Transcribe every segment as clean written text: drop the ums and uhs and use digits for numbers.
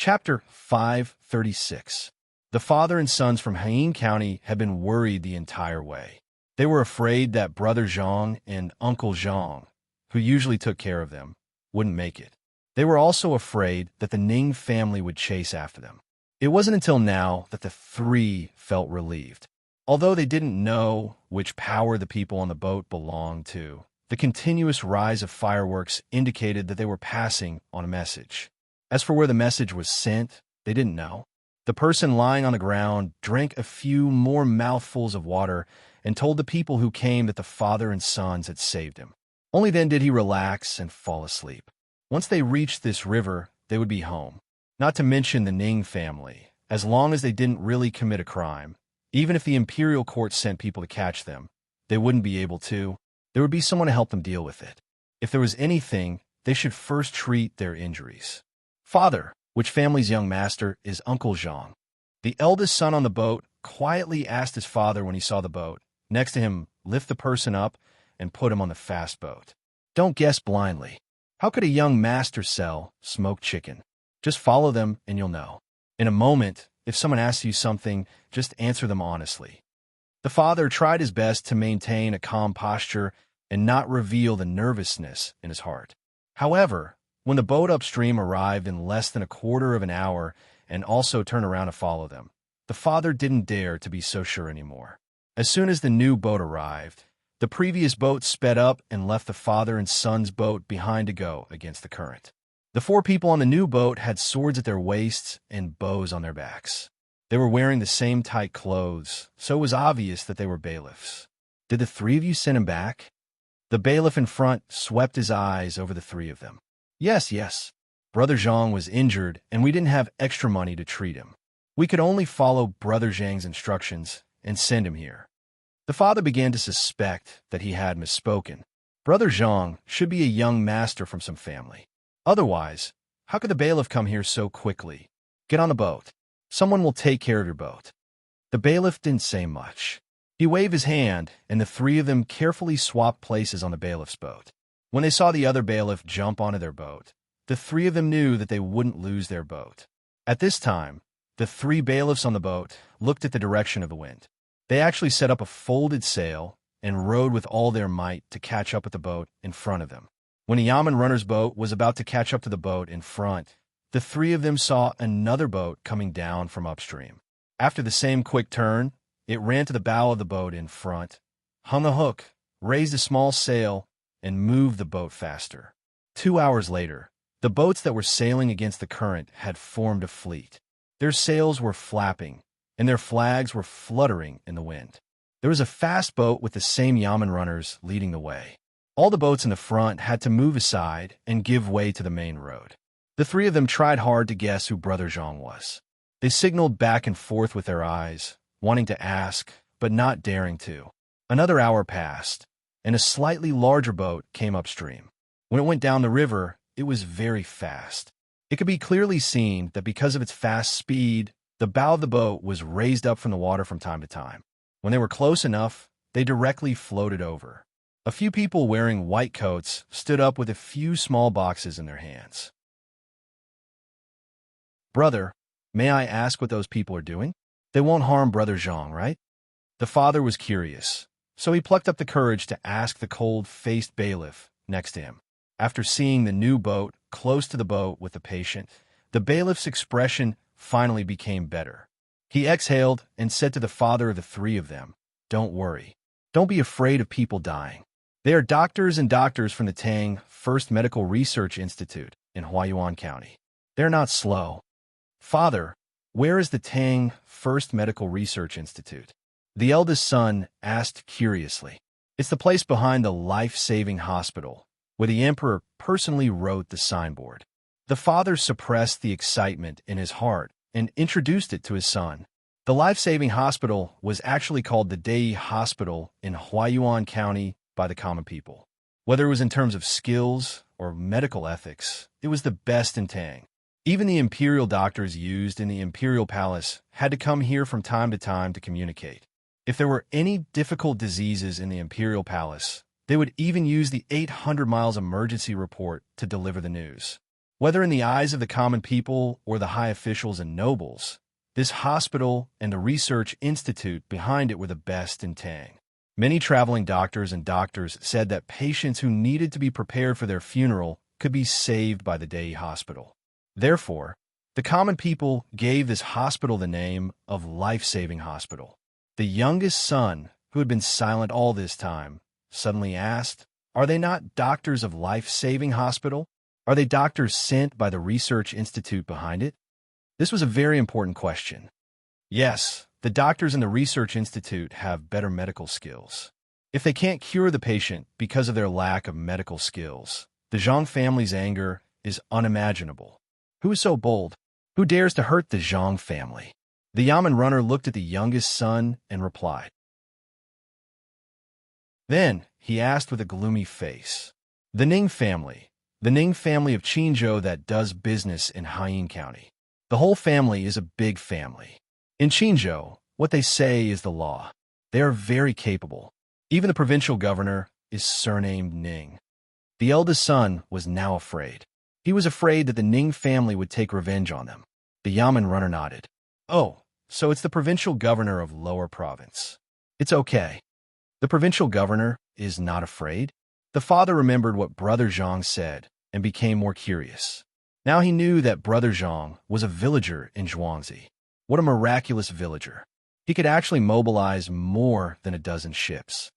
Chapter 536. The father and sons from Haiyan County had been worried the entire way. They were afraid that Brother Zhang and Uncle Zhang, who usually took care of them, wouldn't make it. They were also afraid that the Ning family would chase after them. It wasn't until now that the three felt relieved. Although they didn't know which power the people on the boat belonged to, the continuous rise of fireworks indicated that they were passing on a message. As for where the message was sent, they didn't know. The person lying on the ground drank a few more mouthfuls of water and told the people who came that the father and sons had saved him. Only then did he relax and fall asleep. Once they reached this river, they would be home. Not to mention the Ning family, as long as they didn't really commit a crime. Even if the imperial court sent people to catch them, they wouldn't be able to. There would be someone to help them deal with it. If there was anything, they should first treat their injuries. Father, which family's young master, is Uncle Zhang. The eldest son on the boat quietly asked his father when he saw the boat next to him, lift the person up and put him on the fast boat. Don't guess blindly. How could a young master sell smoked chicken? Just follow them and you'll know. In a moment, if someone asks you something, just answer them honestly. The father tried his best to maintain a calm posture and not reveal the nervousness in his heart. However, when the boat upstream arrived in less than a quarter of an hour and also turned around to follow them, the father didn't dare to be so sure anymore. As soon as the new boat arrived, the previous boat sped up and left the father and son's boat behind to go against the current. The four people on the new boat had swords at their waists and bows on their backs. They were wearing the same tight clothes, so it was obvious that they were bailiffs. Did the three of you send him back? The bailiff in front swept his eyes over the three of them. Yes. Brother Zhang was injured, and we didn't have extra money to treat him. We could only follow Brother Zhang's instructions and send him here. The father began to suspect that he had misspoken. Brother Zhang should be a young master from some family. Otherwise, how could the bailiff come here so quickly? Get on the boat. Someone will take care of your boat. The bailiff didn't say much. He waved his hand, and the three of them carefully swapped places on the bailiff's boat. When they saw the other bailiff jump onto their boat, the three of them knew that they wouldn't lose their boat. At this time, the three bailiffs on the boat looked at the direction of the wind. They actually set up a folded sail and rowed with all their might to catch up with the boat in front of them. When a Yamen runner's boat was about to catch up to the boat in front, the three of them saw another boat coming down from upstream. After the same quick turn, it ran to the bow of the boat in front, hung a hook, raised a small sail, and moved the boat faster. 2 hours later, the boats that were sailing against the current had formed a fleet. Their sails were flapping, and their flags were fluttering in the wind. There was a fast boat with the same Yamen runners leading the way. All the boats in the front had to move aside and give way to the main road. The three of them tried hard to guess who Brother Zhang was. They signaled back and forth with their eyes, wanting to ask, but not daring to. Another hour passed, and a slightly larger boat came upstream. When it went down the river, it was very fast. It could be clearly seen that because of its fast speed, the bow of the boat was raised up from the water from time to time. When they were close enough, they directly floated over. A few people wearing white coats stood up with a few small boxes in their hands. Brother, may I ask what those people are doing? They won't harm Brother Zhang, right? The father was curious, so he plucked up the courage to ask the cold-faced bailiff next to him. After seeing the new boat close to the boat with the patient, the bailiff's expression finally became better. He exhaled and said to the father of the three of them, "Don't worry. Don't be afraid of people dying. They are doctors from the Tang First Medical Research Institute in Huayuan County. They're not slow." Father, where is the Tang First Medical Research Institute? The eldest son asked curiously. It's the place behind the life-saving hospital, where the emperor personally wrote the signboard. The father suppressed the excitement in his heart and introduced it to his son. The life-saving hospital was actually called the Dai Hospital in Huayuan County by the common people. Whether it was in terms of skills or medical ethics, it was the best in Tang. Even the imperial doctors used in the imperial palace had to come here from time to communicate. If there were any difficult diseases in the imperial palace, they would even use the 800 miles emergency report to deliver the news. Whether in the eyes of the common people or the high officials and nobles, this hospital and the research institute behind it were the best in Tang. Many traveling doctors and doctors said that patients who needed to be prepared for their funeral could be saved by the day hospital. Therefore, the common people gave this hospital the name of Life-Saving Hospital. The youngest son, who had been silent all this time, suddenly asked, "Are they not doctors of Life-Saving Hospital? Are they doctors sent by the research institute behind it?" This was a very important question. Yes, the doctors in the research institute have better medical skills. If they can't cure the patient because of their lack of medical skills, the Zhang family's anger is unimaginable. Who is so bold? Who dares to hurt the Zhang family? The Yamen runner looked at the youngest son and replied. Then he asked with a gloomy face, "The Ning family of Qinzhou that does business in Haiyin County. The whole family is a big family. In Qinzhou, what they say is the law. They are very capable. Even the provincial governor is surnamed Ning." The eldest son was now afraid. He was afraid that the Ning family would take revenge on them. The Yamen runner nodded. "Oh, so it's the provincial governor of Lower Province. It's okay." The provincial governor is not afraid. The father remembered what Brother Zhang said and became more curious. Now he knew that Brother Zhang was a villager in Zhuangzi. What a miraculous villager. He could actually mobilize more than a dozen ships.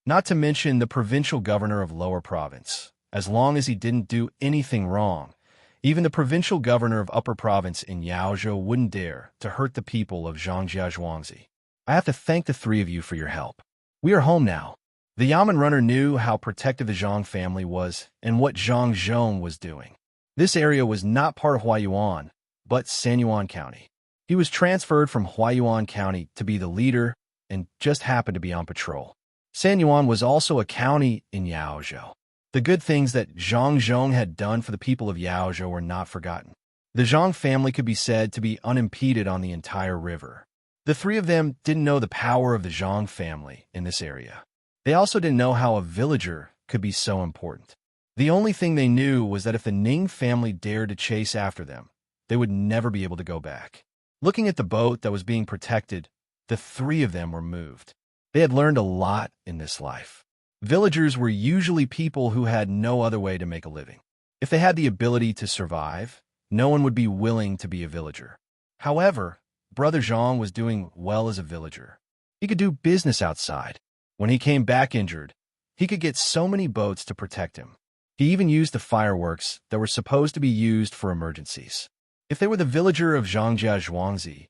Not to mention the provincial governor of Lower Province. As long as he didn't do anything wrong, even the provincial governor of Upper Province in Yaozhou wouldn't dare to hurt the people of Zhangjia Zhuangzi. I have to thank the three of you for your help. We are home now. The Yamen runner knew how protective the Zhang family was and what Zhang Zhong was doing. This area was not part of Huayuan, but Sanyuan County. He was transferred from Huayuan County to be the leader and just happened to be on patrol. Sanyuan was also a county in Yaozhou. The good things that Zhang Zhong had done for the people of Yaozhou were not forgotten. The Zhang family could be said to be unimpeded on the entire river. The three of them didn't know the power of the Zhang family in this area. They also didn't know how a villager could be so important. The only thing they knew was that if the Ning family dared to chase after them, they would never be able to go back. Looking at the boat that was being protected, the three of them were moved. They had learned a lot in this life. Villagers were usually people who had no other way to make a living. If they had the ability to survive, no one would be willing to be a villager. However, Brother Zhang was doing well as a villager. He could do business outside. When he came back injured, he could get so many boats to protect him. He even used the fireworks that were supposed to be used for emergencies. If they were the villager of Zhangjia Zhuangzi,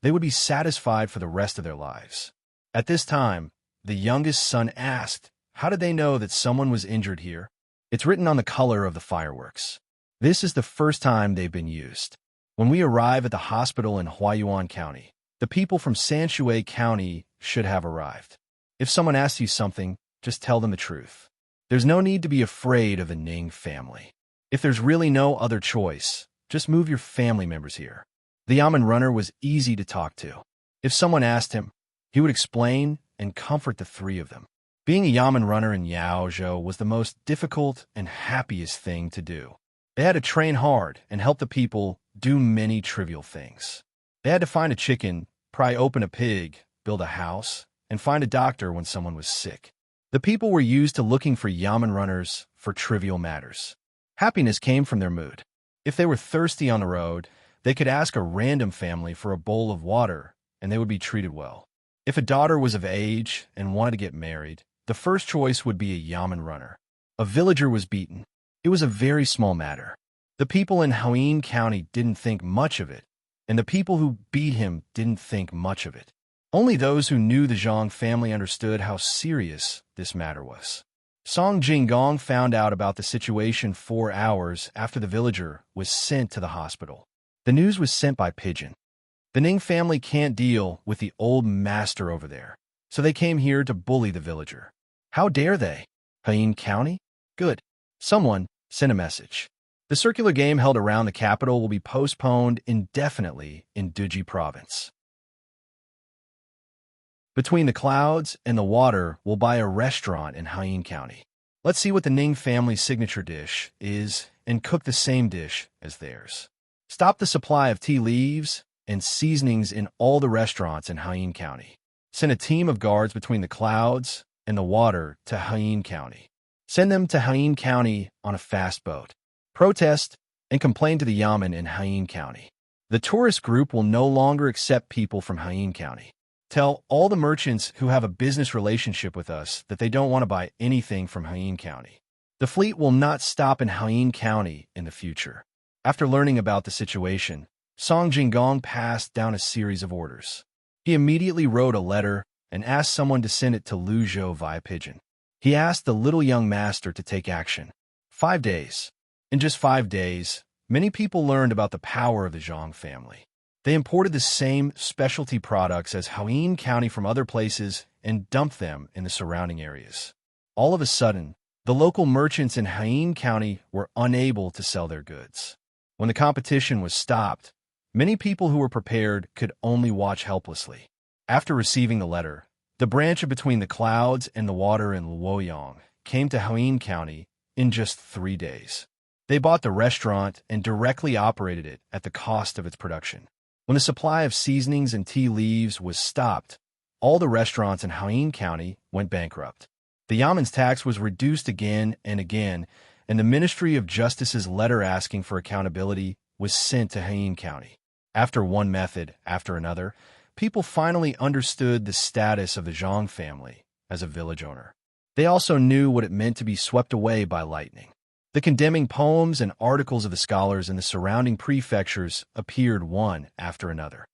they would be satisfied for the rest of their lives. At this time, the youngest son asked, how did they know that someone was injured here? It's written on the color of the fireworks. This is the first time they've been used. When we arrive at the hospital in Huayuan County, the people from Sanshui County should have arrived. If someone asks you something, just tell them the truth. There's no need to be afraid of the Ning family. If there's really no other choice, just move your family members here. The Yamen runner was easy to talk to. If someone asked him, he would explain and comfort the three of them. Being a Yamen runner in Yaozhou was the most difficult and happiest thing to do. They had to train hard and help the people do many trivial things. They had to find a chicken, pry open a pig, build a house, and find a doctor when someone was sick. The people were used to looking for Yamen runners for trivial matters. Happiness came from their mood. If they were thirsty on the road, they could ask a random family for a bowl of water, and they would be treated well. If a daughter was of age and wanted to get married, the first choice would be a Yamen runner. A villager was beaten. It was a very small matter. The people in Haiyin County didn't think much of it, and the people who beat him didn't think much of it. Only those who knew the Zhang family understood how serious this matter was. Song Jinggong found out about the situation 4 hours after the villager was sent to the hospital. The news was sent by pigeon. The Ning family can't deal with the old master over there, so they came here to bully the villager. How dare they? Haiyin County? Good. Someone sent a message. The circular game held around the capital will be postponed indefinitely in Duji Province. Between the clouds and the water, we'll buy a restaurant in Haiyin County. Let's see what the Ning family's signature dish is and cook the same dish as theirs. Stop the supply of tea leaves and seasonings in all the restaurants in Haiyan County. Send a team of guards between the clouds and the water to Haiyan County. Send them to Haiyan County on a fast boat. Protest and complain to the Yamen in Haiyan County. The tourist group will no longer accept people from Haiyan County. Tell all the merchants who have a business relationship with us that they don't want to buy anything from Haiyan County. The fleet will not stop in Haiyan County in the future. After learning about the situation, Song Jinggong passed down a series of orders. He immediately wrote a letter and asked someone to send it to Lu Zhou via pigeon. He asked the little young master to take action. 5 days. In just 5 days, many people learned about the power of the Zhang family. They imported the same specialty products as Haiyan County from other places and dumped them in the surrounding areas. All of a sudden, the local merchants in Haiyan County were unable to sell their goods. When the competition was stopped, many people who were prepared could only watch helplessly. After receiving the letter, the branch between the clouds and the water in Luoyang came to Haiyan County in just 3 days. They bought the restaurant and directly operated it at the cost of its production. When the supply of seasonings and tea leaves was stopped, all the restaurants in Haiyan County went bankrupt. The Yamen's tax was reduced again and again, and the Ministry of Justice's letter asking for accountability was sent to Haiyan County. After one method after another, people finally understood the status of the Zhang family as a village owner. They also knew what it meant to be swept away by lightning. The condemning poems and articles of the scholars in the surrounding prefectures appeared one after another.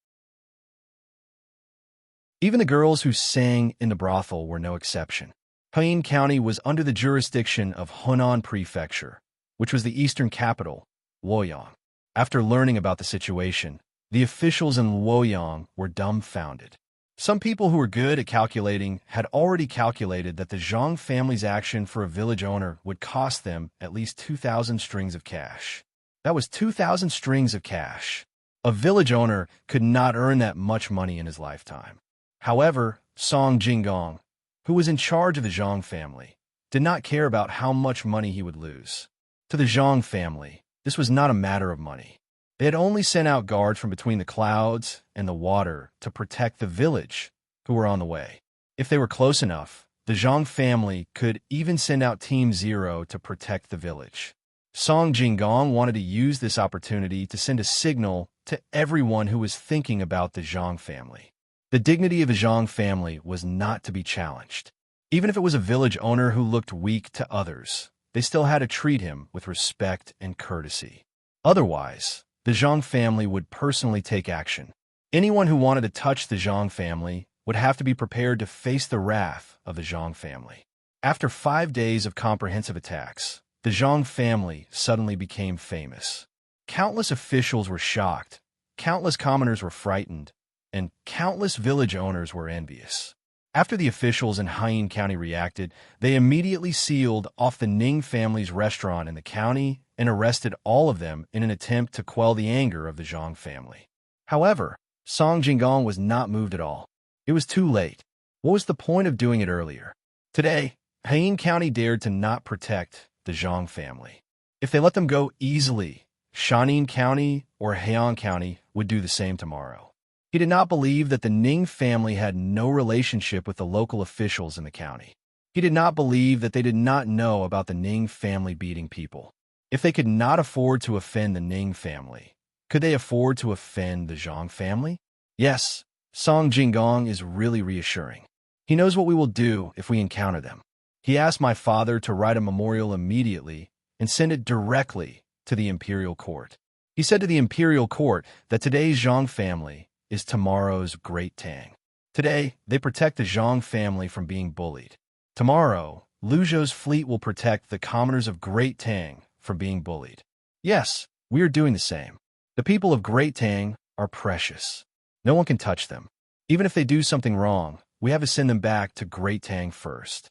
Even the girls who sang in the brothel were no exception. Haiyan County was under the jurisdiction of Hunan Prefecture, which was the eastern capital, Luoyang. After learning about the situation, the officials in Luoyang were dumbfounded. Some people who were good at calculating had already calculated that the Zhang family's action for a village owner would cost them at least 2,000 strings of cash. That was 2,000 strings of cash. A village owner could not earn that much money in his lifetime. However, Song Jinggong, who was in charge of the Zhang family, did not care about how much money he would lose. To the Zhang family, this was not a matter of money. They had only sent out guards from between the clouds and the water to protect the village who were on the way. If they were close enough, the Zhang family could even send out Team Zero to protect the village. Song Jinggong wanted to use this opportunity to send a signal to everyone who was thinking about the Zhang family. The dignity of the Zhang family was not to be challenged. Even if it was a village owner who looked weak to others, they still had to treat him with respect and courtesy. Otherwise, the Zhang family would personally take action. Anyone who wanted to touch the Zhang family would have to be prepared to face the wrath of the Zhang family. After 5 days of comprehensive attacks, the Zhang family suddenly became famous. Countless officials were shocked, countless commoners were frightened, and countless village owners were envious. After the officials in Haiyan County reacted, they immediately sealed off the Ning family's restaurant in the county and arrested all of them in an attempt to quell the anger of the Zhang family. However, Song Jinggong was not moved at all. It was too late. What was the point of doing it earlier? Today, Haiyan County dared to not protect the Zhang family. If they let them go easily, Shanin County or Heian County would do the same tomorrow. He did not believe that the Ning family had no relationship with the local officials in the county. He did not believe that they did not know about the Ning family beating people. If they could not afford to offend the Ning family, could they afford to offend the Zhang family? Yes, Song Jinggong is really reassuring. He knows what we will do if we encounter them. He asked my father to write a memorial immediately and send it directly to the imperial court. He said to the imperial court that today's Zhang family is tomorrow's great Tang. Today, they protect the Zhang family from being bullied. Tomorrow, Lu Zhou's fleet will protect the commoners of Great Tang from being bullied. Yes, we are doing the same. The people of Great Tang are precious. No one can touch them. Even if they do something wrong, we have to send them back to Great Tang first.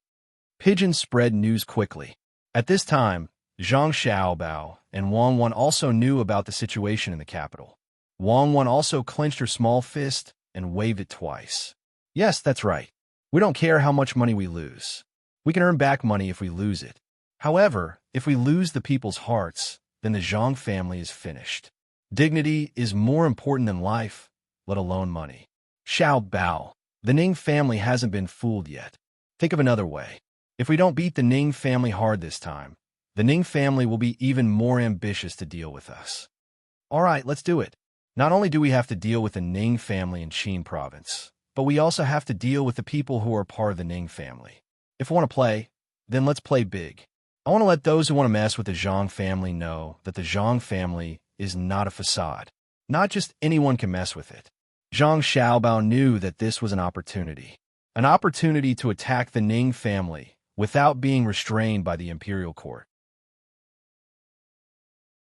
Pigeons spread news quickly. At this time, Zhang Xiaobao and Wang Wan also knew about the situation in the capital. Wang Wan also clenched her small fist and waved it twice. Yes, that's right. We don't care how much money we lose. We can earn back money if we lose it. However, if we lose the people's hearts, then the Zhang family is finished. Dignity is more important than life, let alone money. Xiao Bao. The Ning family hasn't been fooled yet. Think of another way. If we don't beat the Ning family hard this time, the Ning family will be even more ambitious to deal with us. All right, let's do it. Not only do we have to deal with the Ning family in Qin province, but we also have to deal with the people who are part of the Ning family. If we want to play, then let's play big. I want to let those who want to mess with the Zhang family know that the Zhang family is not a facade. Not just anyone can mess with it. Zhang Xiaobao knew that this was an opportunity to attack the Ning family without being restrained by the imperial court.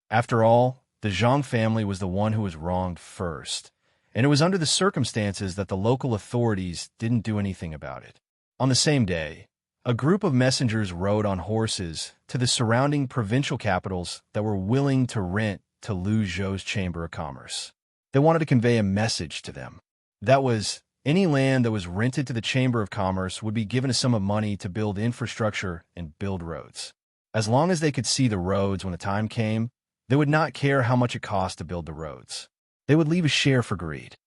After all, the Zhang family was the one who was wronged first, and it was under the circumstances that the local authorities didn't do anything about it. On the same day, a group of messengers rode on horses to the surrounding provincial capitals that were willing to rent to Lu Zhou's Chamber of Commerce. They wanted to convey a message to them. That was, any land that was rented to the Chamber of Commerce would be given a sum of money to build infrastructure and build roads. As long as they could see the roads when the time came, they would not care how much it cost to build the roads. They would leave a share for greed.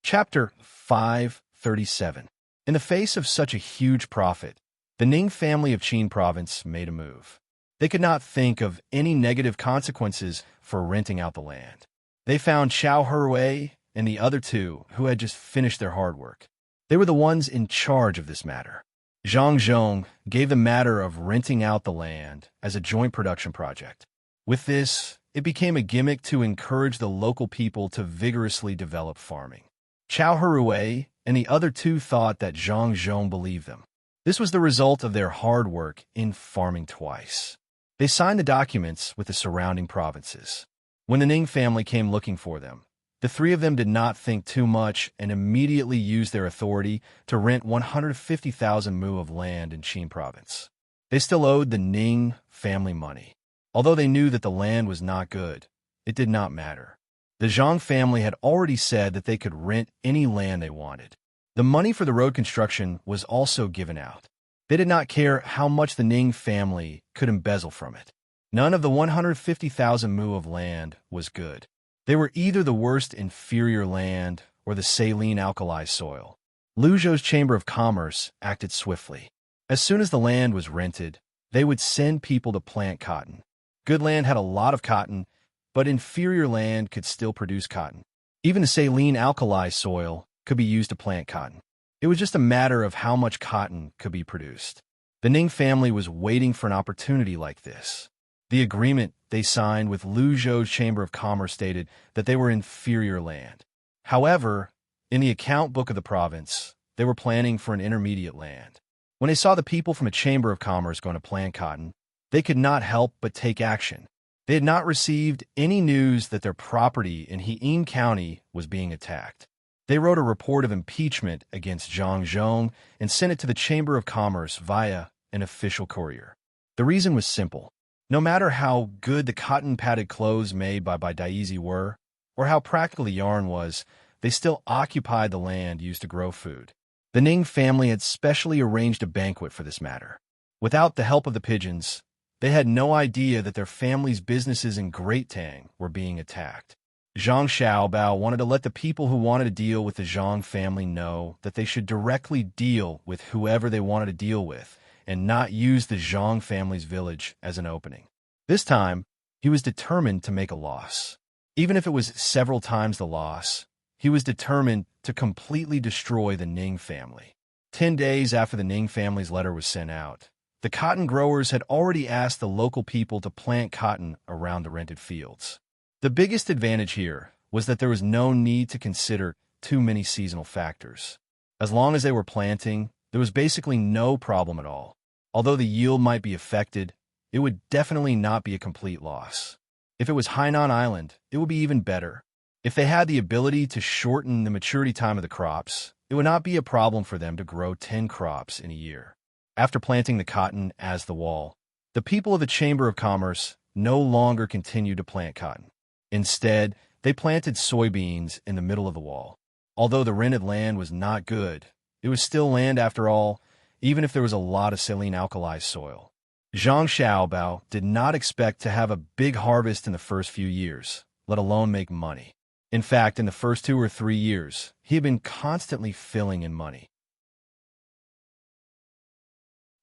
Chapter 537. In the face of such a huge profit, the Ning family of Qin province made a move. They could not think of any negative consequences for renting out the land. They found Xiao Herwei and the other two who had just finished their hard work. They were the ones in charge of this matter. Zhang Zhong gave the matter of renting out the land as a joint production project. With this, it became a gimmick to encourage the local people to vigorously develop farming. Xiao Herwei and the other two thought that Zhang Zhong believed them. This was the result of their hard work in farming twice. They signed the documents with the surrounding provinces. When the Ning family came looking for them, the three of them did not think too much and immediately used their authority to rent 150,000 mu of land in Qin province. They still owed the Ning family money. Although they knew that the land was not good, it did not matter. The Zhang family had already said that they could rent any land they wanted. The money for the road construction was also given out. They did not care how much the Ning family could embezzle from it. None of the 150,000 mu of land was good. They were either the worst inferior land or the saline alkali soil. Lu Zhou's Chamber of Commerce acted swiftly. As soon as the land was rented, they would send people to plant cotton. Good land had a lot of cotton, but inferior land could still produce cotton. Even the saline alkali soil could be used to plant cotton. It was just a matter of how much cotton could be produced. The Ning family was waiting for an opportunity like this. The agreement they signed with Lu Zhou's Chamber of Commerce stated that they were inferior land. However, in the account book of the province, they were planning for an intermediate land. When they saw the people from a Chamber of Commerce going to plant cotton, they could not help but take action. They had not received any news that their property in He'en County was being attacked. They wrote a report of impeachment against Zhang Zhong and sent it to the Chamber of Commerce via an official courier. The reason was simple. No matter how good the cotton-padded clothes made by Daisy were, or how practical the yarn was, they still occupied the land used to grow food. The Ning family had specially arranged a banquet for this matter. Without the help of the pigeons, they had no idea that their family's businesses in Great Tang were being attacked. Zhang Xiaobao wanted to let the people who wanted to deal with the Zhang family know that they should directly deal with whoever they wanted to deal with, and not use the Zhang family's village as an opening. This time, he was determined to make a loss. Even if it was several times the loss, he was determined to completely destroy the Ning family. 10 days after the Ning family's letter was sent out, the cotton growers had already asked the local people to plant cotton around the rented fields. The biggest advantage here was that there was no need to consider too many seasonal factors. As long as they were planting, there was basically no problem at all. Although the yield might be affected, it would definitely not be a complete loss. If it was Hainan Island, it would be even better. If they had the ability to shorten the maturity time of the crops, it would not be a problem for them to grow 10 crops in a year. After planting the cotton as the wall, the people of the Chamber of Commerce no longer continued to plant cotton. Instead, they planted soybeans in the middle of the wall. Although the rented land was not good, It was still land after all, even if there was a lot of saline alkalized soil. Zhang Xiaobao did not expect to have a big harvest in the first few years, let alone make money. In fact, in the first 2 or 3 years, he had been constantly filling in money.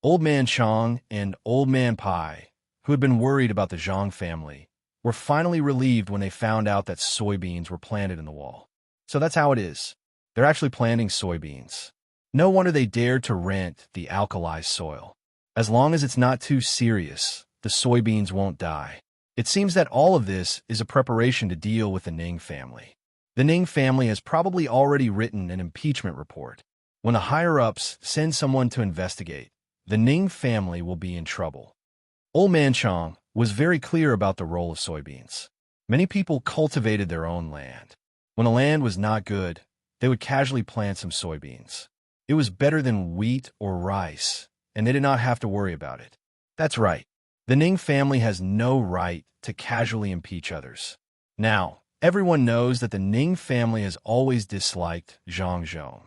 Old Man Chang and Old Man Pai, who had been worried about the Zhang family, were finally relieved when they found out that soybeans were planted in the wall. So that's how it is. They're actually planting soybeans. No wonder they dared to rent the alkalized soil. As long as it's not too serious, the soybeans won't die. It seems that all of this is a preparation to deal with the Ning family. The Ning family has probably already written an impeachment report. When the higher-ups send someone to investigate, the Ning family will be in trouble. Old Man Chang was very clear about the role of soybeans. Many people cultivated their own land. When the land was not good, they would casually plant some soybeans. It was better than wheat or rice, and they did not have to worry about it. That's right. The Ning family has no right to casually impeach others. Now, everyone knows that the Ning family has always disliked Zhang Zhong.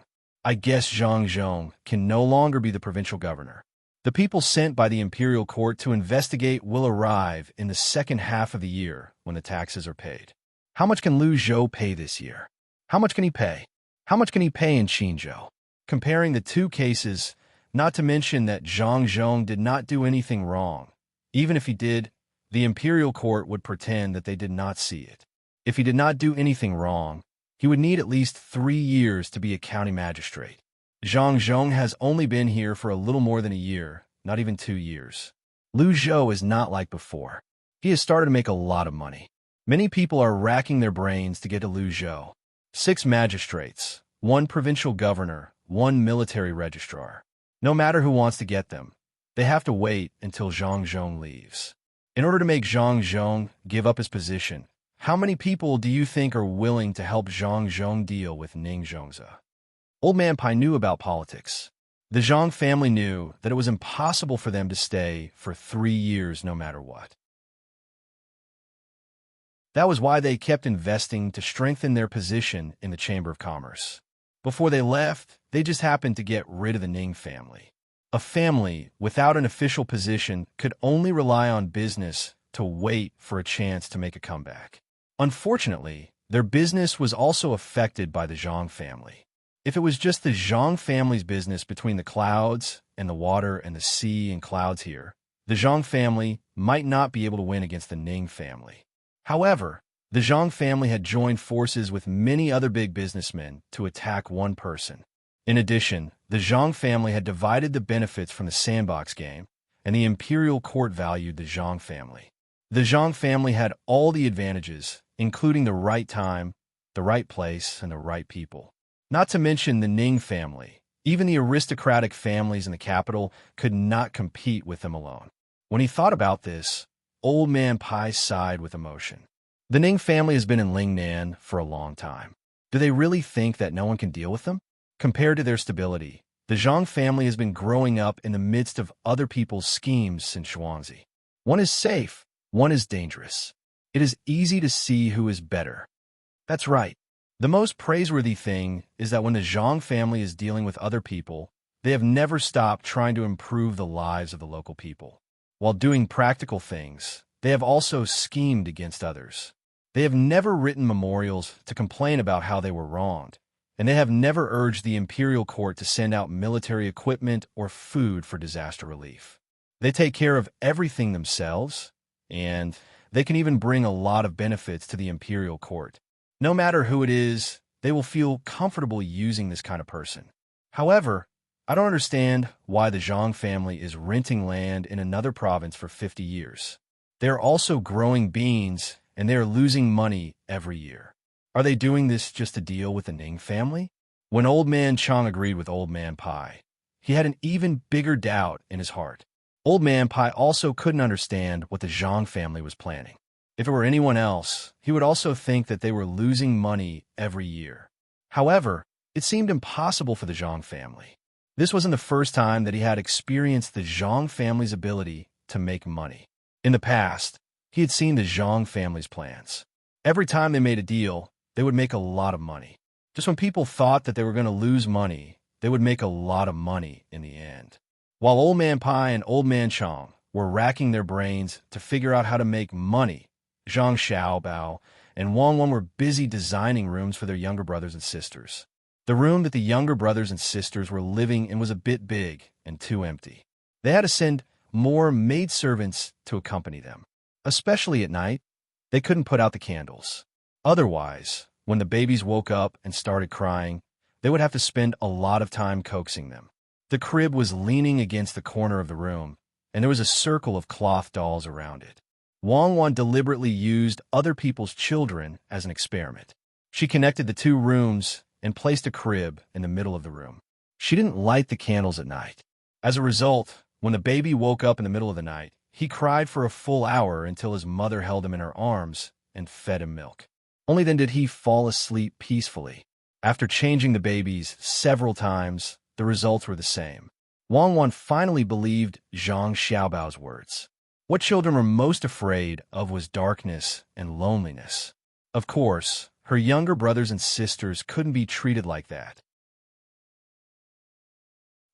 I guess Zhang Zhong can no longer be the provincial governor. The people sent by the imperial court to investigate will arrive in the second half of the year when the taxes are paid. How much can Lu Zhou pay this year? How much can he pay? How much can he pay in Qinzhou? Comparing the two cases, not to mention that Zhang Zhong did not do anything wrong. Even if he did, the imperial court would pretend that they did not see it. If he did not do anything wrong, he would need at least 3 years to be a county magistrate. Zhang Zhong has only been here for a little more than a year, not even 2 years. Lu Zhou is not like before. He has started to make a lot of money. Many people are racking their brains to get to Lu Zhou. 6 magistrates, 1 provincial governor, 1 military registrar. No matter who wants to get them, they have to wait until Zhang Zhong leaves. In order to make Zhang Zhong give up his position, how many people do you think are willing to help Zhang Zhong deal with Ning Zhongze? Old Man Pai knew about politics. The Zhang family knew that it was impossible for them to stay for 3 years no matter what. That was why they kept investing to strengthen their position in the Chamber of Commerce. Before they left, they just happened to get rid of the Ning family. A family without an official position could only rely on business to wait for a chance to make a comeback. Unfortunately, their business was also affected by the Zhang family. If it was just the Zhang family's business between the clouds and the water and the sea and clouds here, the Zhang family might not be able to win against the Ning family. However, the Zhang family had joined forces with many other big businessmen to attack one person. In addition, the Zhang family had divided the benefits from the sandbox game, and the imperial court valued the Zhang family. The Zhang family had all the advantages, including the right time, the right place, and the right people. Not to mention the Ning family. Even the aristocratic families in the capital could not compete with them alone. When he thought about this, Old Man Pai sighed with emotion. The Ning family has been in Lingnan for a long time. Do they really think that no one can deal with them? Compared to their stability, the Zhang family has been growing up in the midst of other people's schemes since Xuanzi. One is safe, one is dangerous. It is easy to see who is better. That's right. The most praiseworthy thing is that when the Zhang family is dealing with other people, they have never stopped trying to improve the lives of the local people. While doing practical things, they have also schemed against others. They have never written memorials to complain about how they were wronged, and they have never urged the imperial court to send out military equipment or food for disaster relief. They take care of everything themselves, and they can even bring a lot of benefits to the imperial court. No matter who it is, they will feel comfortable using this kind of person. However, I don't understand why the Zhang family is renting land in another province for 50 years. They are also growing beans, and they are losing money every year. Are they doing this just to deal with the Ning family? When Old Man Chang agreed with Old Man Pai, he had an even bigger doubt in his heart. Old Man Pai also couldn't understand what the Zhang family was planning. If it were anyone else, he would also think that they were losing money every year. However, it seemed impossible for the Zhang family. This wasn't the first time that he had experienced the Zhang family's ability to make money. In the past, he had seen the Zhang family's plans. Every time they made a deal, they would make a lot of money. Just when people thought that they were going to lose money, they would make a lot of money in the end. While Old Man Pai and Old Man Chong were racking their brains to figure out how to make money, Zhang Xiaobao and Wang Wan were busy designing rooms for their younger brothers and sisters. The room that the younger brothers and sisters were living in was a bit big and too empty. They had to send more maidservants to accompany them. Especially at night, they couldn't put out the candles. Otherwise, when the babies woke up and started crying, they would have to spend a lot of time coaxing them. The crib was leaning against the corner of the room, and there was a circle of cloth dolls around it. Wang Wan deliberately used other people's children as an experiment. She connected the two rooms and placed a crib in the middle of the room. She didn't light the candles at night. As a result, when the baby woke up in the middle of the night, he cried for a full hour until his mother held him in her arms and fed him milk. Only then did he fall asleep peacefully. After changing the babies several times, the results were the same. Wang Wan finally believed Zhang Xiaobao's words. What children were most afraid of was darkness and loneliness. Of course, her younger brothers and sisters couldn't be treated like that.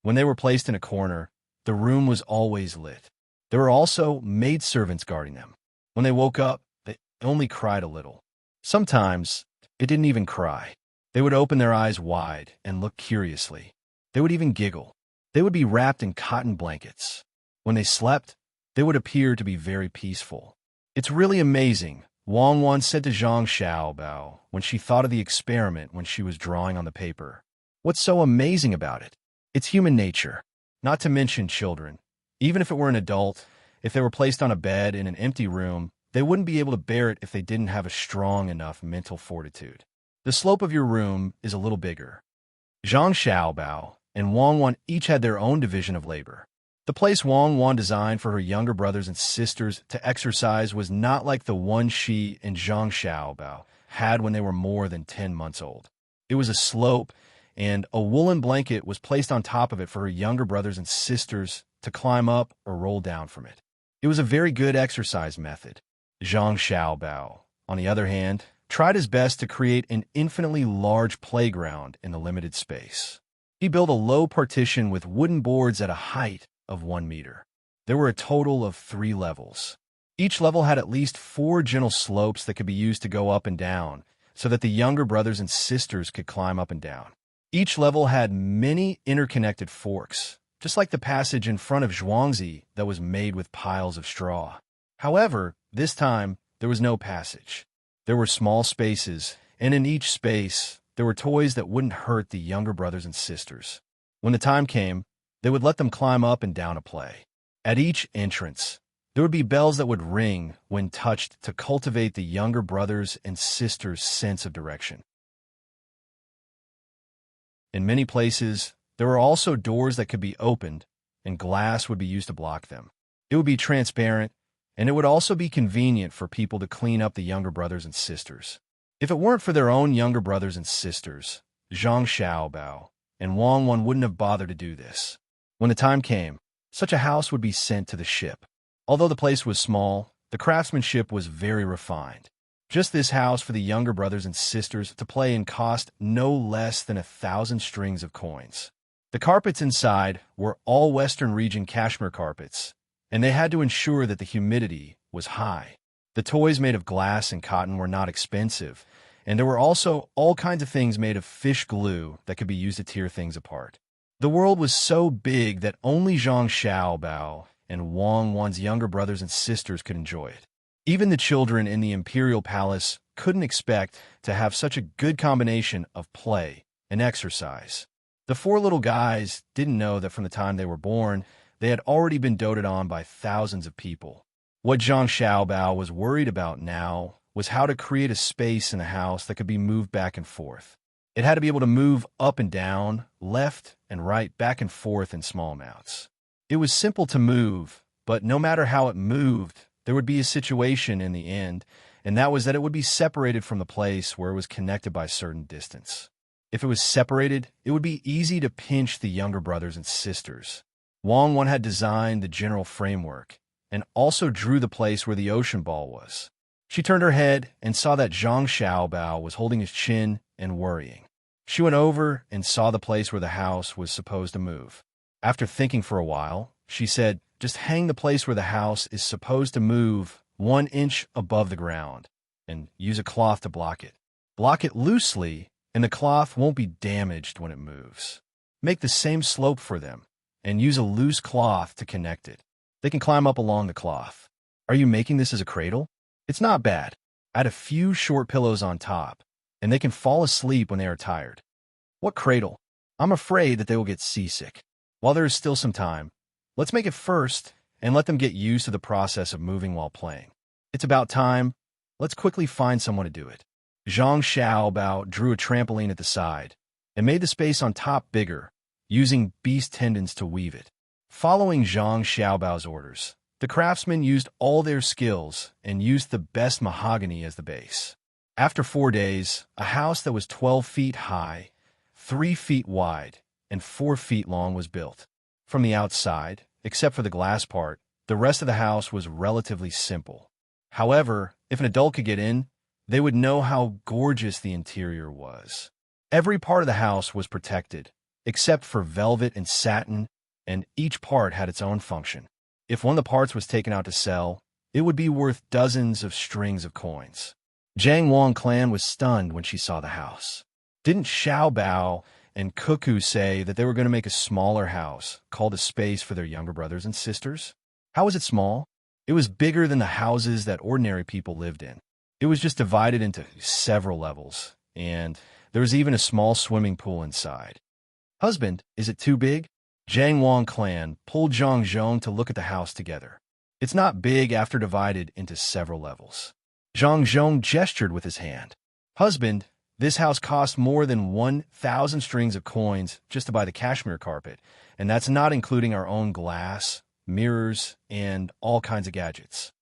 When they were placed in a corner, the room was always lit. There were also maidservants guarding them. When they woke up, they only cried a little. Sometimes, it didn't even cry. They would open their eyes wide and look curiously. They would even giggle. They would be wrapped in cotton blankets. When they slept, they would appear to be very peaceful. It's really amazing, Wang Wan said to Zhang Xiaobao when she thought of the experiment when she was drawing on the paper. What's so amazing about it? It's human nature. Not to mention children. Even if it were an adult, if they were placed on a bed in an empty room, they wouldn't be able to bear it if they didn't have a strong enough mental fortitude. The slope of your room is a little bigger. Zhang Xiaobao and Wang Wan each had their own division of labor. The place Wang Wan designed for her younger brothers and sisters to exercise was not like the one she and Zhang Xiaobao had when they were more than 10 months old. It was a slope, and a woolen blanket was placed on top of it for her younger brothers and sisters to climb up or roll down from it. It was a very good exercise method. Zhang Xiaobao, on the other hand, tried his best to create an infinitely large playground in the limited space. He built a low partition with wooden boards at a height of 1 meter. There were a total of 3 levels. Each level had at least 4 gentle slopes that could be used to go up and down, so that the younger brothers and sisters could climb up and down. Each level had many interconnected forks, just like the passage in front of Zhuangzi that was made with piles of straw. However, this time, there was no passage. There were small spaces, and in each space, there were toys that wouldn't hurt the younger brothers and sisters. When the time came, they would let them climb up and down to play. At each entrance, there would be bells that would ring when touched to cultivate the younger brothers and sisters' sense of direction. In many places, there were also doors that could be opened, and glass would be used to block them. It would be transparent, and it would also be convenient for people to clean up the younger brothers and sisters. If it weren't for their own younger brothers and sisters, Zhang Xiaobao and Wang Wan wouldn't have bothered to do this. When the time came, such a house would be sent to the ship. Although the place was small, the craftsmanship was very refined. Just this house for the younger brothers and sisters to play in cost no less than 1,000 strings of coins. The carpets inside were all Western region cashmere carpets, and they had to ensure that the humidity was high. The toys made of glass and cotton were not expensive, and there were also all kinds of things made of fish glue that could be used to tear things apart. The world was so big that only Zhang Xiaobao and Wang Wan's younger brothers and sisters could enjoy it. Even the children in the imperial palace couldn't expect to have such a good combination of play and exercise. The 4 little guys didn't know that from the time they were born, they had already been doted on by thousands of people. What Zhang Xiaobao was worried about now was how to create a space in the house that could be moved back and forth. It had to be able to move up and down, left and right, back and forth in small amounts. It was simple to move, but no matter how it moved, there would be a situation in the end, and that was that it would be separated from the place where it was connected by a certain distance. If it was separated, it would be easy to pinch the younger brothers and sisters. Wang Wan had designed the general framework, and also drew the place where the ocean ball was. She turned her head and saw that Zhang Xiaobao was holding his chin and worrying. She went over and saw the place where the house was supposed to move. After thinking for a while, she said, "Just hang the place where the house is supposed to move 1 inch above the ground, and use a cloth to block it. Block it loosely, and the cloth won't be damaged when it moves. Make the same slope for them, and use a loose cloth to connect it. They can climb up along the cloth." Are you making this as a cradle? It's not bad. Add a few short pillows on top, and they can fall asleep when they are tired. What cradle? I'm afraid that they will get seasick. While there is still some time, let's make it first and let them get used to the process of moving while playing. It's about time. Let's quickly find someone to do it. Zhang Xiaobao drew a trampoline at the side and made the space on top bigger, using beast tendons to weave it. Following Zhang Xiaobao's orders, the craftsmen used all their skills and used the best mahogany as the base. After 4 days, a house that was 12 feet high, 3 feet wide, and 4 feet long was built. From the outside, except for the glass part, the rest of the house was relatively simple. However, if an adult could get in, they would know how gorgeous the interior was. Every part of the house was protected, except for velvet and satin, and each part had its own function. If one of the parts was taken out to sell, it would be worth dozens of strings of coins. Jiang Wang clan was stunned when she saw the house. Didn't Xiao Bao and Cuckoo say that they were going to make a smaller house, called a space for their younger brothers and sisters? How was it small? It was bigger than the houses that ordinary people lived in. It was just divided into several levels, and there was even a small swimming pool inside. Husband, is it too big? Jiang Wang clan pulled Zhang Zhong to look at the house together. It's not big after divided into several levels. Zhang Zhong gestured with his hand. Husband, this house cost more than 1,000 strings of coins just to buy the cashmere carpet, and that's not including our own glass, mirrors, and all kinds of gadgets.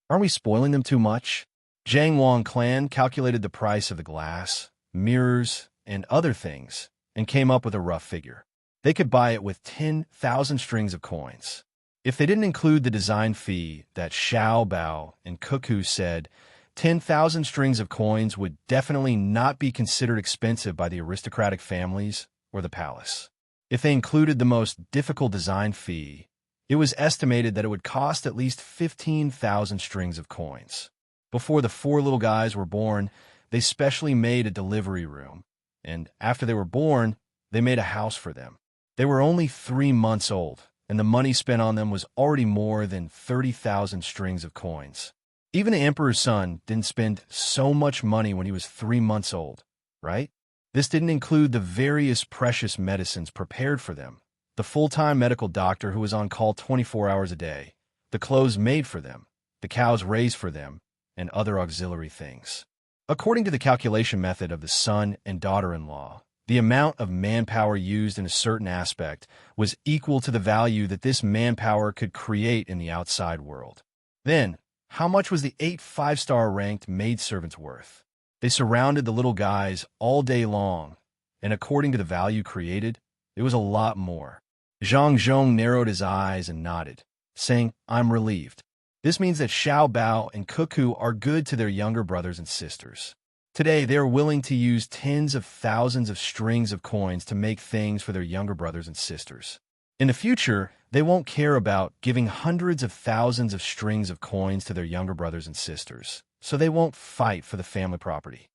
Aren't we spoiling them too much? Jiang Wang clan calculated the price of the glass, mirrors, and other things, and came up with a rough figure. They could buy it with 10,000 strings of coins. If they didn't include the design fee that Xiao Bao and Cuckoo said, 10,000 strings of coins would definitely not be considered expensive by the aristocratic families or the palace. If they included the most difficult design fee, it was estimated that it would cost at least 15,000 strings of coins. Before the 4 little guys were born, they specially made a delivery room, and after they were born, they made a house for them. They were only 3 months old, and the money spent on them was already more than 30,000 strings of coins. Even the emperor's son didn't spend so much money when he was 3 months old, right? This didn't include the various precious medicines prepared for them, the full-time medical doctor who was on call 24 hours a day, the clothes made for them, the cows raised for them, and other auxiliary things. According to the calculation method of the son and daughter-in-law, the amount of manpower used in a certain aspect was equal to the value that this manpower could create in the outside world. Then, how much was the 8 5-star ranked maidservants worth? They surrounded the little guys all day long, and according to the value created, it was a lot more. Zhang Zhong narrowed his eyes and nodded, saying, "I'm relieved. This means that Xiao Bao and Cuckoo are good to their younger brothers and sisters. Today, they are willing to use tens of thousands of strings of coins to make things for their younger brothers and sisters. In the future, they won't care about giving hundreds of thousands of strings of coins to their younger brothers and sisters, so they won't fight for the family property."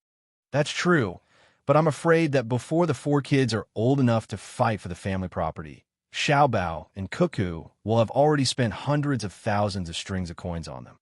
That's true, but I'm afraid that before the 4 kids are old enough to fight for the family property, Xiao Bao and Cuckoo will have already spent hundreds of thousands of strings of coins on them.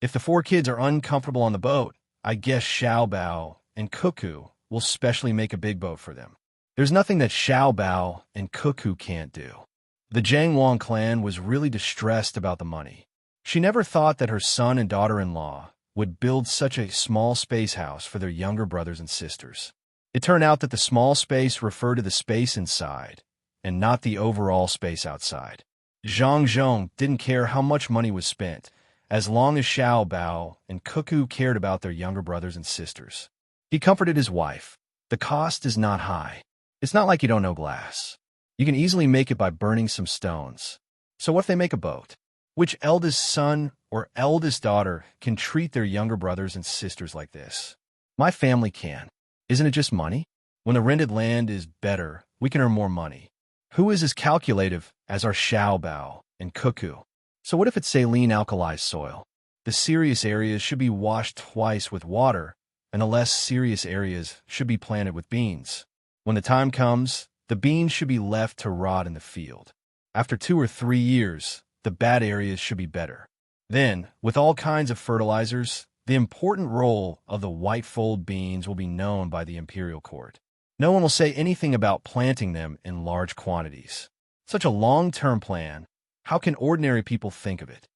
If the 4 kids are uncomfortable on the boat, I guess Xiao Bao and Cuckoo will specially make a big boat for them. There's nothing that Xiao Bao and Cuckoo can't do. The Jiang Wang clan was really distressed about the money. She never thought that her son and daughter-in-law would build such a small space house for their younger brothers and sisters. It turned out that the small space referred to the space inside, and not the overall space outside. Zhang Zhong didn't care how much money was spent, as long as Xiao Bao and Cuckoo cared about their younger brothers and sisters. He comforted his wife. The cost is not high. It's not like you don't know glass. You can easily make it by burning some stones. So what if they make a boat? Which eldest son or eldest daughter can treat their younger brothers and sisters like this. My family can. Isn't it just money? When the rented land is better, we can earn more money. Who is as calculative as our Xiaobao and Cuckoo? So what if it's saline alkalized soil? The serious areas should be washed twice with water, and the less serious areas should be planted with beans. When the time comes, the beans should be left to rot in the field. After 2 or 3 years, the bad areas should be better. Then, with all kinds of fertilizers, the important role of the white-fold beans will be known by the imperial court. No one will say anything about planting them in large quantities. Such a long-term plan, how can ordinary people think of it?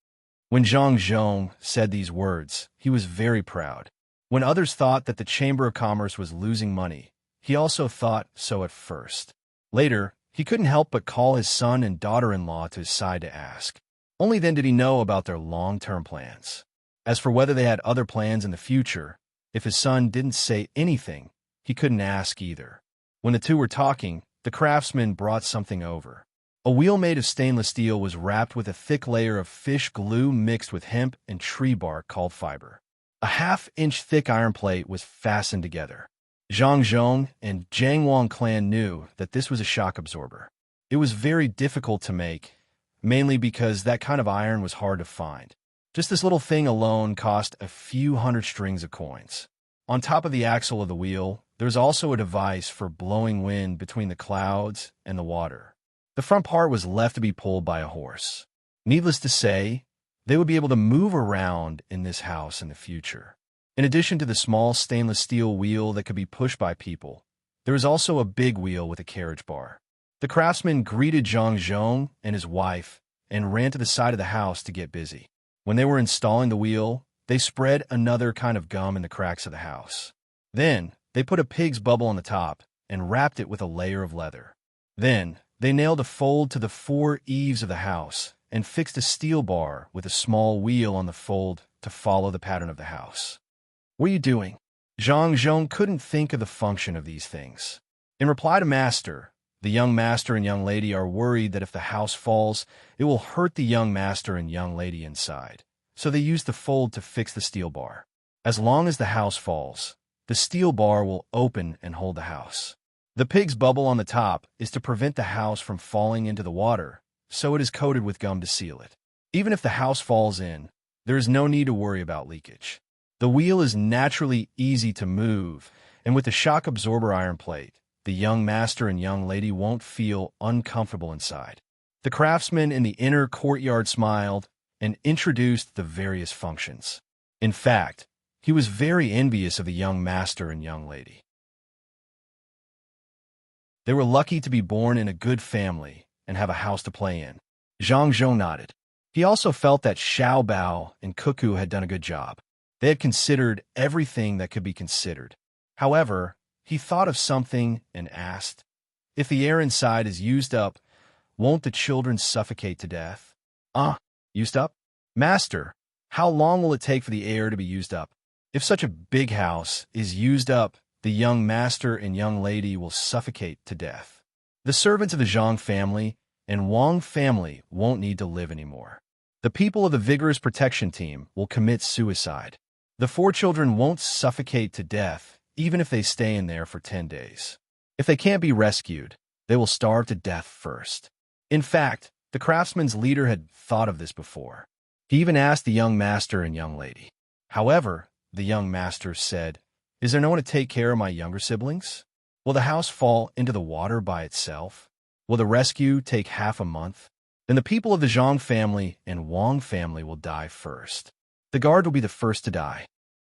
When Zhang Zhong said these words, he was very proud. When others thought that the Chamber of Commerce was losing money, he also thought so at first. Later, he couldn't help but call his son and daughter-in-law to his side to ask. Only then did he know about their long-term plans. As for whether they had other plans in the future, if his son didn't say anything, he couldn't ask either. When the two were talking, the craftsman brought something over. A wheel made of stainless steel was wrapped with a thick layer of fish glue mixed with hemp and tree bark called fiber. A half-inch thick iron plate was fastened together. Zhang Zhong and Jiang Wang clan knew that this was a shock absorber. It was very difficult to make, mainly because that kind of iron was hard to find. Just this little thing alone cost a few hundred strings of coins. On top of the axle of the wheel, there's also a device for blowing wind between the clouds and the water. The front part was left to be pulled by a horse. Needless to say, they would be able to move around in this house in the future. In addition to the small stainless steel wheel that could be pushed by people, there is also a big wheel with a carriage bar. The craftsman greeted Zhang Zhong and his wife and ran to the side of the house to get busy. When they were installing the wheel, they spread another kind of gum in the cracks of the house. Then, they put a pig's bubble on the top and wrapped it with a layer of leather. Then, they nailed a fold to the 4 eaves of the house and fixed a steel bar with a small wheel on the fold to follow the pattern of the house. What are you doing? Zhang Zhong couldn't think of the function of these things. In reply to Master, the young master and young lady are worried that if the house falls, it will hurt the young master and young lady inside. So they use the fold to fix the steel bar. As long as the house falls, the steel bar will open and hold the house. The pig's bubble on the top is to prevent the house from falling into the water, so it is coated with gum to seal it. Even if the house falls in, there is no need to worry about leakage. The wheel is naturally easy to move, and with the shock absorber iron plate, the young master and young lady won't feel uncomfortable inside. The craftsman in the inner courtyard smiled and introduced the various functions. In fact, he was very envious of the young master and young lady. They were lucky to be born in a good family and have a house to play in. Zhang Zhong nodded. He also felt that Xiaobao and Cuckoo had done a good job. They had considered everything that could be considered. However, he thought of something and asked, if the air inside is used up, won't the children suffocate to death? Used up? Master, how long will it take for the air to be used up? If such a big house is used up, the young master and young lady will suffocate to death. The servants of the Zhang family and Wang family won't need to live anymore. The people of the vigorous protection team will commit suicide. The 4 children won't suffocate to death, even if they stay in there for 10 days. If they can't be rescued, they will starve to death first. In fact, the craftsman's leader had thought of this before. He even asked the young master and young lady. However, the young master said, is there no one to take care of my younger siblings? Will the house fall into the water by itself? Will the rescue take half a month? Then the people of the Zhang family and Wang family will die first. The guard will be the first to die.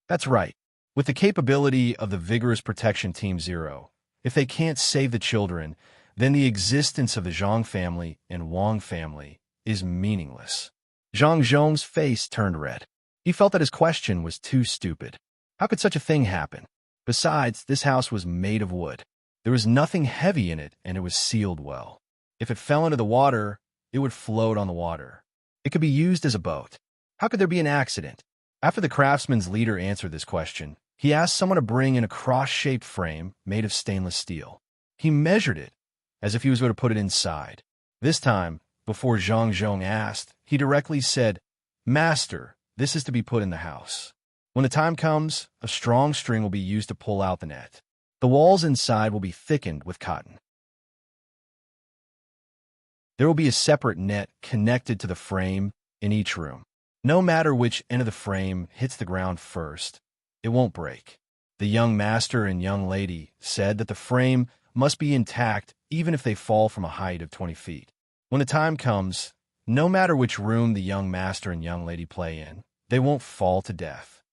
That's right. With the capability of the Vigorous Protection Team 0, if they can't save the children, then the existence of the Zhang family and Wang family is meaningless. Zhang Zhong's face turned red. He felt that his question was too stupid. How could such a thing happen? Besides, this house was made of wood. There was nothing heavy in it, and it was sealed well. If it fell into the water, it would float on the water. It could be used as a boat. How could there be an accident? After the craftsman's leader answered this question, he asked someone to bring in a cross-shaped frame made of stainless steel. He measured it, as if he was going to put it inside. This time, before Zhang Zhong asked, he directly said, "Master, this is to be put in the house. When the time comes, a strong string will be used to pull out the net. The walls inside will be thickened with cotton. There will be a separate net connected to the frame in each room. No matter which end of the frame hits the ground first, it won't break." The young master and young lady said that the frame must be intact even if they fall from a height of 20 feet. When the time comes, no matter which room the young master and young lady play in, they won't fall to death.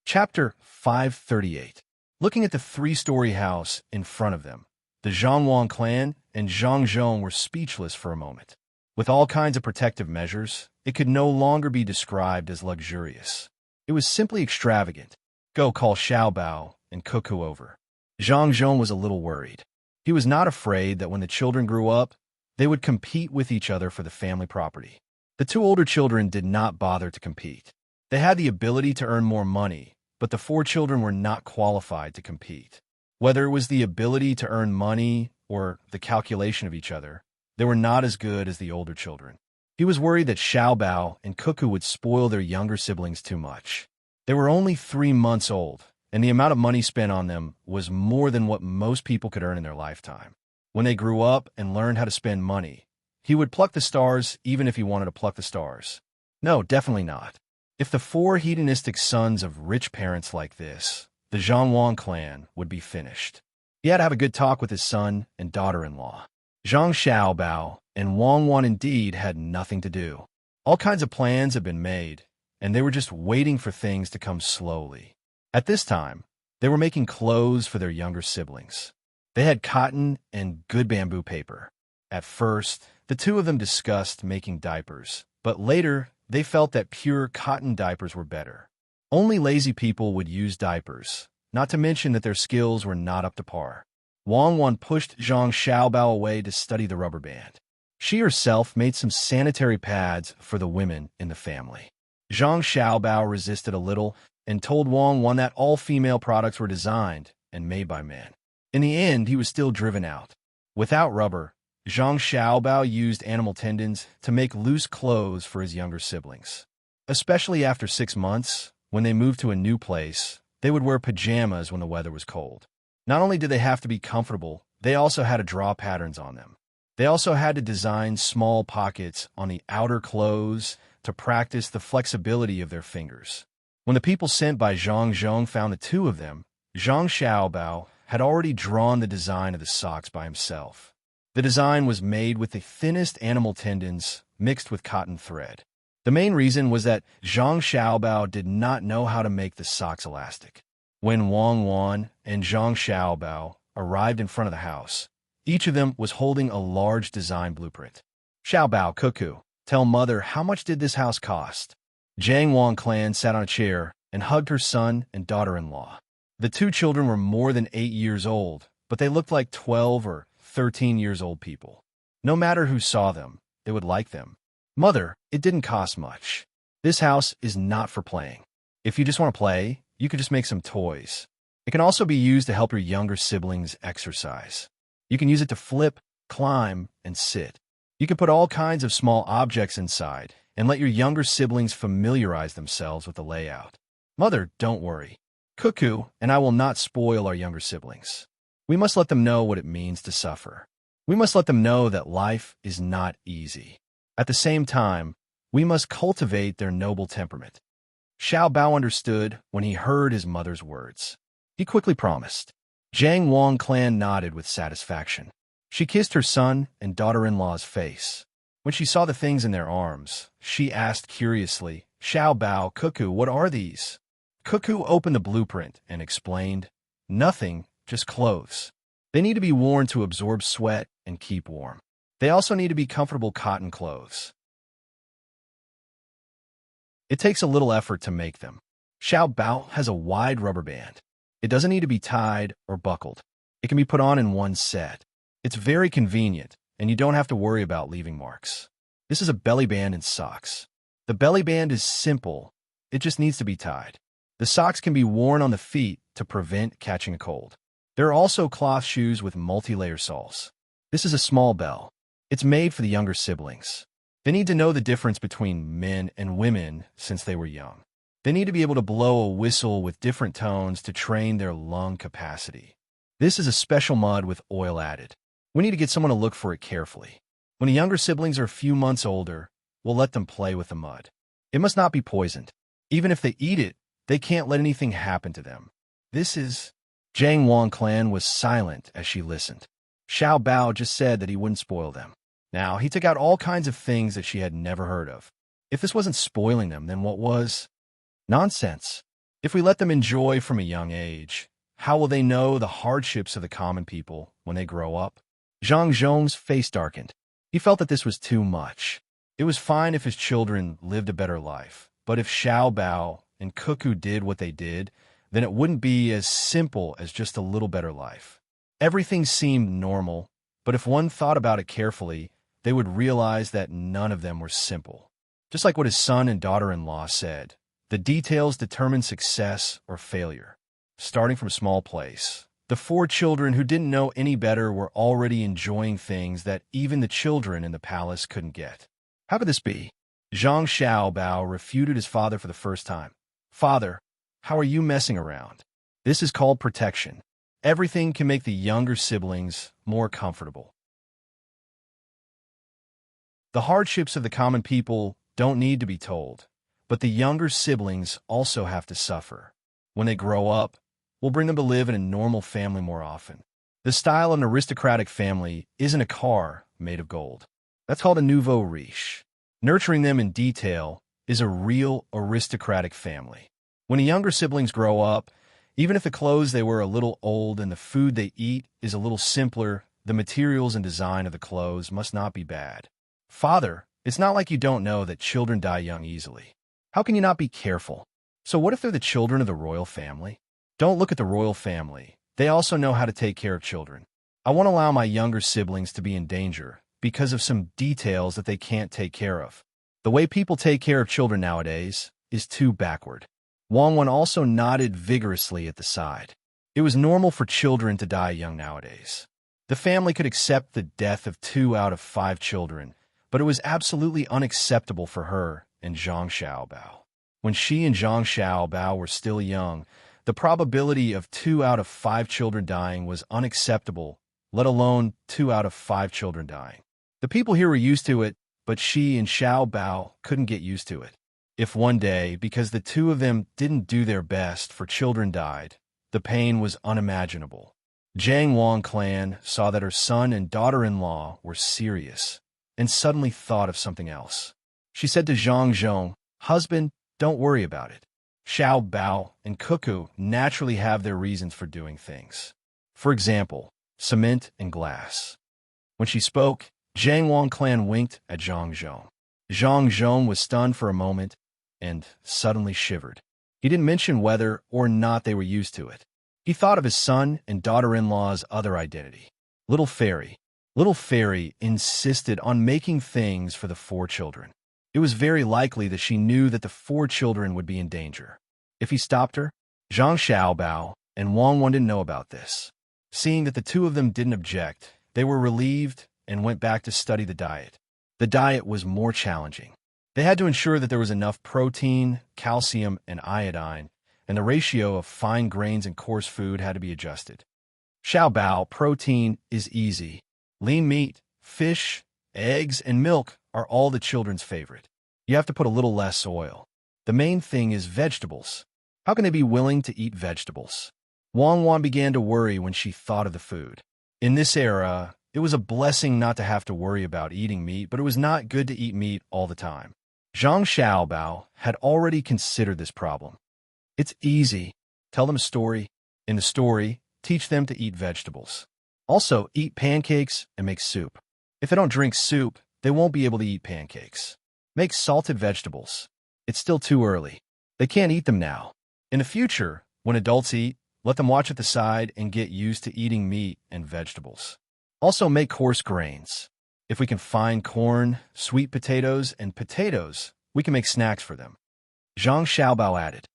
Chapter 538. Looking at the three-story house in front of them, the Zhangwang clan and Zhang Zhong were speechless for a moment. With all kinds of protective measures, it could no longer be described as luxurious. It was simply extravagant. "Go call Xiao Bao and Cuckoo over." Zhang Zhong was a little worried. He was not afraid that when the children grew up, they would compete with each other for the family property. The two older children did not bother to compete. They had the ability to earn more money, but the four children were not qualified to compete. Whether it was the ability to earn money or the calculation of each other, they were not as good as the older children. He was worried that Xiao Bao and Cuckoo would spoil their younger siblings too much. They were only 3 months old, and the amount of money spent on them was more than what most people could earn in their lifetime. When they grew up and learned how to spend money, he would pluck the stars even if he wanted to pluck the stars. No, definitely not. If the 4 hedonistic sons of rich parents like this, the Zhangwang clan would be finished. He had to have a good talk with his son and daughter-in-law. Zhang Xiaobao and Wang Wan indeed had nothing to do. All kinds of plans had been made, and they were just waiting for things to come slowly. At this time, they were making clothes for their younger siblings. They had cotton and good bamboo paper. At first, the two of them discussed making diapers, but later they felt that pure cotton diapers were better. Only lazy people would use diapers, not to mention that their skills were not up to par. Wang Wan pushed Zhang Xiaobao away to study the rubber band. She herself made some sanitary pads for the women in the family. Zhang Xiaobao resisted a little and told Wang Wan that all female products were designed and made by men. In the end, he was still driven out. Without rubber, Zhang Xiaobao used animal tendons to make loose clothes for his younger siblings. Especially after 6 months, when they moved to a new place, they would wear pajamas when the weather was cold. Not only did they have to be comfortable, they also had to draw patterns on them. They also had to design small pockets on the outer clothes to practice the flexibility of their fingers. When the people sent by Zhang Zhong found the two of them, Zhang Xiaobao had already drawn the design of the socks by himself. The design was made with the thinnest animal tendons mixed with cotton thread. The main reason was that Zhang Xiaobao did not know how to make the socks elastic. When Wang Wan and Zhang Xiaobao arrived in front of the house, each of them was holding a large design blueprint. "Xiaobao, Cuckoo, tell mother how much did this house cost?" Zhang Wang clan sat on a chair and hugged her son and daughter-in-law. The two children were more than 8 years old, but they looked like 12 or 13 years old people. No matter who saw them, they would like them. "Mother, it didn't cost much. This house is not for playing. If you just want to play, you could just make some toys. It can also be used to help your younger siblings exercise. You can use it to flip, climb, and sit. You can put all kinds of small objects inside and let your younger siblings familiarize themselves with the layout. Mother, don't worry. Cuckoo and I will not spoil our younger siblings. We must let them know what it means to suffer. We must let them know that life is not easy. At the same time, we must cultivate their noble temperament." Xiao Bao understood when he heard his mother's words. He quickly promised. Zhang Wang clan nodded with satisfaction. She kissed her son and daughter-in-law's face. When she saw the things in their arms, she asked curiously, "Xiao Bao, Cuckoo, what are these?" Cuckoo opened the blueprint and explained, "Nothing, just clothes. They need to be worn to absorb sweat and keep warm. They also need to be comfortable cotton clothes. It takes a little effort to make them." Xiao Bao has a wide rubber band. It doesn't need to be tied or buckled. It can be put on in one set. It's very convenient, and you don't have to worry about leaving marks. This is a belly band and socks. The belly band is simple. It just needs to be tied. The socks can be worn on the feet to prevent catching a cold. There are also cloth shoes with multi-layer soles. This is a small bell. It's made for the younger siblings. They need to know the difference between men and women since they were young. They need to be able to blow a whistle with different tones to train their lung capacity. This is a special mud with oil added. We need to get someone to look for it carefully. When the younger siblings are a few months older, we'll let them play with the mud. It must not be poisoned. Even if they eat it, they can't let anything happen to them. This is... Zhang Wang clan was silent as she listened. Xiao Bao just said that he wouldn't spoil them. Now, he took out all kinds of things that she had never heard of. If this wasn't spoiling them, then what was? Nonsense. If we let them enjoy from a young age, how will they know the hardships of the common people when they grow up? Zhang Zhong's face darkened. He felt that this was too much. It was fine if his children lived a better life, but if Xiao Bao and Cuckoo did what they did, then it wouldn't be as simple as just a little better life. Everything seemed normal, but if one thought about it carefully, they would realize that none of them were simple. Just like what his son and daughter-in-law said, the details determine success or failure. Starting from a small place, the 4 children who didn't know any better were already enjoying things that even the children in the palace couldn't get. How could this be? Zhang Xiaobao refuted his father for the first time. Father, how are you messing around? This is called protection. Everything can make the younger siblings more comfortable. The hardships of the common people don't need to be told, but the younger siblings also have to suffer. When they grow up, we'll bring them to live in a normal family more often. The style of an aristocratic family isn't a car made of gold. That's called a nouveau riche. Nurturing them in detail is a real aristocratic family. When the younger siblings grow up, even if the clothes they wear are a little old and the food they eat is a little simpler, the materials and design of the clothes must not be bad. Father, it's not like you don't know that children die young easily. How can you not be careful? So what if they're the children of the royal family? Don't look at the royal family. They also know how to take care of children. I won't allow my younger siblings to be in danger because of some details that they can't take care of. The way people take care of children nowadays is too backward. Wang Wen also nodded vigorously at the side. It was normal for children to die young nowadays. The family could accept the death of 2 out of 5 children, but it was absolutely unacceptable for her and Zhang Xiaobao. When she and Zhang Xiaobao were still young, the probability of 2 out of 5 children dying was unacceptable, let alone 2 out of 5 children dying. The people here were used to it, but she and Xiaobao couldn't get used to it. If one day, because the 2 of them didn't do their best for children died, the pain was unimaginable. Zhang Wang clan saw that her son and daughter-in-law were serious, and suddenly thought of something else. She said to Zhang Zhong, "Husband, don't worry about it. Xiao Bao and Cuckoo naturally have their reasons for doing things. For example, cement and glass." When she spoke, Zhang Wang clan winked at Zhang Zhong. Zhang Zhong was stunned for a moment and suddenly shivered. He didn't mention whether or not they were used to it. He thought of his son and daughter-in-law's other identity, Little Fairy. Little Fairy insisted on making things for the 4 children. It was very likely that she knew that the 4 children would be in danger. If he stopped her, Zhang Xiaobao and Wang Wen didn't know about this. Seeing that the 2 of them didn't object, they were relieved and went back to study the diet. The diet was more challenging. They had to ensure that there was enough protein, calcium, and iodine, and the ratio of fine grains and coarse food had to be adjusted. Xiao Bao protein is easy. Lean meat, fish, eggs, and milk are all the children's favorite. You have to put a little less oil. The main thing is vegetables. How can they be willing to eat vegetables? Wang Wan began to worry when she thought of the food. In this era, it was a blessing not to have to worry about eating meat, but it was not good to eat meat all the time. Zhang Xiaobao had already considered this problem. It's easy. Tell them a story. In the story, teach them to eat vegetables. Also, eat pancakes and make soup. If they don't drink soup, they won't be able to eat pancakes. Make salted vegetables. It's still too early. They can't eat them now. In the future, when adults eat, let them watch at the side and get used to eating meat and vegetables. Also, make coarse grains. If we can find corn, sweet potatoes, and potatoes, we can make snacks for them. Zhang Xiaobao added,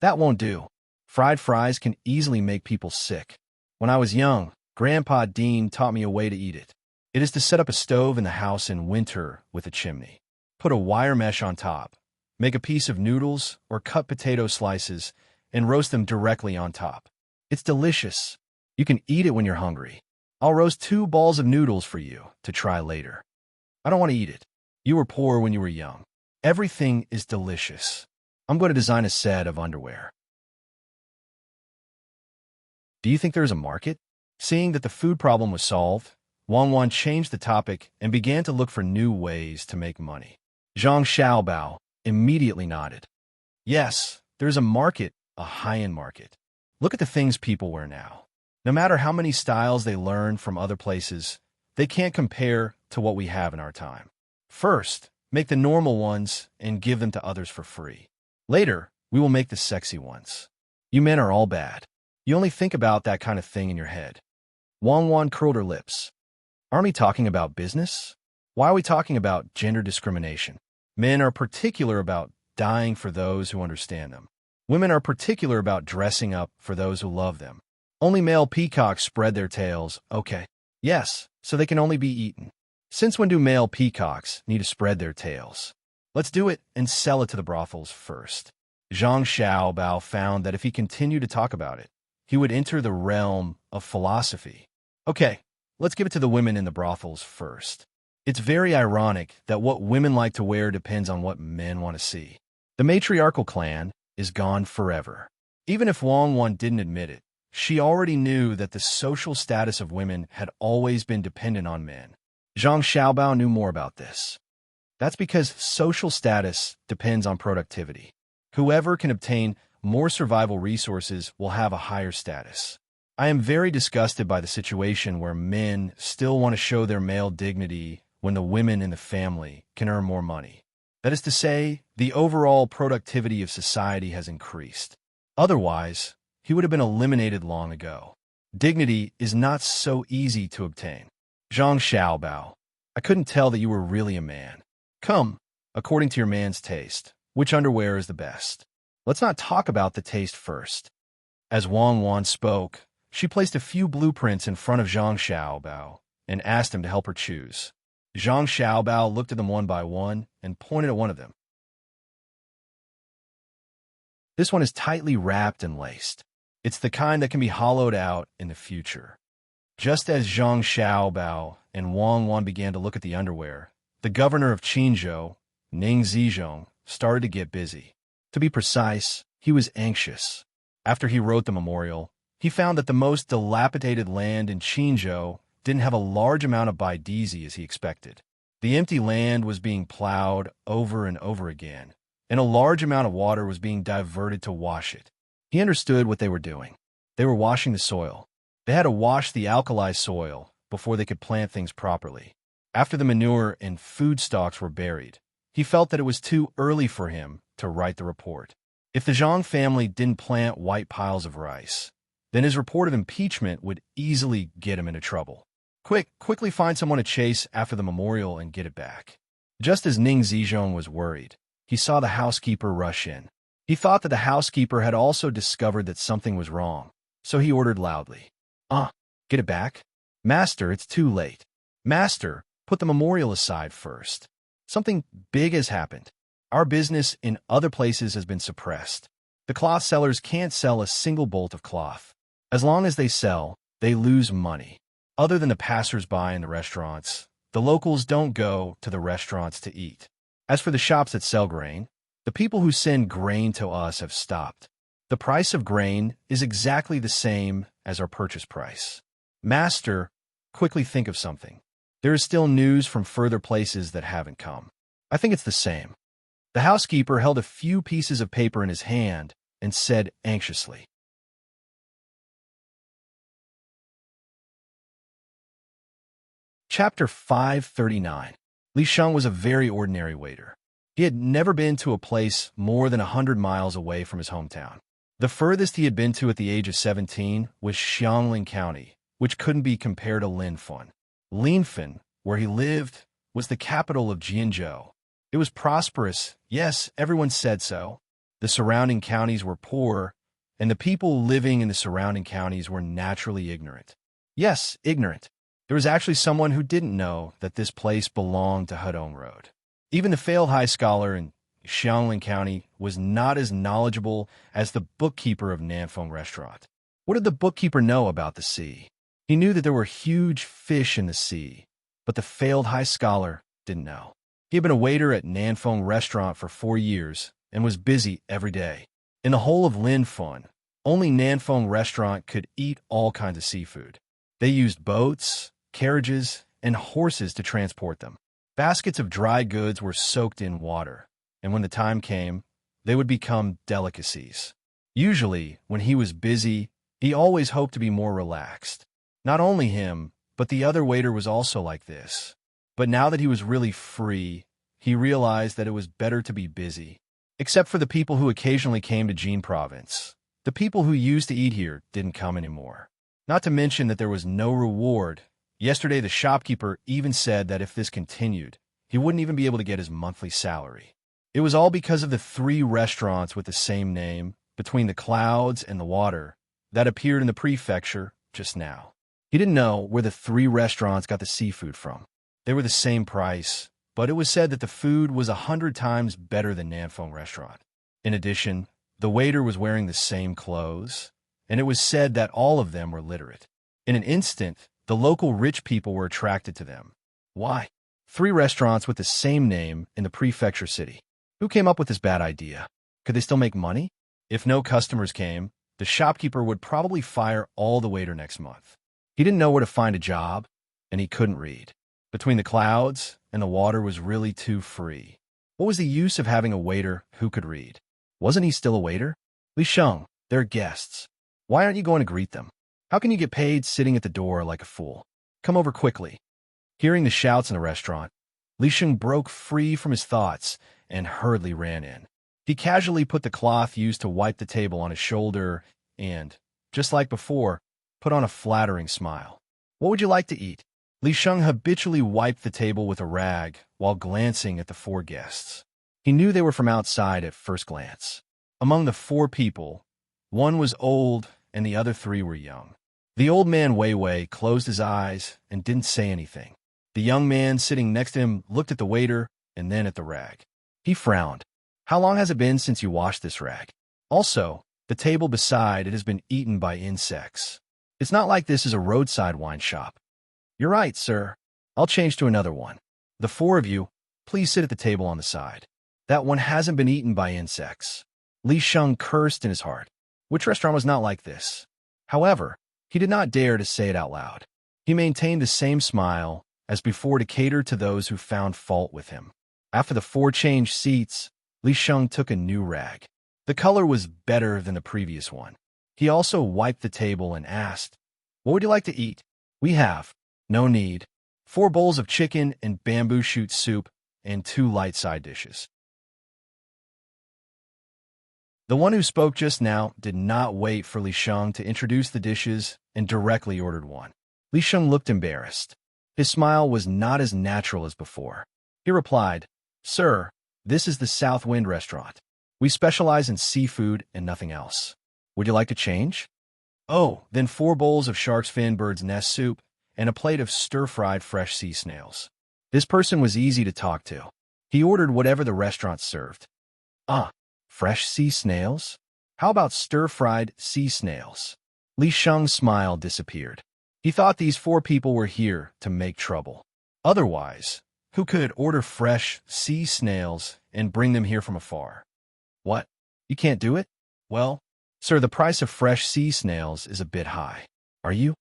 "That won't do. Fried fries can easily make people sick. When I was young, Grandpa Dean taught me a way to eat it. It is to set up a stove in the house in winter with a chimney. Put a wire mesh on top. Make a piece of noodles or cut potato slices and roast them directly on top. It's delicious. You can eat it when you're hungry. I'll roast 2 balls of noodles for you to try later. I don't want to eat it. You were poor when you were young. Everything is delicious. I'm going to design a set of underwear. Do you think there is a market? Seeing that the food problem was solved, Wang changed the topic and began to look for new ways to make money. Zhang Xiaobao immediately nodded. Yes, there is a market, a high-end market. Look at the things people wear now. No matter how many styles they learn from other places, they can't compare to what we have in our time. First, make the normal ones and give them to others for free. Later, we will make the sexy ones. You men are all bad. You only think about that kind of thing in your head. Wang curled her lips. Aren't we talking about business? Why are we talking about gender discrimination? Men are particular about dying for those who understand them. Women are particular about dressing up for those who love them. Only male peacocks spread their tails, okay. Yes, so they can only be eaten. Since when do male peacocks need to spread their tails? Let's do it and sell it to the brothels first. Zhang Xiaobao found that if he continued to talk about it, he would enter the realm of philosophy. Okay, let's give it to the women in the brothels first. It's very ironic that what women like to wear depends on what men want to see. The matriarchal clan is gone forever. Even if Wang didn't admit it, she already knew that the social status of women had always been dependent on men. Zhang Xiaobao knew more about this. That's because social status depends on productivity. Whoever can obtain more survival resources will have a higher status. I am very disgusted by the situation where men still want to show their male dignity when the women in the family can earn more money. That is to say, the overall productivity of society has increased. Otherwise, he would have been eliminated long ago. Dignity is not so easy to obtain. Zhang Xiaobao, I couldn't tell that you were really a man. Come, according to your man's taste, which underwear is the best? Let's not talk about the taste first. As Wang spoke, she placed a few blueprints in front of Zhang Xiaobao and asked him to help her choose. Zhang Xiaobao looked at them one by one and pointed at one of them. This one is tightly wrapped and laced. It's the kind that can be hollowed out in the future. Just as Zhang Xiaobao and Wang began to look at the underwear, the governor of Qinzhou, Ning Zizhong, started to get busy. To be precise, he was anxious. After he wrote the memorial, he found that the most dilapidated land in Qinzhou didn't have a large amount of baidizi as he expected. The empty land was being plowed over and over again, and a large amount of water was being diverted to wash it. He understood what they were doing. They were washing the soil. They had to wash the alkali soil before they could plant things properly. After the manure and food stocks were buried, he felt that it was too early for him to write the report. If the Zhang family didn't plant white piles of rice, then his report of impeachment would easily get him into trouble. Quickly find someone to chase after the memorial and get it back. Just as Ning Zizhong was worried, he saw the housekeeper rush in. He thought that the housekeeper had also discovered that something was wrong, so he ordered loudly, get it back? Master, it's too late. Master, put the memorial aside first. Something big has happened. Our business in other places has been suppressed. The cloth sellers can't sell a single bolt of cloth. As long as they sell, they lose money. Other than the passers-by in the restaurants, the locals don't go to the restaurants to eat. As for the shops that sell grain, the people who send grain to us have stopped. The price of grain is exactly the same as our purchase price. Master, quickly think of something. There is still news from further places that haven't come. I think it's the same. The housekeeper held a few pieces of paper in his hand and said anxiously, Chapter 539. Li Sheng was a very ordinary waiter. He had never been to a place more than 100 miles away from his hometown. The furthest he had been to at the age of 17 was Xiangling County, which couldn't be compared to Linfen. Linfen, where he lived, was the capital of Jianzhou. It was prosperous, yes, everyone said so. The surrounding counties were poor, and the people living in the surrounding counties were naturally ignorant. Yes, ignorant. There was actually someone who didn't know that this place belonged to Hudong Road. Even the failed high scholar in Xiangling County was not as knowledgeable as the bookkeeper of Nanfeng Restaurant. What did the bookkeeper know about the sea? He knew that there were huge fish in the sea, but the failed high scholar didn't know. He had been a waiter at Nanfeng Restaurant for 4 years and was busy every day. In the whole of Linfeng, only Nanfeng Restaurant could eat all kinds of seafood. They used boats, carriages, and horses to transport them. Baskets of dry goods were soaked in water, and when the time came, they would become delicacies. Usually, when he was busy, he always hoped to be more relaxed. Not only him, but the other waiter was also like this. But now that he was really free, he realized that it was better to be busy. Except for the people who occasionally came to Jin Province. The people who used to eat here didn't come anymore. Not to mention that there was no reward. Yesterday, the shopkeeper even said that if this continued, he wouldn't even be able to get his monthly salary. It was all because of the 3 restaurants with the same name, between the clouds and the water, that appeared in the prefecture just now. He didn't know where the 3 restaurants got the seafood from. They were the same price, but it was said that the food was 100 times better than Nanfeng Restaurant. In addition, the waiter was wearing the same clothes, and it was said that all of them were literate. In an instant, the local rich people were attracted to them. Why? 3 restaurants with the same name in the prefecture city. Who came up with this bad idea? Could they still make money? If no customers came, the shopkeeper would probably fire all the waiter next month. He didn't know where to find a job, and he couldn't read. Between the clouds and the water was really too free. What was the use of having a waiter who could read? Wasn't he still a waiter? Li Sheng, they're guests. Why aren't you going to greet them? How can you get paid sitting at the door like a fool? Come over quickly. Hearing the shouts in the restaurant, Li Sheng broke free from his thoughts and hurriedly ran in. He casually put the cloth used to wipe the table on his shoulder and, just like before, put on a flattering smile. What would you like to eat? Li Sheng habitually wiped the table with a rag while glancing at the 4 guests. He knew they were from outside at first glance. Among the 4 people, 1 was old and the other 3 were young. The old man Wei Wei closed his eyes and didn't say anything. The young man sitting next to him looked at the waiter and then at the rag. He frowned. How long has it been since you washed this rag? Also, the table beside it has been eaten by insects. It's not like this is a roadside wine shop. You're right, sir. I'll change to another one. The 4 of you, please sit at the table on the side. That one hasn't been eaten by insects. Li Sheng cursed in his heart. Which restaurant was not like this? However, he did not dare to say it out loud. He maintained the same smile as before to cater to those who found fault with him. After the 4 changed seats, Li Sheng took a new rag. The color was better than the previous one. He also wiped the table and asked, "What would you like to eat?" "We have. No need. 4 bowls of chicken and bamboo shoot soup and 2 light side dishes." The one who spoke just now did not wait for Li Sheng to introduce the dishes and directly ordered one. Li Sheng looked embarrassed. His smile was not as natural as before. He replied, "Sir, this is the South Wind Restaurant. We specialize in seafood and nothing else. Would you like to change?" "Oh, then 4 bowls of shark's fin bird's nest soup and a plate of stir-fried fresh sea snails." This person was easy to talk to. He ordered whatever the restaurant served. Fresh sea snails? How about stir-fried sea snails? Li Sheng's smile disappeared. He thought these 4 people were here to make trouble. Otherwise, who could order fresh sea snails and bring them here from afar? What? You can't do it? Well, sir, the price of fresh sea snails is a bit high. Are you?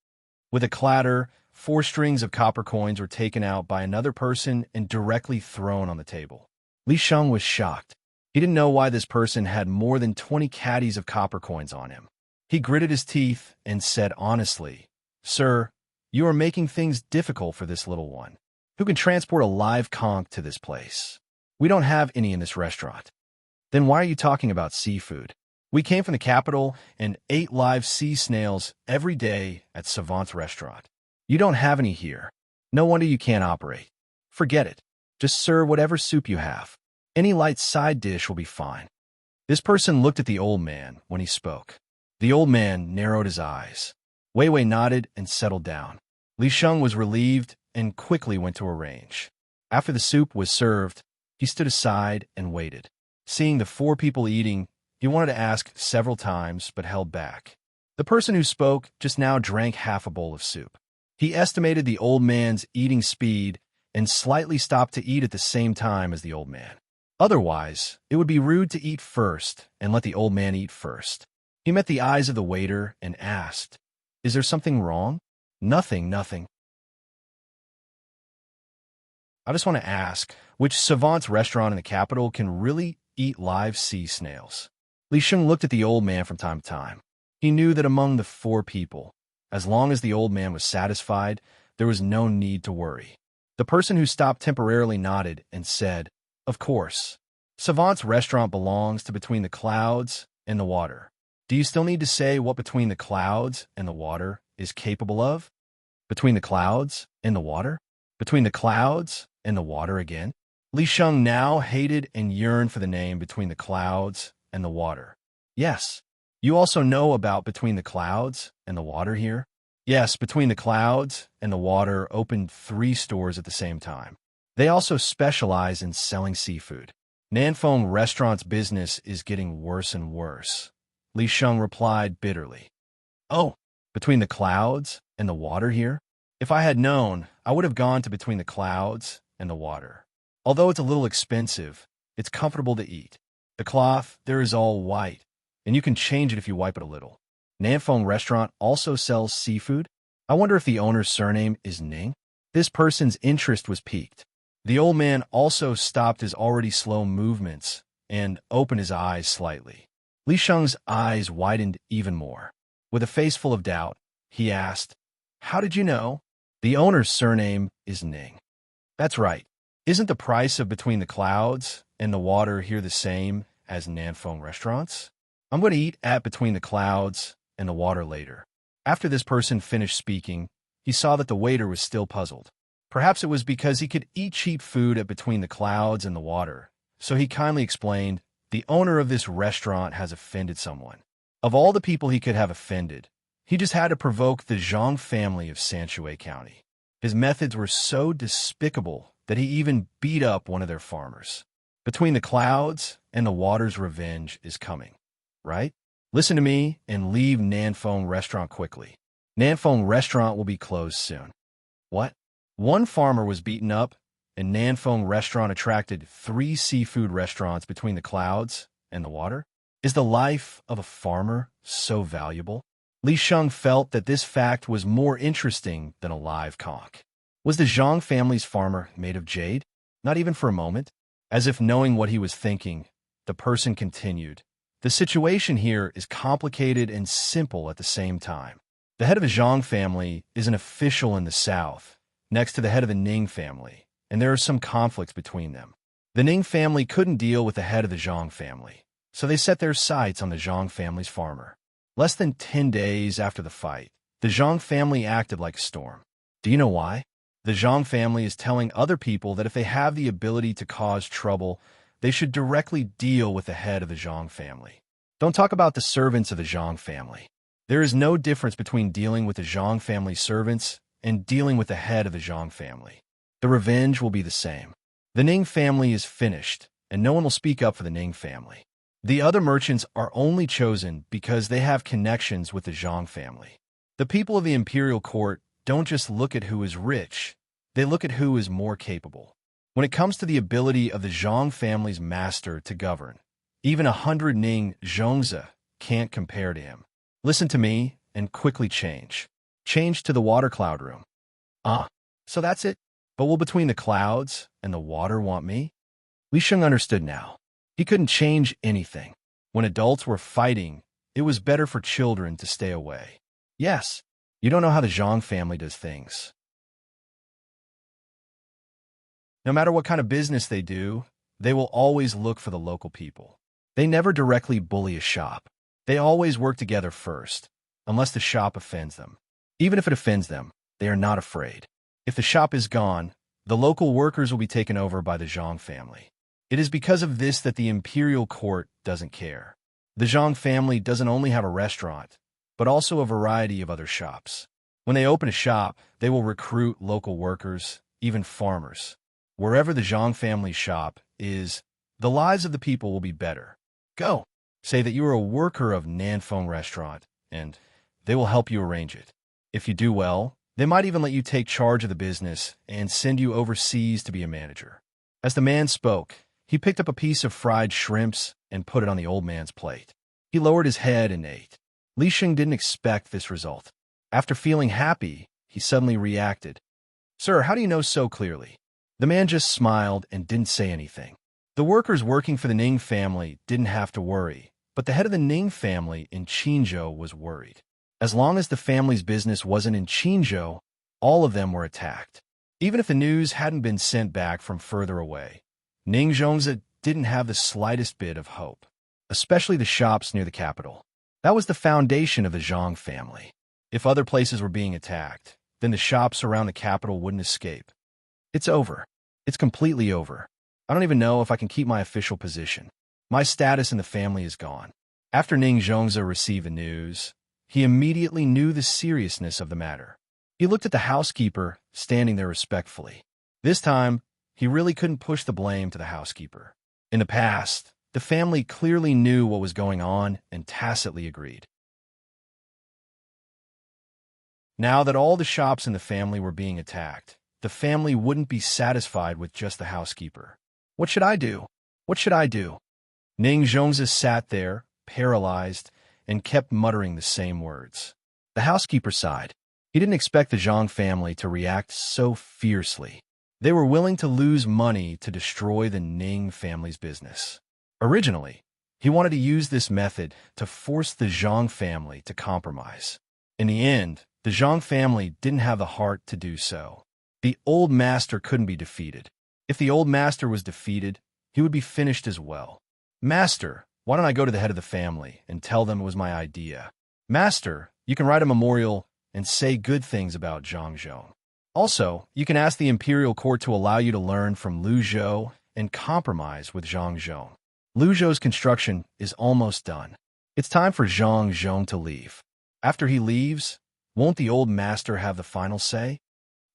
With a clatter, 4 strings of copper coins were taken out by another person and directly thrown on the table. Li Sheng was shocked. He didn't know why this person had more than 20 caddies of copper coins on him. He gritted his teeth and said honestly, "Sir, you are making things difficult for this little one. Who can transport a live conch to this place? We don't have any in this restaurant." "Then why are you talking about seafood? We came from the capital and ate live sea snails every day at Savant's restaurant. You don't have any here. No wonder you can't operate. Forget it. Just serve whatever soup you have. Any light side dish will be fine." This person looked at the old man when he spoke. The old man narrowed his eyes. Wei Wei nodded and settled down. Li Sheng was relieved and quickly went to arrange. After the soup was served, he stood aside and waited. Seeing the 4 people eating, he wanted to ask several times but held back. The person who spoke just now drank half a bowl of soup. He estimated the old man's eating speed and slightly stopped to eat at the same time as the old man. Otherwise, it would be rude to eat first and let the old man eat first. He met the eyes of the waiter and asked, "Is there something wrong?" "Nothing, nothing. I just want to ask, which savant's restaurant in the capital can really eat live sea snails?" Li Sheng looked at the old man from time to time. He knew that among the 4 people, as long as the old man was satisfied, there was no need to worry. The person who stopped temporarily nodded and said, "Of course. Savant's restaurant belongs to Between the Clouds and the Water. Do you still need to say what Between the Clouds and the Water is capable of?" Between the clouds and the water? Between the clouds and the water again? Li Sheng now hated and yearned for the name Between the Clouds and the Water. "Yes. You also know about Between the Clouds and the Water here?" "Yes, Between the Clouds and the Water opened 3 stores at the same time. They also specialize in selling seafood. Nanfeng Restaurant's business is getting worse and worse." Li Sheng replied bitterly. "Oh, Between the Clouds and the Water here? If I had known, I would have gone to Between the Clouds and the Water. Although it's a little expensive, it's comfortable to eat. The cloth there is all white, and you can change it if you wipe it a little. Nanfeng Restaurant also sells seafood. I wonder if the owner's surname is Ning?" This person's interest was piqued. The old man also stopped his already slow movements and opened his eyes slightly. Li Sheng's eyes widened even more. With a face full of doubt, he asked, "How did you know?" "The owner's surname is Ning." "That's right. Isn't the price of Between the Clouds and the Water here the same as Nanfeng Restaurants? I'm going to eat at Between the Clouds and the Water later." After this person finished speaking, he saw that the waiter was still puzzled. Perhaps it was because he could eat cheap food at Between the Clouds and the Water, so he kindly explained, "The owner of this restaurant has offended someone. Of all the people he could have offended, he just had to provoke the Zhang family of Sanshui County. His methods were so despicable that he even beat up one of their farmers. Between the Clouds and the Water's revenge is coming, right? Listen to me and leave Nanfeng Restaurant quickly. Nanfeng Restaurant will be closed soon." "What?" "One farmer was beaten up, and Nanfeng Restaurant attracted 3 seafood restaurants Between the Clouds and the Water? Is the life of a farmer so valuable?" Li Sheng felt that this fact was more interesting than a live conch. Was the Zhang family's farmer made of jade? Not even for a moment. As if knowing what he was thinking, the person continued, "The situation here is complicated and simple at the same time. The head of the Zhang family is an official in the south, next to the head of the Ning family, and there are some conflicts between them. The Ning family couldn't deal with the head of the Zhang family, so they set their sights on the Zhang family's farmer. Less than 10 days after the fight, the Zhang family acted like a storm. Do you know why? The Zhang family is telling other people that if they have the ability to cause trouble, they should directly deal with the head of the Zhang family. Don't talk about the servants of the Zhang family. There is no difference between dealing with the Zhang family servants and dealing with the head of the Zhang family. The revenge will be the same. The Ning family is finished, and no one will speak up for the Ning family. The other merchants are only chosen because they have connections with the Zhang family. The people of the imperial court don't just look at who is rich, they look at who is more capable. When it comes to the ability of the Zhang family's master to govern, even 100 Ning Zhongzi can't compare to him. Listen to me and quickly change. Change to the water cloud room." So that's it? But will Between the Clouds and the Water want me?" Li Sheng understood now. He couldn't change anything. When adults were fighting, it was better for children to stay away. Yes, you don't know how the Zhang family does things. No matter what kind of business they do, they will always look for the local people. They never directly bully a shop. They always work together first, unless the shop offends them. Even if it offends them, they are not afraid. If the shop is gone, the local workers will be taken over by the Zhang family. It is because of this that the imperial court doesn't care. The Zhang family doesn't only have a restaurant, but also a variety of other shops. When they open a shop, they will recruit local workers, even farmers. Wherever the Zhang family shop is, the lives of the people will be better. Go. Say that you are a worker of Nanfeng restaurant, and they will help you arrange it. If you do well, they might even let you take charge of the business and send you overseas to be a manager. As the man spoke, he picked up a piece of fried shrimps and put it on the old man's plate. He lowered his head and ate. Li Sheng didn't expect this result. After feeling happy, he suddenly reacted. "Sir, how do you know so clearly?" The man just smiled and didn't say anything. The workers working for the Ning family didn't have to worry, but the head of the Ning family in Qinzhou was worried. As long as the family's business wasn't in Qinzhou, all of them were attacked. Even if the news hadn't been sent back from further away, Ning Zhongzi didn't have the slightest bit of hope, especially the shops near the capital. That was the foundation of the Zhang family. If other places were being attacked, then the shops around the capital wouldn't escape. It's over. It's completely over. I don't even know if I can keep my official position. My status in the family is gone. After Ning Zhongzi received the news, he immediately knew the seriousness of the matter. He looked at the housekeeper, standing there respectfully. This time, he really couldn't push the blame to the housekeeper. In the past, the family clearly knew what was going on and tacitly agreed. Now that all the shops in the family were being attacked, the family wouldn't be satisfied with just the housekeeper. What should I do? What should I do? Ning Zhongzi sat there, paralyzed, and kept muttering the same words. The housekeeper sighed. He didn't expect the Zhang family to react so fiercely. They were willing to lose money to destroy the Ning family's business. Originally, he wanted to use this method to force the Zhang family to compromise. In the end, the Zhang family didn't have the heart to do so. The old master couldn't be defeated. If the old master was defeated, he would be finished as well. "Master, why don't I go to the head of the family and tell them it was my idea? Master, you can write a memorial and say good things about Zhang Zhong. Also, you can ask the imperial court to allow you to learn from Lu Zhou and compromise with Zhang Zhong. Lu Zhou's construction is almost done. It's time for Zhang Zhong to leave. After he leaves, won't the old master have the final say?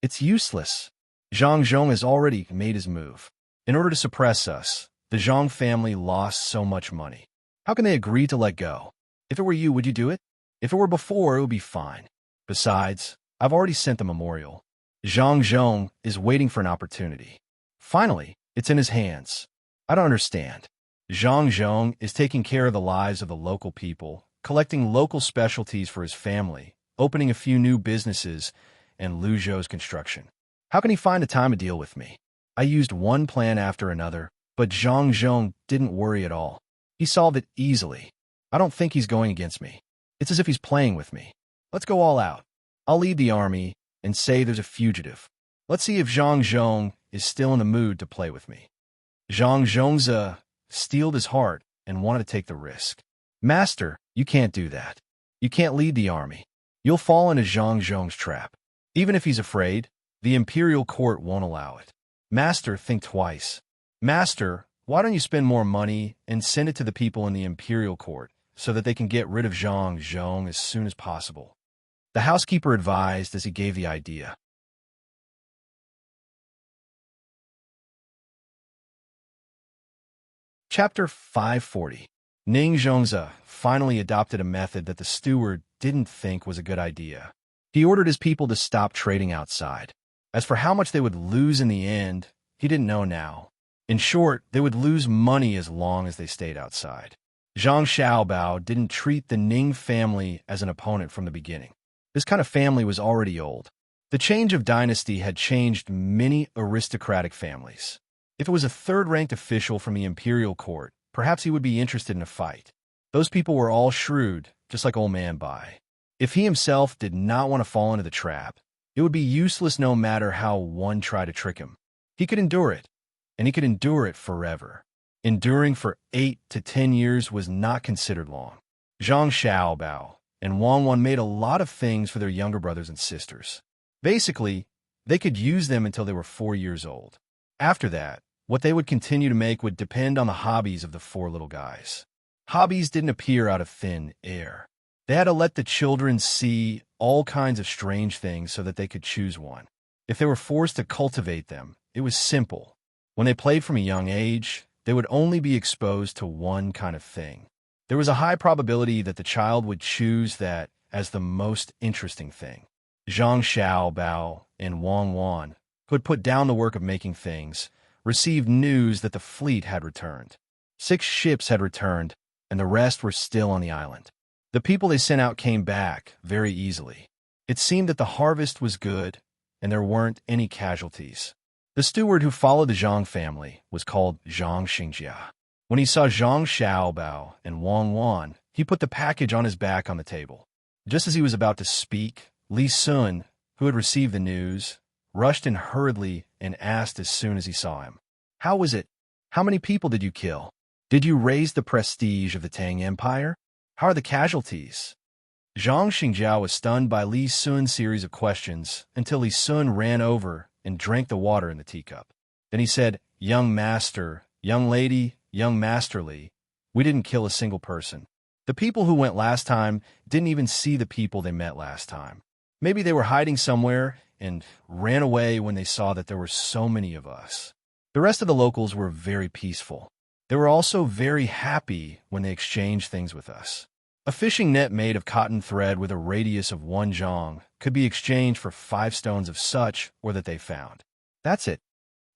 It's useless. Zhang Zhong has already made his move. In order to suppress us, the Zhang family lost so much money. How can they agree to let go? If it were you, would you do it? If it were before, it would be fine. Besides, I've already sent the memorial. Zhang Zhong is waiting for an opportunity. Finally, it's in his hands. I don't understand. Zhang Zhong is taking care of the lives of the local people, collecting local specialties for his family, opening a few new businesses, and Lu Zhou's construction. How can he find the time to deal with me? I used one plan after another, but Zhang Zhong didn't worry at all. He solved it easily. I don't think he's going against me. It's as if he's playing with me. Let's go all out. I'll lead the army and say there's a fugitive. Let's see if Zhang Zhong is still in the mood to play with me. Zhang Zhongzi steeled his heart and wanted to take the risk. Master, you can't do that. You can't lead the army. You'll fall into Zhang Zhong's trap. Even if he's afraid, the imperial court won't allow it. Master, think twice. Master, why don't you spend more money and send it to the people in the imperial court so that they can get rid of Zhang Zhong as soon as possible? The housekeeper advised as he gave the idea. Chapter 540. Ning Zhongzi finally adopted a method that the steward didn't think was a good idea. He ordered his people to stop trading outside. As for how much they would lose in the end, he didn't know now. In short, they would lose money as long as they stayed outside. Zhang Xiaobao didn't treat the Ning family as an opponent from the beginning. This kind of family was already old. The change of dynasty had changed many aristocratic families. If it was a third-ranked official from the imperial court, perhaps he would be interested in a fight. Those people were all shrewd, just like old man Bai. If he himself did not want to fall into the trap, it would be useless no matter how one tried to trick him. He could endure it, and he could endure it forever. Enduring for 8 to 10 years was not considered long. Zhang Xiaobao and Wang Wan made a lot of things for their younger brothers and sisters. Basically, they could use them until they were 4 years old. After that, what they would continue to make would depend on the hobbies of the 4 little guys. Hobbies didn't appear out of thin air. They had to let the children see all kinds of strange things so that they could choose one. If they were forced to cultivate them, it was simple. When they played from a young age, they would only be exposed to one kind of thing. There was a high probability that the child would choose that as the most interesting thing. Zhang Xiaobao and Wang Wan, who had put down the work of making things, received news that the fleet had returned. 6 ships had returned, and the rest were still on the island. The people they sent out came back very easily. It seemed that the harvest was good, and there weren't any casualties. The steward who followed the Zhang family was called Zhang Xingjia. When he saw Zhang Xiaobao and Wang Wan, he put the package on his back on the table. Just as he was about to speak, Li Sun, who had received the news, rushed in hurriedly and asked as soon as he saw him, "How was it? How many people did you kill? Did you raise the prestige of the Tang Empire? How are the casualties?" Zhang Xingjia was stunned by Li Sun's series of questions until Li Sun ran over and drank the water in the teacup. Then he said, "Young master, young lady, young master Li, we didn't kill a single person. The people who went last time didn't even see the people they met last time. Maybe they were hiding somewhere and ran away when they saw that there were so many of us." The rest of the locals were very peaceful. They were also very happy when they exchanged things with us. A fishing net made of cotton thread with a radius of 1 zhang could be exchanged for 5 stones of such or that they found. That's it.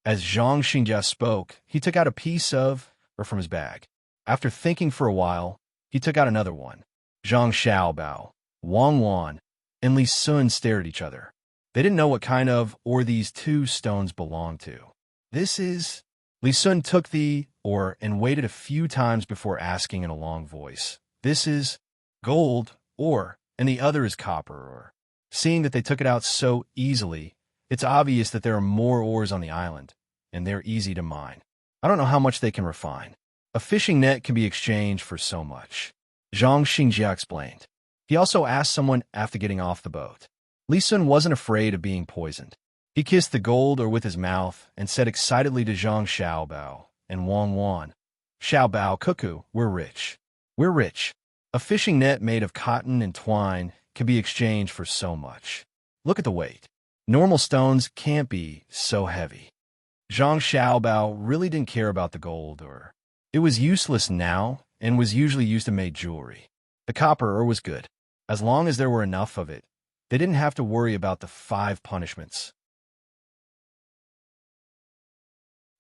As Zhang Xingjia spoke, he took out a piece of, or from his bag. After thinking for a while, he took out another one. Zhang Xiaobao, Wang Wan, and Li Sun stared at each other. They didn't know what kind of or these 2 stones belonged to. "This is..." Li Sun took the or and waited a few times before asking in a long voice, "This is gold or, and the other is copper or." Seeing that they took it out so easily, it's obvious that there are more ores on the island, and they're easy to mine. I don't know how much they can refine. A fishing net can be exchanged for so much. Zhang Xingjia explained. He also asked someone after getting off the boat. Li Sun wasn't afraid of being poisoned. He kissed the gold ore with his mouth and said excitedly to Zhang Xiaobao and Wang Wan, "Xiaobao, Cuckoo, we're rich. We're rich. A fishing net made of cotton and twine can be exchanged for so much. Look at the weight. Normal stones can't be so heavy." Zhang Xiaobao really didn't care about the gold ore. It was useless now and was usually used to make jewelry. The copper ore was good. As long as there were enough of it, they didn't have to worry about the 5 punishments.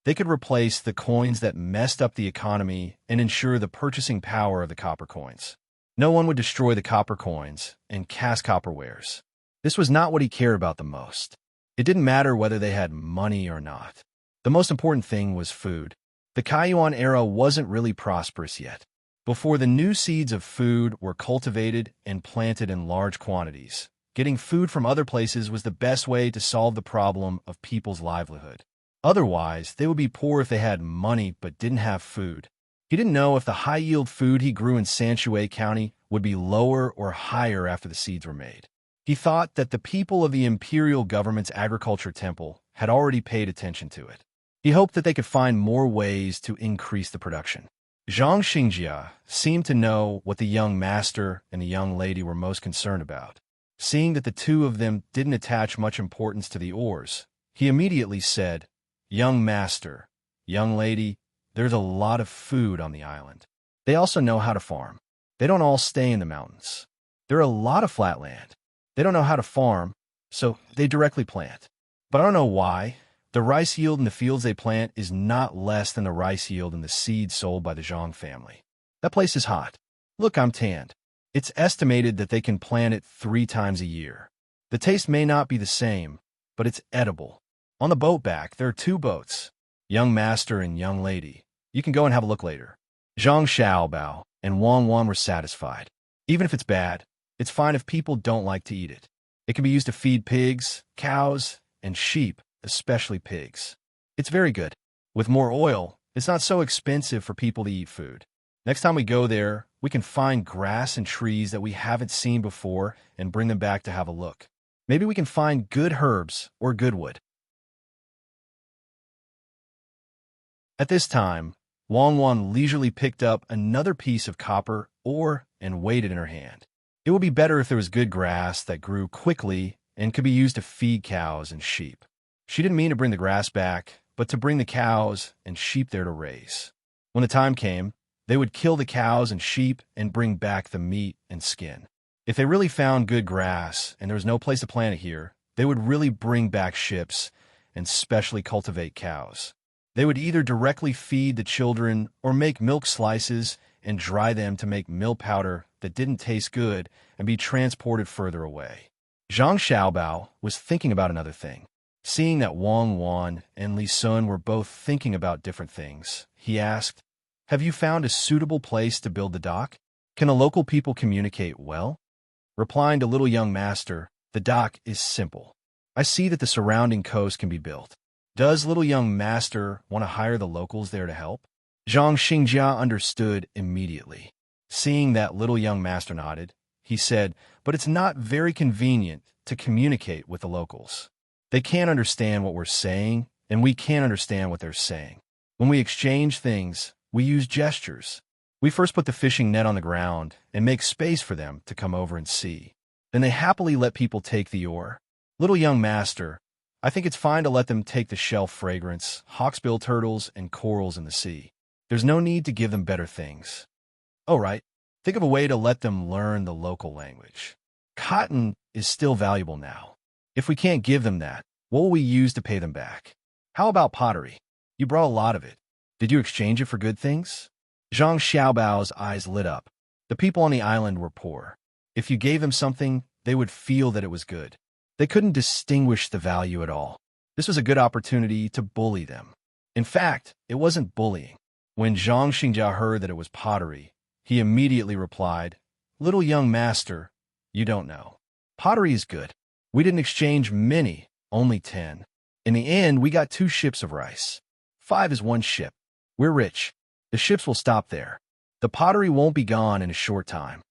They could replace the coins that messed up the economy and ensure the purchasing power of the copper coins. No one would destroy the copper coins and cast copper wares. This was not what he cared about the most. It didn't matter whether they had money or not. The most important thing was food. The Kaiyuan era wasn't really prosperous yet. Before the new seeds of food were cultivated and planted in large quantities, getting food from other places was the best way to solve the problem of people's livelihood. Otherwise, they would be poor if they had money but didn't have food. He didn't know if the high-yield food he grew in Sanshui County would be lower or higher after the seeds were made. He thought that the people of the imperial government's agriculture temple had already paid attention to it. He hoped that they could find more ways to increase the production. Zhang Xingjia seemed to know what the young master and the young lady were most concerned about. Seeing that the 2 of them didn't attach much importance to the ores, he immediately said, "Young master, young lady, there's a lot of food on the island. They also know how to farm. They don't all stay in the mountains. There are a lot of flat land. They don't know how to farm, so they directly plant. But I don't know why. The rice yield in the fields they plant is not less than the rice yield in the seeds sold by the Zhang family. That place is hot. Look, I'm tanned. It's estimated that they can plant it 3 times a year. The taste may not be the same, but it's edible. On the boat back, there are 2 boats. Young master and young lady. You can go and have a look later." Zhang Xiaobao and Wang Wan were satisfied. Even if it's bad, it's fine if people don't like to eat it. It can be used to feed pigs, cows, and sheep, especially pigs. It's very good. With more oil, it's not so expensive for people to eat food. Next time we go there, we can find grass and trees that we haven't seen before and bring them back to have a look. Maybe we can find good herbs or good wood. At this time, Wang Wan leisurely picked up another piece of copper ore and weighed it in her hand. It would be better if there was good grass that grew quickly and could be used to feed cows and sheep. She didn't mean to bring the grass back, but to bring the cows and sheep there to raise. When the time came, they would kill the cows and sheep and bring back the meat and skin. If they really found good grass and there was no place to plant it here, they would really bring back ships and specially cultivate cows. They would either directly feed the children or make milk slices and dry them to make milk powder that didn't taste good and be transported further away. Zhang Xiaobao was thinking about another thing. Seeing that Wang Wan and Li Sun were both thinking about different things, he asked, "Have you found a suitable place to build the dock? Can the local people communicate well?" Replying to Little Young Master, "The dock is simple. I see that the surrounding coast can be built. Does Little Young Master want to hire the locals there to help?" Zhang Xingjia understood immediately. Seeing that Little Young Master nodded, he said, "But it's not very convenient to communicate with the locals. They can't understand what we're saying, and we can't understand what they're saying. When we exchange things, we use gestures. We first put the fishing net on the ground and make space for them to come over and see. Then they happily let people take the oar. Little Young Master, I think it's fine to let them take the shell fragrance, hawksbill turtles, and corals in the sea. There's no need to give them better things. Oh, right. Think of a way to let them learn the local language. Cotton is still valuable now. If we can't give them that, what will we use to pay them back? How about pottery? You brought a lot of it. Did you exchange it for good things?" Zhang Xiaobao's eyes lit up. The people on the island were poor. If you gave them something, they would feel that it was good. They couldn't distinguish the value at all. This was a good opportunity to bully them. In fact, it wasn't bullying. When Zhang Xingjia heard that it was pottery, he immediately replied, "Little Young Master, you don't know. Pottery is good. We didn't exchange many, only 10. In the end, we got 2 ships of rice. 5 is 1 ship. We're rich. The ships will stop there. The pottery won't be gone in a short time."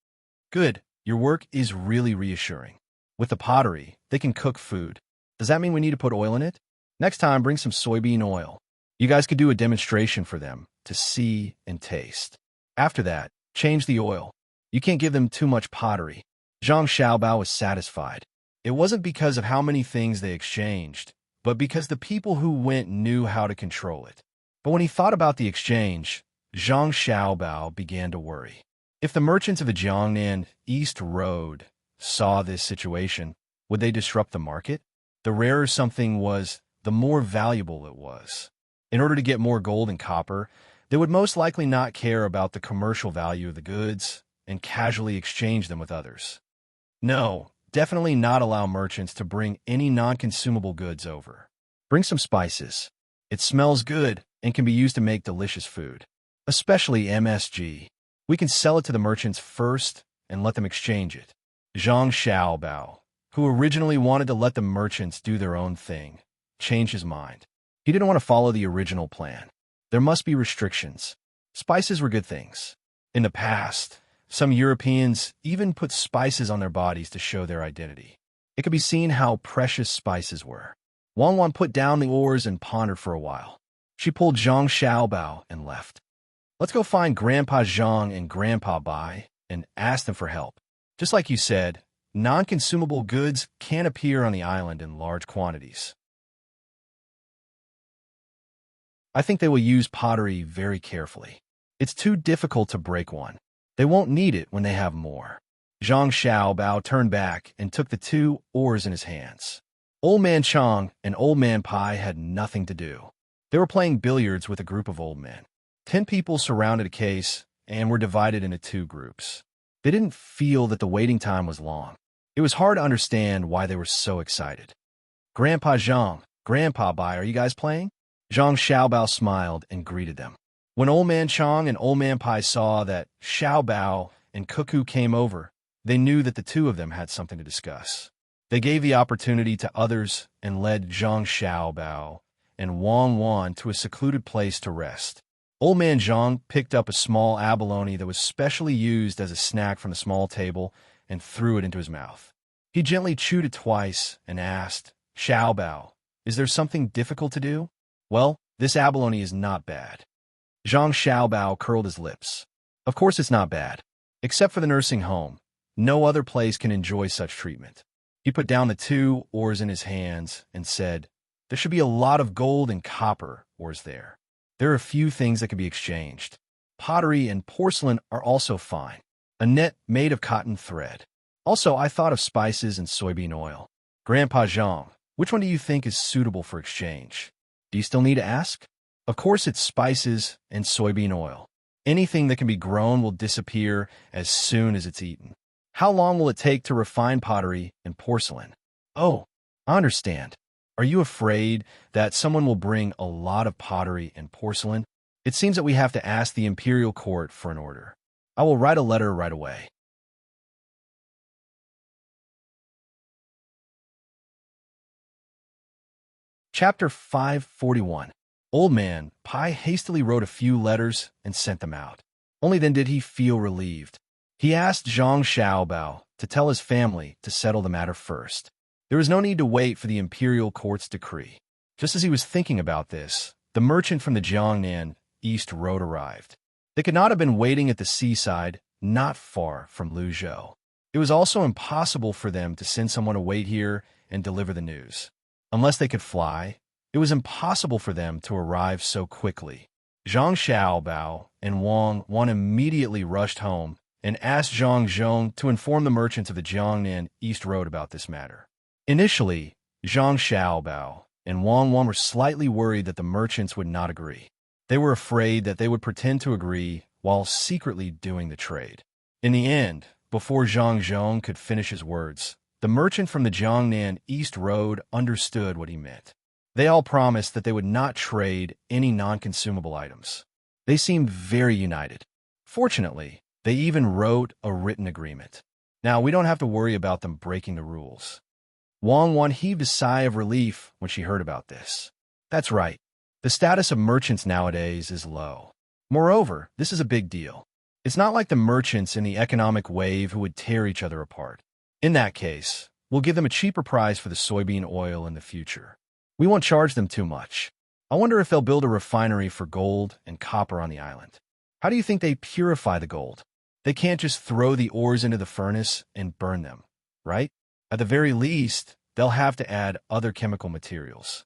"Good. Your work is really reassuring. With the pottery, they can cook food. Does that mean we need to put oil in it? Next time, bring some soybean oil. You guys could do a demonstration for them to see and taste. After that, change the oil. You can't give them too much pottery." Zhang Xiaobao was satisfied. It wasn't because of how many things they exchanged, but because the people who went knew how to control it. But when he thought about the exchange, Zhang Xiaobao began to worry. If the merchants of the Jiangnan East Road saw this situation, would they disrupt the market? The rarer something was, the more valuable it was. In order to get more gold and copper, they would most likely not care about the commercial value of the goods and casually exchange them with others. No, definitely not allow merchants to bring any non-consumable goods over. Bring some spices. It smells good and can be used to make delicious food, especially MSG. We can sell it to the merchants first and let them exchange it. Zhang Xiaobao, who originally wanted to let the merchants do their own thing, changed his mind. He didn't want to follow the original plan. There must be restrictions. Spices were good things. In the past, some Europeans even put spices on their bodies to show their identity. It could be seen how precious spices were. Wang Wan put down the oars and pondered for a while. She pulled Zhang Xiaobao and left. "Let's go find Grandpa Zhang and Grandpa Bai and ask them for help. Just like you said, non-consumable goods can't appear on the island in large quantities. I think they will use pottery very carefully. It's too difficult to break one. They won't need it when they have more." Zhang Xiaobao turned back and took the 2 oars in his hands. Old Man Chang and Old Man Pai had nothing to do. They were playing billiards with a group of old men. 10 people surrounded a case and were divided into 2 groups. They didn't feel that the waiting time was long. It was hard to understand why they were so excited. "Grandpa Zhang, Grandpa Bai, are you guys playing?" Zhang Xiaobao smiled and greeted them. When Old Man Chang and Old Man Pai saw that Xiaobao and Cuckoo came over, they knew that the 2 of them had something to discuss. They gave the opportunity to others and led Zhang Xiaobao and Wang Wan to a secluded place to rest. Old Man Zhang picked up a small abalone that was specially used as a snack from the small table and threw it into his mouth. He gently chewed it twice and asked, "Xiaobao, is there something difficult to do?" "Well, this abalone is not bad." Zhang Xiaobao curled his lips. "Of course it's not bad. Except for the nursing home. No other place can enjoy such treatment. He put down the 2 oars in his hands and said, "There should be a lot of gold and copper ores there. There are a few things that can be exchanged. Pottery and porcelain are also fine. A net made of cotton thread. Also, I thought of spices and soybean oil. Grandpa Zhang, which one do you think is suitable for exchange? Do you still need to ask?" Of course, it's spices and soybean oil. Anything that can be grown will disappear as soon as it's eaten. How long will it take to refine pottery and porcelain? Oh, I understand. Are you afraid that someone will bring a lot of pottery and porcelain? It seems that we have to ask the imperial court for an order. I will write a letter right away. Chapter 541. Old Man Pai hastily wrote a few letters and sent them out. Only then did he feel relieved. He asked Zhang Xiaobao to tell his family to settle the matter first. There was no need to wait for the imperial court's decree. Just as he was thinking about this, the merchant from the Jiangnan East Road arrived. They could not have been waiting at the seaside, not far from Luzhou. It was also impossible for them to send someone to wait here and deliver the news. Unless they could fly, it was impossible for them to arrive so quickly. Zhang Xiaobao and Wang Wan immediately rushed home and asked Zhang Zhong to inform the merchants of the Jiangnan East Road about this matter. Initially, Zhang Xiaobao and Wang Wan were slightly worried that the merchants would not agree. They were afraid that they would pretend to agree while secretly doing the trade. In the end, before Zhang Zhong could finish his words, the merchant from the Jiangnan East Road understood what he meant. They all promised that they would not trade any non-consumable items. They seemed very united. Fortunately, they even wrote a written agreement. Now we don't have to worry about them breaking the rules. Wang Wan heaved a sigh of relief when she heard about this. That's right. The status of merchants nowadays is low. Moreover, this is a big deal. It's not like the merchants in the economic wave who would tear each other apart. In that case, we'll give them a cheaper price for the soybean oil in the future. We won't charge them too much. I wonder if they'll build a refinery for gold and copper on the island. How do you think they purify the gold? They can't just throw the ores into the furnace and burn them, right? At the very least, they'll have to add other chemical materials.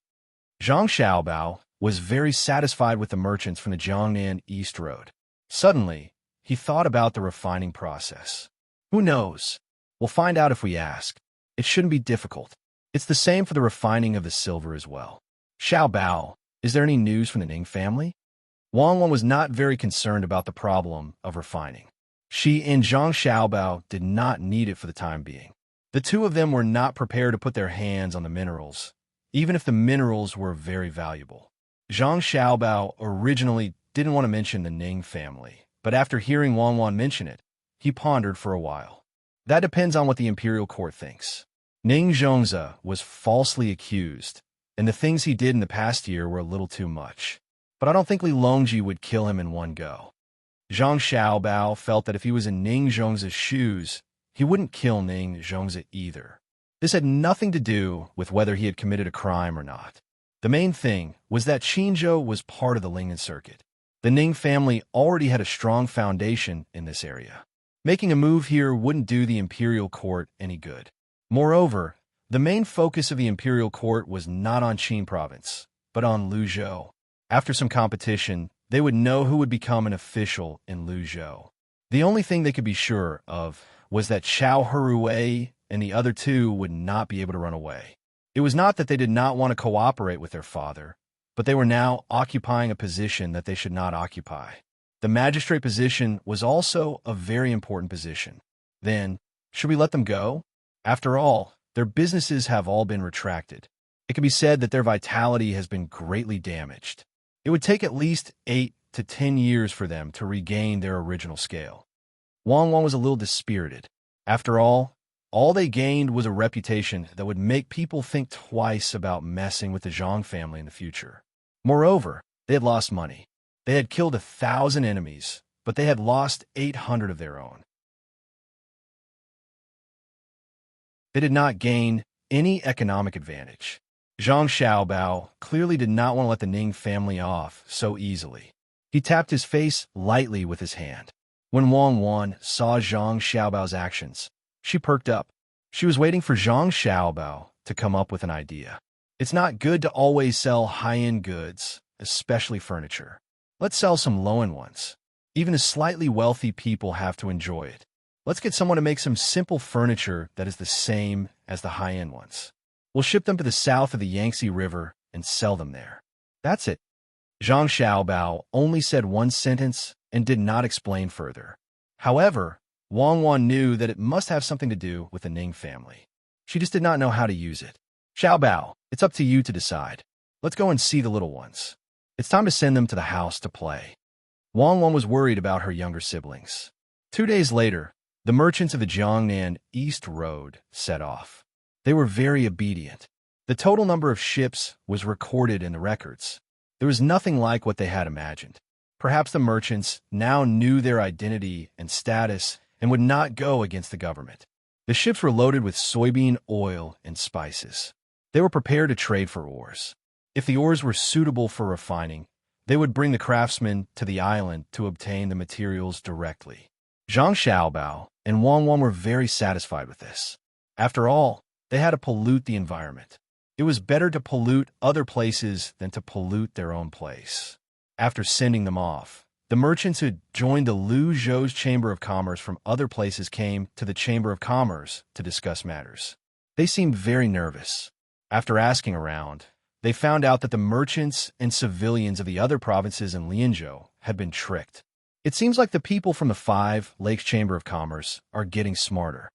Zhang Xiaobao was very satisfied with the merchants from the Jiangnan East Road. Suddenly, he thought about the refining process. Who knows? We'll find out if we ask. It shouldn't be difficult. It's the same for the refining of the silver as well. Xiaobao, is there any news from the Ning family? Wang Wan was not very concerned about the problem of refining. She and Zhang Xiaobao did not need it for the time being. The two of them were not prepared to put their hands on the minerals, even if the minerals were very valuable. Zhang Xiaobao originally didn't want to mention the Ning family, but after hearing Wang Wan mention it, he pondered for a while. That depends on what the imperial court thinks. Ning Zhongze was falsely accused, and the things he did in the past year were a little too much. But I don't think Li Longji would kill him in one go. Zhang Xiaobao felt that if he was in Ning Zhongze's shoes, he wouldn't kill Ning Zhongze either. This had nothing to do with whether he had committed a crime or not. The main thing was that Qinzhou was part of the Lingnan circuit. The Ning family already had a strong foundation in this area. Making a move here wouldn't do the imperial court any good. Moreover, the main focus of the imperial court was not on Qin province, but on Luzhou. After some competition, they would know who would become an official in Luzhou. The only thing they could be sure of was that Xiao Herui and the other two would not be able to run away. It was not that they did not want to cooperate with their father, but they were now occupying a position that they should not occupy. The magistrate position was also a very important position. Then, should we let them go? After all, their businesses have all been retracted. It can be said that their vitality has been greatly damaged. It would take at least 8 to 10 years for them to regain their original scale. Wang Wang was a little dispirited. After all they gained was a reputation that would make people think twice about messing with the Zhang family in the future. Moreover, they had lost money. They had killed 1,000 enemies, but they had lost 800 of their own. They did not gain any economic advantage. Zhang Xiaobao clearly did not want to let the Ning family off so easily. He tapped his face lightly with his hand. When Wang Wan saw Zhang Xiaobao's actions, She perked up. She was waiting for Zhang Xiaobao to come up with an idea. It's not good to always sell high-end goods, especially furniture. Let's sell some low-end ones. Even the slightly wealthy people have to enjoy it. Let's get someone to make some simple furniture that is the same as the high-end ones. We'll ship them to the south of the Yangtze River and sell them there. That's it. Zhang Xiaobao only said one sentence and did not explain further. However, Wang Wan knew that it must have something to do with the Ning family. She just did not know how to use it. Xiaobao, it's up to you to decide. Let's go and see the little ones. It's time to send them to the house to play. Wang Wan was worried about her younger siblings. 2 days later, the merchants of the Jiangnan East Road set off. They were very obedient. The total number of ships was recorded in the records. There was nothing like what they had imagined. Perhaps the merchants now knew their identity and status and would not go against the government. The ships were loaded with soybean oil and spices. They were prepared to trade for ores. If the ores were suitable for refining, they would bring the craftsmen to the island to obtain the materials directly. Zhang Xiaobao and Wang Wan were very satisfied with this. After all, they had to pollute the environment. It was better to pollute other places than to pollute their own place. After sending them off, the merchants who had joined the Lu Zhou's Chamber of Commerce from other places came to the Chamber of Commerce to discuss matters. They seemed very nervous. After asking around, they found out that the merchants and civilians of the other provinces in Lianzhou had been tricked. It seems like the people from the Five Lakes Chamber of Commerce are getting smarter.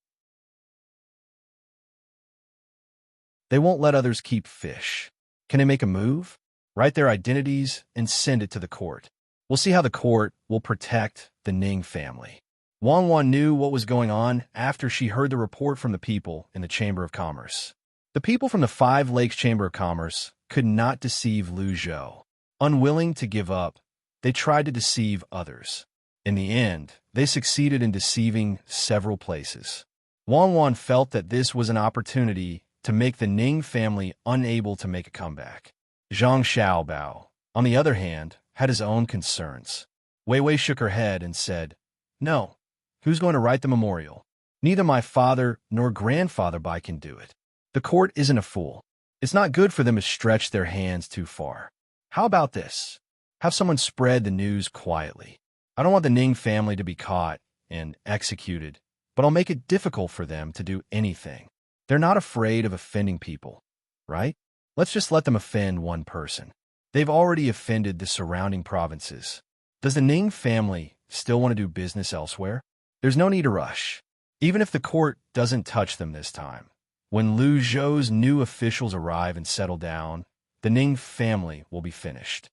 They won't let others keep fish. Can they make a move? Write their identities and send it to the court. We'll see how the court will protect the Ning family. Wang Wan knew what was going on after she heard the report from the people in the Chamber of Commerce. The people from the Five Lakes Chamber of Commerce could not deceive Lu Zhou. Unwilling to give up, they tried to deceive others. In the end, they succeeded in deceiving several places. Wang Wan felt that this was an opportunity to make the Ning family unable to make a comeback. Zhang Xiaobao, on the other hand, had his own concerns. Wei Wei shook her head and said, "No, who's going to write the memorial? Neither my father nor grandfather Bai can do it. The court isn't a fool. It's not good for them to stretch their hands too far. How about this? Have someone spread the news quietly. I don't want the Ning family to be caught and executed, but I'll make it difficult for them to do anything. They're not afraid of offending people, right? Let's just let them offend one person. They've already offended the surrounding provinces. Does the Ning family still want to do business elsewhere? There's no need to rush, even if the court doesn't touch them this time. When Lu Zhou's new officials arrive and settle down, the Ning family will be finished."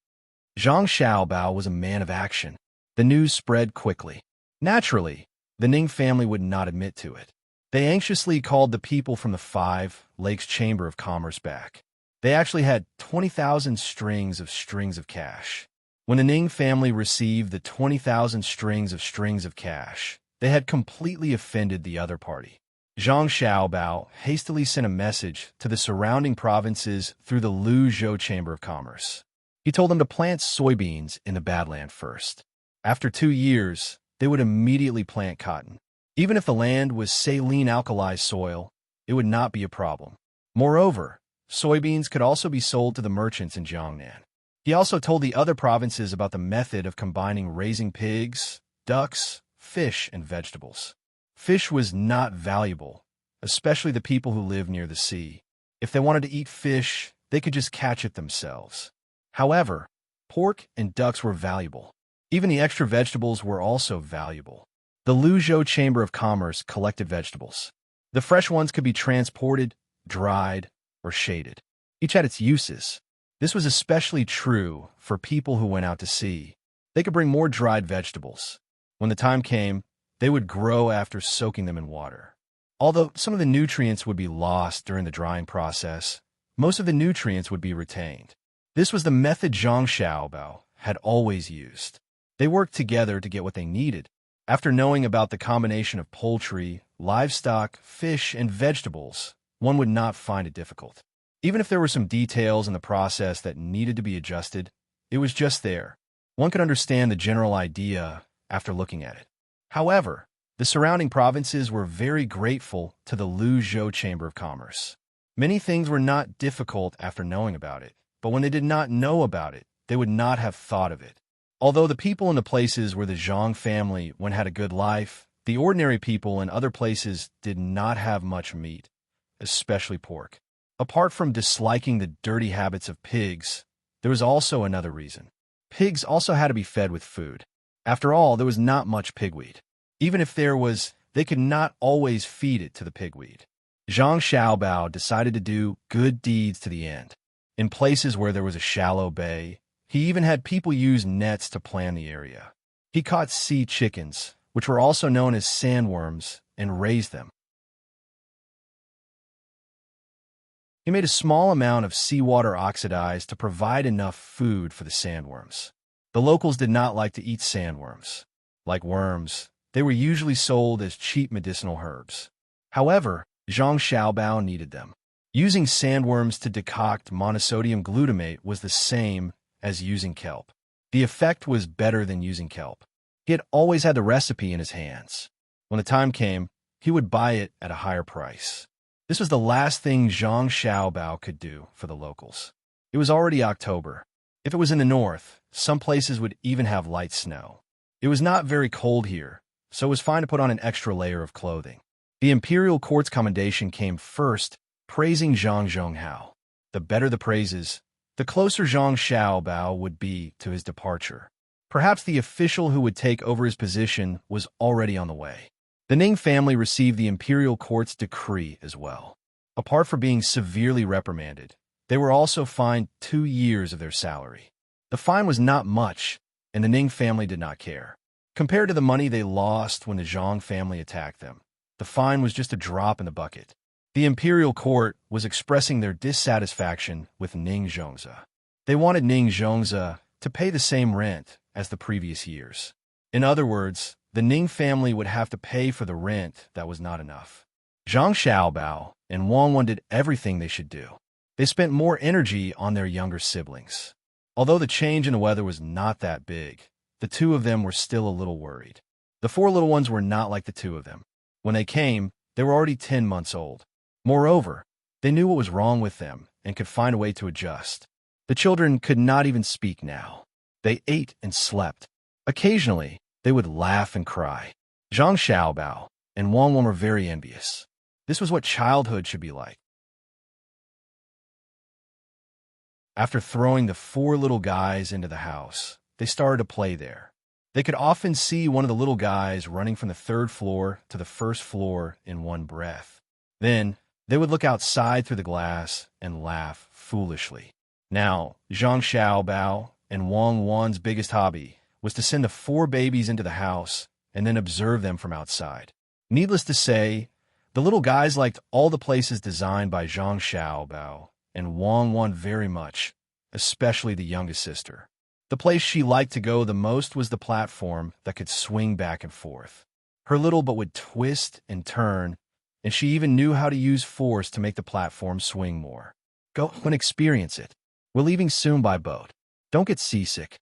Zhang Xiaobao was a man of action. The news spread quickly. Naturally, the Ning family would not admit to it. They anxiously called the people from the Five Lakes Chamber of Commerce back. They actually had 20,000 strings of cash. When the Ning family received the 20,000 strings of cash, they had completely offended the other party. Zhang Xiaobao hastily sent a message to the surrounding provinces through the Lu Zhou Chamber of Commerce. He told them to plant soybeans in the Badland first. After 2 years, they would immediately plant cotton. Even if the land was saline alkali soil, it would not be a problem. Moreover, soybeans could also be sold to the merchants in Jiangnan. He also told the other provinces about the method of combining raising pigs, ducks, fish, and vegetables. Fish was not valuable, especially the people who live near the sea. If they wanted to eat fish, they could just catch it themselves. However, pork and ducks were valuable. Even the extra vegetables were also valuable. The Lu Zhou Chamber of Commerce collected vegetables. The fresh ones could be transported, dried, or shaded. Each had its uses. This was especially true for people who went out to sea. They could bring more dried vegetables. When the time came, they would grow after soaking them in water. Although some of the nutrients would be lost during the drying process, most of the nutrients would be retained. This was the method Zhang Xiaobao had always used. They worked together to get what they needed. After knowing about the combination of poultry, livestock, fish, and vegetables, one would not find it difficult. Even if there were some details in the process that needed to be adjusted, it was just there. One could understand the general idea after looking at it. However, The surrounding provinces were very grateful to the Luzhou Chamber of Commerce. Many things were not difficult after knowing about it, but when they did not know about it, they would not have thought of it. Although the people in the places where the Zhang family once had a good life, the ordinary people in other places did not have much meat, especially pork. Apart from disliking the dirty habits of pigs, there was also another reason. Pigs also had to be fed with food. After all, there was not much pigweed. Even if there was, they could not always feed it to the pigweed. Zhang Xiaobao decided to do good deeds to the end. In places where there was a shallow bay, he even had people use nets to plan the area. He caught sea chickens, which were also known as sandworms, and raised them. He made a small amount of seawater oxidized to provide enough food for the sandworms. The locals did not like to eat sandworms. Like worms, they were usually sold as cheap medicinal herbs. However, Zhang Xiaobao needed them. Using sandworms to decoct monosodium glutamate was the same as using kelp. The effect was better than using kelp. He had always had the recipe in his hands. When the time came, he would buy it at a higher price. This was the last thing Zhang Xiaobao could do for the locals. It was already October. If it was in the north, some places would even have light snow. It was not very cold here, so it was fine to put on an extra layer of clothing. The imperial court's commendation came first, praising Zhang Zhonghao. The better the praises, the closer Zhang Xiaobao would be to his departure. Perhaps the official who would take over his position was already on the way. The Ning family received the imperial court's decree as well. Apart from being severely reprimanded, they were also fined 2 years of their salary. The fine was not much, and the Ning family did not care. Compared to the money they lost when the Zhang family attacked them, the fine was just a drop in the bucket. The imperial court was expressing their dissatisfaction with Ning Zhongzi. They wanted Ning Zhongzi to pay the same rent as the previous years. In other words, the Ning family would have to pay for the rent that was not enough. Zhang Xiaobao and Wang Wan did everything they should do. They spent more energy on their younger siblings. Although the change in the weather was not that big, the two of them were still a little worried. The 4 little ones were not like the 2 of them. When they came, they were already 10 months old. Moreover, they knew what was wrong with them and could find a way to adjust. The children could not even speak now. They ate and slept. Occasionally, they would laugh and cry. Zhang Xiaobao and Wang Wan were very envious. This was what childhood should be like. After throwing the 4 little guys into the house, they started to play there. They could often see one of the little guys running from the 3rd floor to the 1st floor in one breath. Then, they would look outside through the glass and laugh foolishly. Now, Zhang Xiaobao and Wang Wan's biggest hobby was to send the 4 babies into the house and then observe them from outside. Needless to say, the little guys liked all the places designed by Zhang Xiaobao and Wang Wan very much, especially the youngest sister. The place she liked to go the most was the platform that could swing back and forth. Her little but would twist and turn, and she even knew how to use force to make the platform swing more. Go and experience it. We're leaving soon by boat. Don't get seasick.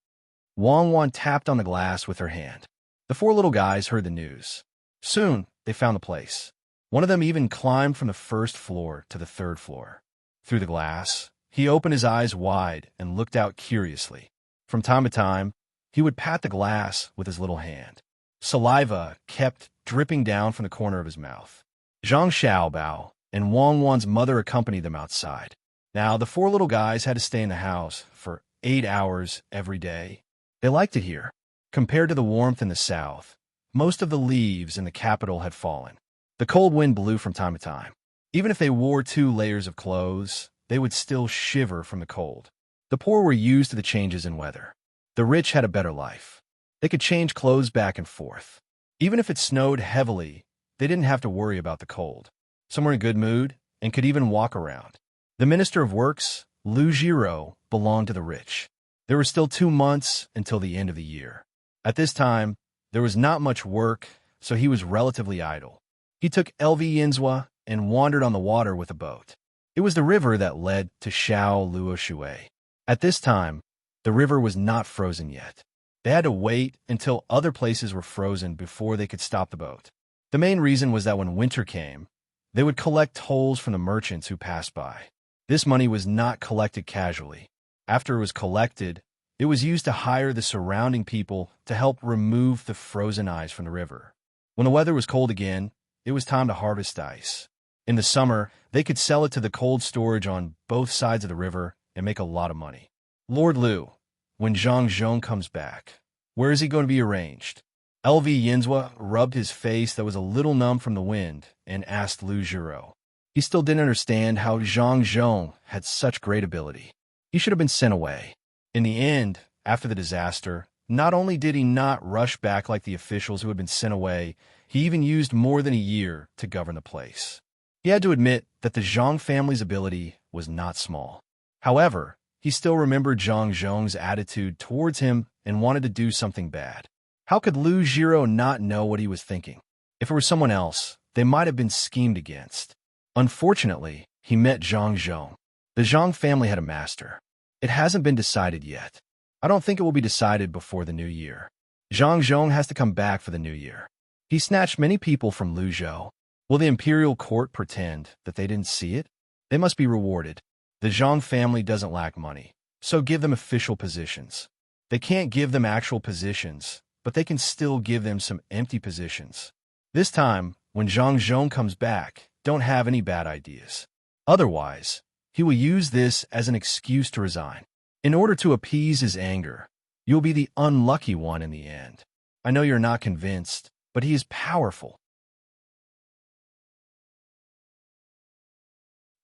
Wang Wan tapped on the glass with her hand. The 4 little guys heard the news. Soon, they found the place. One of them even climbed from the 1st floor to the 3rd floor. Through the glass, he opened his eyes wide and looked out curiously. From time to time, he would pat the glass with his little hand. Saliva kept dripping down from the corner of his mouth. Zhang Xiaobao and Wang Wan's mother accompanied them outside. Now, the 4 little guys had to stay in the house for 8 hours every day. They liked it here. Compared to the warmth in the south, most of the leaves in the capital had fallen. The cold wind blew from time to time. Even if they wore 2 layers of clothes, they would still shiver from the cold. The poor were used to the changes in weather. The rich had a better life. They could change clothes back and forth. Even if it snowed heavily, they didn't have to worry about the cold. Some were in a good mood and could even walk around. The Minister of Works, Lu Jiro, belonged to the rich. There were still 2 months until the end of the year. At this time, there was not much work, so he was relatively idle. He took LV Yinzhua and wandered on the water with a boat. It was the river that led to Shao Luoshui. At this time, the river was not frozen yet. They had to wait until other places were frozen before they could stop the boat. The main reason was that when winter came, they would collect tolls from the merchants who passed by. This money was not collected casually. After it was collected, it was used to hire the surrounding people to help remove the frozen ice from the river. When the weather was cold again, it was time to harvest ice. In the summer, they could sell it to the cold storage on both sides of the river and make a lot of money. Lord Liu, when Zhang Zhong comes back, where is he going to be arranged? LV Yinzhua rubbed his face that was a little numb from the wind and asked Lu Zhiro. He still didn't understand how Zhang Zhong had such great ability. He should have been sent away. In the end, after the disaster, not only did he not rush back like the officials who had been sent away, he even used more than a year to govern the place. He had to admit that the Zhang family's ability was not small. However, he still remembered Zhang Zhong's attitude towards him and wanted to do something bad. How could Lu Zhiro not know what he was thinking? If it were someone else, they might have been schemed against. Unfortunately, he met Zhang Zhong. The Zhang family had a master. It hasn't been decided yet. I don't think it will be decided before the new year. Zhang Zhong has to come back for the new year. He snatched many people from Lu Zhou. Will the imperial court pretend that they didn't see it? They must be rewarded. The Zhang family doesn't lack money, so give them official positions. They can't give them actual positions, but they can still give them some empty positions. This time, when Zhang Zhong comes back, don't have any bad ideas. Otherwise, he will use this as an excuse to resign. In order to appease his anger, you'll be the unlucky one in the end. I know you're not convinced, but he is powerful.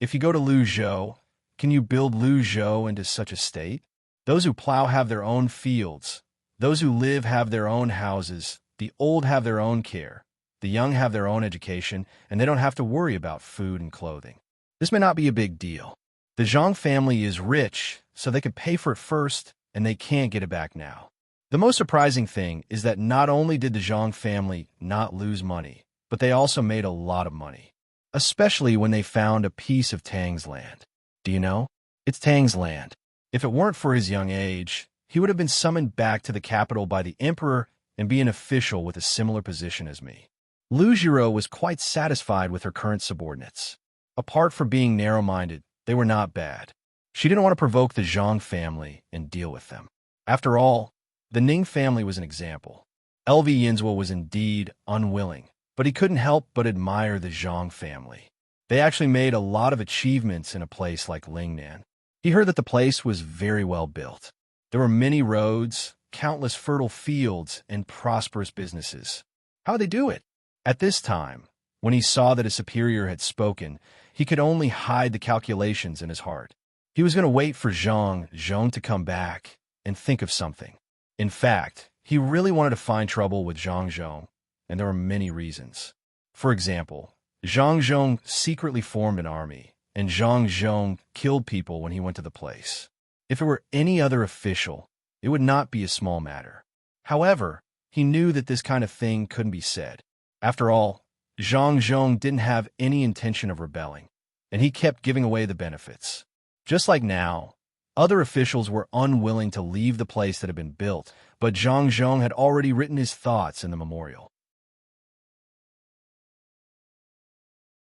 If you go to Lu Zhou, can you build Lu Zhou into such a state? Those who plow have their own fields. Those who live have their own houses. The old have their own care. The young have their own education, and they don't have to worry about food and clothing. This may not be a big deal. The Zhang family is rich, so they could pay for it first, and they can't get it back now. The most surprising thing is that not only did the Zhang family not lose money, but they also made a lot of money, especially when they found a piece of Tang's land. Do you know? It's Tang's land. If it weren't for his young age, he would have been summoned back to the capital by the emperor and be an official with a similar position as me. Lu Zhiro was quite satisfied with her current subordinates. Apart from being narrow-minded, they were not bad. She didn't want to provoke the Zhang family and deal with them. After all, the Ning family was an example. LV Yinzhua was indeed unwilling, but he couldn't help but admire the Zhang family. They actually made a lot of achievements in a place like Lingnan. He heard that the place was very well built. There were many roads, countless fertile fields, and prosperous businesses. How did they do it? At this time, when he saw that his superior had spoken, he could only hide the calculations in his heart. He was going to wait for Zhang Zhong to come back and think of something. In fact, he really wanted to find trouble with Zhang Zhong, and there were many reasons. For example, Zhang Zhong secretly formed an army, and Zhang Zhong killed people when he went to the place. If it were any other official, it would not be a small matter. However, he knew that this kind of thing couldn't be said. After all, Zhang Zhong didn't have any intention of rebelling, and he kept giving away the benefits. Just like now, other officials were unwilling to leave the place that had been built, but Zhang Zhong had already written his thoughts in the memorial.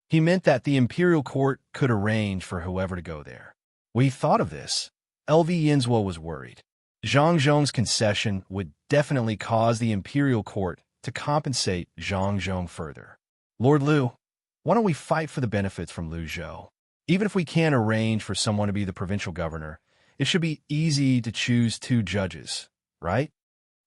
He meant that the imperial court could arrange for whoever to go there. When he thought of this, LV Yinzhua was worried. Zhang Zhong's concession would definitely cause the imperial court to compensate Zhang Zhong further. Lord Liu, why don't we fight for the benefits from Lu Zhou? Even if we can't arrange for someone to be the provincial governor, it should be easy to choose 2 judges, right?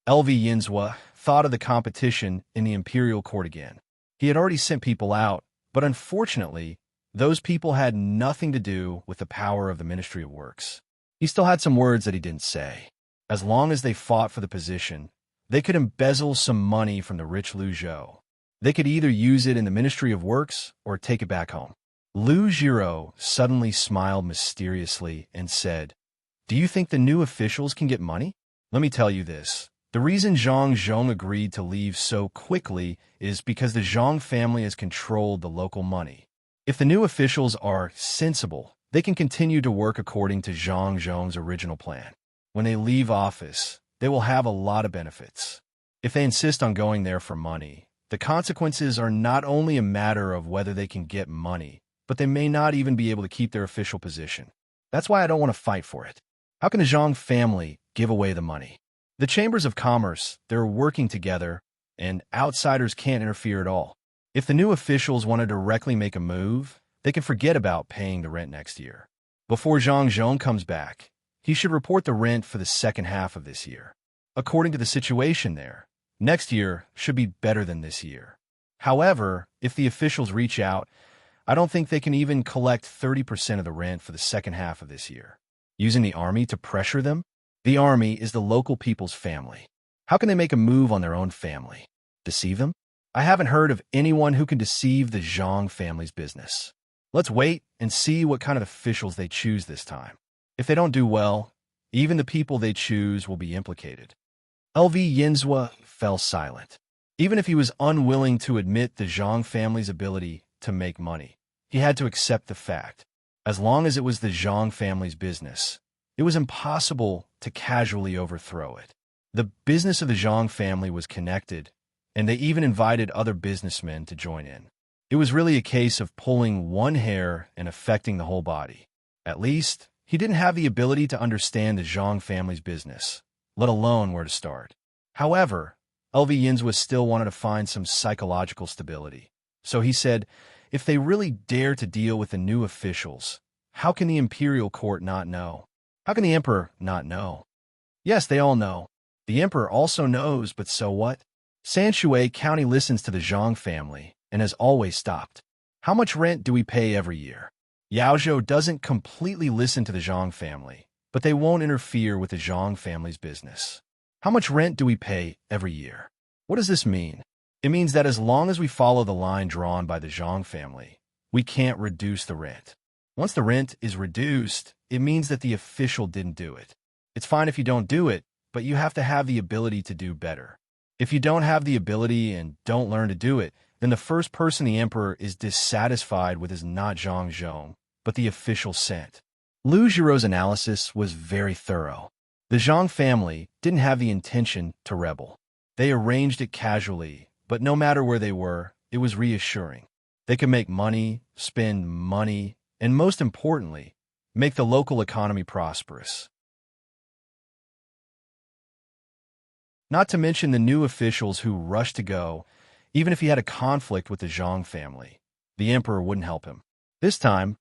LV Yinzhua thought of the competition in the imperial court again. He had already sent people out, but unfortunately, those people had nothing to do with the power of the Ministry of Works. He still had some words that he didn't say. As long as they fought for the position, they could embezzle some money from the rich Lu Zhou. They could either use it in the Ministry of Works or take it back home. Lu Zhiro suddenly smiled mysteriously and said, "Do you think the new officials can get money? Let me tell you this. The reason Zhang Zhong agreed to leave so quickly is because the Zhang family has controlled the local money. If the new officials are sensible, they can continue to work according to Zhang Zhong's original plan. When they leave office, they will have a lot of benefits. If they insist on going there for money, The consequences are not only a matter of whether they can get money, but they may not even be able to keep their official position. That's why I don't want to fight for it. How can the Zhang family give away the money? The chambers of commerce, they're working together, and outsiders can't interfere at all. If the new officials want to directly make a move, they can forget about paying the rent next year. Before Zhang Zhong comes back, he should report the rent for the second half of this year. According to the situation there, next year should be better than this year. However, if the officials reach out, I don't think they can even collect 30% of the rent for the second half of this year. Using the army to pressure them? The army is the local people's family. How can they make a move on their own family? Deceive them? I haven't heard of anyone who can deceive the Zhang family's business. Let's wait and see what kind of officials they choose this time. If they don't do well, even the people they choose will be implicated. LV Yinzhua fell silent. Even if he was unwilling to admit the Zhang family's ability to make money, he had to accept the fact. As long as it was the Zhang family's business, it was impossible to casually overthrow it. The business of the Zhang family was connected, and they even invited other businessmen to join in. It was really a case of pulling one hair and affecting the whole body. At least, he didn't have the ability to understand the Zhang family's business, let alone where to start. However, LV Yinzhua still wanted to find some psychological stability. So he said, if they really dare to deal with the new officials, how can the imperial court not know? How can the emperor not know? Yes, they all know. The emperor also knows, but so what? Sanshui County listens to the Zhang family and has always stopped. How much rent do we pay every year? Yaozhou doesn't completely listen to the Zhang family, but they won't interfere with the Zhang family's business. How much rent do we pay every year? What does this mean? It means that as long as we follow the line drawn by the Zhang family, we can't reduce the rent. Once the rent is reduced, it means that the official didn't do it. It's fine if you don't do it, but you have to have the ability to do better. If you don't have the ability and don't learn to do it, then the first person the emperor is dissatisfied with is not Zhang Zhong, but the official sent. Lu Jiro's analysis was very thorough. The Zhang family didn't have the intention to rebel. They arranged it casually, but no matter where they were, it was reassuring. They could make money, spend money, and most importantly, make the local economy prosperous. Not to mention the new officials who rushed to go. Even if he had a conflict with the Zhang family, the emperor wouldn't help him. This time,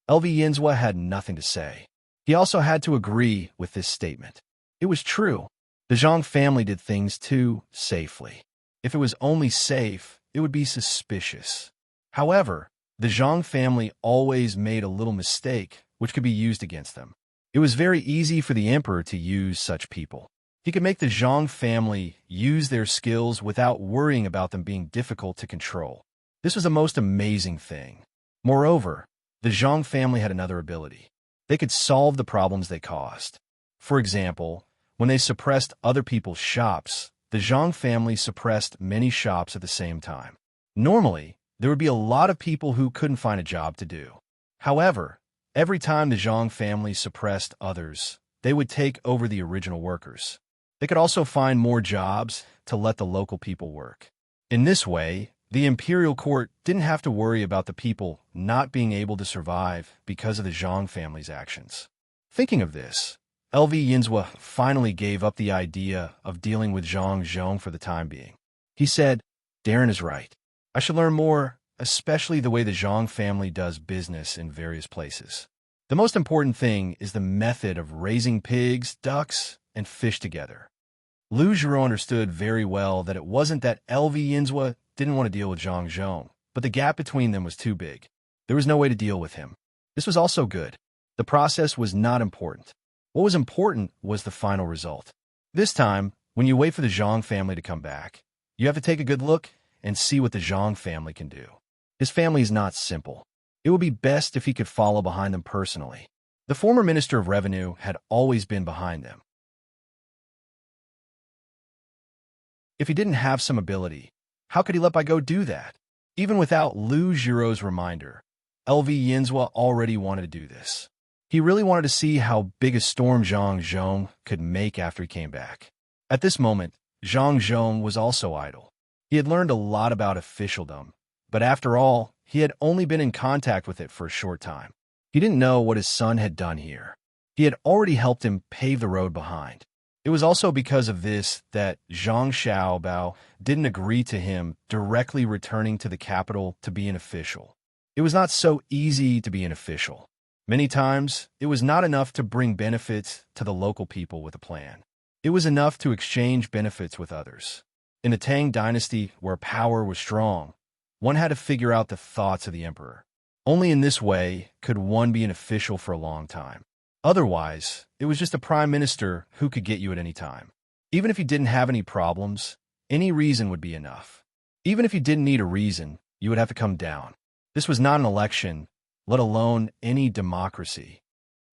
LV Yinzhua had nothing to say. He also had to agree with this statement. It was true. The Zhang family did things too safely. If it was only safe, it would be suspicious. However, the Zhang family always made a little mistake, which could be used against them. It was very easy for the emperor to use such people. He could make the Zhang family use their skills without worrying about them being difficult to control. This was the most amazing thing. Moreover, the Zhang family had another ability. They could solve the problems they caused. For example, when they suppressed other people's shops, the Zhang family suppressed many shops at the same time. Normally, there would be a lot of people who couldn't find a job to do. However, every time the Zhang family suppressed others, they would take over the original workers. They could also find more jobs to let the local people work. In this way, the imperial court didn't have to worry about the people not being able to survive because of the Zhang family's actions. Thinking of this, LV Yinzhua finally gave up the idea of dealing with Zhang Zhong for the time being. He said, Darren is right. I should learn more, especially the way the Zhang family does business in various places. The most important thing is the method of raising pigs, ducks, and fish together. Lu Jiro understood very well that it wasn't that LV Yinzhua didn't want to deal with Zhang Zhong, but the gap between them was too big. There was no way to deal with him. This was also good. The process was not important. What was important was the final result. This time, when you wait for the Zhang family to come back, you have to take a good look and see what the Zhang family can do. His family is not simple. It would be best if he could follow behind them personally. The former Minister of Revenue had always been behind them. If he didn't have some ability, how could he let Baigo do that? Even without Lu Jiro's reminder, LV Yinzhua already wanted to do this. He really wanted to see how big a storm Zhang Zhong could make after he came back. At this moment, Zhang Zhong was also idle. He had learned a lot about officialdom, but after all, he had only been in contact with it for a short time. He didn't know what his son had done here. He had already helped him pave the road behind. It was also because of this that Zhang Xiaobao didn't agree to him directly returning to the capital to be an official. It was not so easy to be an official. Many times, it was not enough to bring benefits to the local people with a plan. It was enough to exchange benefits with others. In the Tang Dynasty, where power was strong, one had to figure out the thoughts of the emperor. Only in this way could one be an official for a long time. Otherwise, it was just a prime minister who could get you at any time. Even if you didn't have any problems, any reason would be enough. Even if you didn't need a reason, you would have to come down. This was not an election, let alone any democracy.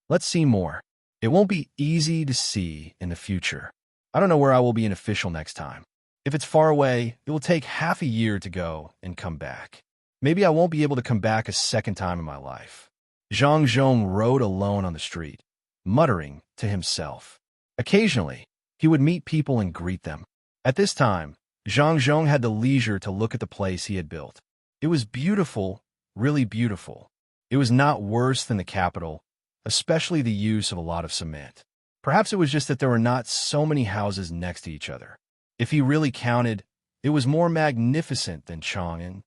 Let's see more. It won't be easy to see in the future. I don't know where I will be an official next time. If it's far away, it will take half a year to go and come back. Maybe I won't be able to come back a second time in my life. Zhang Zhong rode alone on the street, muttering to himself. Occasionally, he would meet people and greet them. At this time, Zhang Zhong had the leisure to look at the place he had built. It was beautiful, really beautiful. It was not worse than the capital, especially the use of a lot of cement. Perhaps it was just that there were not so many houses next to each other. If he really counted, it was more magnificent than Chang'an.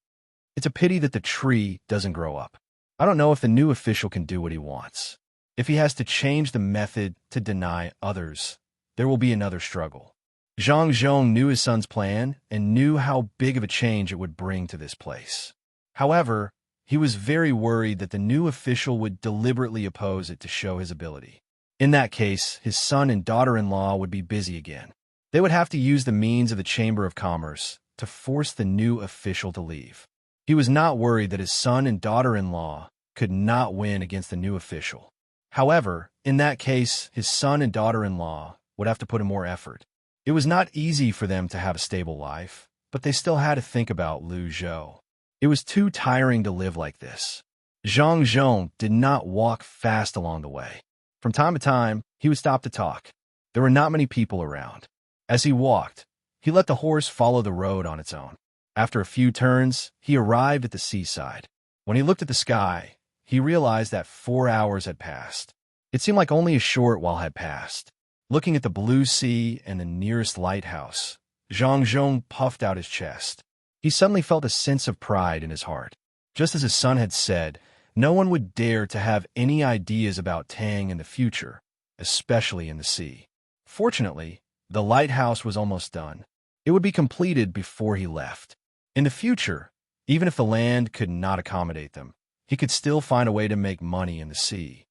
It's a pity that the tree doesn't grow up. I don't know if the new official can do what he wants. If he has to change the method to deny others, there will be another struggle. Zhang Zhong knew his son's plan and knew how big of a change it would bring to this place. However, he was very worried that the new official would deliberately oppose it to show his ability. In that case, his son and daughter-in-law would be busy again. They would have to use the means of the Chamber of Commerce to force the new official to leave. He was not worried that his son and daughter-in-law could not win against the new official. However, in that case, his son and daughter-in-law would have to put in more effort. It was not easy for them to have a stable life, but they still had to think about Lu Zhou. It was too tiring to live like this. Zhang Zhong did not walk fast along the way. From time to time, he would stop to talk. There were not many people around. As he walked, he let the horse follow the road on its own. After a few turns, he arrived at the seaside. When he looked at the sky, he realized that 4 hours had passed. It seemed like only a short while had passed. Looking at the blue sea and the nearest lighthouse, Zhang Zhong puffed out his chest. He suddenly felt a sense of pride in his heart. Just as his son had said, no one would dare to have any ideas about Tang in the future, especially in the sea. Fortunately, the lighthouse was almost done. It would be completed before he left. In the future, even if the land could not accommodate them, he could still find a way to make money in the sea.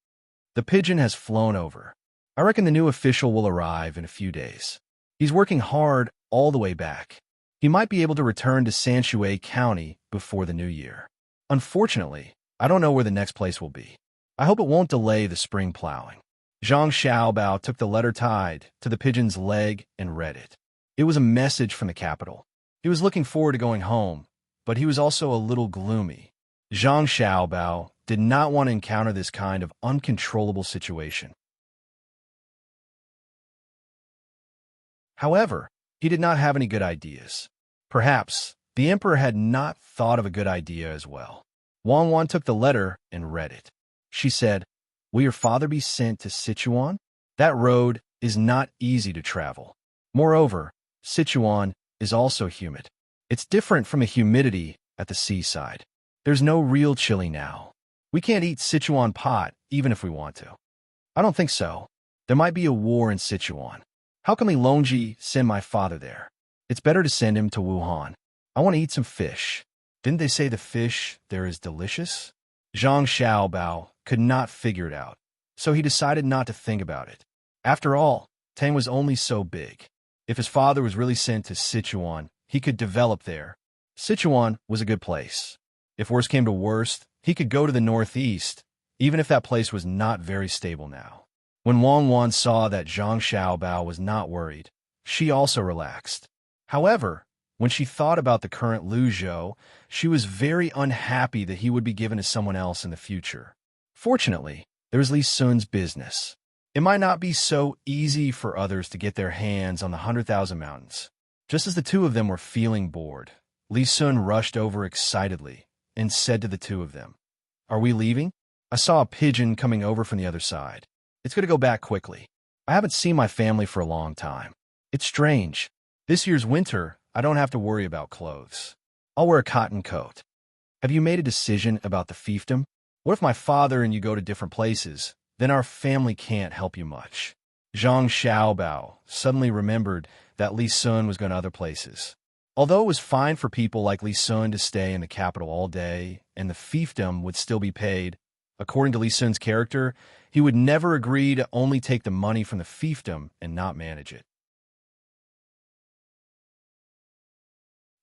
The pigeon has flown over. I reckon the new official will arrive in a few days. He's working hard all the way back. He might be able to return to Sanshui County before the new year. Unfortunately, I don't know where the next place will be. I hope it won't delay the spring plowing. Zhang Xiaobao took the letter tied to the pigeon's leg and read it. It was a message from the capital. He was looking forward to going home, but he was also a little gloomy. Zhang Xiaobao did not want to encounter this kind of uncontrollable situation. However, he did not have any good ideas. Perhaps the emperor had not thought of a good idea as well. Wang Wan took the letter and read it. She said, "Will your father be sent to Sichuan? That road is not easy to travel. Moreover, Sichuan is also humid. It's different from the humidity at the seaside. There's no real chili now. We can't eat Sichuan pot even if we want to. I don't think so. There might be a war in Sichuan. How can Li Longji send my father there? It's better to send him to Wuhan. I want to eat some fish. Didn't they say the fish there is delicious?" Zhang Xiaobao could not figure it out, so he decided not to think about it. After all, Tang was only so big. If his father was really sent to Sichuan, he could develop there. Sichuan was a good place. If worse came to worst, he could go to the northeast, even if that place was not very stable now. When Wang Wan saw that Zhang Xiaobao was not worried, she also relaxed. However, when she thought about the current Lu Zhou, she was very unhappy that he would be given to someone else in the future. Fortunately, there was Li Sun's business. It might not be so easy for others to get their hands on the 100,000 mountains. Just as the two of them were feeling bored, Li Sun rushed over excitedly and said to the two of them, "Are we leaving? I saw a pigeon coming over from the other side. It's going to go back quickly. I haven't seen my family for a long time. It's strange. This year's winter, I don't have to worry about clothes. I'll wear a cotton coat. Have you made a decision about the fiefdom? What if my father and you go to different places? Then our family can't help you much." Zhang Xiaobao suddenly remembered that Li Sun was going to other places. Although it was fine for people like Li Sun to stay in the capital all day and the fiefdom would still be paid, according to Li Sun's character, he would never agree to only take the money from the fiefdom and not manage it.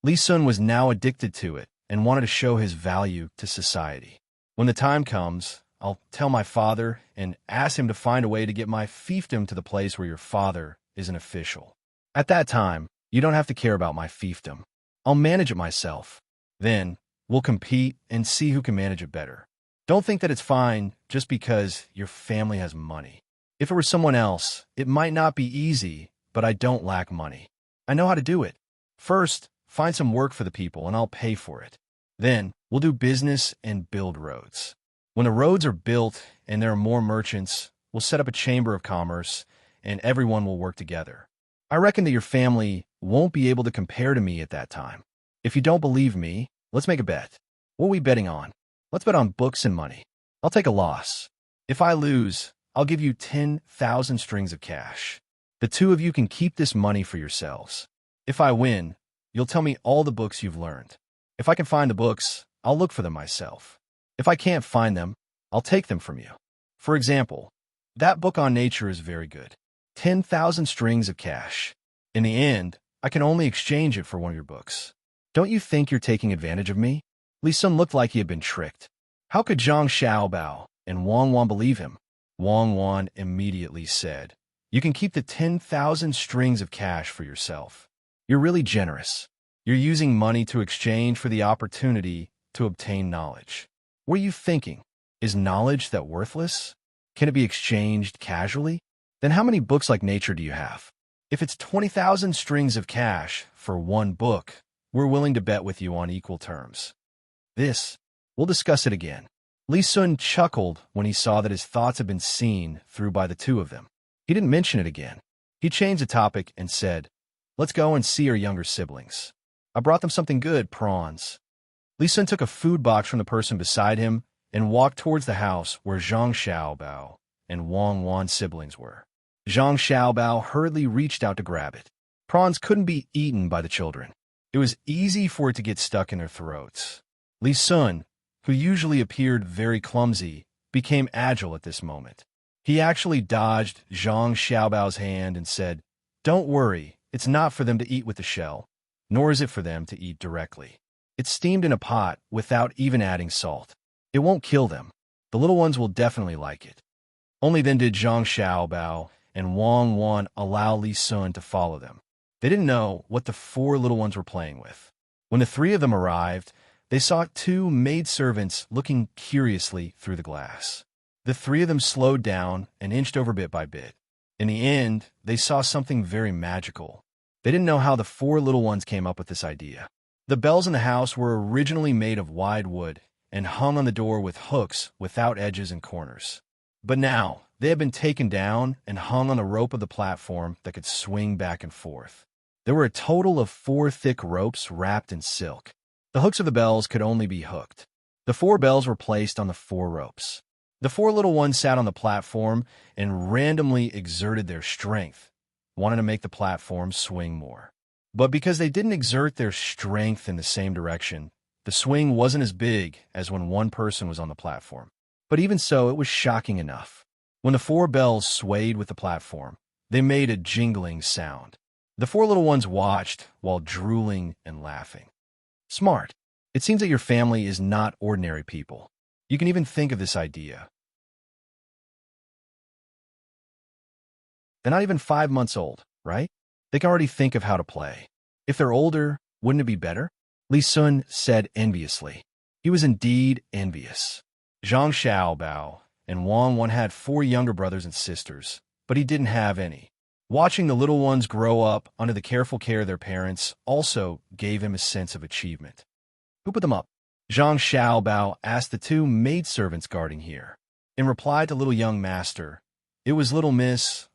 Li Sun was now addicted to it and wanted to show his value to society. When the time comes, I'll tell my father and ask him to find a way to get my fiefdom to the place where your father is an official. At that time, you don't have to care about my fiefdom. I'll manage it myself. Then, we'll compete and see who can manage it better. Don't think that it's fine just because your family has money. If it were someone else, it might not be easy, but I don't lack money. I know how to do it. First, find some work for the people and I'll pay for it. Then, we'll do business and build roads. When the roads are built and there are more merchants, we'll set up a chamber of commerce and everyone will work together. I reckon that your family won't be able to compare to me at that time. If you don't believe me, let's make a bet. What are we betting on? Let's bet on books and money. I'll take a loss. If I lose, I'll give you 10,000 strings of cash. The two of you can keep this money for yourselves. If I win, you'll tell me all the books you've learned. If I can find the books, I'll look for them myself. If I can't find them, I'll take them from you. For example, that book on nature is very good. 10,000 strings of cash. In the end, I can only exchange it for one of your books. Don't you think you're taking advantage of me?" Li Sun looked like he had been tricked. How could Zhang Xiaobao and Wang Wan believe him? Wang Wan immediately said, "You can keep the 10,000 strings of cash for yourself. You're really generous. You're using money to exchange for the opportunity to obtain knowledge. What are you thinking? Is knowledge that worthless? Can it be exchanged casually? Then how many books like nature do you have? If it's 20,000 strings of cash for one book, we're willing to bet with you on equal terms. We'll discuss it again." Li Sun chuckled when he saw that his thoughts had been seen through by the two of them. He didn't mention it again. He changed the topic and said, "Let's go and see our younger siblings. I brought them something good, prawns." Li Sun took a food box from the person beside him and walked towards the house where Zhang Xiaobao and Wang Wan's siblings were. Zhang Xiaobao hurriedly reached out to grab it. Prawns couldn't be eaten by the children. It was easy for it to get stuck in their throats. Li Sun, who usually appeared very clumsy, became agile at this moment. He actually dodged Zhang Xiaobao's hand and said, "Don't worry, it's not for them to eat with the shell, nor is it for them to eat directly. It's steamed in a pot without even adding salt. It won't kill them. The little ones will definitely like it." Only then did Zhang Xiaobao and Wang Wan allow Li Sun to follow them. They didn't know what the four little ones were playing with. When the three of them arrived, they saw two maidservants looking curiously through the glass. The three of them slowed down and inched over bit by bit. In the end, they saw something very magical. They didn't know how the four little ones came up with this idea. The bells in the house were originally made of wide wood and hung on the door with hooks without edges and corners. But now, they had been taken down and hung on the rope of the platform that could swing back and forth. There were a total of 4 thick ropes wrapped in silk. The hooks of the bells could only be hooked. The 4 bells were placed on the 4 ropes. The 4 little ones sat on the platform and randomly exerted their strength, wanting to make the platform swing more. But because they didn't exert their strength in the same direction, the swing wasn't as big as when one person was on the platform. But even so, it was shocking enough. When the 4 bells swayed with the platform, they made a jingling sound. The 4 little ones watched while drooling and laughing. Smart. It seems that your family is not ordinary people. You can even think of this idea. They're not even 5 months old, right? They can already think of how to play. If they're older, wouldn't it be better? Li Sun said enviously. He was indeed envious. Zhang Xiaobao and Wang Wan had 4 younger brothers and sisters, but he didn't have any. Watching the little ones grow up under the careful care of their parents also gave him a sense of achievement. Who put them up? Zhang Xiaobao asked the two maidservants guarding here. In reply to little young master, it was little Miss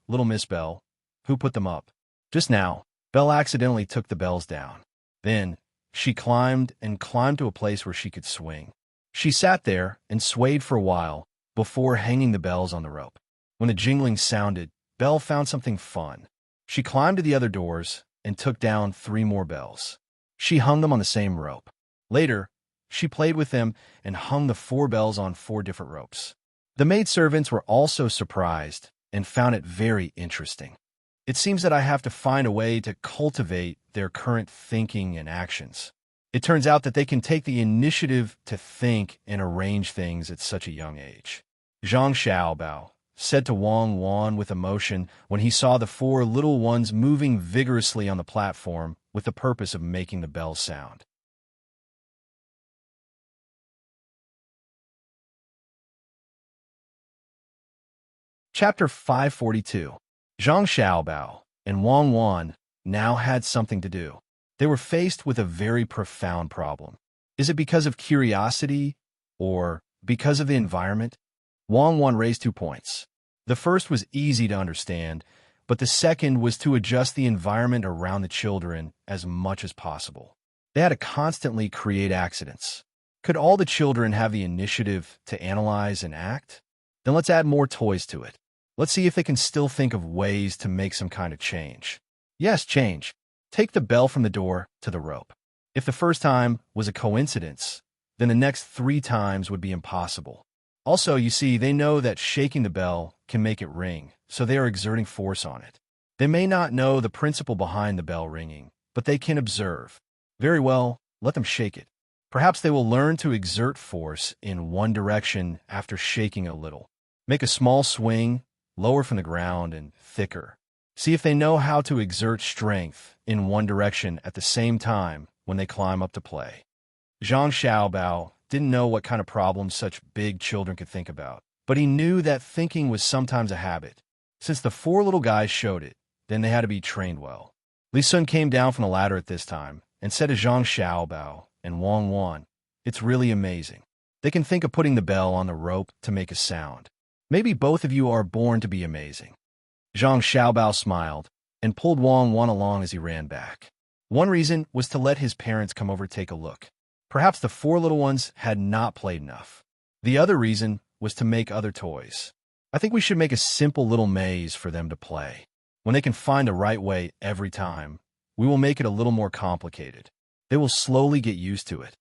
Bell. Who put them up? Just now, Belle accidentally took the bells down. Then, she climbed to a place where she could swing. She sat there and swayed for a while before hanging the bells on the rope. When the jingling sounded, Belle found something fun. She climbed to the other doors and took down 3 more bells. She hung them on the same rope. Later, she played with them and hung the 4 bells on 4 different ropes. The maidservants were also surprised and found it very interesting. It seems that I have to find a way to cultivate their current thinking and actions. It turns out that they can take the initiative to think and arrange things at such a young age. Zhang Xiaobao said to Wang Wan with emotion when he saw the 4 little ones moving vigorously on the platform with the purpose of making the bells sound. Chapter 542. Zhang Xiaobao and Wang Wan now had something to do. They were faced with a very profound problem. Is it because of curiosity or because of the environment? Wang Wan raised 2 points. The first was easy to understand, but the second was to adjust the environment around the children as much as possible. They had to constantly create accidents. Could all the children have the initiative to analyze and act? Then let's add more toys to it. Let's see if they can still think of ways to make some kind of change. Yes, change. Take the bell from the door to the rope. If the first time was a coincidence, then the next 3 times would be impossible. Also, you see, they know that shaking the bell can make it ring, so they are exerting force on it. They may not know the principle behind the bell ringing, but they can observe. Very well, let them shake it. Perhaps they will learn to exert force in one direction after shaking a little. Make a small swing, lower from the ground and thicker. See if they know how to exert strength in one direction at the same time when they climb up to play. Zhang Xiaobao didn't know what kind of problems such big children could think about, but he knew that thinking was sometimes a habit. Since the 4 little guys showed it, then they had to be trained well. Li Sun came down from the ladder at this time and said to Zhang Xiaobao and Wang Wan, "It's really amazing. They can think of putting the bell on the rope to make a sound. Maybe both of you are born to be amazing." Zhang Xiaobao smiled and pulled Wang Wan along as he ran back. One reason was to let his parents come over to take a look. Perhaps the 4 little ones had not played enough. The other reason was to make other toys. I think we should make a simple little maze for them to play. When they can find the right way every time, we will make it a little more complicated. They will slowly get used to it.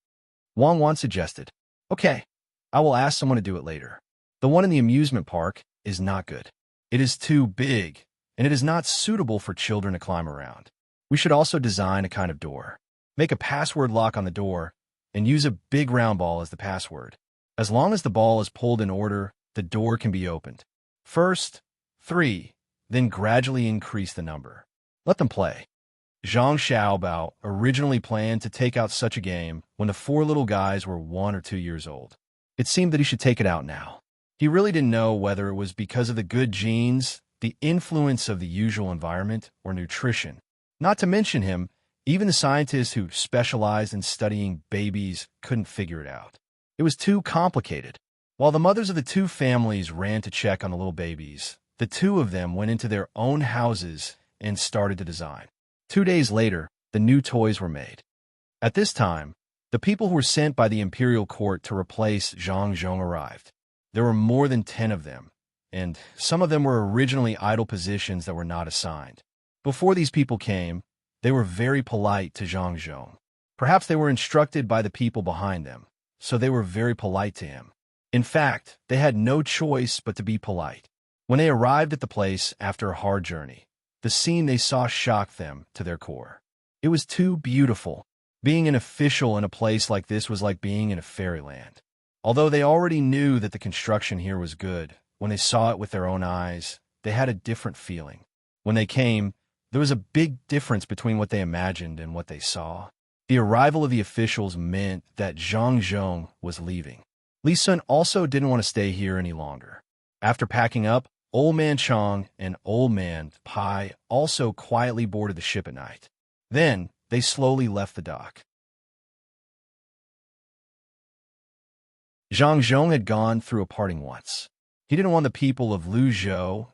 Wang Wan suggested, "Okay, I will ask someone to do it later. The one in the amusement park is not good. It is too big, and it is not suitable for children to climb around. We should also design a kind of door. Make a password lock on the door, and use a big round ball as the password. As long as the ball is pulled in order, the door can be opened. First, 3, then gradually increase the number. Let them play." Zhang Xiaobao originally planned to take out such a game when the 4 little guys were 1 or 2 years old. It seemed that he should take it out now. He really didn't know whether it was because of the good genes, the influence of the usual environment, or nutrition. Not to mention him, even the scientists who specialized in studying babies couldn't figure it out. It was too complicated. While the mothers of the 2 families ran to check on the little babies, the 2 of them went into their own houses and started to design. 2 days later, the new toys were made. At this time, the people who were sent by the imperial court to replace Zhang Zhong arrived. There were more than 10 of them, and some of them were originally idle positions that were not assigned. Before these people came, they were very polite to Zhang Zhong. Perhaps they were instructed by the people behind them, so they were very polite to him. In fact, they had no choice but to be polite. When they arrived at the place after a hard journey, the scene they saw shocked them to their core. It was too beautiful. Being an official in a place like this was like being in a fairyland. Although they already knew that the construction here was good, when they saw it with their own eyes, they had a different feeling. When they came, there was a big difference between what they imagined and what they saw. The arrival of the officials meant that Zhang Zhong was leaving. Li Sun also didn't want to stay here any longer. After packing up, Old Man Chang and Old Man Pai also quietly boarded the ship at night. Then, they slowly left the dock. Zhang Zhong had gone through a parting once. He didn't want the people of Luzhou,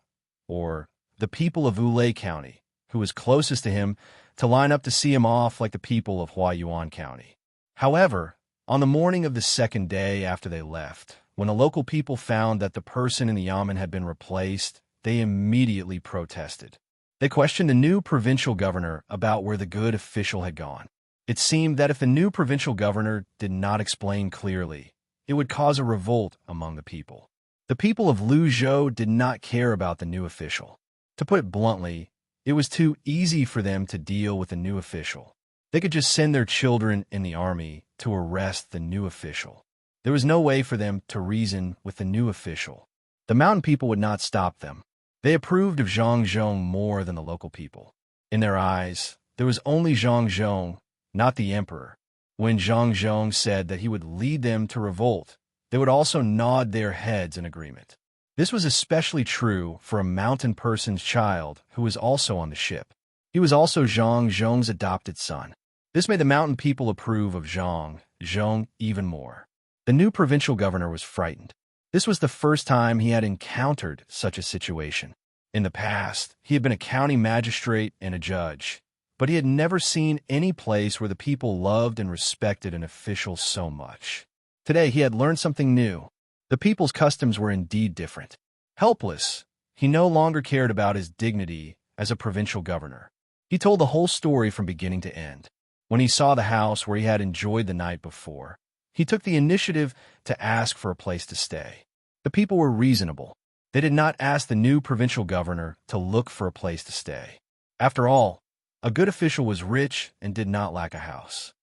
or the people of Wulei County, who was closest to him, to line up to see him off like the people of Huayuan County. However, on the morning of the second day after they left, when the local people found that the person in the yamen had been replaced, they immediately protested. They questioned the new provincial governor about where the good official had gone. It seemed that if the new provincial governor did not explain clearly, it would cause a revolt among the people. The people of Luzhou did not care about the new official. To put it bluntly, it was too easy for them to deal with the new official. They could just send their children in the army to arrest the new official. There was no way for them to reason with the new official. The mountain people would not stop them. They approved of Zhang Zhong more than the local people. In their eyes, there was only Zhang Zhong, not the emperor. When Zhang Zhong said that he would lead them to revolt, they would also nod their heads in agreement. This was especially true for a mountain person's child who was also on the ship. He was also Zhang Zhong's adopted son. This made the mountain people approve of Zhang Zhong even more. The new provincial governor was frightened. This was the first time he had encountered such a situation. In the past, he had been a county magistrate and a judge, but he had never seen any place where the people loved and respected an official so much. Today, he had learned something new. The people's customs were indeed different. Helpless, he no longer cared about his dignity as a provincial governor. He told the whole story from beginning to end. When he saw the house where he had enjoyed the night before, he took the initiative to ask for a place to stay. The people were reasonable. They did not ask the new provincial governor to look for a place to stay. After all, a good official was rich and did not lack a house.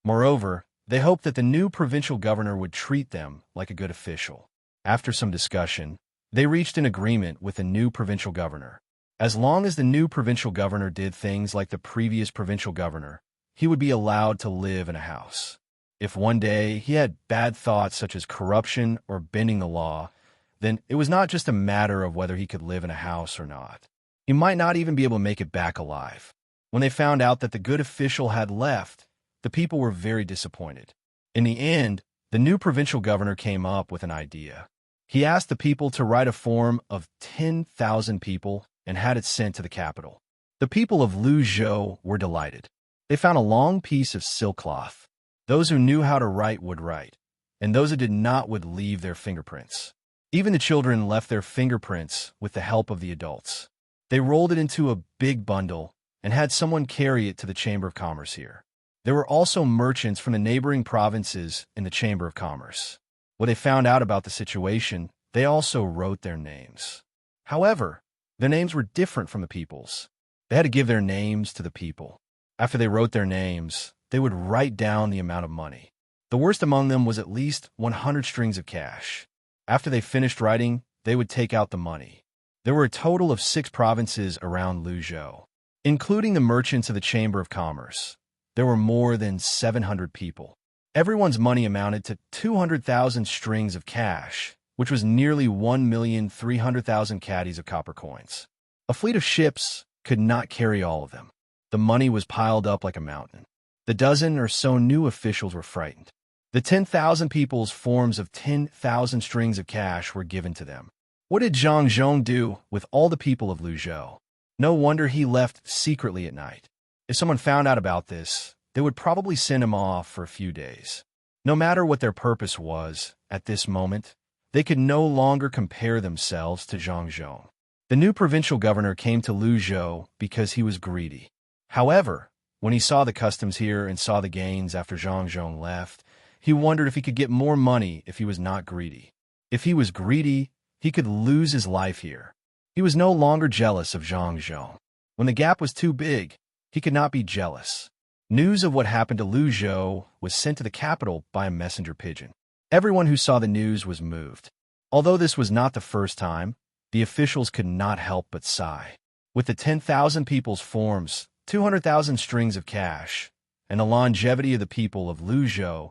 Moreover, they hoped that the new provincial governor would treat them like a good official. After some discussion, they reached an agreement with the new provincial governor. As long as the new provincial governor did things like the previous provincial governor, he would be allowed to live in a house. If one day he had bad thoughts such as corruption or bending the law, then it was not just a matter of whether he could live in a house or not. He might not even be able to make it back alive. When they found out that the good official had left, the people were very disappointed. In the end, the new provincial governor came up with an idea. He asked the people to write a form of 10,000 people and had it sent to the capital. The people of Luzhou were delighted. They found a long piece of silk cloth. Those who knew how to write would write, and those who did not would leave their fingerprints. Even the children left their fingerprints with the help of the adults. They rolled it into a big bundle and had someone carry it to the Chamber of Commerce here. There were also merchants from the neighboring provinces in the Chamber of Commerce. When they found out about the situation, they also wrote their names. However, their names were different from the people's. They had to give their names to the people. After they wrote their names, they would write down the amount of money. The worst among them was at least 100 strings of cash. After they finished writing, they would take out the money. There were a total of 6 provinces around Luzhou, including the merchants of the Chamber of Commerce. There were more than 700 people. Everyone's money amounted to 200,000 strings of cash, which was nearly 1,300,000 caddies of copper coins. A fleet of ships could not carry all of them. The money was piled up like a mountain. The dozen or so new officials were frightened. The 10,000 people's forms of 10,000 strings of cash were given to them. What did Zhang Zhong do with all the people of Luzhou? No wonder he left secretly at night. If someone found out about this, they would probably send him off for a few days. No matter what their purpose was, at this moment, they could no longer compare themselves to Zhang Zhong. The new provincial governor came to Luzhou because he was greedy. However, when he saw the customs here and saw the gains after Zhang Zhong left, he wondered if he could get more money if he was not greedy. If he was greedy, he could lose his life here. He was no longer jealous of Zhang Zhong. When the gap was too big, he could not be jealous. News of what happened to Luzhou was sent to the capital by a messenger pigeon. Everyone who saw the news was moved. Although this was not the first time, the officials could not help but sigh. With the 10,000 people's forms, 200,000 strings of cash, and the longevity of the people of Luzhou,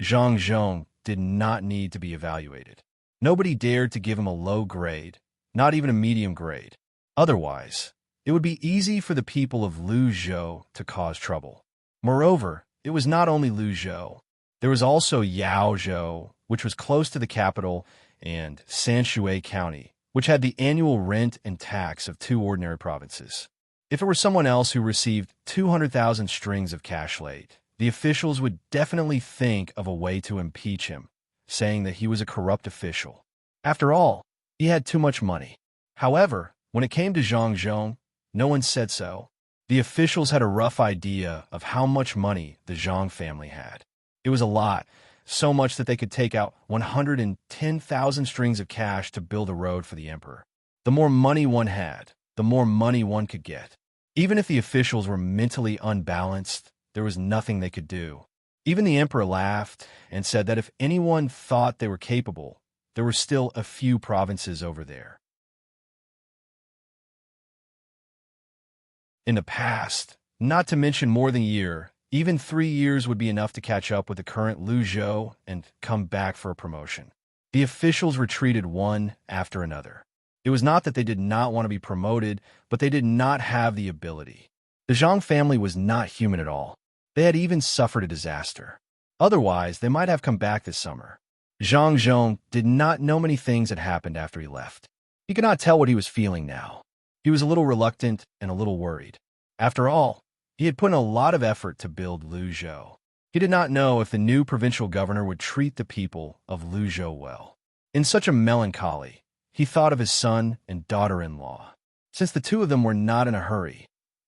Zhang Zhong did not need to be evaluated. Nobody dared to give him a low grade, not even a medium grade. Otherwise, it would be easy for the people of Luzhou to cause trouble. Moreover, it was not only Luzhou. There was also Yaozhou, which was close to the capital, and Sanshui County, which had the annual rent and tax of 2 ordinary provinces. If it were someone else who received 200,000 strings of cash late, the officials would definitely think of a way to impeach him, saying that he was a corrupt official. After all, he had too much money. However, when it came to Zhang Zhong, no one said so. The officials had a rough idea of how much money the Zhang family had. It was a lot, so much that they could take out 110,000 strings of cash to build a road for the emperor. The more money one had, the more money one could get. Even if the officials were mentally unbalanced, there was nothing they could do. Even the emperor laughed and said that if anyone thought they were capable, there were still a few provinces over there. In the past, not to mention more than a year, even 3 years would be enough to catch up with the current Luzhou and come back for a promotion. The officials retreated one after another. It was not that they did not want to be promoted, but they did not have the ability. The Zhang family was not human at all. They had even suffered a disaster. Otherwise, they might have come back this summer. Zhang Zhong did not know many things had happened after he left. He could not tell what he was feeling now. He was a little reluctant and a little worried. After all, he had put in a lot of effort to build Luzhou. He did not know if the new provincial governor would treat the people of Luzhou well. In such a melancholy, he thought of his son and daughter-in-law. Since the two of them were not in a hurry,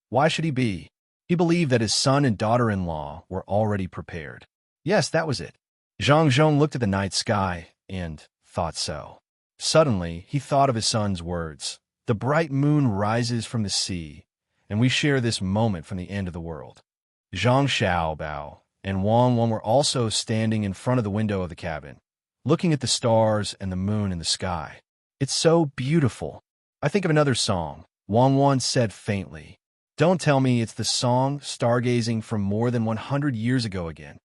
why should he be? He believed that his son and daughter-in-law were already prepared. Yes, that was it. Zhang Zhong looked at the night sky and thought so. Suddenly, he thought of his son's words. The bright moon rises from the sea, and we share this moment from the end of the world. Zhang Xiaobao and Wang Wan were also standing in front of the window of the cabin, looking at the stars and the moon in the sky. It's so beautiful. I think of another song, Wang Wan said faintly. Don't tell me it's the song Stargazing from more than 100 years ago again.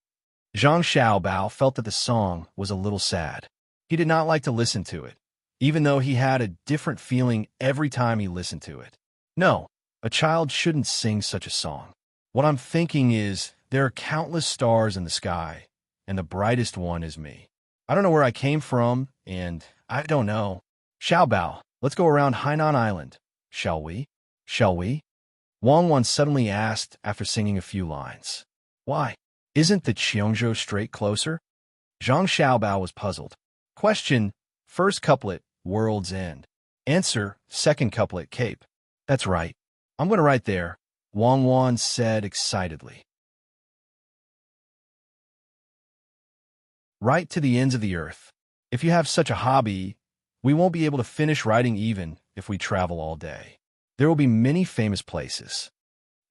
Zhang Xiaobao felt that the song was a little sad. He did not like to listen to it, even though he had a different feeling every time he listened to it. No, a child shouldn't sing such a song. What I'm thinking is, there are countless stars in the sky, and the brightest one is me. I don't know where I came from, and I don't know. Xiaobao, let's go around Hainan Island. Shall we? Shall we? Wang Wan suddenly asked after singing a few lines. Why? Isn't the Qiongzhou Strait closer? Zhang Xiaobao was puzzled. Question, first couplet, World's End. Answer, second couplet, Cape. That's right. I'm going to write there, Wang Wan said excitedly. Write to the ends of the earth. If you have such a hobby, we won't be able to finish writing even if we travel all day. There will be many famous places.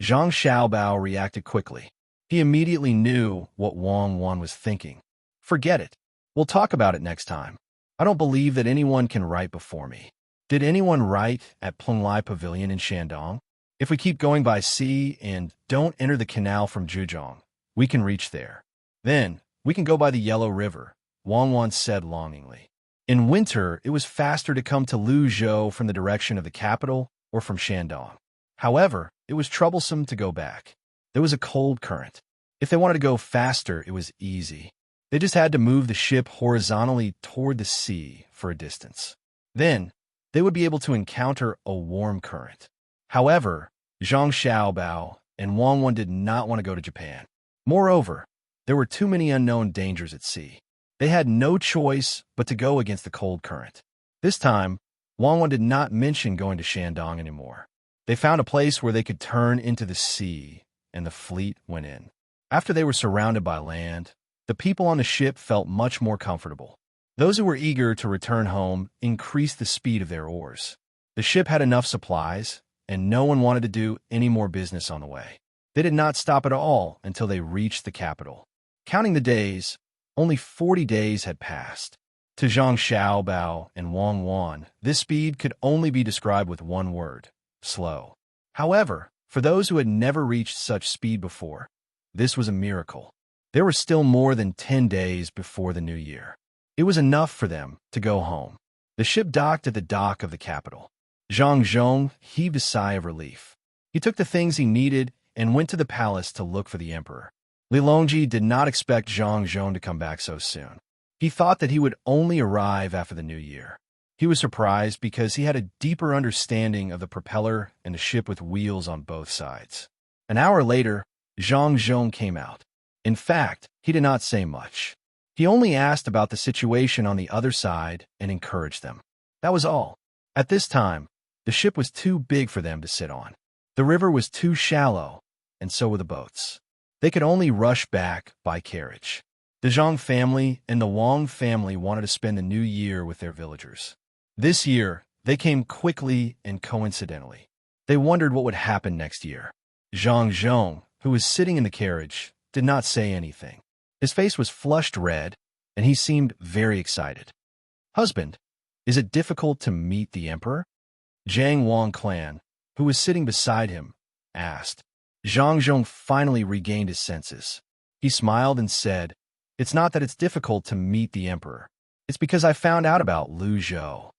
Zhang Xiaobao reacted quickly. He immediately knew what Wang Wan was thinking. Forget it. We'll talk about it next time. I don't believe that anyone can write before me. Did anyone write at Plunglai Pavilion in Shandong? If we keep going by sea and don't enter the canal from Zhejiang, we can reach there. Then, we can go by the Yellow River, Wang Wan said longingly. In winter, it was faster to come to Luzhou from the direction of the capital or from Shandong. However, it was troublesome to go back. There was a cold current. If they wanted to go faster, it was easy. They just had to move the ship horizontally toward the sea for a distance. Then, they would be able to encounter a warm current. However, Zhang Xiaobao and Wang Wan did not want to go to Japan. Moreover, there were too many unknown dangers at sea. They had no choice but to go against the cold current. This time, Wang Wan did not mention going to Shandong anymore. They found a place where they could turn into the sea, and the fleet went in. After they were surrounded by land, the people on the ship felt much more comfortable. Those who were eager to return home increased the speed of their oars. The ship had enough supplies, and no one wanted to do any more business on the way. They did not stop at all until they reached the capital. Counting the days, only 40 days had passed. To Zhang Xiaobao and Wang Wan, this speed could only be described with one word: slow. However, for those who had never reached such speed before, this was a miracle. There were still more than 10 days before the new year. It was enough for them to go home. The ship docked at the dock of the capital. Zhang Zhong heaved a sigh of relief. He took the things he needed and went to the palace to look for the emperor. Li Longji did not expect Zhang Zhong to come back so soon. He thought that he would only arrive after the new year. He was surprised because he had a deeper understanding of the propeller and the ship with wheels on both sides. An hour later, Zhang Zhong came out. In fact, he did not say much. He only asked about the situation on the other side and encouraged them. That was all. At this time, the ship was too big for them to sit on. The river was too shallow, and so were the boats. They could only rush back by carriage. The Zhang family and the Wang family wanted to spend the new year with their villagers. This year, they came quickly and coincidentally. They wondered what would happen next year. Zhang Zhong, who was sitting in the carriage, did not say anything. His face was flushed red, and he seemed very excited. "Husband, is it difficult to meet the emperor?" Zhang Wang clan, who was sitting beside him, asked. Zhang Zhong finally regained his senses. He smiled and said, "It's not that it's difficult to meet the emperor. It's because I found out about Lu Zhou."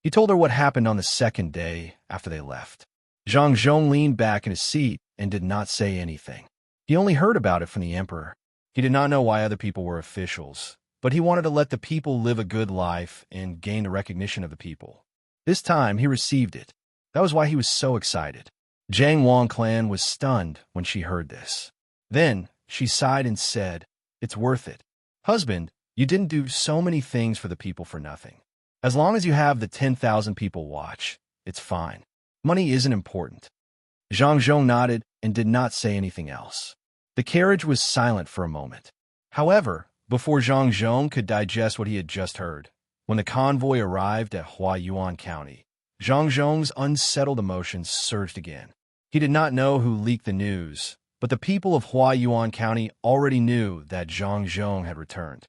He told her what happened on the second day after they left. Zhang Zhong leaned back in his seat and did not say anything. He only heard about it from the emperor. He did not know why other people were officials, but he wanted to let the people live a good life and gain the recognition of the people. This time, he received it. That was why he was so excited. Zhang Wang clan was stunned when she heard this. Then, she sighed and said, "It's worth it. Husband, you didn't do so many things for the people for nothing. As long as you have the 10,000 people watch, it's fine. Money isn't important." Zhang Zhong nodded and did not say anything else. The carriage was silent for a moment. However, before Zhang Zhong could digest what he had just heard, when the convoy arrived at Huayuan County, Zhang Zhong's unsettled emotions surged again. He did not know who leaked the news, but the people of Huayuan County already knew that Zhang Zhong had returned.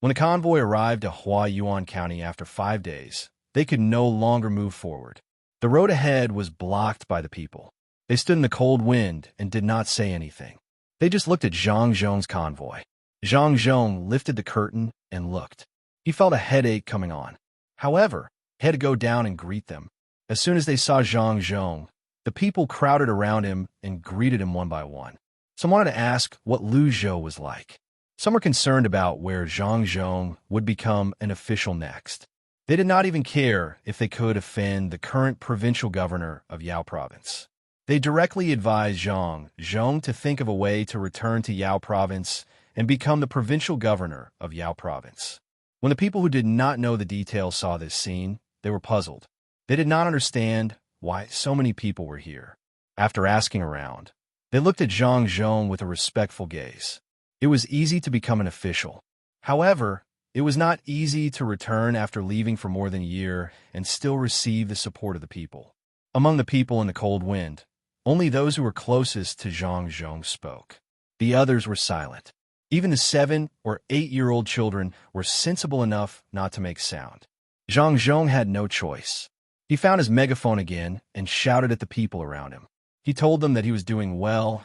When the convoy arrived at Huayuan County after 5 days, they could no longer move forward. The road ahead was blocked by the people. They stood in the cold wind and did not say anything. They just looked at Zhang Zhong's convoy. Zhang Zhong lifted the curtain and looked. He felt a headache coming on. However, he had to go down and greet them. As soon as they saw Zhang Zhong, the people crowded around him and greeted him one by one. Some wanted to ask what Lu Zhou was like. Some were concerned about where Zhang Zhong would become an official next. They did not even care if they could offend the current provincial governor of Yao Province. They directly advised Zhang Zhong to think of a way to return to Yao Province and become the provincial governor of Yao Province. When the people who did not know the details saw this scene, they were puzzled. They did not understand why so many people were here. After asking around, they looked at Zhang Zhong with a respectful gaze. It was easy to become an official. However, it was not easy to return after leaving for more than a year and still receive the support of the people. Among the people in the cold wind, only those who were closest to Zhang Zhong spoke. The others were silent. Even the 7- or 8-year-old children were sensible enough not to make sound. Zhang Zhong had no choice. He found his megaphone again and shouted at the people around him. He told them that he was doing well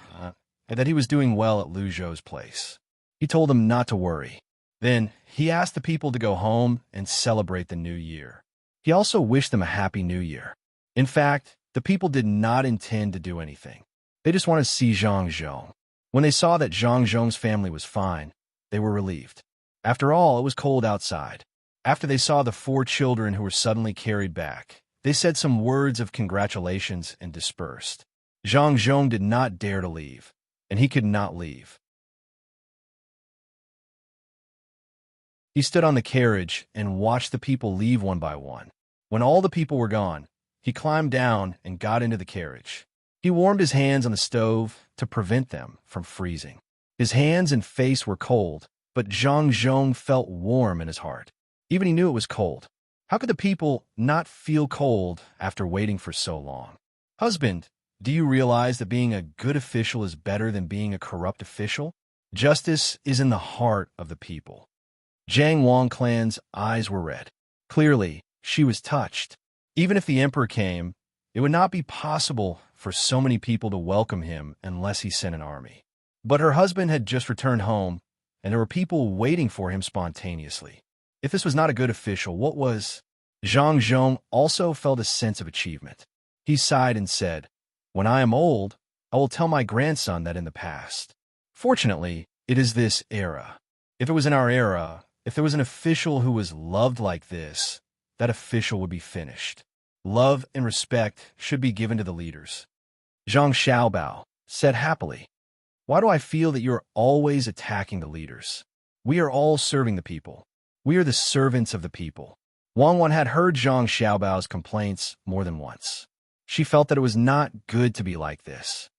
at Lu Zhou's place. He told them not to worry. Then, he asked the people to go home and celebrate the new year. He also wished them a happy new year. In fact, the people did not intend to do anything. They just wanted to see Zhang Zhong. When they saw that Zhang Zhong's family was fine, they were relieved. After all, it was cold outside. After they saw the 4 children who were suddenly carried back, they said some words of congratulations and dispersed. Zhang Zhong did not dare to leave, and he could not leave. He stood on the carriage and watched the people leave one by one. When all the people were gone, he climbed down and got into the carriage. He warmed his hands on the stove to prevent them from freezing. His hands and face were cold, but Zhang Zhong felt warm in his heart. Even he knew it was cold. How could the people not feel cold after waiting for so long? Husband, do you realize that being a good official is better than being a corrupt official? Justice is in the heart of the people. Zhang Wang clan's eyes were red. Clearly, she was touched. Even if the emperor came, It would not be possible for so many people to welcome him unless he sent an army. But her husband had just returned home, and there were people waiting for him spontaneously. If this was not a good official, what was? Zhang Zhong also felt a sense of achievement. He sighed and said, "When I am old, I will tell my grandson that in the past. Fortunately, it is this era. If it was in our era, if there was an official who was loved like this, that official would be finished. Love and respect should be given to the leaders." Zhang Xiaobao said happily, "Why do I feel that you're always attacking the leaders? We are all serving the people. We are the servants of the people." Wang Wan had heard Zhang Xiaobao's complaints more than once. She felt that it was not good to be like this.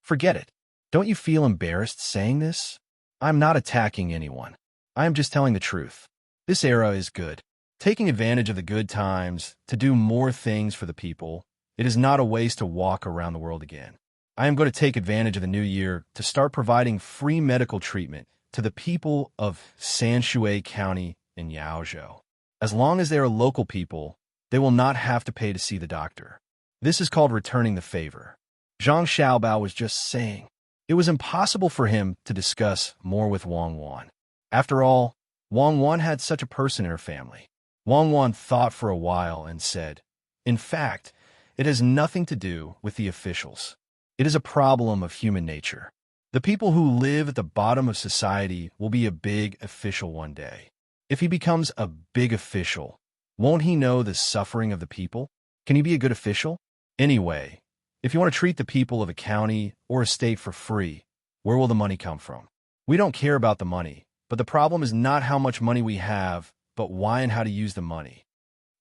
"Forget it. Don't you feel embarrassed saying this? I'm not attacking anyone. I am just telling the truth. This era is good. Taking advantage of the good times to do more things for the people, it is not a waste to walk around the world again. I am going to take advantage of the new year to start providing free medical treatment to the people of Sanshui County in Yaozhou. As long as they are local people, they will not have to pay to see the doctor. This is called returning the favor." Zhang Xiaobao was just saying. It was impossible for him to discuss more with Wang Wan. After all, Wang Wan had such a person in her family. Wang Wan thought for a while and said, "In fact, it has nothing to do with the officials. It is a problem of human nature. The people who live at the bottom of society will be a big official one day. If he becomes a big official, won't he know the suffering of the people? Can he be a good official? Anyway, if you want to treat the people of a county or a state for free, where will the money come from? We don't care about the money, but the problem is not how much money we have, but why and how to use the money.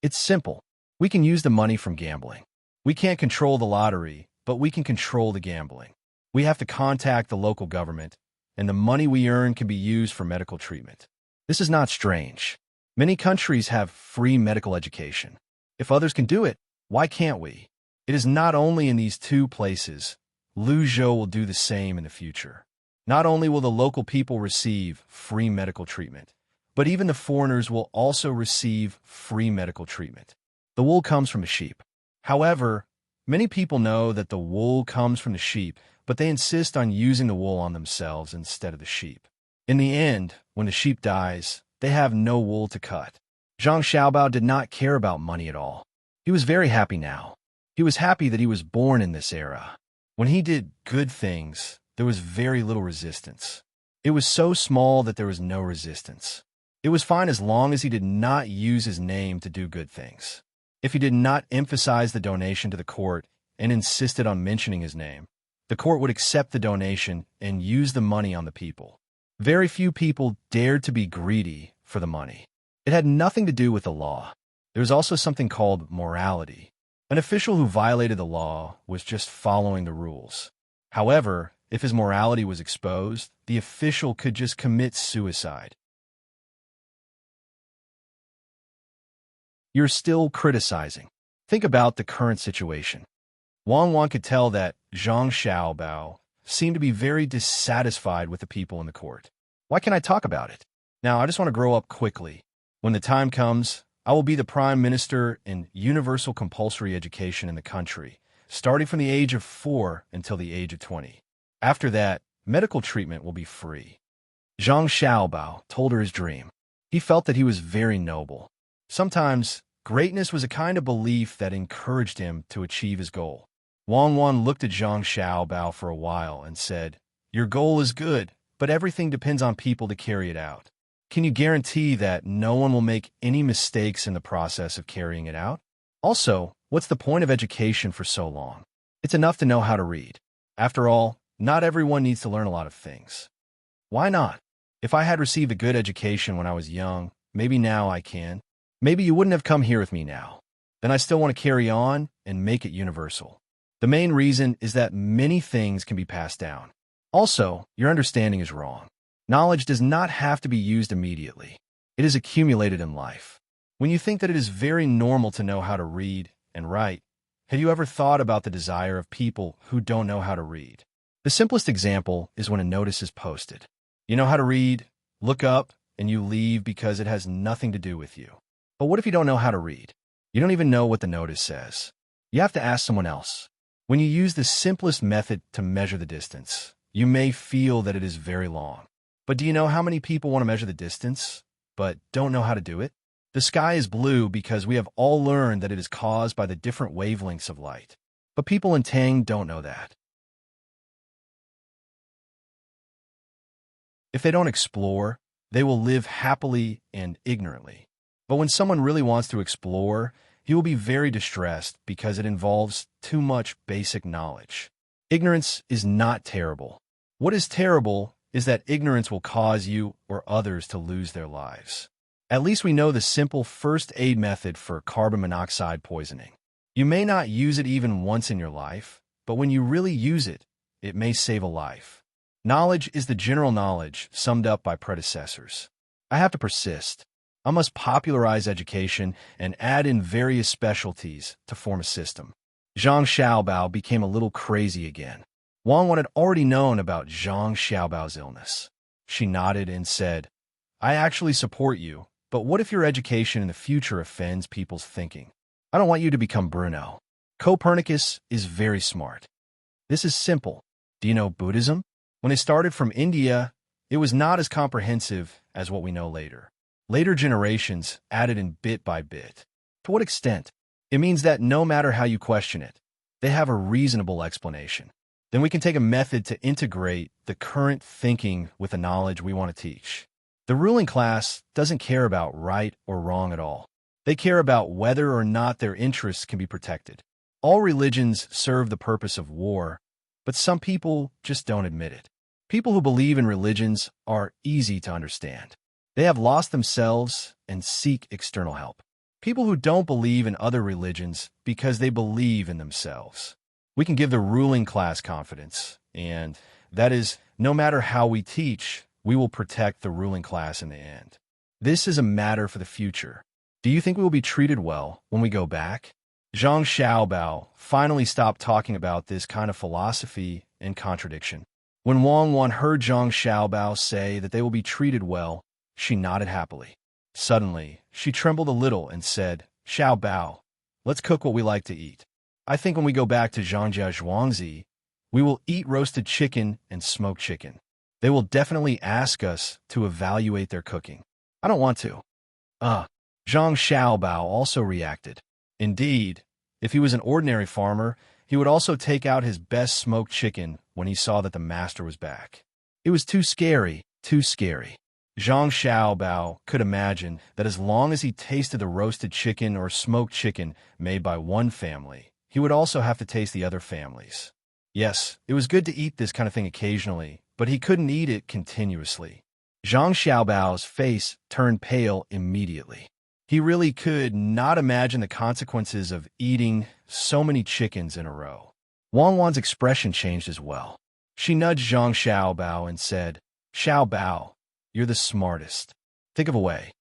It's simple. We can use the money from gambling. We can't control the lottery, but we can control the gambling. We have to contact the local government, and the money we earn can be used for medical treatment. This is not strange. Many countries have free medical education. If others can do it, why can't we? It is not only in these two places. Luzhou will do the same in the future. Not only will the local people receive free medical treatment, but even the foreigners will also receive free medical treatment. The wool comes from the sheep. However, many people know that the wool comes from the sheep, but they insist on using the wool on themselves instead of the sheep. In the end, when the sheep dies, they have no wool to cut. Zhang Xiaobao did not care about money at all. He was very happy now. He was happy that he was born in this era. When he did good things, there was very little resistance. It was so small that there was no resistance. It was fine as long as he did not use his name to do good things. If he did not emphasize the donation to the court and insisted on mentioning his name, the court would accept the donation and use the money on the people. Very few people dared to be greedy for the money. It had nothing to do with the law. There was also something called morality. An official who violated the law was just following the rules. However, if his morality was exposed, the official could just commit suicide. You're still criticizing. Think about the current situation. Wang Wan could tell that Zhang Xiaobao seemed to be very dissatisfied with the people in the court. Why can't I talk about it? Now, I just want to grow up quickly. When the time comes, I will be the prime minister in universal compulsory education in the country, starting from the age of 4 until the age of 20. After that, medical treatment will be free. Zhang Xiaobao told her his dream. He felt that he was very noble. Sometimes, greatness was a kind of belief that encouraged him to achieve his goal. Wang Wan looked at Zhang Xiaobao for a while and said, "Your goal is good, but everything depends on people to carry it out. Can you guarantee that no one will make any mistakes in the process of carrying it out? Also, what's the point of education for so long? It's enough to know how to read. After all, not everyone needs to learn a lot of things. Why not? If I had received a good education when I was young, maybe now I can. Maybe you wouldn't have come here with me now. Then I still want to carry on and make it universal. The main reason is that many things can be passed down. Also, your understanding is wrong. Knowledge does not have to be used immediately. It is accumulated in life. When you think that it is very normal to know how to read and write, have you ever thought about the desire of people who don't know how to read? The simplest example is when a notice is posted. You know how to read, look up, and you leave because it has nothing to do with you. But what if you don't know how to read? You don't even know what the notice says. You have to ask someone else. When you use the simplest method to measure the distance, you may feel that it is very long. But do you know how many people want to measure the distance, but don't know how to do it? The sky is blue because we have all learned that it is caused by the different wavelengths of light. But people in Tang don't know that. If they don't explore, they will live happily and ignorantly. But when someone really wants to explore, he will be very distressed because it involves too much basic knowledge. Ignorance is not terrible. What is terrible is that ignorance will cause you or others to lose their lives. At least we know the simple first aid method for carbon monoxide poisoning. You may not use it even once in your life, but when you really use it, it may save a life. Knowledge is the general knowledge summed up by predecessors. I have to persist. I must popularize education and add in various specialties to form a system. Zhang Xiaobao became a little crazy again. Wang Wan had already known about Zhang Xiaobao's illness. She nodded and said, I actually support you, but what if your education in the future offends people's thinking? I don't want you to become Bruno. Copernicus is very smart. This is simple. Do you know Buddhism? When they started from India, it was not as comprehensive as what we know later. Later generations added in bit by bit. To what extent? It means that no matter how you question it, they have a reasonable explanation. Then we can take a method to integrate the current thinking with the knowledge we want to teach. The ruling class doesn't care about right or wrong at all. They care about whether or not their interests can be protected. All religions serve the purpose of war, but some people just don't admit it. People who believe in religions are easy to understand. They have lost themselves and seek external help. People who don't believe in other religions because they believe in themselves. We can give the ruling class confidence, and that is, no matter how we teach, we will protect the ruling class in the end. This is a matter for the future. Do you think we will be treated well when we go back? Zhang Xiaobao finally stopped talking about this kind of philosophy and contradiction. When Wang Wan heard Zhang Xiaobao say that they will be treated well, she nodded happily. Suddenly, she trembled a little and said, Xiaobao, let's cook what we like to eat. I think when we go back to Zhangjia Zhuangzi, we will eat roasted chicken and smoked chicken. They will definitely ask us to evaluate their cooking. I don't want to. Zhang Xiaobao also reacted. Indeed, if he was an ordinary farmer, he would also take out his best smoked chicken when he saw that the master was back. It was too scary, too scary. Zhang Xiaobao could imagine that as long as he tasted the roasted chicken or smoked chicken made by one family, he would also have to taste the other families. Yes, it was good to eat this kind of thing occasionally, but he couldn't eat it continuously. Zhang Xiaobao's face turned pale immediately. He really could not imagine the consequences of eating so many chickens in a row. Wang Wan's expression changed as well. She nudged Zhang Xiaobao and said, Xiaobao, you're the smartest. Think of a way.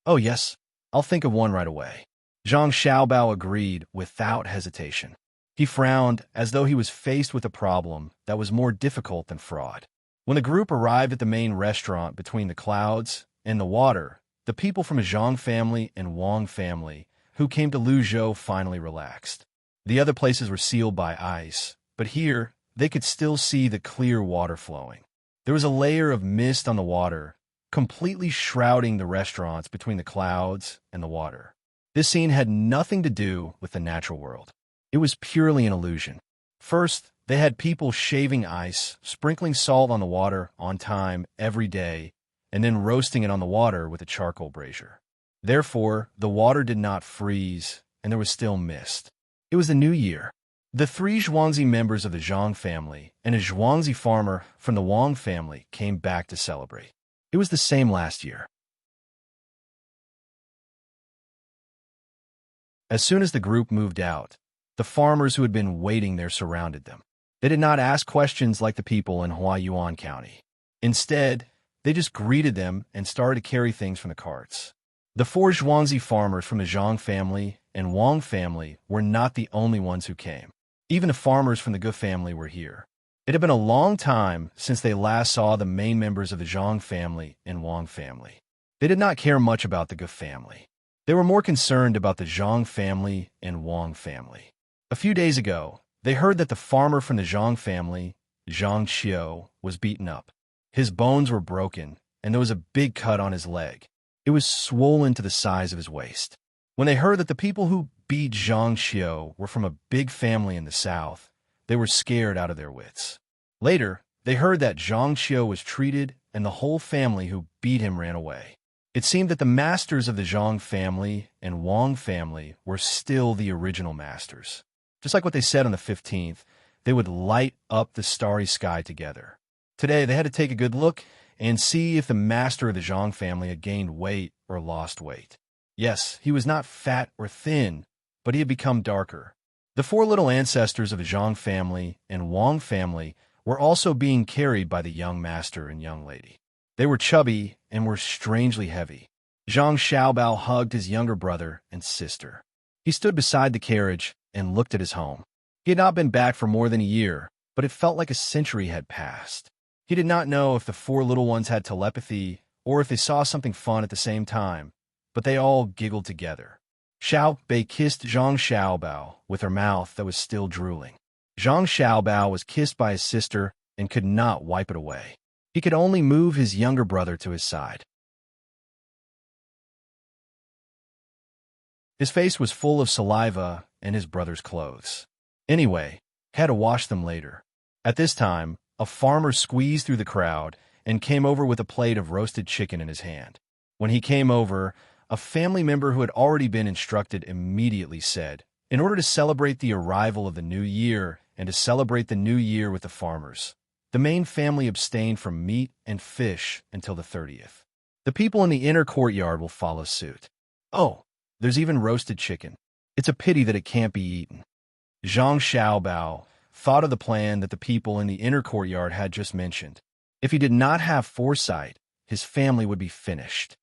Oh yes, I'll think of one right away. Zhang Xiaobao agreed without hesitation. He frowned as though he was faced with a problem that was more difficult than fraud. When the group arrived at the main restaurant between the clouds and the water, the people from the Zhang family and Wang family who came to Luzhou finally relaxed. The other places were sealed by ice, but here they could still see the clear water flowing. There was a layer of mist on the water, completely shrouding the restaurants between the clouds and the water. This scene had nothing to do with the natural world. It was purely an illusion. First, they had people shaving ice, sprinkling salt on the water on time every day, and then roasting it on the water with a charcoal brazier. Therefore, the water did not freeze, and there was still mist. It was the new year. The 3 Zhuangzi members of the Zhang family and a Zhuangzi farmer from the Wang family came back to celebrate. It was the same last year. As soon as the group moved out, the farmers who had been waiting there surrounded them. They did not ask questions like the people in Huayuan County. Instead, they just greeted them and started to carry things from the carts. The 4 Zhuangzi farmers from the Zhang family and Wang family were not the only ones who came. Even the farmers from the Gu family were here. It had been a long time since they last saw the main members of the Zhang family and Wang family. They did not care much about the Gu family. They were more concerned about the Zhang family and Wang family. A few days ago, they heard that the farmer from the Zhang family, Zhang Qiu, was beaten up. His bones were broken, and there was a big cut on his leg. It was swollen to the size of his waist. When they heard that the people who beat Zhang Qiu were from a big family in the south, they were scared out of their wits. Later, they heard that Zhang Qiu was treated and the whole family who beat him ran away. It seemed that the masters of the Zhang family and Wang family were still the original masters. Just like what they said on the 15th, they would light up the starry sky together. Today, they had to take a good look and see if the master of the Zhang family had gained weight or lost weight. Yes, he was not fat or thin, but he had become darker. The four little ancestors of the Zhang family and Wang family were also being carried by the young master and young lady. They were chubby and were strangely heavy. Zhang Xiaobao hugged his younger brother and sister. He stood beside the carriage and looked at his home. He had not been back for more than a year, but it felt like a century had passed. He did not know if the four little ones had telepathy or if they saw something fun at the same time, but they all giggled together. Xiao Bei kissed Zhang Xiaobao with her mouth that was still drooling. Zhang Xiaobao was kissed by his sister and could not wipe it away. He could only move his younger brother to his side. His face was full of saliva and his brother's clothes. Anyway, he had to wash them later. At this time, a farmer squeezed through the crowd and came over with a plate of roasted chicken in his hand. When he came over, a family member who had already been instructed immediately said, "In order to celebrate the arrival of the new year and to celebrate the new year with the farmers, the main family abstained from meat and fish until the 30th. The people in the inner courtyard will follow suit. Oh, there's even roasted chicken. It's a pity that it can't be eaten." Zhang Xiaobao thought of the plan that the people in the inner courtyard had just mentioned. If he did not have foresight, his family would be finished.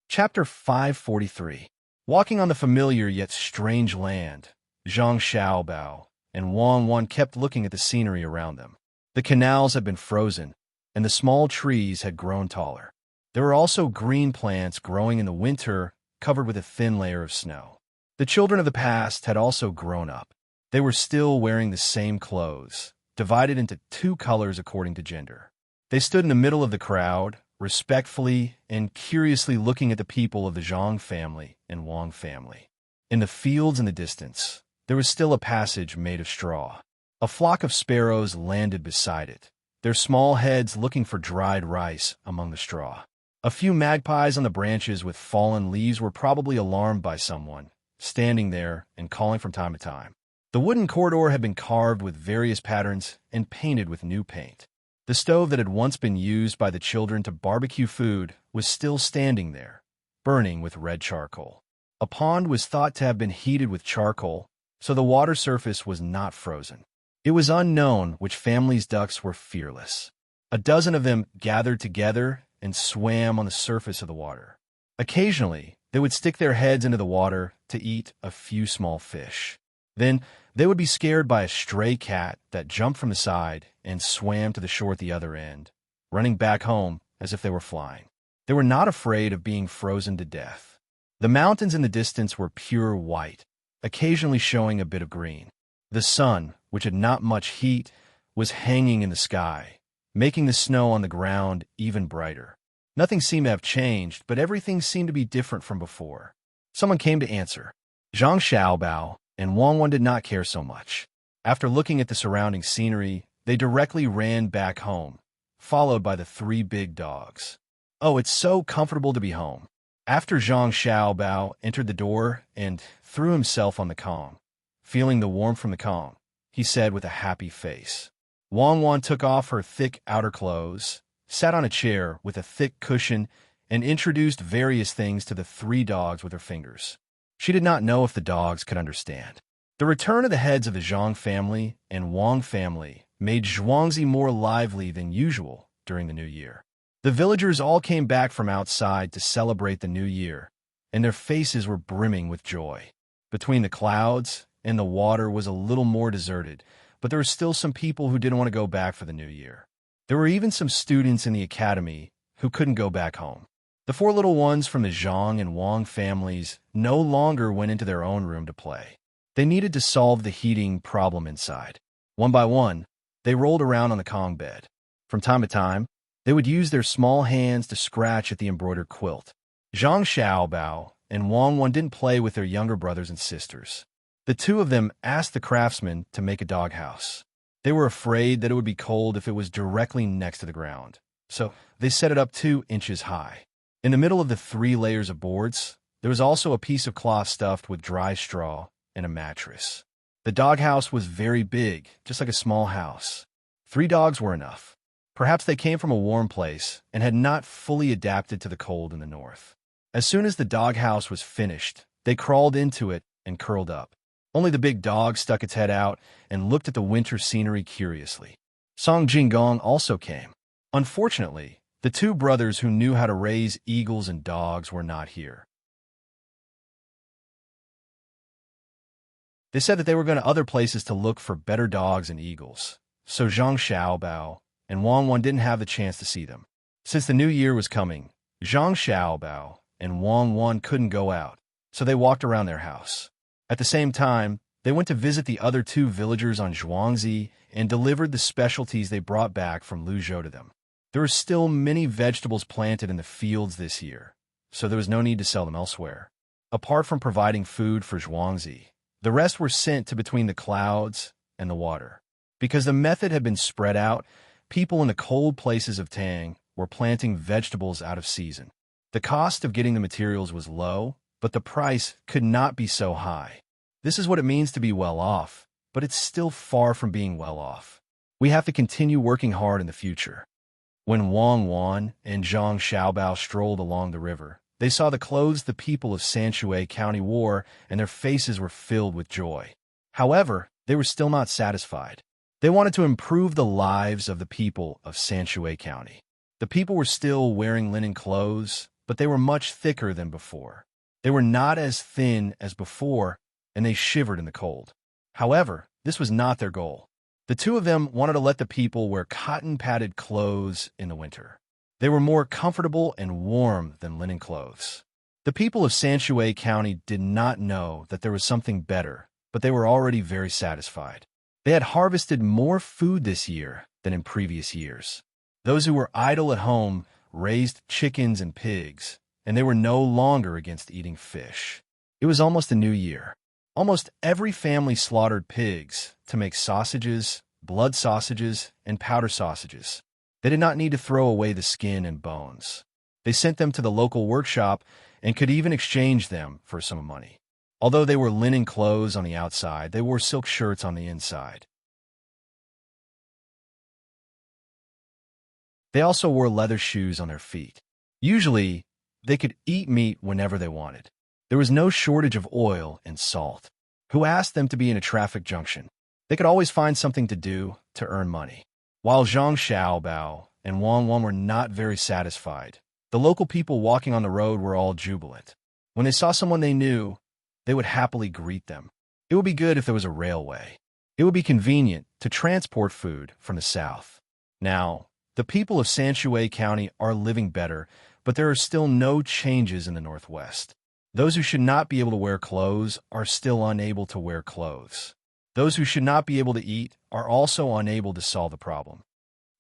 Chapter 543. Walking on the familiar yet strange land, Zhang Xiaobao and Wang Wan kept looking at the scenery around them. The canals had been frozen, and the small trees had grown taller. There were also green plants growing in the winter, covered with a thin layer of snow. The children of the past had also grown up. They were still wearing the same clothes, divided into two colors according to gender. They stood in the middle of the crowd, respectfully and curiously looking at the people of the Zhang family and Wang family. In the fields in the distance, there was still a passage made of straw. A flock of sparrows landed beside it, their small heads looking for dried rice among the straw. A few magpies on the branches with fallen leaves were probably alarmed by someone, standing there and calling from time to time. The wooden corridor had been carved with various patterns and painted with new paint. The stove that had once been used by the children to barbecue food was still standing there, burning with red charcoal. A pond was thought to have been heated with charcoal, so the water surface was not frozen. It was unknown which family's ducks were fearless. A dozen of them gathered together and swam on the surface of the water. Occasionally, they would stick their heads into the water to eat a few small fish. Then, they would be scared by a stray cat that jumped from the side and swam to the shore at the other end, running back home as if they were flying. They were not afraid of being frozen to death. The mountains in the distance were pure white, occasionally showing a bit of green. The sun, which had not much heat, was hanging in the sky, making the snow on the ground even brighter. Nothing seemed to have changed, but everything seemed to be different from before. Someone came to answer. Zhang Xiaobao and Wang Wan did not care so much. After looking at the surrounding scenery, they directly ran back home, followed by the three big dogs. Oh, it's so comfortable to be home. After Zhang Xiaobao entered the door and threw himself on the Kong, feeling the warmth from the Kong, he said with a happy face. Wang Wan took off her thick outer clothes, sat on a chair with a thick cushion, and introduced various things to the three dogs with her fingers. She did not know if the dogs could understand. The return of the heads of the Zhang family and Wang family made Zhuangzi more lively than usual during the new year. The villagers all came back from outside to celebrate the new year, and their faces were brimming with joy. Between the clouds and the water was a little more deserted, but there were still some people who didn't want to go back for the new year. There were even some students in the academy who couldn't go back home. The four little ones from the Zhang and Wang families no longer went into their own room to play. They needed to solve the heating problem inside. One by one, they rolled around on the Kong bed. From time to time, they would use their small hands to scratch at the embroidered quilt. Zhang Xiaobao and Wang Wan didn't play with their younger brothers and sisters. The two of them asked the craftsman to make a doghouse. They were afraid that it would be cold if it was directly next to the ground, so they set it up 2 inches high. In the middle of the 3 layers of boards, there was also a piece of cloth stuffed with dry straw and a mattress. The doghouse was very big, just like a small house. 3 dogs were enough. Perhaps they came from a warm place and had not fully adapted to the cold in the north. As soon as the doghouse was finished, they crawled into it and curled up. Only the big dog stuck its head out and looked at the winter scenery curiously. Song Jinggong also came. Unfortunately, the 2 brothers who knew how to raise eagles and dogs were not here. They said that they were going to other places to look for better dogs and eagles, so Zhang Xiaobao and Wang Wan didn't have the chance to see them. Since the new year was coming, Zhang Xiaobao and Wang Wan couldn't go out, so they walked around their house. At the same time, they went to visit the other 2 villagers on Zhuangzi and delivered the specialties they brought back from Luzhou to them. There were still many vegetables planted in the fields this year, so there was no need to sell them elsewhere. Apart from providing food for Zhuangzi, the rest were sent to between the clouds and the water. Because the method had been spread out, people in the cold places of Tang were planting vegetables out of season. The cost of getting the materials was low, but the price could not be so high. This is what it means to be well off, but it's still far from being well off. We have to continue working hard in the future. When Wang Wan and Zhang Xiaobao strolled along the river, they saw the clothes the people of Sanshui County wore, and their faces were filled with joy. However, they were still not satisfied. They wanted to improve the lives of the people of Sanshui County. The people were still wearing linen clothes, but they were much thicker than before. They were not as thin as before, and they shivered in the cold. However, this was not their goal. The 2 of them wanted to let the people wear cotton-padded clothes in the winter. They were more comfortable and warm than linen clothes. The people of Sanshui County did not know that there was something better, but they were already very satisfied. They had harvested more food this year than in previous years. Those who were idle at home raised chickens and pigs, and they were no longer against eating fish. It was almost a new year. Almost every family slaughtered pigs to make sausages, blood sausages, and powder sausages. They did not need to throw away the skin and bones. They sent them to the local workshop and could even exchange them for some money. Although they were linen clothes on the outside, they wore silk shirts on the inside. They also wore leather shoes on their feet. Usually, they could eat meat whenever they wanted. There was no shortage of oil and salt. Who asked them to be in a traffic junction? They could always find something to do to earn money. While Zhang Xiaobao and Wang Wan were not very satisfied, the local people walking on the road were all jubilant. When they saw someone they knew, they would happily greet them. It would be good if there was a railway. It would be convenient to transport food from the south. Now, the people of Sanshui County are living better, but there are still no changes in the northwest. Those who should not be able to wear clothes are still unable to wear clothes. Those who should not be able to eat are also unable to solve the problem.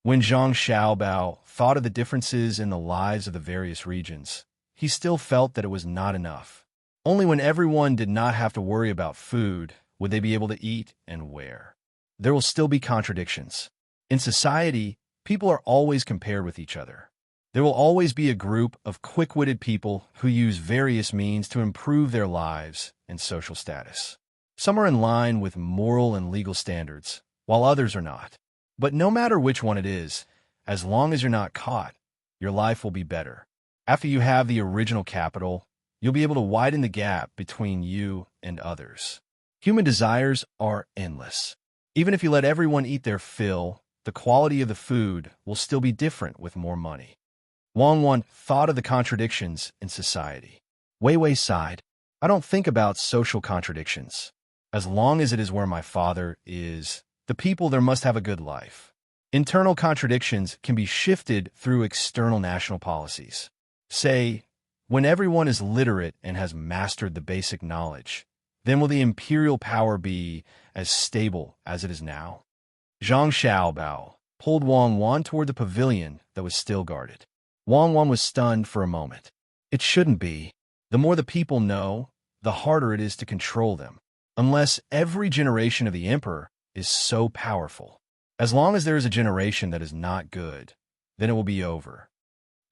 When Zhang Xiaobao thought of the differences in the lives of the various regions, he still felt that it was not enough. Only when everyone did not have to worry about food would they be able to eat and wear. There will still be contradictions. In society, people are always compared with each other. There will always be a group of quick-witted people who use various means to improve their lives and social status. Some are in line with moral and legal standards, while others are not. But no matter which one it is, as long as you're not caught, your life will be better. After you have the original capital, you'll be able to widen the gap between you and others. Human desires are endless. Even if you let everyone eat their fill, the quality of the food will still be different with more money. Wang Wan thought of the contradictions in society. Wei Wei sighed. I don't think about social contradictions. As long as it is where my father is, the people there must have a good life. Internal contradictions can be shifted through external national policies. Say, when everyone is literate and has mastered the basic knowledge, then will the imperial power be as stable as it is now? Zhang Xiaobao pulled Wang Wan toward the pavilion that was still guarded. Wang Wan was stunned for a moment. It shouldn't be. The more the people know, the harder it is to control them, unless every generation of the emperor is so powerful. As long as there is a generation that is not good, then it will be over.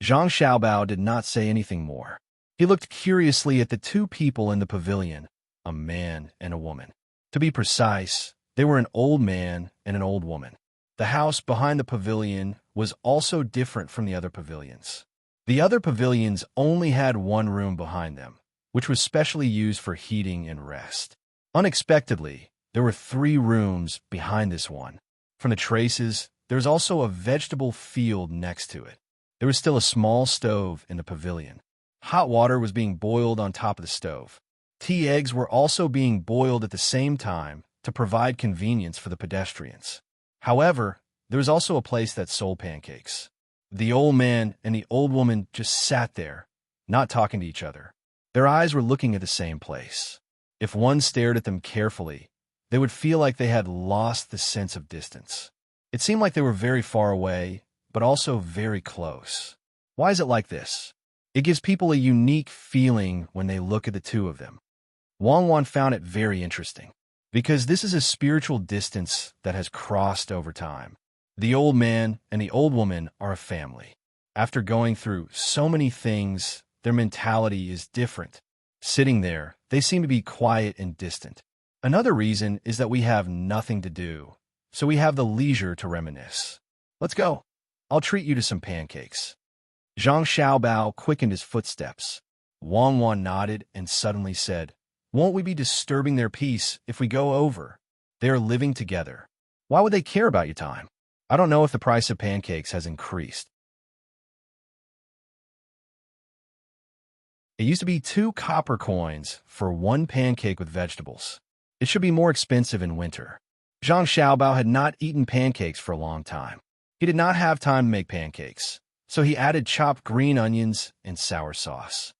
Zhang Xiaobao did not say anything more. He looked curiously at the two people in the pavilion, a man and a woman. To be precise, they were an old man and an old woman. The house behind the pavilion was also different from the other pavilions. The other pavilions only had one room behind them, which was specially used for heating and rest. Unexpectedly, there were 3 rooms behind this one. From the traces, there was also a vegetable field next to it. There was still a small stove in the pavilion. Hot water was being boiled on top of the stove. Tea eggs were also being boiled at the same time to provide convenience for the pedestrians. However, there was also a place that sold pancakes. The old man and the old woman just sat there, not talking to each other. Their eyes were looking at the same place. If one stared at them carefully, they would feel like they had lost the sense of distance. It seemed like they were very far away, but also very close. Why is it like this? It gives people a unique feeling when they look at the two of them. Wang Wan found it very interesting, because this is a spiritual distance that has crossed over time. The old man and the old woman are a family. After going through so many things, their mentality is different. Sitting there, they seem to be quiet and distant. Another reason is that we have nothing to do, so we have the leisure to reminisce. Let's go. I'll treat you to some pancakes. Zhang Xiaobao quickened his footsteps. Wang Wan nodded and suddenly said, "Won't we be disturbing their peace if we go over? They are living together. Why would they care about your time? I don't know if the price of pancakes has increased." It used to be 2 copper coins for 1 pancake with vegetables. It should be more expensive in winter. Zhang Xiaobao had not eaten pancakes for a long time. He did not have time to make pancakes, so he added chopped green onions and sour sauce.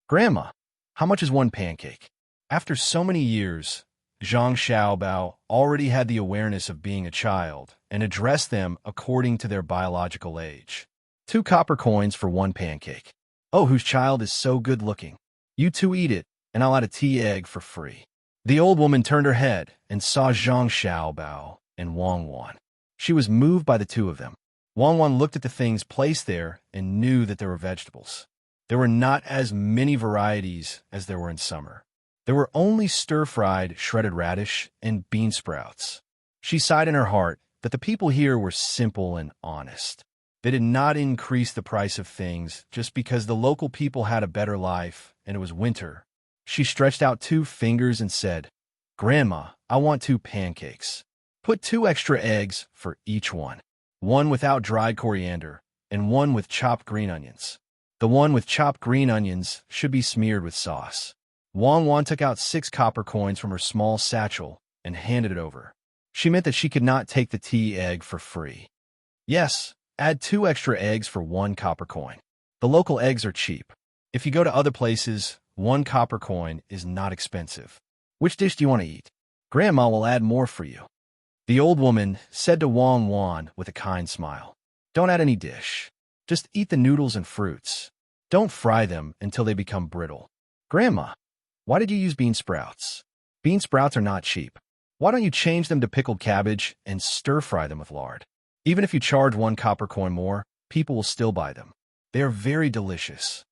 "Grandma, how much is 1 pancake?" After so many years, Zhang Xiaobao already had the awareness of being a child and addressed them according to their biological age. 2 copper coins for 1 pancake. Oh, whose child is so good looking? You 2 eat it, and I'll add a tea egg for free. The old woman turned her head and saw Zhang Xiaobao and Wang Wan. She was moved by the two of them. Wang Wan looked at the things placed there and knew that there were vegetables. There were not as many varieties as there were in summer. There were only stir-fried shredded radish and bean sprouts. She sighed in her heart that the people here were simple and honest. They did not increase the price of things just because the local people had a better life and it was winter. She stretched out 2 fingers and said, "Grandma, I want 2 pancakes. Put 2 extra eggs for each one. 1 without dried coriander and 1 with chopped green onions. The one with chopped green onions should be smeared with sauce." Wang Wan took out 6 copper coins from her small satchel and handed it over. She meant that she could not take the tea egg for free. "Yes, add 2 extra eggs for 1 copper coin. The local eggs are cheap. If you go to other places, 1 copper coin is not expensive. Which dish do you want to eat? Grandma will add more for you." The old woman said to Wang Wan with a kind smile, "Don't add any dish. Just eat the noodles and fruits. Don't fry them until they become brittle." "Grandma, why did you use bean sprouts? Bean sprouts are not cheap. Why don't you change them to pickled cabbage and stir-fry them with lard? Even if you charge 1 copper coin more, people will still buy them. They are very delicious."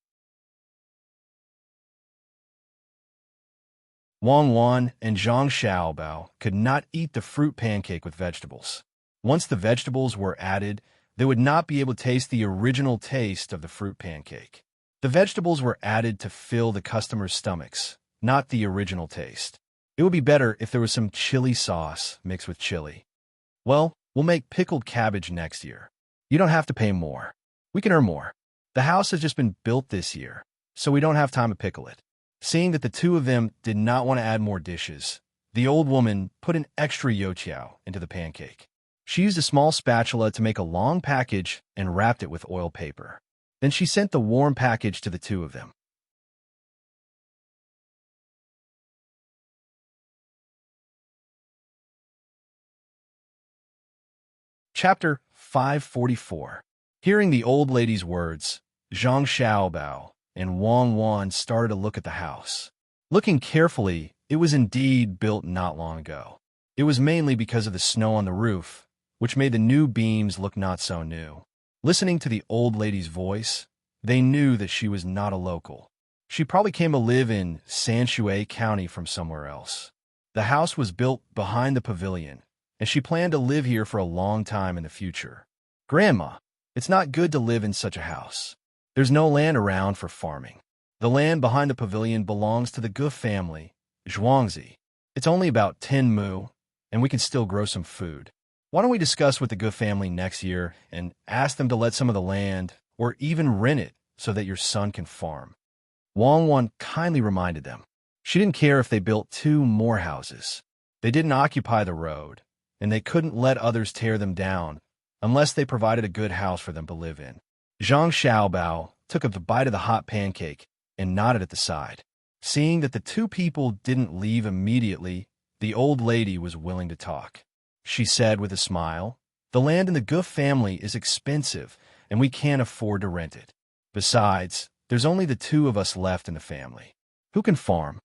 Wang Wan and Zhang Xiaobao could not eat the fruit pancake with vegetables. Once the vegetables were added, they would not be able to taste the original taste of the fruit pancake. The vegetables were added to fill the customers' stomachs, not the original taste. It would be better if there was some chili sauce mixed with chili. "Well, we'll make pickled cabbage next year. You don't have to pay more. We can earn more. The house has just been built this year, so we don't have time to pickle it." Seeing that the two of them did not want to add more dishes, the old woman put an extra youtiao into the pancake. She used a small spatula to make a long package and wrapped it with oil paper. Then she sent the warm package to the two of them. Chapter 544. Hearing the old lady's words, Zhang Xiaobao and Wang Wan started to look at the house. Looking carefully, it was indeed built not long ago. It was mainly because of the snow on the roof, which made the new beams look not so new. Listening to the old lady's voice, they knew that she was not a local. She probably came to live in Sanshui County from somewhere else. The house was built behind the pavilion, and she planned to live here for a long time in the future. Grandma, it's not good to live in such a house. There's no land around for farming. The land behind the pavilion belongs to the Gu family, Zhuangzi. It's only about 10 mu, and we can still grow some food. Why don't we discuss with the Gu family next year and ask them to let some of the land, or even rent it, so that your son can farm? Wang Wan kindly reminded them. She didn't care if they built 2 more houses. They didn't occupy the road, and they couldn't let others tear them down unless they provided a good house for them to live in. Zhang Xiaobao took a bite of the hot pancake and nodded at the side. Seeing that the 2 people didn't leave immediately, the old lady was willing to talk. She said with a smile, "The land in the Gu family is expensive, and we can't afford to rent it. Besides, there's only the 2 of us left in the family. Who can farm?"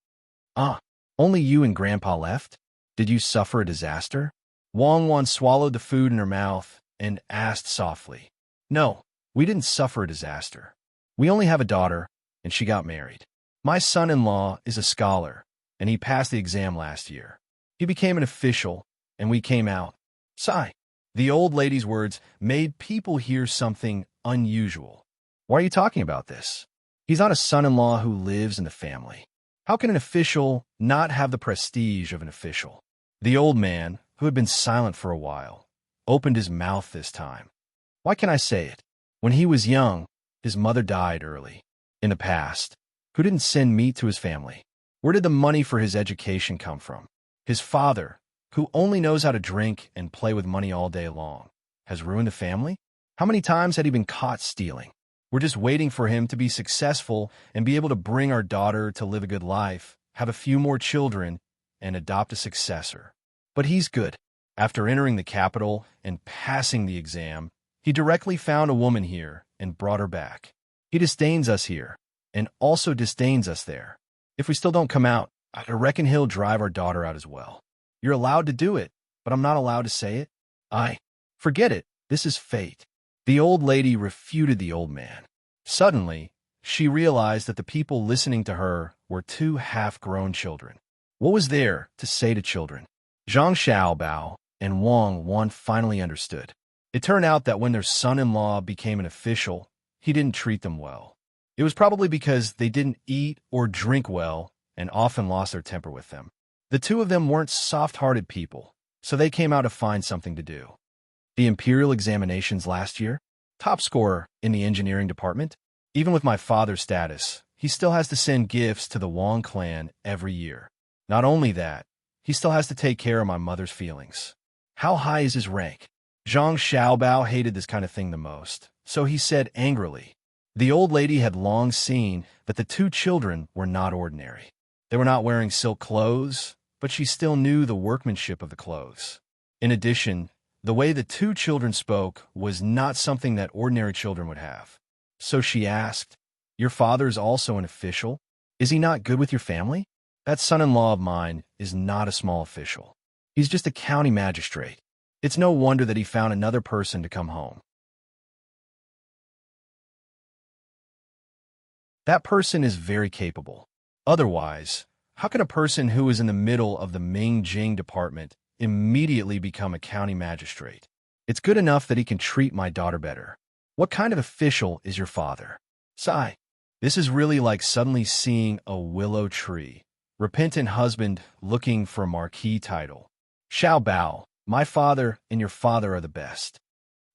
"Ah, only you and Grandpa left? Did you suffer a disaster?" Wang Wan swallowed the food in her mouth and asked softly. "No, we didn't suffer a disaster. We only have a daughter, and she got married. My son-in-law is a scholar, and he passed the exam last year. He became an official, and we came out." Sigh. The old lady's words made people hear something unusual. "Why are you talking about this? He's not a son-in-law who lives in the family. How can an official not have the prestige of an official?" The old man, who had been silent for a while, opened his mouth this time. "Why can I say it? When he was young, his mother died early. In the past, who didn't send meat to his family? Where did the money for his education come from? His father, who only knows how to drink and play with money all day long, has ruined the family? How many times had he been caught stealing? We're just waiting for him to be successful and be able to bring our daughter to live a good life, have a few more children, and adopt a successor. But he's good. After entering the capital and passing the exam, he directly found a woman here and brought her back. He disdains us here, and also disdains us there. If we still don't come out, I reckon he'll drive our daughter out as well. You're allowed to do it, but I'm not allowed to say it. Forget it. This is fate." The old lady refuted the old man. Suddenly, she realized that the people listening to her were 2 half-grown children. What was there to say to children? Zhang Xiaobao and Wang Wan finally understood. It turned out that when their son-in-law became an official, he didn't treat them well. It was probably because they didn't eat or drink well and often lost their temper with them. The 2 of them weren't soft-hearted people, so they came out to find something to do. The imperial examinations last year, top scorer in the engineering department. Even with my father's status, he still has to send gifts to the Wang clan every year. Not only that, he still has to take care of my mother's feelings. How high is his rank? Zhang Xiaobao hated this kind of thing the most, so he said angrily. The old lady had long seen that the 2 children were not ordinary. They were not wearing silk clothes, but she still knew the workmanship of the clothes. In addition, the way the 2 children spoke was not something that ordinary children would have. So she asked, "Your father is also an official? Is he not good with your family?" "That son-in-law of mine is not a small official. He's just a county magistrate. It's no wonder that he found another person to come home. That person is very capable. Otherwise, how can a person who is in the middle of the Ming-Jing department immediately become a county magistrate? It's good enough that he can treat my daughter better. What kind of official is your father?" Sigh. This is really like suddenly seeing a willow tree. Repentant husband looking for a marquee title. Xiao Bao, my father and your father are the best.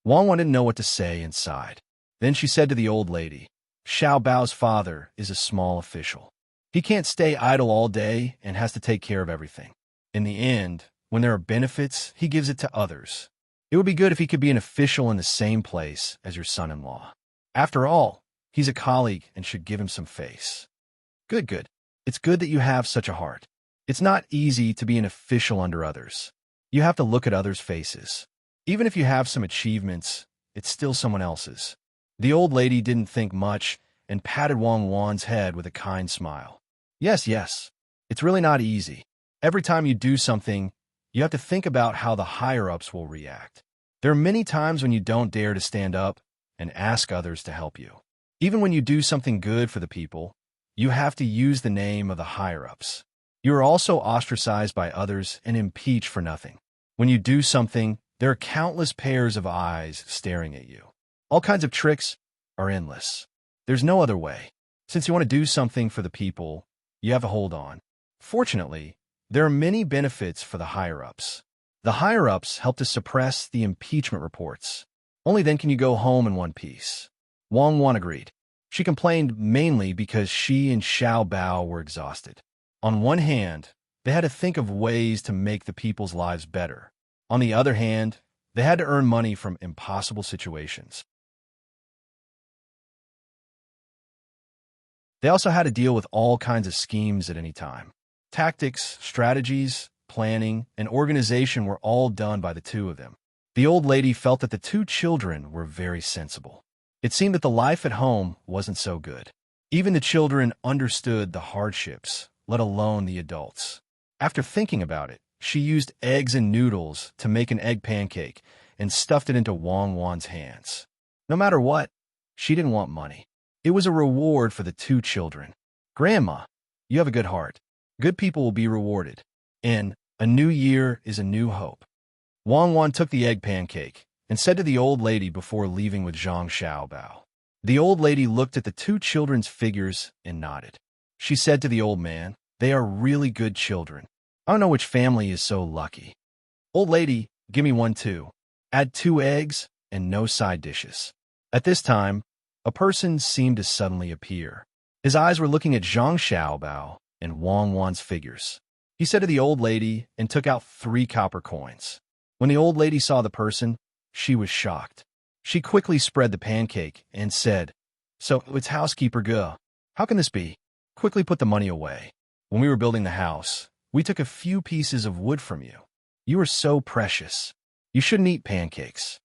Wang Wan didn't know what to say and sighed. Then she said to the old lady, "Xiao Bao's father is a small official. He can't stay idle all day and has to take care of everything. In the end, when there are benefits, he gives it to others. It would be good if he could be an official in the same place as your son-in-law. After all, he's a colleague and should give him some face. Good, good. It's good that you have such a heart. It's not easy to be an official under others. You have to look at others' faces. Even if you have some achievements, it's still someone else's. The old lady didn't think much and patted Wang Wan's head with a kind smile. Yes, yes. It's really not easy. Every time you do something, you have to think about how the higher-ups will react. There are many times when you don't dare to stand up and ask others to help you. Even when you do something good for the people, you have to use the name of the higher-ups. You are also ostracized by others and impeached for nothing. When you do something, there are countless pairs of eyes staring at you. All kinds of tricks are endless. There's no other way. Since you want to do something for the people, you have to hold on. Fortunately, there are many benefits for the higher-ups. The higher-ups help to suppress the impeachment reports. Only then can you go home in one piece. Wang Wan agreed. She complained mainly because she and Xiao Bao were exhausted. On one hand, they had to think of ways to make the people's lives better. On the other hand, they had to earn money from impossible situations. They also had to deal with all kinds of schemes at any time. Tactics, strategies, planning, and organization were all done by the two of them. The old lady felt that the two children were very sensible. It seemed that the life at home wasn't so good. Even the children understood the hardships, let alone the adults. After thinking about it, she used eggs and noodles to make an egg pancake and stuffed it into Wang Wan's hands. No matter what, she didn't want money. It was a reward for the two children. Grandma, you have a good heart. Good people will be rewarded. And a new year is a new hope. Wang Wan took the egg pancake and said to the old lady before leaving with Zhang Xiaobao. The old lady looked at the two children's figures and nodded. She said to the old man, "They are really good children. I don't know which family is so lucky. Old lady, give me one too. Add 2 eggs and no side dishes." At this time, a person seemed to suddenly appear. His eyes were looking at Zhang Xiaobao and Wang Wan's figures. He said to the old lady and took out 3 copper coins. When the old lady saw the person, she was shocked. She quickly spread the pancake and said, "So it's housekeeper Ge. How can this be? Quickly put the money away. When we were building the house, we took a few pieces of wood from you. You are so precious. You shouldn't eat pancakes.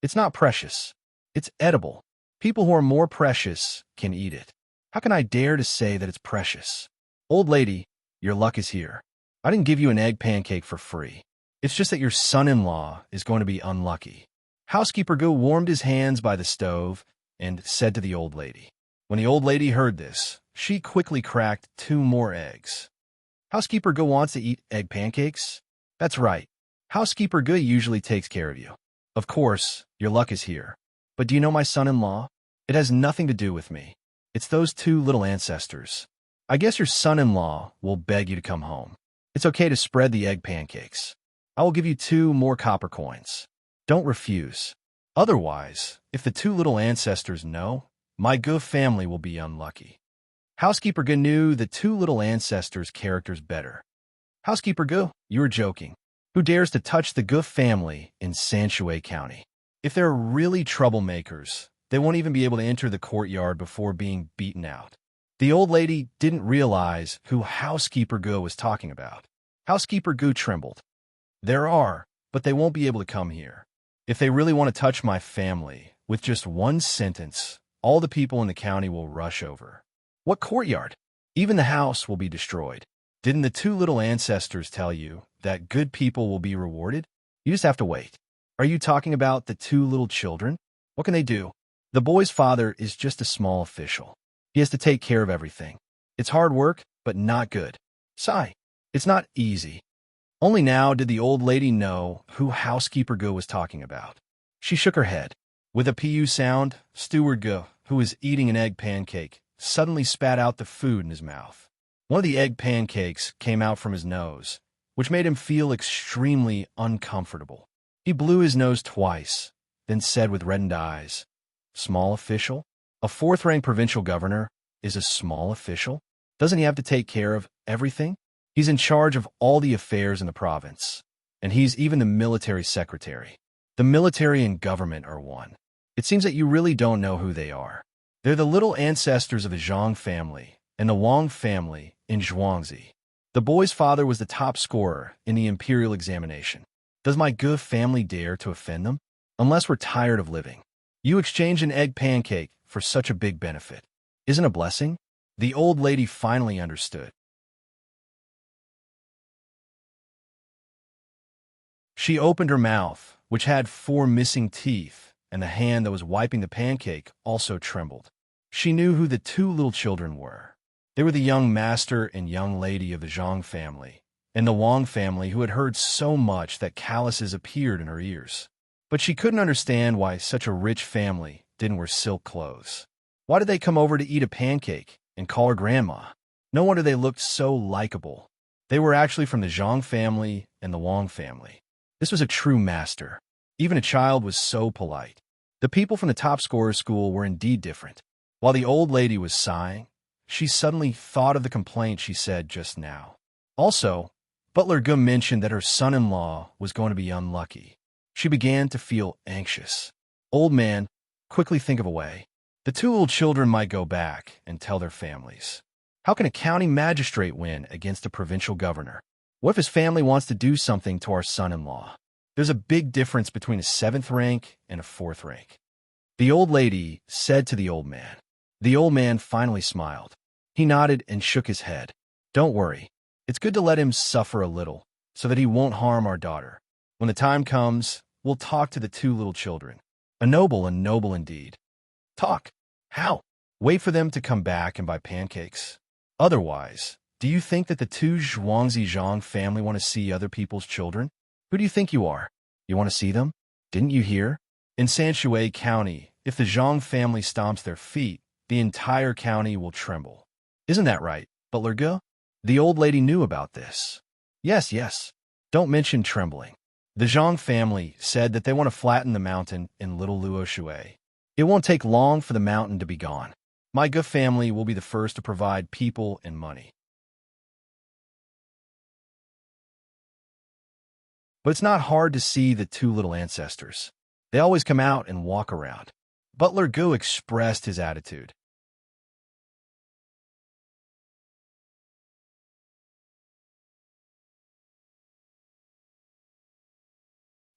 It's not precious. It's edible. People who are more precious can eat it. How can I dare to say that it's precious? Old lady, your luck is here. I didn't give you an egg pancake for free. It's just that your son-in-law is going to be unlucky." Housekeeper Ge warmed his hands by the stove and said to the old lady. When the old lady heard this, she quickly cracked 2 more eggs. Housekeeper Ge wants to eat egg pancakes? That's right. Housekeeper Ge usually takes care of you. Of course, your luck is here. But do you know my son-in-law? It has nothing to do with me. It's those 2 little ancestors. I guess your son-in-law will beg you to come home. It's okay to spread the egg pancakes. I will give you 2 more copper coins. Don't refuse. Otherwise, if the 2 little ancestors know, my Ge family will be unlucky. Housekeeper Ge knew the 2 little ancestors' characters better. Housekeeper Ge, you are joking. Who dares to touch the Ge family in Sanshui County? If they're really troublemakers, they won't even be able to enter the courtyard before being beaten out. The old lady didn't realize who Housekeeper Ge was talking about. Housekeeper Ge trembled. There are, but they won't be able to come here. If they really want to touch my family, with just one sentence, all the people in the county will rush over. What courtyard? Even the house will be destroyed. Didn't the 2 little ancestors tell you that good people will be rewarded? You just have to wait. Are you talking about the 2 little children? What can they do? The boy's father is just a small official. He has to take care of everything. It's hard work, but not good. Sigh. It's not easy. Only now did the old lady know who Housekeeper Ge was talking about. She shook her head. With a pu sound, Steward Ge, who was eating an egg pancake, suddenly spat out the food in his mouth. One of the egg pancakes came out from his nose, which made him feel extremely uncomfortable. He blew his nose twice, then said with reddened eyes, "Small official? A 4th-rank provincial governor is a small official? Doesn't he have to take care of everything? He's in charge of all the affairs in the province, and he's even the military secretary. The military and government are one. It seems that you really don't know who they are. They're the little ancestors of the Zhang family and the Wang family in Zhuangzi. The boy's father was the top scorer in the imperial examination. Does my good family dare to offend them? Unless we're tired of living. You exchange an egg pancake for such a big benefit. Isn't a blessing? The old lady finally understood. She opened her mouth, which had 4 missing teeth, and the hand that was wiping the pancake also trembled. She knew who the 2 little children were. They were the young master and young lady of the Zhang family, and the Wang family who had heard so much that calluses appeared in her ears. But she couldn't understand why such a rich family didn't wear silk clothes. Why did they come over to eat a pancake and call her grandma? No wonder they looked so likable. They were actually from the Zhang family and the Wang family. This was a true master. Even a child was so polite. The people from the top scorer school were indeed different. While the old lady was sighing, she suddenly thought of the complaint she said just now. Also, Butler Gu mentioned that her son-in-law was going to be unlucky. She began to feel anxious. Old man, quickly think of a way. The 2 little children might go back and tell their families. How can a county magistrate win against a provincial governor? What if his family wants to do something to our son-in-law? There's a big difference between a 7th rank and a 4th rank. The old lady said to the old man. The old man finally smiled. He nodded and shook his head. Don't worry. It's good to let him suffer a little, so that he won't harm our daughter. When the time comes, we'll talk to the 2 little children. A noble indeed. Talk. How? Wait for them to come back and buy pancakes. Otherwise, do you think that the 2 Zhuangzi Zhang family want to see other people's children? Who do you think you are? You want to see them? Didn't you hear? In Sanshui County, if the Zhang family stomps their feet, the entire county will tremble. Isn't that right, Butler Gu? The old lady knew about this. Yes. Don't mention trembling. The Zhang family said that they want to flatten the mountain in Little Luoshui. It won't take long for the mountain to be gone. My Gu family will be the first to provide people and money. But it's not hard to see the 2 little ancestors. They always come out and walk around. Butler Gu expressed his attitude.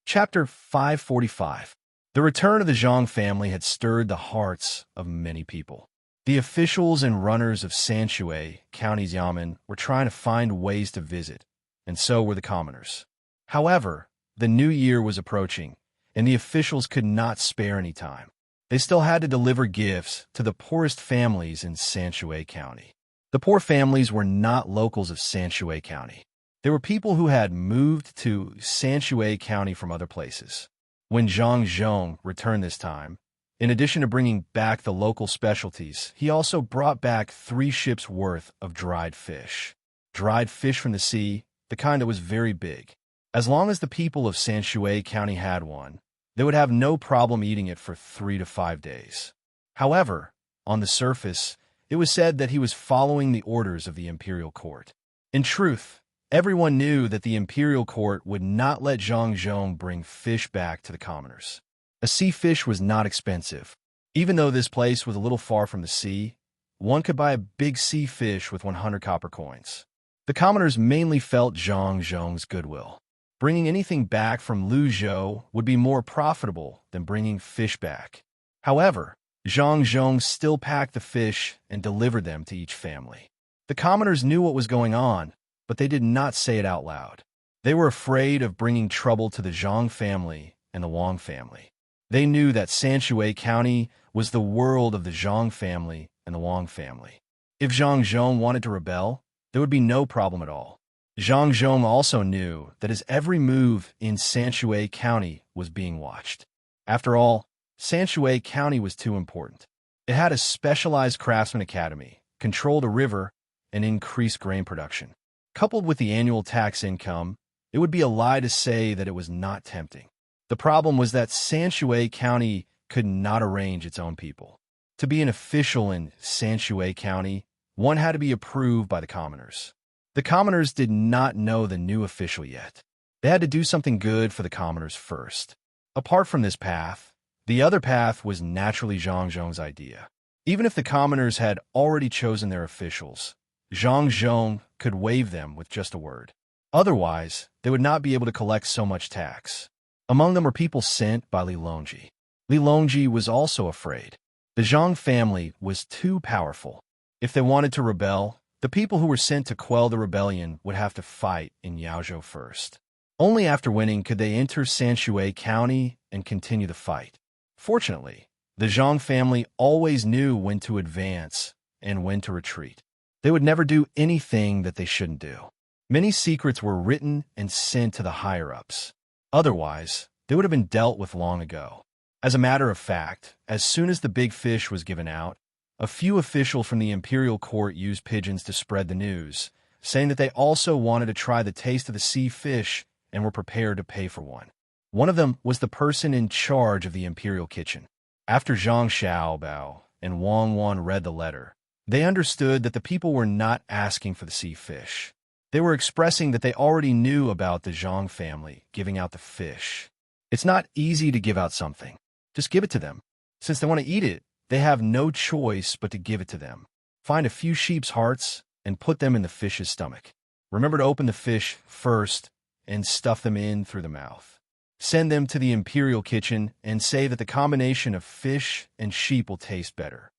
Chapter 545. The return of the Zhang family had stirred the hearts of many people. The officials and runners of Sanshui County's Yamen were trying to find ways to visit, and so were the commoners. However, the new year was approaching, and the officials could not spare any time. They still had to deliver gifts to the poorest families in Sanshui County. The poor families were not locals of Sanshui County. They were people who had moved to Sanshui County from other places. When Zhang Zhong returned this time, in addition to bringing back the local specialties, he also brought back 3 ships' worth of dried fish. Dried fish from the sea, the kind that was very big. As long as the people of Sanshui County had one, they would have no problem eating it for 3 to 5 days. However, on the surface, it was said that he was following the orders of the imperial court. In truth, everyone knew that the imperial court would not let Zhang Zhong bring fish back to the commoners. A sea fish was not expensive. Even though this place was a little far from the sea, one could buy a big sea fish with 100 copper coins. The commoners mainly felt Zhang Zhong's goodwill. Bringing anything back from Luzhou would be more profitable than bringing fish back. However, Zhang Zhong still packed the fish and delivered them to each family. The commoners knew what was going on, but they did not say it out loud. They were afraid of bringing trouble to the Zhang family and the Wang family. They knew that Sanshui County was the world of the Zhang family and the Wang family. If Zhang Zhong wanted to rebel, there would be no problem at all. Zhang Zhong also knew that his every move in Sanshui County was being watched. After all, Sanshui County was too important. It had a specialized craftsman academy, controlled a river, and increased grain production. Coupled with the annual tax income, it would be a lie to say that it was not tempting. The problem was that Sanshui County could not arrange its own people. To be an official in Sanshui County, one had to be approved by the commoners. The commoners did not know the new official yet. They had to do something good for the commoners first. Apart from this path, the other path was naturally Zhang Zhong's idea. Even if the commoners had already chosen their officials, Zhang Zhong could waive them with just a word. Otherwise, they would not be able to collect so much tax. Among them were people sent by Li Longji. Li Longji was also afraid. The Zhang family was too powerful. If they wanted to rebel, the people who were sent to quell the rebellion would have to fight in Yaozhou first. Only after winning could they enter Sanshui County and continue the fight. Fortunately, the Zhang family always knew when to advance and when to retreat. They would never do anything that they shouldn't do. Many secrets were written and sent to the higher-ups. Otherwise, they would have been dealt with long ago. As a matter of fact, as soon as the big fish was given out, a few officials from the imperial court used pigeons to spread the news, saying that they also wanted to try the taste of the sea fish and were prepared to pay for one. One of them was the person in charge of the imperial kitchen. After Zhang Xiaobao and Wang Wan read the letter, they understood that the people were not asking for the sea fish. They were expressing that they already knew about the Zhang family giving out the fish. It's not easy to give out something. Just give it to them. Since they want to eat it, they have no choice but to give it to them. Find a few sheep's hearts and put them in the fish's stomach. Remember to open the fish first and stuff them in through the mouth. Send them to the imperial kitchen and say that the combination of fish and sheep will taste better.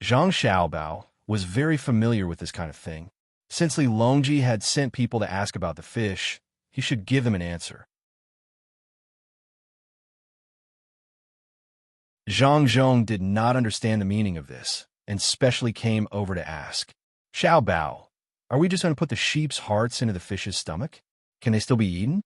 Zhang Xiaobao was very familiar with this kind of thing. Since Li Longji had sent people to ask about the fish, he should give them an answer. Zhang Zhong did not understand the meaning of this, and specially came over to ask, Xiaobao, are we just going to put the sheep's hearts into the fish's stomach? Can they still be eaten?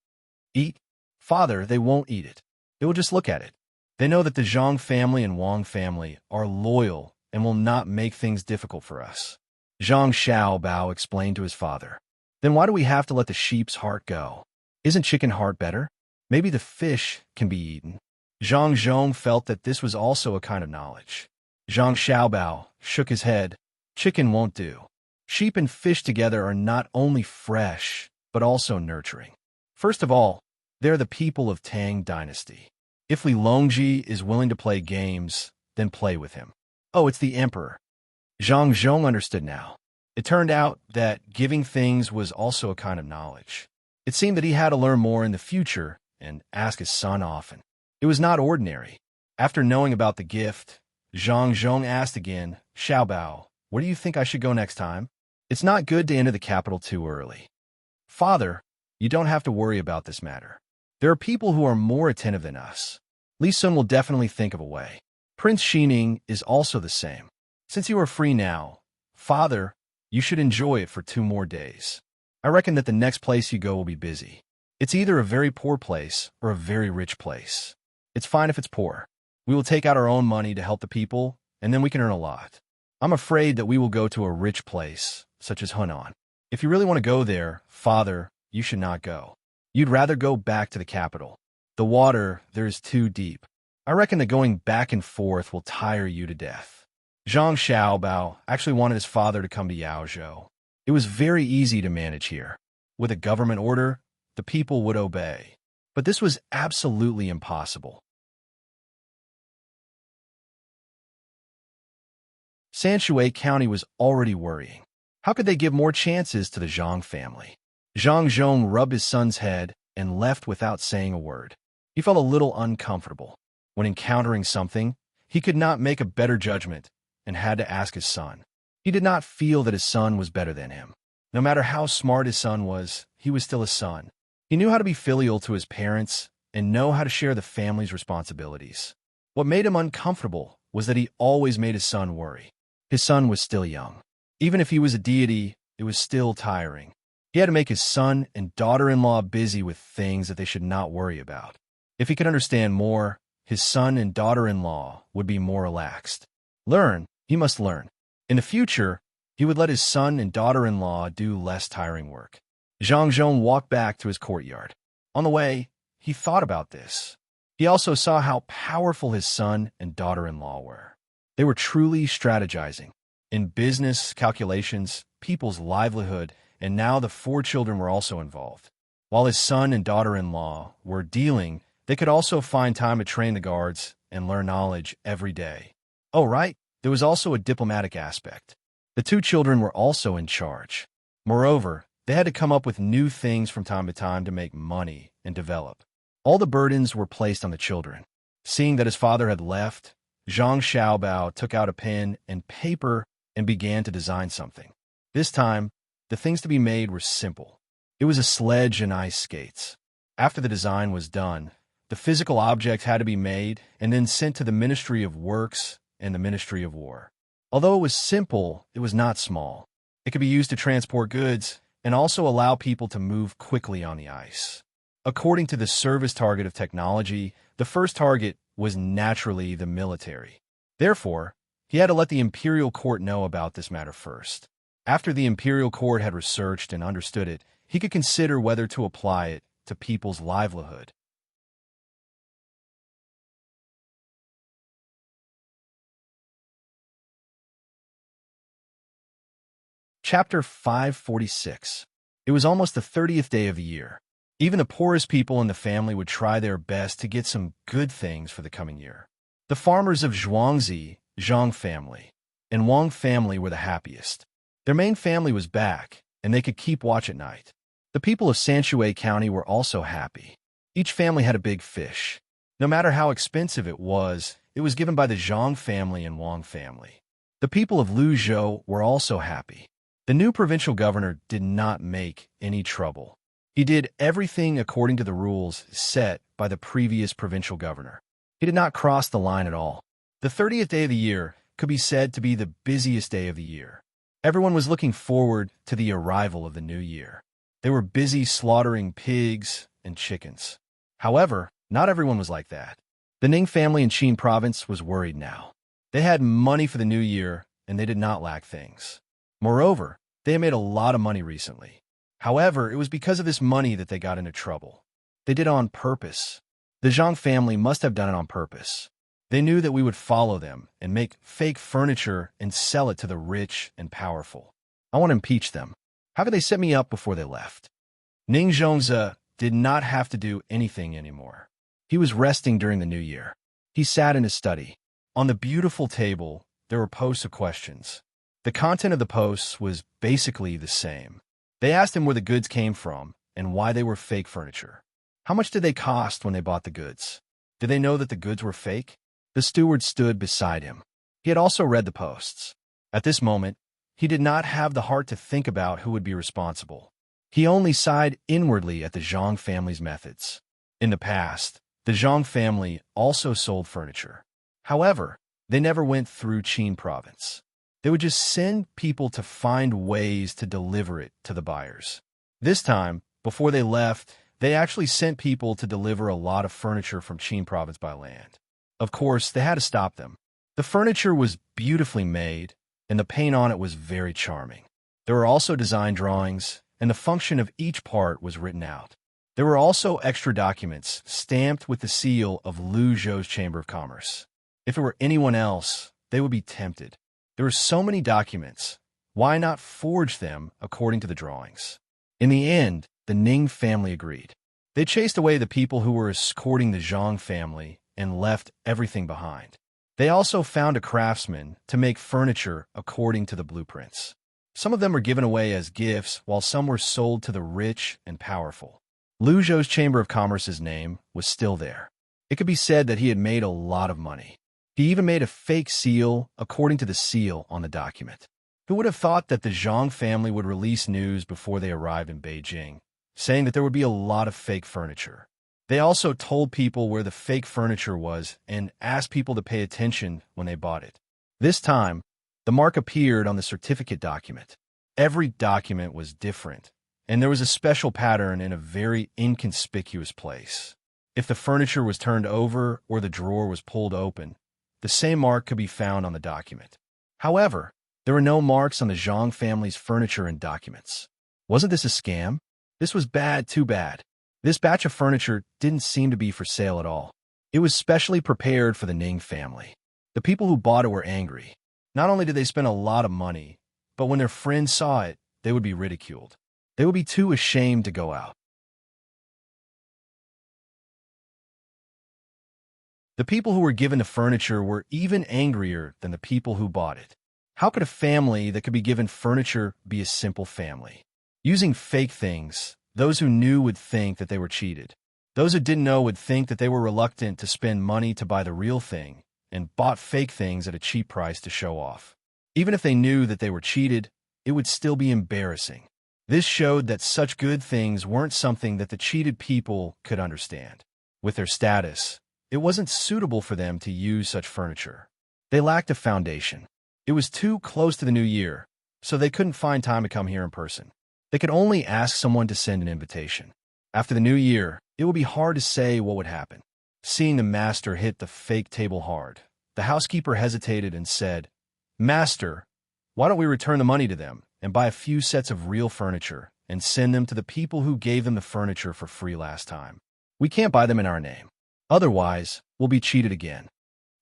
Eat? Father, they won't eat it. They will just look at it. They know that the Zhang family and Wang family are loyal and will not make things difficult for us. Zhang Xiaobao explained to his father. Then why do we have to let the sheep's heart go? Isn't chicken heart better? Maybe the fish can be eaten. Zhang Zhong felt that this was also a kind of knowledge. Zhang Xiaobao shook his head. Chicken won't do. Sheep and fish together are not only fresh, but also nurturing. First of all, they're the people of Tang Dynasty. If Li Longji is willing to play games, then play with him. Oh, it's the emperor. Zhang Zhong understood now. It turned out that giving things was also a kind of knowledge. It seemed that he had to learn more in the future and ask his son often. It was not ordinary. After knowing about the gift, Zhang Zhong asked again, Xiaobao, where do you think I should go next time? It's not good to enter the capital too early. Father, you don't have to worry about this matter. There are people who are more attentive than us. Li Sun will definitely think of a way. Prince Xining is also the same. Since you are free now, Father, you should enjoy it for 2 more days. I reckon that the next place you go will be busy. It's either a very poor place or a very rich place. It's fine if it's poor. We will take out our own money to help the people, and then we can earn a lot. I'm afraid that we will go to a rich place, such as Hunan. If you really want to go there, Father, you should not go. You'd rather go back to the capital. The water there is too deep. I reckon that going back and forth will tire you to death. Zhang Xiaobao actually wanted his father to come to Yaozhou. It was very easy to manage here. With a government order, the people would obey. But this was absolutely impossible. Sanshui County was already worrying. How could they give more chances to the Zhang family? Zhang Zhong rubbed his son's head and left without saying a word. He felt a little uncomfortable. When encountering something, he could not make a better judgment and had to ask his son. He did not feel that his son was better than him. No matter how smart his son was, he was still a son. He knew how to be filial to his parents and know how to share the family's responsibilities. What made him uncomfortable was that he always made his son worry. His son was still young. Even if he was a deity, it was still tiring. He had to make his son and daughter-in-law busy with things that they should not worry about. If he could understand more, his son and daughter-in-law would be more relaxed. Learn, he must learn. In the future, he would let his son and daughter-in-law do less tiring work. Zhang Zhong walked back to his courtyard. On the way, he thought about this. He also saw how powerful his son and daughter-in-law were. They were truly strategizing. In business, calculations, people's livelihood, and now the 4 children were also involved. While his son and daughter-in-law were dealing, They could also find time to train the guards and learn knowledge every day. Oh, right, there was also a diplomatic aspect. The two children were also in charge. Moreover, they had to come up with new things from time to time to make money and develop. All the burdens were placed on the children. Seeing that his father had left, Zhang Xiaobao took out a pen and paper and began to design something. This time, the things to be made were simple. It was a sledge and ice skates. After the design was done, the physical object had to be made and then sent to the Ministry of Works and the Ministry of War. Although it was simple, it was not small. It could be used to transport goods and also allow people to move quickly on the ice. According to the service target of technology, the first target was naturally the military. Therefore, he had to let the imperial court know about this matter first. After the imperial court had researched and understood it, he could consider whether to apply it to people's livelihood. Chapter 546. It was almost the 30th day of the year. Even the poorest people in the family would try their best to get some good things for the coming year. The farmers of Zhuangzi, Zhang family, and Wang family were the happiest. Their main family was back, and they could keep watch at night. The people of Sanshui County were also happy. Each family had a big fish. No matter how expensive it was given by the Zhang family and Wang family. The people of Luzhou were also happy. The new provincial governor did not make any trouble. He did everything according to the rules set by the previous provincial governor. He did not cross the line at all. The 30th day of the year could be said to be the busiest day of the year. Everyone was looking forward to the arrival of the new year. They were busy slaughtering pigs and chickens. However, not everyone was like that. The Ning family in Qin province was worried now. They had money for the new year, and they did not lack things. Moreover, they had made a lot of money recently. However, it was because of this money that they got into trouble. They did it on purpose. The Zhang family must have done it on purpose. They knew that we would follow them and make fake furniture and sell it to the rich and powerful. I want to impeach them. How could they set me up before they left? Ning Zhongzi did not have to do anything anymore. He was resting during the new year. He sat in his study. On the beautiful table, there were posts of questions. The content of the posts was basically the same. They asked him where the goods came from and why they were fake furniture. How much did they cost when they bought the goods? Did they know that the goods were fake? The steward stood beside him. He had also read the posts. At this moment, he did not have the heart to think about who would be responsible. He only sighed inwardly at the Zhang family's methods. In the past, the Zhang family also sold furniture. However, they never went through Qin province. They would just send people to find ways to deliver it to the buyers. This time, before they left, they actually sent people to deliver a lot of furniture from Qin province by land. Of course, they had to stop them. The furniture was beautifully made, and the paint on it was very charming. There were also design drawings, and the function of each part was written out. There were also extra documents stamped with the seal of Luzhou's Chamber of Commerce. If it were anyone else, they would be tempted. There were so many documents. Why not forge them according to the drawings? In the end, the Ning family agreed. They chased away the people who were escorting the Zhang family and left everything behind. They also found a craftsman to make furniture according to the blueprints. Some of them were given away as gifts, while some were sold to the rich and powerful. Luzhou's Chamber of Commerce's name was still there. It could be said that he had made a lot of money. He even made a fake seal according to the seal on the document. Who would have thought that the Zhang family would release news before they arrived in Beijing, saying that there would be a lot of fake furniture? They also told people where the fake furniture was and asked people to pay attention when they bought it. This time, the mark appeared on the certificate document. Every document was different, and there was a special pattern in a very inconspicuous place. If the furniture was turned over or the drawer was pulled open, the same mark could be found on the document. However, there were no marks on the Zhang family's furniture and documents. Wasn't this a scam? This was bad, too bad. This batch of furniture didn't seem to be for sale at all. It was specially prepared for the Ning family. The people who bought it were angry. Not only did they spend a lot of money, but when their friends saw it, they would be ridiculed. They would be too ashamed to go out. The people who were given the furniture were even angrier than the people who bought it. How could a family that could be given furniture be a simple family? Using fake things, those who knew would think that they were cheated. Those who didn't know would think that they were reluctant to spend money to buy the real thing and bought fake things at a cheap price to show off. Even if they knew that they were cheated, it would still be embarrassing. This showed that such good things weren't something that the cheated people could understand. With their status, it wasn't suitable for them to use such furniture. They lacked a foundation. It was too close to the new year, so they couldn't find time to come here in person. They could only ask someone to send an invitation. After the new year, it would be hard to say what would happen. Seeing the master hit the fake table hard, the housekeeper hesitated and said, "Master, why don't we return the money to them and buy a few sets of real furniture and send them to the people who gave them the furniture for free last time? We can't buy them in our name. Otherwise, we'll be cheated again.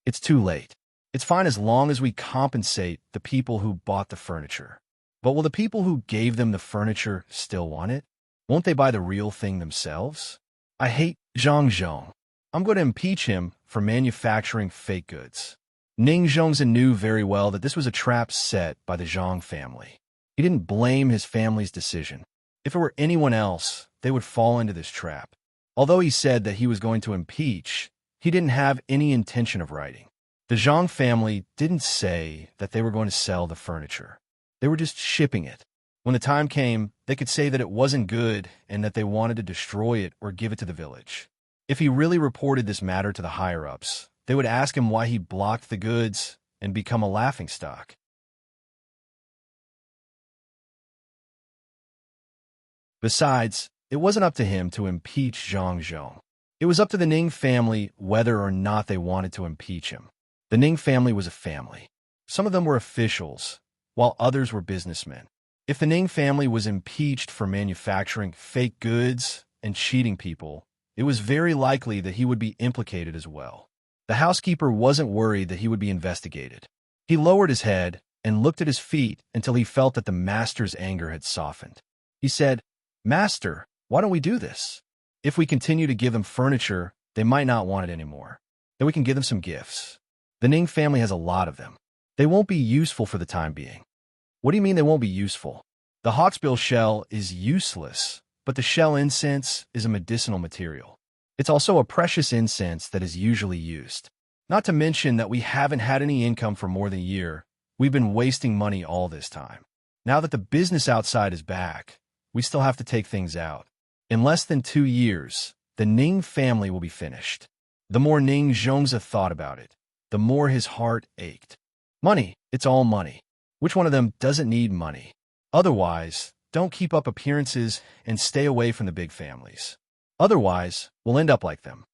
It's too late. It's fine as long as we compensate the people who bought the furniture. But will the people who gave them the furniture still want it? Won't they buy the real thing themselves? I hate Zhang. I'm going to impeach him for manufacturing fake goods." Ning Zhongzhen knew very well that this was a trap set by the Zhang family. He didn't blame his family's decision. If it were anyone else, they would fall into this trap. Although he said that he was going to impeach, he didn't have any intention of writing. The Zhang family didn't say that they were going to sell the furniture. They were just shipping it. When the time came, they could say that it wasn't good and that they wanted to destroy it or give it to the village. If he really reported this matter to the higher-ups, they would ask him why he blocked the goods and become a laughingstock. Besides, it wasn't up to him to impeach Zhang. It was up to the Ning family whether or not they wanted to impeach him. The Ning family was a family. Some of them were officials, while others were businessmen. If the Ning family was impeached for manufacturing fake goods and cheating people, it was very likely that he would be implicated as well. The housekeeper wasn't worried that he would be investigated. He lowered his head and looked at his feet until he felt that the master's anger had softened. He said, "Master, why don't we do this? If we continue to give them furniture, they might not want it anymore. Then we can give them some gifts. The Ning family has a lot of them. They won't be useful for the time being." "What do you mean they won't be useful?" "The hawksbill shell is useless, but the shell incense is a medicinal material. It's also a precious incense that is usually used. Not to mention that we haven't had any income for more than a year. We've been wasting money all this time. Now that the business outside is back, we still have to take things out. In less than 2 years, the Ning family will be finished." The more Ning Zhongzhe thought about it, the more his heart ached. Money, it's all money. Which one of them doesn't need money? Otherwise, don't keep up appearances and stay away from the big families. Otherwise, we'll end up like them.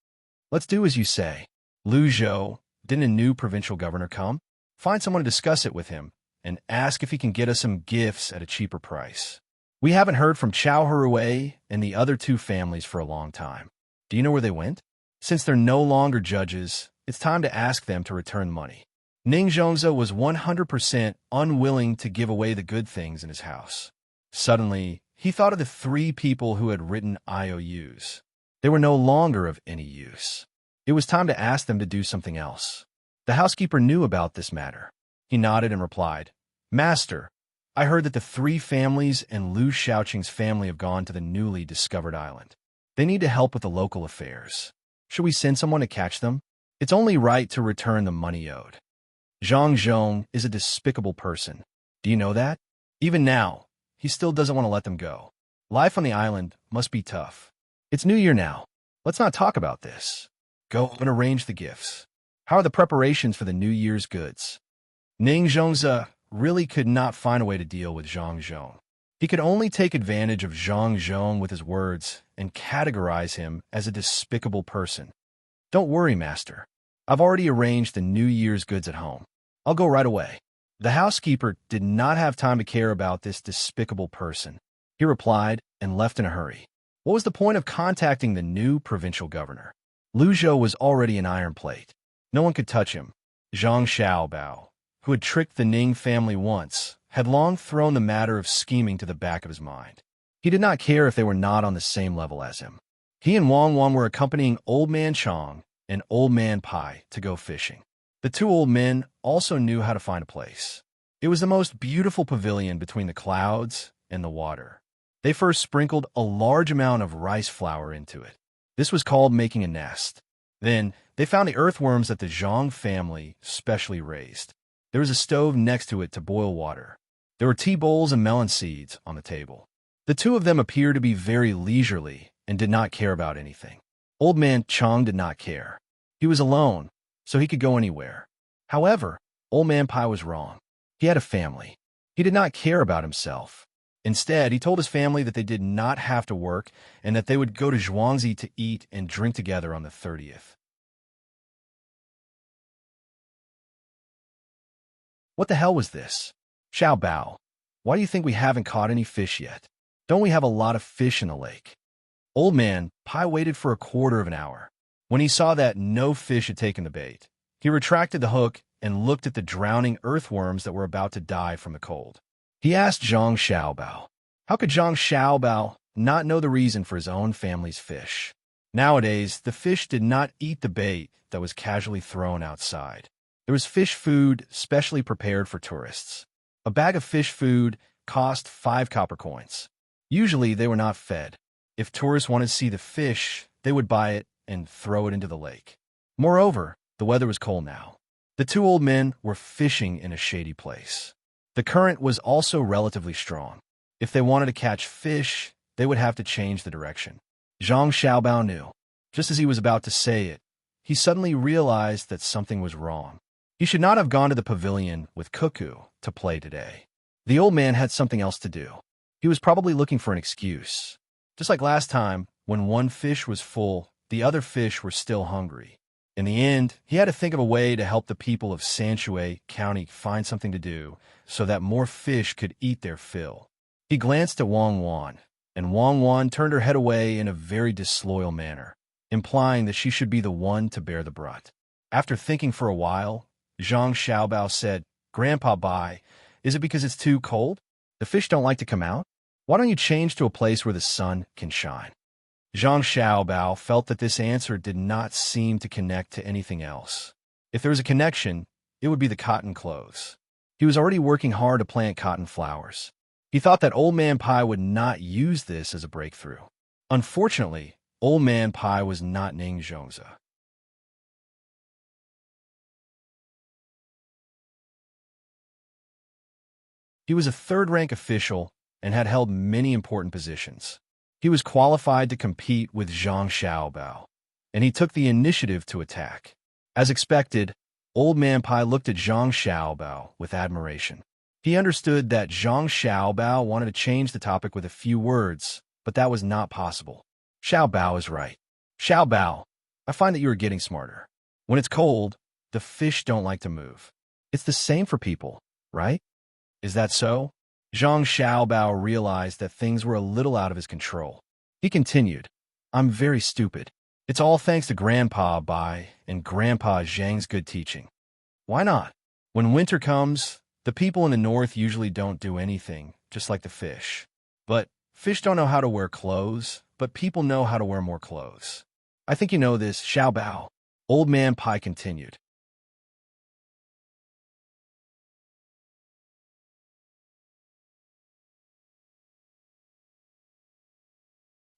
Let's do as you say. Lu Zhou, didn't a new provincial governor come? Find someone to discuss it with him and ask if he can get us some gifts at a cheaper price. We haven't heard from Chao Herue and the other 2 families for a long time. Do you know where they went? Since they're no longer judges, it's time to ask them to return money. Ning Zhongzhe was 100% unwilling to give away the good things in his house. Suddenly, he thought of the 3 people who had written IOUs. They were no longer of any use. It was time to ask them to do something else. The housekeeper knew about this matter. He nodded and replied, "Master, I heard that the 3 families and Lu Shaoqing's family have gone to the newly discovered island. They need to help with the local affairs. Should we send someone to catch them? It's only right to return the money owed." Zhang is a despicable person. Do you know that? Even now, he still doesn't want to let them go. Life on the island must be tough. It's New Year now. Let's not talk about this. Go and arrange the gifts. How are the preparations for the New Year's goods? Ning Zhongzhe really could not find a way to deal with Zhang. He could only take advantage of Zhang with his words and categorize him as a despicable person. "Don't worry, master. I've already arranged the New Year's goods at home. I'll go right away." The housekeeper did not have time to care about this despicable person. He replied and left in a hurry. What was the point of contacting the new provincial governor? Lu Zhou was already an iron plate. No one could touch him. Zhang Xiaobao, who had tricked the Ning family once, had long thrown the matter of scheming to the back of his mind. He did not care if they were not on the same level as him. He and Wang were accompanying Old Man Chong and Old Man Pai to go fishing. The two old men also knew how to find a place. It was the most beautiful pavilion between the clouds and the water. They first sprinkled a large amount of rice flour into it. This was called making a nest. Then, they found the earthworms that the Zhang family specially raised. There was a stove next to it to boil water. There were tea bowls and melon seeds on the table. The two of them appeared to be very leisurely and did not care about anything. Old Man Chang did not care. He was alone, so he could go anywhere. However, Old Man Pai was wrong. He had a family. He did not care about himself. Instead, he told his family that they did not have to work and that they would go to Zhuangzi to eat and drink together on the 30th. What the hell was this? Xiao Bao, why do you think we haven't caught any fish yet? Don't we have a lot of fish in the lake? Old Man Pai waited for a quarter of an hour. When he saw that no fish had taken the bait, he retracted the hook and looked at the drowning earthworms that were about to die from the cold. He asked Zhang Xiaobao. How could Zhang Xiaobao not know the reason for his own family's fish? Nowadays, the fish did not eat the bait that was casually thrown outside. There was fish food specially prepared for tourists. A bag of fish food cost 5 copper coins. Usually, they were not fed. If tourists wanted to see the fish, they would buy it and throw it into the lake. Moreover, the weather was cold now. The two old men were fishing in a shady place. The current was also relatively strong. If they wanted to catch fish, they would have to change the direction. Zhang Xiaobao knew. Just as he was about to say it, he suddenly realized that something was wrong. He should not have gone to the pavilion with Cuckoo to play today. The old man had something else to do. He was probably looking for an excuse. Just like last time, when one fish was full, the other fish were still hungry. In the end, he had to think of a way to help the people of Sanshui County find something to do so that more fish could eat their fill. He glanced at Wang Wan, and Wang Wan turned her head away in a very disloyal manner, implying that she should be the one to bear the brunt. After thinking for a while, Zhang Xiaobao said, "Grandpa Bai, is it because it's too cold? The fish don't like to come out? Why don't you change to a place where the sun can shine?" Zhang Xiaobao felt that this answer did not seem to connect to anything else. If there was a connection, it would be the cotton clothes. He was already working hard to plant cotton flowers. He thought that Old Man Pai would not use this as a breakthrough. Unfortunately, Old Man Pai was not Ning Zhongzi. He was a third-rank official and had held many important positions. He was qualified to compete with Zhang Xiaobao, and he took the initiative to attack. As expected, Old Man Pai looked at Zhang Xiaobao with admiration. He understood that Zhang Xiaobao wanted to change the topic with a few words, but that was not possible. Xiaobao is right. Xiaobao, I find that you are getting smarter. When it's cold, the fish don't like to move. It's the same for people, right? Is that so? Zhang Xiaobao realized that things were a little out of his control. He continued, I'm very stupid. It's all thanks to Grandpa Bai and Grandpa Zhang's good teaching. Why not? When winter comes, the people in the north usually don't do anything, just like the fish. But fish don't know how to wear clothes, but people know how to wear more clothes. I think you know this, Xiaobao. Old Man Pai continued.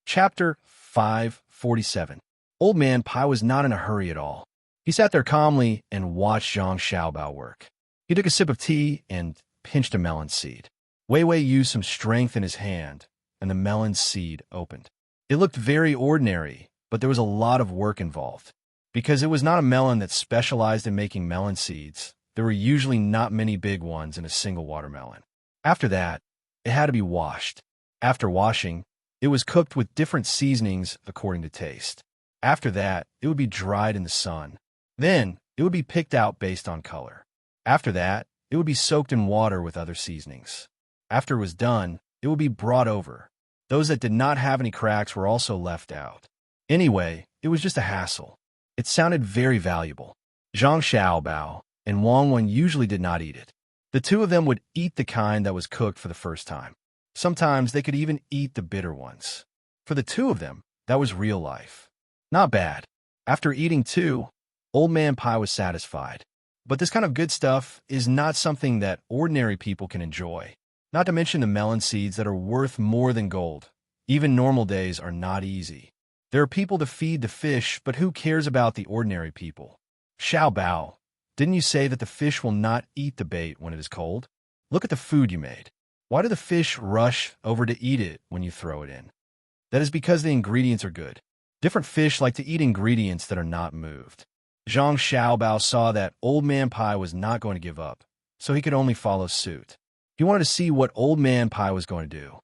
Chapter 547. Old Man Pai was not in a hurry at all. He sat there calmly and watched Zhang Xiaobao work. He took a sip of tea and pinched a melon seed. Wei Wei used some strength in his hand, and the melon seed opened. It looked very ordinary, but there was a lot of work involved. Because it was not a melon that specialized in making melon seeds, there were usually not many big ones in a single watermelon. After that, it had to be washed. After washing, it was cooked with different seasonings according to taste. After that, it would be dried in the sun. Then, it would be picked out based on color. After that, it would be soaked in water with other seasonings. After it was done, it would be brought over. Those that did not have any cracks were also left out. Anyway, it was just a hassle. It sounded very valuable. Zhang Xiaobao and Wang Wen usually did not eat it. The two of them would eat the kind that was cooked for the first time. Sometimes they could even eat the bitter ones. For the two of them, that was real life. Not bad. After eating two, Old Man Pai was satisfied. But this kind of good stuff is not something that ordinary people can enjoy. Not to mention the melon seeds that are worth more than gold. Even normal days are not easy. There are people to feed the fish, but who cares about the ordinary people? Xiao Bao, didn't you say that the fish will not eat the bait when it is cold? Look at the food you made. Why do the fish rush over to eat it when you throw it in? That is because the ingredients are good. Different fish like to eat ingredients that are not moved. Zhang Xiaobao saw that Old Man Pai was not going to give up, so he could only follow suit. He wanted to see what Old Man Pai was going to do.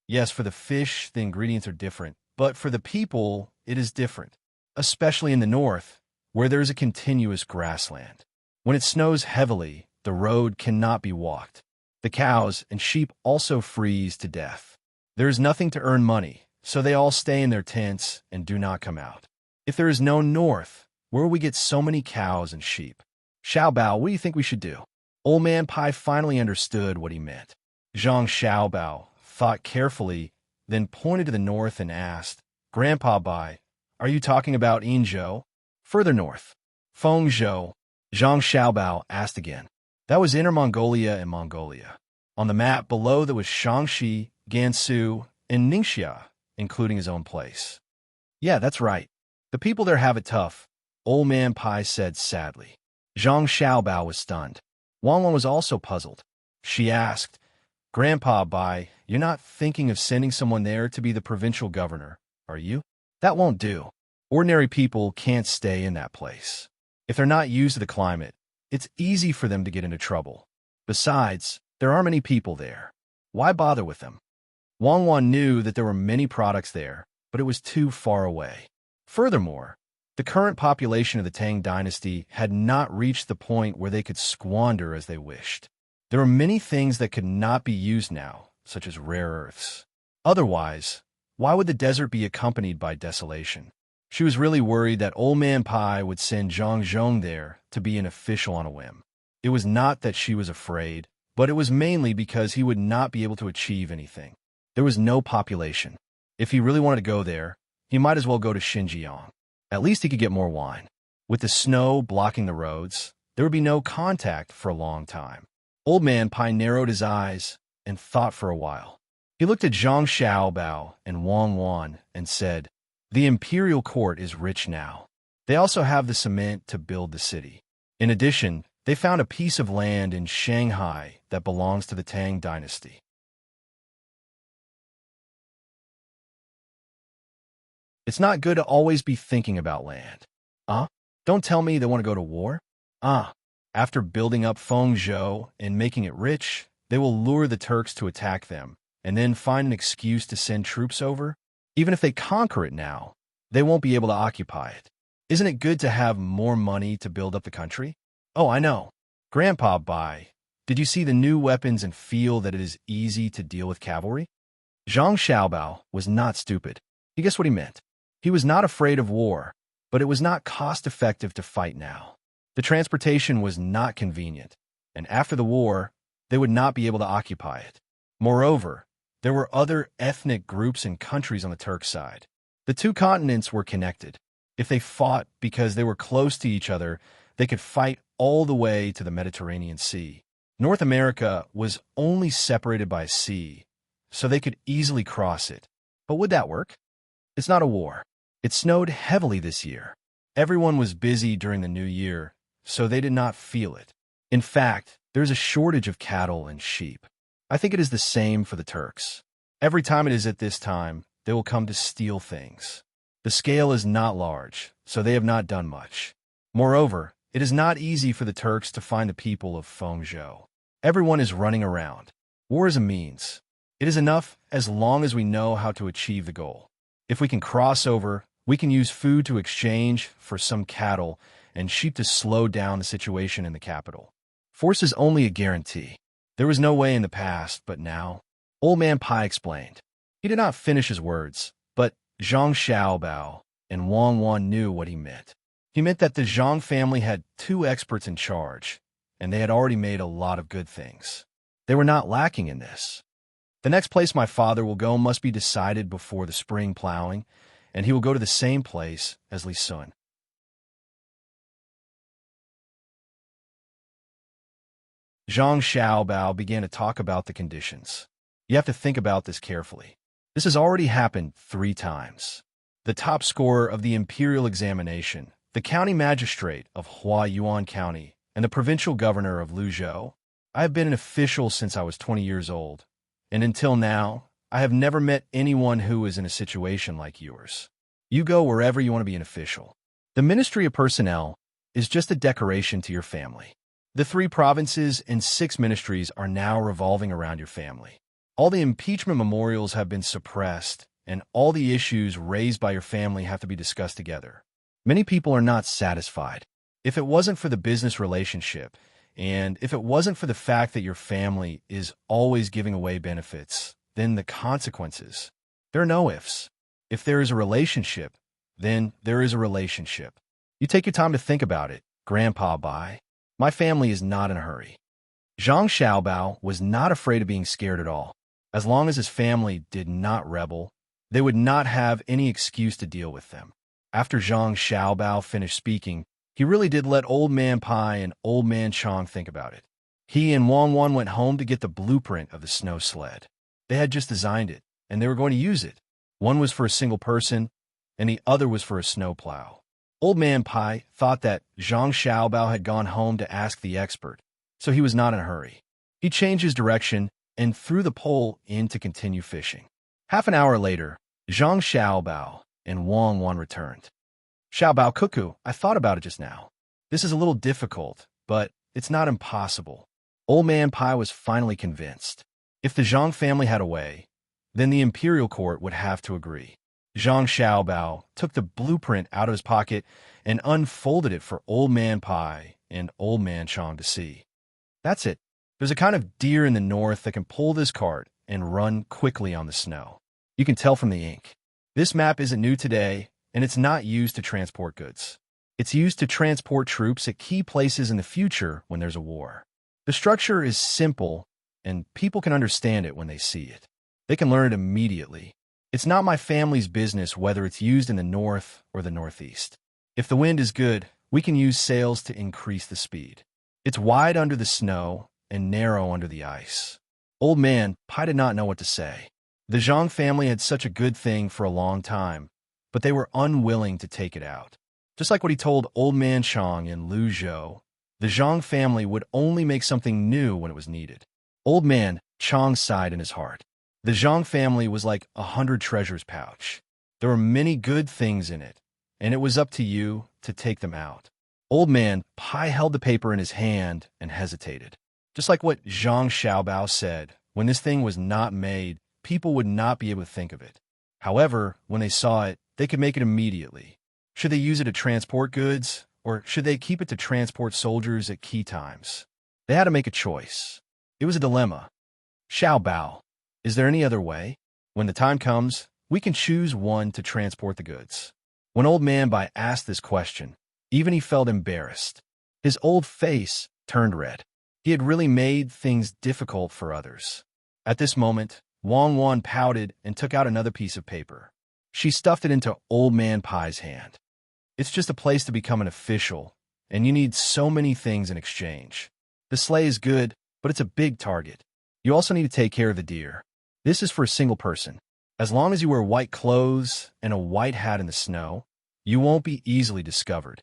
Yes, for the fish, the ingredients are different, but for the people, it is different, especially in the north, where there is a continuous grassland. When it snows heavily, the road cannot be walked. The cows and sheep also freeze to death. There is nothing to earn money, so they all stay in their tents and do not come out. If there is no north, where will we get so many cows and sheep? Xiaobao, what do you think we should do? Old Man Pai finally understood what he meant. Zhang Xiaobao thought carefully, then pointed to the north and asked, Grandpa Bai, are you talking about Yinzhou? Further north. Fengzhou. Zhang Xiaobao asked again. That was Inner Mongolia and Mongolia. On the map below there was Shaanxi, Gansu, and Ningxia, including his own place. Yeah, that's right. The people there have it tough, Old Man Pai said sadly. Zhang Xiaobao was stunned. Wang Wan was also puzzled. She asked, Grandpa Bai, you're not thinking of sending someone there to be the provincial governor, are you? That won't do. Ordinary people can't stay in that place. If they're not used to the climate, it's easy for them to get into trouble. Besides, there aren't many people there. Why bother with them? Wang Wan knew that there were many products there, but it was too far away. Furthermore, the current population of the Tang Dynasty had not reached the point where they could squander as they wished. There were many things that could not be used now, such as rare earths. Otherwise, why would the desert be accompanied by desolation? She was really worried that Old Man Pai would send Zhang Zhong there to be an official on a whim. It was not that she was afraid, but it was mainly because he would not be able to achieve anything. There was no population. If he really wanted to go there, he might as well go to Xinjiang. At least he could get more wine. With the snow blocking the roads, there would be no contact for a long time. Old Man Pai narrowed his eyes and thought for a while. He looked at Zhang Xiaobao and Wang Wan and said, the imperial court is rich now. They also have the cement to build the city. In addition, they found a piece of land in Shanghai that belongs to the Tang Dynasty. It's not good to always be thinking about land. Don't tell me they want to go to war? After building up Fengzhou and making it rich, they will lure the Turks to attack them, and then find an excuse to send troops over? Even if they conquer it now, they won't be able to occupy it. Isn't it good to have more money to build up the country? Oh, I know. Grandpa Bai, did you see the new weapons and feel that it is easy to deal with cavalry? Zhang Xiaobao was not stupid. He guessed what he meant. He was not afraid of war, but it was not cost-effective to fight now. The transportation was not convenient, and after the war, they would not be able to occupy it. Moreover, there were other ethnic groups and countries on the Turk side. The two continents were connected. If they fought because they were close to each other, they could fight all the way to the Mediterranean Sea. North America was only separated by a sea, so they could easily cross it. But would that work? It's not a war. It snowed heavily this year. Everyone was busy during the new year, so they did not feel it. In fact, there's a shortage of cattle and sheep. I think it is the same for the Turks. Every time it is at this time, they will come to steal things. The scale is not large, so they have not done much. Moreover, it is not easy for the Turks to find the people of Fengzhou. Everyone is running around. War is a means. It is enough as long as we know how to achieve the goal. If we can cross over, we can use food to exchange for some cattle and sheep to slow down the situation in the capital. Force is only a guarantee. There was no way in the past, but now. Old Man Pai explained. He did not finish his words, but Zhang Xiaobao and Wang Wan knew what he meant. He meant that the Zhang family had 2 experts in charge, and they had already made a lot of good things. They were not lacking in this. The next place my father will go must be decided before the spring plowing, and he will go to the same place as Li Sun. Zhang Xiaobao began to talk about the conditions. You have to think about this carefully. This has already happened 3 times. The top scorer of the imperial examination, the county magistrate of Huayuan County, and the provincial governor of Luzhou. I have been an official since I was 20 years old, and until now, I have never met anyone who is in a situation like yours. You go wherever you want to be an official. The Ministry of Personnel is just a decoration to your family. The 3 provinces and 6 ministries are now revolving around your family. All the impeachment memorials have been suppressed, and all the issues raised by your family have to be discussed together. Many people are not satisfied. If it wasn't for the business relationship, and if it wasn't for the fact that your family is always giving away benefits, then the consequences. There are no ifs. If there is a relationship, then there is a relationship. You take your time to think about it, Grandpa Bai. My family is not in a hurry. Zhang Xiaobao was not afraid of being scared at all. As long as his family did not rebel, they would not have any excuse to deal with them. After Zhang Xiaobao finished speaking, he really did let Old Man Pai and Old Man Chong think about it. He and Wang Wan went home to get the blueprint of the snow sled. They had just designed it, and they were going to use it. One was for a single person, and the other was for a snowplow. Old Man Pai thought that Zhang Xiaobao had gone home to ask the expert, so he was not in a hurry. He changed his direction and threw the pole in to continue fishing. Half an hour later, Zhang Xiaobao and Wang Wan returned. Xiaobao Cuckoo, I thought about it just now. This is a little difficult, but it's not impossible. Old Man Pai was finally convinced. If the Zhang family had a way, then the imperial court would have to agree. Zhang Xiaobao took the blueprint out of his pocket and unfolded it for Old Man Pai and Old Man Chong to see. That's it. There's a kind of deer in the north that can pull this cart and run quickly on the snow. You can tell from the ink. This map isn't new today, and it's not used to transport goods. It's used to transport troops at key places in the future when there's a war. The structure is simple, and people can understand it when they see it. They can learn it immediately. It's not my family's business whether it's used in the north or the northeast. If the wind is good, we can use sails to increase the speed. It's wide under the snow and narrow under the ice. Old Man Pai did not know what to say. The Zhang family had such a good thing for a long time, but they were unwilling to take it out. Just like what he told Old Man Chong in Luzhou, the Zhang family would only make something new when it was needed. Old Man Chong sighed in his heart. The Zhang family was like 100 treasures pouch. There were many good things in it, and it was up to you to take them out. Old Man Pai held the paper in his hand and hesitated. Just like what Zhang Xiaobao said, when this thing was not made, people would not be able to think of it. However, when they saw it, they could make it immediately. Should they use it to transport goods, or should they keep it to transport soldiers at key times? They had to make a choice. It was a dilemma. Xiaobao, is there any other way? When the time comes, we can choose one to transport the goods. When Old Man Bai asked this question, even he felt embarrassed. His old face turned red. He had really made things difficult for others. At this moment, Wang Wan pouted and took out another piece of paper. She stuffed it into Old Man Pai's hand. It's just a place to become an official, and you need so many things in exchange. The sleigh is good, but it's a big target. You also need to take care of the deer. This is for a single person. As long as you wear white clothes and a white hat in the snow, you won't be easily discovered.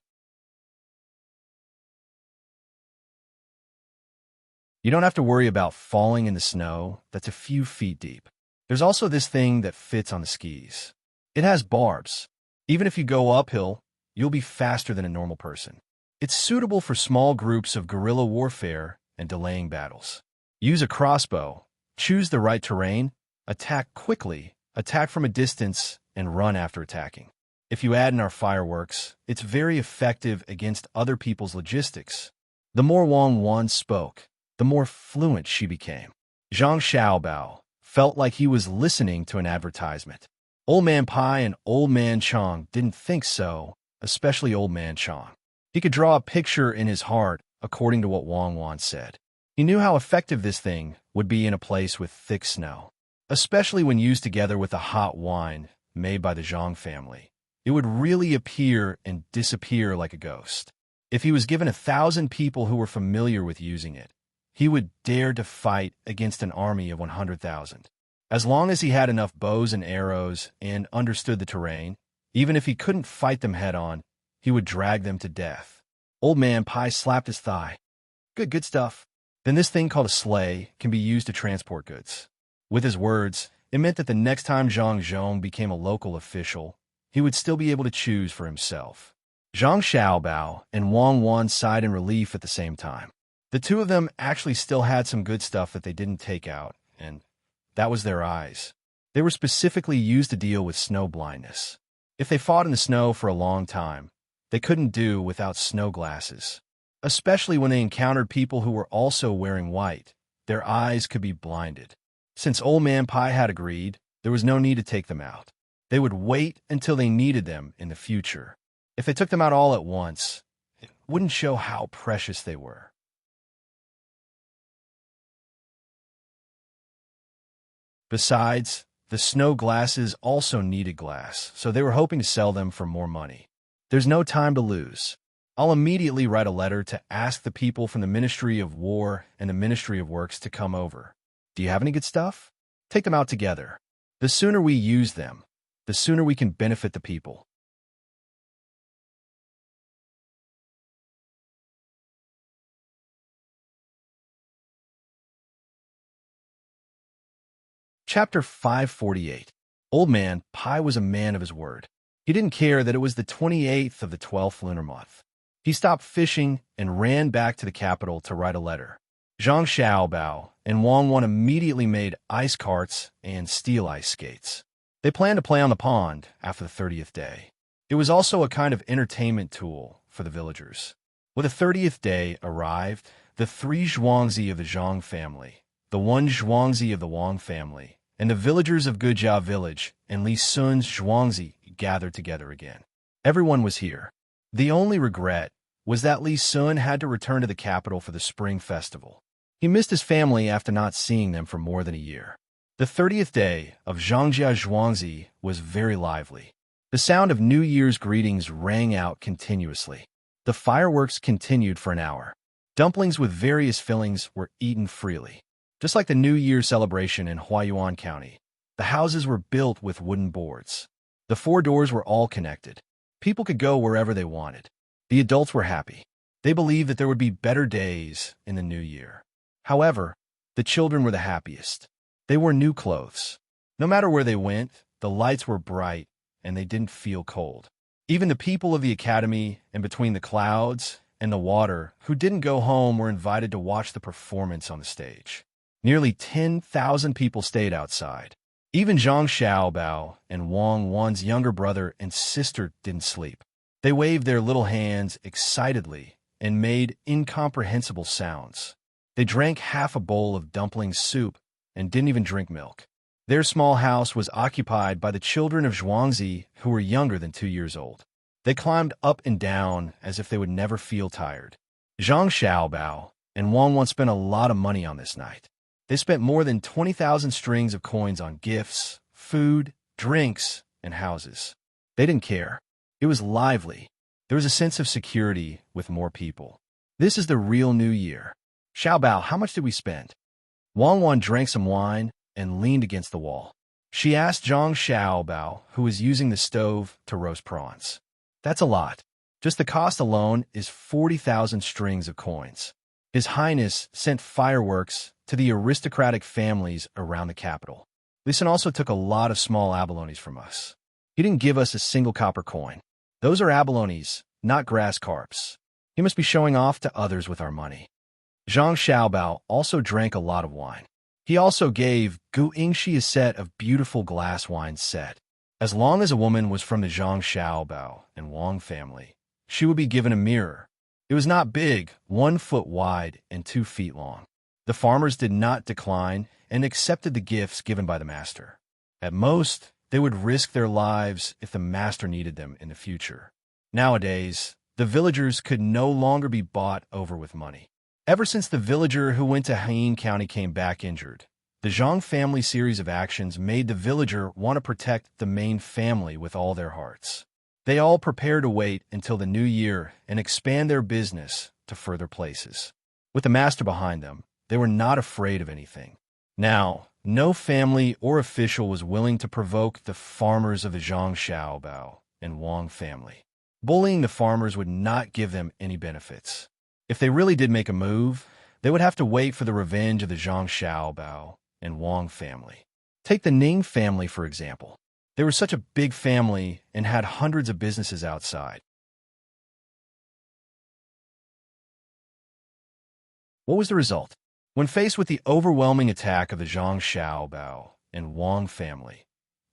You don't have to worry about falling in the snow that's a few feet deep. There's also this thing that fits on the skis. It has barbs. Even if you go uphill, you'll be faster than a normal person. It's suitable for small groups of guerrilla warfare and delaying battles. Use a crossbow, choose the right terrain, attack quickly, attack from a distance, and run after attacking. If you add in our fireworks, it's very effective against other people's logistics. The more Wang Wan spoke, the more fluent she became. Zhang Xiaobao felt like he was listening to an advertisement. Old Man Pai and Old Man Chong didn't think so, especially Old Man Chong. He could draw a picture in his heart according to what Wang Wan said. He knew how effective this thing would be in a place with thick snow, especially when used together with a hot wine made by the Zhang family. It would really appear and disappear like a ghost. If he was given 1,000 people who were familiar with using it, he would dare to fight against an army of 100,000. As long as he had enough bows and arrows and understood the terrain, even if he couldn't fight them head-on, he would drag them to death. Old Man Pai slapped his thigh. Good stuff. Then this thing called a sleigh can be used to transport goods. With his words, it meant that the next time Zhang Zhong became a local official, he would still be able to choose for himself. Zhang Xiaobao and Wang Wan sighed in relief at the same time. The two of them actually still had some good stuff that they didn't take out, and that was their eyes. They were specifically used to deal with snow blindness. If they fought in the snow for a long time, they couldn't do without snow glasses. Especially when they encountered people who were also wearing white, their eyes could be blinded. Since Old Man Pai had agreed, there was no need to take them out. They would wait until they needed them in the future. If they took them out all at once, it wouldn't show how precious they were. Besides, the snow glasses also needed glass, so they were hoping to sell them for more money. There's no time to lose. I'll immediately write a letter to ask the people from the Ministry of War and the Ministry of Works to come over. Do you have any good stuff? Take them out together. The sooner we use them, the sooner we can benefit the people. Chapter 548. Old Man Pai was a man of his word. He didn't care that it was the 28th of the 12th lunar month. He stopped fishing and ran back to the capital to write a letter. Zhang Xiaobao and Wang Wan immediately made ice carts and steel ice skates. They planned to play on the pond after the 30th day. It was also a kind of entertainment tool for the villagers. When the 30th day arrived, the 3 Zhuangzi of the Zhang family, the 1 Zhuangzi of the Wang family, and the villagers of Gujia village and Li Sun's Zhuangzi gathered together again. Everyone was here. The only regret was that Li Sun had to return to the capital for the spring festival. He missed his family after not seeing them for more than a year. The 30th day of Zhangjia Zhuangzi was very lively. The sound of New Year's greetings rang out continuously. The fireworks continued for an hour. Dumplings with various fillings were eaten freely. Just like the New Year's celebration in Huayuan County, the houses were built with wooden boards. The 4 doors were all connected. People could go wherever they wanted. The adults were happy. They believed that there would be better days in the new year. However, the children were the happiest. They wore new clothes. No matter where they went, the lights were bright and they didn't feel cold. Even the people of the academy and between the clouds and the water who didn't go home were invited to watch the performance on the stage. Nearly 10,000 people stayed outside. Even Zhang Xiaobao and Wang Wan's younger brother and sister didn't sleep. They waved their little hands excitedly and made incomprehensible sounds. They drank half a bowl of dumpling soup and didn't even drink milk. Their small house was occupied by the children of Zhuangzi who were younger than 2 years old. They climbed up and down as if they would never feel tired. Zhang Xiaobao and Wang Wan spent a lot of money on this night. They spent more than 20,000 strings of coins on gifts, food, drinks, and houses. They didn't care. It was lively. There was a sense of security with more people. This is the real New Year. Xiaobao, how much did we spend? Wang Wan drank some wine and leaned against the wall. She asked Zhang Xiaobao, who was using the stove to roast prawns. That's a lot. Just the cost alone is 40,000 strings of coins. His Highness sent fireworks to the aristocratic families around the capital. Lisan also took a lot of small abalones from us. He didn't give us a single copper coin. Those are abalones, not grass carps. He must be showing off to others with our money. Zhang Xiaobao also drank a lot of wine. He also gave Gu Yingxi a set of beautiful glass wine set. As long as a woman was from the Zhang Xiaobao and Wang family, she would be given a mirror. It was not big, 1 foot wide and 2 feet long. The farmers did not decline and accepted the gifts given by the master. At most, they would risk their lives if the master needed them in the future. Nowadays, the villagers could no longer be bought over with money. Ever since the villager who went to Haiyin County came back injured, the Zhang family series of actions made the villager want to protect the main family with all their hearts. They all prepared to wait until the new year and expand their business to further places. With the master behind them, They were not afraid of anything. Now, no family or official was willing to provoke the farmers of the Zhang Xiaobao and Wang family. Bullying the farmers would not give them any benefits. If they really did make a move, they would have to wait for the revenge of the Zhang Xiaobao and Wang family. Take the Ning family, for example. They were such a big family and had hundreds of businesses outside. What was the result? When faced with the overwhelming attack of the Zhang Xiaobao and Wang family,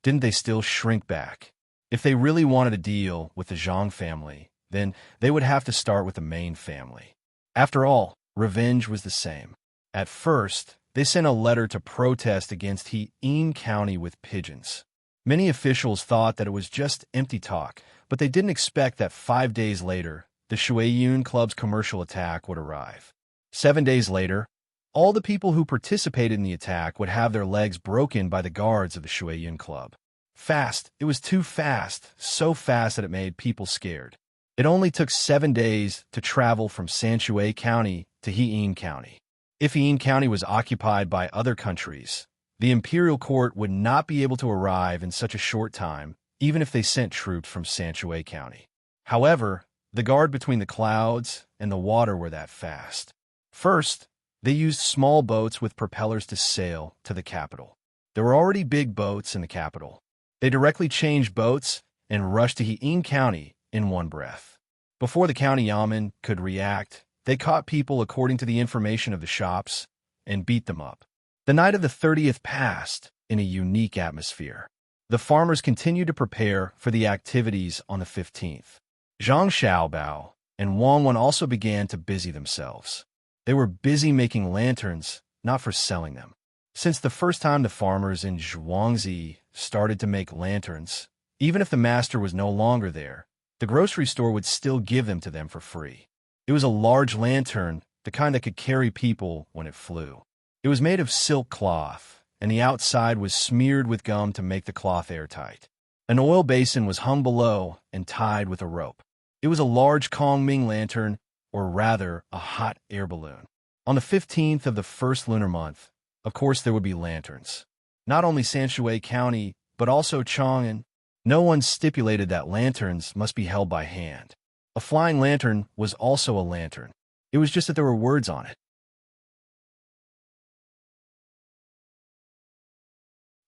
didn't they still shrink back? If they really wanted to deal with the Zhang family, then they would have to start with the main family. After all, revenge was the same. At first, they sent a letter to protest against He'en County with pigeons. Many officials thought that it was just empty talk, but they didn't expect that 5 days later, the Shuiyun Club's commercial attack would arrive. 7 days later, all the people who participated in the attack would have their legs broken by the guards of the Shuiyun Club. Fast. It was too fast, so fast that it made people scared. It only took 7 days to travel from Sanshui County to He'en County. If He'en County was occupied by other countries, the imperial court would not be able to arrive in such a short time, even if they sent troops from Sanshui County. However, the guard between the clouds and the water were that fast. First, they used small boats with propellers to sail to the capital. There were already big boats in the capital. They directly changed boats and rushed to He'en County in one breath. Before the county yamen could react, they caught people according to the information of the shops and beat them up. The night of the 30th passed in a unique atmosphere. The farmers continued to prepare for the activities on the 15th. Zhang Xiaobao and Wang Wan also began to busy themselves. They were busy making lanterns, not for selling them. Since the first time the farmers in Zhuangzi started to make lanterns, even if the master was no longer there, the grocery store would still give them to them for free. It was a large lantern, the kind that could carry people when it flew. It was made of silk cloth, and the outside was smeared with gum to make the cloth airtight. An oil basin was hung below and tied with a rope. It was a large Kongming lantern, or rather, a hot air balloon. On the 15th of the first lunar month, of course there would be lanterns. Not only Sanshui County, but also Chang'an. No one stipulated that lanterns must be held by hand. A flying lantern was also a lantern. It was just that there were words on it.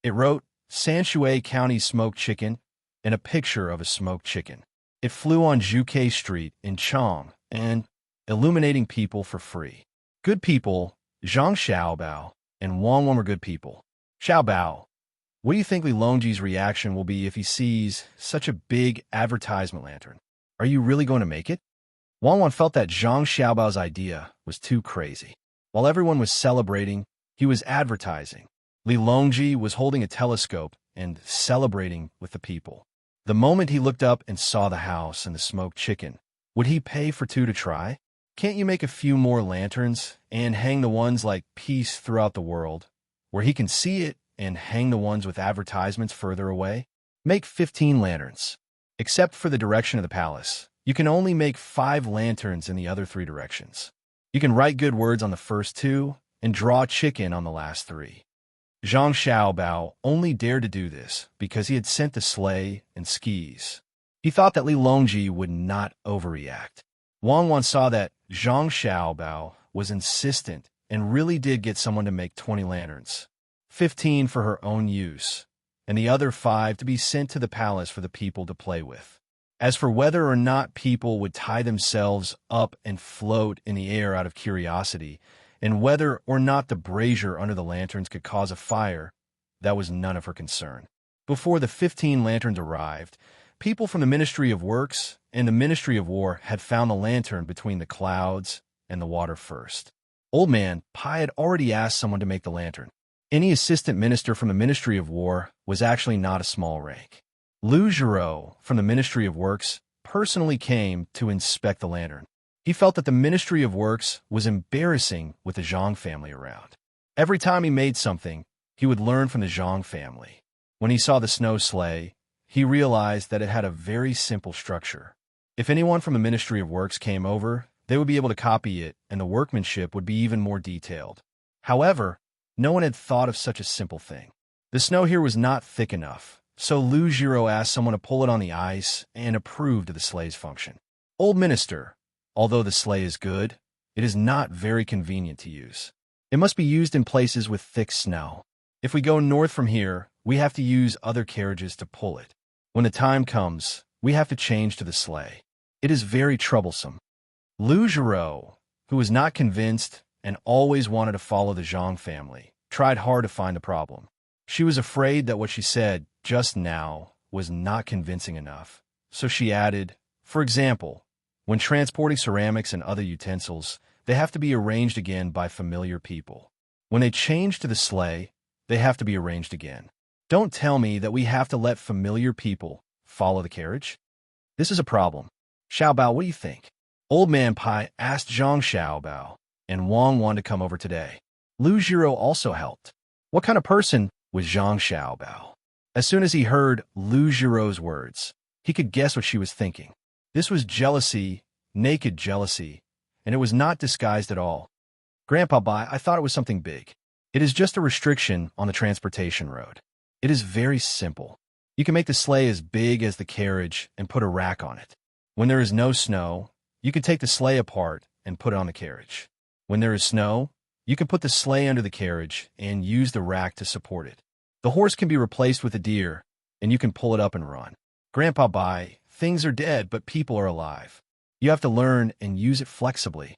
It wrote, Sanshui County Smoked Chicken, and a picture of a smoked chicken. It flew on Zhuke Street in Chang and illuminating people for free. Good people, Zhang Xiaobao and Wang Wan were good people. Xiaobao, what do you think Li Longji's reaction will be if he sees such a big advertisement lantern? Are you really going to make it? Wang Wan felt that Zhang Xiaobao's idea was too crazy. While everyone was celebrating, he was advertising. Li Longji was holding a telescope and celebrating with the people. The moment he looked up and saw the house and the smoked chicken, would he pay for two to try? Can't you make a few more lanterns and hang the ones like peace throughout the world, where he can see it, and hang the ones with advertisements further away? Make 15 lanterns. Except for the direction of the palace, you can only make 5 lanterns in the other 3 directions. You can write good words on the first 2 and draw chicken on the last 3. Zhang Xiaobao only dared to do this because he had sent the sleigh and skis. He thought that Li Longji would not overreact. Wang Wan saw that Zhang Xiaobao was insistent and really did get someone to make 20 lanterns, 15 for her own use, and the other 5 to be sent to the palace for the people to play with. As for whether or not people would tie themselves up and float in the air out of curiosity, and whether or not the brazier under the lanterns could cause a fire, that was none of her concern. Before the 15 lanterns arrived, people from the Ministry of Works and the Ministry of War had found the lantern between the clouds and the water first. Old Man Pai had already asked someone to make the lantern. Any assistant minister from the Ministry of War was actually not a small rank. Lu Zhiro from the Ministry of Works personally came to inspect the lantern. He felt that the Ministry of Works was embarrassing with the Zhang family around. Every time he made something, he would learn from the Zhang family. When he saw the snow sleigh, he realized that it had a very simple structure. If anyone from the Ministry of Works came over, they would be able to copy it, and the workmanship would be even more detailed. However, no one had thought of such a simple thing. The snow here was not thick enough, so Lu Jiro asked someone to pull it on the ice and approved of the sleigh's function. Old Minister, although the sleigh is good, it is not very convenient to use. It must be used in places with thick snow. If we go north from here, we have to use other carriages to pull it. When the time comes, we have to change to the sleigh. It is very troublesome. Lu Jiro, who was not convinced and always wanted to follow the Zhang family, tried hard to find the problem. She was afraid that what she said just now was not convincing enough, so she added, for example, when transporting ceramics and other utensils, they have to be arranged again by familiar people. When they change to the sleigh, they have to be arranged again. Don't tell me that we have to let familiar people follow the carriage. This is a problem. Xiaobao, what do you think? Old Man Pai asked Zhang Xiaobao, and Wang wanted to come over today. Lu Jiro also helped. What kind of person was Zhang Xiaobao? As soon as he heard Lu Jiro's words, he could guess what she was thinking. This was jealousy, naked jealousy, and it was not disguised at all. Grandpa Bai, I thought it was something big. It is just a restriction on the transportation road. It is very simple. You can make the sleigh as big as the carriage and put a rack on it. When there is no snow, you can take the sleigh apart and put it on the carriage. When there is snow, you can put the sleigh under the carriage and use the rack to support it. The horse can be replaced with a deer, and you can pull it up and run. Grandpa Bai, things are dead, but people are alive. You have to learn and use it flexibly.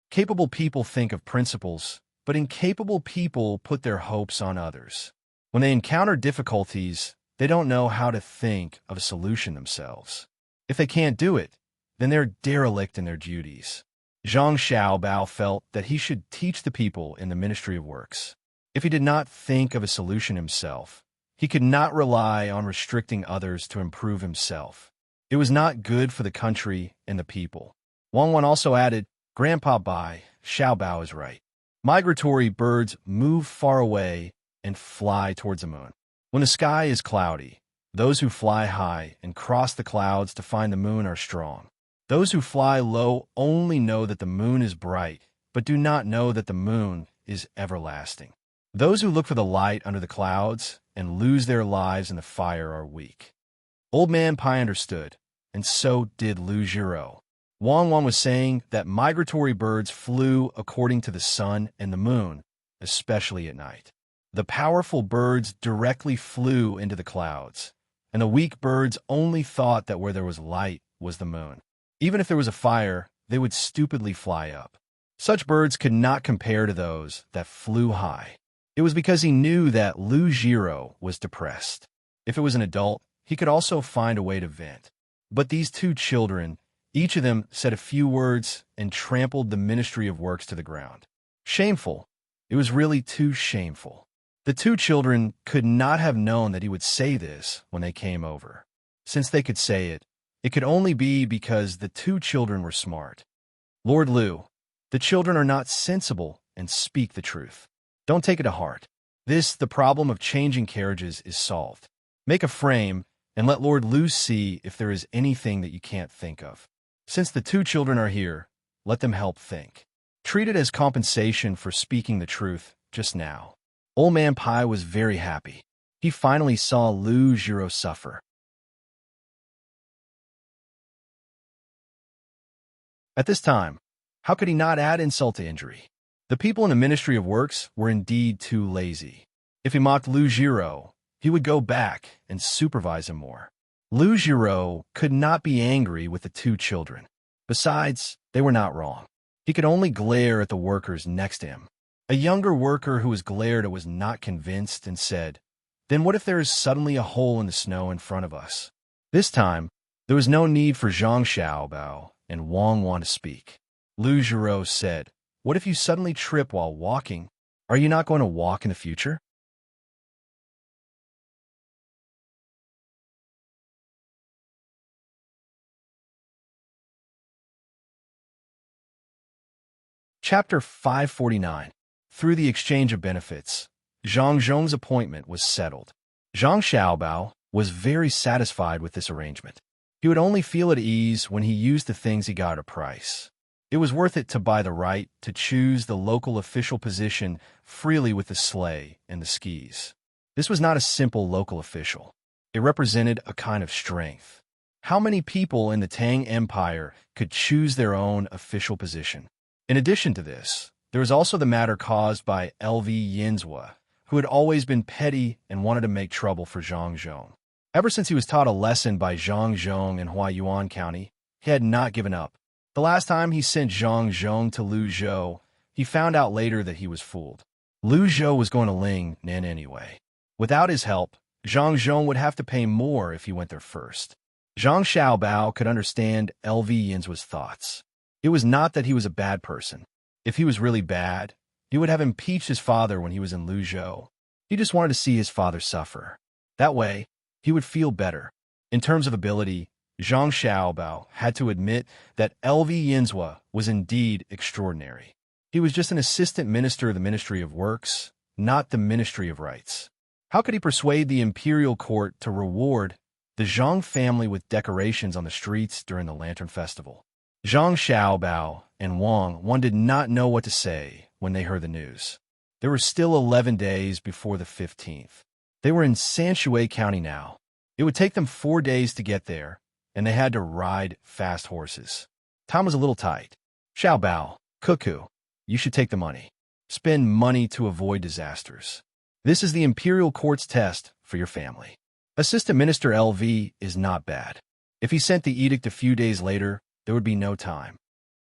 Capable people think of principles, but incapable people put their hopes on others. When they encounter difficulties, they don't know how to think of a solution themselves. If they can't do it, then they're derelict in their duties. Zhang Xiaobao felt that he should teach the people in the Ministry of Works. If he did not think of a solution himself, he could not rely on restricting others to improve himself. It was not good for the country and the people. Wang Wan also added, Grandpa Bai, Xiaobao is right. Migratory birds move far away and fly towards the moon. When the sky is cloudy, those who fly high and cross the clouds to find the moon are strong. Those who fly low only know that the moon is bright, but do not know that the moon is everlasting. Those who look for the light under the clouds and lose their lives in the fire are weak. Old Man Pai understood, and so did Lu Jiro. Wang Wan was saying that migratory birds flew according to the sun and the moon, especially at night. The powerful birds directly flew into the clouds, and the weak birds only thought that where there was light was the moon. Even if there was a fire, they would stupidly fly up. Such birds could not compare to those that flew high. It was because he knew that Lu Jiro was depressed. If it was an adult, he could also find a way to vent. But these two children, each of them said a few words and trampled the Ministry of Works to the ground. Shameful. It was really too shameful. The two children could not have known that he would say this when they came over. Since they could say it, it could only be because the two children were smart. Lord Lu, the children are not sensible and speak the truth. Don't take it to heart. The problem of changing carriages is solved. Make a frame and let Lord Lu see if there is anything that you can't think of. Since the two children are here, let them help think. Treat it as compensation for speaking the truth just now. Old Man Pai was very happy. He finally saw Lu Jiro suffer. At this time, how could he not add insult to injury? The people in the Ministry of Works were indeed too lazy. If he mocked Lu Jiro, he would go back and supervise him more. Lu Jiro could not be angry with the two children. Besides, they were not wrong. He could only glare at the workers next to him. A younger worker who was glared at was not convinced and said, Then what if there is suddenly a hole in the snow in front of us? This time, there was no need for Zhang Xiaobao and Wang Wan to speak. Lu Jiro said, What if you suddenly trip while walking? Are you not going to walk in the future? Chapter 549. Through the exchange of benefits, Zhang Zhong's appointment was settled. Zhang Xiaobao was very satisfied with this arrangement. He would only feel at ease when he used the things he got at a price. It was worth it to buy the right to choose the local official position freely with the sleigh and the skis. This was not a simple local official. It represented a kind of strength. How many people in the Tang Empire could choose their own official position? In addition to this, there was also the matter caused by LV Yinzhua, who had always been petty and wanted to make trouble for Zhang Zhong. Ever since he was taught a lesson by Zhang Zhong in Huaiyuan County, he had not given up. The last time he sent Zhang Zhong to Lu Zhou, he found out later that he was fooled. Lu Zhou was going to Ling Nin anyway. Without his help, Zhang Zhong would have to pay more if he went there first. Zhang Xiaobao could understand LV Yinzhua's thoughts. It was not that he was a bad person. If he was really bad, he would have impeached his father when he was in Lu Zhou. He just wanted to see his father suffer. That way, he would feel better. In terms of ability, Zhang Xiaobao had to admit that LV Yinzhua was indeed extraordinary. He was just an assistant minister of the Ministry of Works, not the Ministry of Rights. How could he persuade the imperial court to reward the Zhang family with decorations on the streets during the Lantern Festival? Zhang Xiaobao and Wang did not know what to say when they heard the news. There were still 11 days before the 15th. They were in Sanshui County now. It would take them 4 days to get there, and they had to ride fast horses. Time was a little tight. Xiaobao, Cuckoo, you should take the money. Spend money to avoid disasters. This is the imperial court's test for your family. Assistant Minister LV is not bad. If he sent the edict a few days later, there would be no time.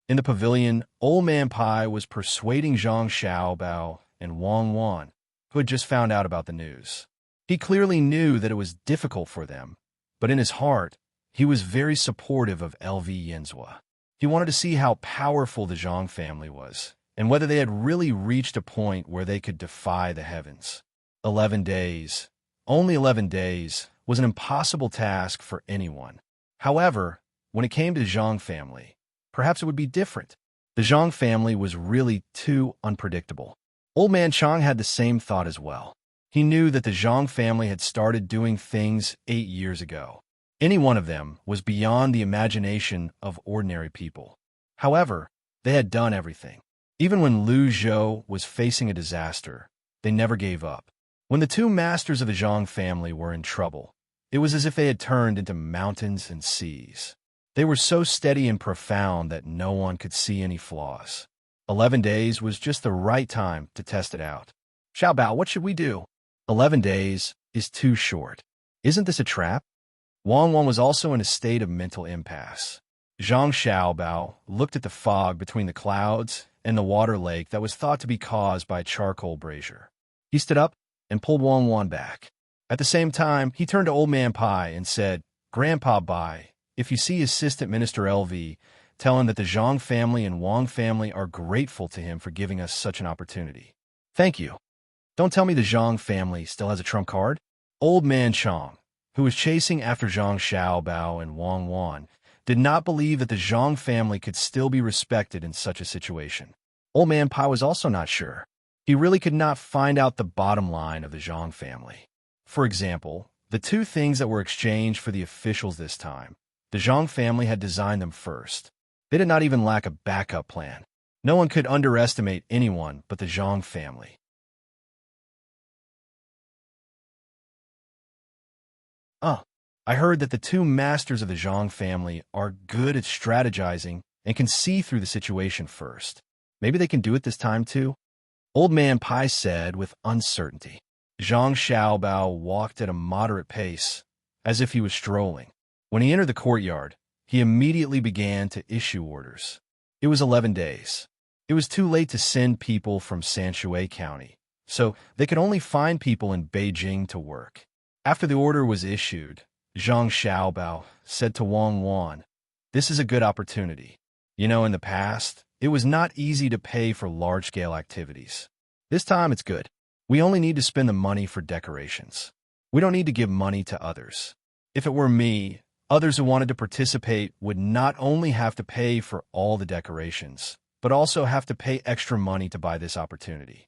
In the pavilion, Old Man Pai was persuading Zhang Xiaobao and Wang, who had just found out about the news. He clearly knew that it was difficult for them, but in his heart, he was very supportive of LV Yinzhua. He wanted to see how powerful the Zhang family was, and whether they had really reached a point where they could defy the heavens. 11 days, only 11 days, was an impossible task for anyone. However, when it came to the Zhang family, perhaps it would be different. The Zhang family was really too unpredictable. Old Man Chang had the same thought as well. He knew that the Zhang family had started doing things 8 years ago. Any one of them was beyond the imagination of ordinary people. However, they had done everything. Even when Lu Zhou was facing a disaster, they never gave up. When the two masters of the Zhang family were in trouble, it was as if they had turned into mountains and seas. They were so steady and profound that no one could see any flaws. 11 days was just the right time to test it out. Xiaobao, what should we do? 11 days is too short. Isn't this a trap? Wang was also in a state of mental impasse. Zhang Xiaobao looked at the fog between the clouds and the water lake that was thought to be caused by a charcoal brazier. He stood up and pulled Wang back. At the same time, he turned to Old Man Pai and said, Grandpa Bai, if you see Assistant Minister LV, tell him that the Zhang family and Wang family are grateful to him for giving us such an opportunity. Thank you. Don't tell me the Zhang family still has a trump card? Old Man Chang, who was chasing after Zhang Xiaobao and Wang, did not believe that the Zhang family could still be respected in such a situation. Old Man Pai was also not sure. He really could not find out the bottom line of the Zhang family. For example, the two things that were exchanged for the officials this time, the Zhang family had designed them first. They did not even lack a backup plan. No one could underestimate anyone but the Zhang family. I heard that the two masters of the Zhang family are good at strategizing and can see through the situation first. Maybe they can do it this time too? Old Man Pai said with uncertainty. Zhang Xiaobao walked at a moderate pace, as if he was strolling. When he entered the courtyard, he immediately began to issue orders. It was 11 days. It was too late to send people from Sanshui County, so they could only find people in Beijing to work. After the order was issued, Zhang Xiaobao said to Wang, this is a good opportunity. You know, in the past, it was not easy to pay for large-scale activities. This time it's good. We only need to spend the money for decorations. We don't need to give money to others. If it were me, others who wanted to participate would not only have to pay for all the decorations, but also have to pay extra money to buy this opportunity.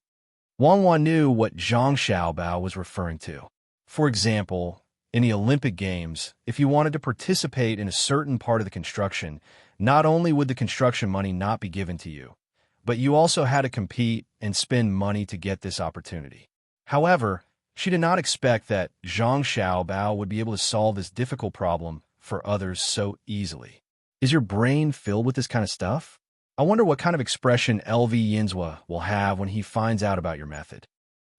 Wang knew what Zhang Xiaobao was referring to. For example, In the Olympic Games, if you wanted to participate in a certain part of the construction, not only would the construction money not be given to you, but you also had to compete and spend money to get this opportunity. However, she did not expect that Zhang Xiaobao would be able to solve this difficult problem for others so easily. Is your brain filled with this kind of stuff? I wonder what kind of expression LV Yinzhua will have when he finds out about your method.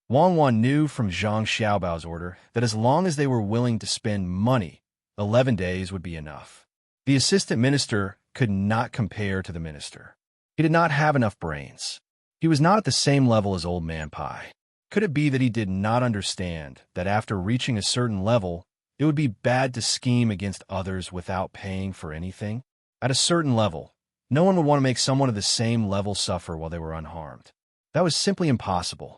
Wang Wan knew from Zhang Xiaobao's order that as long as they were willing to spend money, 11 days would be enough. The assistant minister could not compare to the minister. He did not have enough brains. He was not at the same level as Old Man Pai. Could it be that he did not understand that after reaching a certain level, it would be bad to scheme against others without paying for anything? At a certain level, no one would want to make someone of the same level suffer while they were unharmed. That was simply impossible.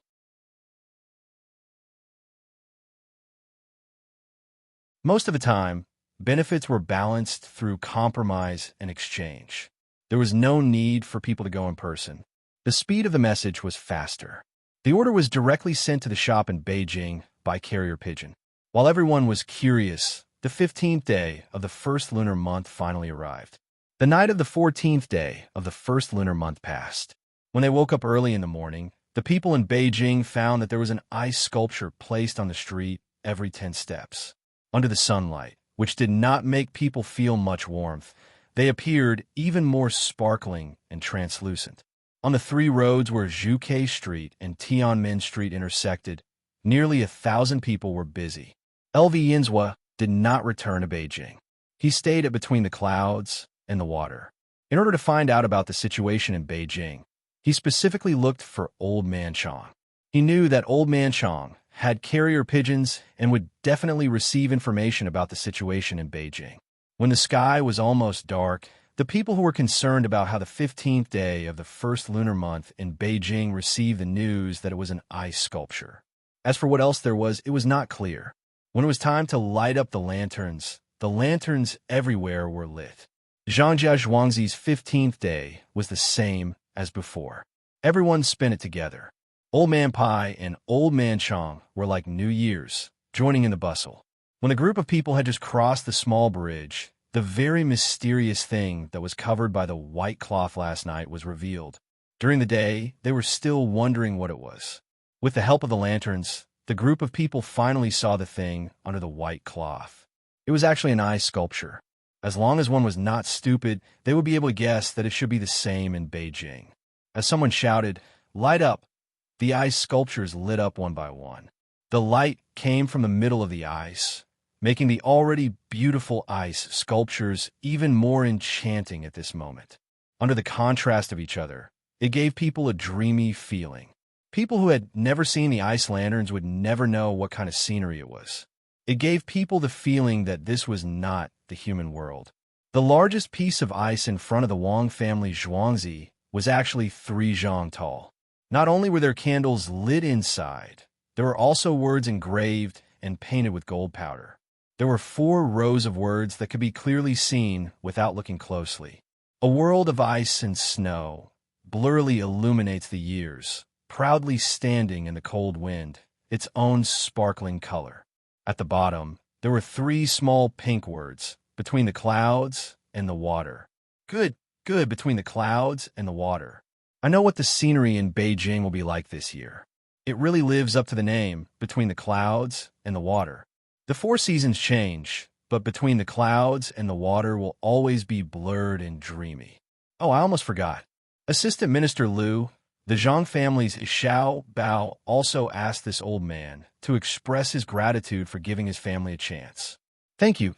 Most of the time, benefits were balanced through compromise and exchange. There was no need for people to go in person. The speed of the message was faster. The order was directly sent to the shop in Beijing by carrier pigeon. While everyone was curious, the 15th day of the first lunar month finally arrived. The night of the 14th day of the first lunar month passed. When they woke up early in the morning, the people in Beijing found that there was an ice sculpture placed on the street every 10 steps. Under the sunlight, which did not make people feel much warmth, they appeared even more sparkling and translucent. On the 3 roads where Zhuke Street and Tiananmen Street intersected, nearly 1,000 people were busy. LV Yinzhua did not return to Beijing. He stayed at Between the Clouds and the Water. In order to find out about the situation in Beijing, he specifically looked for Old Man Chong. He knew that Old Man Chong had carrier pigeons and would definitely receive information about the situation in Beijing. When the sky was almost dark, the people who were concerned about how the 15th day of the first lunar month in Beijing received the news that it was an ice sculpture. As for what else there was, it was not clear. When it was time to light up the lanterns everywhere were lit. Zhangjia Zhuangzi's 15th day was the same as before. Everyone spent it together. Old Man Pai and Old Man Chong were like New Year's, joining in the bustle. When the group of people had just crossed the small bridge, the very mysterious thing that was covered by the white cloth last night was revealed. During the day, they were still wondering what it was. With the help of the lanterns, the group of people finally saw the thing under the white cloth. It was actually an ice sculpture. As long as one was not stupid, they would be able to guess that it should be the same in Beijing. As someone shouted, "Light up!" the ice sculptures lit up one by one. The light came from the middle of the ice, making the already beautiful ice sculptures even more enchanting at this moment. Under the contrast of each other, it gave people a dreamy feeling. People who had never seen the ice lanterns would never know what kind of scenery it was. It gave people the feeling that this was not the human world. The largest piece of ice in front of the Wang family Zhuangzi was actually 3 zhang tall. Not only were there candles lit inside, there were also words engraved and painted with gold powder. There were 4 rows of words that could be clearly seen without looking closely. A world of ice and snow blurrily illuminates the years, proudly standing in the cold wind, its own sparkling color. At the bottom, there were 3 small pink words, between the clouds and the water. Good, between the clouds and the water. I know what the scenery in Beijing will be like this year. It really lives up to the name, Between the Clouds and the Water. The 4 seasons change, but Between the Clouds and the Water will always be blurred and dreamy. Oh, I almost forgot. Assistant Minister Liu, the Zhang family's Xiao Bao, also asked this old man to express his gratitude for giving his family a chance. Thank you.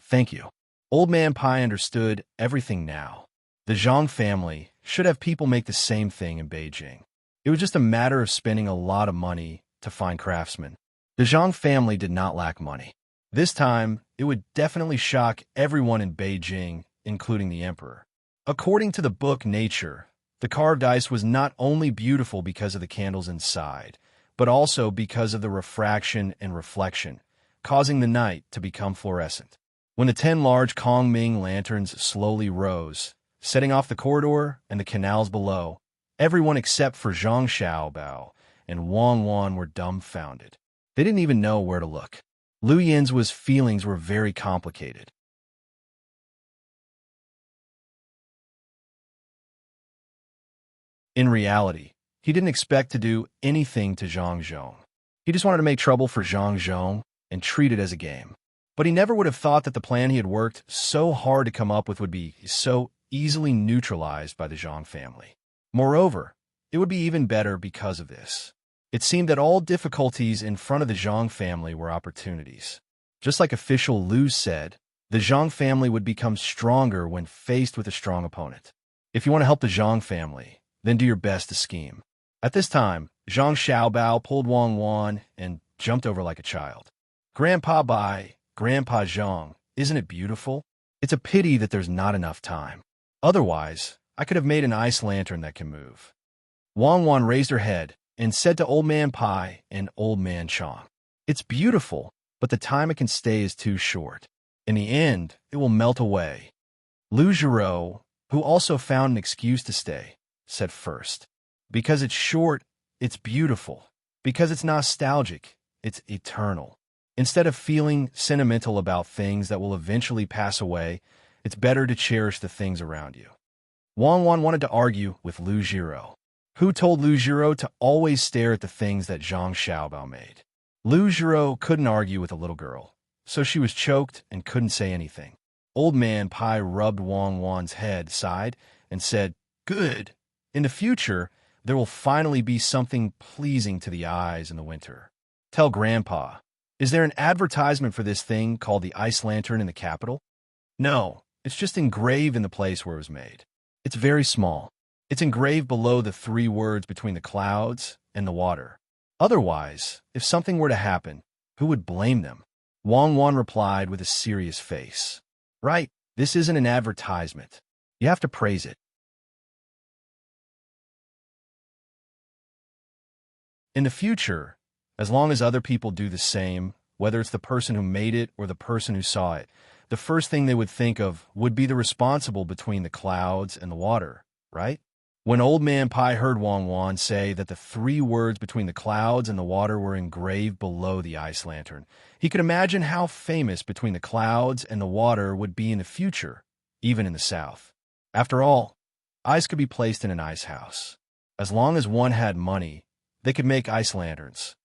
Old Man Pai understood everything now. The Zhang family should have people make the same thing in Beijing. It was just a matter of spending a lot of money to find craftsmen. The Zhang family did not lack money. This time, it would definitely shock everyone in Beijing, including the emperor. According to the book Nature, the carved ice was not only beautiful because of the candles inside, but also because of the refraction and reflection, causing the night to become fluorescent. When the 10 large Kongming lanterns slowly rose, setting off the corridor and the canals below, everyone except for Zhang Xiaobao and Wang Wan were dumbfounded. They didn't even know where to look. Lu Yin's feelings were very complicated. In reality, he didn't expect to do anything to Zhang Zhong. He just wanted to make trouble for Zhang Zhong and treat it as a game. But he never would have thought that the plan he had worked so hard to come up with would be so easily neutralized by the Zhang family. Moreover, it would be even better because of this. It seemed that all difficulties in front of the Zhang family were opportunities. Just like official Lu said, the Zhang family would become stronger when faced with a strong opponent. If you want to help the Zhang family, then do your best to scheme. At this time, Zhang Xiaobao pulled Wang Wan and jumped over like a child. Grandpa Bai, Grandpa Zhang, isn't it beautiful? It's a pity that there's not enough time. Otherwise, I could have made an ice lantern that can move. Wang Wan raised her head and said to Old Man Pai and Old Man Chong, "It's beautiful, but the time it can stay is too short. In the end, it will melt away." Lu Zhiro, who also found an excuse to stay, said first, "Because it's short, it's beautiful. Because it's nostalgic, it's eternal. Instead of feeling sentimental about things that will eventually pass away, it's better to cherish the things around you." Wang Wan wanted to argue with Lu Zhiro, who told Lu Zhiro to always stare at the things that Zhang Xiaobao made. Lu Zhiro couldn't argue with a little girl, so she was choked and couldn't say anything. Old Man Pai rubbed Wang Wan's head, sighed, and said, "Good. In the future, there will finally be something pleasing to the eyes in the winter. Tell Grandpa, is there an advertisement for this thing called the ice lantern in the capital?" "No, it's just engraved in the place where it was made. It's very small. It's engraved below the 3 words between the clouds and the water. Otherwise, if something were to happen, who would blame them?" Wang Wan replied with a serious face. "Right, this isn't an advertisement. You have to praise it." In the future, as long as other people do the same, whether it's the person who made it or the person who saw it, the first thing they would think of would be the responsible between the clouds and the water, right? When Old Man Pai heard Wang Wan say that the 3 words between the clouds and the water were engraved below the ice lantern, he could imagine how famous between the clouds and the water would be in the future, even in the south. After all, ice could be placed in an ice house. As long as one had money, they could make ice lanterns.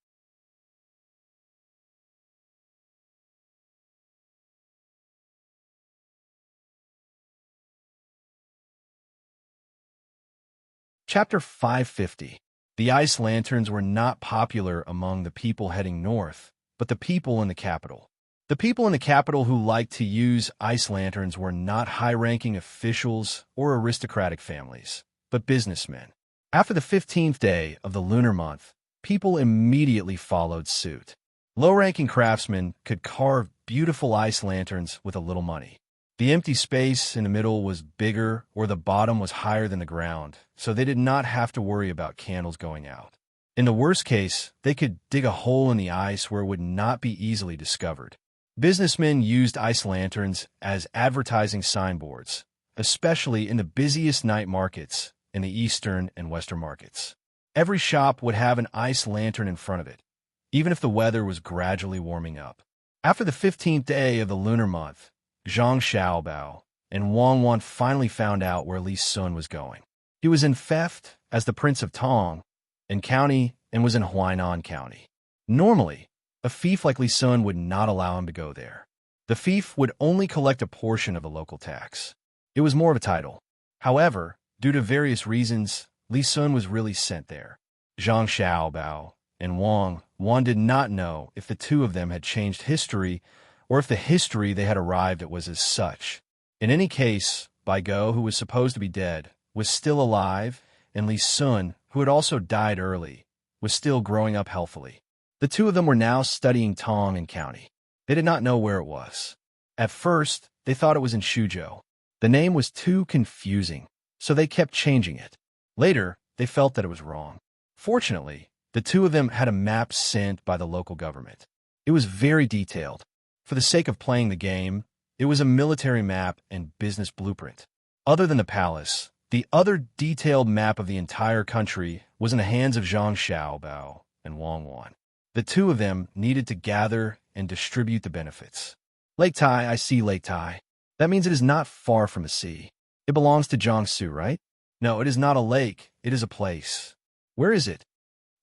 Chapter 550. The ice lanterns were not popular among the people heading north, but the people in the capital. The people in the capital who liked to use ice lanterns were not high-ranking officials or aristocratic families, but businessmen. After the 15th day of the lunar month, people immediately followed suit. Low-ranking craftsmen could carve beautiful ice lanterns with a little money. The empty space in the middle was bigger or the bottom was higher than the ground, so they did not have to worry about candles going out. In the worst case, they could dig a hole in the ice where it would not be easily discovered. Businessmen used ice lanterns as advertising signboards, especially in the busiest night markets in the eastern and western markets. Every shop would have an ice lantern in front of it, even if the weather was gradually warming up. After the 15th day of the lunar month, Zhang Xiaobao and Wang Wan finally found out where Li Sun was going. He was in theft as the Prince of Tang and County and was in Huainan County. Normally, a thief like Li Sun would not allow him to go there. The thief would only collect a portion of the local tax. It was more of a title. However, due to various reasons, Li Sun was really sent there. Zhang Xiaobao and Wang Wan did not know if the two of them had changed history or if the history they had arrived at was as such. In any case, Bai Go, who was supposed to be dead, was still alive, and Li Sun, who had also died early, was still growing up healthily. The two of them were now studying Tang and County. They did not know where it was. At first, they thought it was in Shuzhou. The name was too confusing, so they kept changing it. Later, they felt that it was wrong. Fortunately, the two of them had a map sent by the local government. It was very detailed. For the sake of playing the game, it was a military map and business blueprint. Other than the palace, the other detailed map of the entire country was in the hands of Zhang Xiaobao and Wang Wan. The two of them needed to gather and distribute the benefits. Lake Tai, I see Lake Tai. That means it is not far from the sea. It belongs to Jiangsu, right? No, it is not a lake. It is a place. Where is it?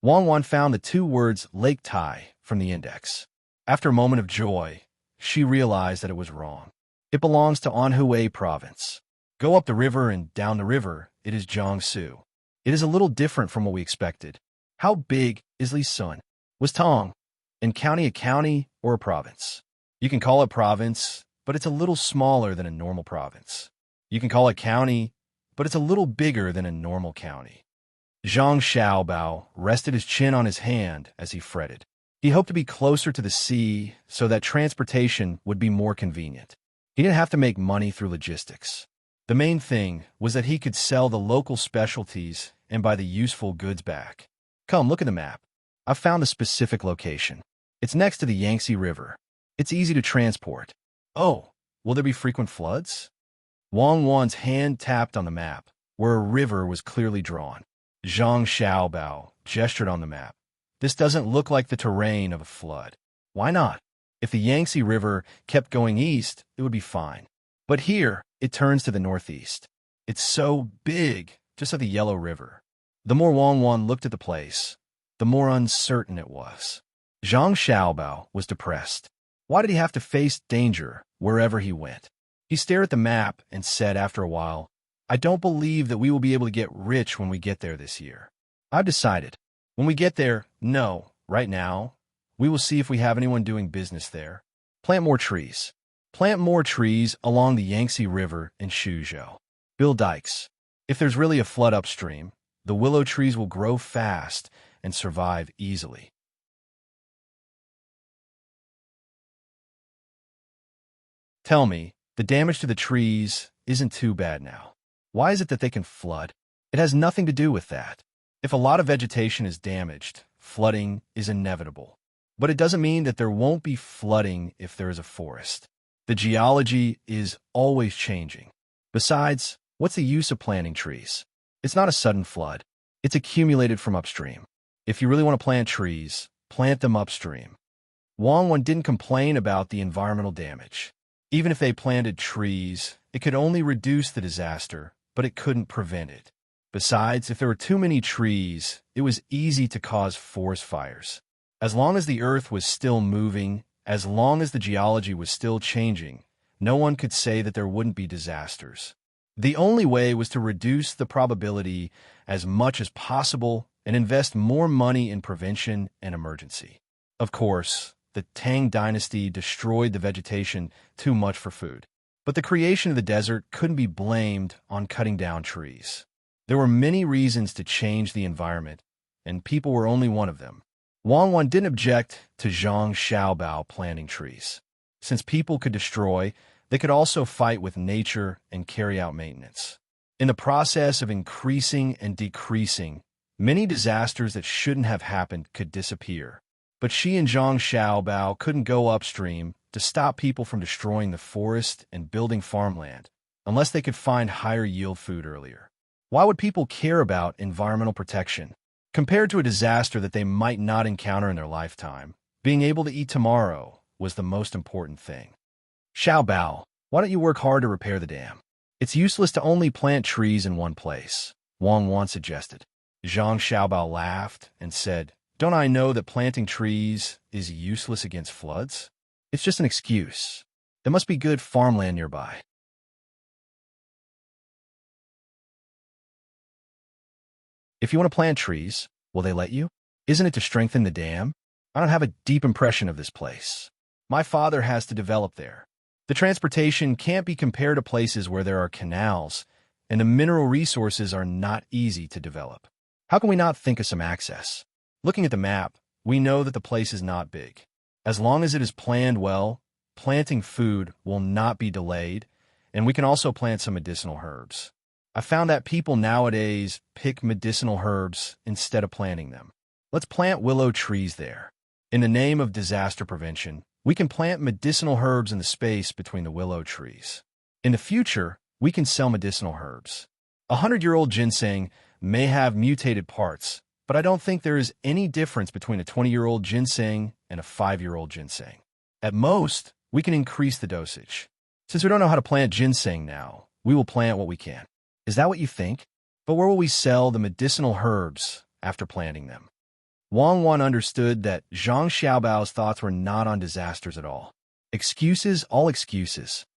Wang Wan found the two words Lake Tai from the index. After a moment of joy, she realized that it was wrong. It belongs to Anhui province. Go up the river and down the river, it is Jiangsu. It is a little different from what we expected. How big is Li Sun? Was Tang? And county a county or a province? You can call it province, but it's a little smaller than a normal province. You can call it county, but it's a little bigger than a normal county. Zhang Xiaobao rested his chin on his hand as he fretted. He hoped to be closer to the sea so that transportation would be more convenient. He didn't have to make money through logistics. The main thing was that he could sell the local specialties and buy the useful goods back. Come, look at the map. I've found a specific location. It's next to the Yangtze River. It's easy to transport. Oh, will there be frequent floods? Wang Wan's hand tapped on the map, where a river was clearly drawn. Zhang Xiaobao gestured on the map. This doesn't look like the terrain of a flood. Why not? If the Yangtze River kept going east, it would be fine. But here, it turns to the northeast. It's so big, just like the Yellow River. The more Wang Wan looked at the place, the more uncertain it was. Zhang Xiaobao was depressed. Why did he have to face danger wherever he went? He stared at the map and said after a while, I don't believe that we will be able to get rich when we get there this year. I've decided. When we get there, no, right now, we will see if we have anyone doing business there. Plant more trees. Plant more trees along the Yangtze River in Suzhou. Build dikes. If there's really a flood upstream, the willow trees will grow fast and survive easily. Tell me, the damage to the trees isn't too bad now. Why is it that they can flood? It has nothing to do with that. If a lot of vegetation is damaged, flooding is inevitable. But it doesn't mean that there won't be flooding if there is a forest. The geology is always changing. Besides, what's the use of planting trees? It's not a sudden flood. It's accumulated from upstream. If you really want to plant trees, plant them upstream. Wang Wan didn't complain about the environmental damage. Even if they planted trees, it could only reduce the disaster, but it couldn't prevent it. Besides, if there were too many trees, it was easy to cause forest fires. As long as the earth was still moving, as long as the geology was still changing, no one could say that there wouldn't be disasters. The only way was to reduce the probability as much as possible and invest more money in prevention and emergency. Of course, the Tang Dynasty destroyed the vegetation too much for food. But the creation of the desert couldn't be blamed on cutting down trees. There were many reasons to change the environment, and people were only one of them. Wang Wan didn't object to Zhang Xiaobao planting trees. Since people could destroy, they could also fight with nature and carry out maintenance. In the process of increasing and decreasing, many disasters that shouldn't have happened could disappear. But she and Zhang Xiaobao couldn't go upstream to stop people from destroying the forest and building farmland, unless they could find higher yield food earlier. Why would people care about environmental protection? Compared to a disaster that they might not encounter in their lifetime, being able to eat tomorrow was the most important thing. Xiaobao, why don't you work hard to repair the dam? It's useless to only plant trees in one place, Wang Wan suggested. Zhang Xiaobao laughed and said, Don't I know that planting trees is useless against floods? It's just an excuse. There must be good farmland nearby. If you want to plant trees, will they let you? Isn't it to strengthen the dam? I don't have a deep impression of this place. My father has to develop there. The transportation can't be compared to places where there are canals, and the mineral resources are not easy to develop. How can we not think of some access? Looking at the map, we know that the place is not big. As long as it is planned well, planting food will not be delayed, and we can also plant some medicinal herbs. I found that people nowadays pick medicinal herbs instead of planting them. Let's plant willow trees there. In the name of disaster prevention, we can plant medicinal herbs in the space between the willow trees. In the future, we can sell medicinal herbs. 100-year-old ginseng may have mutated parts, but I don't think there is any difference between a 20-year-old ginseng and a 5-year-old ginseng. At most, we can increase the dosage. Since we don't know how to plant ginseng now, we will plant what we can. Is that what you think? But where will we sell the medicinal herbs after planting them? Wang Wan understood that Zhang Xiaobao's thoughts were not on disasters at all. Excuses, all excuses.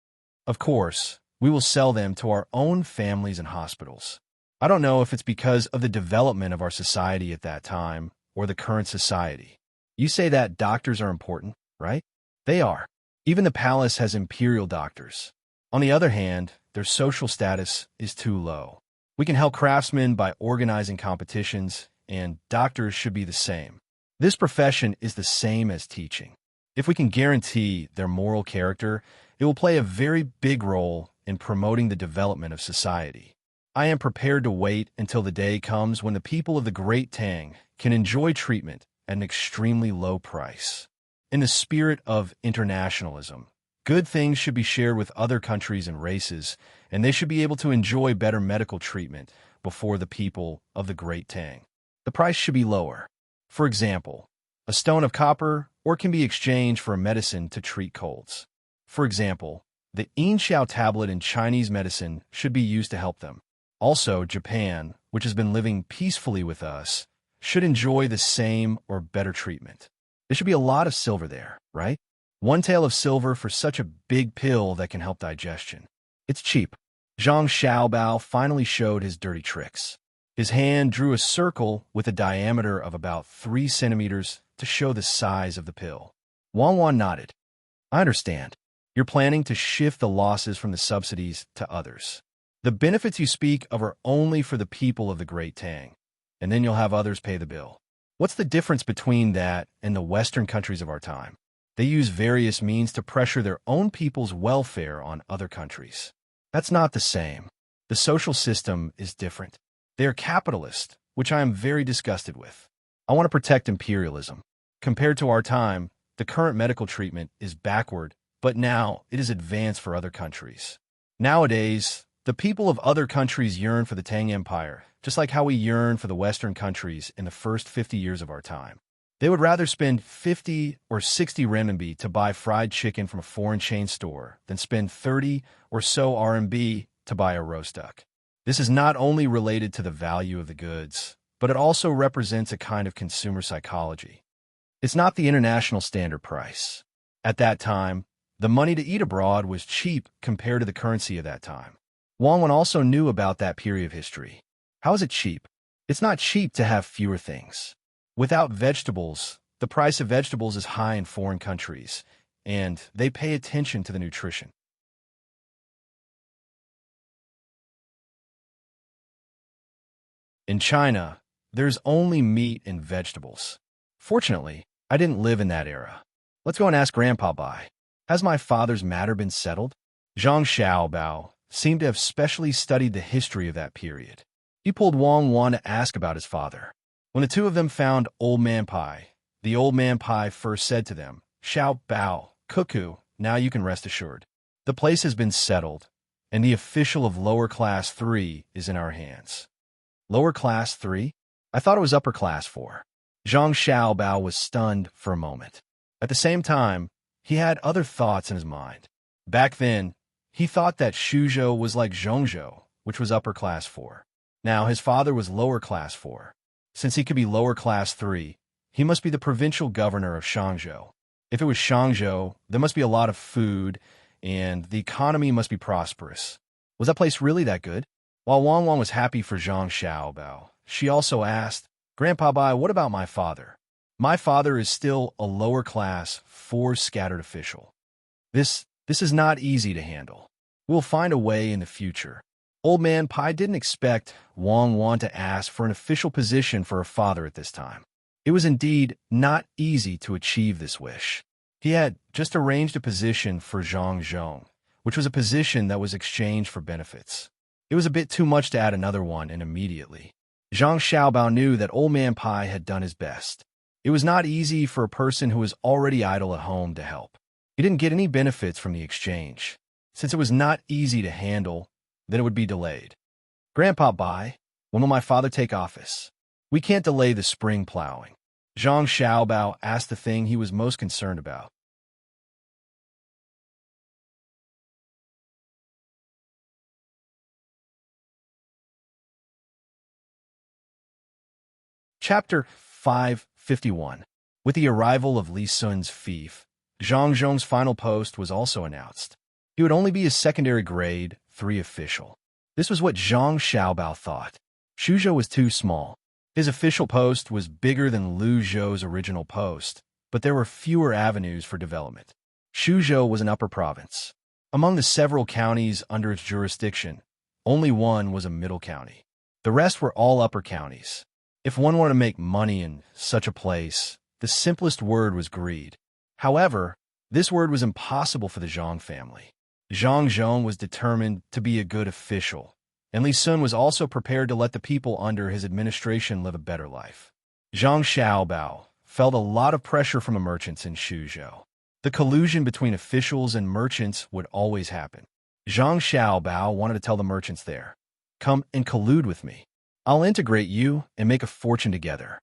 Of course, we will sell them to our own families and hospitals. I don't know if it's because of the development of our society at that time or the current society. You say that doctors are important, right? They are. Even the palace has imperial doctors. On the other hand, their social status is too low. We can help craftsmen by organizing competitions, and doctors should be the same. This profession is the same as teaching. If we can guarantee their moral character, it will play a very big role in promoting the development of society. I am prepared to wait until the day comes when the people of the Great Tang can enjoy treatment at an extremely low price. In the spirit of internationalism, good things should be shared with other countries and races, and they should be able to enjoy better medical treatment before the people of the Great Tang. The price should be lower. For example, a stone of copper or can be exchanged for a medicine to treat colds. For example, the Yin Xiao tablet in Chinese medicine should be used to help them. Also, Japan, which has been living peacefully with us, should enjoy the same or better treatment. There should be a lot of silver there, right? One tael of silver for such a big pill that can help digestion. It's cheap. Zhang Xiaobao finally showed his dirty tricks. His hand drew a circle with a diameter of about 3 centimeters to show the size of the pill. Wang Wan nodded. I understand. You're planning to shift the losses from the subsidies to others. The benefits you speak of are only for the people of the Great Tang, and then you'll have others pay the bill. What's the difference between that and the Western countries of our time? They use various means to pressure their own people's welfare on other countries. That's not the same. The social system is different. They are capitalist, which I am very disgusted with. I want to protect imperialism. Compared to our time, the current medical treatment is backward, but now it is advanced for other countries. Nowadays, the people of other countries yearn for the Tang Empire, just like how we yearn for the Western countries in the first 50 years of our time. They would rather spend 50 or 60 renminbi to buy fried chicken from a foreign chain store than spend 30 or so RMB to buy a roast duck. This is not only related to the value of the goods, but it also represents a kind of consumer psychology. It's not the international standard price. At that time, the money to eat abroad was cheap compared to the currency of that time. Wang Wan also knew about that period of history. How is it cheap? It's not cheap to have fewer things. Without vegetables, the price of vegetables is high in foreign countries, and they pay attention to the nutrition. In China, there's only meat and vegetables. Fortunately, I didn't live in that era. Let's go and ask Grandpa Bai. Has my father's matter been settled? Zhang Xiaobao seemed to have specially studied the history of that period. He pulled Wang Wan to ask about his father. When the two of them found Old Man Pai, the Old Man Pai first said to them, Xiao Bao, Cuckoo, now you can rest assured. The place has been settled, and the official of lower class 3 is in our hands. Lower class 3? I thought it was upper class 4. Zhang Xiaobao was stunned for a moment. At the same time, he had other thoughts in his mind. Back then, he thought that Shuzhou was like Zhongzhou, which was upper class 4. Now, his father was lower class 4. Since he could be lower class 3, he must be the provincial governor of Shangzhou. If it was Shangzhou, there must be a lot of food, and the economy must be prosperous. Was that place really that good? While Wang Wan was happy for Zhang Xiaobao, she also asked, Grandpa Bai, what about my father? My father is still a lower class 4 scattered official. This is not easy to handle. We'll find a way in the future. Old Man Pai didn't expect Wang Wan to ask for an official position for her father at this time. It was indeed not easy to achieve this wish. He had just arranged a position for Zhang Zhong, which was a position that was exchanged for benefits. It was a bit too much to add another one and immediately. Zhang Xiaobao knew that Old Man Pai had done his best. It was not easy for a person who was already idle at home to help. He didn't get any benefits from the exchange. Since it was not easy to handle, then it would be delayed. Grandpa Bai, when will my father take office? We can't delay the spring plowing. Zhang Xiaobao asked the thing he was most concerned about. Chapter 551. With the arrival of Li Sun's fief, Zhang Zhong's final post was also announced. He would only be a secondary grade 3 official. This was what Zhang Xiaobao thought. Shuzhou was too small. His official post was bigger than Lu Zhou's original post, but there were fewer avenues for development. Shuzhou was an upper province. Among the several counties under its jurisdiction, only one was a middle county. The rest were all upper counties. If one wanted to make money in such a place, the simplest word was greed. However, this word was impossible for the Zhang family. Zhang Zhong was determined to be a good official, and Li Sun was also prepared to let the people under his administration live a better life. Zhang Xiaobao felt a lot of pressure from the merchants in Shuzhou. The collusion between officials and merchants would always happen. Zhang Xiaobao wanted to tell the merchants there, "Come and collude with me. I'll integrate you and make a fortune together."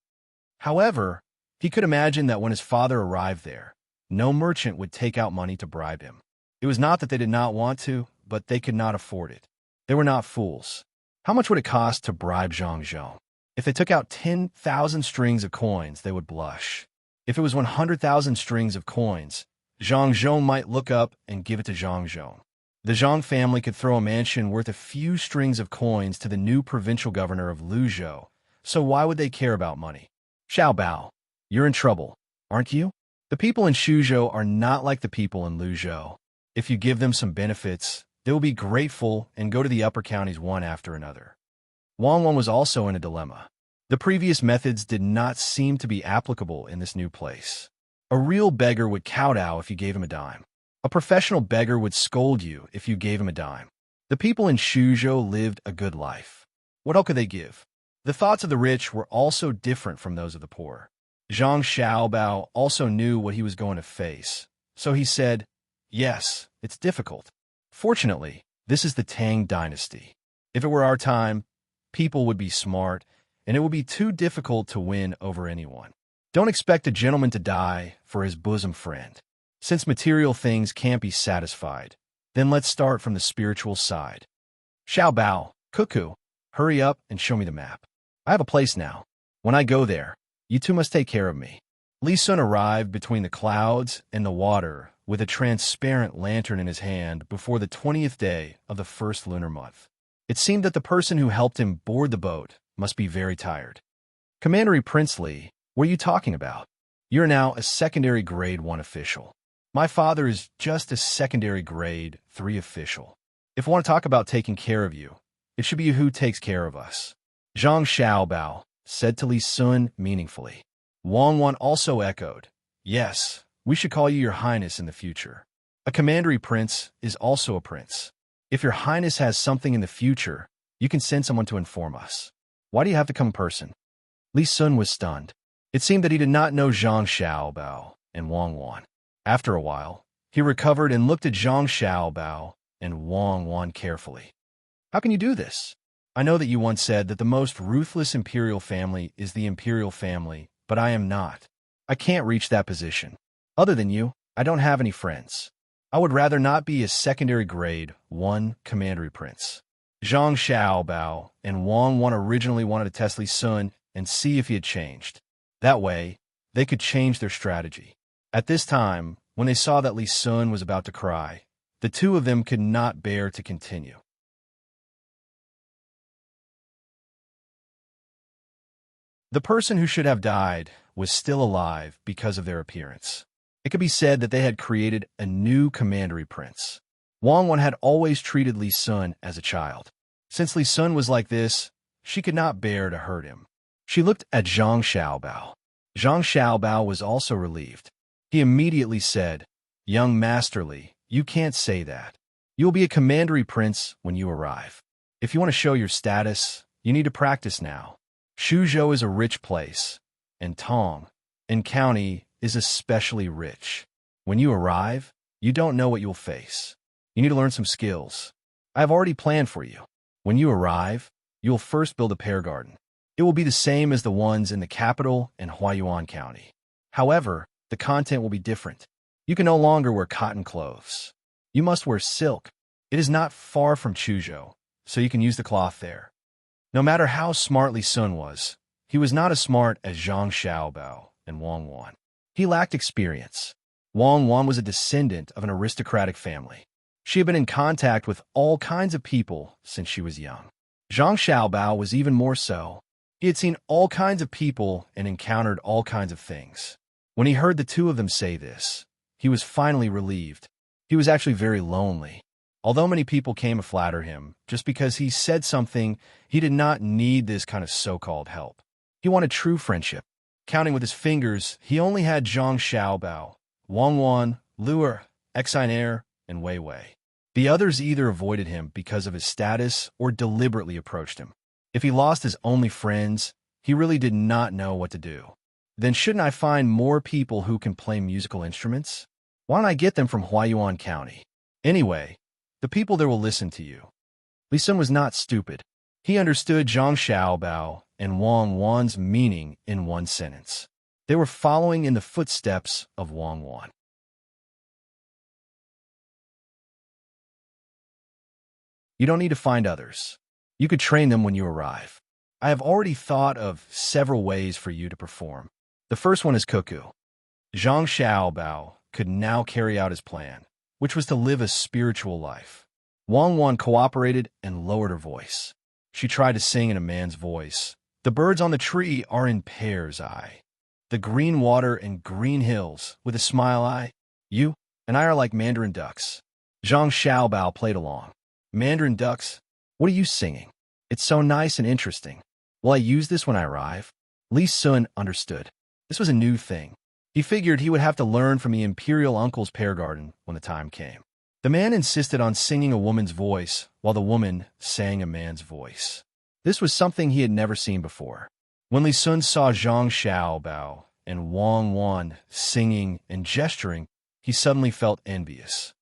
However, he could imagine that when his father arrived there, no merchant would take out money to bribe him. It was not that they did not want to, but they could not afford it. They were not fools. How much would it cost to bribe Zhang Zhong? If they took out 10,000 strings of coins, they would blush. If it was 100,000 strings of coins, Zhang Zhong might look up and give it to Zhang Zhong. The Zhang family could throw a mansion worth a few strings of coins to the new provincial governor of Luzhou, so why would they care about money? Xiaobao, you're in trouble, aren't you? The people in Shuzhou are not like the people in Luzhou. If you give them some benefits, they will be grateful and go to the upper counties one after another. Wang Wan was also in a dilemma. The previous methods did not seem to be applicable in this new place. A real beggar would kowtow if you gave him a dime. A professional beggar would scold you if you gave him a dime. The people in Shuzhou lived a good life. What else could they give? The thoughts of the rich were also different from those of the poor. Zhang Xiaobao also knew what he was going to face, so he said, "Yes, it's difficult. Fortunately, this is the Tang Dynasty. If it were our time, people would be smart, and it would be too difficult to win over anyone. Don't expect a gentleman to die for his bosom friend. Since material things can't be satisfied, then let's start from the spiritual side. Xiaobao, Cuckoo, hurry up and show me the map. I have a place now. When I go there, you two must take care of me." Li Sun arrived between the clouds and the water with a transparent lantern in his hand before the 20th day of the first lunar month. It seemed that the person who helped him board the boat must be very tired. "Commandery Prince Li, what are you talking about? You're now a secondary grade 1 official. My father is just a secondary grade 3 official. If we want to talk about taking care of you, it should be who takes care of us," Zhang Xiaobao said to Li Sun meaningfully. Wang Wan also echoed, "Yes, we should call you Your Highness in the future. A commandery prince is also a prince. If Your Highness has something in the future, you can send someone to inform us. Why do you have to come in person?" Li Sun was stunned. It seemed that he did not know Zhang Xiaobao and Wang Wan. After a while, he recovered and looked at Zhang Xiaobao and Wang Wan carefully. "How can you do this? I know that you once said that the most ruthless imperial family is the imperial family, but I am not. I can't reach that position. Other than you, I don't have any friends. I would rather not be a secondary grade 1 commandery prince." Zhang Xiaobao and Wang Wan originally wanted to test Li Sun and see if he had changed. That way, they could change their strategy. At this time, when they saw that Li Sun was about to cry, the two of them could not bear to continue. The person who should have died was still alive because of their appearance. It could be said that they had created a new commandery prince. Wang Wan had always treated Li Sun as a child. Since Li Sun was like this, she could not bear to hurt him. She looked at Zhang Xiaobao. Zhang Xiaobao was also relieved. He immediately said, "Young Master Li, you can't say that. You will be a commandery prince when you arrive. If you want to show your status, you need to practice now. Shuzhou is a rich place, and Tang, in county, is especially rich. When you arrive, you don't know what you'll face. You need to learn some skills. I have already planned for you. When you arrive, you will first build a pear garden. It will be the same as the ones in the capital and Huayuan County. However, the content will be different. You can no longer wear cotton clothes. You must wear silk. It is not far from Chuzhou, so you can use the cloth there." No matter how smart Li Sun was, He was not as smart as Zhang Xiaobao and Wang Wan. He lacked experience. Wang Wan was a descendant of an aristocratic family. She had been in contact with all kinds of people since she was young. Zhang Xiaobao was even more so. He had seen all kinds of people and encountered all kinds of things. When he heard the two of them say this, he was finally relieved. He was actually very lonely. Although many people came to flatter him, just because he said something, he did not need this kind of so-called help. He wanted true friendship. Counting with his fingers, he only had Zhang Xiaobao, Wang Wan, Luer, Exiner, and Wei Wei. The others either avoided him because of his status or deliberately approached him. If he lost his only friends, he really did not know what to do. Then shouldn't I find more people who can play musical instruments? Why don't I get them from Huayuan County? Anyway, the people there will listen to you. Li Sun was not stupid. He understood Zhang Xiaobao and Wang Wan's meaning in one sentence. They were following in the footsteps of Wang Wan. You don't need to find others. You could train them when you arrive. I have already thought of several ways for you to perform. The first one is cuckoo. Zhang Xiaobao could now carry out his plan, which was to live a spiritual life. Wang Wan cooperated and lowered her voice. She tried to sing in a man's voice. The birds on the tree are in pairs, I. The green water and green hills, with a smile, I. You and I are like mandarin ducks. Zhang Xiaobao played along. Mandarin ducks? What are you singing? It's so nice and interesting. Will I use this when I arrive? Li Sun understood. This was a new thing. He figured he would have to learn from the imperial uncle's pear garden when the time came. The man insisted on singing a woman's voice, while the woman sang a man's voice. This was something he had never seen before. When Li Sun saw Zhang Xiaobao and Wang Wan singing and gesturing, he suddenly felt envious.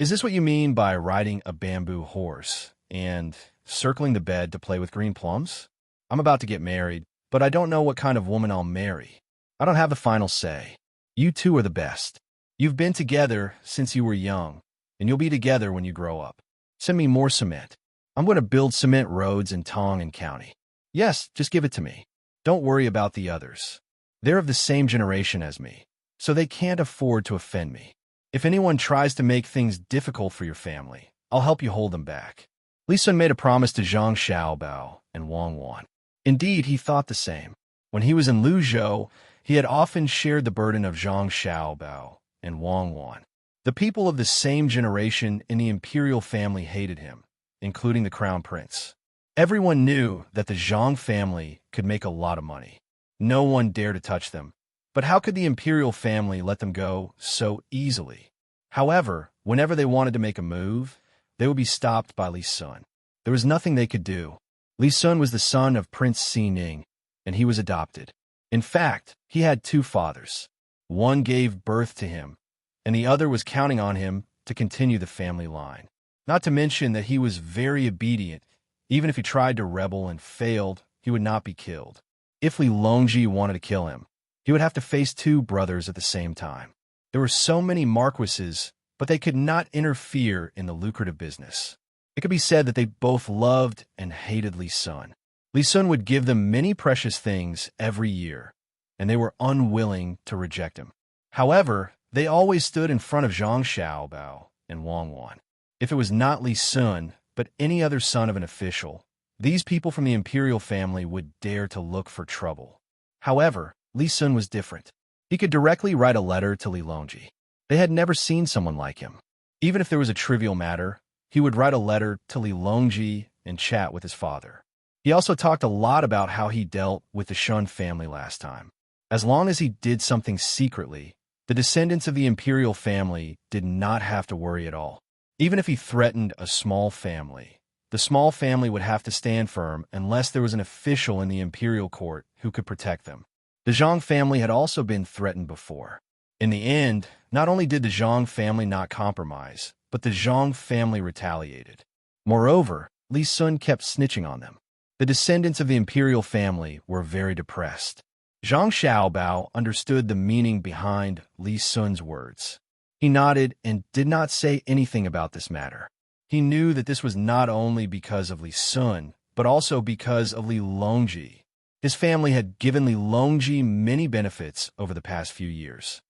Is this what you mean by riding a bamboo horse and circling the bed to play with green plums? I'm about to get married, but I don't know what kind of woman I'll marry. I don't have the final say. You two are the best. You've been together since you were young, and you'll be together when you grow up. Send me more cement. I'm going to build cement roads in Tang and County. Yes, just give it to me. Don't worry about the others. They're of the same generation as me, so they can't afford to offend me. If anyone tries to make things difficult for your family, I'll help you hold them back. Li Sun made a promise to Zhang Xiaobao and Wang Wan. Indeed, he thought the same. When he was in Luzhou, he had often shared the burden of Zhang Xiaobao and Wang Wan. The people of the same generation in the imperial family hated him, including the crown prince. Everyone knew that the Zhang family could make a lot of money. No one dared to touch them. But how could the imperial family let them go so easily? However, whenever they wanted to make a move, they would be stopped by Li Sun. There was nothing they could do. Li Sun was the son of Prince Xining, and he was adopted. In fact, he had two fathers. One gave birth to him, and the other was counting on him to continue the family line. Not to mention that he was very obedient. Even if he tried to rebel and failed, he would not be killed. If Li Longji wanted to kill him, he would have to face two brothers at the same time. There were so many marquises, but they could not interfere in the lucrative business. It could be said that they both loved and hated Li Sun. Li Sun would give them many precious things every year, and they were unwilling to reject him. However, they always stood in front of Zhang Xiaobao and Wang Wan. If it was not Li Sun, but any other son of an official, these people from the imperial family would dare to look for trouble. However, Li Sun was different. He could directly write a letter to Li Longji. They had never seen someone like him. Even if there was a trivial matter, he would write a letter to Li Longji and chat with his father. He also talked a lot about how he dealt with the Shun family last time. As long as he did something secretly, the descendants of the imperial family did not have to worry at all. Even if he threatened a small family, the small family would have to stand firm unless there was an official in the imperial court who could protect them. The Zhang family had also been threatened before. In the end, not only did the Zhang family not compromise, but the Zhang family retaliated. Moreover, Li Sun kept snitching on them. The descendants of the imperial family were very depressed. Zhang Xiaobao understood the meaning behind Li Sun's words. He nodded and did not say anything about this matter. He knew that this was not only because of Li Sun, but also because of Li Longji. His family had given Li Longji many benefits over the past few years.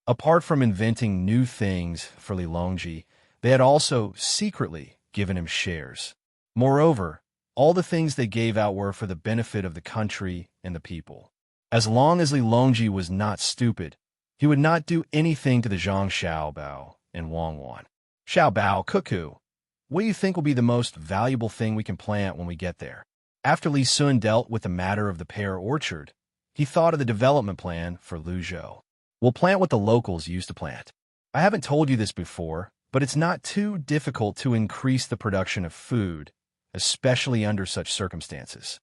Apart from inventing new things for Li Longji, they had also secretly given him shares. Moreover, all the things they gave out were for the benefit of the country and the people. As long as Li Longji was not stupid, he would not do anything to the Zhang Xiaobao and Wang Wan. Xiaobao, Cuckoo, what do you think will be the most valuable thing we can plant when we get there? After Li Sun dealt with the matter of the pear orchard, he thought of the development plan for Luzhou. We'll plant what the locals used to plant. I haven't told you this before, but it's not too difficult to increase the production of food, especially under such circumstances.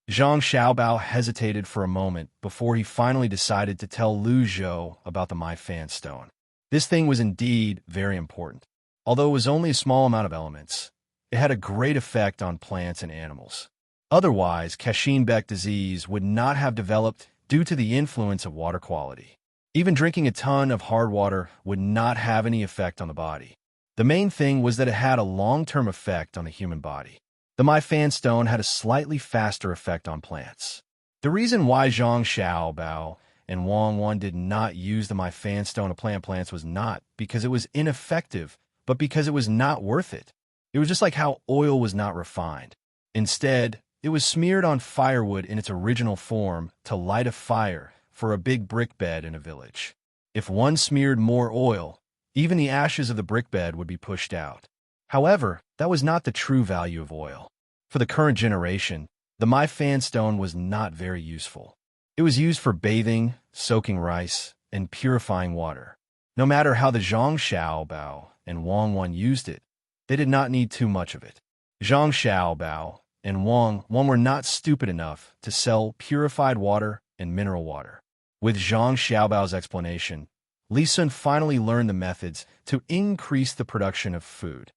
Zhang Xiaobao hesitated for a moment before he finally decided to tell Lu Zhou about the My Fan Stone. This thing was indeed very important. Although it was only a small amount of elements, it had a great effect on plants and animals. Otherwise, Kashin-Beck disease would not have developed due to the influence of water quality. Even drinking a ton of hard water would not have any effect on the body. The main thing was that it had a long-term effect on the human body. The My Fan Stone had a slightly faster effect on plants. The reason why Zhang Xiaobao and Wang Wan did not use the My Fan Stone to plant plants was not because it was ineffective, but because it was not worth it. It was just like how oil was not refined. Instead, it was smeared on firewood in its original form to light a fire for a big brick bed in a village. If one smeared more oil, even the ashes of the brick bed would be pushed out. However, that was not the true value of oil. For the current generation, the My Fan Stone was not very useful. It was used for bathing, soaking rice, and purifying water. No matter how the Zhang Xiaobao and Wang Wan used it, they did not need too much of it. Zhang Xiaobao and Wang Wan were not stupid enough to sell purified water and mineral water. With Zhang Xiaobao's explanation, Li Sun finally learned the methods to increase the production of food.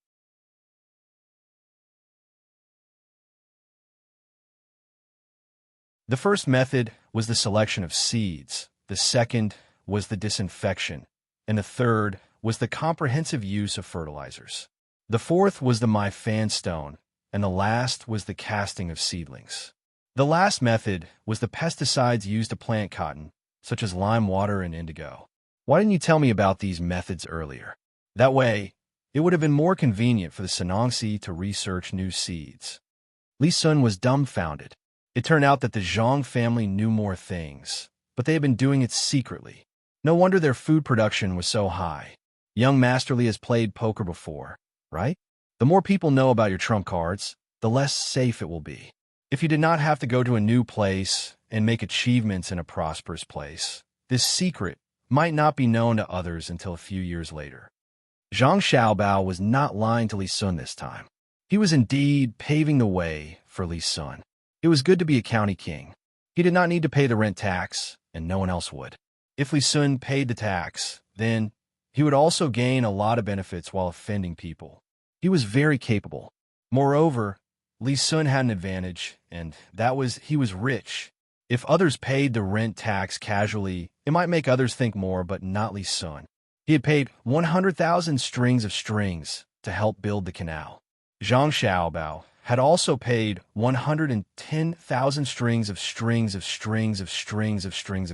The first method was the selection of seeds, the second was the disinfection, and the third was the comprehensive use of fertilizers. The fourth was the My Fan Stone, and the last was the casting of seedlings. The last method was the pesticides used to plant cotton, such as lime water and indigo. Why didn't you tell me about these methods earlier? That way, it would have been more convenient for the Sanongsi to research new seeds. Li Sun was dumbfounded. It turned out that the Zhang family knew more things, but they had been doing it secretly. No wonder their food production was so high. Young Master Li has played poker before, right? The more people know about your trump cards, the less safe it will be. If you did not have to go to a new place and make achievements in a prosperous place, this secret might not be known to others until a few years later. Zhang Xiaobao was not lying to Li Sun this time. He was indeed paving the way for Li Sun. It was good to be a county king. He did not need to pay the rent tax, and no one else would. If Li Sun paid the tax, then he would also gain a lot of benefits while offending people. He was very capable. Moreover, Li Sun had an advantage, and that was he was rich. If others paid the rent tax casually, it might make others think more, but not Li Sun. He had paid 100,000 strings of strings to help build the canal. Zhang Xiaobao had also paid 110,000 strings of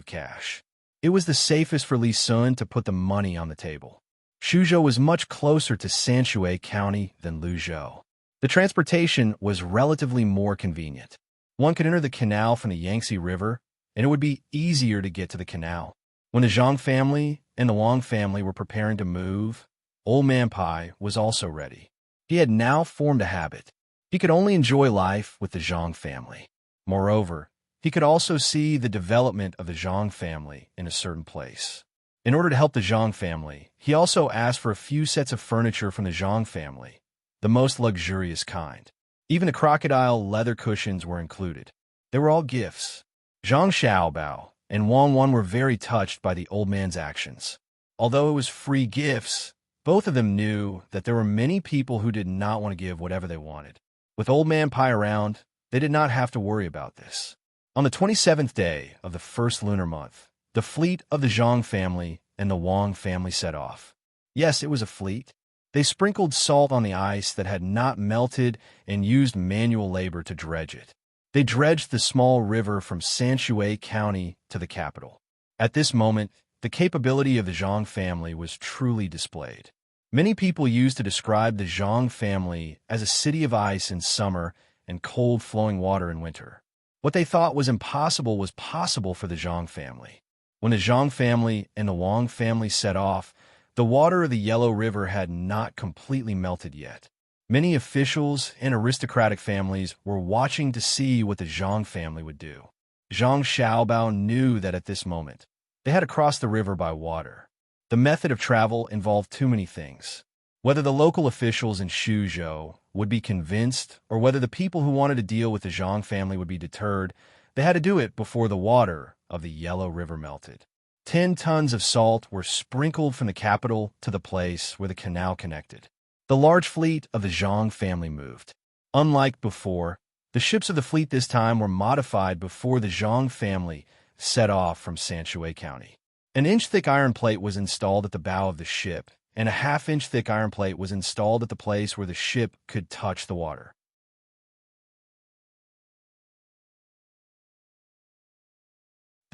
cash. It was the safest for Li Sun to put the money on the table. Shuzhou was much closer to Sanshui County than Luzhou. The transportation was relatively more convenient. One could enter the canal from the Yangtze River, and it would be easier to get to the canal. When the Zhang family and the Wang family were preparing to move, Old Man Pai was also ready. He had now formed a habit. He could only enjoy life with the Zhang family. Moreover, he could also see the development of the Zhang family in a certain place. In order to help the Zhang family, he also asked for a few sets of furniture from the Zhang family, the most luxurious kind. Even the crocodile leather cushions were included. They were all gifts. Zhang Xiaobao and Wang Wan were very touched by the old man's actions. Although it was free gifts, both of them knew that there were many people who did not want to give whatever they wanted. With Old Man Pai around, they did not have to worry about this. On the 27th day of the first lunar month, the fleet of the Zhang family and the Wang family set off. Yes, it was a fleet. They sprinkled salt on the ice that had not melted and used manual labor to dredge it. They dredged the small river from Sanshue County to the capital. At this moment, the capability of the Zhang family was truly displayed. Many people used to describe the Zhang family as a city of ice in summer and cold flowing water in winter. What they thought was impossible was possible for the Zhang family. When the Zhang family and the Wang family set off, the water of the Yellow River had not completely melted yet. Many officials and aristocratic families were watching to see what the Zhang family would do. Zhang Xiaobao knew that at this moment, they had to cross the river by water. The method of travel involved too many things. Whether the local officials in Shuzhou would be convinced or whether the people who wanted to deal with the Zhang family would be deterred, they had to do it before the water of the Yellow River melted. 10 tons of salt were sprinkled from the capital to the place where the canal connected. The large fleet of the Zhang family moved. Unlike before, the ships of the fleet this time were modified before the Zhang family set off from Sanshue County. An inch-thick iron plate was installed at the bow of the ship, and a half-inch thick iron plate was installed at the place where the ship could touch the water.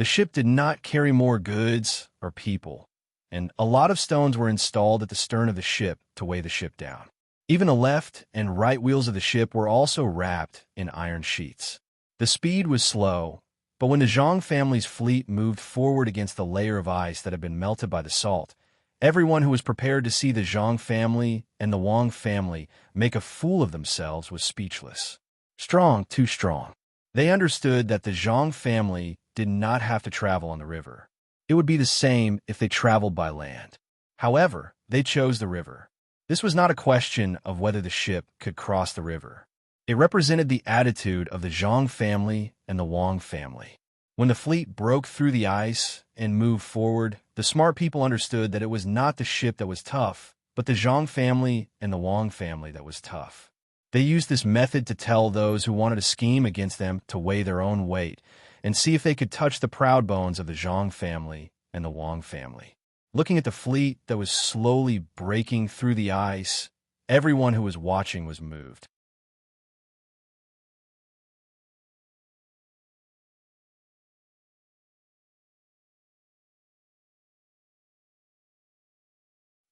The ship did not carry more goods or people, and a lot of stones were installed at the stern of the ship to weigh the ship down. Even the left and right wheels of the ship were also wrapped in iron sheets. The speed was slow, but when the Zhang family's fleet moved forward against the layer of ice that had been melted by the salt, everyone who was prepared to see the Zhang family and the Wang family make a fool of themselves was speechless. Strong, too strong. They understood that the Zhang family did not have to travel on the river. It would be the same if they traveled by land. However, they chose the river. This was not a question of whether the ship could cross the river. It represented the attitude of the Zhang family and the Wang family. When the fleet broke through the ice and moved forward, the smart people understood that it was not the ship that was tough, but the Zhang family and the Wang family that was tough. They used this method to tell those who wanted to scheme against them to weigh their own weight and see if they could touch the proud bones of the Zhang family and the Wang family. Looking at the fleet that was slowly breaking through the ice, everyone who was watching was moved.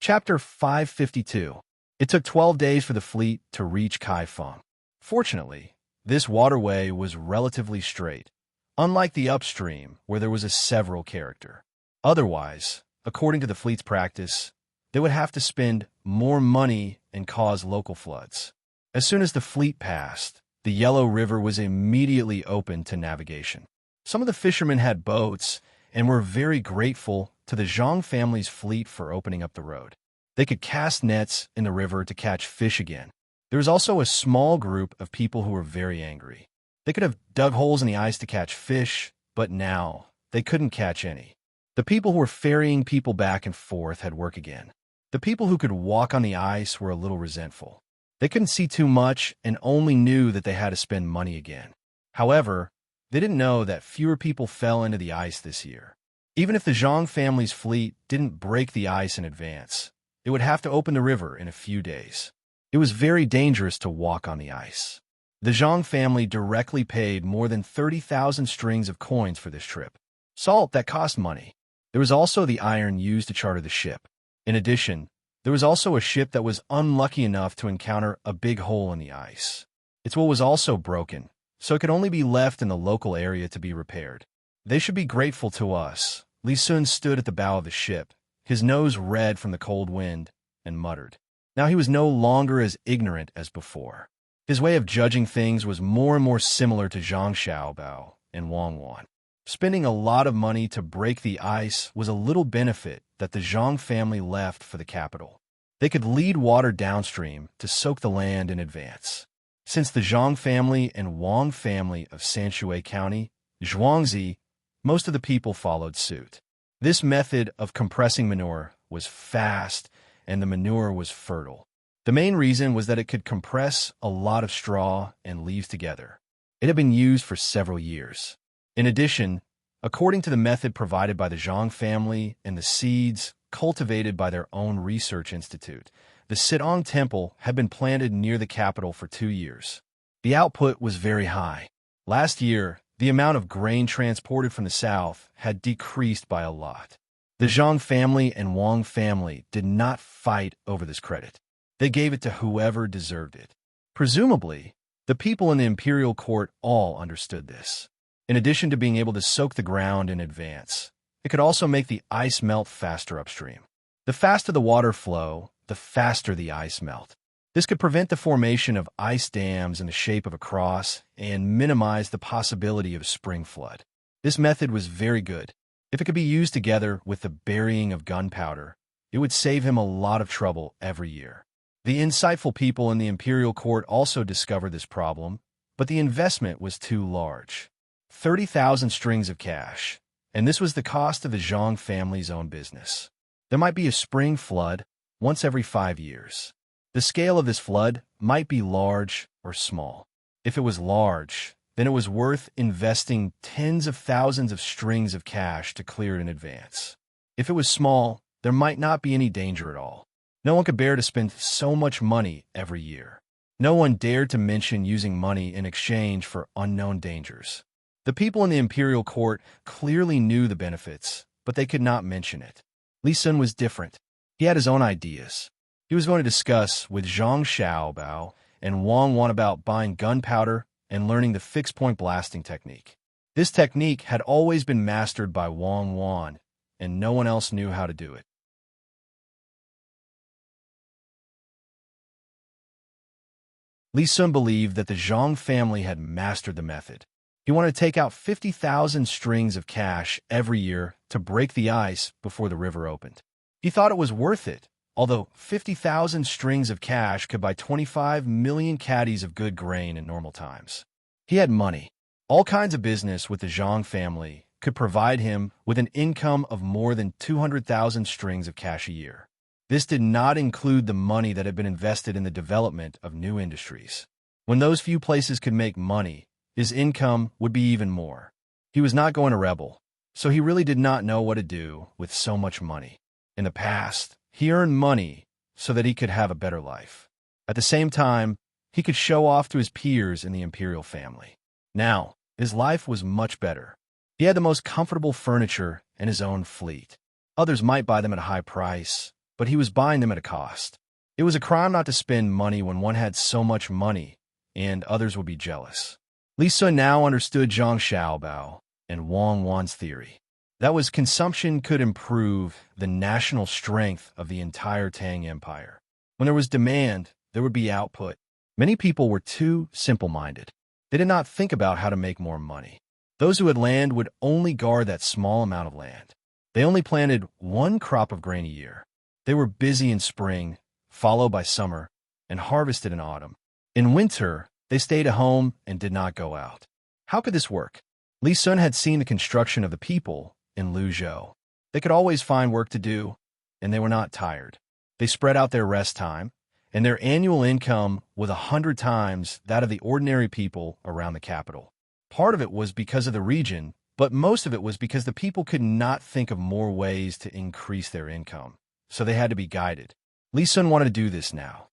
Chapter 552. It took 12 days for the fleet to reach Kaifeng. Fortunately, this waterway was relatively straight, unlike the upstream where there was a several character. Otherwise, according to the fleet's practice, they would have to spend more money and cause local floods. As soon as the fleet passed, the Yellow River was immediately open to navigation. Some of the fishermen had boats and were very grateful to the Zhang family's fleet for opening up the road. They could cast nets in the river to catch fish again. There was also a small group of people who were very angry. They could have dug holes in the ice to catch fish, but now they couldn't catch any. The people who were ferrying people back and forth had work again. The people who could walk on the ice were a little resentful. They couldn't see too much and only knew that they had to spend money again. However, they didn't know that fewer people fell into the ice this year. Even if the Zhang family's fleet didn't break the ice in advance, it would have to open the river in a few days. It was very dangerous to walk on the ice. The Zhang family directly paid more than 30,000 strings of coins for this trip. Salt that cost money. There was also the iron used to charter the ship. In addition, there was also a ship that was unlucky enough to encounter a big hole in the ice. Its wool was also broken, so it could only be left in the local area to be repaired. They should be grateful to us. Li Sun stood at the bow of the ship, his nose red from the cold wind, and muttered. Now he was no longer as ignorant as before. His way of judging things was more and more similar to Zhang Xiaobao and Wang Wan. Spending a lot of money to break the ice was a little benefit that the Zhang family left for the capital. They could lead water downstream to soak the land in advance. Since the Zhang family and Wang family of Sanshue County, Zhuangzi, most of the people followed suit. This method of compressing manure was fast, and the manure was fertile. The main reason was that it could compress a lot of straw and leaves together. It had been used for several years. In addition, according to the method provided by the Zhang family and the seeds cultivated by their own research institute, the Sitong Temple had been planted near the capital for 2 years. The output was very high. Last year, the amount of grain transported from the south had decreased by a lot. The Zhang family and Wang family did not fight over this credit. They gave it to whoever deserved it. Presumably, the people in the imperial court all understood this. In addition to being able to soak the ground in advance, it could also make the ice melt faster upstream. The faster the water flow, the faster the ice melt. This could prevent the formation of ice dams in the shape of a cross and minimize the possibility of spring flood. This method was very good. If it could be used together with the burying of gunpowder, it would save him a lot of trouble every year. The insightful people in the imperial court also discovered this problem, but the investment was too large. 30,000 strings of cash, and this was the cost of the Zhang family's own business. There might be a spring flood once every 5 years. The scale of this flood might be large or small. If it was large, then it was worth investing tens of thousands of strings of cash to clear it in advance. If it was small, there might not be any danger at all. No one could bear to spend so much money every year. No one dared to mention using money in exchange for unknown dangers. The people in the imperial court clearly knew the benefits, but they could not mention it. Li Sun was different. He had his own ideas. He was going to discuss with Zhang Xiaobao and Wang Wan about buying gunpowder and learning the fixed-point blasting technique. This technique had always been mastered by Wang Wan, and no one else knew how to do it. Li Sun believed that the Zhang family had mastered the method. He wanted to take out 50,000 strings of cash every year to break the ice before the river opened. He thought it was worth it, although 50,000 strings of cash could buy 25 million caddies of good grain in normal times. He had money. All kinds of business with the Zhang family could provide him with an income of more than 200,000 strings of cash a year. This did not include the money that had been invested in the development of new industries. When those few places could make money, his income would be even more. He was not going to rebel, so he really did not know what to do with so much money. In the past, he earned money so that he could have a better life. At the same time, he could show off to his peers in the imperial family. Now, his life was much better. He had the most comfortable furniture and his own fleet. Others might buy them at a high price, but he was buying them at a cost. It was a crime not to spend money when one had so much money, and others would be jealous. Li Sun now understood Zhang Xiaobao and Wang Wan's theory. That was, consumption could improve the national strength of the entire Tang Empire. When there was demand, there would be output. Many people were too simple-minded. They did not think about how to make more money. Those who had land would only guard that small amount of land. They only planted one crop of grain a year. They were busy in spring, followed by summer, and harvested in autumn. In winter, they stayed at home and did not go out. How could this work? Li Sun had seen the construction of the people in Luzhou. They could always find work to do, and they were not tired. They spread out their rest time, and their annual income was 100 times that of the ordinary people around the capital. Part of it was because of the region, but most of it was because the people could not think of more ways to increase their income, so they had to be guided. Li Sun wanted to do this now.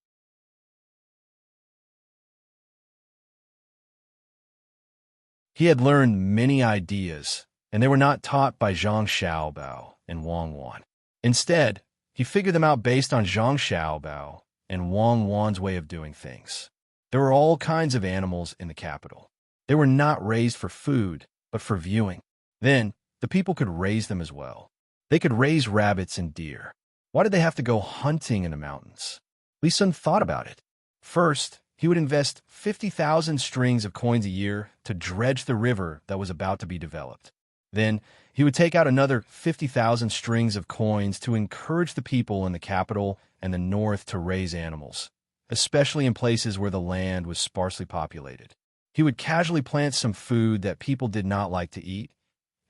He had learned many ideas, and they were not taught by Zhang Xiaobao and Wang Wan. Instead, he figured them out based on Zhang Xiaobao and Wang Wan's way of doing things. There were all kinds of animals in the capital. They were not raised for food, but for viewing. Then, the people could raise them as well. They could raise rabbits and deer. Why did they have to go hunting in the mountains? Li Sun thought about it. First, he would invest 50,000 strings of coins a year to dredge the river that was about to be developed. Then, he would take out another 50,000 strings of coins to encourage the people in the capital and the north to raise animals, especially in places where the land was sparsely populated. He would casually plant some food that people did not like to eat,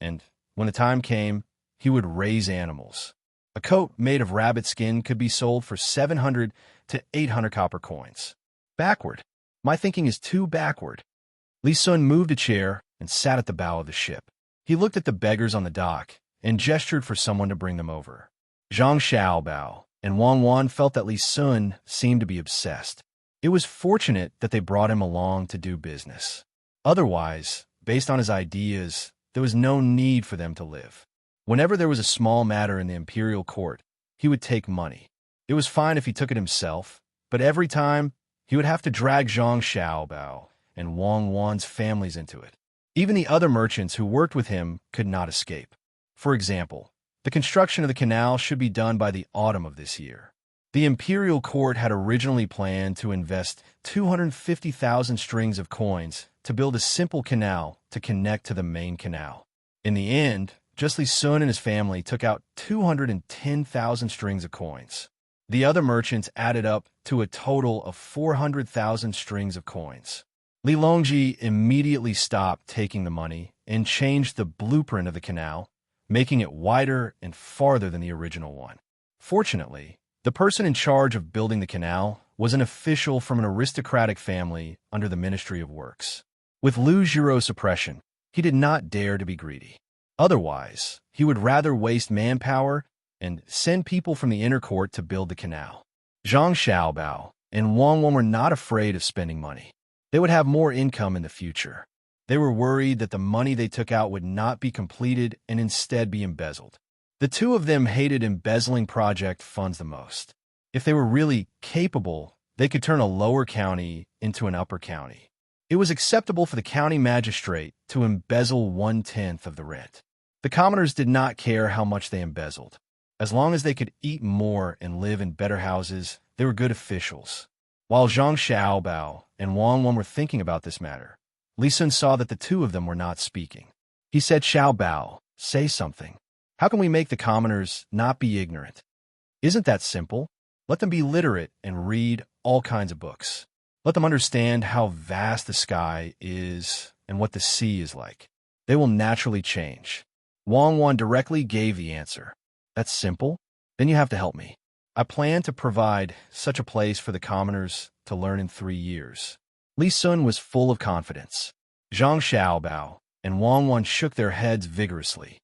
and when the time came, he would raise animals. A coat made of rabbit skin could be sold for 700 to 800 copper coins. Backward. My thinking is too backward. Li Sun moved a chair and sat at the bow of the ship. He looked at the beggars on the dock and gestured for someone to bring them over. Zhang Xiaobao and Wang Wan felt that Li Sun seemed to be obsessed. It was fortunate that they brought him along to do business. Otherwise, based on his ideas, there was no need for them to live. Whenever there was a small matter in the imperial court, he would take money. It was fine if he took it himself, but every time, he would have to drag Zhang Xiaobao and Wang Wan's families into it. Even the other merchants who worked with him could not escape. For example, the construction of the canal should be done by the autumn of this year. The imperial court had originally planned to invest 250,000 strings of coins to build a simple canal to connect to the main canal. In the end, just Li Sun and his family took out 210,000 strings of coins. The other merchants added up to a total of 400,000 strings of coins. Li Longji immediately stopped taking the money and changed the blueprint of the canal, making it wider and farther than the original one. Fortunately, the person in charge of building the canal was an official from an aristocratic family under the Ministry of Works. With Lu Jiro's suppression, he did not dare to be greedy. Otherwise, he would rather waste manpower and send people from the inner court to build the canal. Zhang Xiaobao and Wang Wan were not afraid of spending money. They would have more income in the future. They were worried that the money they took out would not be completed and instead be embezzled. The two of them hated embezzling project funds the most. If they were really capable, they could turn a lower county into an upper county. It was acceptable for the county magistrate to embezzle 1/10 of the rent. The commoners did not care how much they embezzled. As long as they could eat more and live in better houses, they were good officials. While Zhang Xiaobao and Wang Wan were thinking about this matter, Li Sun saw that the two of them were not speaking. He said, "Xiaobao, say something. How can we make the commoners not be ignorant? Isn't that simple? Let them be literate and read all kinds of books. Let them understand how vast the sky is and what the sea is like. They will naturally change." Wang Wan directly gave the answer. "That's simple? Then you have to help me. I plan to provide such a place for the commoners to learn in 3 years." Li Sun was full of confidence. Zhang Xiaobao and Wang Wan shook their heads vigorously.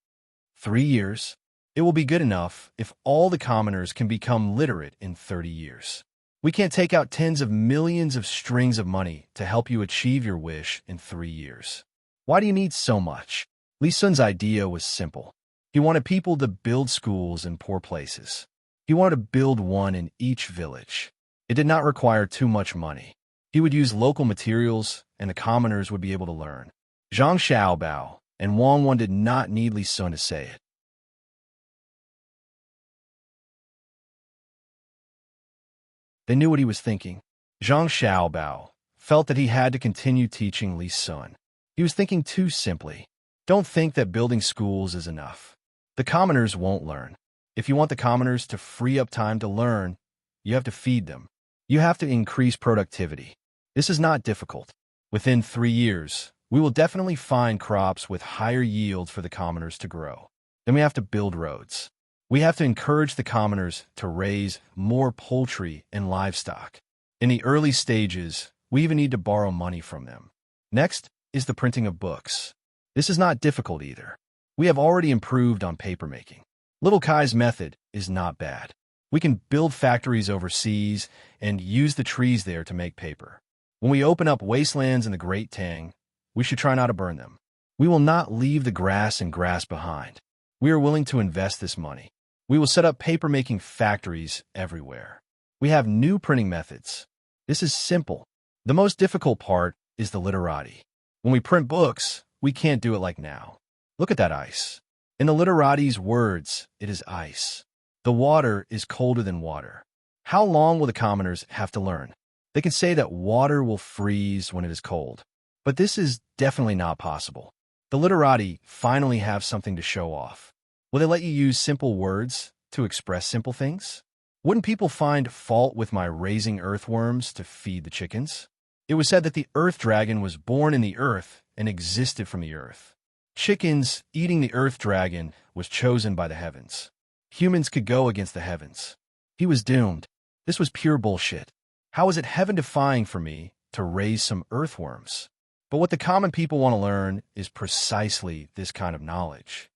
3 years? It will be good enough if all the commoners can become literate in 30 years. We can't take out tens of millions of strings of money to help you achieve your wish in 3 years. Why do you need so much? Li Sun's idea was simple. He wanted people to build schools in poor places. He wanted to build one in each village. It did not require too much money. He would use local materials, and the commoners would be able to learn. Zhang Xiaobao and Wang Wan did not need Li Sun to say it. They knew what he was thinking. Zhang Xiaobao felt that he had to continue teaching Li Sun. He was thinking too simply. Don't think that building schools is enough. The commoners won't learn. If you want the commoners to free up time to learn, you have to feed them. You have to increase productivity. This is not difficult. Within 3 years, we will definitely find crops with higher yields for the commoners to grow. Then we have to build roads. We have to encourage the commoners to raise more poultry and livestock. In the early stages, we even need to borrow money from them. Next is the printing of books. This is not difficult either. We have already improved on papermaking. Little Kai's method is not bad. We can build factories overseas and use the trees there to make paper. When we open up wastelands in the Great Tang, we should try not to burn them. We will not leave the grass and grass behind. We are willing to invest this money. We will set up paper-making factories everywhere. We have new printing methods. This is simple. The most difficult part is the literati. When we print books, we can't do it like now. Look at that ice. In the literati's words, it is ice. The water is colder than water. How long will the commoners have to learn? They can say that water will freeze when it is cold. But this is definitely not possible. The literati finally have something to show off. Will they let you use simple words to express simple things? Wouldn't people find fault with my raising earthworms to feed the chickens? It was said that the earth dragon was born in the earth and existed from the earth. Chickens eating the earth dragon was chosen by the heavens. Humans could go against the heavens. He was doomed. This was pure bullshit. How is it heaven-defying for me to raise some earthworms? But what the common people want to learn is precisely this kind of knowledge.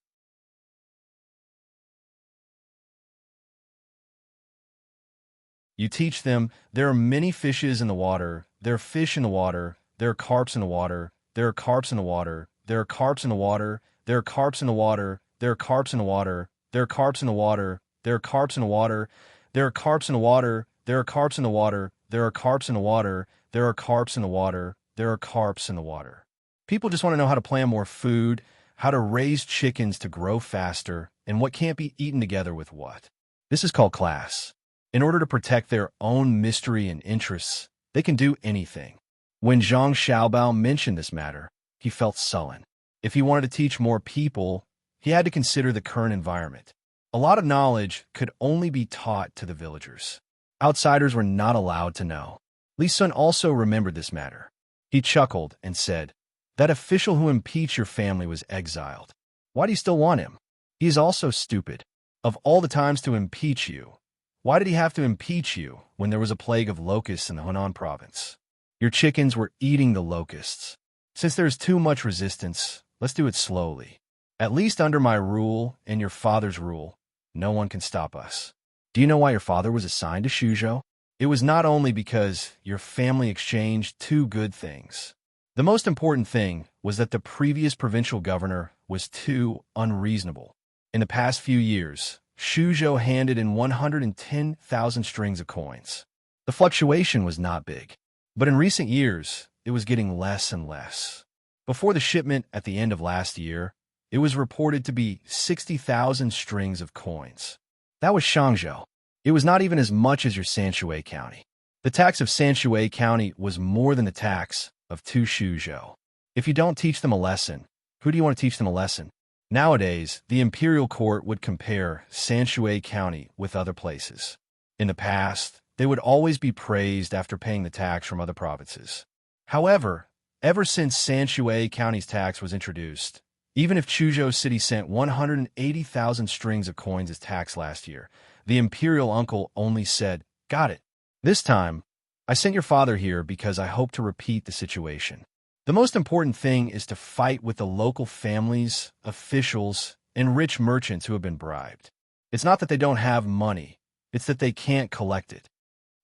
You teach them, there are many fishes in the water, there are fish in the water, there are carps in the water, there are carps in the water, there are carps in the water, there are carps in the water, there are carps in the water, there are carps in the water, there are carps in the water, there are carps in the water, there are carps in the water, there are carps in the water, there are carps in the water, there are carps in the water. People just want to know how to plan more food, how to raise chickens to grow faster, and what can't be eaten together with what. This is called class. In order to protect their own mystery and interests, they can do anything. When Zhang Xiaobao mentioned this matter, he felt sullen. If he wanted to teach more people, he had to consider the current environment. A lot of knowledge could only be taught to the villagers. Outsiders were not allowed to know. Li Sun also remembered this matter. He chuckled and said, "That official who impeached your family was exiled. Why do you still want him? He is also stupid. Of all the times to impeach you, why did he have to impeach you when there was a plague of locusts in the Hunan province? Your chickens were eating the locusts. Since there is too much resistance, let's do it slowly. At least under my rule and your father's rule, no one can stop us." Do you know why your father was assigned to Shuzhou? It was not only because your family exchanged two good things. The most important thing was that the previous provincial governor was too unreasonable. In the past few years, Shuzhou handed in 110,000 strings of coins. The fluctuation was not big, but in recent years, it was getting less and less. Before the shipment at the end of last year, it was reported to be 60,000 strings of coins. That was Shangzhou. It was not even as much as your Sanshui County. The tax of Sanshui County was more than the tax of two Shuzhou. If you don't teach them a lesson, who do you want to teach them a lesson? Nowadays, the imperial court would compare Sanshui County with other places. In the past, they would always be praised after paying the tax from other provinces. However, ever since Sanshui County's tax was introduced, even if Chuzhou City sent 180,000 strings of coins as tax last year, the imperial uncle only said, "Got it. This time, I sent your father here because I hope to repeat the situation. The most important thing is to fight with the local families, officials, and rich merchants who have been bribed. It's not that they don't have money, it's that they can't collect it."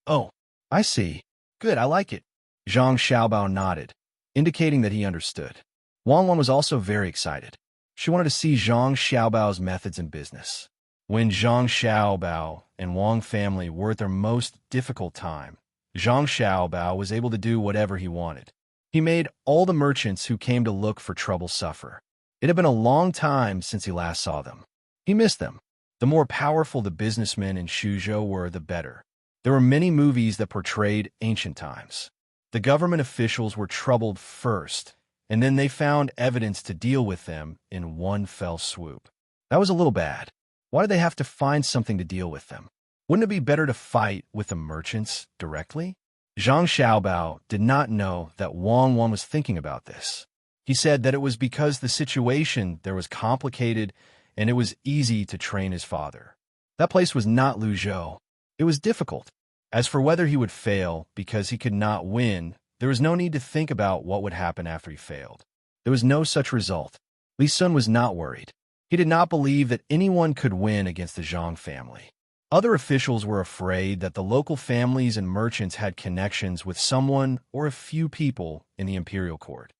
"Oh, I see. Good, I like it." Zhang Xiaobao nodded, indicating that he understood. Wang Wan was also very excited. She wanted to see Zhang Xiaobao's methods in business. When Zhang Xiaobao and Wang family were at their most difficult time, Zhang Xiaobao was able to do whatever he wanted. He made all the merchants who came to look for trouble suffer. It had been a long time since he last saw them. He missed them. The more powerful the businessmen in Shuzhou were, the better. There were many movies that portrayed ancient times. The government officials were troubled first, and then they found evidence to deal with them in one fell swoop. That was a little bad. Why did they have to find something to deal with them? Wouldn't it be better to fight with the merchants directly? Zhang Xiaobao did not know that Wang Wan was thinking about this. He said that it was because the situation there was complicated and it was easy to train his father. That place was not Luzhou. It was difficult. As for whether he would fail because he could not win, there was no need to think about what would happen after he failed. There was no such result. Li Sun was not worried. He did not believe that anyone could win against the Zhang family. Other officials were afraid that the local families and merchants had connections with someone or a few people in the imperial court.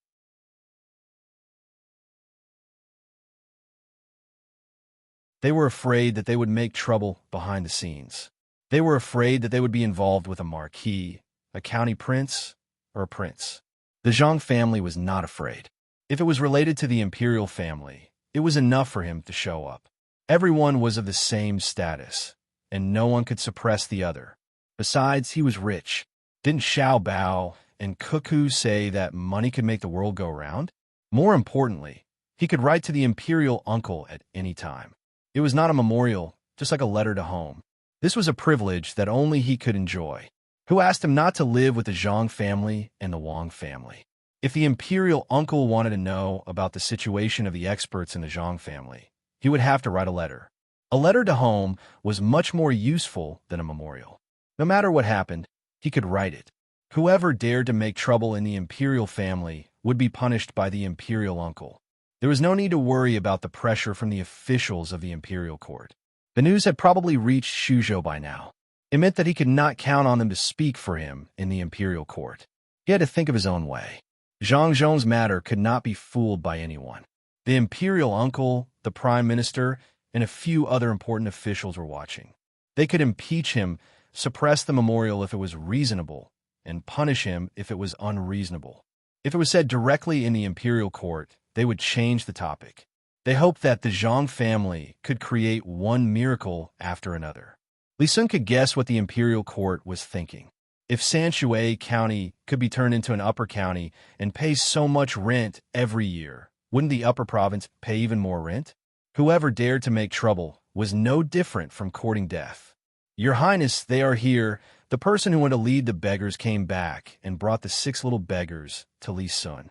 They were afraid that they would make trouble behind the scenes. They were afraid that they would be involved with a marquis, a county prince, or a prince. The Zhang family was not afraid. If it was related to the imperial family, it was enough for him to show up. Everyone was of the same status, and no one could suppress the other. Besides, he was rich. Didn't Xiao Bao and Cuckoo say that money could make the world go round? More importantly, he could write to the imperial uncle at any time. It was not a memorial, just like a letter to home. This was a privilege that only he could enjoy. Who asked him not to live with the Zhang family and the Wang family? If the imperial uncle wanted to know about the situation of the experts in the Zhang family, he would have to write a letter. A letter to home was much more useful than a memorial. No matter what happened, he could write it. Whoever dared to make trouble in the imperial family would be punished by the imperial uncle. There was no need to worry about the pressure from the officials of the imperial court. The news had probably reached Shuzhou by now. It meant that he could not count on them to speak for him in the imperial court. He had to think of his own way. Zhang Zhong's matter could not be fooled by anyone. The imperial uncle, the prime minister, and a few other important officials were watching. They could impeach him, suppress the memorial if it was reasonable, and punish him if it was unreasonable. If it was said directly in the imperial court, they would change the topic. They hoped that the Zhang family could create one miracle after another. Li Sun could guess what the imperial court was thinking. If Sanshui County could be turned into an upper county and pay so much rent every year, wouldn't the upper province pay even more rent? Whoever dared to make trouble was no different from courting death. Your Highness, they are here. The person who went to lead the beggars came back and brought the 6 little beggars to Li Sun.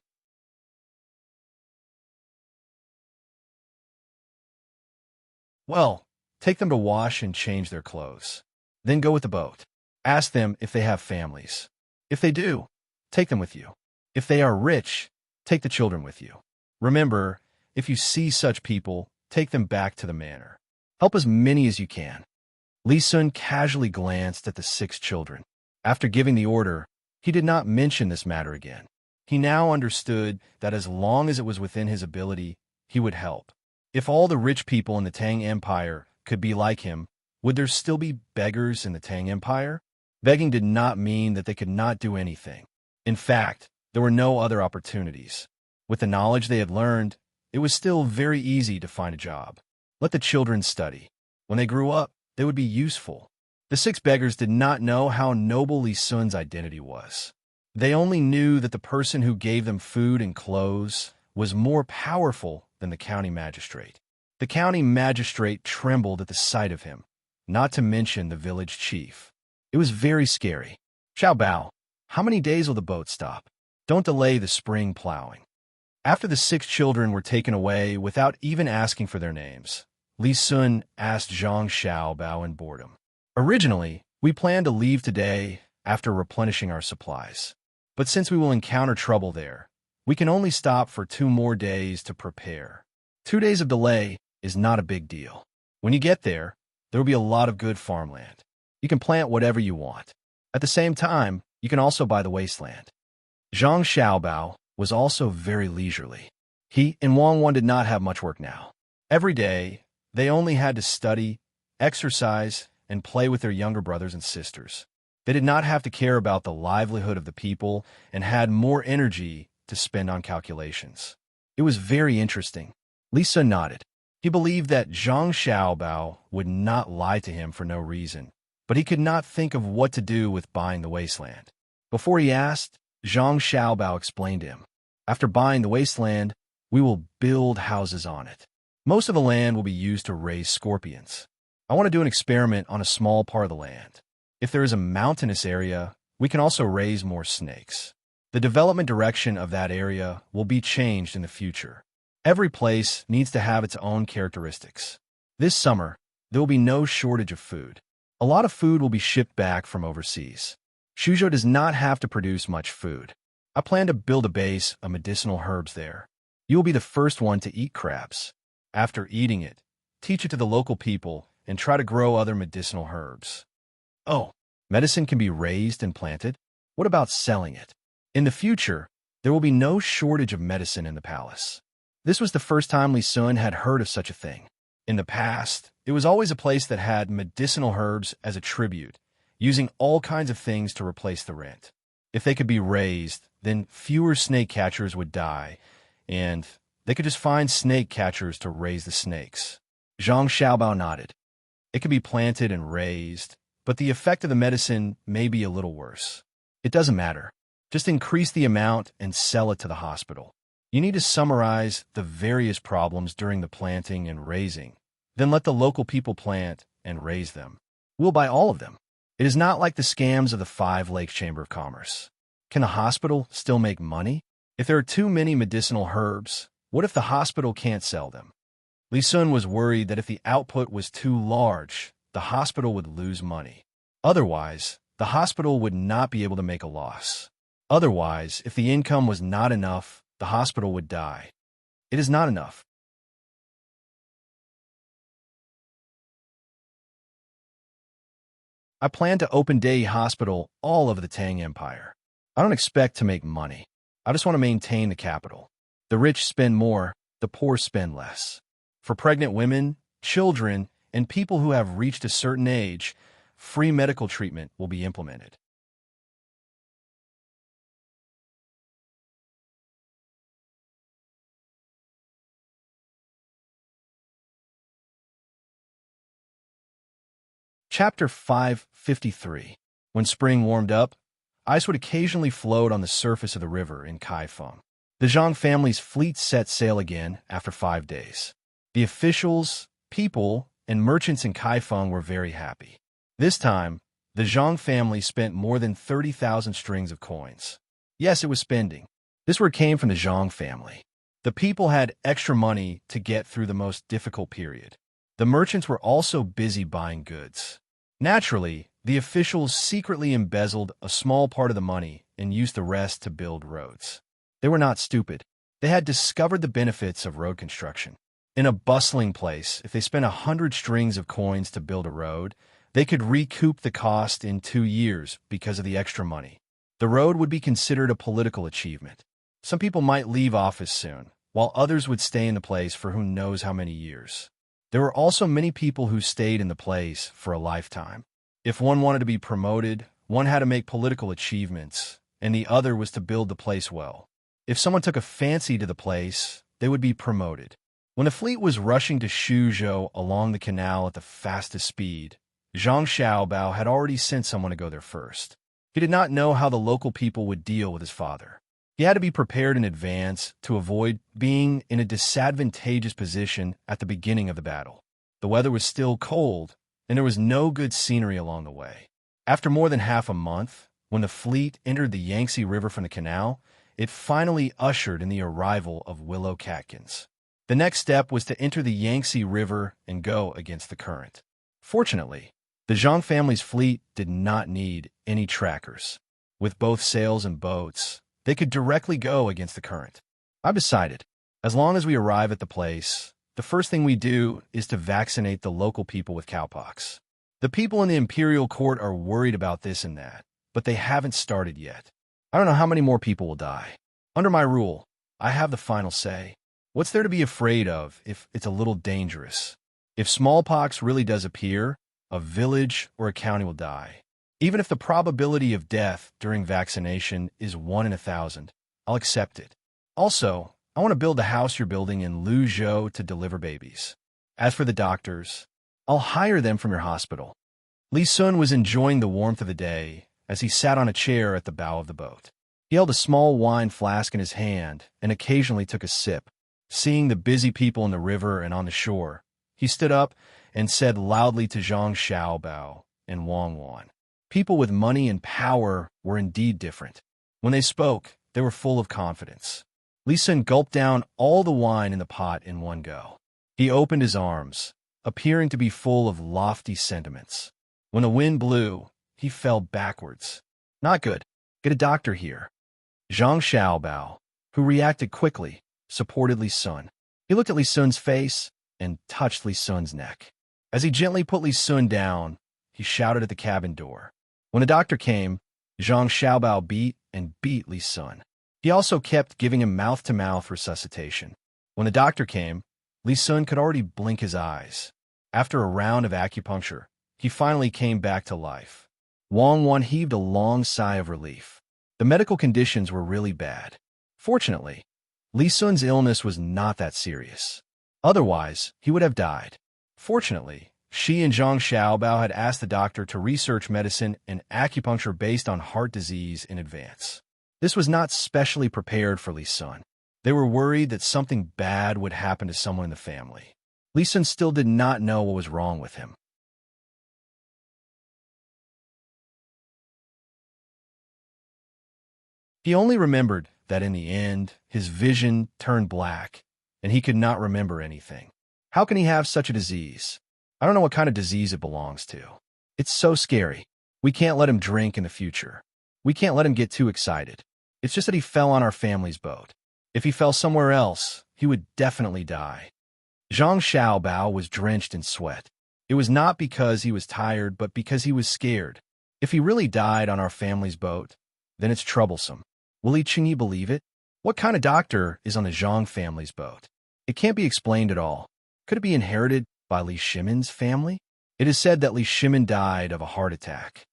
Well, take them to wash and change their clothes. Then go with the boat. Ask them if they have families. If they do, take them with you. If they are rich, take the children with you. Remember, if you see such people, take them back to the manor. Help as many as you can. Li Sun casually glanced at the 6 children. After giving the order, he did not mention this matter again. He now understood that as long as it was within his ability, he would help. If all the rich people in the Tang Empire could be like him, would there still be beggars in the Tang Empire? Begging did not mean that they could not do anything. In fact, there were no other opportunities. With the knowledge they had learned, it was still very easy to find a job. Let the children study. When they grew up, they would be useful. The 6 beggars did not know how noble Li Sun's identity was. They only knew that the person who gave them food and clothes was more powerful than the county magistrate. The county magistrate trembled at the sight of him, not to mention the village chief. It was very scary. Xiao Bao, how many days will the boat stop? Don't delay the spring plowing. After the 6 children were taken away without even asking for their names, Li Sun asked Zhang Xiaobao in boredom. Originally, we planned to leave today after replenishing our supplies. But since we will encounter trouble there, we can only stop for 2 more days to prepare. 2 days of delay is not a big deal. When you get there, there will be a lot of good farmland. You can plant whatever you want. At the same time, you can also buy the wasteland. Zhang Xiaobao was also very leisurely. He and Wang Wan did not have much work now. Every day, they only had to study, exercise, and play with their younger brothers and sisters. They did not have to care about the livelihood of the people and had more energy to spend on calculations. It was very interesting. Li Sun nodded. He believed that Zhang Xiaobao would not lie to him for no reason, but he could not think of what to do with buying the wasteland. Before he asked, Zhang Xiaobao explained to him. After buying the wasteland, we will build houses on it. Most of the land will be used to raise scorpions. I want to do an experiment on a small part of the land. If there is a mountainous area, we can also raise more snakes. The development direction of that area will be changed in the future. Every place needs to have its own characteristics. This summer, there will be no shortage of food. A lot of food will be shipped back from overseas. Shuzhou does not have to produce much food. I plan to build a base of medicinal herbs there. You will be the first one to eat crabs. After eating it, teach it to the local people and try to grow other medicinal herbs. Oh, medicine can be raised and planted? What about selling it? In the future, there will be no shortage of medicine in the palace. This was the first time Li Sun had heard of such a thing. In the past, it was always a place that had medicinal herbs as a tribute, using all kinds of things to replace the rent. If they could be raised, then fewer snake catchers would die, and they could just find snake catchers to raise the snakes. Zhang Xiaobao nodded. It could be planted and raised, but the effect of the medicine may be a little worse. It doesn't matter. Just increase the amount and sell it to the hospital. You need to summarize the various problems during the planting and raising. Then let the local people plant and raise them. We'll buy all of them. It is not like the scams of the 5 Lakes Chamber of Commerce. Can the hospital still make money? If there are too many medicinal herbs, what if the hospital can't sell them? Li Sun was worried that if the output was too large, the hospital would lose money. Otherwise, the hospital would not be able to make a loss. Otherwise, if the income was not enough, the hospital would die. It is not enough. I plan to open day hospital all over the Tang Empire. I don't expect to make money. I just want to maintain the capital. The rich spend more, the poor spend less. For pregnant women, children, and people who have reached a certain age, free medical treatment will be implemented. Chapter 553. When spring warmed up, ice would occasionally float on the surface of the river in Kaifeng. The Zhang family's fleet set sail again after 5 days. The officials, people, and merchants in Kaifeng were very happy. This time, the Zhang family spent more than 30,000 strings of coins. Yes, it was spending. This word came from the Zhang family. The people had extra money to get through the most difficult period. The merchants were also busy buying goods. Naturally, the officials secretly embezzled a small part of the money and used the rest to build roads. They were not stupid. They had discovered the benefits of road construction. In a bustling place, if they spent 100 strings of coins to build a road, they could recoup the cost in 2 years because of the extra money. The road would be considered a political achievement. Some people might leave office soon, while others would stay in the place for who knows how many years. There were also many people who stayed in the place for a lifetime. If one wanted to be promoted, one had to make political achievements, and the other was to build the place well. If someone took a fancy to the place, they would be promoted. When the fleet was rushing to Shuzhou along the canal at the fastest speed, Zhang Xiaobao had already sent someone to go there first. He did not know how the local people would deal with his father. He had to be prepared in advance to avoid being in a disadvantageous position at the beginning of the battle. The weather was still cold, and there was no good scenery along the way. After more than half a month, when the fleet entered the Yangtze River from the canal, it finally ushered in the arrival of willow catkins. The next step was to enter the Yangtze River and go against the current. Fortunately, the Zhang family's fleet did not need any trackers. With both sails and boats, they could directly go against the current. I decided, as long as we arrive at the place, the first thing we do is to vaccinate the local people with cowpox. The people in the imperial court are worried about this and that, but they haven't started yet. I don't know how many more people will die. Under my rule, I have the final say. What's there to be afraid of if it's a little dangerous? If smallpox really does appear, a village or a county will die. Even if the probability of death during vaccination is 1 in 1,000, I'll accept it. Also, I want to build the house you're building in Luzhou to deliver babies. As for the doctors, I'll hire them from your hospital. Li Sun was enjoying the warmth of the day as he sat on a chair at the bow of the boat. He held a small wine flask in his hand and occasionally took a sip. Seeing the busy people in the river and on the shore, he stood up and said loudly to Zhang Xiaobao and Wang Wan. People with money and power were indeed different. When they spoke, they were full of confidence. Li Sun gulped down all the wine in the pot in one go. He opened his arms, appearing to be full of lofty sentiments. When the wind blew, he fell backwards. Not good. Get a doctor here. Zhang Xiaobao, who reacted quickly, supported Li Sun. He looked at Li Sun's face and touched Li Sun's neck. As he gently put Li Sun down, he shouted at the cabin door. When the doctor came, Zhang Xiaobao beat and beat Li Sun. He also kept giving him mouth-to-mouth resuscitation. When the doctor came, Li Sun could already blink his eyes. After a round of acupuncture, he finally came back to life. Wang Wan heaved a long sigh of relief. The medical conditions were really bad. Fortunately, Li Sun's illness was not that serious. Otherwise, he would have died. Fortunately, she and Zhang Xiaobao had asked the doctor to research medicine and acupuncture based on heart disease in advance. This was not specially prepared for Li Sun. They were worried that something bad would happen to someone in the family. Li Sun still did not know what was wrong with him. He only remembered that in the end, his vision turned black, and he could not remember anything. How can he have such a disease? I don't know what kind of disease it belongs to. It's so scary. We can't let him drink in the future. We can't let him get too excited. It's just that he fell on our family's boat. If he fell somewhere else, he would definitely die. Zhang Xiaobao was drenched in sweat. It was not because he was tired, but because he was scared. If he really died on our family's boat, then it's troublesome. Will Li Qingyi believe it? What kind of doctor is on the Zhang family's boat? It can't be explained at all. Could it be inherited by Li Shimin's family? It is said that Li Shimin died of a heart attack.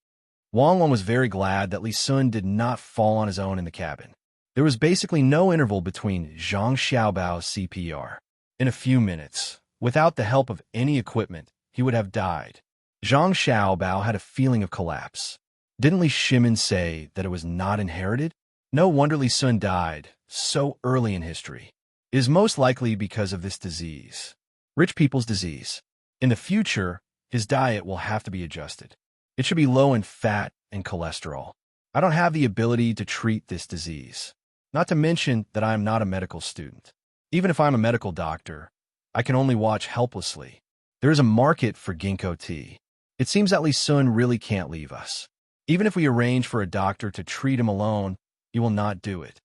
Wang Wan was very glad that Li Sun did not fall on his own in the cabin. There was basically no interval between Zhang Xiaobao's CPR. In a few minutes, without the help of any equipment, he would have died. Zhang Xiaobao had a feeling of collapse. Didn't Li Shimin say that it was not inherited? No wonder Li Sun died so early in history. It is most likely because of this disease. Rich people's disease. In the future, his diet will have to be adjusted. It should be low in fat and cholesterol. I don't have the ability to treat this disease. Not to mention that I am not a medical student. Even if I'm a medical doctor, I can only watch helplessly. There is a market for ginkgo tea. It seems that Li Sun really can't leave us. Even if we arrange for a doctor to treat him alone, he will not do it.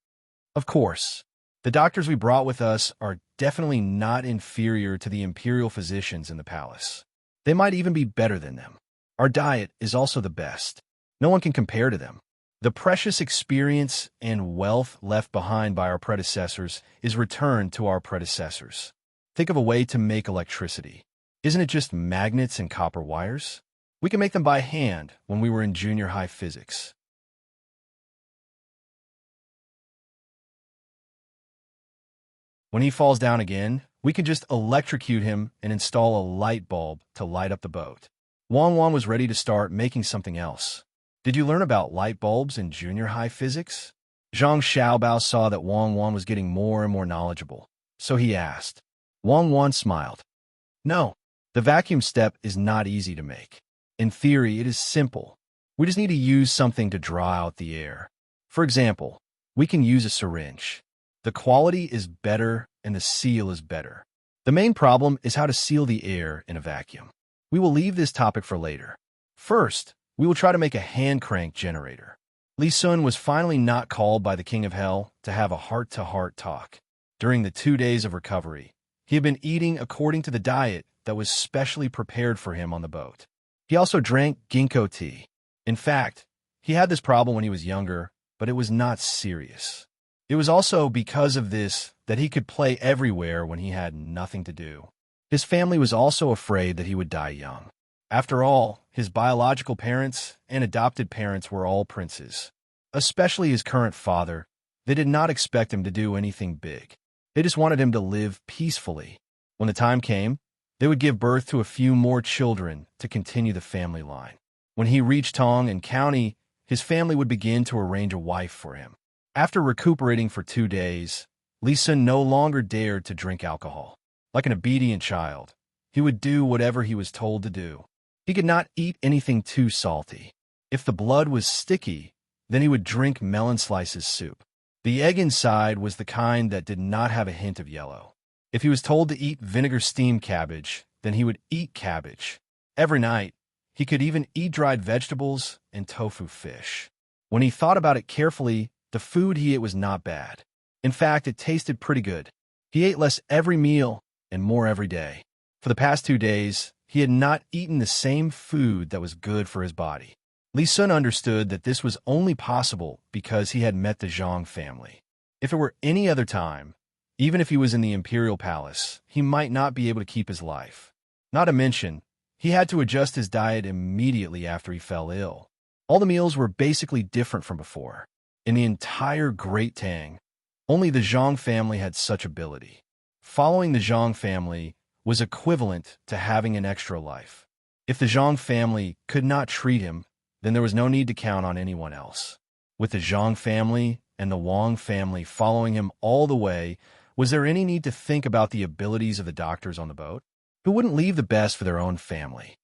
Of course, the doctors we brought with us are definitely not inferior to the imperial physicians in the palace. They might even be better than them. Our diet is also the best. No one can compare to them. The precious experience and wealth left behind by our predecessors is returned to our predecessors. Think of a way to make electricity. Isn't it just magnets and copper wires? We can make them by hand when we were in junior high physics. When he falls down again, we can just electrocute him and install a light bulb to light up the boat. Wang Wan was ready to start making something else. Did you learn about light bulbs in junior high physics? Zhang Xiaobao saw that Wang Wan was getting more and more knowledgeable, so he asked. Wang Wan smiled. No, the vacuum step is not easy to make. In theory, it is simple. We just need to use something to draw out the air. For example, we can use a syringe. The quality is better and the seal is better. The main problem is how to seal the air in a vacuum. We will leave this topic for later. First, we will try to make a hand crank generator. Li Sun was finally not called by the King of Hell to have a heart-to-heart talk. During the 2 days of recovery, he had been eating according to the diet that was specially prepared for him on the boat. He also drank ginkgo tea. In fact, he had this problem when he was younger, but it was not serious. It was also because of this that he could play everywhere when he had nothing to do. His family was also afraid that he would die young. After all, his biological parents and adopted parents were all princes. Especially his current father, they did not expect him to do anything big. They just wanted him to live peacefully. When the time came, they would give birth to a few more children to continue the family line. When he reached Tang and County, his family would begin to arrange a wife for him. After recuperating for 2 days, Li Sun no longer dared to drink alcohol. Like an obedient child, he would do whatever he was told to do. He could not eat anything too salty. If the blood was sticky, then he would drink melon slices soup. The egg inside was the kind that did not have a hint of yellow. If he was told to eat vinegar steamed cabbage, then he would eat cabbage. Every night, he could even eat dried vegetables and tofu fish. When he thought about it carefully, the food he ate was not bad. In fact, it tasted pretty good. He ate less every meal and more every day. For the past 2 days, he had not eaten the same food that was good for his body. Li Sun understood that this was only possible because he had met the Zhang family. If it were any other time, even if he was in the imperial palace, he might not be able to keep his life. Not to mention, he had to adjust his diet immediately after he fell ill. All the meals were basically different from before. In the entire Great Tang, only the Zhang family had such ability. Following the Zhang family was equivalent to having an extra life. If the Zhang family could not treat him, then there was no need to count on anyone else. With the Zhang family and the Wang family following him all the way, was there any need to think about the abilities of the doctors on the boat? Who wouldn't leave the best for their own family?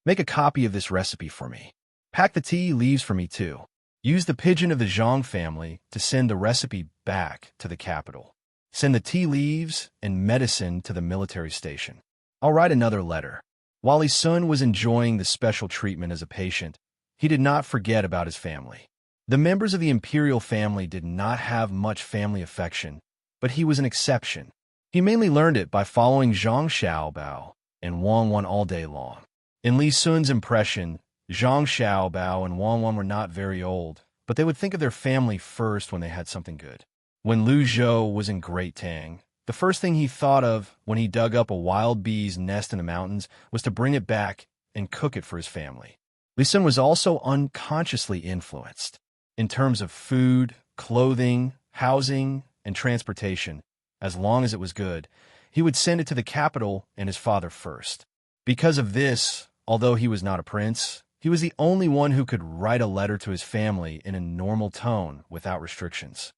Make a copy of this recipe for me. Pack the tea leaves for me too. Use the pigeon of the Zhang family to send the recipe back to the capital. Send the tea leaves and medicine to the military station. I'll write another letter. While Li Sun was enjoying the special treatment as a patient, he did not forget about his family. The members of the imperial family did not have much family affection, but he was an exception. He mainly learned it by following Zhang Xiaobao and Wang Wan all day long. In Li Sun's impression, Zhang Xiaobao and Wang Wan were not very old, but they would think of their family first when they had something good. When Lu Zhou was in Great Tang, the first thing he thought of when he dug up a wild bee's nest in the mountains was to bring it back and cook it for his family. Li Sun was also unconsciously influenced. In terms of food, clothing, housing, and transportation, as long as it was good, he would send it to the capital and his father first. Because of this, although he was not a prince, he was the only one who could write a letter to his family in a normal tone without restrictions.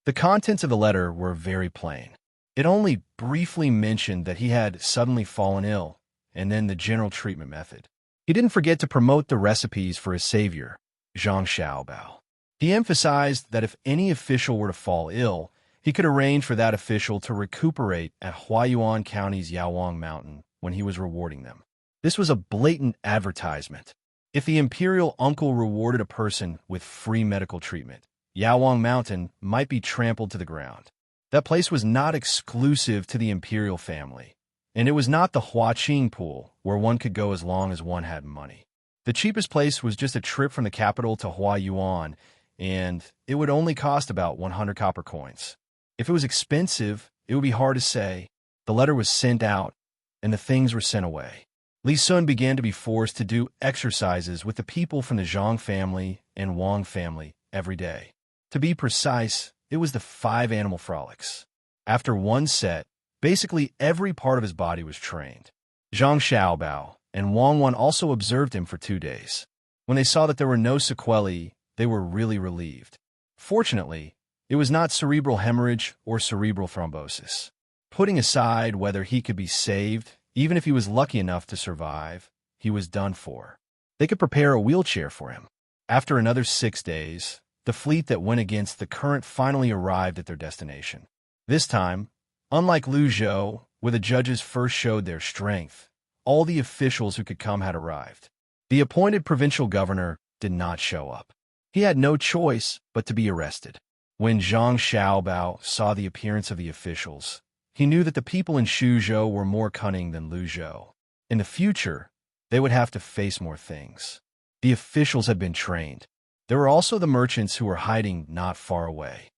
The contents of the letter were very plain. It only briefly mentioned that he had suddenly fallen ill, and then the general treatment method. He didn't forget to promote the recipes for his savior, Zhang Xiaobao. He emphasized that if any official were to fall ill, he could arrange for that official to recuperate at Huayuan County's Yaowang Mountain when he was rewarding them. This was a blatant advertisement. If the imperial uncle rewarded a person with free medical treatment, Yaowang Mountain might be trampled to the ground. That place was not exclusive to the imperial family, and it was not the Huaqing pool where one could go as long as one had money. The cheapest place was just a trip from the capital to Huayuan, and it would only cost about 100 copper coins. If it was expensive, it would be hard to say. The letter was sent out, and the things were sent away. Li Sun began to be forced to do exercises with the people from the Zhang family and Wang family every day. To be precise, it was the 5 animal frolics. After one set, basically every part of his body was trained. Zhang Xiaobao and Wang Wan also observed him for 2 days. When they saw that there were no sequelae, they were really relieved. Fortunately, it was not cerebral hemorrhage or cerebral thrombosis. Putting aside whether he could be saved, even if he was lucky enough to survive, he was done for. They could prepare a wheelchair for him. After another 6 days, the fleet that went against the current finally arrived at their destination. This time, unlike Lu Zhou, where the judges first showed their strength, all the officials who could come had arrived. The appointed provincial governor did not show up. He had no choice but to be arrested. When Zhang Xiaobao saw the appearance of the officials, he knew that the people in Shuzhou were more cunning than Lu Zhou. In the future, they would have to face more things. The officials had been trained. There were also the merchants who were hiding not far away.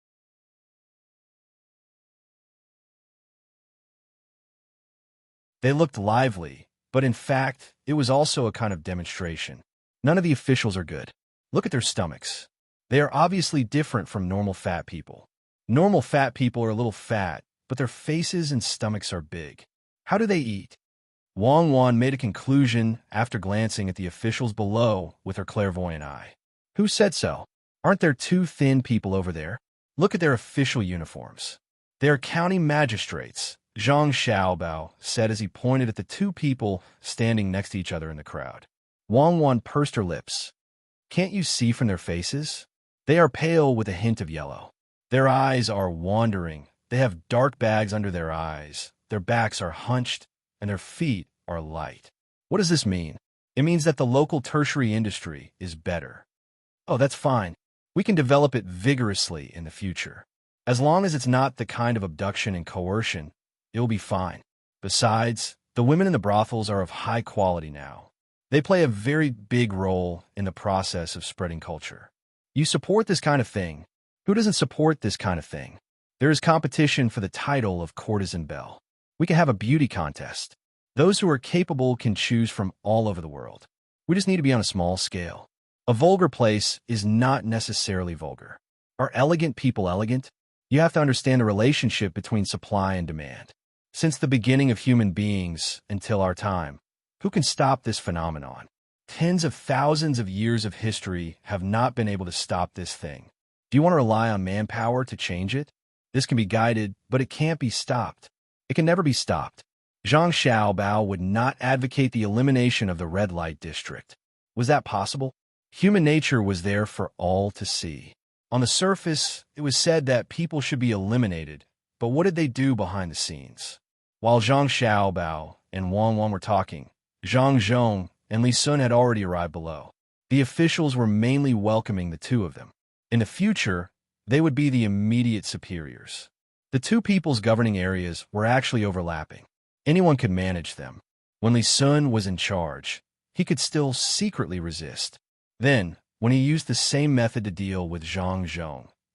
They looked lively, but in fact, it was also a kind of demonstration. None of the officials are good. Look at their stomachs. They are obviously different from normal fat people. Normal fat people are a little fat, but their faces and stomachs are big. How do they eat? Wang Wan made a conclusion after glancing at the officials below with her clairvoyant eye. Who said so? Aren't there 2 thin people over there? Look at their official uniforms. They are county magistrates, Zhang Xiaobao said as he pointed at the 2 people standing next to each other in the crowd. Wang Wan pursed her lips. Can't you see from their faces? They are pale with a hint of yellow. Their eyes are wandering. They have dark bags under their eyes. Their backs are hunched, and their feet are light. What does this mean? It means that the local tertiary industry is better. Oh, that's fine. We can develop it vigorously in the future. As long as it's not the kind of abduction and coercion, it will be fine. Besides, the women in the brothels are of high quality now. They play a very big role in the process of spreading culture. You support this kind of thing. Who doesn't support this kind of thing? There is competition for the title of courtesan belle. We can have a beauty contest. Those who are capable can choose from all over the world. We just need to be on a small scale. A vulgar place is not necessarily vulgar. Are elegant people elegant? You have to understand the relationship between supply and demand. Since the beginning of human beings until our time, who can stop this phenomenon? Tens of thousands of years of history have not been able to stop this thing. Do you want to rely on manpower to change it? This can be guided, but it can't be stopped. It can never be stopped. Zhang Xiaobao would not advocate the elimination of the red light district. Was that possible? Human nature was there for all to see. On the surface, it was said that people should be eliminated, but what did they do behind the scenes? While Zhang Xiaobao and Wang Wan were talking, Zhang Zhong and Li Sun had already arrived below. The officials were mainly welcoming the 2 of them. In the future, they would be the immediate superiors. The two peoples governing areas were actually overlapping. Anyone could manage them. When Li Sun was in charge, he could still secretly resist. Then, when he used the same method to deal with Zhang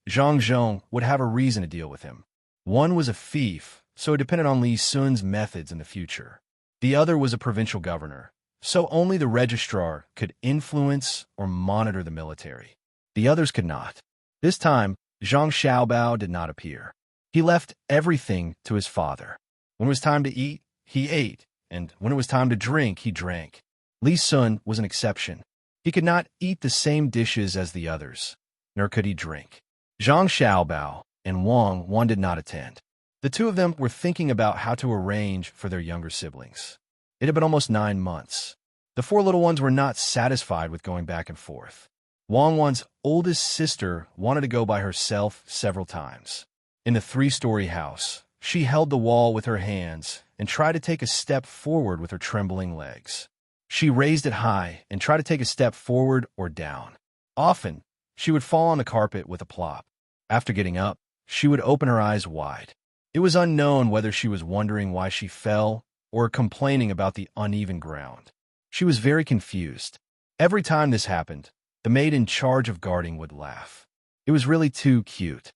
Zhong would have a reason to deal with him. One was a fief, so it depended on Li Sun's methods in the future. The other was a provincial governor, so only the registrar could influence or monitor the military. The others could not. This time, Zhang Xiaobao did not appear. He left everything to his father. When it was time to eat, he ate, and when it was time to drink, he drank. Li Sun was an exception. He could not eat the same dishes as the others, nor could he drink. Zhang Xiaobao and Wang did not attend. The two of them were thinking about how to arrange for their younger siblings. It had been almost 9 months. The four little ones were not satisfied with going back and forth. Wang's oldest sister wanted to go by herself several times. In the 3-story house, she held the wall with her hands and tried to take a step forward with her trembling legs. She raised it high and tried to take a step forward or down. Often, she would fall on the carpet with a plop. After getting up, she would open her eyes wide. It was unknown whether she was wondering why she fell or complaining about the uneven ground. She was very confused. Every time this happened, the maid in charge of guarding would laugh. It was really too cute.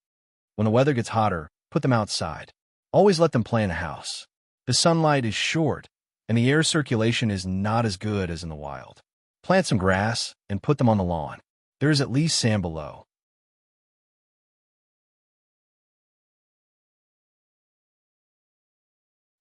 When the weather gets hotter, put them outside. Always let them play in a house. The sunlight is short, and the air circulation is not as good as in the wild. Plant some grass and put them on the lawn. There is at least sand below.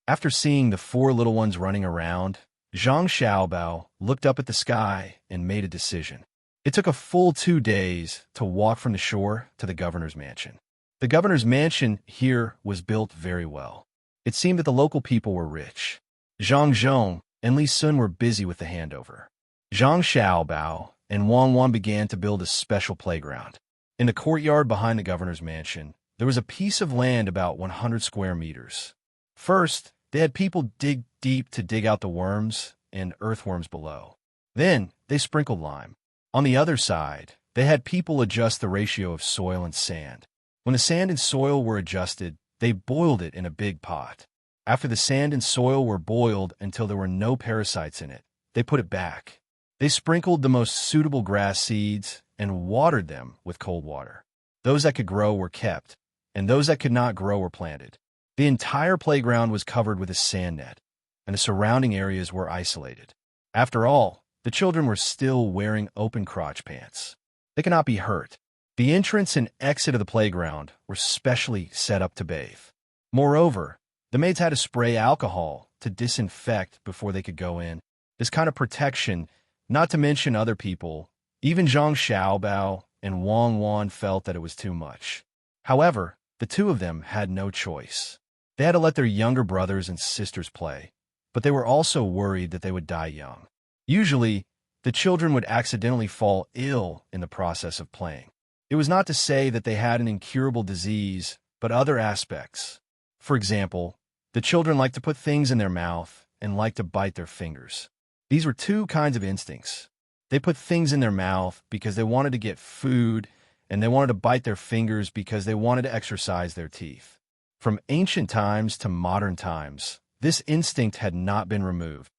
After seeing the four little ones running around, Zhang Xiaobao looked up at the sky and made a decision. It took a full 2 days to walk from the shore to the governor's mansion. The governor's mansion here was built very well. It seemed that the local people were rich. Zhang Zhong and Li Sun were busy with the handover. Zhang Xiaobao and Wang began to build a special playground. In the courtyard behind the governor's mansion, there was a piece of land about 100 square meters. First, they had people dig deep to dig out the worms and earthworms below. Then, they sprinkled lime. On the other side, they had people adjust the ratio of soil and sand. When the sand and soil were adjusted, they boiled it in a big pot. After the sand and soil were boiled until there were no parasites in it, they put it back. They sprinkled the most suitable grass seeds and watered them with cold water. Those that could grow were kept, and those that could not grow were planted. The entire playground was covered with a sand net, and the surrounding areas were isolated. After all, the children were still wearing open crotch pants. They could not be hurt. The entrance and exit of the playground were specially set up to bathe. Moreover, the maids had to spray alcohol to disinfect before they could go in. This kind of protection, not to mention other people, even Zhang Xiaobao and Wang felt that it was too much. However, the two of them had no choice. They had to let their younger brothers and sisters play, but they were also worried that they would die young. Usually, the children would accidentally fall ill in the process of playing. It was not to say that they had an incurable disease, but other aspects. For example, the children liked to put things in their mouth and liked to bite their fingers. These were two kinds of instincts. They put things in their mouth because they wanted to get food, and they wanted to bite their fingers because they wanted to exercise their teeth. From ancient times to modern times, this instinct had not been removed.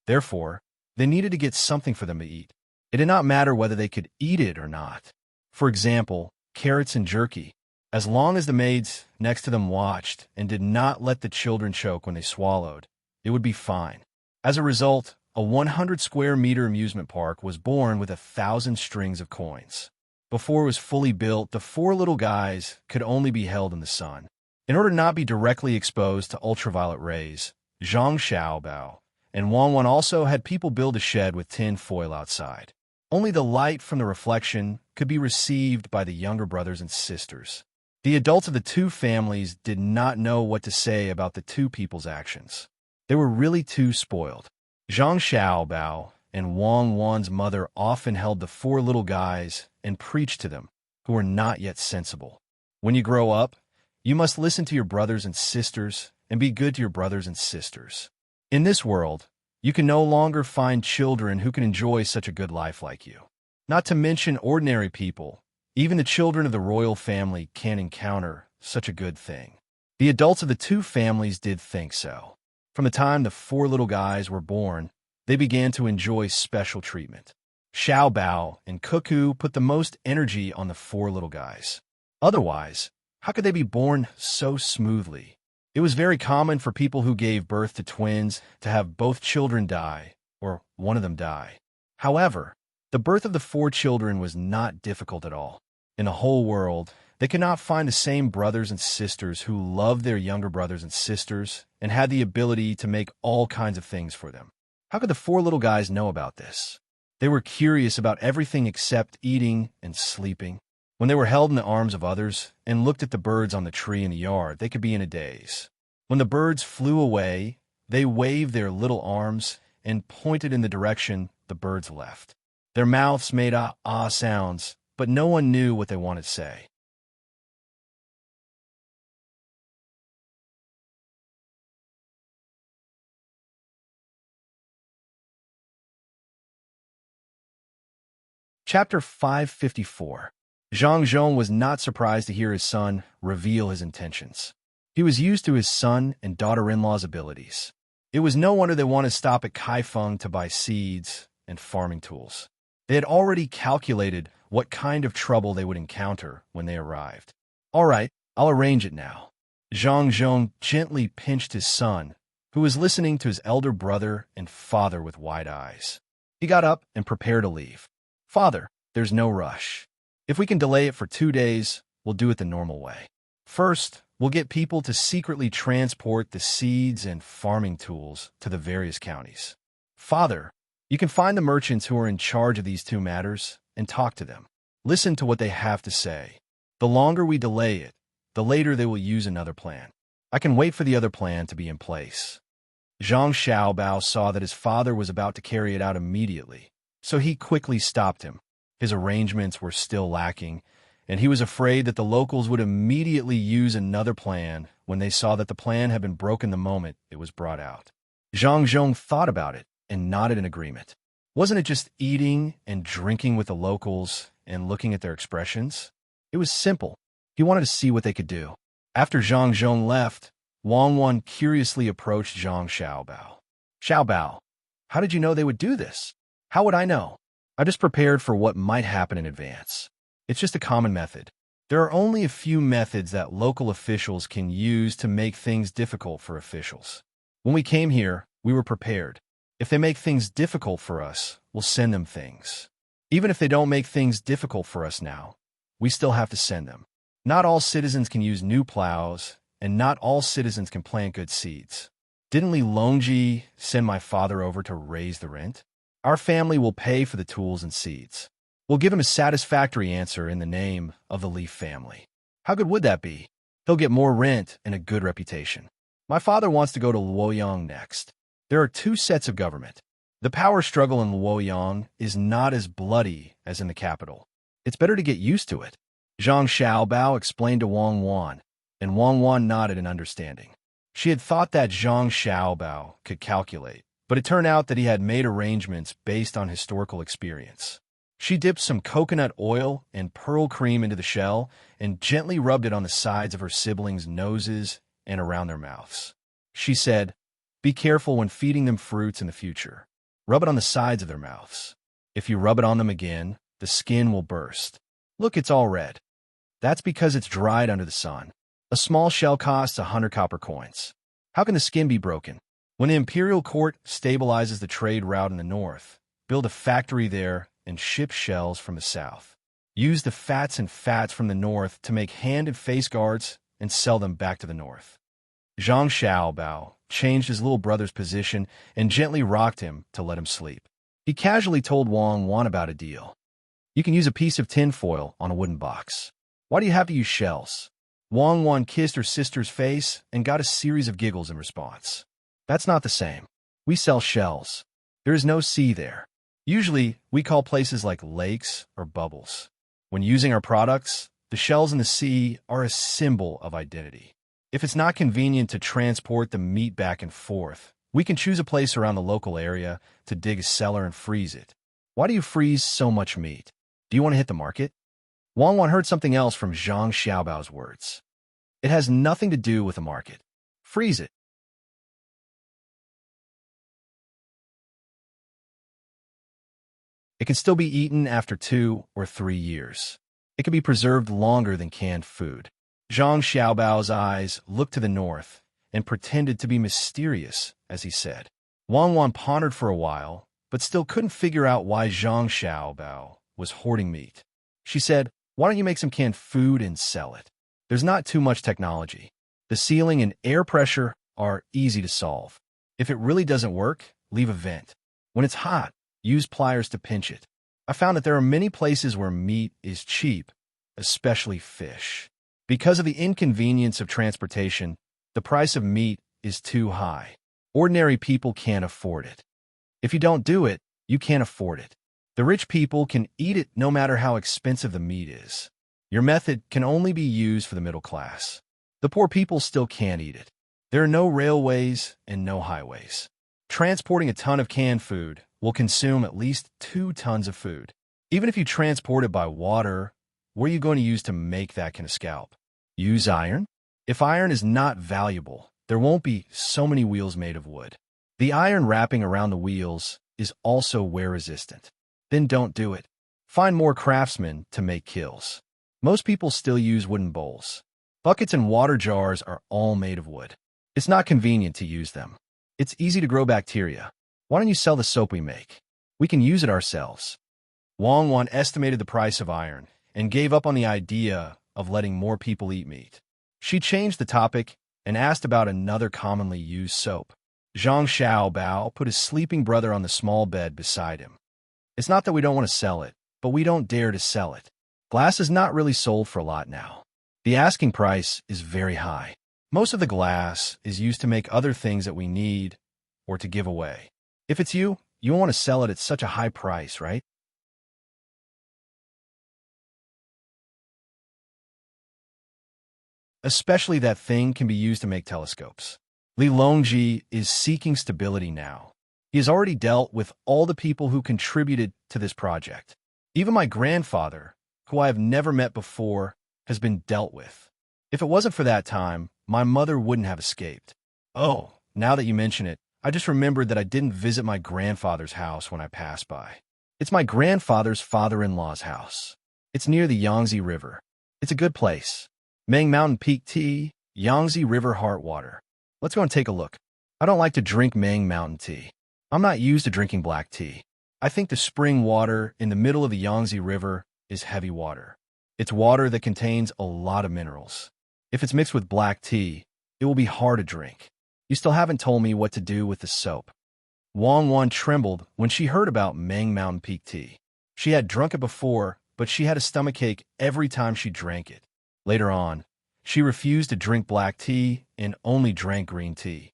Therefore, they needed to get something for them to eat. It did not matter whether they could eat it or not. For example, carrots and jerky. As long as the maids next to them watched and did not let the children choke when they swallowed, it would be fine. As a result, a 100-square-meter amusement park was born with 1,000 strings of coins. Before it was fully built, the four little guys could only be held in the sun. In order not to be directly exposed to ultraviolet rays, Zhang Xiaobao and Wang also had people build a shed with tin foil outside. Only the light from the reflection could be received by the younger brothers and sisters. The adults of the two families did not know what to say about the two people's actions. They were really too spoiled. Zhang Xiaobao and Wang's mother often held the four little guys and preached to them, who were not yet sensible. When you grow up, you must listen to your brothers and sisters and be good to your brothers and sisters. In this world, you can no longer find children who can enjoy such a good life like you. Not to mention ordinary people. Even the children of the royal family can't encounter such a good thing. The adults of the two families did think so. From the time the four little guys were born, they began to enjoy special treatment. Xiao Bao and Cuckoo put the most energy on the four little guys. Otherwise, how could they be born so smoothly? It was very common for people who gave birth to twins to have both children die, or one of them die. However, the birth of the four children was not difficult at all. In the whole world, they could not find the same brothers and sisters who loved their younger brothers and sisters and had the ability to make all kinds of things for them. How could the four little guys know about this? They were curious about everything except eating and sleeping. When they were held in the arms of others and looked at the birds on the tree in the yard, they could be in a daze. When the birds flew away, they waved their little arms and pointed in the direction the birds left. Their mouths made ah sounds, but no one knew what they wanted to say. Chapter 554. Zhang Zhong was not surprised to hear his son reveal his intentions. He was used to his son and daughter-in-law's abilities. It was no wonder they wanted to stop at Kaifeng to buy seeds and farming tools. They had already calculated what kind of trouble they would encounter when they arrived. All right, I'll arrange it now. Zhang Zhong gently pinched his son, who was listening to his elder brother and father with wide eyes. He got up and prepared to leave. Father, there's no rush. If we can delay it for 2 days, we'll do it the normal way. First, we'll get people to secretly transport the seeds and farming tools to the various counties. Father, you can find the merchants who are in charge of these two matters and talk to them. Listen to what they have to say. The longer we delay it, the later they will use another plan. I can wait for the other plan to be in place. Zhang Xiaobao saw that his father was about to carry it out immediately, so he quickly stopped him. His arrangements were still lacking, and he was afraid that the locals would immediately use another plan when they saw that the plan had been broken the moment it was brought out. Zhang Zhong thought about it and nodded in agreement. Wasn't it just eating and drinking with the locals and looking at their expressions? It was simple. He wanted to see what they could do. After Zhang Zhong left, Wang Wan curiously approached Zhang Xiaobao. Xiaobao, how did you know they would do this? How would I know? I just prepared for what might happen in advance. It's just a common method. There are only a few methods that local officials can use to make things difficult for officials. When we came here, we were prepared. If they make things difficult for us, we'll send them things. Even if they don't make things difficult for us now, we still have to send them. Not all citizens can use new plows, and not all citizens can plant good seeds. Didn't Li Longji send my father over to raise the rent? Our family will pay for the tools and seeds. We'll give him a satisfactory answer in the name of the Li family. How good would that be? He'll get more rent and a good reputation. My father wants to go to Luoyang next. There are 2 sets of government. The power struggle in Luoyang is not as bloody as in the capital. It's better to get used to it. Zhang Xiaobao explained to Wang Wan, and Wang Wan nodded in understanding. She had thought that Zhang Xiaobao could calculate, but it turned out that he had made arrangements based on historical experience. She dipped some coconut oil and pearl cream into the shell and gently rubbed it on the sides of her siblings' noses and around their mouths. She said, "Be careful when feeding them fruits in the future. Rub it on the sides of their mouths. If you rub it on them again, the skin will burst. Look, it's all red. That's because it's dried under the sun. A small shell costs 100 copper coins. How can the skin be broken? When the imperial court stabilizes the trade route in the north, build a factory there and ship shells from the south. Use the fats and fats from the north to make hand and face guards and sell them back to the north." Zhang Xiaobao changed his little brother's position and gently rocked him to let him sleep. He casually told Wang Wan about a deal. "You can use a piece of tin foil on a wooden box. Why do you have to use shells?" Wang Wan kissed her sister's face and got a series of giggles in response. "That's not the same. We sell shells. There is no sea there. Usually, we call places like lakes or bubbles. When using our products, the shells in the sea are a symbol of identity. If it's not convenient to transport the meat back and forth, we can choose a place around the local area to dig a cellar and freeze it. Why do you freeze so much meat? Do you want to hit the market? Wang Wan heard something else from Zhang Xiaobao's words. It has nothing to do with the market. Freeze it. It can still be eaten after 2 or 3 years. It can be preserved longer than canned food. Zhang Xiaobao's eyes looked to the north and pretended to be mysterious as he said. Wang Wan pondered for a while, but still couldn't figure out why Zhang Xiaobao was hoarding meat. She said, "Why don't you make some canned food and sell it? There's not too much technology. The sealing and air pressure are easy to solve. If it really doesn't work, leave a vent. When it's hot, use pliers to pinch it. I found that there are many places where meat is cheap, especially fish. Because of the inconvenience of transportation, the price of meat is too high. Ordinary people can't afford it. If you don't do it, you can't afford it. The rich people can eat it no matter how expensive the meat is. Your method can only be used for the middle class. The poor people still can't eat it. There are no railways and no highways. Transporting a ton of canned food will consume at least 2 tons of food. Even if you transport it by water, what are you going to use to make that kind of scalp? Use iron? If iron is not valuable, there won't be so many wheels made of wood. The iron wrapping around the wheels is also wear-resistant. Then don't do it. Find more craftsmen to make kills. Most people still use wooden bowls. Buckets and water jars are all made of wood. It's not convenient to use them. It's easy to grow bacteria. Why don't you sell the soap we make? We can use it ourselves." Wang Wan estimated the price of iron and gave up on the idea of letting more people eat meat. She changed the topic and asked about another commonly used soap. Zhang Xiaobao put his sleeping brother on the small bed beside him. "It's not that we don't want to sell it, but we don't dare to sell it. Glass is not really sold for a lot now. The asking price is very high. Most of the glass is used to make other things that we need or to give away. If it's you, you won't want to sell it at such a high price, right? Especially that thing can be used to make telescopes." Li Longji is seeking stability now. He has already dealt with all the people who contributed to this project. Even my grandfather, who I have never met before, has been dealt with. If it wasn't for that time, my mother wouldn't have escaped. Oh, now that you mention it, I just remembered that I didn't visit my grandfather's house when I passed by. It's my grandfather's father-in-law's house. It's near the Yangtze River. It's a good place. Meng Mountain Peak Tea, Yangtze River Heart Water. Let's go and take a look. I don't like to drink Meng Mountain tea. I'm not used to drinking black tea. I think the spring water in the middle of the Yangtze River is heavy water. It's water that contains a lot of minerals. If it's mixed with black tea, it will be hard to drink. You still haven't told me what to do with the soap." Wang Wan trembled when she heard about Meng Mountain Peak tea. She had drunk it before, but she had a stomachache every time she drank it. Later on, she refused to drink black tea and only drank green tea.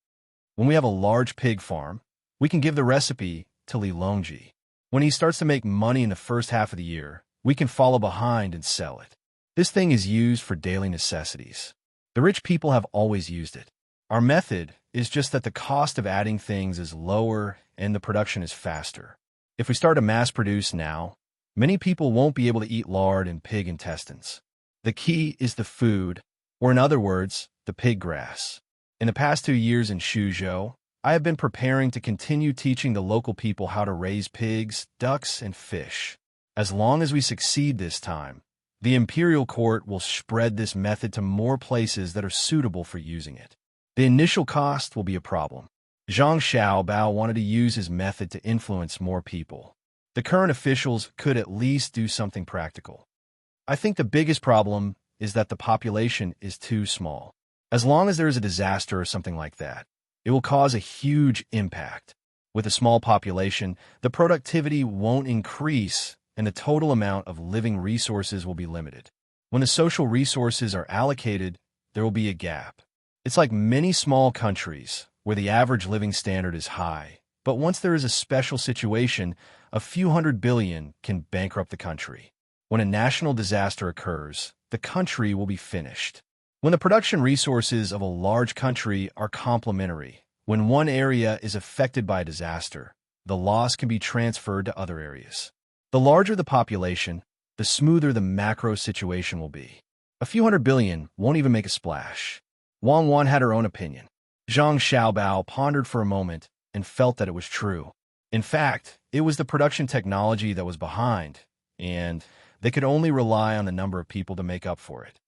When we have a large pig farm, we can give the recipe to Li Longji. When he starts to make money in the first half of the year, we can follow behind and sell it. This thing is used for daily necessities. The rich people have always used it. Our method is just that the cost of adding things is lower and the production is faster. If we start to mass produce now, many people won't be able to eat lard and pig intestines. The key is the food, or in other words, the pig grass. In the past 2 years in Suzhou, I have been preparing to continue teaching the local people how to raise pigs, ducks, and fish. As long as we succeed this time, the imperial court will spread this method to more places that are suitable for using it. The initial cost will be a problem. Zhang Xiaobao wanted to use his method to influence more people. The current officials could at least do something practical. I think the biggest problem is that the population is too small. As long as there is a disaster or something like that, it will cause a huge impact. With a small population, the productivity won't increase and the total amount of living resources will be limited. When the social resources are allocated, there will be a gap. It's like many small countries where the average living standard is high, but once there is a special situation, a few hundred billion can bankrupt the country. When a national disaster occurs, the country will be finished. When the production resources of a large country are complementary, when one area is affected by a disaster, the loss can be transferred to other areas. The larger the population, the smoother the macro situation will be. A few hundred billion won't even make a splash. Wang Wan had her own opinion. Zhang Xiaobao pondered for a moment and felt that it was true. In fact, it was the production technology that was behind, and they could only rely on the number of people to make up for it.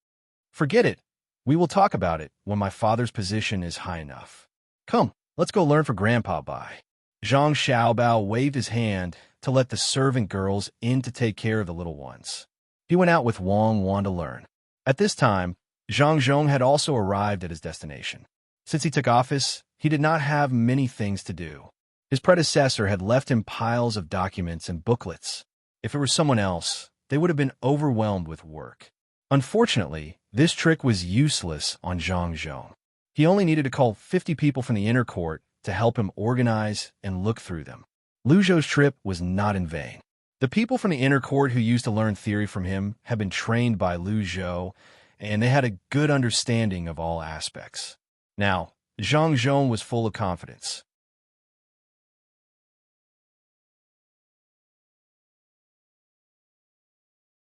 Forget it. We will talk about it when my father's position is high enough. Come, let's go learn for Grandpa Bai. Zhang Xiaobao waved his hand to let the servant girls in to take care of the little ones. He went out with Wang Wan to learn. At this time, Zhang Zhong had also arrived at his destination. Since he took office, he did not have many things to do. His predecessor had left him piles of documents and booklets. If it were someone else, they would have been overwhelmed with work. Unfortunately, this trick was useless on Zhang Zhong. He only needed to call 50 people from the inner court to help him organize and look through them. Lu Zhou's trip was not in vain. The people from the inner court who used to learn theory from him had been trained by Lu Zhou, and they had a good understanding of all aspects. Now, Zhang Zhong was full of confidence.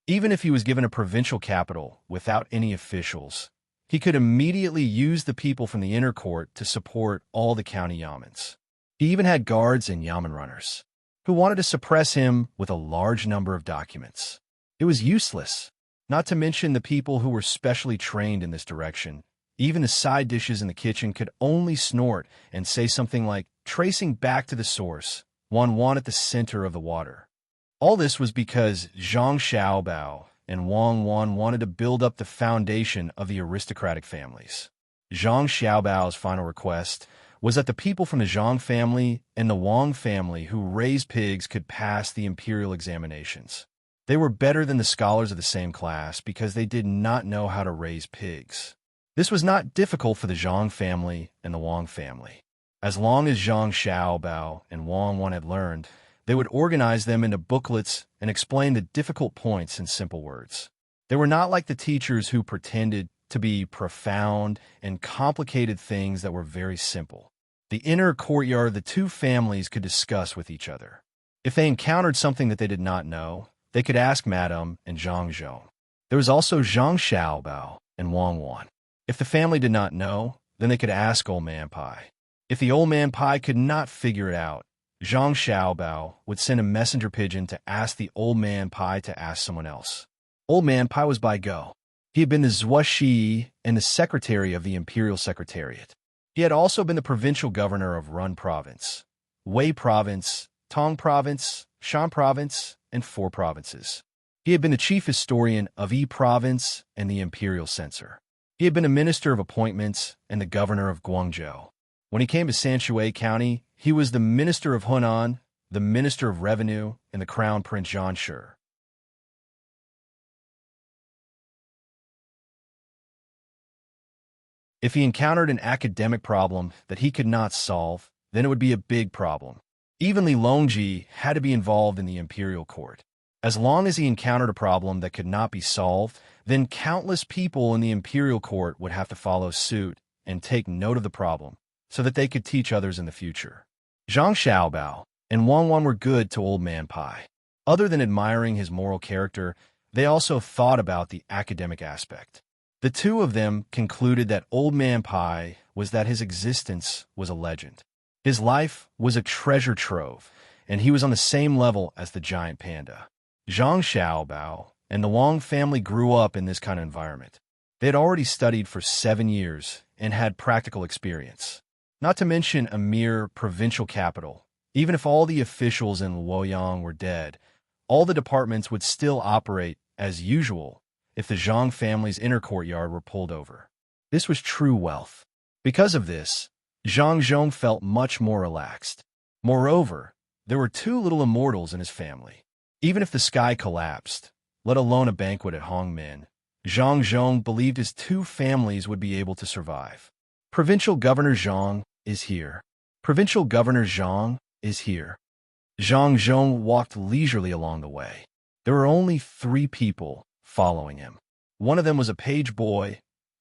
Even if he was given a provincial capital without any officials, he could immediately use the people from the inner court to support all the county yamens. He even had guards and yamen runners who wanted to suppress him with a large number of documents. It was useless, not to mention the people who were specially trained in this direction. Even the side dishes in the kitchen could only snort and say something like, tracing back to the source, Wan at the center of the water. All this was because Zhang Xiaobao and Wang Wan wanted to build up the foundation of the aristocratic families. Zhang Xiaobao's final request was that the people from the Zhang family and the Wang family who raised pigs could pass the imperial examinations. They were better than the scholars of the same class because they did not know how to raise pigs. This was not difficult for the Zhang family and the Wang family. As long as Zhang Xiaobao and Wang Wan had learned, they would organize them into booklets and explain the difficult points in simple words. They were not like the teachers who pretended to be profound and complicated things that were very simple. The inner courtyard the two families could discuss with each other. If they encountered something that they did not know, they could ask Madame and Zhang Zhong. There was also Zhang Xiaobao and Wang Wan. If the family did not know, then they could ask Old Man Pai. If the Old Man Pai could not figure it out, Zhang Xiaobao would send a messenger pigeon to ask the Old Man Pai to ask someone else. Old Man Pai was by go. He had been the Zuoshi and the secretary of the Imperial Secretariat. He had also been the provincial governor of Run Province, Wei Province, Tang Province, Shan Province, and 4 provinces. He had been the chief historian of Yi Province and the Imperial Censor. He had been a minister of appointments and the governor of Guangzhou. When he came to Sanshui County, he was the minister of Hunan, the minister of revenue, and the crown prince Zhanshu. If he encountered an academic problem that he could not solve, then it would be a big problem. Even Li Longji had to be involved in the imperial court. As long as he encountered a problem that could not be solved, then countless people in the imperial court would have to follow suit and take note of the problem so that they could teach others in the future. Zhang Xiaobao and Wang Wan were good to Old Man Pai. Other than admiring his moral character, they also thought about the academic aspect. The two of them concluded that Old Man Pai was that his existence was a legend. His life was a treasure trove, and he was on the same level as the giant panda. Zhang Xiaobao and the Wang family grew up in this kind of environment. They had already studied for 7 years and had practical experience. Not to mention a mere provincial capital. Even if all the officials in Luoyang were dead, all the departments would still operate as usual if the Zhang family's inner courtyard were pulled over. This was true wealth. Because of this, Zhang Zhong felt much more relaxed. Moreover, there were 2 little immortals in his family. Even if the sky collapsed, let alone a banquet at Hongmen, Zhang Zhong believed his 2 families would be able to survive. Provincial Governor Zhang is here. Provincial Governor Zhang is here. Zhang Zhong walked leisurely along the way. There were only 3 people following him. One of them was a page boy,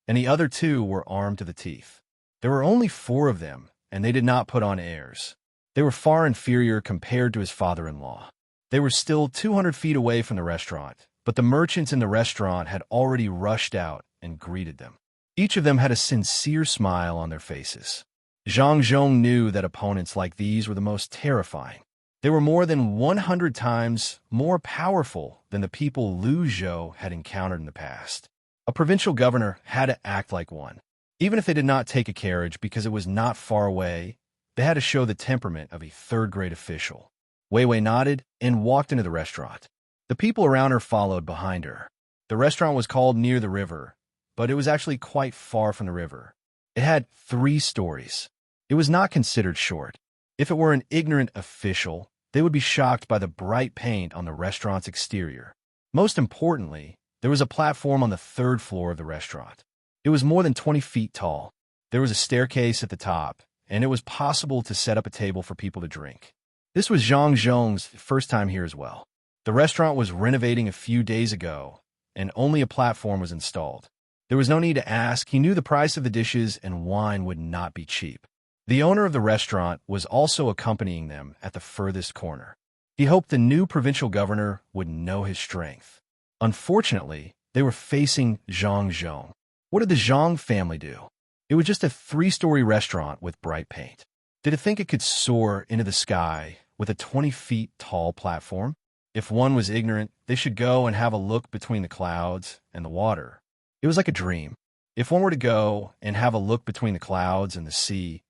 and the other 2 were armed to the teeth. There were only 4 of them, and they did not put on airs. They were far inferior compared to his father-in-law. They were still 200 feet away from the restaurant, but the merchants in the restaurant had already rushed out and greeted them. Each of them had a sincere smile on their faces. Zhang Zhong knew that opponents like these were the most terrifying. They were more than 100 times more powerful than the people Liu Zhou had encountered in the past. A provincial governor had to act like one. Even if they did not take a carriage because it was not far away, they had to show the temperament of a third-grade official. Wei Wei nodded and walked into the restaurant. The people around her followed behind her. The restaurant was called near the river, but it was actually quite far from the river. It had 3 stories. It was not considered short. If it were an ignorant official, they would be shocked by the bright paint on the restaurant's exterior. Most importantly, there was a platform on the 3rd floor of the restaurant. It was more than 20 feet tall. There was a staircase at the top, and it was possible to set up a table for people to drink. This was Zhang Zhong's first time here as well. The restaurant was renovating a few days ago, and only a platform was installed. There was no need to ask. He knew the price of the dishes and wine would not be cheap. The owner of the restaurant was also accompanying them at the furthest corner. He hoped the new provincial governor would know his strength. Unfortunately, they were facing Zhang Zhong. What did the Zhang family do? It was just a 3-story restaurant with bright paint. Did it think it could soar into the sky with a 20 feet tall platform? If one was ignorant, they should go and have a look between the clouds and the water. It was like a dream. If one were to go and have a look between the clouds and the sea,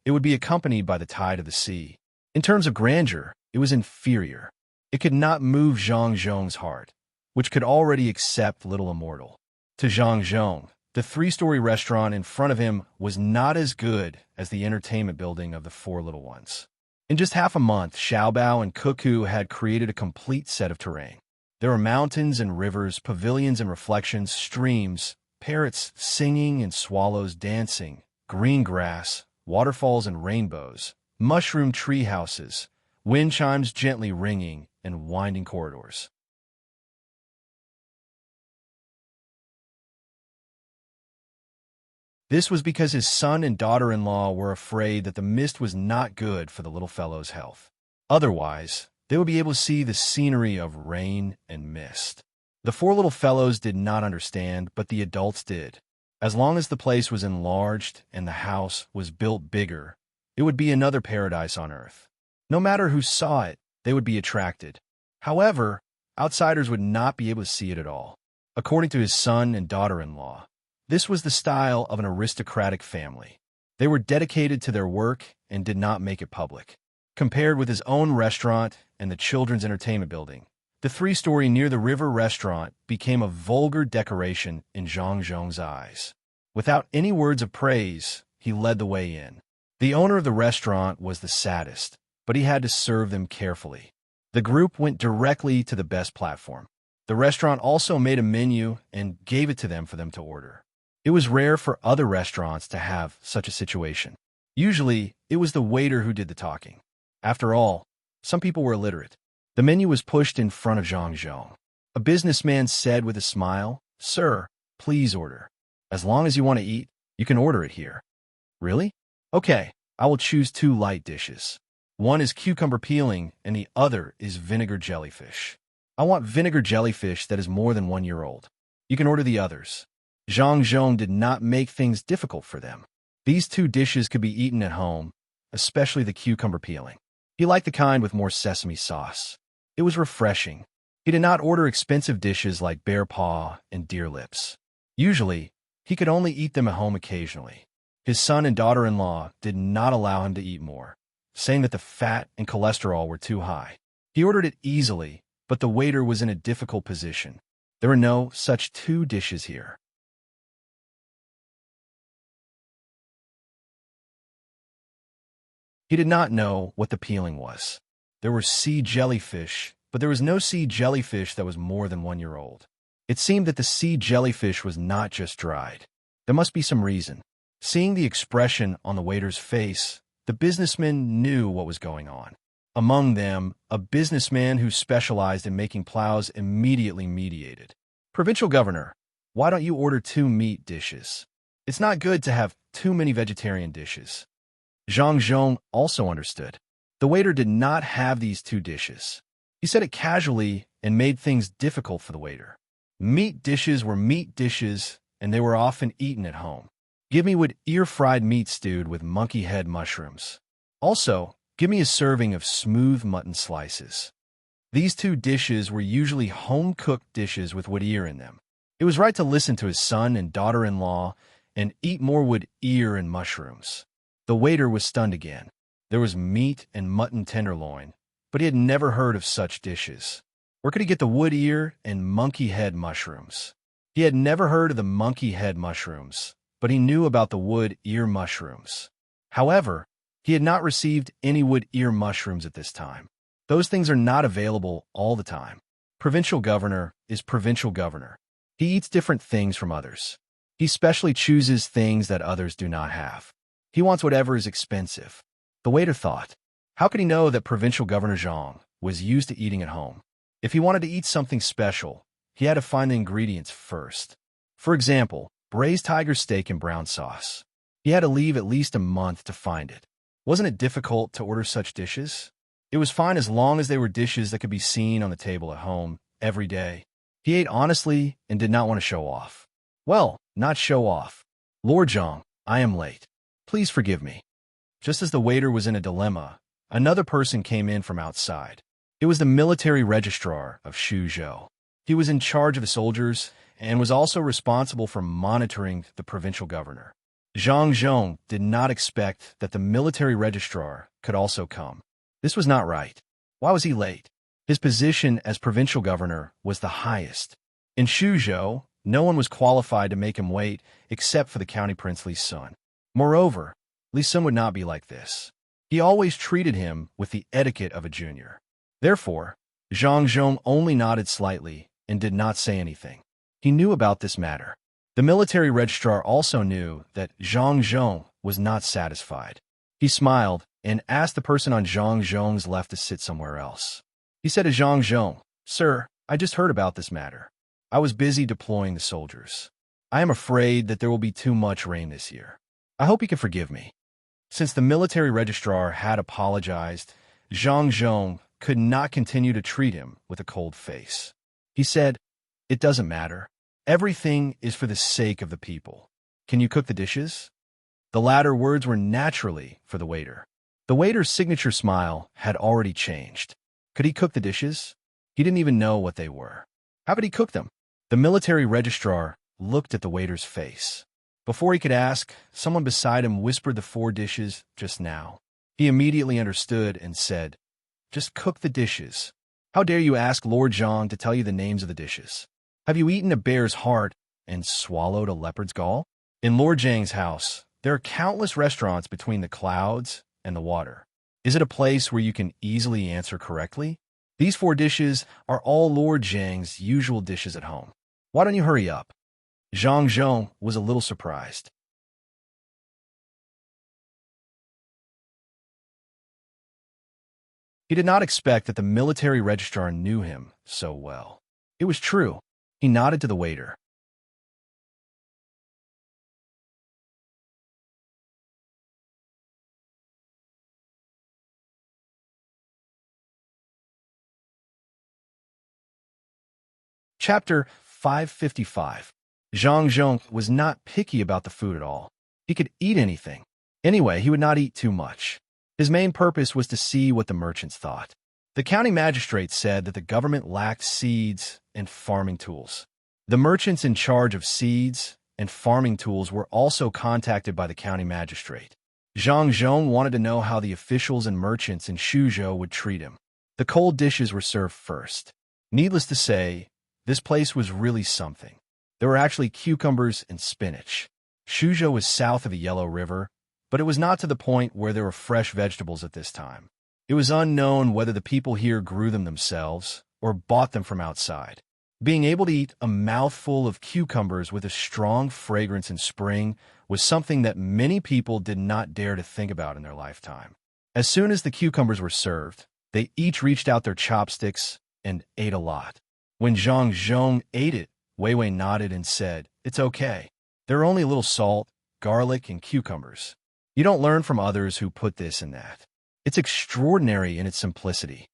it would be accompanied by the tide of the sea. In terms of grandeur, it was inferior. It could not move Zhang Zhong's heart, which could already accept little immortal. To Zhang Zhong, the 3-story restaurant in front of him was not as good as the entertainment building of the 4 little ones. In just half a month, Xiaobao and Cuckoo had created a complete set of terrain. There were mountains and rivers, pavilions and reflections, streams, parrots singing and swallows dancing, green grass, waterfalls and rainbows, mushroom tree houses, wind chimes gently ringing, and winding corridors. This was because his son and daughter-in-law were afraid that the mist was not good for the little fellow's health. Otherwise, they would be able to see the scenery of rain and mist. The 4 little fellows did not understand, but the adults did. As long as the place was enlarged and the house was built bigger, it would be another paradise on earth. No matter who saw it, they would be attracted. However, outsiders would not be able to see it at all. According to his son and daughter-in-law, this was the style of an aristocratic family. They were dedicated to their work and did not make it public. Compared with his own restaurant and the children's entertainment building, the 3-story near the river restaurant became a vulgar decoration in Zhang Zhong's eyes. Without any words of praise, he led the way in. The owner of the restaurant was the saddest, but he had to serve them carefully. The group went directly to the best platform. The restaurant also made a menu and gave it to them for them to order. It was rare for other restaurants to have such a situation. Usually, it was the waiter who did the talking. After all, some people were illiterate. The menu was pushed in front of Zhang Zhong. A businessman said with a smile, "Sir, please order. As long as you want to eat, you can order it here." "Really? Okay, I will choose 2 light dishes. One is cucumber peeling and the other is vinegar jellyfish. I want vinegar jellyfish that is more than 1 year old. You can order the others." Zhang Zhong did not make things difficult for them. These 2 dishes could be eaten at home, especially the cucumber peeling. He liked the kind with more sesame sauce. It was refreshing. He did not order expensive dishes like bear paw and deer lips. Usually, he could only eat them at home occasionally. His son and daughter-in-law did not allow him to eat more, saying that the fat and cholesterol were too high. He ordered it easily, but the waiter was in a difficult position. There were no such 2 dishes here. He did not know what the peeling was. There were sea jellyfish, but there was no sea jellyfish that was more than 1 year old. It seemed that the sea jellyfish was not just dried. There must be some reason. Seeing the expression on the waiter's face, the businessman knew what was going on. Among them, a businessman who specialized in making plows immediately mediated. "Provincial governor, why don't you order 2 meat dishes? It's not good to have too many vegetarian dishes." Zhang Zhong also understood. The waiter did not have these 2 dishes. He said it casually and made things difficult for the waiter. Meat dishes were meat dishes, and they were often eaten at home. Give me wood ear fried meat stewed with monkey head mushrooms. Also, give me a serving of smooth mutton slices. These two dishes were usually home-cooked dishes with wood ear in them. It was right to listen to his son and daughter-in-law and eat more wood ear and mushrooms. The waiter was stunned again. There was meat and mutton tenderloin, but he had never heard of such dishes. Where could he get the wood ear and monkey head mushrooms? He had never heard of the monkey head mushrooms, but he knew about the wood ear mushrooms. However, he had not received any wood ear mushrooms at this time. Those things are not available all the time. Provincial governor is provincial governor. He eats different things from others. He specially chooses things that others do not have. He wants whatever is expensive. The waiter thought, how could he know that provincial governor Zhang was used to eating at home? If he wanted to eat something special, he had to find the ingredients first. For example, braised tiger steak and brown sauce. He had to leave at least a month to find it. Wasn't it difficult to order such dishes? It was fine as long as they were dishes that could be seen on the table at home every day. He ate honestly and did not want to show off. Well, not show off. Lord Zhang, I am late. Please forgive me. Just as the waiter was in a dilemma, another person came in from outside. It was the military registrar of Shuzhou. He was in charge of the soldiers and was also responsible for monitoring the provincial governor. Zhang Zhong did not expect that the military registrar could also come. This was not right. Why was he late? His position as provincial governor was the highest. In Shuzhou, no one was qualified to make him wait except for the county prince Li Sun. Moreover, Li Sun would not be like this. He always treated him with the etiquette of a junior. Therefore, Zhang Zhong only nodded slightly and did not say anything. He knew about this matter. The military registrar also knew that Zhang Zhong was not satisfied. He smiled and asked the person on Zhang Zhong's left to sit somewhere else. He said to Zhang Zhong, "Sir, I just heard about this matter. I was busy deploying the soldiers. I am afraid that there will be too much rain this year. I hope you can forgive me." Since the military registrar had apologized, Zhang Zhong could not continue to treat him with a cold face. He said, "It doesn't matter. Everything is for the sake of the people. Can you cook the dishes?" The latter words were naturally for the waiter. The waiter's signature smile had already changed. Could he cook the dishes? He didn't even know what they were. How could he cook them? The military registrar looked at the waiter's face. Before he could ask, someone beside him whispered the 4 dishes just now. He immediately understood and said, "Just cook the dishes. How dare you ask Lord Zhang to tell you the names of the dishes? Have you eaten a bear's heart and swallowed a leopard's gall?" In Lord Zhang's house, there are countless restaurants between the clouds and the water. Is it a place where you can easily answer correctly? These 4 dishes are all Lord Zhang's usual dishes at home. Why don't you hurry up? Zhang Zhong was a little surprised. He did not expect that the military registrar knew him so well. It was true. He nodded to the waiter. Chapter 555. Zhang Zhong was not picky about the food at all. He could eat anything. Anyway, he would not eat too much. His main purpose was to see what the merchants thought. The county magistrate said that the government lacked seeds and farming tools. The merchants in charge of seeds and farming tools were also contacted by the county magistrate. Zhang Zhong wanted to know how the officials and merchants in Shuzhou would treat him. The cold dishes were served first. Needless to say, this place was really something. There were actually cucumbers and spinach. Shuzhou was south of the Yellow River, but it was not to the point where there were fresh vegetables at this time. It was unknown whether the people here grew them themselves or bought them from outside. Being able to eat a mouthful of cucumbers with a strong fragrance in spring was something that many people did not dare to think about in their lifetime. As soon as the cucumbers were served, they each reached out their chopsticks and ate a lot. When Zhang Zhong ate it, Wei Wei nodded and said, "It's okay. There are only a little salt, garlic, and cucumbers. You don't learn from others who put this and that. It's extraordinary in its simplicity."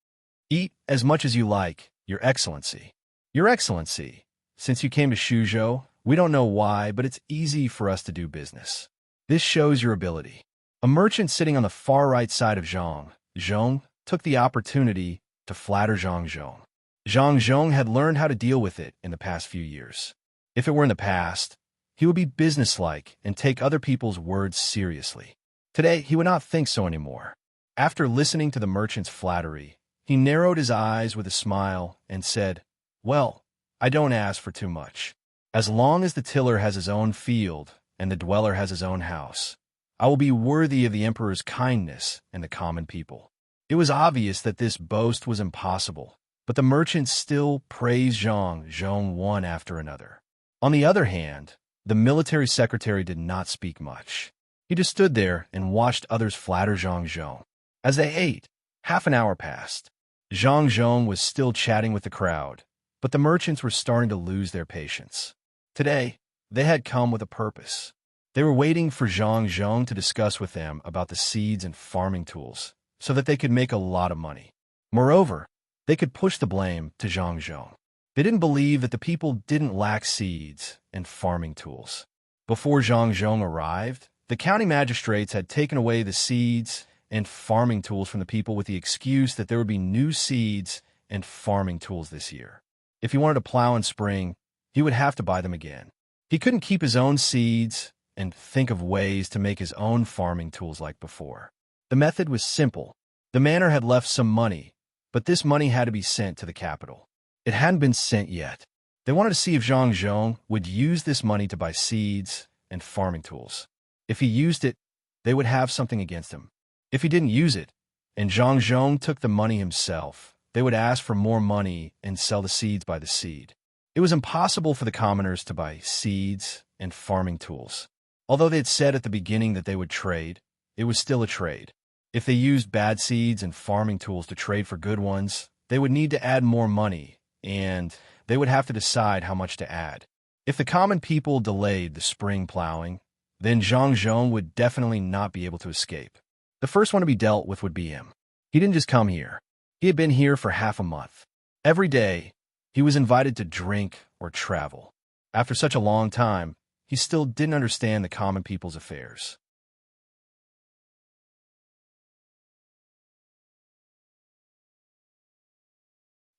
Eat as much as you like, Your Excellency. Your Excellency, since you came to Shuzhou, we don't know why, but it's easy for us to do business. This shows your ability. A merchant sitting on the far right side of Zhang took the opportunity to flatter Zhang. Zhang had learned how to deal with it in the past few years. If it were in the past, he would be businesslike and take other people's words seriously. Today, he would not think so anymore. After listening to the merchant's flattery, he narrowed his eyes with a smile and said, "Well, I don't ask for too much. As long as the tiller has his own field and the dweller has his own house, I will be worthy of the emperor's kindness and the common people." It was obvious that this boast was impossible, but the merchant still praised Zhang one after another. On the other hand, the military secretary did not speak much. He just stood there and watched others flatter Zhang. As they ate, half an hour passed. Zhang was still chatting with the crowd, but the merchants were starting to lose their patience. Today, they had come with a purpose. They were waiting for Zhang to discuss with them about the seeds and farming tools, so that they could make a lot of money. Moreover, they could push the blame to Zhang. They didn't believe that the people didn't lack seeds and farming tools. Before Zhang arrived, the county magistrates had taken away the seeds and farming tools from the people with the excuse that there would be new seeds and farming tools this year. If he wanted to plow in spring, he would have to buy them again. He couldn't keep his own seeds and think of ways to make his own farming tools like before. The method was simple. The manor had left some money, but this money had to be sent to the capital. It hadn't been sent yet. They wanted to see if Zhang would use this money to buy seeds and farming tools. If he used it, they would have something against him. If he didn't use it, and Zhang took the money himself, they would ask for more money and sell the seeds by the seed. It was impossible for the commoners to buy seeds and farming tools. Although they had said at the beginning that they would trade, it was still a trade. If they used bad seeds and farming tools to trade for good ones, they would need to add more money, and they would have to decide how much to add. If the common people delayed the spring plowing, then Zhang would definitely not be able to escape. The first one to be dealt with would be him. He didn't just come here. He had been here for half a month. Every day, he was invited to drink or travel. After such a long time, he still didn't understand the common people's affairs.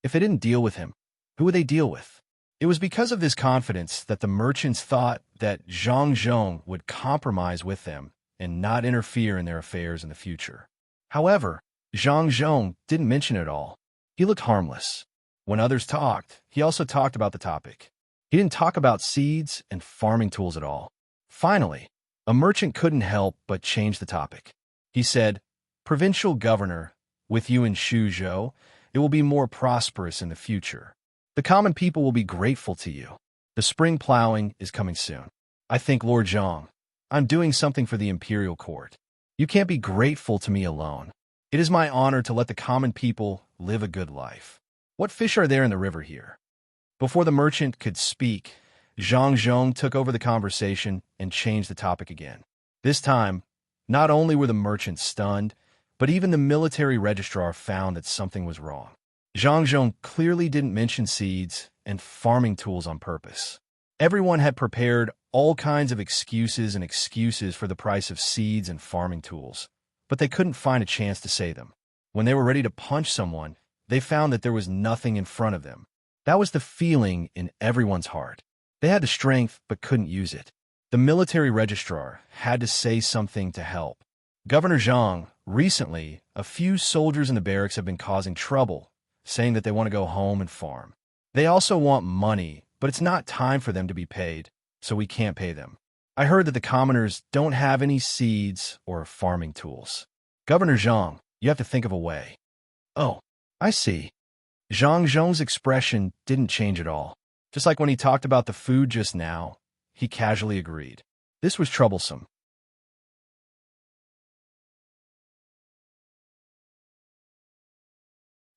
If they didn't deal with him, who would they deal with? It was because of this confidence that the merchants thought that Zhang would compromise with them and not interfere in their affairs in the future. However, Zhang didn't mention it all. He looked harmless. When others talked, he also talked about the topic. He didn't talk about seeds and farming tools at all. Finally, a merchant couldn't help but change the topic. He said, "Provincial governor, with you in Shuzhou, it will be more prosperous in the future. The common people will be grateful to you. The spring plowing is coming soon. I think, Lord Zhang, I'm doing something for the imperial court. You can't be grateful to me alone. It is my honor to let the common people live a good life. What fish are there in the river here?" Before the merchant could speak, Zhang took over the conversation and changed the topic again. This time, not only were the merchants stunned, but even the military registrar found that something was wrong. Zhang clearly didn't mention seeds and farming tools on purpose. Everyone had prepared all kinds of excuses for the price of seeds and farming tools, but they couldn't find a chance to say them. When they were ready to punch someone, they found that there was nothing in front of them. That was the feeling in everyone's heart. They had the strength but couldn't use it. The military registrar had to say something to help. "Governor Zhang, recently, a few soldiers in the barracks have been causing trouble, saying that they want to go home and farm. They also want money, but it's not time for them to be paid, so we can't pay them. I heard that the commoners don't have any seeds or farming tools. Governor Zhang, you have to think of a way." "Oh, I see." Zhang's expression didn't change at all. Just like when he talked about the food just now, he casually agreed. This was troublesome.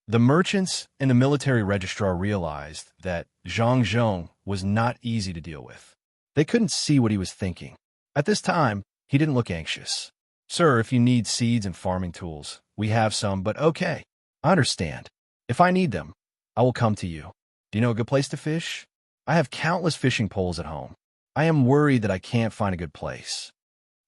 The merchants and the military registrar realized that Zhang was not easy to deal with. They couldn't see what he was thinking. At this time, he didn't look anxious. "Sir, if you need seeds and farming tools, we have some, but okay. I understand. If I need them, I will come to you. Do you know a good place to fish? I have countless fishing poles at home. I am worried that I can't find a good place.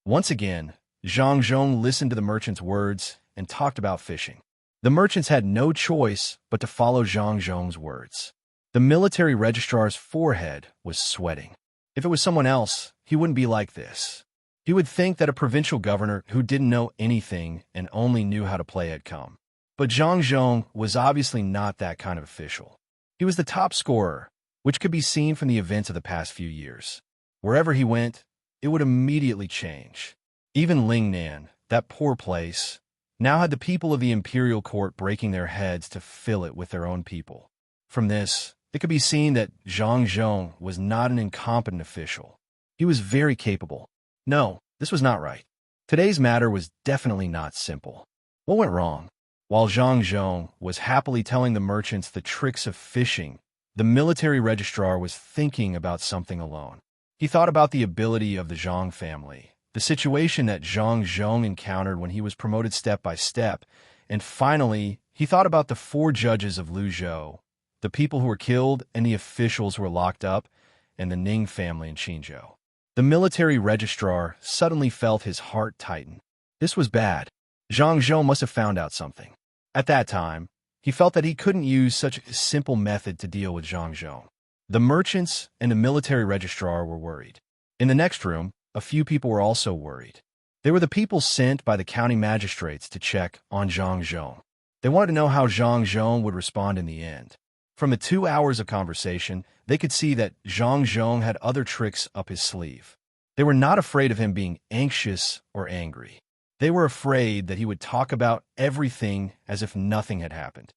Once again, Zhang Zhong listened to the merchant's words and talked about fishing. The merchants had no choice but to follow Zhang Zhong's words. The military registrar's forehead was sweating. If it was someone else, he wouldn't be like this. He would think that a provincial governor who didn't know anything and only knew how to play had come. But Zhang Zhong was obviously not that kind of official. He was the top scorer, which could be seen from the events of the past few years. Wherever he went, it would immediately change. Even Lingnan, that poor place, now had the people of the imperial court breaking their heads to fill it with their own people. From this, it could be seen that Zhang Zhong was not an incompetent official. He was very capable. No, this was not right. Today's matter was definitely not simple. What went wrong? While Zhang Zhong was happily telling the merchants the tricks of fishing, the military registrar was thinking about something alone. He thought about the ability of the Zhang family, the situation that Zhang Zhong encountered when he was promoted step by step, and finally, he thought about the 4 judges of Luzhou, the people who were killed and the officials who were locked up, and the Ning family in Qinzhou. The military registrar suddenly felt his heart tighten. This was bad. Zhang Zhong must have found out something. At that time, he felt that he couldn't use such a simple method to deal with Zhang Zhong. The merchants and the military registrar were worried. In the next room, a few people were also worried. They were the people sent by the county magistrates to check on Zhang Zhong. They wanted to know how Zhang Zhong would respond in the end. From the 2 hours of conversation, they could see that Zhang Zhong had other tricks up his sleeve. They were not afraid of him being anxious or angry. They were afraid that he would talk about everything as if nothing had happened.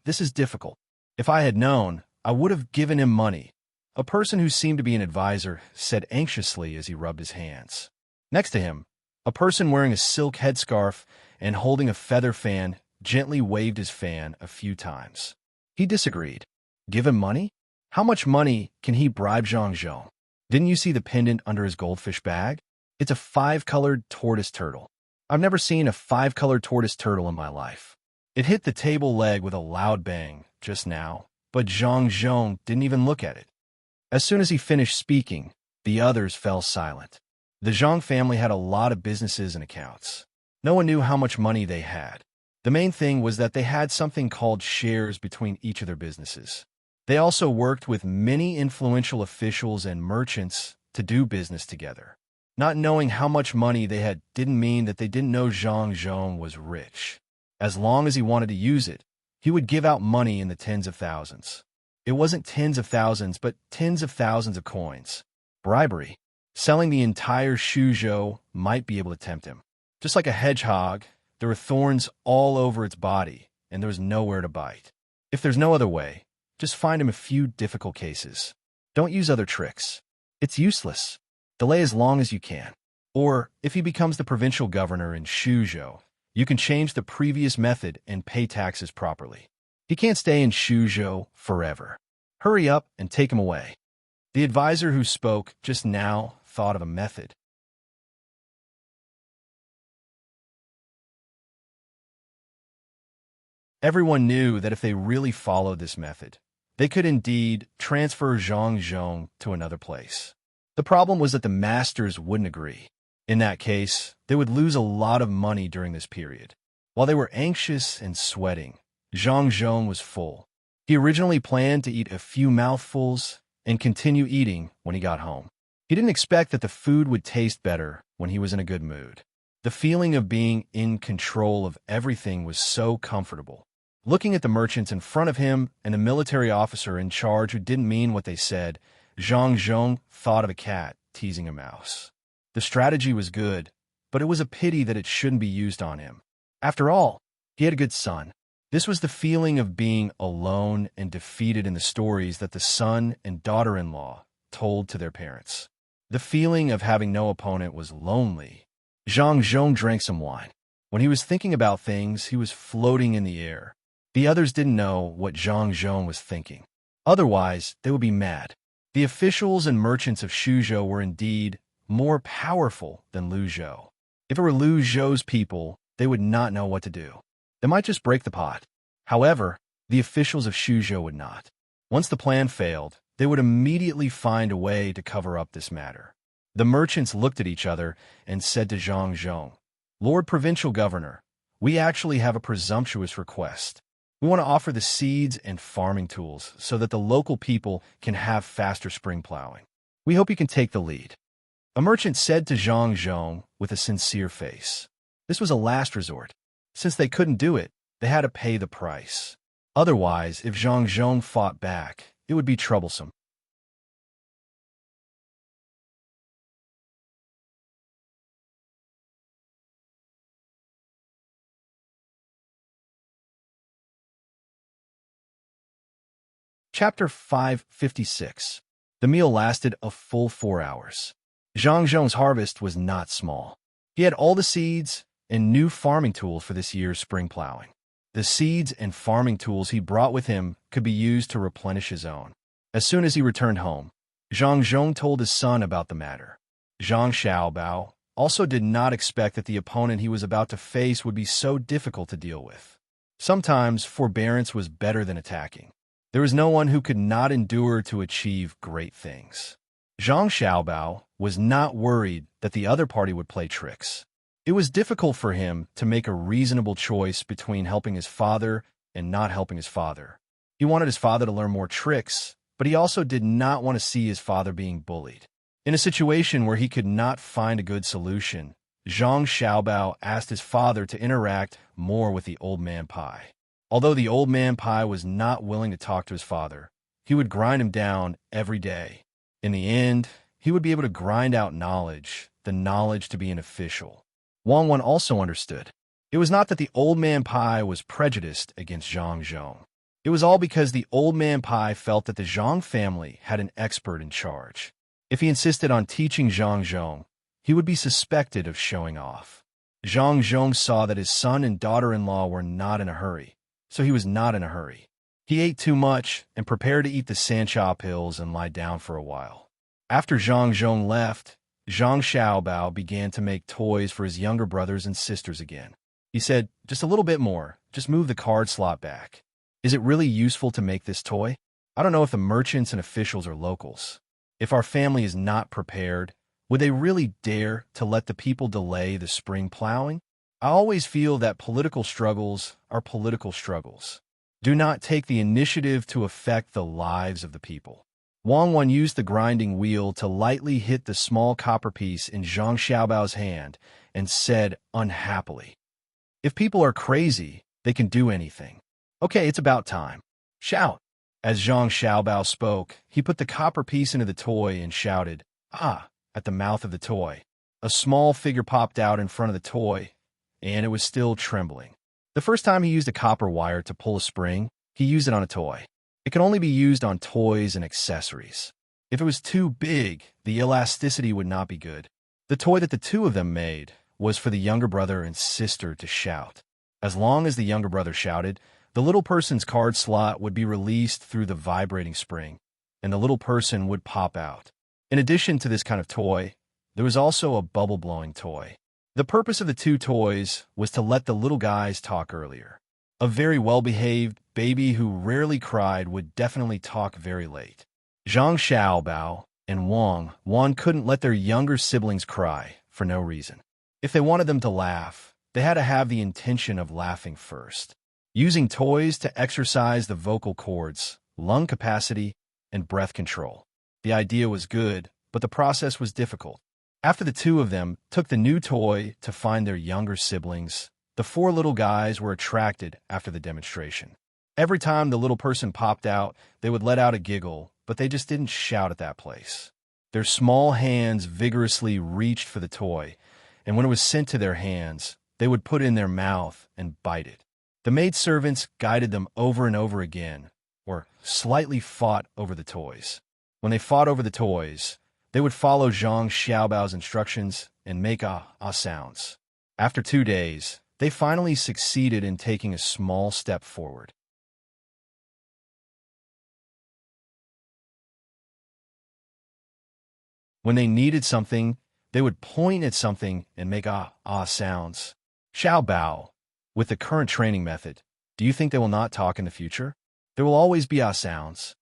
This is difficult. If I had known, I would have given him money. A person who seemed to be an advisor said anxiously as he rubbed his hands. Next to him, a person wearing a silk headscarf and holding a feather fan gently waved his fan a few times. He disagreed. Give him money? How much money can he bribe Zhang Zhong? Didn't you see the pendant under his goldfish bag? It's a 5-colored tortoise turtle. I've never seen a 5-colored tortoise turtle in my life. It hit the table leg with a loud bang just now, but Zhang Zhong didn't even look at it. As soon as he finished speaking, the others fell silent. The Zhang family had a lot of businesses and accounts. No one knew how much money they had. The main thing was that they had something called shares between each of their businesses. They also worked with many influential officials and merchants to do business together. Not knowing how much money they had didn't mean that they didn't know Zhang Zhong was rich. As long as he wanted to use it, he would give out money in the tens of thousands. It wasn't tens of thousands, but tens of thousands of coins. Bribery. Selling the entire Shuzhou might be able to tempt him. Just like a hedgehog, there were thorns all over its body, and there was nowhere to bite. If there's no other way, just find him a few difficult cases. Don't use other tricks. It's useless. Delay as long as you can. Or, if he becomes the provincial governor in Shuzhou, you can change the previous method and pay taxes properly. He can't stay in Shuzhou forever. Hurry up and take him away. The advisor who spoke just now thought of a method. Everyone knew that if they really followed this method, they could indeed transfer Zhang Zhong to another place. The problem was that the masters wouldn't agree. In that case, they would lose a lot of money during this period. While they were anxious and sweating, Zhang Zhong was full. He originally planned to eat a few mouthfuls and continue eating when he got home. He didn't expect that the food would taste better when he was in a good mood. The feeling of being in control of everything was so comfortable. Looking at the merchants in front of him and a military officer in charge who didn't mean what they said, Zhang Zhong thought of a cat teasing a mouse. The strategy was good, but it was a pity that it shouldn't be used on him. After all, he had a good son. This was the feeling of being alone and defeated in the stories that the son and daughter-in-law told to their parents. The feeling of having no opponent was lonely. Zhang Zhong drank some wine. When he was thinking about things, he was floating in the air. The others didn't know what Zhang Zhong was thinking. Otherwise, they would be mad. The officials and merchants of Shuzhou were indeed more powerful than Luzhou. If it were Luzhou's people, they would not know what to do. They might just break the pot. However, The officials of Shuzhou would not. Once the plan failed, they would immediately find a way to cover up this matter. The merchants looked at each other and said to Zhang Zhong, "Lord Provincial Governor, we actually have a presumptuous request. We want to offer the seeds and farming tools so that the local people can have faster spring plowing. We hope you can take the lead." A merchant said to Zhang Zhong with a sincere face. This was a last resort. Since they couldn't do it, they had to pay the price. Otherwise, if Zhang Zhong fought back, it would be troublesome. Chapter 556. The meal lasted a full 4 hours. Zhang Zhong's harvest was not small. He had all the seeds and new farming tools for this year's spring plowing. The seeds and farming tools he brought with him could be used to replenish his own. As soon as he returned home, Zhang Zhong told his son about the matter. Zhang Xiaobao also did not expect that the opponent he was about to face would be so difficult to deal with. Sometimes forbearance was better than attacking. There was no one who could not endure to achieve great things. Zhang Xiaobao was not worried that the other party would play tricks. It was difficult for him to make a reasonable choice between helping his father and not helping his father. He wanted his father to learn more tricks, but he also did not want to see his father being bullied. In a situation where he could not find a good solution, Zhang Xiaobao asked his father to interact more with the old man Pai. Although the old man Pai was not willing to talk to his father, he would grind him down every day. In the end, he would be able to grind out knowledge, the knowledge to be an official. Wang Wan also understood. It was not that the old man Pai was prejudiced against Zhang Zhong. It was all because the old man Pai felt that the Zhang family had an expert in charge. If he insisted on teaching Zhang Zhong, he would be suspected of showing off. Zhang Zhong saw that his son and daughter-in-law were not in a hurry, so he was not in a hurry. He ate too much and prepared to eat the sancha pills and lie down for a while. After Zhang Zhong left, Zhang Xiaobao began to make toys for his younger brothers and sisters again. He said, "Just a little bit more. Just move the card slot back. Is it really useful to make this toy? I don't know if the merchants and officials are locals. If our family is not prepared, would they really dare to let the people delay the spring plowing? I always feel that political struggles are political struggles. Do not take the initiative to affect the lives of the people." Wang Wan used the grinding wheel to lightly hit the small copper piece in Zhang Xiaobao's hand and said unhappily, "If people are crazy, they can do anything. Okay, it's about time. Shout." As Zhang Xiaobao spoke, he put the copper piece into the toy and shouted, "Ah!" at the mouth of the toy. A small figure popped out in front of the toy, and it was still trembling. The first time he used a copper wire to pull a spring, he used it on a toy. It can only be used on toys and accessories. If it was too big, the elasticity would not be good. The toy that the two of them made was for the younger brother and sister to shout. As long as the younger brother shouted, the little person's card slot would be released through the vibrating spring, and the little person would pop out. In addition to this kind of toy, there was also a bubble-blowing toy. The purpose of the two toys was to let the little guys talk earlier. A very well-behaved baby who rarely cried would definitely talk very late. Zhang Xiaobao and Wang Wan couldn't let their younger siblings cry for no reason. If they wanted them to laugh, they had to have the intention of laughing first. Using toys to exercise the vocal cords, lung capacity, and breath control. The idea was good, but the process was difficult. After the two of them took the new toy to find their younger siblings, the four little guys were attracted after the demonstration. Every time the little person popped out, they would let out a giggle, but they just didn't shout at that place. Their small hands vigorously reached for the toy, and when it was sent to their hands, they would put it in their mouth and bite it. The maidservants guided them over and over again, or slightly fought over the toys. When they fought over the toys, they would follow Zhang Xiaobao's instructions and make ah sounds. After 2 days, they finally succeeded in taking a small step forward. When they needed something, they would point at something and make ah sounds. Xiaobao, with the current training method, Do you think they will not talk in the future? There will always be ah sounds.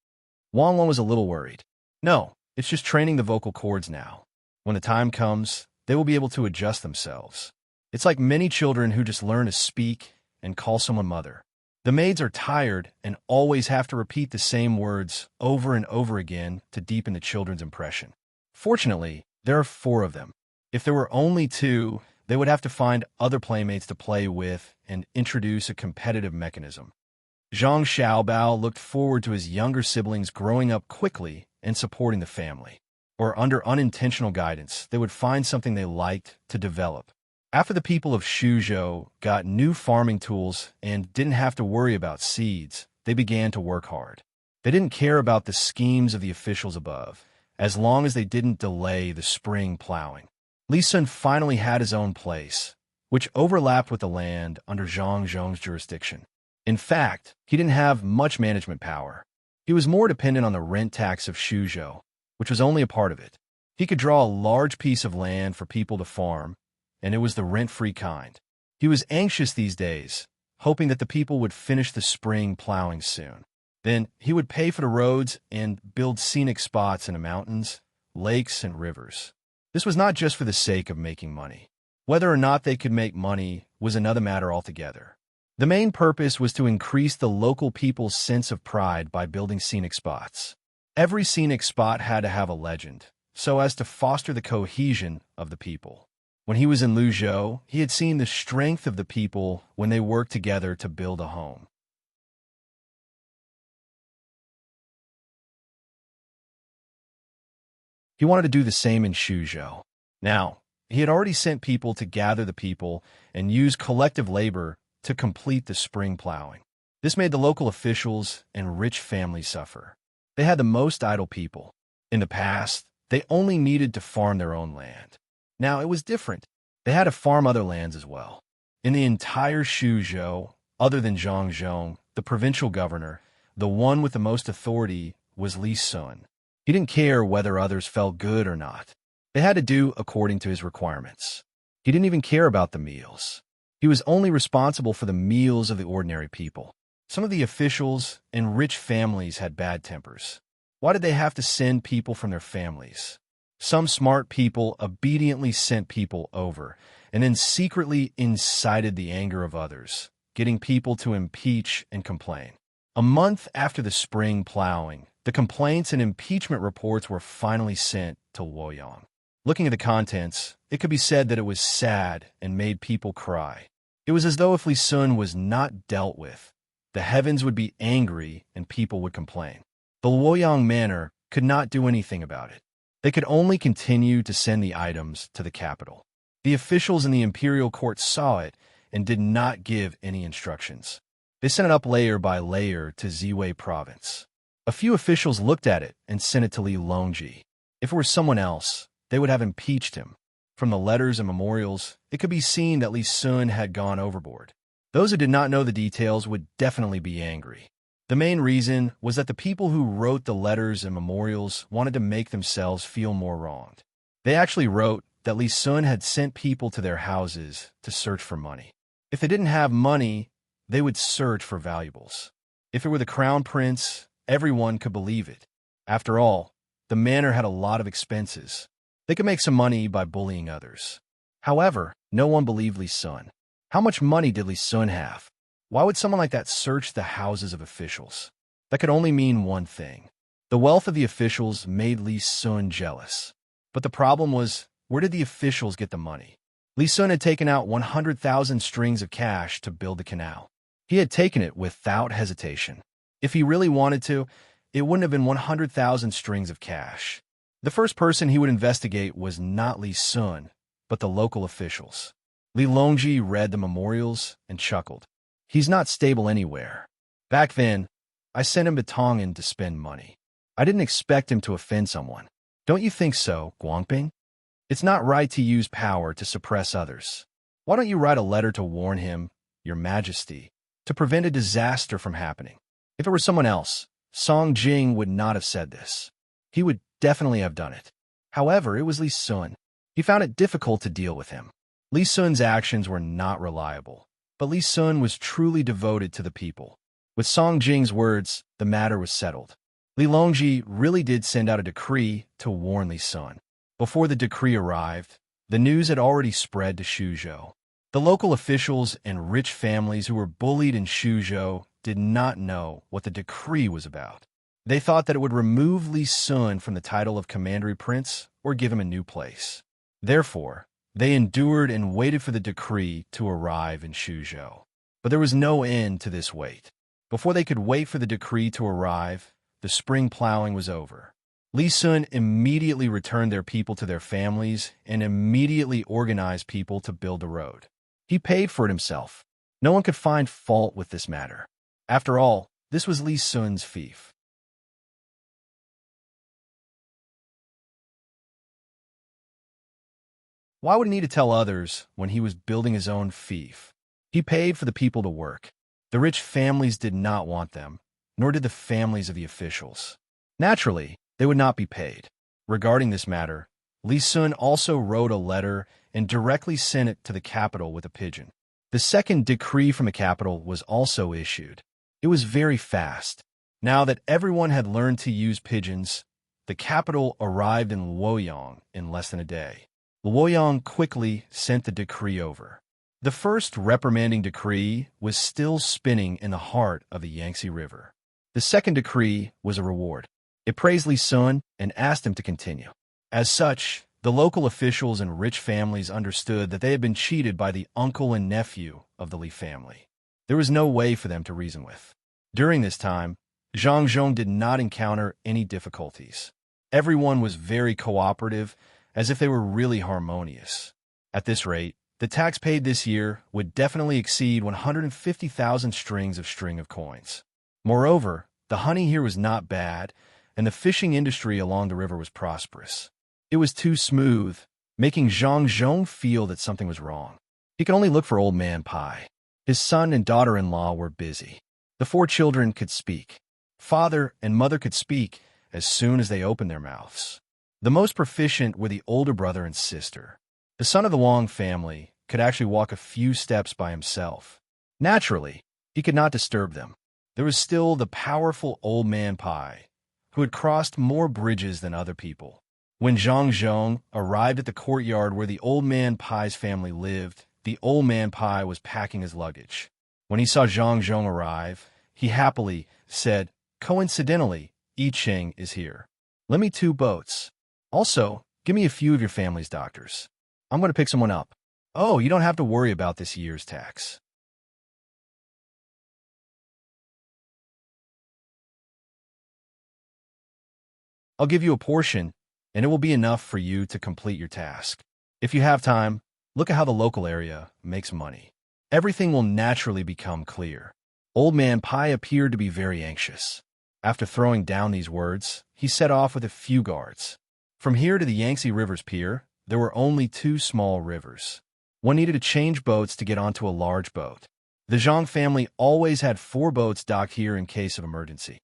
Wang Long was a little worried. No, it's just training the vocal cords now. When the time comes, they will be able to adjust themselves. It's like many children who just learn to speak and call someone mother. The maids are tired and always have to repeat the same words over and over again to deepen the children's impression. Fortunately, there are 4 of them. If there were only 2, they would have to find other playmates to play with and introduce a competitive mechanism. Zhang Xiaobao looked forward to his younger siblings growing up quickly and supporting the family. Or under unintentional guidance, they would find something they liked to develop. After the people of Shuzhou got new farming tools and didn't have to worry about seeds, they began to work hard. They didn't care about the schemes of the officials above, as long as they didn't delay the spring plowing. Li Sun finally had his own place, which overlapped with the land under Zhang Zhong's jurisdiction. In fact, he didn't have much management power. He was more dependent on the rent tax of Shuzhou, which was only a part of it. He could draw a large piece of land for people to farm, and it was the rent-free kind. He was anxious these days, hoping that the people would finish the spring plowing soon. Then he would pay for the roads and build scenic spots in the mountains, lakes, and rivers. This was not just for the sake of making money. Whether or not they could make money was another matter altogether. The main purpose was to increase the local people's sense of pride by building scenic spots. Every scenic spot had to have a legend, so as to foster the cohesion of the people. When he was in Luzhou, he had seen the strength of the people when they worked together to build a home. He wanted to do the same in Shuzhou. Now, he had already sent people to gather the people and use collective labor to complete the spring plowing. This made the local officials and rich families suffer. They had the most idle people. In the past, they only needed to farm their own land. Now it was different. They had to farm other lands as well. In the entire Shuzhou, other than Zhang Zhong, the provincial governor, the one with the most authority was Li Sun. He didn't care whether others felt good or not. They had to do according to his requirements. He didn't even care about the meals. He was only responsible for the meals of the ordinary people. Some of the officials and rich families had bad tempers. Why did they have to send people from their families? Some smart people obediently sent people over and then secretly incited the anger of others, getting people to impeach and complain. A month after the spring plowing, the complaints and impeachment reports were finally sent to Luoyang. Looking at the contents, it could be said that it was sad and made people cry. It was as though if Li Sun was not dealt with, the heavens would be angry and people would complain. The Luoyang manor could not do anything about it. They could only continue to send the items to the capital. The officials in the imperial court saw it and did not give any instructions. They sent it up layer by layer to Ziwei province. A few officials looked at it and sent it to Li Longji. If it were someone else, they would have impeached him. From the letters and memorials, it could be seen that Li Sun had gone overboard. Those who did not know the details would definitely be angry. The main reason was that the people who wrote the letters and memorials wanted to make themselves feel more wronged. They actually wrote that Li Sun had sent people to their houses to search for money. If they didn't have money, they would search for valuables. If it were the crown prince, everyone could believe it. After all, the manor had a lot of expenses. They could make some money by bullying others. However, no one believed Li Sun. How much money did Li Sun have? Why would someone like that search the houses of officials? That could only mean one thing. The wealth of the officials made Li Sun jealous. But the problem was, where did the officials get the money? Li Sun had taken out 100,000 strings of cash to build the canal. He had taken it without hesitation. If he really wanted to, it wouldn't have been 100,000 strings of cash. The first person he would investigate was not Li Sun, but the local officials. Li Longji read the memorials and chuckled. He's not stable anywhere. Back then, I sent him to Tang to spend money. I didn't expect him to offend someone. Don't you think so, Guangping? It's not right to use power to suppress others. Why don't you write a letter to warn him, Your Majesty, to prevent a disaster from happening? If it were someone else, Song Jing would not have said this. He would definitely have done it. However, it was Li Sun. He found it difficult to deal with him. Li Sun's actions were not reliable. But Li Sun was truly devoted to the people. With Song Jing's words, the matter was settled. Li Longji really did send out a decree to warn Li Sun. Before the decree arrived, the news had already spread to Shuzhou. The local officials and rich families who were bullied in Shuzhou did not know what the decree was about. They thought that it would remove Li Sun from the title of Commandery Prince or give him a new place. Therefore, they endured and waited for the decree to arrive in Shuzhou. But there was no end to this wait. Before they could wait for the decree to arrive, the spring plowing was over. Li Sun immediately returned their people to their families and immediately organized people to build the road. He paid for it himself. No one could find fault with this matter. After all, this was Li Sun's fief. Why would he need to tell others when he was building his own fief? He paid for the people to work. The rich families did not want them, nor did the families of the officials. Naturally, they would not be paid. Regarding this matter, Li Sun also wrote a letter and directly sent it to the capital with a pigeon. The second decree from the capital was also issued. It was very fast. Now that everyone had learned to use pigeons, the capital arrived in Luoyang in less than a day. Luoyang quickly sent the decree over. The first reprimanding decree was still spinning in the heart of the Yangtze River. The second decree was a reward. It praised Li Sun and asked him to continue. As such, the local officials and rich families understood that they had been cheated by the uncle and nephew of the Li family. There was no way for them to reason with. During this time, Zhang Zhong did not encounter any difficulties. Everyone was very cooperative, as if they were really harmonious. At this rate, the tax paid this year would definitely exceed 150,000 strings of coins. Moreover, the honey here was not bad, and the fishing industry along the river was prosperous. It was too smooth, making Zhang Zhong feel that something was wrong. He could only look for Old Man Pai. His son and daughter-in-law were busy. The 4 children could speak. Father and mother could speak as soon as they opened their mouths. The most proficient were the older brother and sister. The son of the Wang family could actually walk a few steps by himself. Naturally, he could not disturb them. There was still the powerful Old Man Pai, who had crossed more bridges than other people. When Zhang Zhong arrived at the courtyard where the Old Man Pai's family lived, the Old Man Pai was packing his luggage. When he saw Zhang Zhong arrive, he happily said, "Coincidentally, I Ching is here. Lend me 2 boats. Also, give me a few of your family's doctors. I'm going to pick someone up. Oh, you don't have to worry about this year's tax." I'll give you a portion, and it will be enough for you to complete your task. If you have time, look at how the local area makes money. Everything will naturally become clear. Old Man Pai appeared to be very anxious. After throwing down these words, he set off with a few guards. From here to the Yangtze River's pier, there were only 2 small rivers. One needed to change boats to get onto a large boat. The Zhang family always had 4 boats docked here in case of emergency.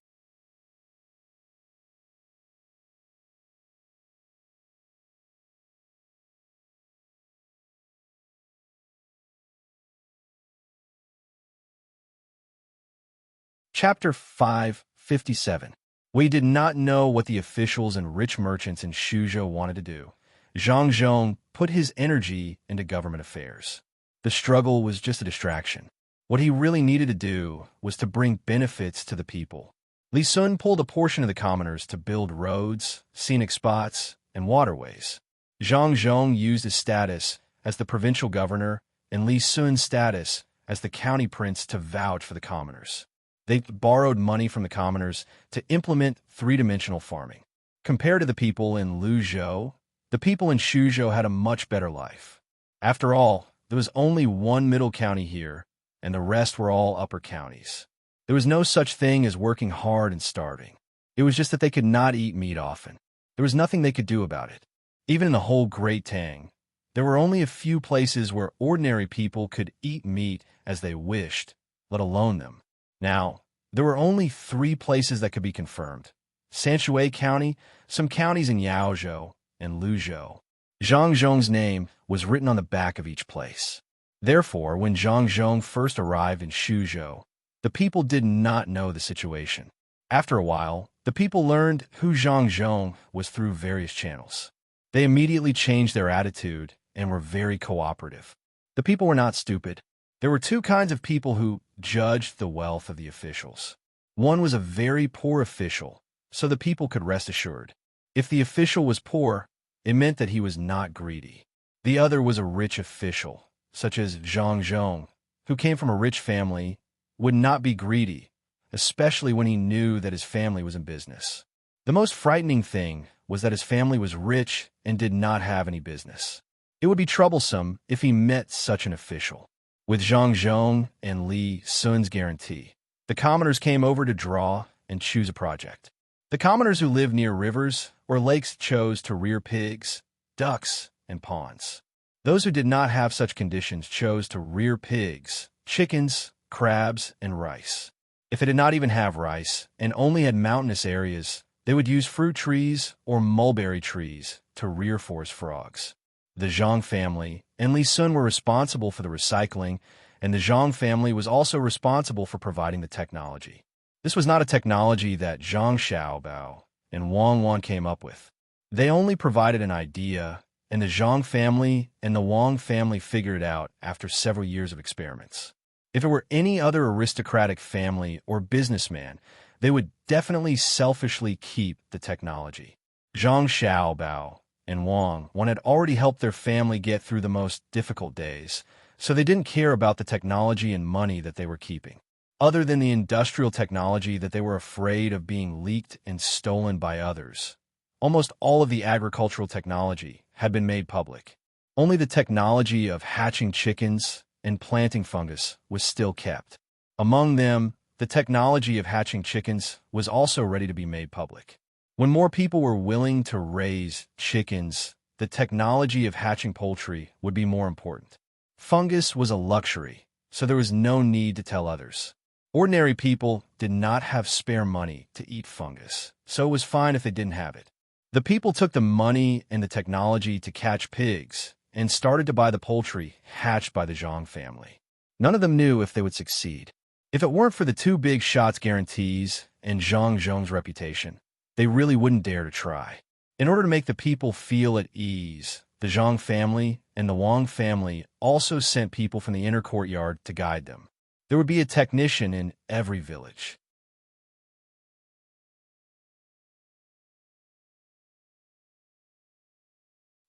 Chapter 557. We did not know what the officials and rich merchants in Shuzhou wanted to do. Zhang Zhong put his energy into government affairs. The struggle was just a distraction. What he really needed to do was to bring benefits to the people. Li Sun pulled a portion of the commoners to build roads, scenic spots, and waterways. Zhang Zhong used his status as the provincial governor and Li Sun's status as the county prince to vouch for the commoners. They borrowed money from the commoners to implement 3-dimensional farming. Compared to the people in Luzhou, the people in Shuzhou had a much better life. After all, there was only one middle county here, and the rest were all upper counties. There was no such thing as working hard and starving. It was just that they could not eat meat often. There was nothing they could do about it. Even in the whole Great Tang, there were only a few places where ordinary people could eat meat as they wished, let alone them. Now, there were only 3 places that could be confirmed: Sanshui County, some counties in Yaozhou, and Luzhou. Zhang Zhong's name was written on the back of each place. Therefore, when Zhang Zhong first arrived in Shuzhou, the people did not know the situation. After a while, the people learned who Zhang Zhong was through various channels. They immediately changed their attitude and were very cooperative. The people were not stupid. There were two kinds of people who judged the wealth of the officials. One was a very poor official, so the people could rest assured. If the official was poor, it meant that he was not greedy. The other was a rich official, such as Zhang Zhong, who came from a rich family, would not be greedy, especially when he knew that his family was in business. The most frightening thing was that his family was rich and did not have any business. It would be troublesome if he met such an official. With Zhang Zhong and Li Sun's guarantee, the commoners came over to draw and choose a project. The commoners who lived near rivers or lakes chose to rear pigs, ducks, and ponds. Those who did not have such conditions chose to rear pigs, chickens, crabs, and rice. If they did not even have rice and only had mountainous areas, they would use fruit trees or mulberry trees to rear forest frogs. The Zhang family and Li Sun were responsible for the recycling, and the Zhang family was also responsible for providing the technology. This was not a technology that Zhang Xiaobao and Wang Wan came up with. They only provided an idea, and the Zhang family and the Wang family figured it out after several years of experiments. If it were any other aristocratic family or businessman, they would definitely selfishly keep the technology. Zhang Xiaobao and Wang had already helped their family get through the most difficult days, so they didn't care about the technology and money that they were keeping. Other than the industrial technology that they were afraid of being leaked and stolen by others, almost all of the agricultural technology had been made public. Only the technology of hatching chickens and planting fungus was still kept. Among them, the technology of hatching chickens was also ready to be made public. When more people were willing to raise chickens, the technology of hatching poultry would be more important. Fungus was a luxury, so there was no need to tell others. Ordinary people did not have spare money to eat fungus, so it was fine if they didn't have it. The people took the money and the technology to catch pigs and started to buy the poultry hatched by the Zhang family. None of them knew if they would succeed. If it weren't for the two big shots guarantees and Zhang Zhong's reputation, they really wouldn't dare to try. In order to make the people feel at ease, the Zhang family and the Wang family also sent people from the inner courtyard to guide them. There would be a technician in every village.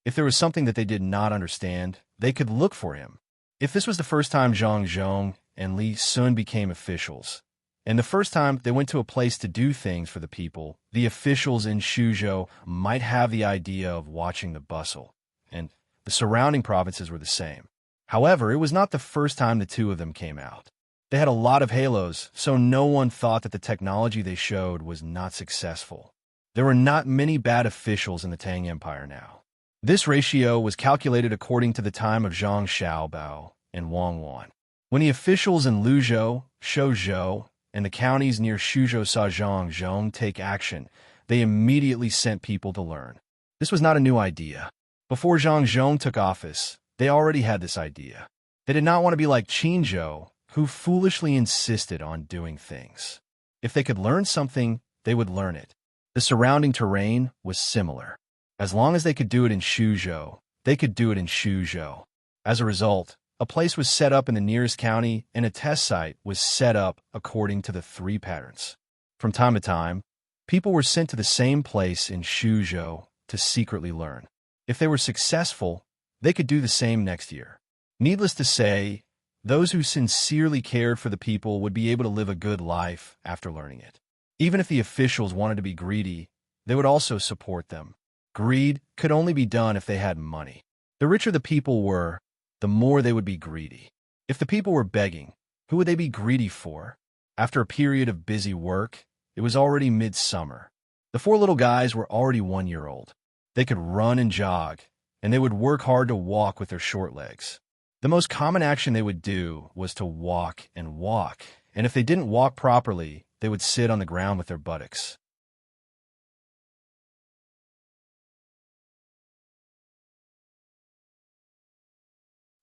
If there was something that they did not understand, they could look for him. If this was the first time Zhang Zhong and Li Sun became officials, and the first time they went to a place to do things for the people, the officials in Shuzhou might have the idea of watching the bustle, and the surrounding provinces were the same. However, it was not the first time the two of them came out. They had a lot of halos, so no one thought that the technology they showed was not successful. There were not many bad officials in the Tang Empire now. This ratio was calculated according to the time of Zhang Xiaobao and Wang Wan. When the officials in Luzhou, Shuzhou, and the counties near Shuzhou saw Zhang Zhong take action, they immediately sent people to learn. This was not a new idea. Before Zhang Zhong took office, they already had this idea. They did not want to be like Qinzhou, who foolishly insisted on doing things. If they could learn something, they would learn it. The surrounding terrain was similar. As long as they could do it in Shuzhou, they could do it in Shuzhou. As a result, a place was set up in the nearest county, and a test site was set up according to the three patterns. From time to time, people were sent to the same place in Shuzhou to secretly learn. If they were successful, they could do the same next year. Needless to say, those who sincerely cared for the people would be able to live a good life after learning it. Even if the officials wanted to be greedy, they would also support them. Greed could only be done if they had money. The richer the people were, the more they would be greedy. If the people were begging, who would they be greedy for? After a period of busy work, it was already midsummer. The four little guys were already 1 year old. They could run and jog, and they would work hard to walk with their short legs. The most common action they would do was to walk, and if they didn't walk properly, they would sit on the ground with their buttocks.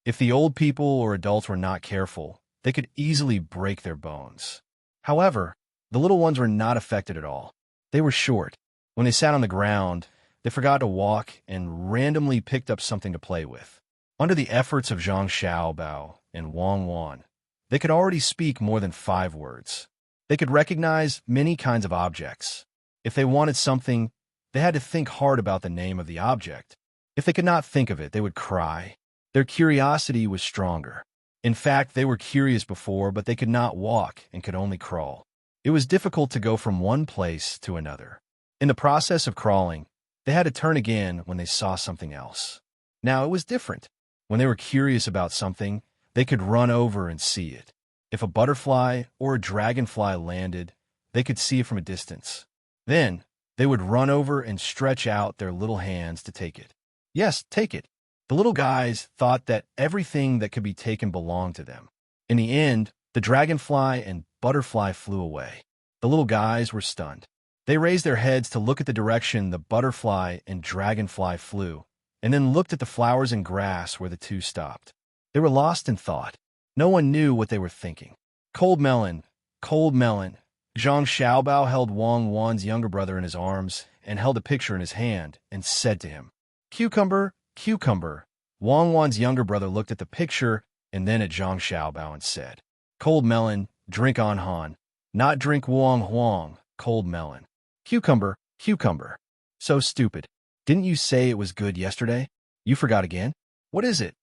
If the old people or adults were not careful, they could easily break their bones. However, the little ones were not affected at all. They were short. When they sat on the ground, they forgot to walk and randomly picked up something to play with. Under the efforts of Zhang Xiaobao and Wang Wan, they could already speak more than 5 words. They could recognize many kinds of objects. If they wanted something, they had to think hard about the name of the object. If they could not think of it, they would cry. Their curiosity was stronger. In fact, they were curious before, but they could not walk and could only crawl. It was difficult to go from one place to another. In the process of crawling, they had to turn again when they saw something else. Now it was different. When they were curious about something, they could run over and see it. If a butterfly or a dragonfly landed, they could see it from a distance. Then, they would run over and stretch out their little hands to take it. Yes, take it. The little guys thought that everything that could be taken belonged to them. In the end, the dragonfly and butterfly flew away. The little guys were stunned. They raised their heads to look at the direction the butterfly and dragonfly flew, and then looked at the flowers and grass where the two stopped. They were lost in thought. No one knew what they were thinking. Cold melon, cold melon. Zhang Xiaobao held Wang Wan's younger brother in his arms and held a picture in his hand and said to him, "Cucumber, cucumber." Wang Wan's younger brother looked at the picture and then at Zhang Xiaobao and said, "Cold melon, drink on Han. Not drink Wang Huang, cold melon. Cucumber, cucumber." So stupid. Didn't you say it was good yesterday? You forgot again? What is it?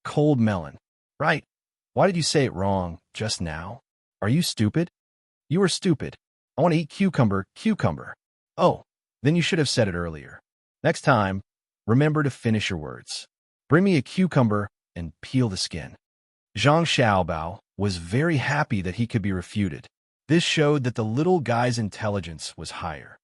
Cold melon. Right. Why did you say it wrong just now? Are you stupid? You are stupid. I want to eat cucumber, cucumber. Oh, then you should have said it earlier. Next time, remember to finish your words. Bring me a cucumber and peel the skin. Zhang Xiaobao was very happy that he could be refuted. This showed that the little guy's intelligence was higher.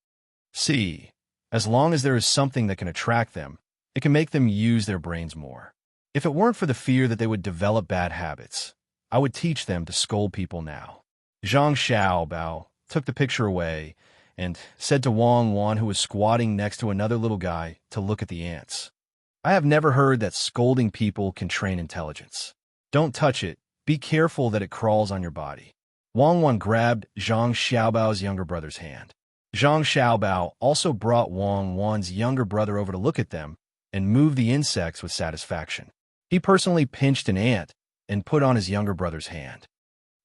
See, as long as there is something that can attract them, it can make them use their brains more. If it weren't for the fear that they would develop bad habits, I would teach them to scold people now. Zhang Xiaobao took the picture away and said to Wang Wan, who was squatting next to another little guy, to look at the ants. I have never heard that scolding people can train intelligence. Don't touch it. Be careful that it crawls on your body. Wang Wan grabbed Zhang Xiaobao's younger brother's hand. Zhang Xiaobao also brought Wang Wan's younger brother over to look at them and move the insects with satisfaction. He personally pinched an ant and put on his younger brother's hand.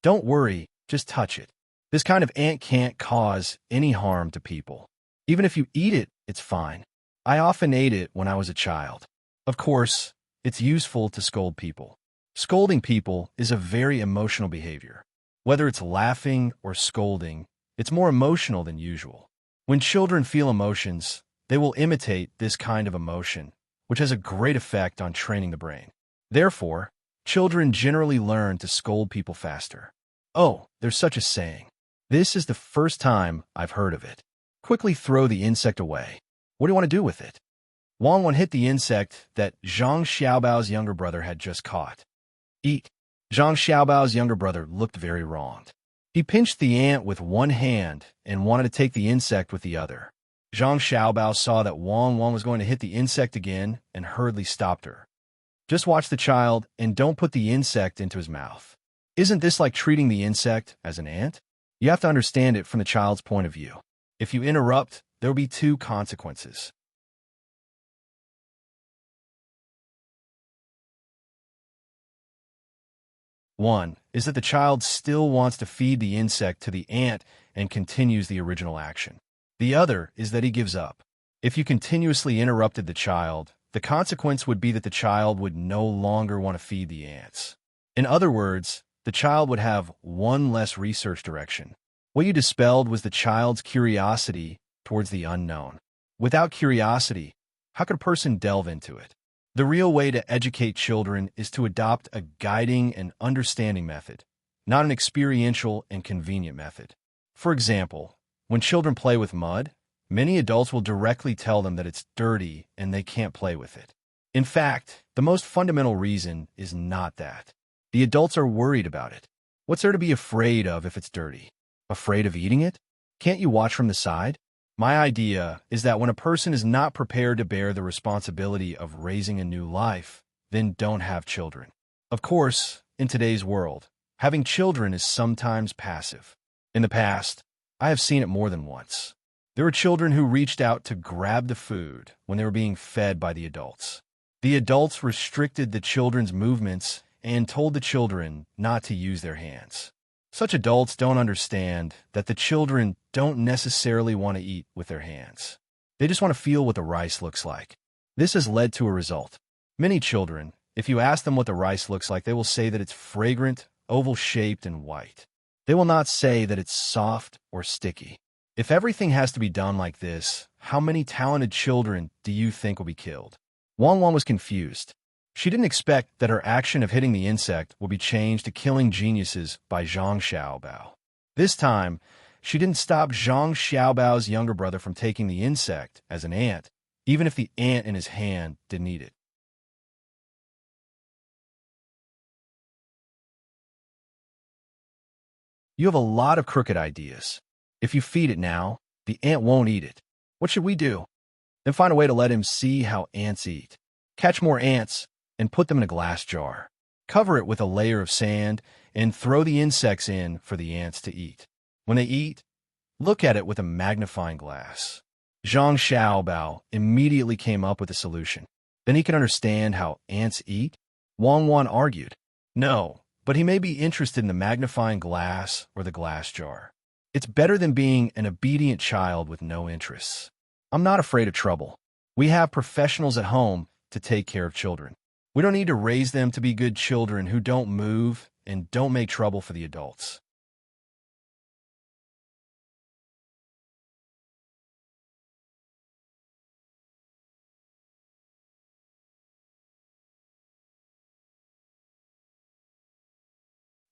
Don't worry, just touch it. This kind of ant can't cause any harm to people. Even if you eat it, it's fine. I often ate it when I was a child. Of course, it's useful to scold people. Scolding people is a very emotional behavior. Whether it's laughing or scolding, it's more emotional than usual. When children feel emotions, they will imitate this kind of emotion, which has a great effect on training the brain. Therefore, children generally learn to scold people faster. Oh, there's such a saying. This is the first time I've heard of it. Quickly throw the insect away. What do you want to do with it? Wang Wan hit the insect that Zhang Xiaobao's younger brother had just caught. Eat. Zhang Xiaobao's younger brother looked very wronged. He pinched the ant with one hand and wanted to take the insect with the other. Zhang Xiaobao saw that Wang Wan was going to hit the insect again and hurriedly stopped her. Just watch the child and don't put the insect into his mouth. Isn't this like treating the insect as an ant? You have to understand it from the child's point of view. If you interrupt, there will be 2 consequences. One is that the child still wants to feed the insect to the ant and continues the original action. The other is that he gives up. If you continuously interrupted the child, the consequence would be that the child would no longer want to feed the ants. In other words, the child would have one less research direction. What you dispelled was the child's curiosity towards the unknown. Without curiosity, how could a person delve into it? The real way to educate children is to adopt a guiding and understanding method, not an experiential and convenient method. For example, when children play with mud, many adults will directly tell them that it's dirty and they can't play with it. In fact, the most fundamental reason is not that. The adults are worried about it. What's there to be afraid of if it's dirty? Afraid of eating it? Can't you watch from the side? My idea is that when a person is not prepared to bear the responsibility of raising a new life, then don't have children. Of course, in today's world, having children is sometimes passive. In the past, I have seen it more than once. There were children who reached out to grab the food when they were being fed by the adults. The adults restricted the children's movements and told the children not to use their hands. Such adults don't understand that the children don't necessarily want to eat with their hands. They just want to feel what the rice looks like. This has led to a result. Many children, if you ask them what the rice looks like, they will say that it's fragrant, oval-shaped, and white. They will not say that it's soft or sticky. If everything has to be done like this, how many talented children do you think will be killed? Wang Wan was confused. She didn't expect that her action of hitting the insect would be changed to killing geniuses by Zhang Xiaobao. This time, she didn't stop Zhang Xiaobao's younger brother from taking the insect as an ant, even if the ant in his hand didn't eat it. You have a lot of crooked ideas. If you feed it now, the ant won't eat it. What should we do? Then find a way to let him see how ants eat. Catch more ants and put them in a glass jar. Cover it with a layer of sand and throw the insects in for the ants to eat. When they eat, look at it with a magnifying glass. Zhang Xiaobao immediately came up with a solution. Then he can understand how ants eat? Wang Wan argued. No, but he may be interested in the magnifying glass or the glass jar. It's better than being an obedient child with no interests. I'm not afraid of trouble. We have professionals at home to take care of children. We don't need to raise them to be good children who don't move and don't make trouble for the adults.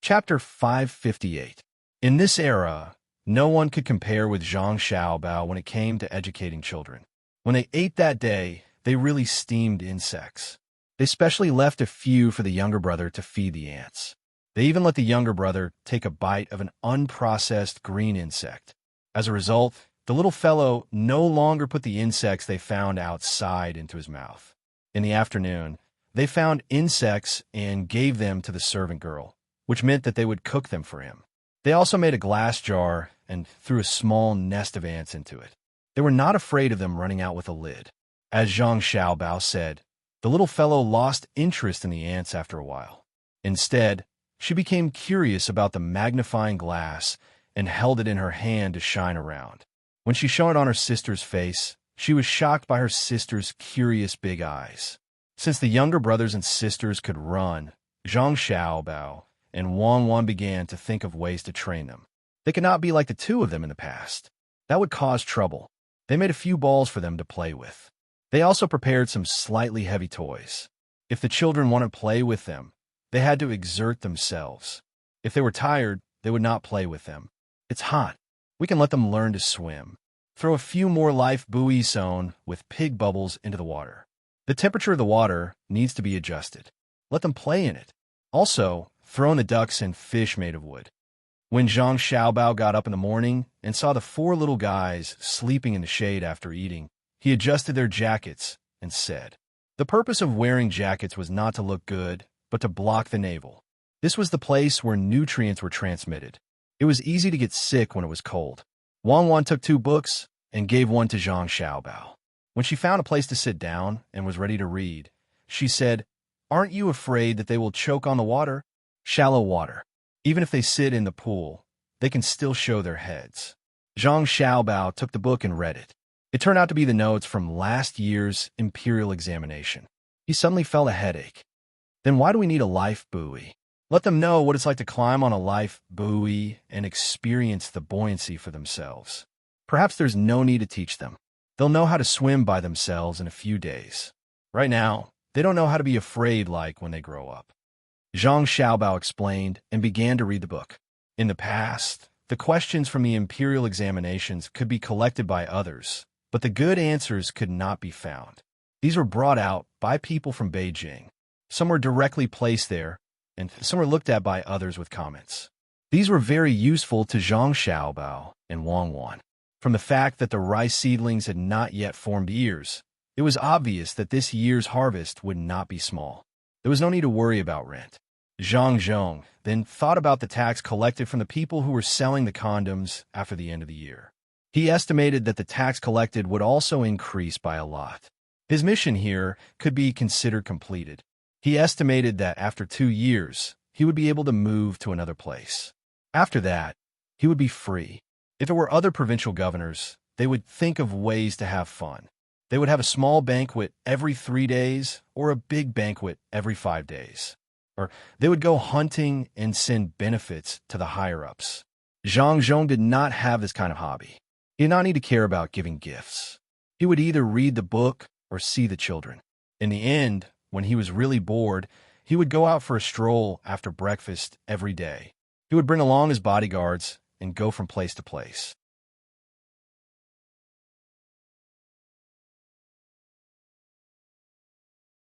Chapter 558. In this era, no one could compare with Zhang Xiaobao when it came to educating children. When they ate that day, they really steamed insects. They specially left a few for the younger brother to feed the ants. They even let the younger brother take a bite of an unprocessed green insect. As a result, the little fellow no longer put the insects they found outside into his mouth. In the afternoon, they found insects and gave them to the servant girl, which meant that they would cook them for him. They also made a glass jar and threw a small nest of ants into it. They were not afraid of them running out with a lid. As Zhang Xiaobao said, the little fellow lost interest in the ants after a while. Instead, she became curious about the magnifying glass and held it in her hand to shine around. When she shone it on her sister's face, she was shocked by her sister's curious big eyes. Since the younger brothers and sisters could run, Zhang Xiaobao and Wang Wan began to think of ways to train them. They could not be like the two of them in the past. That would cause trouble. They made a few balls for them to play with. They also prepared some slightly heavy toys. If the children wanted to play with them, they had to exert themselves. If they were tired, they would not play with them. It's hot. We can let them learn to swim. Throw a few more life buoys sewn with pig bubbles into the water. The temperature of the water needs to be adjusted. Let them play in it. Also, throw in the ducks and fish made of wood. When Zhang Xiaobao got up in the morning and saw the four little guys sleeping in the shade after eating, he adjusted their jackets and said, "The purpose of wearing jackets was not to look good, but to block the navel. This was the place where nutrients were transmitted. It was easy to get sick when it was cold." Wang Wan took 2 books and gave one to Zhang Xiaobao. When she found a place to sit down and was ready to read, she said, "Aren't you afraid that they will choke on the water? Shallow water. Even if they sit in the pool, they can still show their heads." Zhang Xiaobao took the book and read it. It turned out to be the notes from last year's imperial examination. He suddenly felt a headache. Then why do we need a life buoy? Let them know what it's like to climb on a life buoy and experience the buoyancy for themselves. Perhaps there's no need to teach them. They'll know how to swim by themselves in a few days. Right now, they don't know how to be afraid like when they grow up. Zhang Xiaobao explained and began to read the book. In the past, the questions from the imperial examinations could be collected by others, but the good answers could not be found. These were brought out by people from Beijing. Some were directly placed there, and some were looked at by others with comments. These were very useful to Zhang Xiaobao and Wang Wan. From the fact that the rice seedlings had not yet formed ears, it was obvious that this year's harvest would not be small. There was no need to worry about rent. Zhang Zhong then thought about the tax collected from the people who were selling the condoms after the end of the year. He estimated that the tax collected would also increase by a lot. His mission here could be considered completed. He estimated that after 2 years, he would be able to move to another place. After that, he would be free. If there were other provincial governors, they would think of ways to have fun. They would have a small banquet every 3 days or a big banquet every 5 days. Or they would go hunting and send benefits to the higher-ups. Zhang Zhong did not have this kind of hobby. He did not need to care about giving gifts. He would either read the book or see the children. In the end, when he was really bored, he would go out for a stroll after breakfast every day. He would bring along his bodyguards and go from place to place.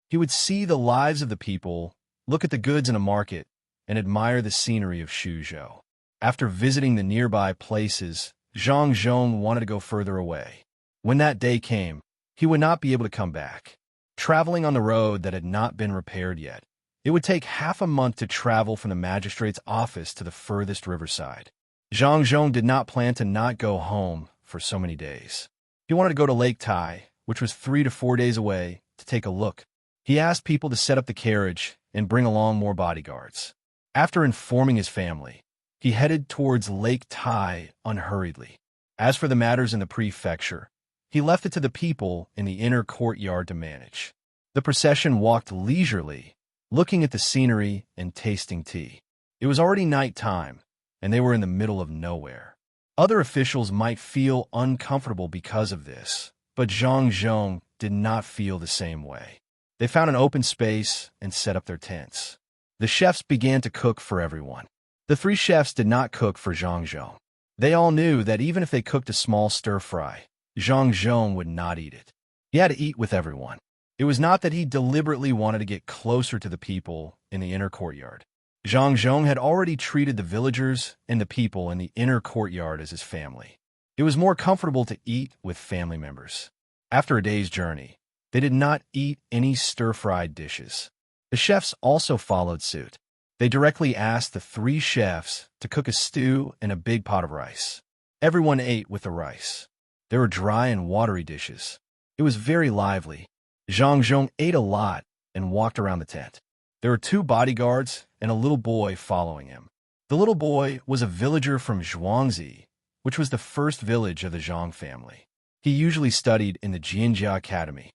He would see the lives of the people, look at the goods in a market, and admire the scenery of Suzhou. After visiting the nearby places, Zhang Zhong wanted to go further away. When that day came, he would not be able to come back. Traveling on the road that had not been repaired yet, it would take half a month to travel from the magistrate's office to the furthest riverside. Zhang Zhong did not plan to not go home for so many days. He wanted to go to Lake Tai, which was 3 to 4 days away, to take a look. He asked people to set up the carriage and bring along more bodyguards. After informing his family, he headed towards Lake Tai unhurriedly. As for the matters in the prefecture, he left it to the people in the inner courtyard to manage. The procession walked leisurely, looking at the scenery and tasting tea. It was already night time, and they were in the middle of nowhere. Other officials might feel uncomfortable because of this, but Zhang Zhong did not feel the same way. They found an open space and set up their tents. The chefs began to cook for everyone. The 3 chefs did not cook for Zhang Zhong. They all knew that even if they cooked a small stir-fry, Zhang Zhong would not eat it. He had to eat with everyone. It was not that he deliberately wanted to get closer to the people in the inner courtyard. Zhang Zhong had already treated the villagers and the people in the inner courtyard as his family. It was more comfortable to eat with family members. After a day's journey, they did not eat any stir-fried dishes. The chefs also followed suit. They directly asked the 3 chefs to cook a stew and a big pot of rice. Everyone ate with the rice. There were dry and watery dishes. It was very lively. Zhang Zhong ate a lot and walked around the tent. There were 2 bodyguards and a little boy following him. The little boy was a villager from Zhuangzi, which was the first village of the Zhang family. He usually studied in the Jianjia Academy.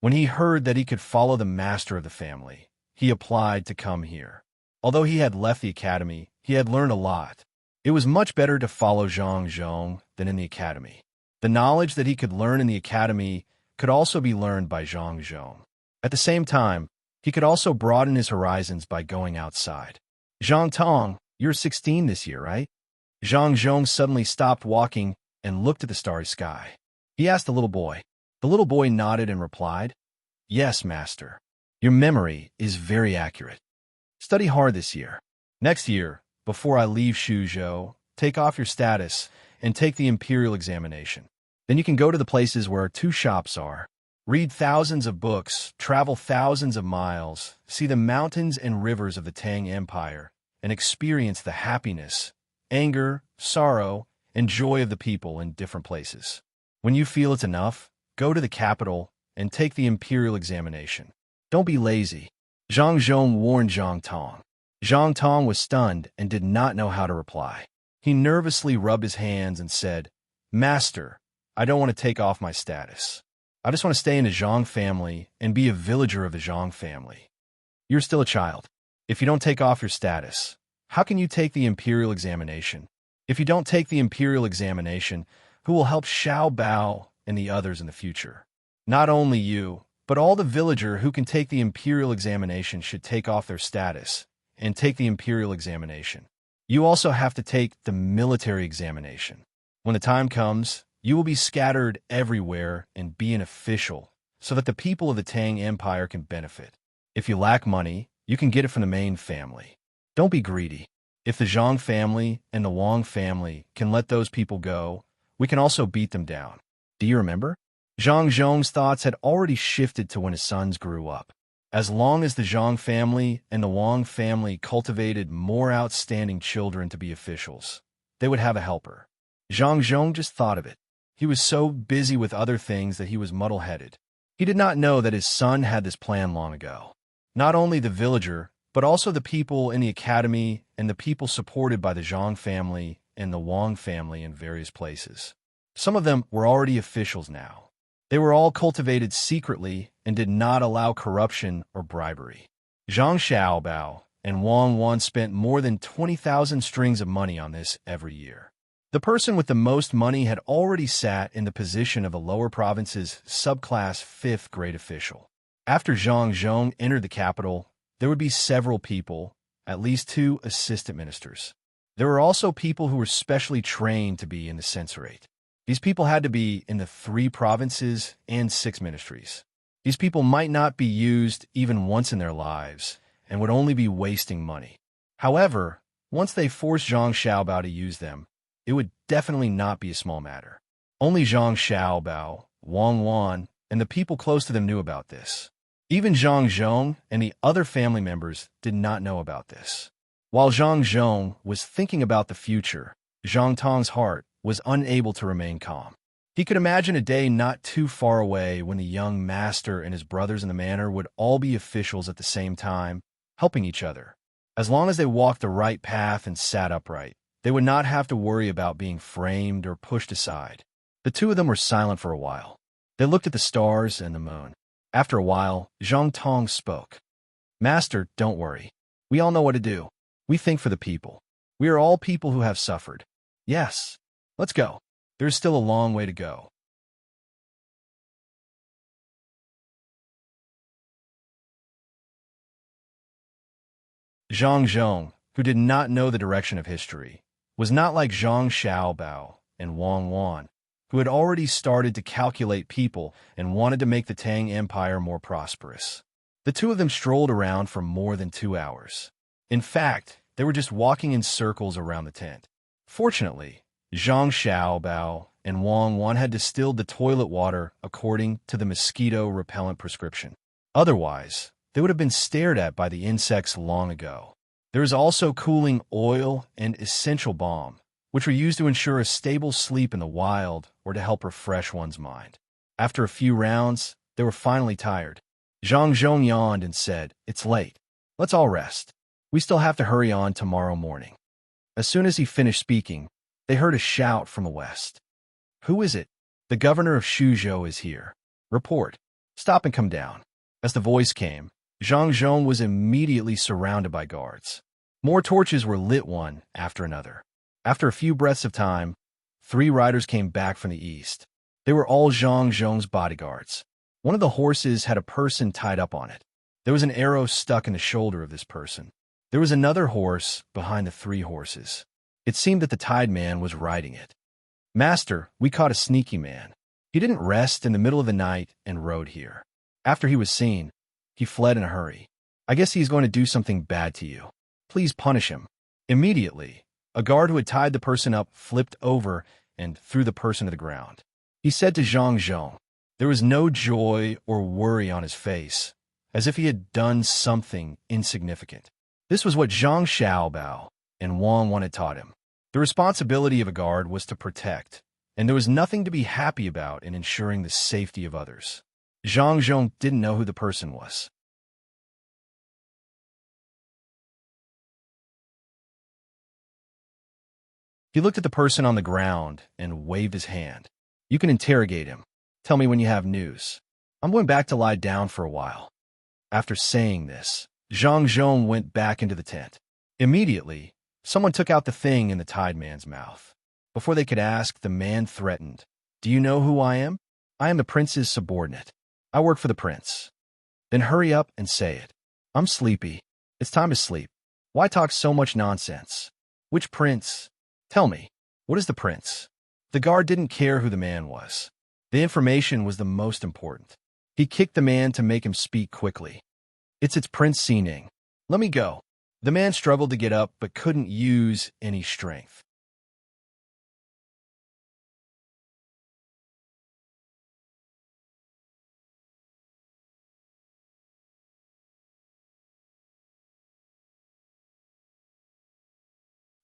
When he heard that he could follow the master of the family, he applied to come here. Although he had left the academy, he had learned a lot. It was much better to follow Zhang Zhong than in the academy. The knowledge that he could learn in the academy could also be learned by Zhang Zhong. At the same time, he could also broaden his horizons by going outside. Zhang Tang, you're 16 this year, right? Zhang Zhong suddenly stopped walking and looked at the starry sky. He asked the little boy. The little boy nodded and replied, "Yes, master. Your memory is very accurate. Study hard this year. Next year, before I leave Suzhou, take off your status and take the imperial examination. Then you can go to the places where our 2 shops are, read thousands of books, travel thousands of miles, see the mountains and rivers of the Tang Empire, and experience the happiness, anger, sorrow, and joy of the people in different places. When you feel it's enough, go to the capital and take the imperial examination. Don't be lazy." Zhang Zhong warned Zhang Tong. Zhang Tong was stunned and did not know how to reply. He nervously rubbed his hands and said, "Master, I don't want to take off my status. I just want to stay in the Zhang family and be a villager of the Zhang family." "You're still a child. If you don't take off your status, how can you take the imperial examination? If you don't take the imperial examination, who will help Xiao Bao and the others in the future? Not only you, but all the villager who can take the imperial examination should take off their status and take the imperial examination. You also have to take the military examination. When the time comes, you will be scattered everywhere and be an official so that the people of the Tang Empire can benefit. If you lack money, you can get it from the main family. Don't be greedy. If the Zhang family and the Wang family can let those people go, we can also beat them down. Do you remember?" Zhang Zhong's thoughts had already shifted to when his sons grew up. As long as the Zhang family and the Wang family cultivated more outstanding children to be officials, they would have a helper. Zhang Zhong just thought of it. He was so busy with other things that he was muddle-headed. He did not know that his son had this plan long ago. Not only the villager, but also the people in the academy and the people supported by the Zhang family and the Wang family in various places. Some of them were already officials now. They were all cultivated secretly and did not allow corruption or bribery. Zhang Xiaobao and Wang Wan spent more than 20,000 strings of money on this every year. The person with the most money had already sat in the position of a lower province's subclass 5th grade official. After Zhang Zhong entered the capital, there would be several people, at least 2 assistant ministers. There were also people who were specially trained to be in the censorate. These people had to be in the 3 provinces and 6 ministries. These people might not be used even once in their lives and would only be wasting money. However, once they forced Zhang Xiaobao to use them, it would definitely not be a small matter. Only Zhang Xiaobao, Wang Wan, and the people close to them knew about this. Even Zhang Zhong and the other family members did not know about this. While Zhang Zhong was thinking about the future, Zhang Tong's heart was unable to remain calm. He could imagine a day not too far away when the young master and his brothers in the manor would all be officials at the same time, helping each other. As long as they walked the right path and sat upright, they would not have to worry about being framed or pushed aside. The 2 of them were silent for a while. They looked at the stars and the moon. After a while, Zhang Tong spoke. "Master, don't worry. We all know what to do. We think for the people. We are all people who have suffered. Yes, let's go. There is still a long way to go." Zhang Zhong, who did not know the direction of history, was not like Zhang Xiaobao and Wang Wan, who had already started to calculate people and wanted to make the Tang Empire more prosperous. The 2 of them strolled around for more than 2 hours. In fact, they were just walking in circles around the tent. Fortunately, Zhang Xiaobao and Wang Wan had distilled the toilet water according to the mosquito-repellent prescription. Otherwise, they would have been stared at by the insects long ago. There is also cooling oil and essential balm, which were used to ensure a stable sleep in the wild or to help refresh one's mind. After a few rounds, they were finally tired. Zhang Zhong yawned and said, "It's late. Let's all rest. We still have to hurry on tomorrow morning." As soon as he finished speaking, they heard a shout from the west. "Who is it?" "The governor of Shuzhou is here. Report. Stop and come down." As the voice came, Zhang Zhong was immediately surrounded by guards. More torches were lit one after another. After a few breaths of time, 3 riders came back from the east. They were all Zhang Zhong's bodyguards. One of the horses had a person tied up on it. There was an arrow stuck in the shoulder of this person. There was another horse behind the 3 horses. It seemed that the tied man was riding it. "Master, we caught a sneaky man. He didn't rest in the middle of the night and rode here. After he was seen, he fled in a hurry. I guess he's going to do something bad to you. Please punish him." Immediately, a guard who had tied the person up flipped over and threw the person to the ground. He said to Zhang Zhong. There was no joy or worry on his face, as if he had done something insignificant. This was what Zhang Xiaobao and Wang Wan had taught him. The responsibility of a guard was to protect, and there was nothing to be happy about in ensuring the safety of others. Zhang Zhong didn't know who the person was. He looked at the person on the ground and waved his hand. "You can interrogate him. Tell me when you have news. I'm going back to lie down for a while." After saying this, Zhang Zhong went back into the tent. Immediately, someone took out the thing in the tied man's mouth. Before they could ask, the man threatened. "Do you know who I am? I am the prince's subordinate. I work for the prince." "Then hurry up and say it." "I'm sleepy. It's time to sleep. Why talk so much nonsense?" "Which prince? Tell me, what is the prince?" The guard didn't care who the man was. The information was the most important. He kicked the man to make him speak quickly. It's Prince Xining. Let me go." The man struggled to get up but couldn't use any strength.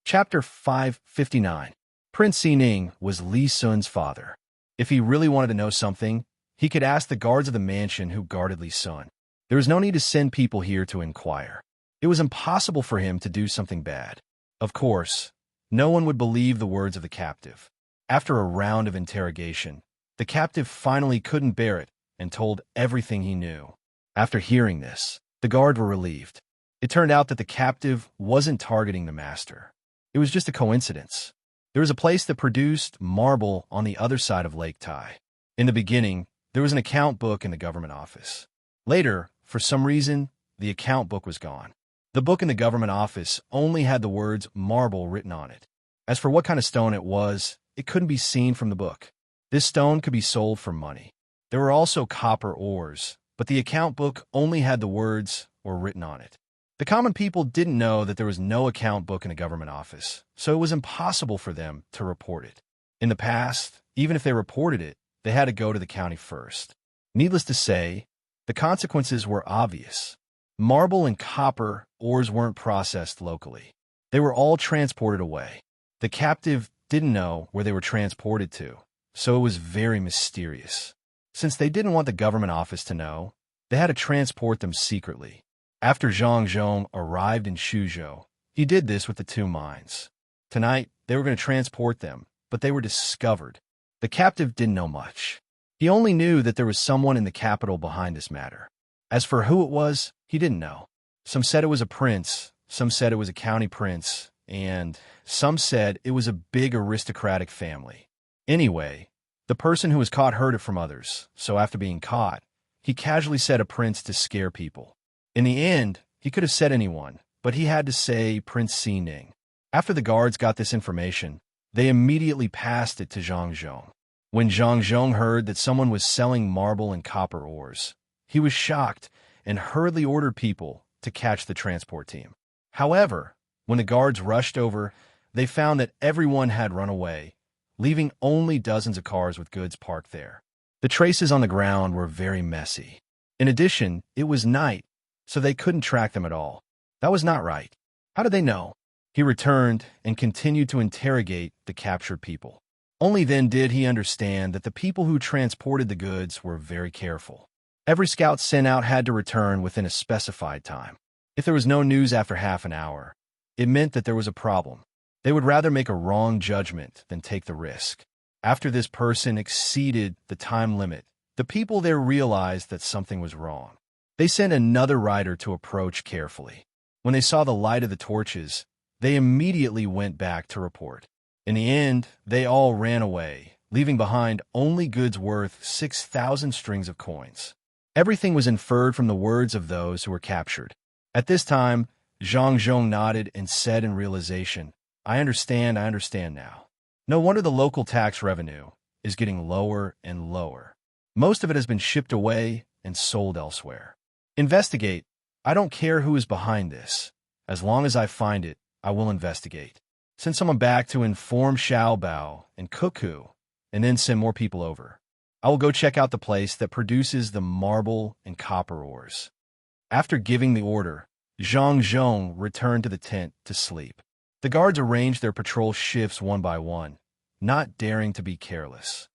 Chapter 559. Prince Ning was Li Sun's father. If he really wanted to know something, he could ask the guards of the mansion who guarded Li Sun. There was no need to send people here to inquire. It was impossible for him to do something bad. Of course, no one would believe the words of the captive. After a round of interrogation, the captive finally couldn't bear it and told everything he knew. After hearing this, the guard were relieved. It turned out that the captive wasn't targeting the master. It was just a coincidence. There was a place that produced marble on the other side of Lake Tai. In the beginning, there was an account book in the government office. Later, for some reason, the account book was gone. The book in the government office only had the words marble written on it. As for what kind of stone it was, it couldn't be seen from the book. This stone could be sold for money. There were also copper ores, but the account book only had the words or written on it. The common people didn't know that there was no account book in a government office, so it was impossible for them to report it. In the past, even if they reported it, they had to go to the county first. Needless to say, the consequences were obvious. Marble and copper ores weren't processed locally. They were all transported away. The captive didn't know where they were transported to, so it was very mysterious. Since they didn't want the government office to know, they had to transport them secretly. After Zhang Zhong arrived in Shuzhou, he did this with the two mines. Tonight, they were going to transport them, but they were discovered. The captive didn't know much. He only knew that there was someone in the capital behind this matter. As for who it was, he didn't know. Some said it was a prince, some said it was a county prince, and some said it was a big aristocratic family. Anyway, the person who was caught heard it from others, so after being caught, he casually said a prince to scare people. In the end, he could have said anyone, but he had to say Prince Ning. After the guards got this information, they immediately passed it to Zhang Zhong. When Zhang Zhong heard that someone was selling marble and copper ores, he was shocked and hurriedly ordered people to catch the transport team. However, when the guards rushed over, they found that everyone had run away, leaving only dozens of cars with goods parked there. The traces on the ground were very messy. In addition, it was night, so they couldn't track them at all. That was not right. How did they know? He returned and continued to interrogate the captured people. Only then did he understand that the people who transported the goods were very careful. Every scout sent out had to return within a specified time. If there was no news after half an hour, it meant that there was a problem. They would rather make a wrong judgment than take the risk. After this person exceeded the time limit, the people there realized that something was wrong. They sent another rider to approach carefully. When they saw the light of the torches, they immediately went back to report. In the end, they all ran away, leaving behind only goods worth 6,000 strings of coins. Everything was inferred from the words of those who were captured. At this time, Zhang Zhong nodded and said in realization, I understand now. No wonder the local tax revenue is getting lower and lower. Most of it has been shipped away and sold elsewhere. Investigate. I don't care who is behind this. As long as I find it, I will investigate. Send someone back to inform Xiao Bao and Cuckoo, and then send more people over. I will go check out the place that produces the marble and copper ores. After giving the order, Zhang Zhong returned to the tent to sleep. The guards arranged their patrol shifts one by one, not daring to be careless.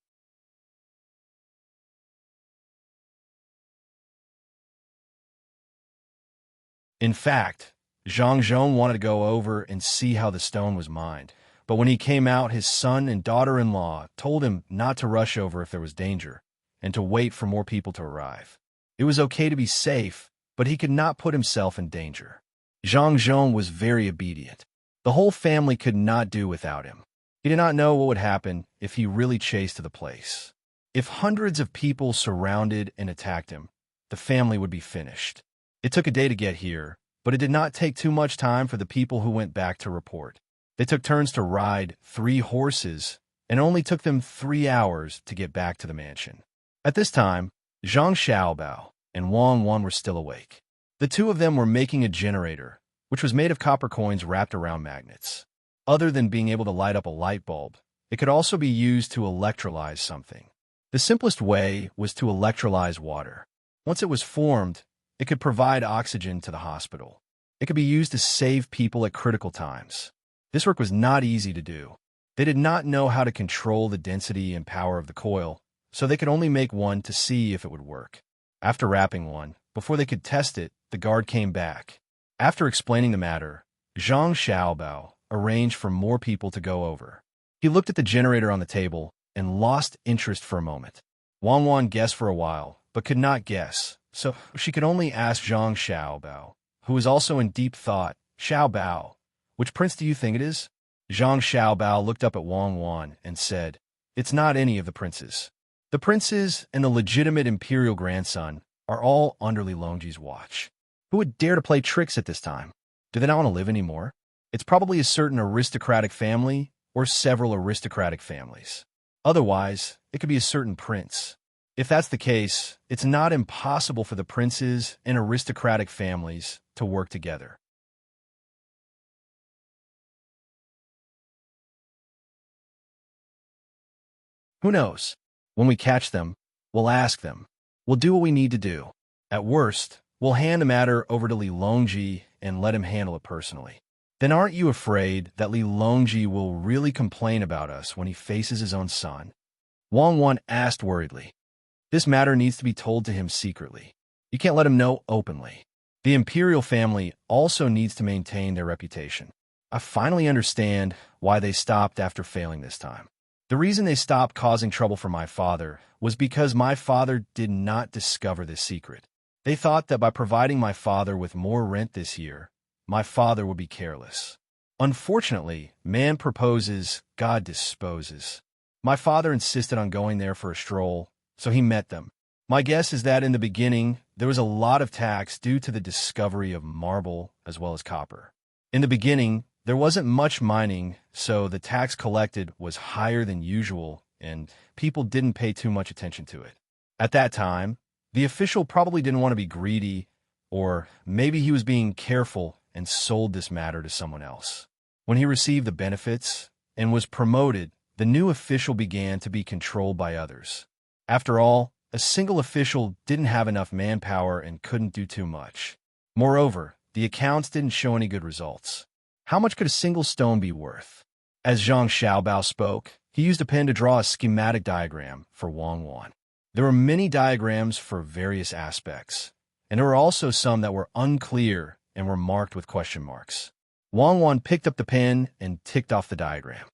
In fact, Zhang Zhong wanted to go over and see how the stone was mined, but when he came out, his son and daughter-in-law told him not to rush over if there was danger, and to wait for more people to arrive. It was okay to be safe, but he could not put himself in danger. Zhang Zhong was very obedient. The whole family could not do without him. He did not know what would happen if he really chased to the place. If hundreds of people surrounded and attacked him, the family would be finished. It took a day to get here, but it did not take too much time for the people who went back to report. They took turns to ride 3 horses, and it only took them 3 hours to get back to the mansion. At this time, Zhang Xiaobao and Wang Wan were still awake. The two of them were making a generator, which was made of copper coins wrapped around magnets. Other than being able to light up a light bulb, it could also be used to electrolyze something. The simplest way was to electrolyze water. Once it was formed, it could provide oxygen to the hospital. It could be used to save people at critical times. This work was not easy to do. They did not know how to control the density and power of the coil, so they could only make one to see if it would work. After wrapping one, before they could test it, the guard came back. After explaining the matter, Zhang Xiaobao arranged for more people to go over. He looked at the generator on the table and lost interest for a moment. Wang Wan guessed for a while, but could not guess, so she could only ask Zhang Xiaobao, who was also in deep thought. Xiaobao, which prince do you think it is? Zhang Xiaobao looked up at Wang Wan and said, "It's not any of the princes. The princes and the legitimate imperial grandson are all under Li Longji's watch. Who would dare to play tricks at this time? Do they not want to live anymore? It's probably a certain aristocratic family or several aristocratic families. Otherwise, it could be a certain prince. If that's the case, it's not impossible for the princes and aristocratic families to work together." Who knows? When we catch them, we'll ask them. We'll do what we need to do. At worst, we'll hand the matter over to Li Longji and let him handle it personally. Then aren't you afraid that Li Longji will really complain about us when he faces his own son? Wang Wan asked worriedly. This matter needs to be told to him secretly. You can't let him know openly. The imperial family also needs to maintain their reputation. I finally understand why they stopped after failing this time. The reason they stopped causing trouble for my father was because my father did not discover this secret. They thought that by providing my father with more rent this year, my father would be careless. Unfortunately, man proposes, God disposes. My father insisted on going there for a stroll, so he met them. My guess is that in the beginning, there was a lot of tax due to the discovery of marble as well as copper. In the beginning, there wasn't much mining, so the tax collected was higher than usual, and people didn't pay too much attention to it. At that time, the official probably didn't want to be greedy, or maybe he was being careful and sold this matter to someone else. When he received the benefits and was promoted, the new official began to be controlled by others. After all, a single official didn't have enough manpower and couldn't do too much. Moreover, the accounts didn't show any good results. How much could a single stone be worth? As Zhang Xiaobao spoke, he used a pen to draw a schematic diagram for Wang Wan. There were many diagrams for various aspects, and there were also some that were unclear and were marked with question marks. Wang Wan picked up the pen and ticked off the diagram.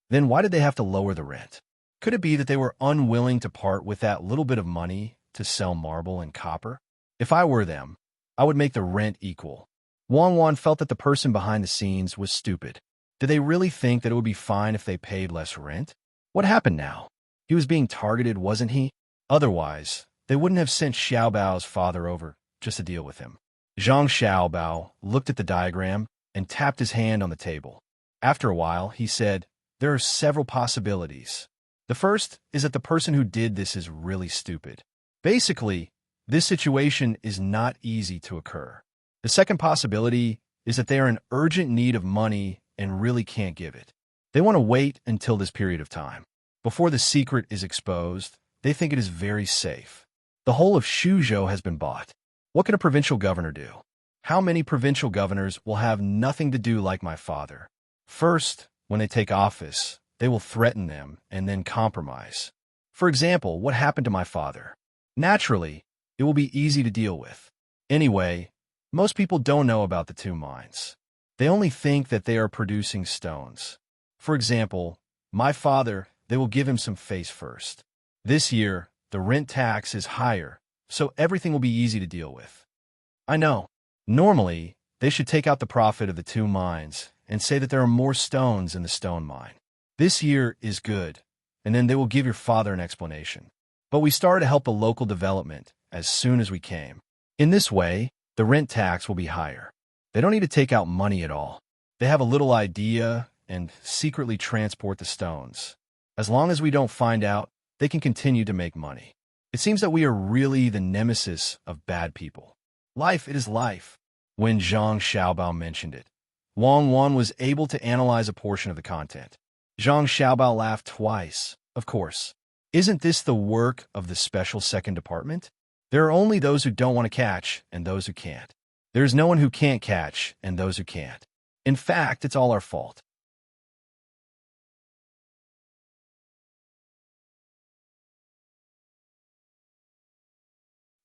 Then why did they have to lower the rent? Could it be that they were unwilling to part with that little bit of money to sell marble and copper? If I were them, I would make the rent equal. Wang Wan felt that the person behind the scenes was stupid. Did they really think that it would be fine if they paid less rent? What happened now? He was being targeted, wasn't he? Otherwise, they wouldn't have sent Xiaobao's father over just to deal with him. Zhang Xiaobao looked at the diagram and tapped his hand on the table. After a while, he said, "There are several possibilities. The first is that the person who did this is really stupid. Basically, this situation is not easy to occur. The second possibility is that they are in urgent need of money and really can't give it. They want to wait until this period of time. Before the secret is exposed, they think it is very safe. The whole of Shuzhou has been bought. What can a provincial governor do? How many provincial governors will have nothing to do like my father? First, when they take office, they will threaten them and then compromise. For example, what happened to my father? Naturally, it will be easy to deal with. Anyway, most people don't know about the two mines. They only think that they are producing stones. For example, my father, they will give him some face first. This year, the rent tax is higher, so everything will be easy to deal with. I know. Normally, they should take out the profit of the two mines and say that there are more stones in the stone mine. This year is good, and then they will give your father an explanation. But we started to help the local development as soon as we came. In this way, the rent tax will be higher. They don't need to take out money at all. They have a little idea and secretly transport the stones. As long as we don't find out, they can continue to make money. It seems that we are really the nemesis of bad people. Life, it is life. When Zhang Xiaobao mentioned it, Wang Wan was able to analyze a portion of the content. Zhang Xiaobao laughed twice. Of course. Isn't this the work of the special second department? There are only those who don't want to catch and those who can't. There's no one who can't catch and those who can't. In fact, it's all our fault.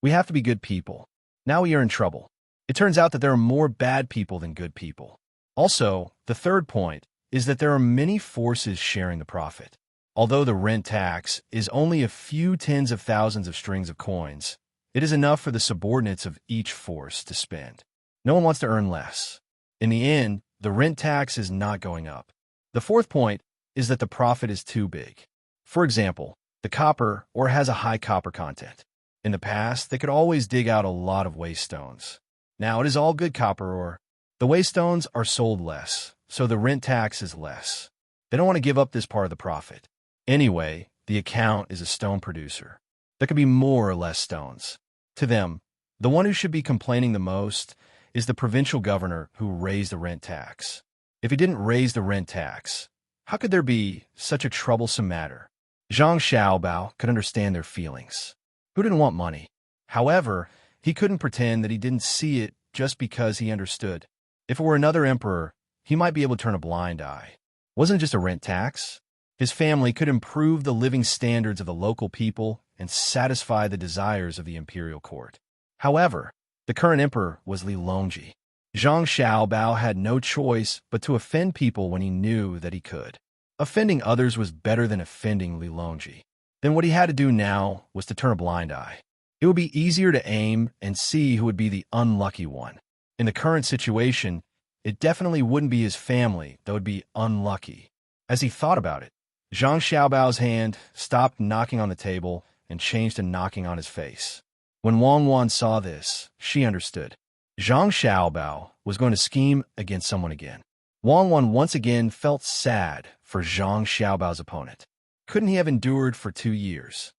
We have to be good people. Now we are in trouble. It turns out that there are more bad people than good people. Also, the third point is that there are many forces sharing the profit. Although the rent tax is only a few tens of thousands of strings of coins, it is enough for the subordinates of each force to spend. No one wants to earn less. In the end, the rent tax is not going up. The fourth point is that the profit is too big. For example, the copper ore has a high copper content. In the past, they could always dig out a lot of waste stones. Now it is all good copper ore. The waste stones are sold less, so the rent tax is less. They don't want to give up this part of the profit. Anyway, the account is a stone producer. There could be more or less stones. To them, the one who should be complaining the most is the provincial governor who raised the rent tax. If he didn't raise the rent tax, how could there be such a troublesome matter? Zhang Xiaobao could understand their feelings. Who didn't want money? However, he couldn't pretend that he didn't see it just because he understood. If it were another emperor, he might be able to turn a blind eye. Wasn't it just a rent tax? His family could improve the living standards of the local people and satisfy the desires of the imperial court. However, the current emperor was Li Longji. Zhang Xiaobao had no choice but to offend people when he knew that he could. Offending others was better than offending Li Longji. Then what he had to do now was to turn a blind eye. It would be easier to aim and see who would be the unlucky one. In the current situation, it definitely wouldn't be his family that would be unlucky. As he thought about it, Zhang Xiaobao's hand stopped knocking on the table and changed to knocking on his face. When Wang Wan saw this, she understood. Zhang Xiaobao was going to scheme against someone again. Wang Wan once again felt sad for Zhang Xiaobao's opponent. Couldn't he have endured for 2 years?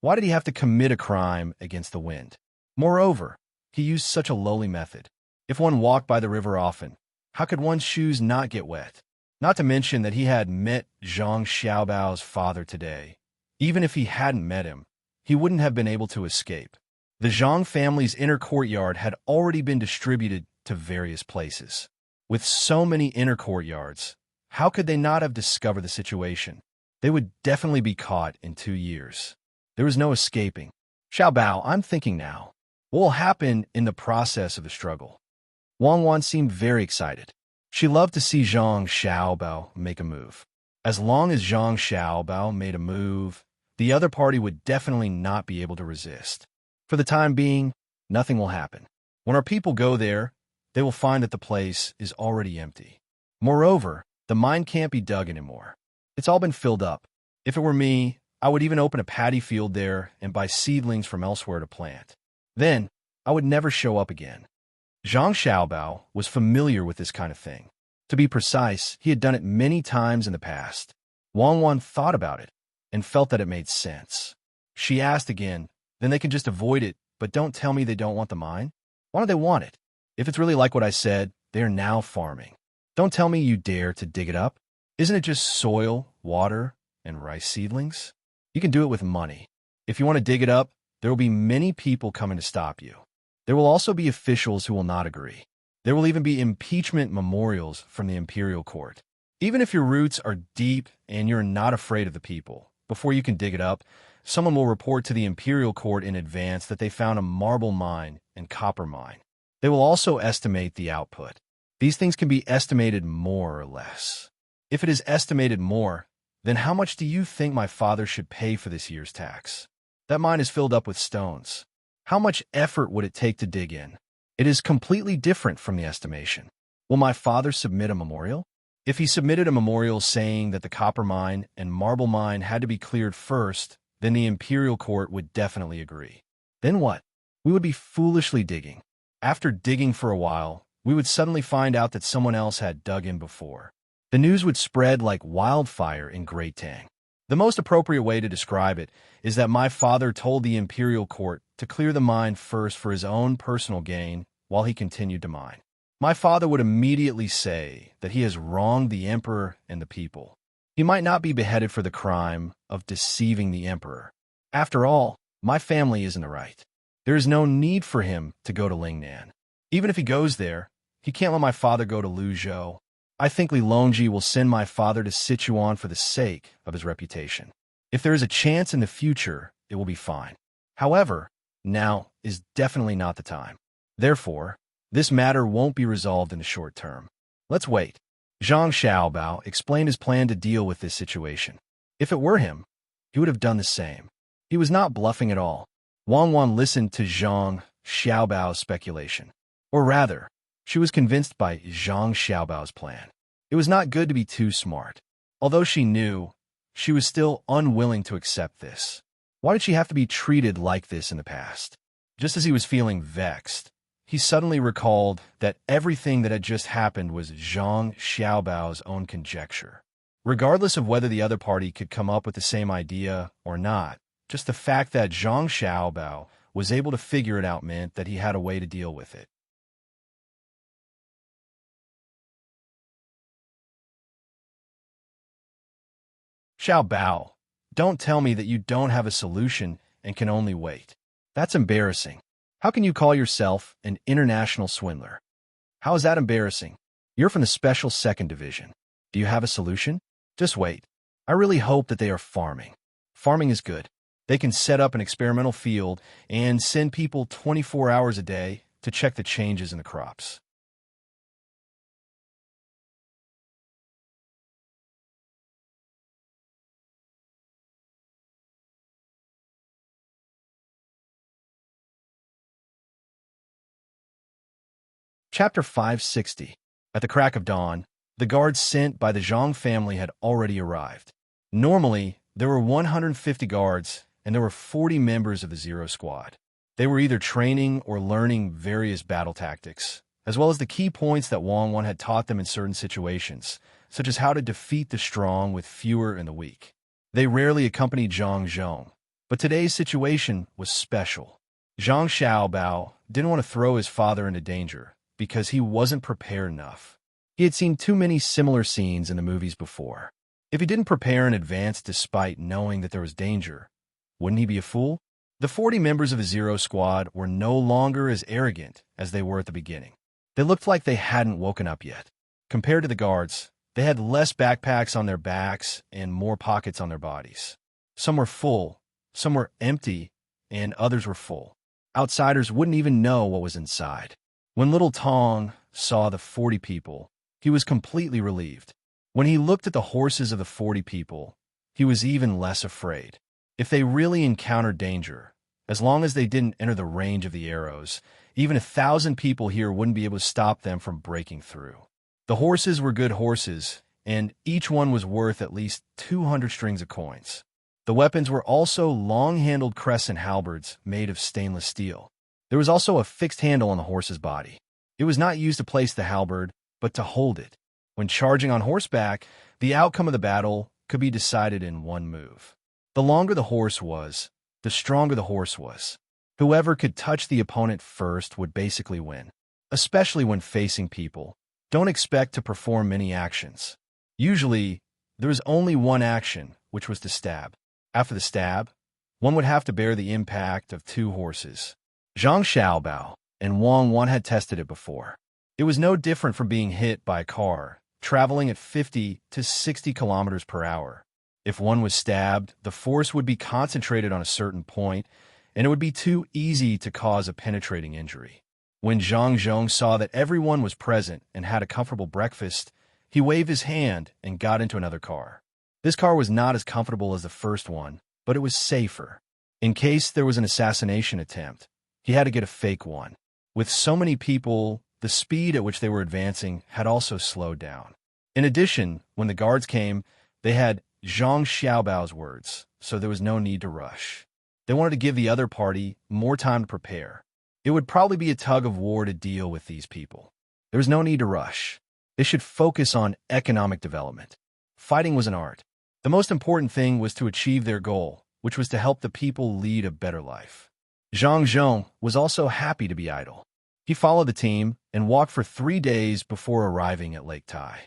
Why did he have to commit a crime against the wind? Moreover, he used such a lowly method. If one walked by the river often, how could one's shoes not get wet? Not to mention that he had met Zhang Xiaobao's father today. Even if he hadn't met him, he wouldn't have been able to escape. The Zhang family's inner courtyard had already been distributed to various places. With so many inner courtyards, how could they not have discovered the situation? They would definitely be caught in 2 years. There was no escaping. Xiaobao, I'm thinking now. What will happen in the process of the struggle? Wang Wan seemed very excited. She loved to see Zhang Xiaobao make a move. As long as Zhang Xiaobao made a move, the other party would definitely not be able to resist. For the time being, nothing will happen. When our people go there, they will find that the place is already empty. Moreover, the mine can't be dug anymore. It's all been filled up. If it were me, I would even open a paddy field there and buy seedlings from elsewhere to plant. Then, I would never show up again. Zhang Xiaobao was familiar with this kind of thing. To be precise, he had done it many times in the past. Wang Wan thought about it and felt that it made sense. She asked again, then they can just avoid it, but don't tell me they don't want the mine? Why don't they want it? If it's really like what I said, they are now farming. Don't tell me you dare to dig it up. Isn't it just soil, water, and rice seedlings? You can do it with money. If you want to dig it up, there will be many people coming to stop you. There will also be officials who will not agree. There will even be impeachment memorials from the imperial court. Even if your roots are deep and you're not afraid of the people, before you can dig it up, someone will report to the imperial court in advance that they found a marble mine and copper mine. They will also estimate the output. These things can be estimated more or less. If it is estimated more, then how much do you think my father should pay for this year's tax? That mine is filled up with stones. How much effort would it take to dig in? It is completely different from the estimation. Will my father submit a memorial? If he submitted a memorial saying that the copper mine and marble mine had to be cleared first, then the imperial court would definitely agree. Then what? We would be foolishly digging. After digging for a while, we would suddenly find out that someone else had dug in before. The news would spread like wildfire in Great Tang. The most appropriate way to describe it is that my father told the imperial court to clear the mine first for his own personal gain while he continued to mine. My father would immediately say that he has wronged the emperor and the people. He might not be beheaded for the crime of deceiving the emperor. After all, my family is in the right. There is no need for him to go to Lingnan. Even if he goes there, he can't let my father go to Luzhou. I think Li Longji will send my father to Sichuan for the sake of his reputation. If there is a chance in the future, it will be fine. However, now is definitely not the time. Therefore, this matter won't be resolved in the short term. Let's wait. Zhang Xiaobao explained his plan to deal with this situation. If it were him, he would have done the same. He was not bluffing at all. Wang Wan listened to Zhang Xiaobao's speculation. Or rather, she was convinced by Zhang Xiaobao's plan. It was not good to be too smart. Although she knew, she was still unwilling to accept this. Why did she have to be treated like this in the past? Just as he was feeling vexed, he suddenly recalled that everything that had just happened was Zhang Xiaobao's own conjecture. Regardless of whether the other party could come up with the same idea or not, just the fact that Zhang Xiaobao was able to figure it out meant that he had a way to deal with it. Xiaobao, don't tell me that you don't have a solution and can only wait. That's embarrassing. How can you call yourself an international swindler? How is that embarrassing? You're from the Special Second Division. Do you have a solution? Just wait. I really hope that they are farming. Farming is good. They can set up an experimental field and send people 24 hours a day to check the changes in the crops. Chapter 560. At the crack of dawn, the guards sent by the Zhang family had already arrived. Normally, there were 150 guards, and there were 40 members of the Zero Squad. They were either training or learning various battle tactics, as well as the key points that Wang Wan had taught them in certain situations, such as how to defeat the strong with fewer and the weak. They rarely accompanied Zhang Zhong, but today's situation was special. Zhang Xiaobao didn't want to throw his father into danger, because he wasn't prepared enough. He had seen too many similar scenes in the movies before. If he didn't prepare in advance despite knowing that there was danger, wouldn't he be a fool? The 40 members of the Zero Squad were no longer as arrogant as they were at the beginning. They looked like they hadn't woken up yet. Compared to the guards, they had less backpacks on their backs and more pockets on their bodies. Some were full, some were empty, and others were full. Outsiders wouldn't even know what was inside. When little Tang saw the 40 people, he was completely relieved. When he looked at the horses of the 40 people, he was even less afraid. If they really encountered danger, as long as they didn't enter the range of the arrows, even 1,000 people here wouldn't be able to stop them from breaking through. The horses were good horses, and each one was worth at least 200 strings of coins. The weapons were also long-handled crescent halberds made of stainless steel. There was also a fixed handle on the horse's body. It was not used to place the halberd, but to hold it. When charging on horseback, the outcome of the battle could be decided in one move. The longer the horse was, the stronger the horse was. Whoever could touch the opponent first would basically win. Especially when facing people, don't expect to perform many actions. Usually, there was only one action, which was to stab. After the stab, one would have to bear the impact of 2 horses. Zhang Xiaobao and Wang Wan had tested it before. It was no different from being hit by a car, traveling at 50 to 60 kilometers per hour. If one was stabbed, the force would be concentrated on a certain point, and it would be too easy to cause a penetrating injury. When Zhang Zhong saw that everyone was present and had a comfortable breakfast, he waved his hand and got into another car. This car was not as comfortable as the first one, but it was safer. In case there was an assassination attempt, he had to get a fake one. With so many people, the speed at which they were advancing had also slowed down. In addition, when the guards came, they had Zhang Xiaobao's words, so there was no need to rush. They wanted to give the other party more time to prepare. It would probably be a tug of war to deal with these people. There was no need to rush. They should focus on economic development. Fighting was an art. The most important thing was to achieve their goal, which was to help the people lead a better life. Zhang Zhong was also happy to be idle. He followed the team and walked for 3 days before arriving at Lake Tai.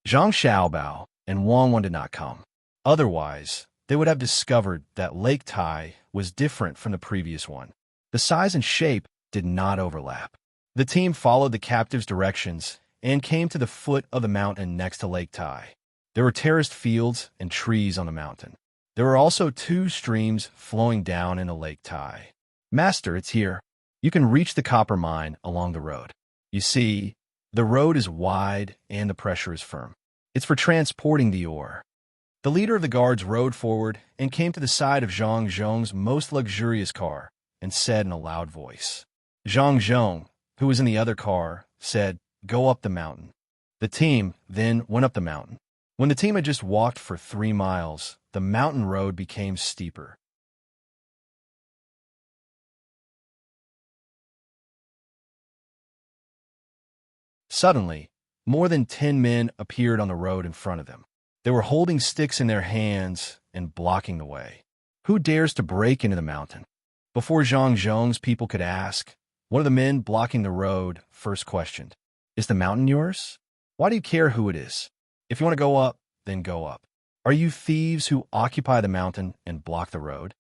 Zhang Xiaobao and Wang Wan did not come. Otherwise, they would have discovered that Lake Tai was different from the previous one. The size and shape did not overlap. The team followed the captive's directions and came to the foot of the mountain next to Lake Tai. There were terraced fields and trees on the mountain. There were also two streams flowing down into Lake Tai. "Master, it's here. You can reach the copper mine along the road. You see, the road is wide and the pressure is firm. It's for transporting the ore." The leader of the guards rode forward and came to the side of Zhang Zhong's most luxurious car and said in a loud voice. Zhang Zhong, who was in the other car, said, "Go up the mountain." The team then went up the mountain. When the team had just walked for 3 miles, the mountain road became steeper. Suddenly, more than 10 men appeared on the road in front of them. They were holding sticks in their hands and blocking the way. "Who dares to break into the mountain?" Before Zhang Zhong's people could ask, one of the men blocking the road first questioned, "Is the mountain yours? Why do you care who it is? If you want to go up, then go up. Are you thieves who occupy the mountain and block the road?"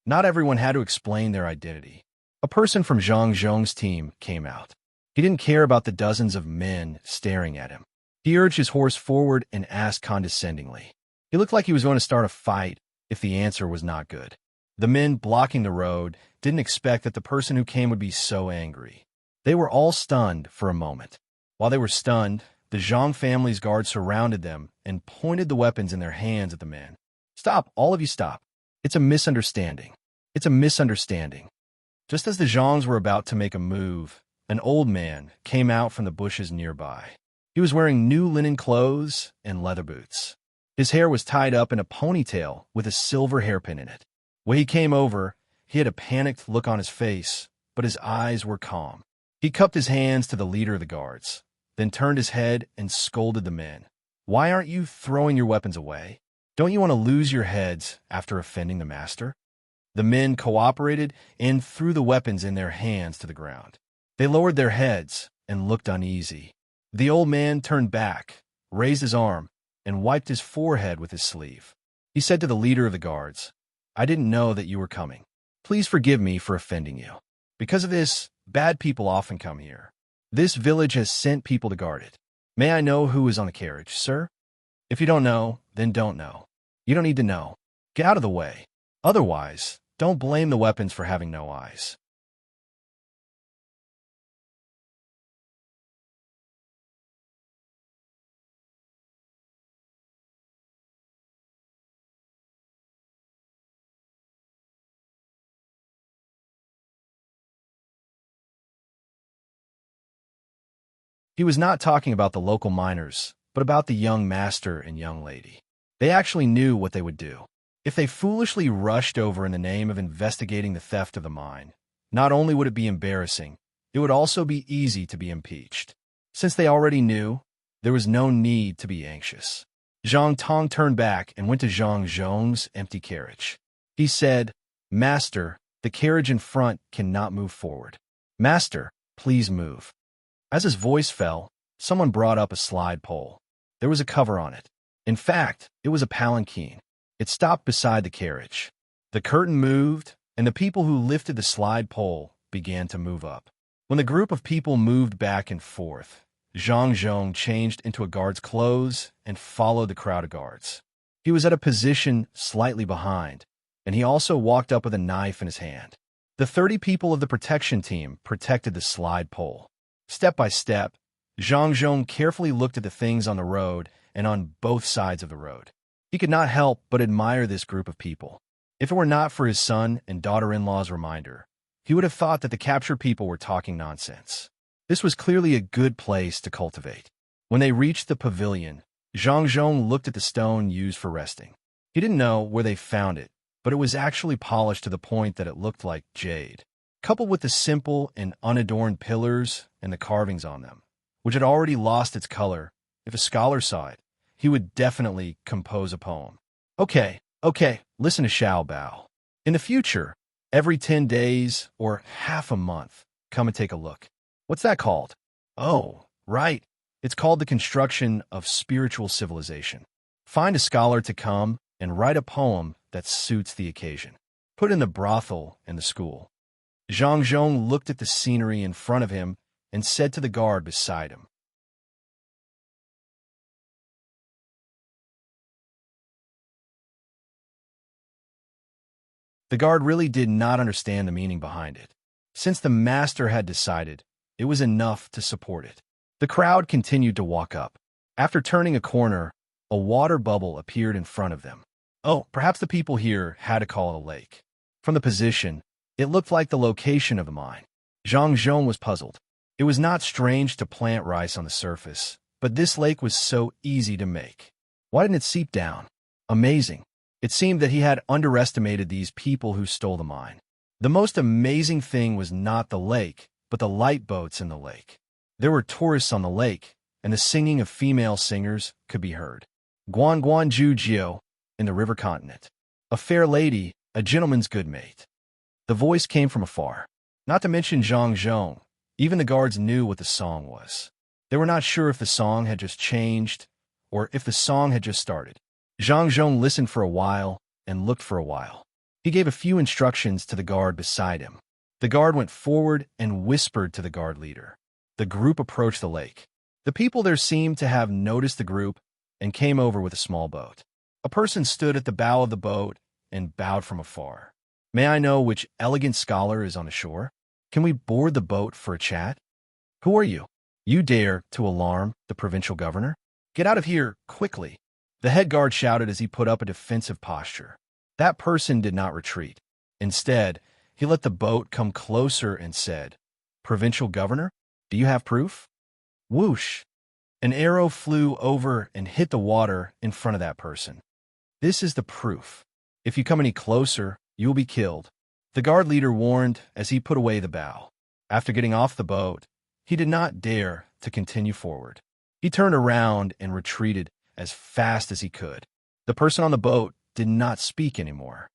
Not everyone had to explain their identity. A person from Zhang Zhong's team came out. He didn't care about the dozens of men staring at him. He urged his horse forward and asked condescendingly. He looked like he was going to start a fight if the answer was not good. The men blocking the road didn't expect that the person who came would be so angry. They were all stunned for a moment. While they were stunned, the Zhang family's guards surrounded them and pointed the weapons in their hands at the men. "Stop, all of you stop. It's a misunderstanding. It's a misunderstanding." Just as the Zhangs were about to make a move, an old man came out from the bushes nearby. He was wearing new linen clothes and leather boots. His hair was tied up in a ponytail with a silver hairpin in it. When he came over, he had a panicked look on his face, but his eyes were calm. He cupped his hands to the leader of the guards, then turned his head and scolded the men. "Why aren't you throwing your weapons away? Don't you want to lose your heads after offending the master?" The men cooperated and threw the weapons in their hands to the ground. They lowered their heads and looked uneasy. The old man turned back, raised his arm, and wiped his forehead with his sleeve. He said to the leader of the guards, "I didn't know that you were coming. Please forgive me for offending you. Because of this, bad people often come here. This village has sent people to guard it. May I know who is on the carriage, sir? If you don't know, then don't know. You don't need to know. Get out of the way. Otherwise, don't blame the weapons for having no eyes." He was not talking about the local miners, but about the young master and young lady. They actually knew what they would do. If they foolishly rushed over in the name of investigating the theft of the mine, not only would it be embarrassing, it would also be easy to be impeached. Since they already knew, there was no need to be anxious. Zhang Tong turned back and went to Zhang Zhong's empty carriage. He said, "Master, the carriage in front cannot move forward. Master, please move." As his voice fell, someone brought up a slide pole. There was a cover on it. In fact, it was a palanquin. It stopped beside the carriage. The curtain moved, and the people who lifted the slide pole began to move up. When the group of people moved back and forth, Zhang Zhong changed into a guard's clothes and followed the crowd of guards. He was at a position slightly behind, and he also walked up with a knife in his hand. The 30 people of the protection team protected the slide pole. Step by step, Zhang Zhong carefully looked at the things on the road and on both sides of the road. He could not help but admire this group of people. If it were not for his son and daughter-in-law's reminder, he would have thought that the captured people were talking nonsense. This was clearly a good place to cultivate. When they reached the pavilion, Zhang Zhong looked at the stone used for resting. He didn't know where they found it, but it was actually polished to the point that it looked like jade. Coupled with the simple and unadorned pillars and the carvings on them, which had already lost its color, if a scholar saw it, he would definitely compose a poem. Okay, listen to Xiao Bao. In the future, every 10 days or half a month, come and take a look. What's that called? Oh, right. It's called the construction of spiritual civilization. Find a scholar to come and write a poem that suits the occasion. Put in the brothel and the school. Zhang Zhong looked at the scenery in front of him and said to the guard beside him, The guard really did not understand the meaning behind it. Since the master had decided, it was enough to support it. The crowd continued to walk up. After turning a corner, a water bubble appeared in front of them. Oh, perhaps the people here had to call it a lake. From the position, it looked like the location of the mine. Zhang Zhong was puzzled. It was not strange to plant rice on the surface, but this lake was so easy to make. Why didn't it seep down? Amazing. It seemed that he had underestimated these people who stole the mine. The most amazing thing was not the lake, but the light boats in the lake. There were tourists on the lake, and the singing of female singers could be heard. Guan Guan Ju Jiu, in the river continent. A fair lady, a gentleman's good mate. The voice came from afar. Not to mention Zhang Zhong, even the guards knew what the song was. They were not sure if the song had just changed, or if the song had just started. Zhang Zhong listened for a while, and looked for a while. He gave a few instructions to the guard beside him. The guard went forward and whispered to the guard leader. The group approached the lake. The people there seemed to have noticed the group and came over with a small boat. A person stood at the bow of the boat and bowed from afar. May I know which elegant scholar is on the shore? Can we board the boat for a chat? Who are you? You dare to alarm the provincial governor? Get out of here, quickly. The head guard shouted as he put up a defensive posture. That person did not retreat. Instead, he let the boat come closer and said, Provincial governor, do you have proof? Whoosh! An arrow flew over and hit the water in front of that person. This is the proof. If you come any closer, you will be killed. The guard leader warned as he put away the bow. After getting off the boat, he did not dare to continue forward. He turned around and retreated as fast as he could. The person on the boat did not speak anymore.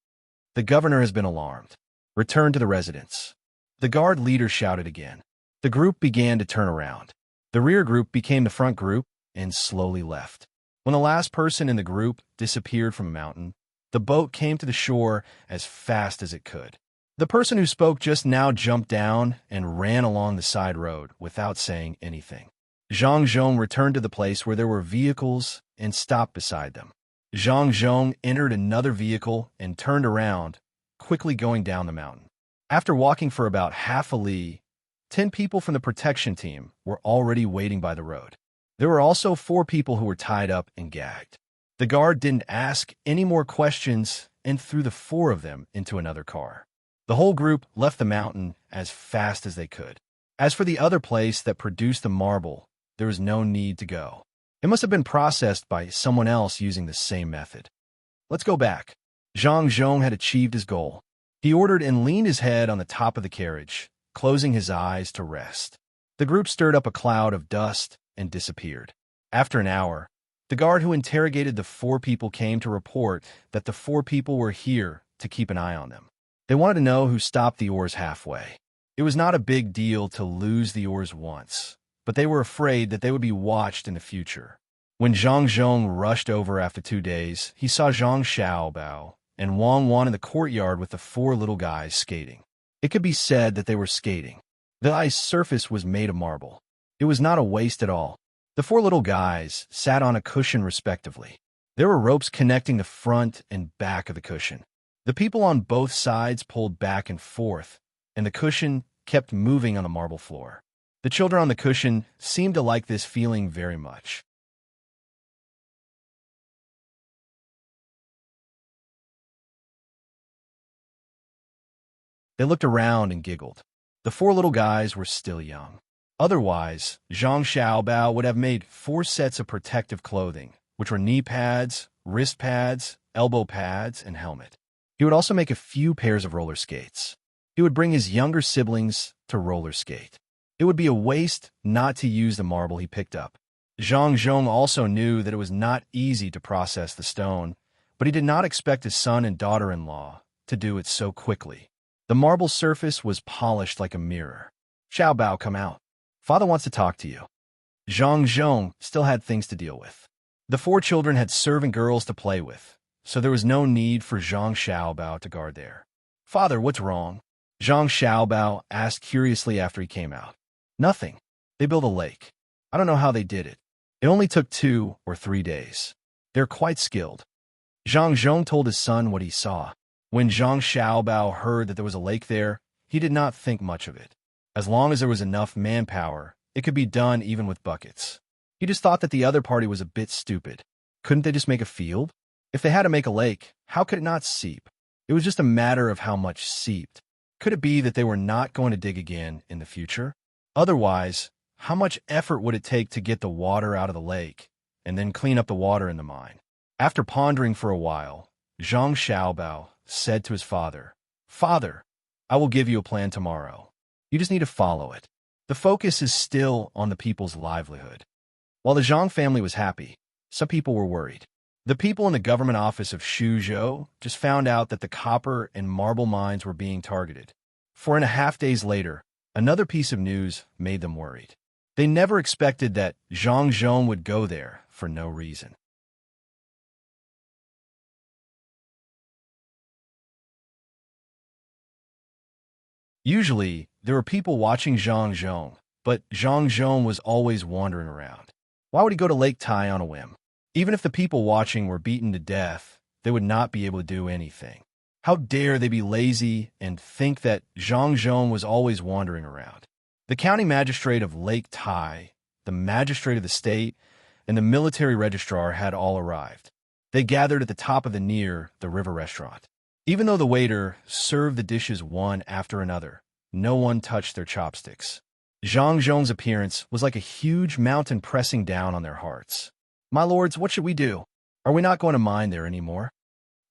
The governor has been alarmed. Return to the residence. The guard leader shouted again. The group began to turn around. The rear group became the front group and slowly left. When the last person in the group disappeared from a mountain, the boat came to the shore as fast as it could. The person who spoke just now jumped down and ran along the side road without saying anything. Zhang Zhong returned to the place where there were vehicles and stopped beside them. Zhang Zhong entered another vehicle and turned around, quickly going down the mountain. After walking for about half a li, 10 people from the protection team were already waiting by the road. There were also 4 people who were tied up and gagged. The guard didn't ask any more questions and threw the 4 of them into another car. The whole group left the mountain as fast as they could. As for the other place that produced the marble, there was no need to go. It must have been processed by someone else using the same method. Let's go back. Zhang Zhong had achieved his goal. He ordered and leaned his head on the top of the carriage, closing his eyes to rest. The group stirred up a cloud of dust and disappeared. After an hour, the guard who interrogated the 4 people came to report that the 4 people were here to keep an eye on them. They wanted to know who stopped the oars halfway. It was not a big deal to lose the oars once, but they were afraid that they would be watched in the future. When Zhang Zhong rushed over after 2 days, he saw Zhang Xiaobao and Wang Wan in the courtyard with the 4 little guys skating. It could be said that they were skating. The ice surface was made of marble. It was not a waste at all. The 4 little guys sat on a cushion respectively. There were ropes connecting the front and back of the cushion. The people on both sides pulled back and forth, and the cushion kept moving on the marble floor. The children on the cushion seemed to like this feeling very much. They looked around and giggled. The 4 little guys were still young. Otherwise, Zhang Xiaobao would have made 4 sets of protective clothing, which were knee pads, wrist pads, elbow pads, and helmet. He would also make a few pairs of roller skates. He would bring his younger siblings to roller skate. It would be a waste not to use the marble he picked up. Zhang Zhong also knew that it was not easy to process the stone, but he did not expect his son and daughter-in-law to do it so quickly. The marble surface was polished like a mirror. Xiaobao, come out. Father wants to talk to you. Zhang Zhong still had things to deal with. The 4 children had servant girls to play with, so there was no need for Zhang Xiaobao to guard there. Father, what's wrong? Zhang Xiaobao asked curiously after he came out. Nothing. They built a lake. I don't know how they did it. It only took 2 or 3 days. They're quite skilled. Zhang Zhong told his son what he saw. When Zhang Xiaobao heard that there was a lake there, he did not think much of it. As long as there was enough manpower, it could be done even with buckets. He just thought that the other party was a bit stupid. Couldn't they just make a field? If they had to make a lake, how could it not seep? It was just a matter of how much seeped. Could it be that they were not going to dig again in the future? Otherwise, how much effort would it take to get the water out of the lake and then clean up the water in the mine? After pondering for a while, Zhang Xiaobao said to his father, "Father, I will give you a plan tomorrow. You just need to follow it." The focus is still on the people's livelihood. While the Zhang family was happy, some people were worried. The people in the government office of Shuzhou just found out that the copper and marble mines were being targeted. 4.5 days later, another piece of news made them worried. They never expected that Zhang Zhong would go there for no reason. Usually, there were people watching Zhang Zhong, but Zhang Zhong was always wandering around. Why would he go to Lake Tai on a whim? Even if the people watching were beaten to death, they would not be able to do anything. How dare they be lazy and think that Zhang Zhong was always wandering around? The county magistrate of Lake Tai, the magistrate of the state, and the military registrar had all arrived. They gathered at the top of the river restaurant. Even though the waiter served the dishes one after another, no one touched their chopsticks. Zhang Zhong's appearance was like a huge mountain pressing down on their hearts. "My lords, what should we do? Are we not going to mine there anymore?"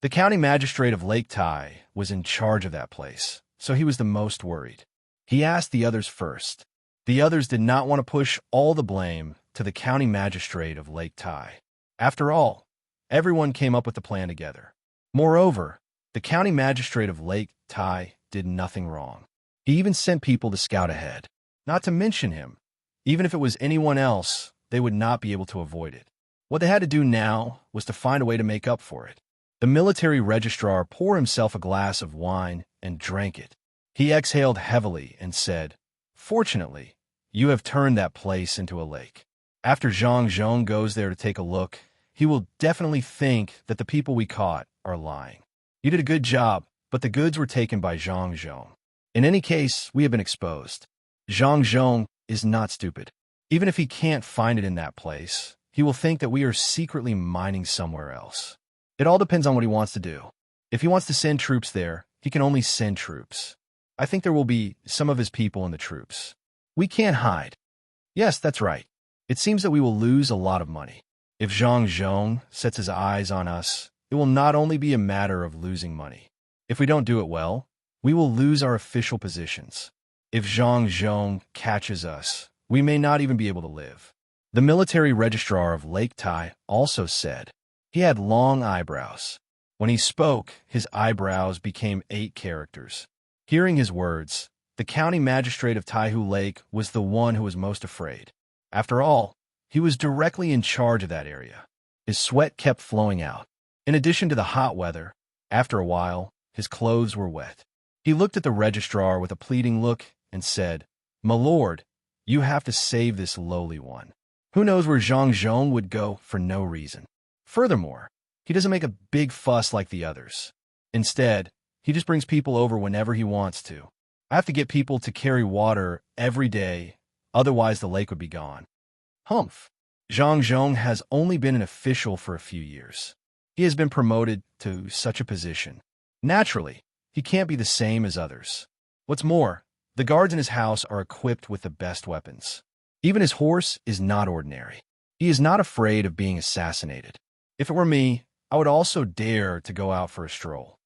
The county magistrate of Lake Tai was in charge of that place, so he was the most worried. He asked the others first. The others did not want to push all the blame to the county magistrate of Lake Tai. After all, everyone came up with the plan together. Moreover, the county magistrate of Lake Tai did nothing wrong. He even sent people to scout ahead. Not to mention him. Even if it was anyone else, they would not be able to avoid it. What they had to do now was to find a way to make up for it. The military registrar poured himself a glass of wine and drank it. He exhaled heavily and said, "Fortunately, you have turned that place into a lake. After Zhang Zhong goes there to take a look, he will definitely think that the people we caught are lying. You did a good job, but the goods were taken by Zhang Zhong. In any case, we have been exposed. Zhang Zhong is not stupid. Even if he can't find it in that place, he will think that we are secretly mining somewhere else. It all depends on what he wants to do. If he wants to send troops there, he can only send troops. I think there will be some of his people in the troops. We can't hide. Yes, that's right. It seems that we will lose a lot of money. If Zhang Zhong sets his eyes on us, it will not only be a matter of losing money. If we don't do it well, we will lose our official positions. If Zhang Zhong catches us, we may not even be able to live." The military registrar of Lake Tai also said. He had long eyebrows. When he spoke, his eyebrows became 8 characters. Hearing his words, the county magistrate of Taihu Lake was the one who was most afraid. After all, he was directly in charge of that area. His sweat kept flowing out. In addition to the hot weather, after a while, his clothes were wet. He looked at the registrar with a pleading look and said, "My lord, you have to save this lowly one. Who knows where Zhang Zhong would go for no reason. Furthermore, he doesn't make a big fuss like the others. Instead, he just brings people over whenever he wants to. I have to get people to carry water every day, otherwise the lake would be gone." Humph. Zhang Zhong has only been an official for a few years. He has been promoted to such a position. Naturally, he can't be the same as others. What's more, the guards in his house are equipped with the best weapons. Even his horse is not ordinary. He is not afraid of being assassinated. If it were me, I would also dare to go out for a stroll.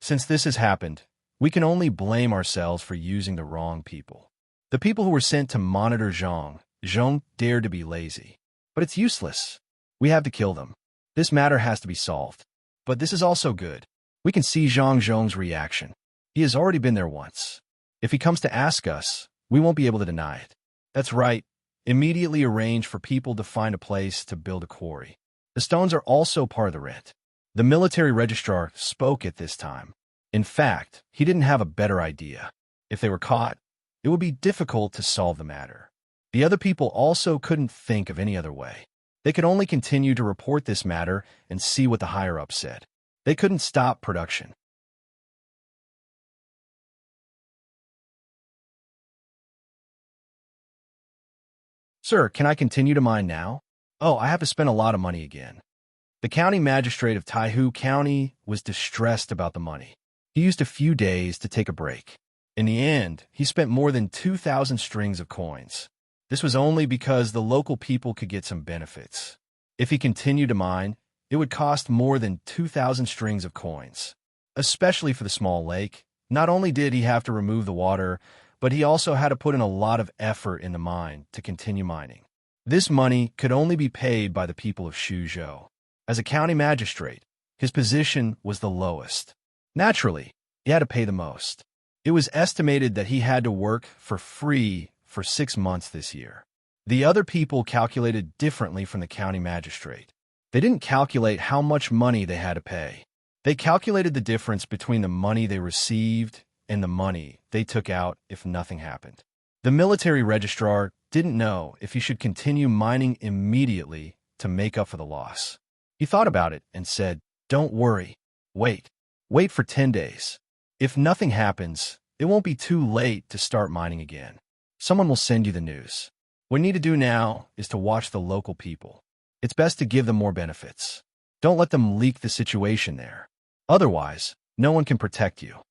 Since this has happened, we can only blame ourselves for using the wrong people. The people who were sent to monitor Zhang dared to be lazy. But it's useless. We have to kill them. This matter has to be solved. But this is also good. We can see Zhang Zhong's reaction. He has already been there once. If he comes to ask us, we won't be able to deny it. That's right. Immediately arrange for people to find a place to build a quarry. The stones are also part of the rent. The military registrar spoke at this time. In fact, he didn't have a better idea. If they were caught, it would be difficult to solve the matter. The other people also couldn't think of any other way. They could only continue to report this matter and see what the higher-ups said. They couldn't stop production. Sir, can I continue to mine now? Oh, I have to spend a lot of money again. The county magistrate of Taihu County was distressed about the money. He used a few days to take a break. In the end, he spent more than 2,000 strings of coins. This was only because the local people could get some benefits. If he continued to mine, it would cost more than 2,000 strings of coins. Especially for the small lake, not only did he have to remove the water, but he also had to put in a lot of effort in the mine to continue mining. This money could only be paid by the people of Shuzhou. As a county magistrate, his position was the lowest. Naturally, he had to pay the most. It was estimated that he had to work for free for 6 months this year. The other people calculated differently from the county magistrate. They didn't calculate how much money they had to pay. They calculated the difference between the money they received and the money they took out if nothing happened. The military registrar didn't know if he should continue mining immediately to make up for the loss. He thought about it and said, "Don't worry. Wait. Wait for 10 days. If nothing happens, it won't be too late to start mining again. Someone will send you the news. What you need to do now is to watch the local people. It's best to give them more benefits. Don't let them leak the situation there. Otherwise, no one can protect you."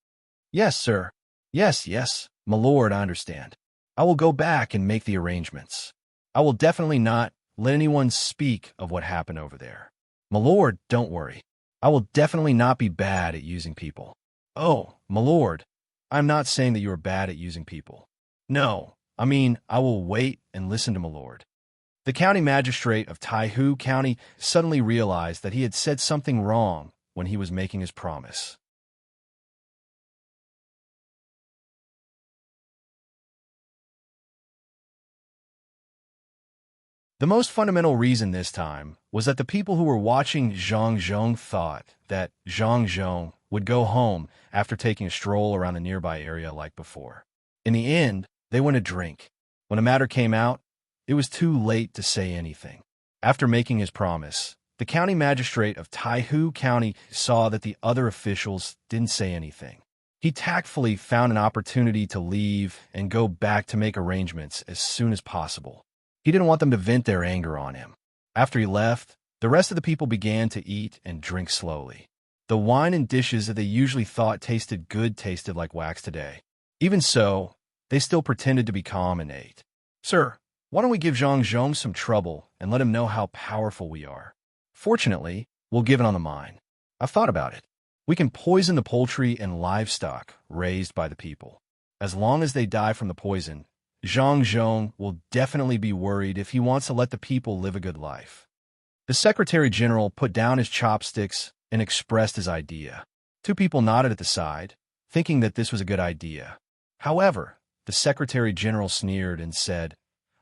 "Yes, sir. Yes, my lord, I understand. I will go back and make the arrangements. I will definitely not let anyone speak of what happened over there. My lord, don't worry. I will definitely not be bad at using people." "Oh, my lord, I'm not saying that you are bad at using people. No, I mean, I will wait and listen to my lord." The county magistrate of Taihu County suddenly realized that he had said something wrong when he was making his promise. The most fundamental reason this time was that the people who were watching Zhang Zhong thought that Zhang Zhong would go home after taking a stroll around the nearby area like before. In the end, they went to drink. When the matter came out, it was too late to say anything. After making his promise, the county magistrate of Taihu County saw that the other officials didn't say anything. He tactfully found an opportunity to leave and go back to make arrangements as soon as possible. He didn't want them to vent their anger on him. After he left, the rest of the people began to eat and drink slowly. The wine and dishes that they usually thought tasted good tasted like wax today. Even so, they still pretended to be calm and ate. "Sir, why don't we give Zhang Zhong some trouble and let him know how powerful we are? Fortunately, we'll give it on the mine. I've thought about it. We can poison the poultry and livestock raised by the people. As long as they die from the poison, Zhang Zhong will definitely be worried if he wants to let the people live a good life." The Secretary General put down his chopsticks and expressed his idea. 2 people nodded at the side, thinking that this was a good idea. However, the Secretary General sneered and said,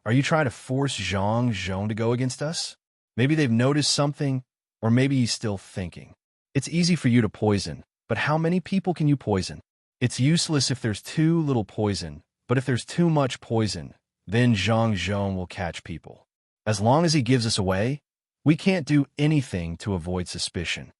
"Are you trying to force Zhang Zhong to go against us? Maybe they've noticed something, or maybe he's still thinking. It's easy for you to poison, but how many people can you poison? It's useless if there's too little poison, but if there's too much poison, then Zhang Zhong will catch people. As long as he gives us away, we can't do anything to avoid suspicion.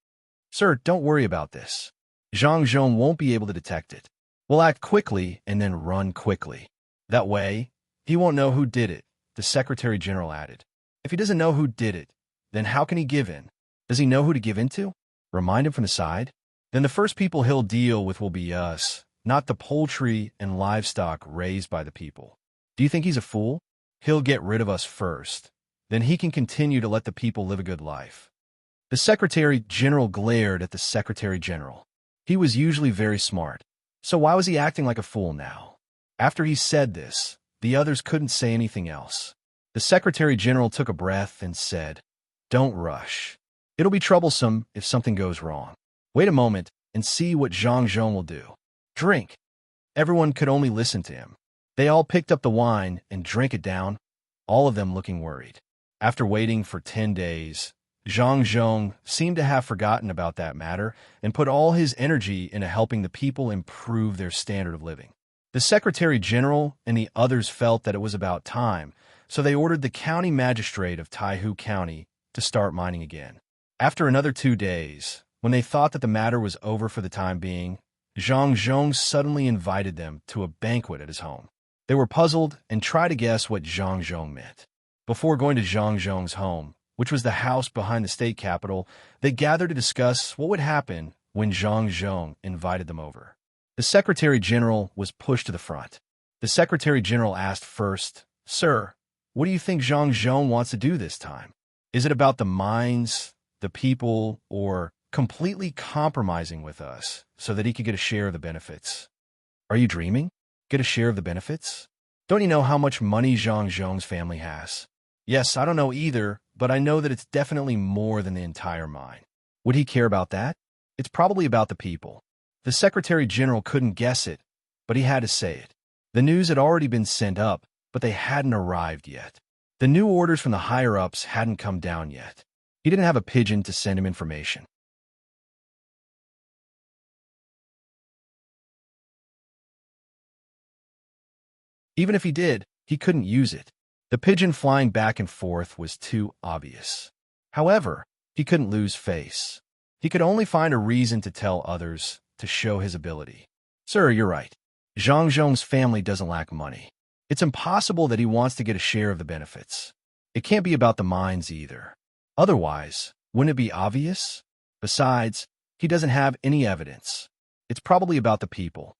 Sir, don't worry about this. Zhang Zhong won't be able to detect it. We'll act quickly and then run quickly. That way, he won't know who did it," the Secretary General added. "If he doesn't know who did it, then how can he give in? Does he know who to give in to? Remind him from the side? Then the first people he'll deal with will be us, not the poultry and livestock raised by the people. Do you think he's a fool? He'll get rid of us first. Then he can continue to let the people live a good life." The Secretary General glared at the Secretary General. He was usually very smart, so why was he acting like a fool now? After he said this, the others couldn't say anything else. The Secretary General took a breath and said, "Don't rush. It'll be troublesome if something goes wrong. Wait a moment and see what Zhang Zhong will do. Drink." Everyone could only listen to him. They all picked up the wine and drank it down, all of them looking worried. After waiting for 10 days, Zhang Zhong seemed to have forgotten about that matter and put all his energy into helping the people improve their standard of living. The Secretary General and the others felt that it was about time, so they ordered the county magistrate of Taihu County to start mining again. After another 2 days, when they thought that the matter was over for the time being, Zhang Zhong suddenly invited them to a banquet at his home. They were puzzled and tried to guess what Zhang Zhong meant. Before going to Zhang Zhong's home, which was the house behind the state capital, they gathered to discuss what would happen when Zhang Zhong invited them over. The Secretary General was pushed to the front. The Secretary General asked first, "Sir, what do you think Zhang Zhong wants to do this time? Is it about the mines, the people, or completely compromising with us so that he could get a share of the benefits?" "Are you dreaming? Get a share of the benefits? Don't you know how much money Zhang Zhong's family has?" "Yes, I don't know either, but I know that it's definitely more than the entire mine." "Would he care about that?" "It's probably about the people." The Secretary General couldn't guess it, but he had to say it. The news had already been sent up, but they hadn't arrived yet. The new orders from the higher-ups hadn't come down yet. He didn't have a pigeon to send him information. Even if he did, he couldn't use it. The pigeon flying back and forth was too obvious. However, he couldn't lose face. He could only find a reason to tell others, to show his ability. "Sir, you're right. Zhang Zhong's family doesn't lack money. It's impossible that he wants to get a share of the benefits. It can't be about the mines either. Otherwise, wouldn't it be obvious? Besides, he doesn't have any evidence. It's probably about the people."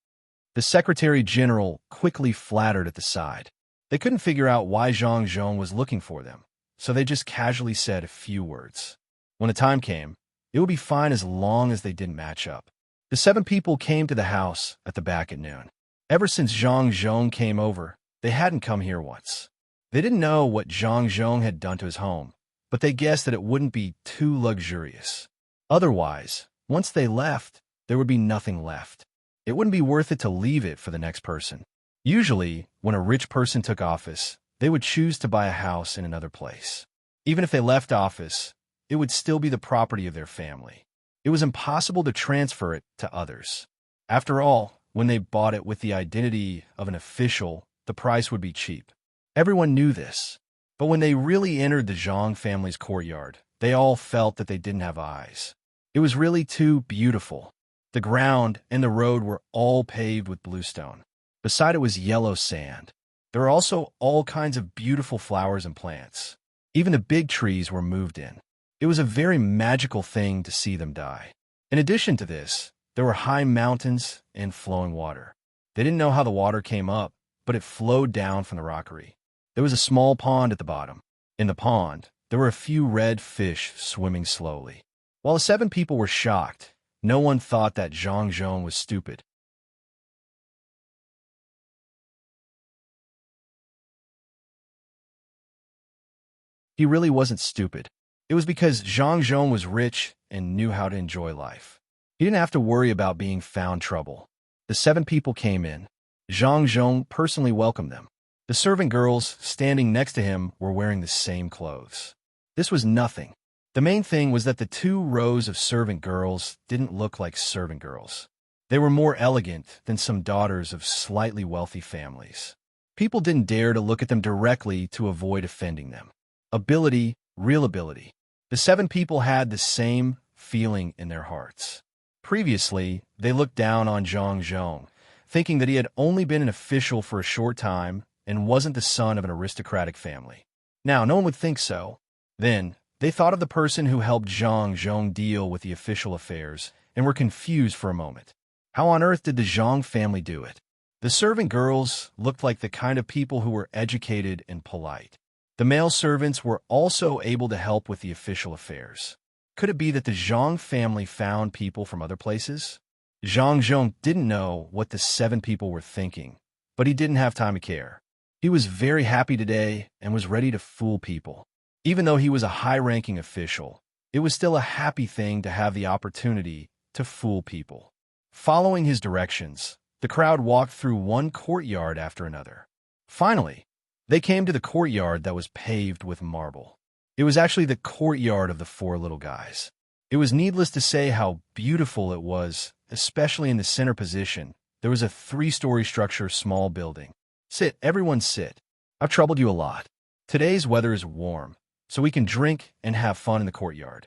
The Secretary General quickly flattered at the side. They couldn't figure out why Zhang Zhong was looking for them, so they just casually said a few words. When the time came, it would be fine as long as they didn't match up. The 7 people came to the house at the back at noon. Ever since Zhang Zhong came over, they hadn't come here once. They didn't know what Zhang Zhong had done to his home, but they guessed that it wouldn't be too luxurious. Otherwise, once they left, there would be nothing left. It wouldn't be worth it to leave it for the next person. Usually, when a rich person took office, they would choose to buy a house in another place. Even if they left office, it would still be the property of their family. It was impossible to transfer it to others. After all, when they bought it with the identity of an official, the price would be cheap. Everyone knew this. But when they really entered the Zhang family's courtyard, they all felt that they didn't have eyes. It was really too beautiful. The ground and the road were all paved with bluestone. Beside it was yellow sand. There were also all kinds of beautiful flowers and plants. Even the big trees were moved in. It was a very magical thing to see them die. In addition to this, there were high mountains and flowing water. They didn't know how the water came up, but it flowed down from the rockery. There was a small pond at the bottom. In the pond, there were a few red fish swimming slowly. While the 7 people were shocked, no one thought that Zhang Zhong was stupid. He really wasn't stupid. It was because Zhang Zhong was rich and knew how to enjoy life. He didn't have to worry about being found trouble. The 7 people came in. Zhang Zhong personally welcomed them. The servant girls standing next to him were wearing the same clothes. This was nothing. The main thing was that the 2 rows of servant girls didn't look like servant girls. They were more elegant than some daughters of slightly wealthy families. People didn't dare to look at them directly to avoid offending them. Ability, real ability. The 7 people had the same feeling in their hearts. Previously, they looked down on Zhang Zhong, thinking that he had only been an official for a short time and wasn't the son of an aristocratic family. Now, no one would think so. Then, they thought of the person who helped Zhang Zhong deal with the official affairs and were confused for a moment. How on earth did the Zhang family do it? The servant girls looked like the kind of people who were educated and polite. The male servants were also able to help with the official affairs. Could it be that the Zhang family found people from other places? Zhang Zhong didn't know what the 7 people were thinking, but he didn't have time to care. He was very happy today and was ready to fool people. Even though he was a high-ranking official, it was still a happy thing to have the opportunity to fool people. Following his directions, the crowd walked through one courtyard after another. Finally, they came to the courtyard that was paved with marble. It was actually the courtyard of the 4 little guys. It was needless to say how beautiful it was, especially in the center position. There was a 3-story structure, small building. "Sit, everyone sit. I've troubled you a lot. Today's weather is warm, so we can drink and have fun in the courtyard,"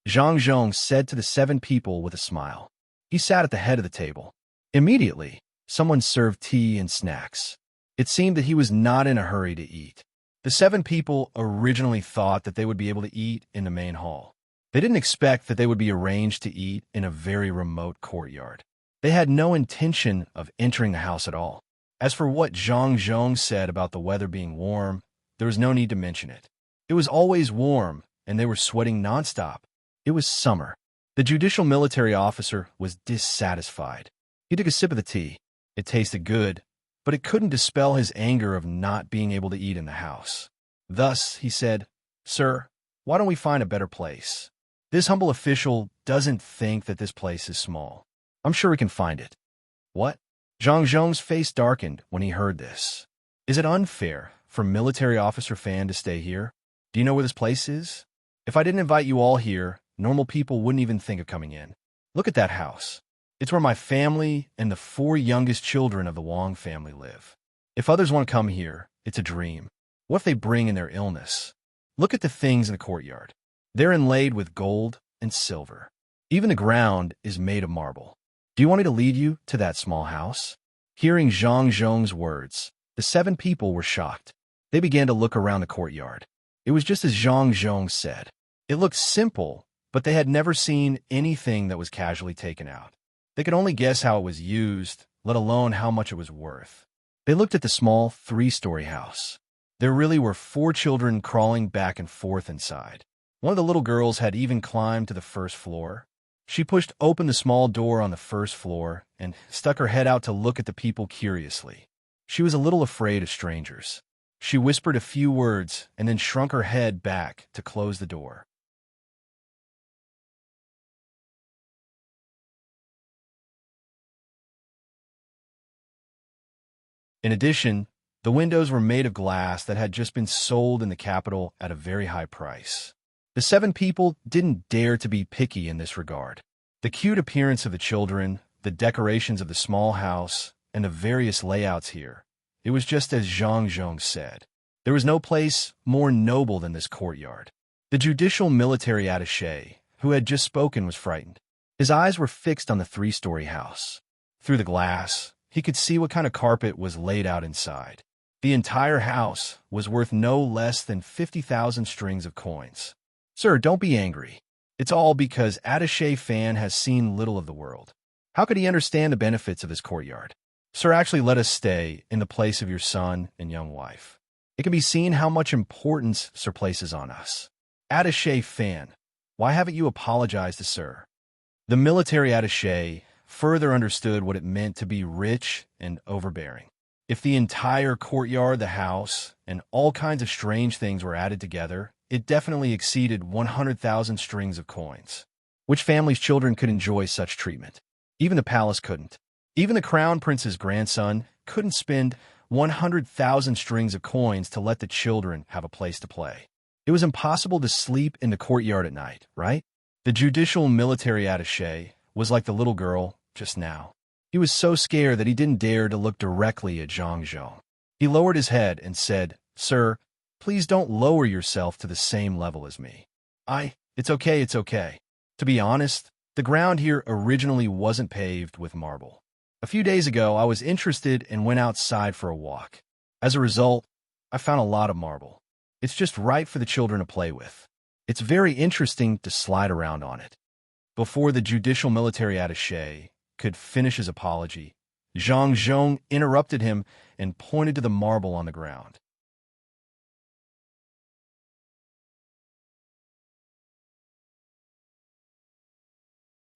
Zhang Zhong said to the 7 people with a smile. He sat at the head of the table. Immediately, someone served tea and snacks. It seemed that he was not in a hurry to eat. The 7 people originally thought that they would be able to eat in the main hall. They didn't expect that they would be arranged to eat in a very remote courtyard. They had no intention of entering the house at all. As for what Zhang Zhong said about the weather being warm, there was no need to mention it. It was always warm, and they were sweating nonstop. It was summer. The judicial military officer was dissatisfied. He took a sip of the tea. It tasted good, but it couldn't dispel his anger of not being able to eat in the house. Thus, he said, "Sir, why don't we find a better place? This humble official doesn't think that this place is small. I'm sure we can find it." What? Zhang Zhong's face darkened when he heard this. Is it unfair for military officer Fan to stay here? Do you know where this place is? If I didn't invite you all here, normal people wouldn't even think of coming in. Look at that house. It's where my family and the 4 youngest children of the Wang family live. If others want to come here, it's a dream. What if they bring in their illness? Look at the things in the courtyard. They're inlaid with gold and silver. Even the ground is made of marble. Do you want me to lead you to that small house? Hearing Zhang Zhong's words, the 7 people were shocked. They began to look around the courtyard. It was just as Zhang Zhong said. It looked simple, but they had never seen anything that was casually taken out. They could only guess how it was used, let alone how much it was worth. They looked at the small 3-story house. There really were 4 children crawling back and forth inside. One of the little girls had even climbed to the first floor. She pushed open the small door on the first floor and stuck her head out to look at the people curiously. She was a little afraid of strangers. She whispered a few words and then shrunk her head back to close the door. In addition, the windows were made of glass that had just been sold in the capital at a very high price. The 7 people didn't dare to be picky in this regard. The cute appearance of the children, the decorations of the small house, and the various layouts here, it was just as Zhang Zhong said. There was no place more noble than this courtyard. The judicial military attaché, who had just spoken, was frightened. His eyes were fixed on the 3-story house. Through the glass, he could see what kind of carpet was laid out inside. The entire house was worth no less than 50,000 strings of coins. Sir, don't be angry. It's all because attaché Fan has seen little of the world. How could he understand the benefits of this courtyard? Sir, actually let us stay in the place of your son and young wife. It can be seen how much importance Sir places on us. Attaché Fan, why haven't you apologized to Sir? The military attaché further understood what it meant to be rich and overbearing. If the entire courtyard, the house, and all kinds of strange things were added together, it definitely exceeded 100,000 strings of coins. Which family's children could enjoy such treatment? Even the palace couldn't. Even the crown prince's grandson couldn't spend 100,000 strings of coins to let the children have a place to play. It was impossible to sleep in the courtyard at night, right? The judicial military attaché was like the little girl just now. He was so scared that he didn't dare to look directly at Zhang Zhong. He lowered his head and said, "Sir, please don't lower yourself to the same level as me. It's okay, it's okay. To be honest, the ground here originally wasn't paved with marble. A few days ago, I was interested and went outside for a walk. As a result, I found a lot of marble. It's just right for the children to play with. It's very interesting to slide around on it." Before the judicial military attaché could finish his apology, Zhang Zhong interrupted him and pointed to the marble on the ground.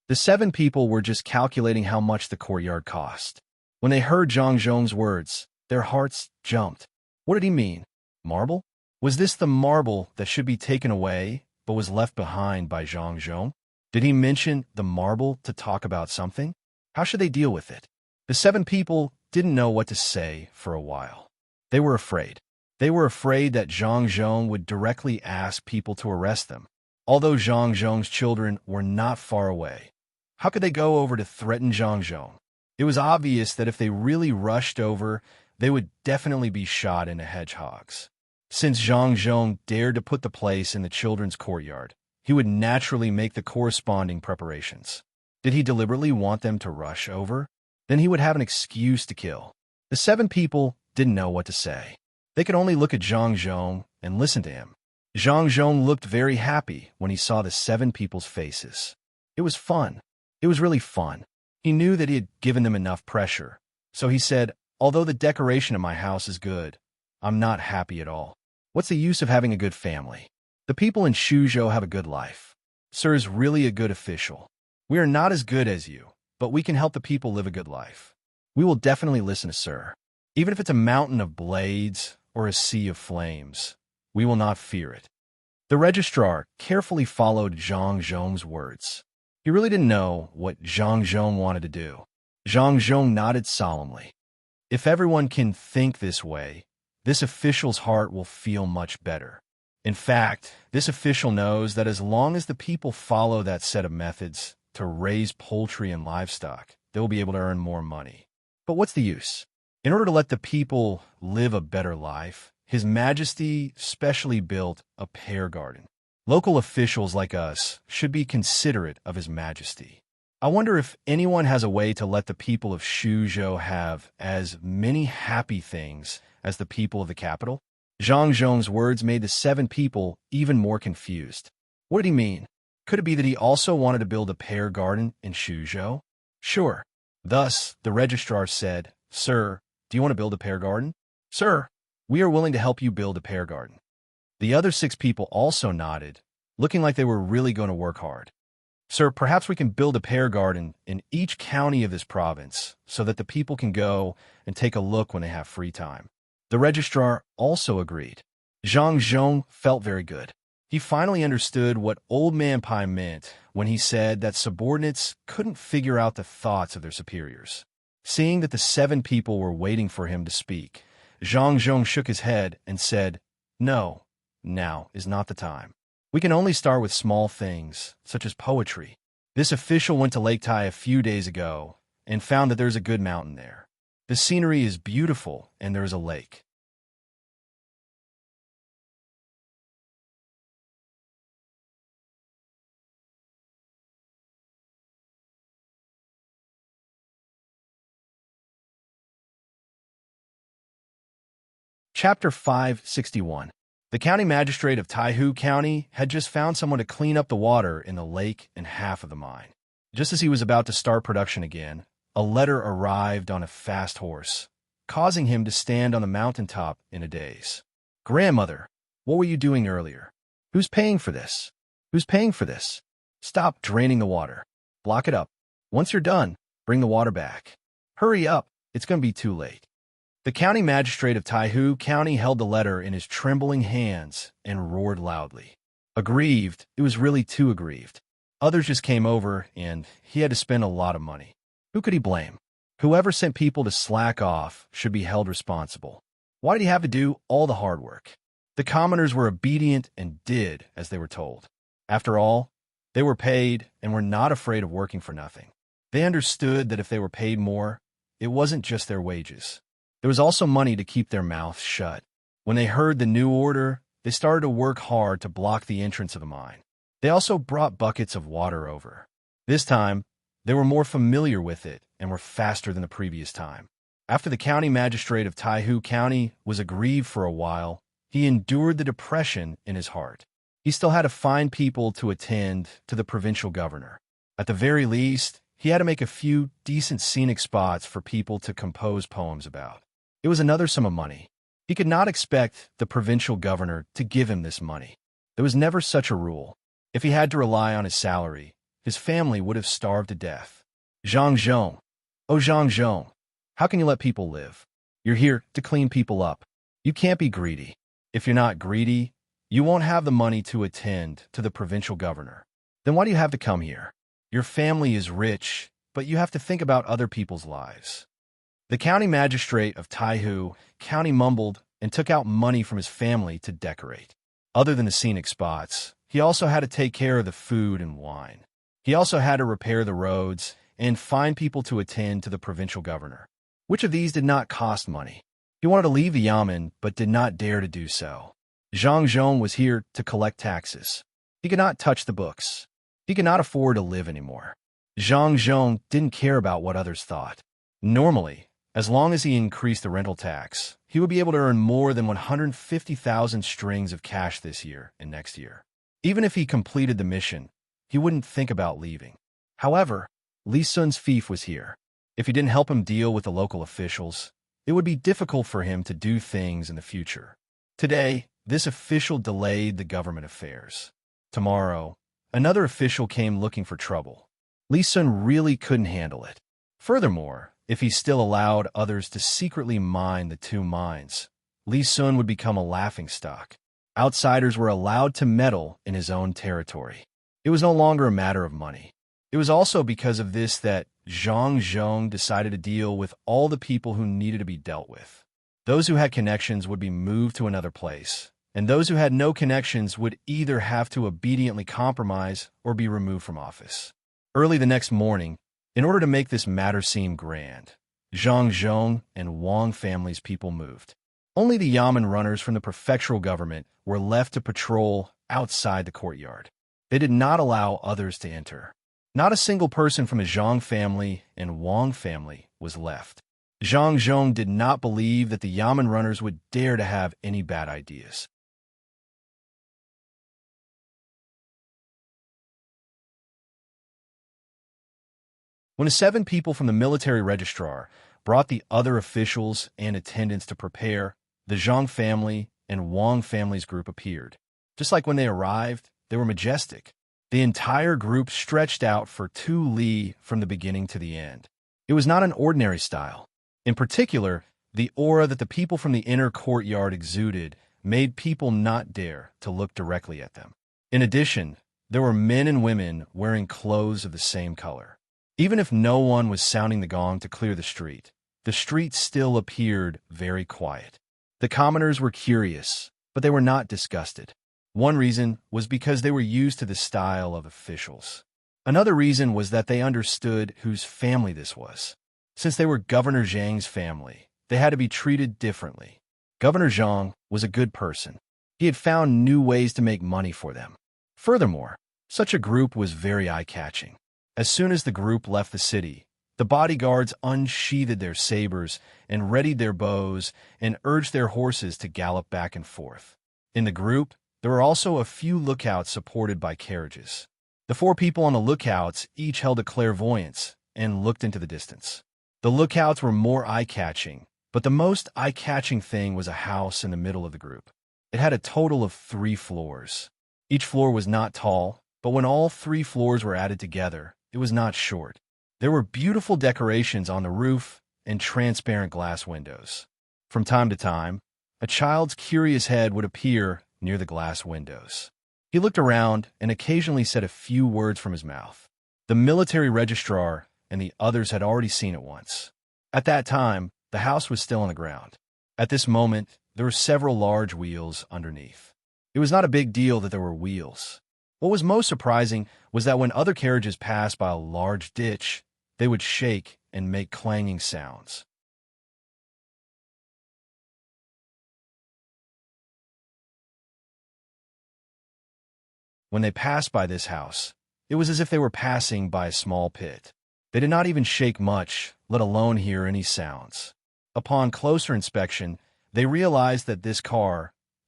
The 7 people were just calculating how much the courtyard cost. When they heard Zhang Zhong's words, their hearts jumped. What did he mean? Marble? Was this the marble that should be taken away but was left behind by Zhang Zhong? Did he mention the marble to talk about something? How should they deal with it? The 7 people didn't know what to say for a while. They were afraid. They were afraid that Zhang Zhong would directly ask people to arrest them. Although Zhang Zhong's children were not far away, how could they go over to threaten Zhang Zhong? It was obvious that if they really rushed over, they would definitely be shot into hedgehogs. Since Zhang Zhong dared to put the place in the children's courtyard, he would naturally make the corresponding preparations. Did he deliberately want them to rush over? Then he would have an excuse to kill. The 7 people didn't know what to say. They could only look at Zhang Zhong and listen to him. Zhang Zhong looked very happy when he saw the 7 people's faces. It was fun. It was really fun. He knew that he had given them enough pressure. So he said, although the decoration of my house is good, I'm not happy at all. What's the use of having a good family? The people in Shuzhou have a good life. Sir is really a good official. We are not as good as you, but we can help the people live a good life. We will definitely listen to Sir. Even if it's a mountain of blades or a sea of flames, we will not fear it. The registrar carefully followed Zhang Zhong's words. He really didn't know what Zhang Zhong wanted to do. Zhang Zhong nodded solemnly. If everyone can think this way, this official's heart will feel much better. In fact, this official knows that as long as the people follow that set of methods to raise poultry and livestock, they will be able to earn more money. But what's the use? In order to let the people live a better life, His Majesty specially built a pear garden. Local officials like us should be considerate of His Majesty. I wonder if anyone has a way to let the people of Shuzhou have as many happy things as the people of the capital? Zhang Zhong's words made the 7 people even more confused. What did he mean? Could it be that he also wanted to build a pear garden in Shuzhou? Sure. Thus, the registrar said, Sir, do you want to build a pear garden? Sir, we are willing to help you build a pear garden. The other 6 people also nodded, looking like they were really going to work hard. Sir, perhaps we can build a pear garden in each county of this province so that the people can go and take a look when they have free time. The registrar also agreed. Zhang Zhong felt very good. He finally understood what Old Man Pai meant when he said that subordinates couldn't figure out the thoughts of their superiors. Seeing that the 7 people were waiting for him to speak, Zhang Zhong shook his head and said, No, now is not the time. We can only start with small things, such as poetry. This official went to Lake Tai a few days ago and found that there's a good mountain there. The scenery is beautiful and there is a lake. Chapter 561. The county magistrate of Taihu County had just found someone to clean up the water in the lake and half of the mine. Just as he was about to start production again, a letter arrived on a fast horse, causing him to stand on the mountaintop in a daze. Grandmother, what were you doing earlier? Who's paying for this? Who's paying for this? Stop draining the water. Block it up. Once you're done, bring the water back. Hurry up, it's going to be too late. The county magistrate of Taihu County held the letter in his trembling hands and roared loudly. Aggrieved, it was really too aggrieved. Others just came over, and he had to spend a lot of money. Who could he blame? Whoever sent people to slack off should be held responsible. Why did he have to do all the hard work? The commoners were obedient and did as they were told. After all, they were paid and were not afraid of working for nothing. They understood that if they were paid more, it wasn't just their wages. There was also money to keep their mouths shut. When they heard the new order, they started to work hard to block the entrance of the mine. They also brought buckets of water over. This time, they were more familiar with it and were faster than the previous time. After the county magistrate of Taihu County was aggrieved for a while, he endured the depression in his heart. He still had to find people to attend to the provincial governor. At the very least, he had to make a few decent scenic spots for people to compose poems about. It was another sum of money. He could not expect the provincial governor to give him this money. There was never such a rule. If he had to rely on his salary, his family would have starved to death. Zhang Zhong. Oh, Zhang Zhong. How can you let people live? You're here to clean people up. You can't be greedy. If you're not greedy, you won't have the money to attend to the provincial governor. Then why do you have to come here? Your family is rich, but you have to think about other people's lives. The county magistrate of Taihu County mumbled and took out money from his family to decorate. Other than the scenic spots, he also had to take care of the food and wine. He also had to repair the roads and find people to attend to the provincial governor. Which of these did not cost money? He wanted to leave the yamen, but did not dare to do so. Zhang Zhong was here to collect taxes. He could not touch the books. He could not afford to live anymore. Zhang Zhong didn't care about what others thought. Normally, As long as he increased the rental tax, he would be able to earn more than 150,000 strings of cash this year and next year. Even if he completed the mission, he wouldn't think about leaving. However, Li Sun's fief was here. If he didn't help him deal with the local officials, it would be difficult for him to do things in the future. Today, this official delayed the government affairs. Tomorrow, another official came looking for trouble. Li Sun really couldn't handle it. Furthermore, if he still allowed others to secretly mine the two mines, Li Sun would become a laughingstock. Outsiders were allowed to meddle in his own territory. It was no longer a matter of money. It was also because of this that Zhang Zhong decided to deal with all the people who needed to be dealt with. Those who had connections would be moved to another place, and those who had no connections would either have to obediently compromise or be removed from office. Early the next morning, in order to make this matter seem grand, Zhang Zhong and Wang family's people moved. Only the yamen runners from the prefectural government were left to patrol outside the courtyard. They did not allow others to enter. Not a single person from the Zhang family and Wang family was left. Zhang Zhong did not believe that the yamen runners would dare to have any bad ideas. When the 7 people from the military registrar brought the other officials and attendants to prepare, the Zhang family and Wang family's group appeared. Just like when they arrived, they were majestic. The entire group stretched out for 2 li from the beginning to the end. It was not an ordinary style. In particular, the aura that the people from the inner courtyard exuded made people not dare to look directly at them. In addition, there were men and women wearing clothes of the same color. Even if no one was sounding the gong to clear the street still appeared very quiet. The commoners were curious, but they were not disgusted. One reason was because they were used to the style of officials. Another reason was that they understood whose family this was. Since they were Governor Zhang's family, they had to be treated differently. Governor Zhang was a good person. He had found new ways to make money for them. Furthermore, such a group was very eye-catching. As soon as the group left the city, the bodyguards unsheathed their sabers and readied their bows and urged their horses to gallop back and forth. In the group, there were also a few lookouts supported by carriages. The 4 people on the lookouts each held a clairvoyance and looked into the distance. The lookouts were more eye-catching, but the most eye-catching thing was a house in the middle of the group. It had a total of 3 floors. Each floor was not tall, but when all 3 floors were added together, it was not short. There were beautiful decorations on the roof and transparent glass windows. From time to time, a child's curious head would appear near the glass windows. He looked around and occasionally said a few words from his mouth. The military registrar and the others had already seen it once. At that time, the house was still on the ground. At this moment, there were several large wheels underneath. It was not a big deal that there were wheels. What was most surprising was that when other carriages passed by a large ditch, they would shake and make clanging sounds. When they passed by this house, it was as if they were passing by a small pit. They did not even shake much, let alone hear any sounds. Upon closer inspection, they realized that this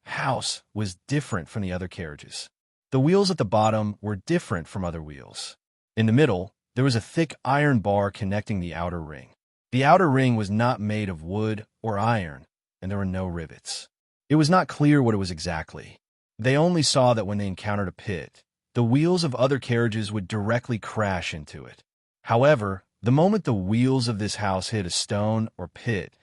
house was different from the other carriages. The wheels at the bottom were different from other wheels. In the middle, there was a thick iron bar connecting the outer ring. The outer ring was not made of wood or iron, and there were no rivets. It was not clear what it was exactly. They only saw that when they encountered a pit, the wheels of other carriages would directly crash into it. However, the moment the wheels of this house hit a stone or pit,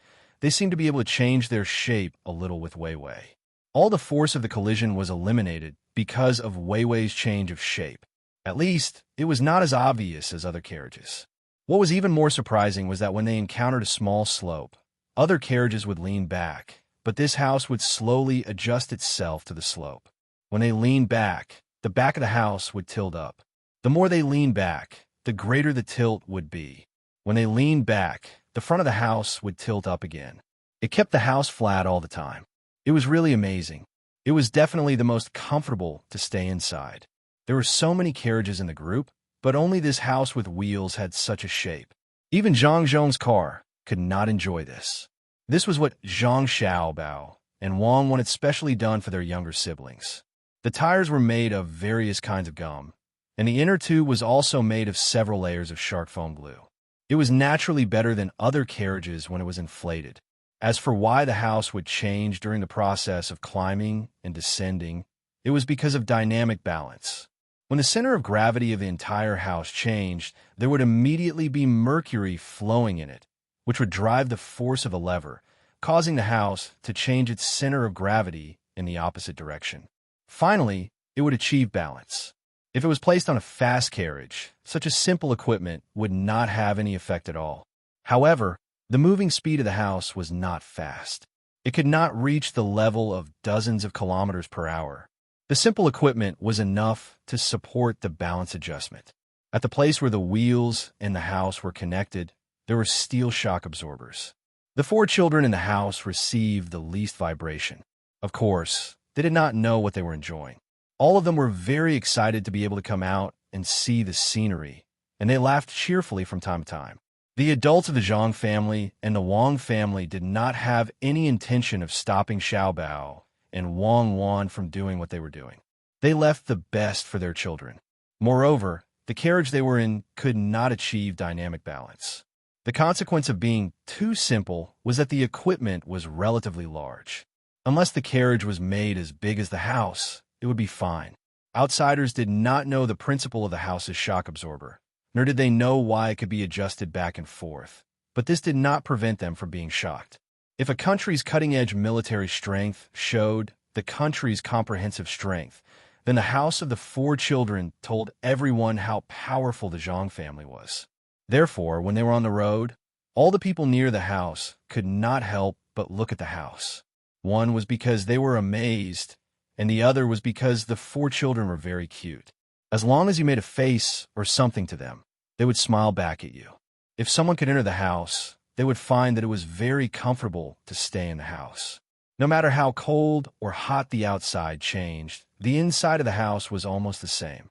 they seemed to be able to change their shape a little with Weiwei. All the force of the collision was eliminated because of Weiwei's change of shape. At least, it was not as obvious as other carriages. What was even more surprising was that when they encountered a small slope, other carriages would lean back, but this house would slowly adjust itself to the slope. When they leaned back, the back of the house would tilt up. The more they leaned back, the greater the tilt would be. When they leaned back, the front of the house would tilt up again. It kept the house flat all the time. It was really amazing. It was definitely the most comfortable to stay inside. There were so many carriages in the group, but only this house with wheels had such a shape. Even Zhang Zhong's car, could not enjoy this. This was what Zhang Xiaobao and Wang wanted specially done for their younger siblings. The tires were made of various kinds of gum, and the inner tube was also made of several layers of shark foam glue. It was naturally better than other carriages when it was inflated. As for why the house would change during the process of climbing and descending, it was because of dynamic balance. When the center of gravity of the entire house changed, there would immediately be mercury flowing in it, which would drive the force of a lever, causing the house to change its center of gravity in the opposite direction. Finally, it would achieve balance. If it was placed on a fast carriage, such a simple equipment would not have any effect at all. However, the moving speed of the house was not fast. It could not reach the level of dozens of kilometers per hour. The simple equipment was enough to support the balance adjustment. At the place where the wheels and the house were connected, there were steel shock absorbers. The 4 children in the house received the least vibration. Of course, they did not know what they were enjoying. All of them were very excited to be able to come out and see the scenery, and they laughed cheerfully from time to time. The adults of the Zhang family and the Wang family did not have any intention of stopping Xiaobao and Wang Wan from doing what they were doing. They left the best for their children. Moreover, the carriage they were in could not achieve dynamic balance. The consequence of being too simple was that the equipment was relatively large. Unless the carriage was made as big as the house, it would be fine. Outsiders did not know the principle of the house's shock absorber, nor did they know why it could be adjusted back and forth. But this did not prevent them from being shocked. If a country's cutting-edge military strength showed the country's comprehensive strength, then the house of the 4 children told everyone how powerful the Zhang family was. Therefore, when they were on the road, all the people near the house could not help but look at the house. One was because they were amazed, and the other was because the 4 children were very cute. As long as you made a face or something to them, they would smile back at you. If someone could enter the house, they would find that it was very comfortable to stay in the house. No matter how cold or hot the outside changed, the inside of the house was almost the same.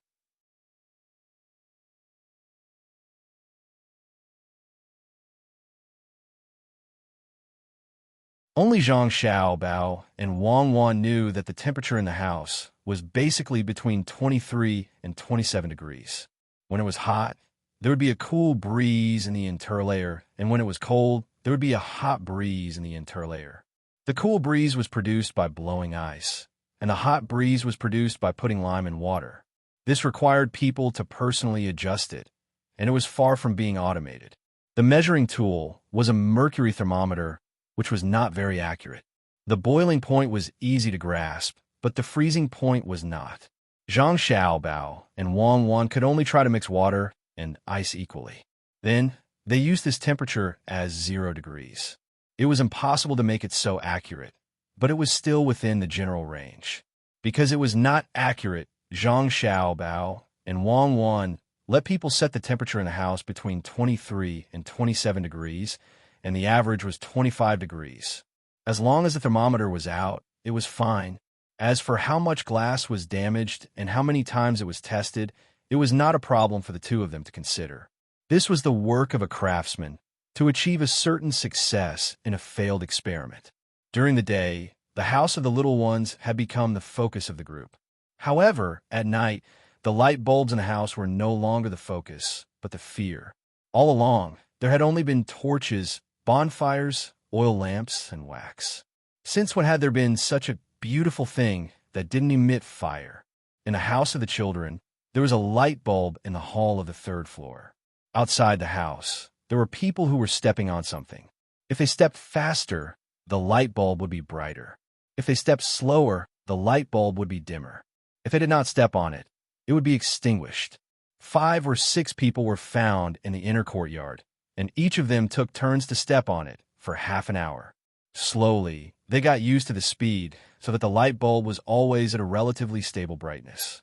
Only Zhang Xiaobao and Wang Wan knew that the temperature in the house was basically between 23 and 27 degrees. When it was hot, there would be a cool breeze in the interlayer, and when it was cold, there would be a hot breeze in the interlayer. The cool breeze was produced by blowing ice, and the hot breeze was produced by putting lime in water. This required people to personally adjust it, and it was far from being automated. The measuring tool was a mercury thermometer, which was not very accurate. The boiling point was easy to grasp, but the freezing point was not. Zhang Xiaobao and Wang Wan could only try to mix water and ice equally. Then, they used this temperature as 0 degrees. It was impossible to make it so accurate, but it was still within the general range. Because it was not accurate, Zhang Xiaobao and Wang Wan let people set the temperature in the house between 23 and 27 degrees, and the average was 25 degrees. As long as the thermometer was out, it was fine. As for how much glass was damaged and how many times it was tested, it was not a problem for the 2 of them to consider. This was the work of a craftsman to achieve a certain success in a failed experiment. During the day, the house of the little ones had become the focus of the group. However, at night, the light bulbs in the house were no longer the focus, but the fear. All along, there had only been torches, bonfires, oil lamps, and wax. Since when had there been such a beautiful thing that didn't emit fire? In the house of the children, there was a light bulb in the hall of the 3rd floor. Outside the house, there were people who were stepping on something. If they stepped faster, the light bulb would be brighter. If they stepped slower, the light bulb would be dimmer. If they did not step on it, it would be extinguished. 5 or 6 people were found in the inner courtyard, and each of them took turns to step on it for half an hour. Slowly, they got used to the speed so that the light bulb was always at a relatively stable brightness.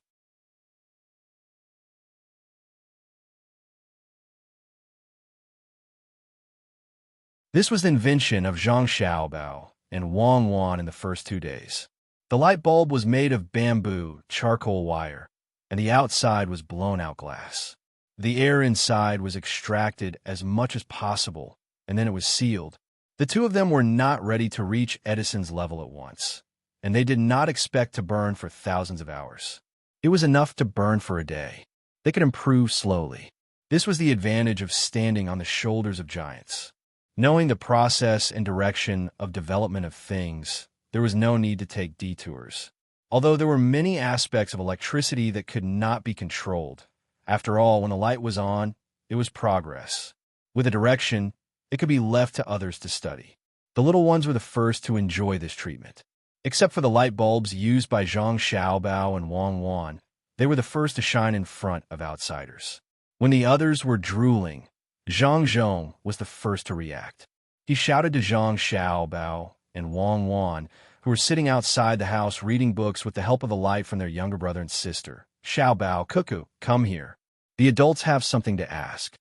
This was the invention of Zhang Xiaobao and Wang Wan in the first 2 days. The light bulb was made of bamboo charcoal wire, and the outside was blown-out glass. The air inside was extracted as much as possible, and then it was sealed. The two of them were not ready to reach Edison's level at once, and they did not expect to burn for thousands of hours. It was enough to burn for a day. They could improve slowly. This was the advantage of standing on the shoulders of giants. Knowing the process and direction of development of things, there was no need to take detours. Although there were many aspects of electricity that could not be controlled, after all, when the light was on, it was progress. With a direction, it could be left to others to study. The little ones were the first to enjoy this treatment. Except for the light bulbs used by Zhang Xiaobao and Wang Wan, they were the first to shine in front of outsiders. When the others were drooling, Zhang Zhong was the first to react. He shouted to Zhang Xiaobao and Wang Wan, who were sitting outside the house reading books with the help of the light from their younger brother and sister. Xiaobao, Cuckoo, come here. The adults have something to ask.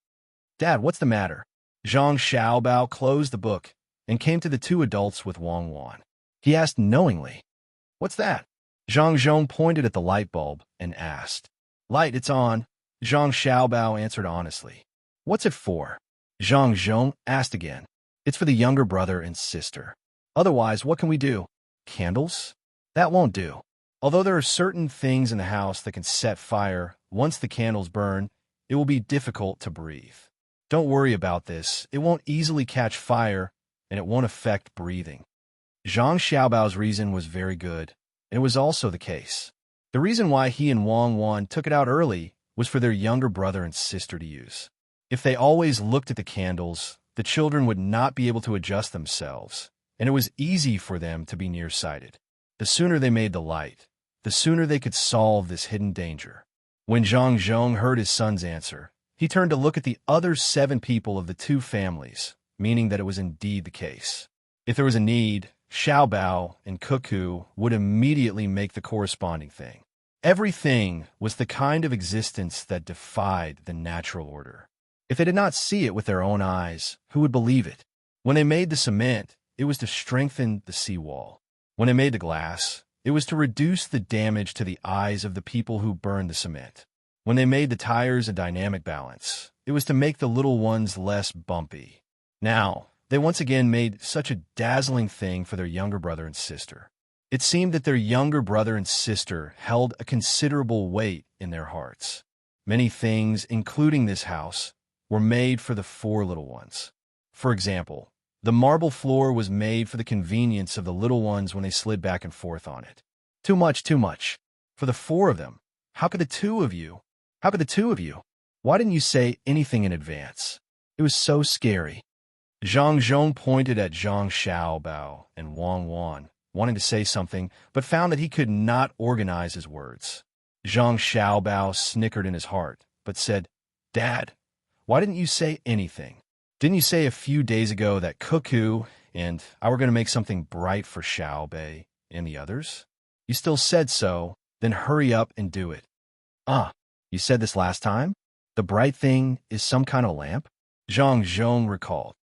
Dad, what's the matter? Zhang Xiaobao closed the book and came to the two adults with Wang Wan. He asked knowingly, "What's that?" Zhang Zhong pointed at the light bulb and asked. "Light, it's on." Zhang Xiaobao answered honestly. "What's it for?" Zhang Zhong asked again. "It's for the younger brother and sister. Otherwise, what can we do? Candles? That won't do. Although there are certain things in the house that can set fire, once the candles burn, it will be difficult to breathe. Don't worry about this. It won't easily catch fire, and it won't affect breathing." Zhang Xiaobao's reason was very good, and it was also the case. The reason why he and Wang Wan took it out early was for their younger brother and sister to use. If they always looked at the candles, the children would not be able to adjust themselves, and it was easy for them to be nearsighted. The sooner they made the light, the sooner they could solve this hidden danger. When Zhang Zhong heard his son's answer, he turned to look at the other 7 people of the 2 families, meaning that it was indeed the case. If there was a need, Xiaobao and Cuckoo would immediately make the corresponding thing. Everything was the kind of existence that defied the natural order. If they did not see it with their own eyes, who would believe it? When they made the cement, it was to strengthen the seawall. When they made the glass, it was to reduce the damage to the eyes of the people who burned the cement. When they made the tires a dynamic balance, it was to make the little ones less bumpy. Now, they once again made such a dazzling thing for their younger brother and sister. It seemed that their younger brother and sister held a considerable weight in their hearts. Many things, including this house, were made for the 4 little ones. For example, the marble floor was made for the convenience of the little ones when they slid back and forth on it. Too much, too much. For the 4 of them. How could the two of you? Why didn't you say anything in advance? It was so scary. Zhang Zhong pointed at Zhang Xiaobao and Wang Wan, wanting to say something, but found that he could not organize his words. Zhang Xiaobao snickered in his heart, but said, "Dad, why didn't you say anything? Didn't you say a few days ago that Cuckoo and I were going to make something bright for Xiaobei and the others? You still said so, then hurry up and do it." You said this last time? The bright thing is some kind of lamp? Zhang Zhong recalled.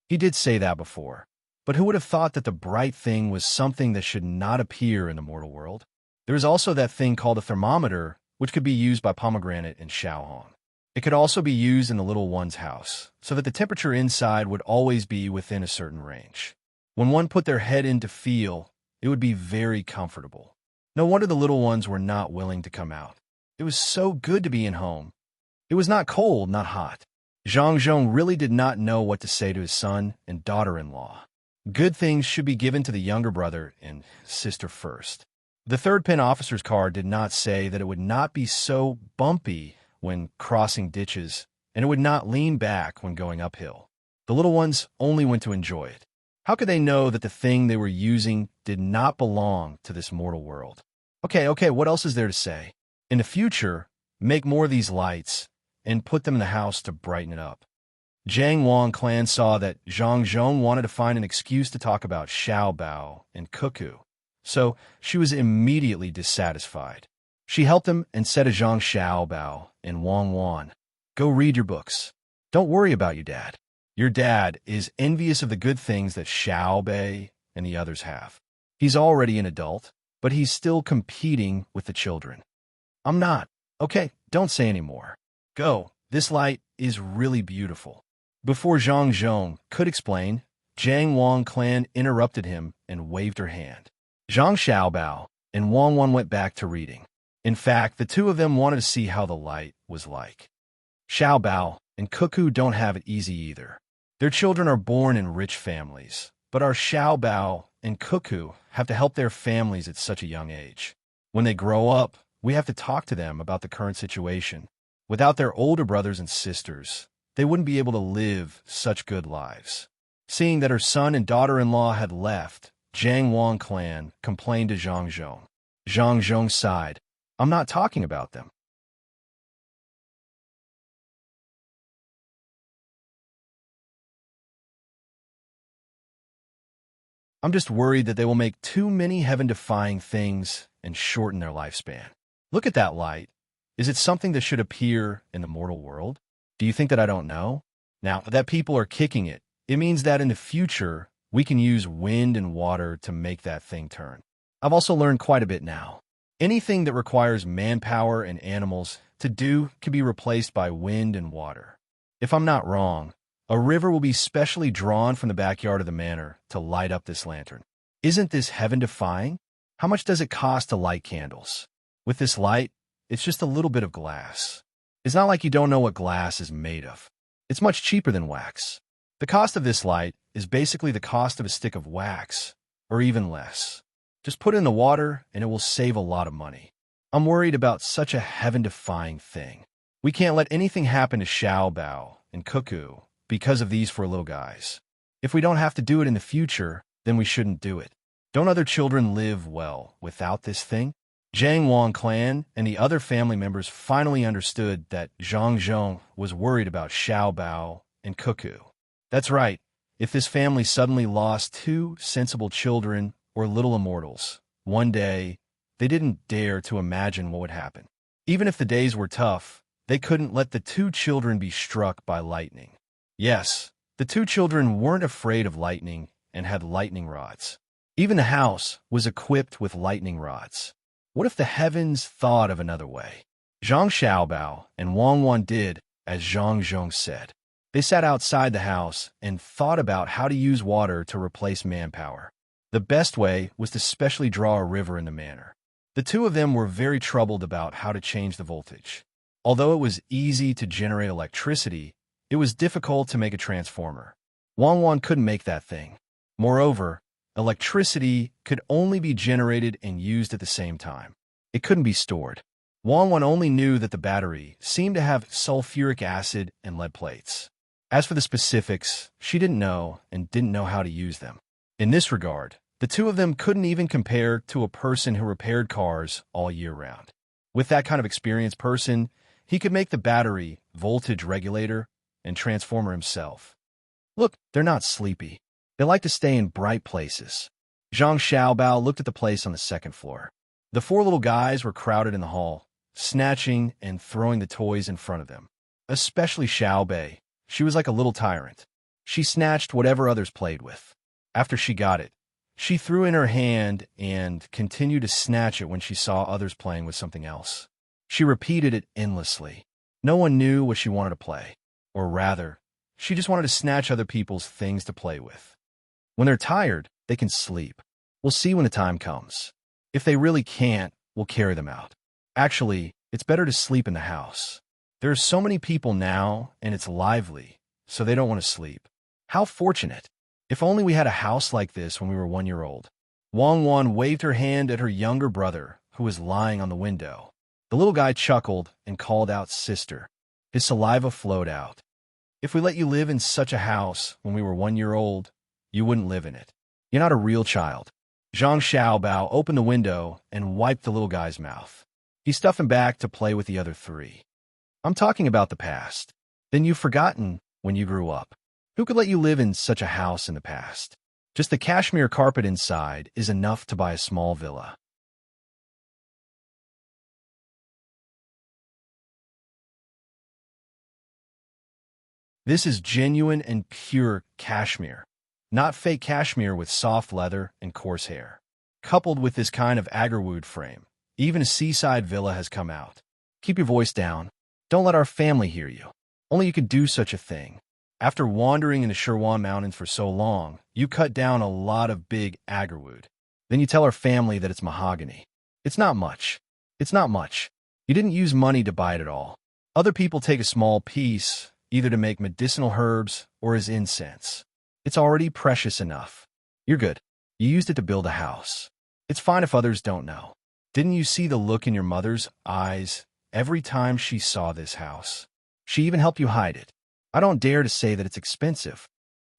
He did say that before, but who would have thought that the bright thing was something that should not appear in the mortal world? There is also that thing called a thermometer, which could be used by Pomegranate and Xiaohong. It could also be used in the little one's house, so that the temperature inside would always be within a certain range. When one put their head in to feel, it would be very comfortable. No wonder the little ones were not willing to come out. It was so good to be in home. It was not cold, not hot. Zhang Zhong really did not know what to say to his son and daughter-in-law. Good things should be given to the younger brother and sister first. The third-pin officer's car did not say that it would not be so bumpy when crossing ditches, and it would not lean back when going uphill. The little ones only went to enjoy it. How could they know that the thing they were using did not belong to this mortal world? Okay, what else is there to say? In the future, make more of these lights and put them in the house to brighten it up. Jiang Wang clan saw that Zhang Zhong wanted to find an excuse to talk about Xiaobao and Cuckoo, so she was immediately dissatisfied. She helped him and said to Zhang Xiaobao and Wang Wan, "Go read your books. Don't worry about your dad. Your dad is envious of the good things that Xiaobei and the others have. He's already an adult, but he's still competing with the children." I'm not. Okay, don't say any more. Go. This light is really beautiful. Before Zhang Zhong could explain, Jiang Wang clan interrupted him and waved her hand. Zhang Xiaobao and Wang Wan went back to reading. In fact, the two of them wanted to see how the light was like. Xiaobao and Cuckoo don't have it easy either. Their children are born in rich families, but our Xiaobao and Cuckoo have to help their families at such a young age. When they grow up, we have to talk to them about the current situation. Without their older brothers and sisters, they wouldn't be able to live such good lives. Seeing that her son and daughter-in-law had left, Jiang Wang clan complained to Zhang Zhong. Zhang Zhong sighed. I'm not talking about them. I'm just worried that they will make too many heaven-defying things and shorten their lifespan. Look at that light. Is it something that should appear in the mortal world? Do you think that I don't know? Now that people are kicking it, it means that in the future, we can use wind and water to make that thing turn. I've also learned quite a bit now. Anything that requires manpower and animals to do can be replaced by wind and water. If I'm not wrong, a river will be specially drawn from the backyard of the manor to light up this lantern. Isn't this heaven-defying? How much does it cost to light candles? With this light, it's just a little bit of glass. It's not like you don't know what glass is made of. It's much cheaper than wax. The cost of this light is basically the cost of a stick of wax, or even less. Just put it in the water and it will save a lot of money. I'm worried about such a heaven-defying thing. We can't let anything happen to Xiao Bao and Cuckoo because of these four little guys. If we don't have to do it in the future, then we shouldn't do it. Don't other children live well without this thing? Jiang Wang clan and the other family members finally understood that Zhang Zhong was worried about Xiao Bao and Cuckoo. That's right. If this family suddenly lost two sensible children or little immortals, one day, they didn't dare to imagine what would happen. Even if the days were tough, they couldn't let the two children be struck by lightning. Yes, the two children weren't afraid of lightning and had lightning rods. Even the house was equipped with lightning rods. What if the heavens thought of another way? Zhang Xiaobao and Wang Wan did as Zhang Zhong said. They sat outside the house and thought about how to use water to replace manpower. The best way was to specially draw a river in the manor. The two of them were very troubled about how to change the voltage. Although it was easy to generate electricity, it was difficult to make a transformer. Wang Wan couldn't make that thing. Moreover, electricity could only be generated and used at the same time. It couldn't be stored. Wang Wan only knew that the battery seemed to have sulfuric acid and lead plates. As for the specifics, she didn't know and didn't know how to use them. In this regard, the two of them couldn't even compare to a person who repaired cars all year round. With that kind of experienced person, he could make the battery, voltage regulator, and transformer himself. Look, they're not sleepy. They like to stay in bright places. Zhang Xiaobao looked at the place on the second floor. The four little guys were crowded in the hall, snatching and throwing the toys in front of them. Especially Xiaobei. She was like a little tyrant. She snatched whatever others played with. After she got it, she threw in her hand and continued to snatch it when she saw others playing with something else. She repeated it endlessly. No one knew what she wanted to play. Or rather, she just wanted to snatch other people's things to play with. When they're tired, they can sleep. We'll see when the time comes. If they really can't, we'll carry them out. Actually, it's better to sleep in the house. There are so many people now, and it's lively, so they don't want to sleep. How fortunate. If only we had a house like this when we were 1 year old. Wang Wan waved her hand at her younger brother, who was lying on the window. The little guy chuckled and called out sister. His saliva flowed out. If we let you live in such a house when we were 1 year old, you wouldn't live in it. You're not a real child. Zhang Xiaobao opened the window and wiped the little guy's mouth. He stuffed him back to play with the other three. I'm talking about the past. Then you've forgotten when you grew up. Who could let you live in such a house in the past? Just the cashmere carpet inside is enough to buy a small villa. This is genuine and pure cashmere, not fake cashmere with soft leather and coarse hair. Coupled with this kind of agarwood frame, Even a seaside villa has come out. Keep your voice down. Don't let our family hear you. Only you can do such a thing. After wandering in the Sherwan Mountains for so long, you cut down a lot of big agarwood. Then you tell our family that it's mahogany. It's not much. It's not much. You didn't use money to buy it at all. Other people take a small piece, either to make medicinal herbs or as incense. It's already precious enough. You're good. You used it to build a house. It's fine if others don't know. Didn't you see the look in your mother's eyes every time she saw this house? She even helped you hide it. I don't dare to say that it's expensive.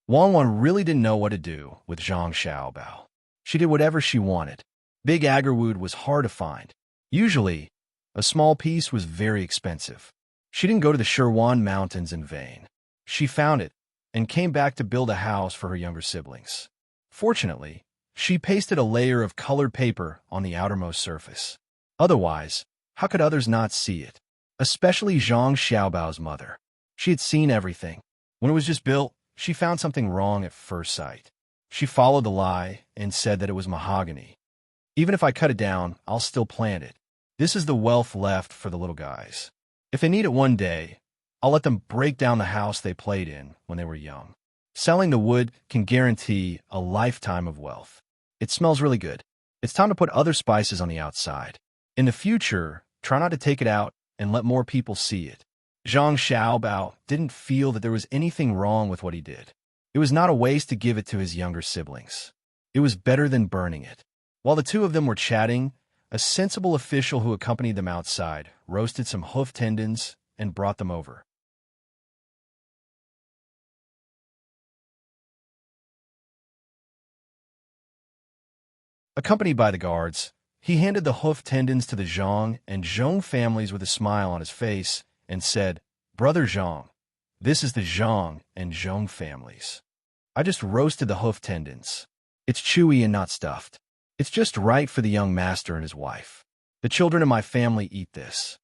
Wan really didn't know what to do with Zhang Xiaobao. She did whatever she wanted. Big agarwood was hard to find. Usually, a small piece was very expensive. She didn't go to the Sherwan Mountains in vain. She found it and came back to build a house for her younger siblings. Fortunately, she pasted a layer of colored paper on the outermost surface. Otherwise, how could others not see it? Especially Zhang Xiaobao's mother. She had seen everything. When it was just built, she found something wrong at first sight. She followed the lie and said that it was mahogany. Even if I cut it down, I'll still plant it. This is the wealth left for the little guys. If they need it one day, I'll let them break down the house they played in when they were young. Selling the wood can guarantee a lifetime of wealth. It smells really good. It's time to put other spices on the outside. In the future, try not to take it out and let more people see it. Zhang Xiaobao didn't feel that there was anything wrong with what he did. It was not a waste to give it to his younger siblings. It was better than burning it. While the two of them were chatting, a sensible official who accompanied them outside roasted some hoof tendons and brought them over. Accompanied by the guards, he handed the hoof tendons to the Zhang and Zhong families with a smile on his face and said, "Brother Zhang, this is the Zhang and Zhong families. I just roasted the hoof tendons. It's chewy and not stuffed. It's just right for the young master and his wife. The children of my family eat this."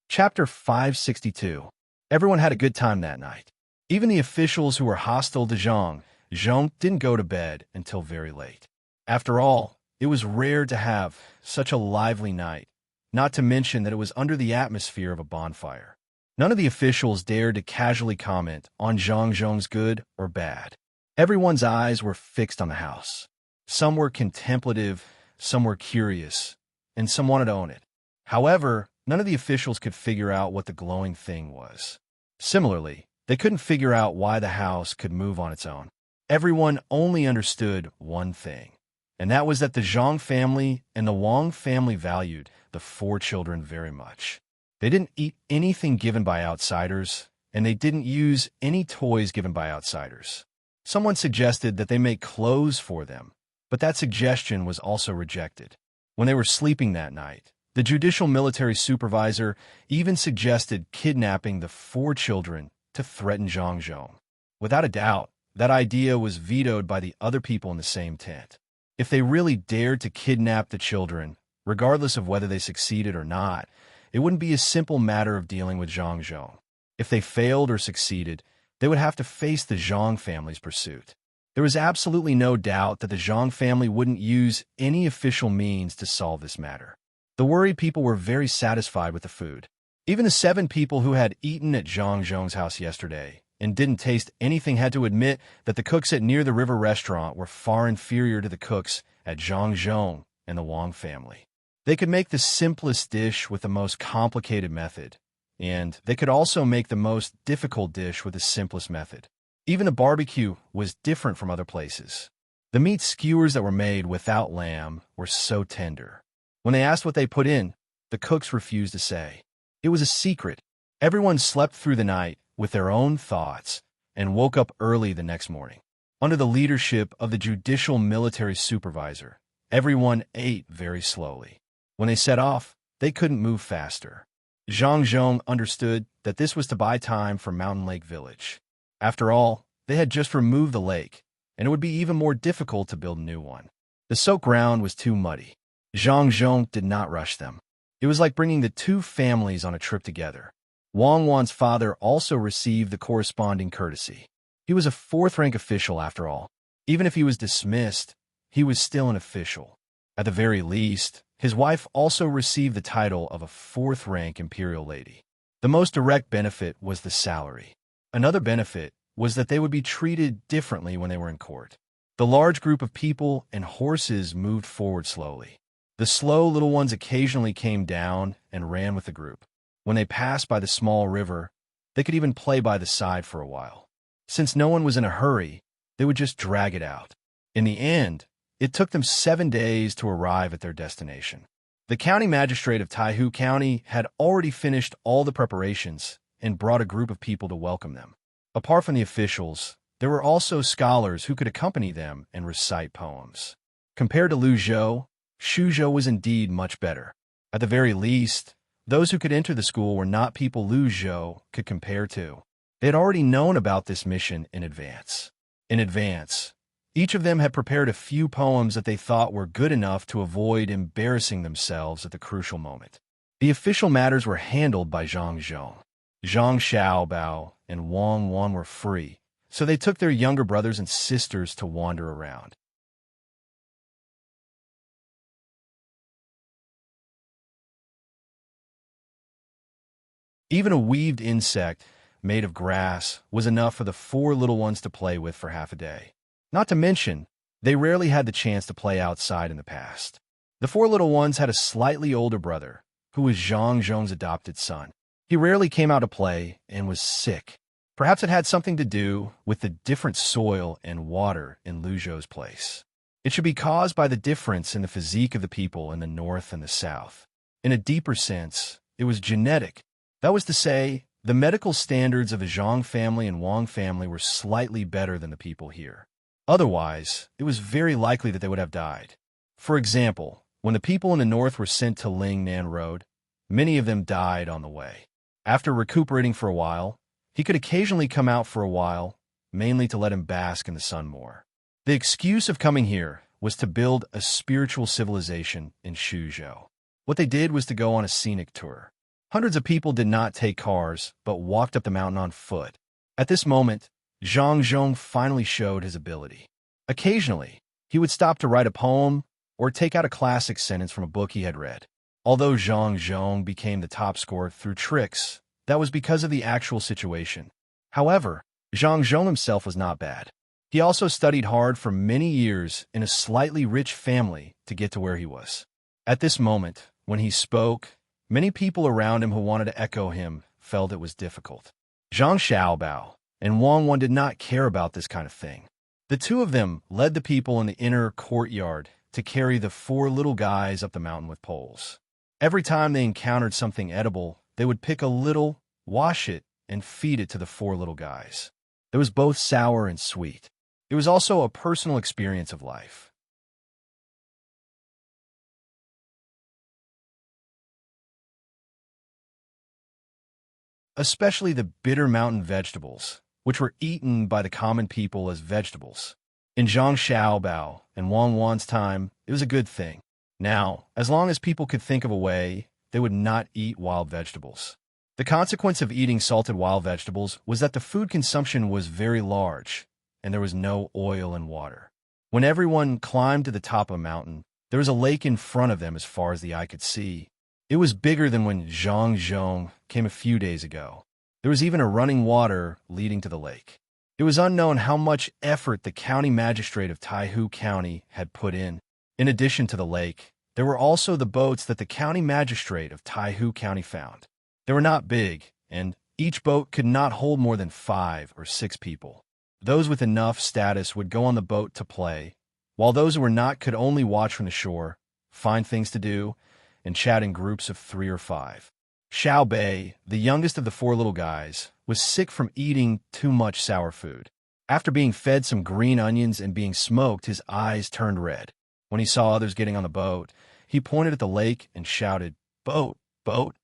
Chapter 562. Everyone had a good time that night. Even the officials who were hostile to Zhong didn't go to bed until very late. After all, it was rare to have such a lively night, not to mention that it was under the atmosphere of a bonfire. None of the officials dared to casually comment on Zhong's good or bad. Everyone's eyes were fixed on the house. Some were contemplative, some were curious, and some wanted to own it. However, none of the officials could figure out what the glowing thing was. Similarly, they couldn't figure out why the house could move on its own. Everyone only understood one thing, and that was that the Zhang family and the Wang family valued the four children very much. They didn't eat anything given by outsiders, and they didn't use any toys given by outsiders. Someone suggested that they make clothes for them, but that suggestion was also rejected. When they were sleeping that night, the judicial military supervisor even suggested kidnapping the four children to threaten Zhang. Without a doubt, that idea was vetoed by the other people in the same tent. If they really dared to kidnap the children, regardless of whether they succeeded or not, it wouldn't be a simple matter of dealing with Zhang. If they failed or succeeded, they would have to face the Zhang family's pursuit. There was absolutely no doubt that the Zhang family wouldn't use any official means to solve this matter. The worried people were very satisfied with the food. Even the 7 people who had eaten at Zhang's house yesterday and didn't taste anything had to admit that the cooks at Near the River restaurant were far inferior to the cooks at Zhang and the Wang family. They could make the simplest dish with the most complicated method, and they could also make the most difficult dish with the simplest method. Even the barbecue was different from other places. The meat skewers that were made without lamb were so tender. When they asked what they put in, the cooks refused to say. It was a secret. Everyone slept through the night with their own thoughts and woke up early the next morning. Under the leadership of the judicial military supervisor, everyone ate very slowly. When they set off, they couldn't move faster. Zhang understood that this was to buy time for Mountain Lake Village. After all, they had just removed the lake, and it would be even more difficult to build a new one. The soaked ground was too muddy. Zhang Zhong did not rush them. It was like bringing the two families on a trip together. Wang Wan's father also received the corresponding courtesy. He was a fourth-rank official after all. Even if he was dismissed, he was still an official. At the very least, his wife also received the title of a fourth-rank imperial lady. The most direct benefit was the salary. Another benefit was that they would be treated differently when they were in court. The large group of people and horses moved forward slowly. The slow little ones occasionally came down and ran with the group. When they passed by the small river, they could even play by the side for a while. Since no one was in a hurry, they would just drag it out. In the end, it took them 7 days to arrive at their destination. The county magistrate of Taihu County had already finished all the preparations and brought a group of people to welcome them. Apart from the officials, there were also scholars who could accompany them and recite poems. Compared to Lu Zhou, Shu Zhou was indeed much better. At the very least, those who could enter the school were not people Lu Zhou could compare to. They had already known about this mission in advance. Each of them had prepared a few poems that they thought were good enough to avoid embarrassing themselves at the crucial moment. The official matters were handled by Zhang Zhong. Zhang Xiaobao and Wang Wan were free, so they took their younger brothers and sisters to wander around. Even a weaved insect made of grass was enough for the 4 little ones to play with for half a day. Not to mention, they rarely had the chance to play outside in the past. The 4 little ones had a slightly older brother, who was Zhang Zhong's adopted son. He rarely came out to play and was sick. Perhaps it had something to do with the different soil and water in Lu Zhou's place. It should be caused by the difference in the physique of the people in the north and the south. In a deeper sense, it was genetic. That was to say, the medical standards of the Zhang family and Wang family were slightly better than the people here. Otherwise, it was very likely that they would have died. For example, when the people in the north were sent to Ling Nan Road, many of them died on the way. After recuperating for a while, he could occasionally come out for a while, mainly to let him bask in the sun more. The excuse of coming here was to build a spiritual civilization in Shuzhou. What they did was to go on a scenic tour. Hundreds of people did not take cars, but walked up the mountain on foot. At this moment, Zhang Zhong finally showed his ability. Occasionally, he would stop to write a poem or take out a classic sentence from a book he had read. Although Zhang Zhong became the top scorer through tricks, that was because of the actual situation. However, Zhang Zhong himself was not bad. He also studied hard for many years in a slightly rich family to get to where he was. At this moment, when he spoke, many people around him who wanted to echo him felt it was difficult. Zhang Xiaobao and Wang Wan did not care about this kind of thing. The two of them led the people in the inner courtyard to carry the 4 little guys up the mountain with poles. Every time they encountered something edible, they would pick a little, wash it, and feed it to the 4 little guys. It was both sour and sweet. It was also a personal experience of life. Especially the bitter mountain vegetables, which were eaten by the common people as vegetables. In Zhang Xiaobao and Wang Wan's time, it was a good thing. Now, as long as people could think of a way, they would not eat wild vegetables. The consequence of eating salted wild vegetables was that the food consumption was very large, and there was no oil and water. When everyone climbed to the top of a mountain, there was a lake in front of them as far as the eye could see. It was bigger than when Zhang Zhong came a few days ago. There was even a running water leading to the lake. It was unknown how much effort the county magistrate of Taihu County had put in. In addition to the lake, there were also the boats that the county magistrate of Taihu County found. They were not big, and each boat could not hold more than 5 or 6 people. Those with enough status would go on the boat to play, while those who were not could only watch from the shore, find things to do, and chat in groups of 3 or 5. Xiao Bei, the youngest of the 4 little guys, was sick from eating too much sour food. After being fed some green onions and being smoked, his eyes turned red. When he saw others getting on the boat, he pointed at the lake and shouted, "Boat, boat,"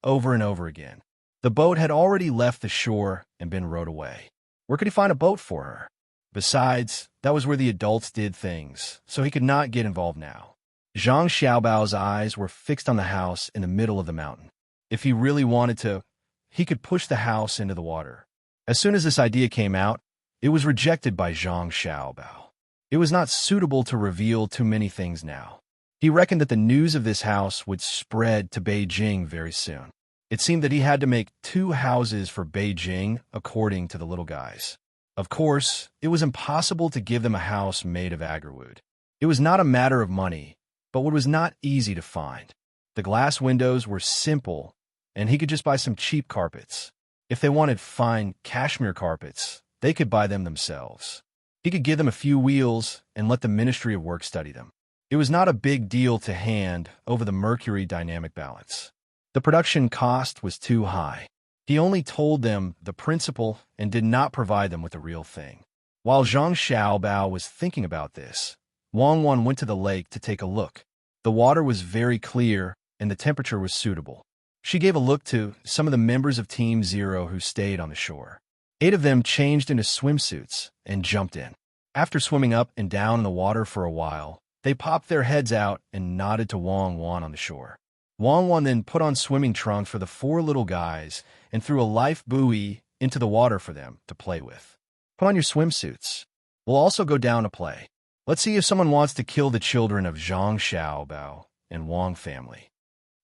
over and over again. The boat had already left the shore and been rowed away. Where could he find a boat for her? Besides, that was where the adults did things, so he could not get involved now. Zhang Xiaobao's eyes were fixed on the house in the middle of the mountain. If he really wanted to, he could push the house into the water. As soon as this idea came out, it was rejected by Zhang Xiaobao. It was not suitable to reveal too many things now. He reckoned that the news of this house would spread to Beijing very soon. It seemed that he had to make 2 houses for Beijing, according to the little guys. Of course, it was impossible to give them a house made of agarwood. It was not a matter of money, but what was not easy to find. The glass windows were simple, and he could just buy some cheap carpets. If they wanted fine cashmere carpets, they could buy them themselves. He could give them a few wheels and let the Ministry of Work study them. It was not a big deal to hand over the Mercury dynamic balance. The production cost was too high. He only told them the principle and did not provide them with the real thing. While Zhang Xiaobao was thinking about this, Wang Wan went to the lake to take a look. The water was very clear and the temperature was suitable. She gave a look to some of the members of Team Zero who stayed on the shore. 8 of them changed into swimsuits and jumped in. After swimming up and down in the water for a while, they popped their heads out and nodded to Wang Wan on the shore. Wang Wan then put on swimming trunks for the 4 little guys and threw a life buoy into the water for them to play with. Put on your swimsuits. We'll also go down to play. Let's see if someone wants to kill the children of Zhang Xiaobao and Wang family.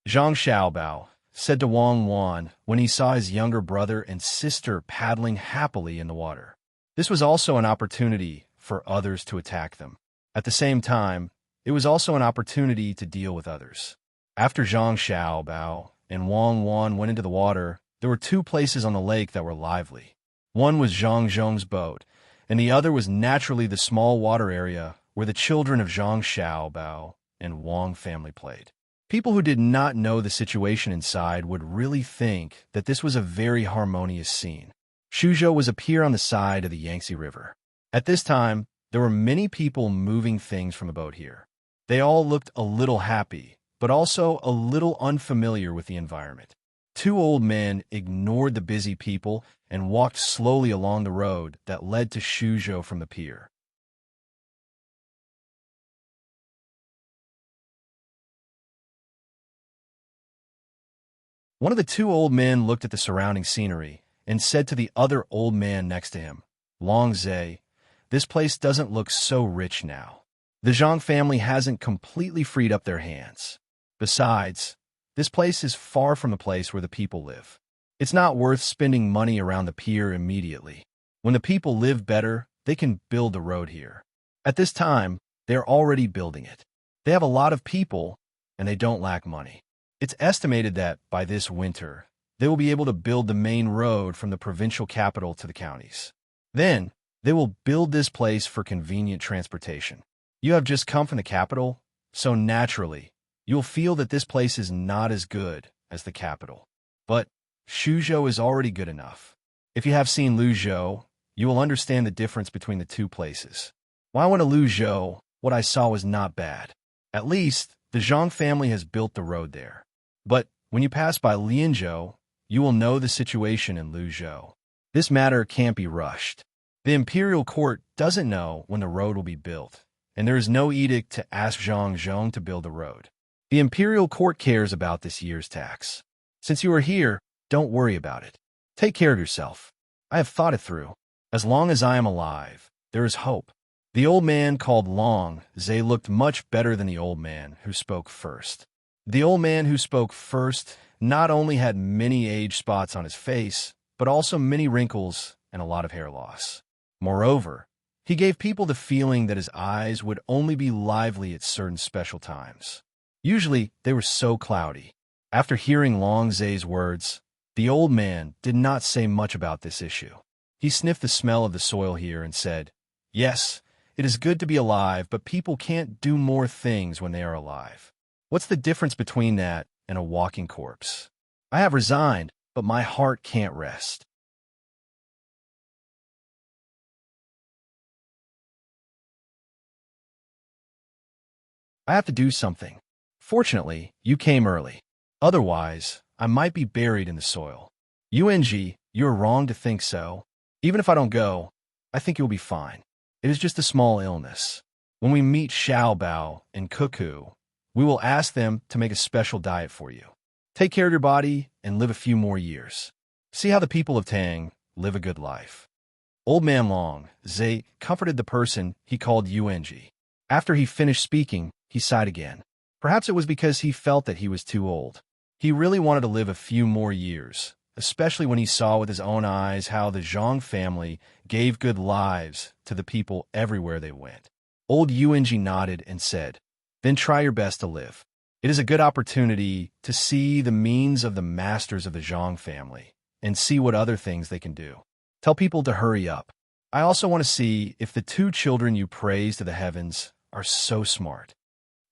Zhang Xiaobao said to Wang Wan when he saw his younger brother and sister paddling happily in the water. This was also an opportunity for others to attack them. At the same time, it was also an opportunity to deal with others. After Zhang Xiaobao and Wang Wan went into the water, there were 2 places on the lake that were lively. One was Zhang Zhong's boat, and the other was naturally the small water area where the children of Zhang Xiaobao and Wang family played. People who did not know the situation inside would really think that this was a very harmonious scene. Shuzhou was a pier on the side of the Yangtze River. At this time, there were many people moving things from the boat here. They all looked a little happy, but also a little unfamiliar with the environment. 2 old men ignored the busy people and walked slowly along the road that led to Shuzhou from the pier. One of the 2 old men looked at the surrounding scenery and said to the other old man next to him, Long Zhe, this place doesn't look so rich now. The Zhang family hasn't completely freed up their hands. Besides, this place is far from the place where the people live. It's not worth spending money around the pier immediately. When the people live better, they can build the road here. At this time, they are already building it. They have a lot of people, and they don't lack money. It's estimated that, by this winter, they will be able to build the main road from the provincial capital to the counties. Then, they will build this place for convenient transportation. You have just come from the capital, so naturally, you'll feel that this place is not as good as the capital. But Shuzhou is already good enough. If you have seen Luzhou, you will understand the difference between the 2 places. When I went to Luzhou, what I saw was not bad. At least, the Zhang family has built the road there. But when you pass by Lianzhou, you will know the situation in Luzhou. This matter can't be rushed. The imperial court doesn't know when the road will be built, and there is no edict to ask Zhang Zhong to build the road. The imperial court cares about this year's tax. Since you are here, don't worry about it. Take care of yourself. I have thought it through. As long as I am alive, there is hope. The old man called Long Zhe looked much better than the old man who spoke first. The old man who spoke first not only had many age spots on his face, but also many wrinkles and a lot of hair loss. Moreover, he gave people the feeling that his eyes would only be lively at certain special times. Usually, they were so cloudy. After hearing Long Zhe's words, the old man did not say much about this issue. He sniffed the smell of the soil here and said, Yes, it is good to be alive, but people can't do more things when they are alive. What's the difference between that and a walking corpse? I have resigned, but my heart can't rest. I have to do something. Fortunately, you came early. Otherwise, I might be buried in the soil. UNG, you're wrong to think so. Even if I don't go, I think you'll be fine. It is just a small illness. When we meet Xiaobao and Cuckoo, We will ask them to make a special diet for you. Take care of your body and live a few more years. See how the people of Tang live a good life. Old Man Long Zhe comforted the person he called Yuanji. After he finished speaking, he sighed again. Perhaps it was because he felt that he was too old. He really wanted to live a few more years, especially when he saw with his own eyes how the Zhang family gave good lives to the people everywhere they went. Old Yuanji nodded and said, "Then try your best to live. It is a good opportunity to see the means of the masters of the Zhang family and see what other things they can do. Tell people to hurry up. I also want to see if the 2 children you praise to the heavens are so smart.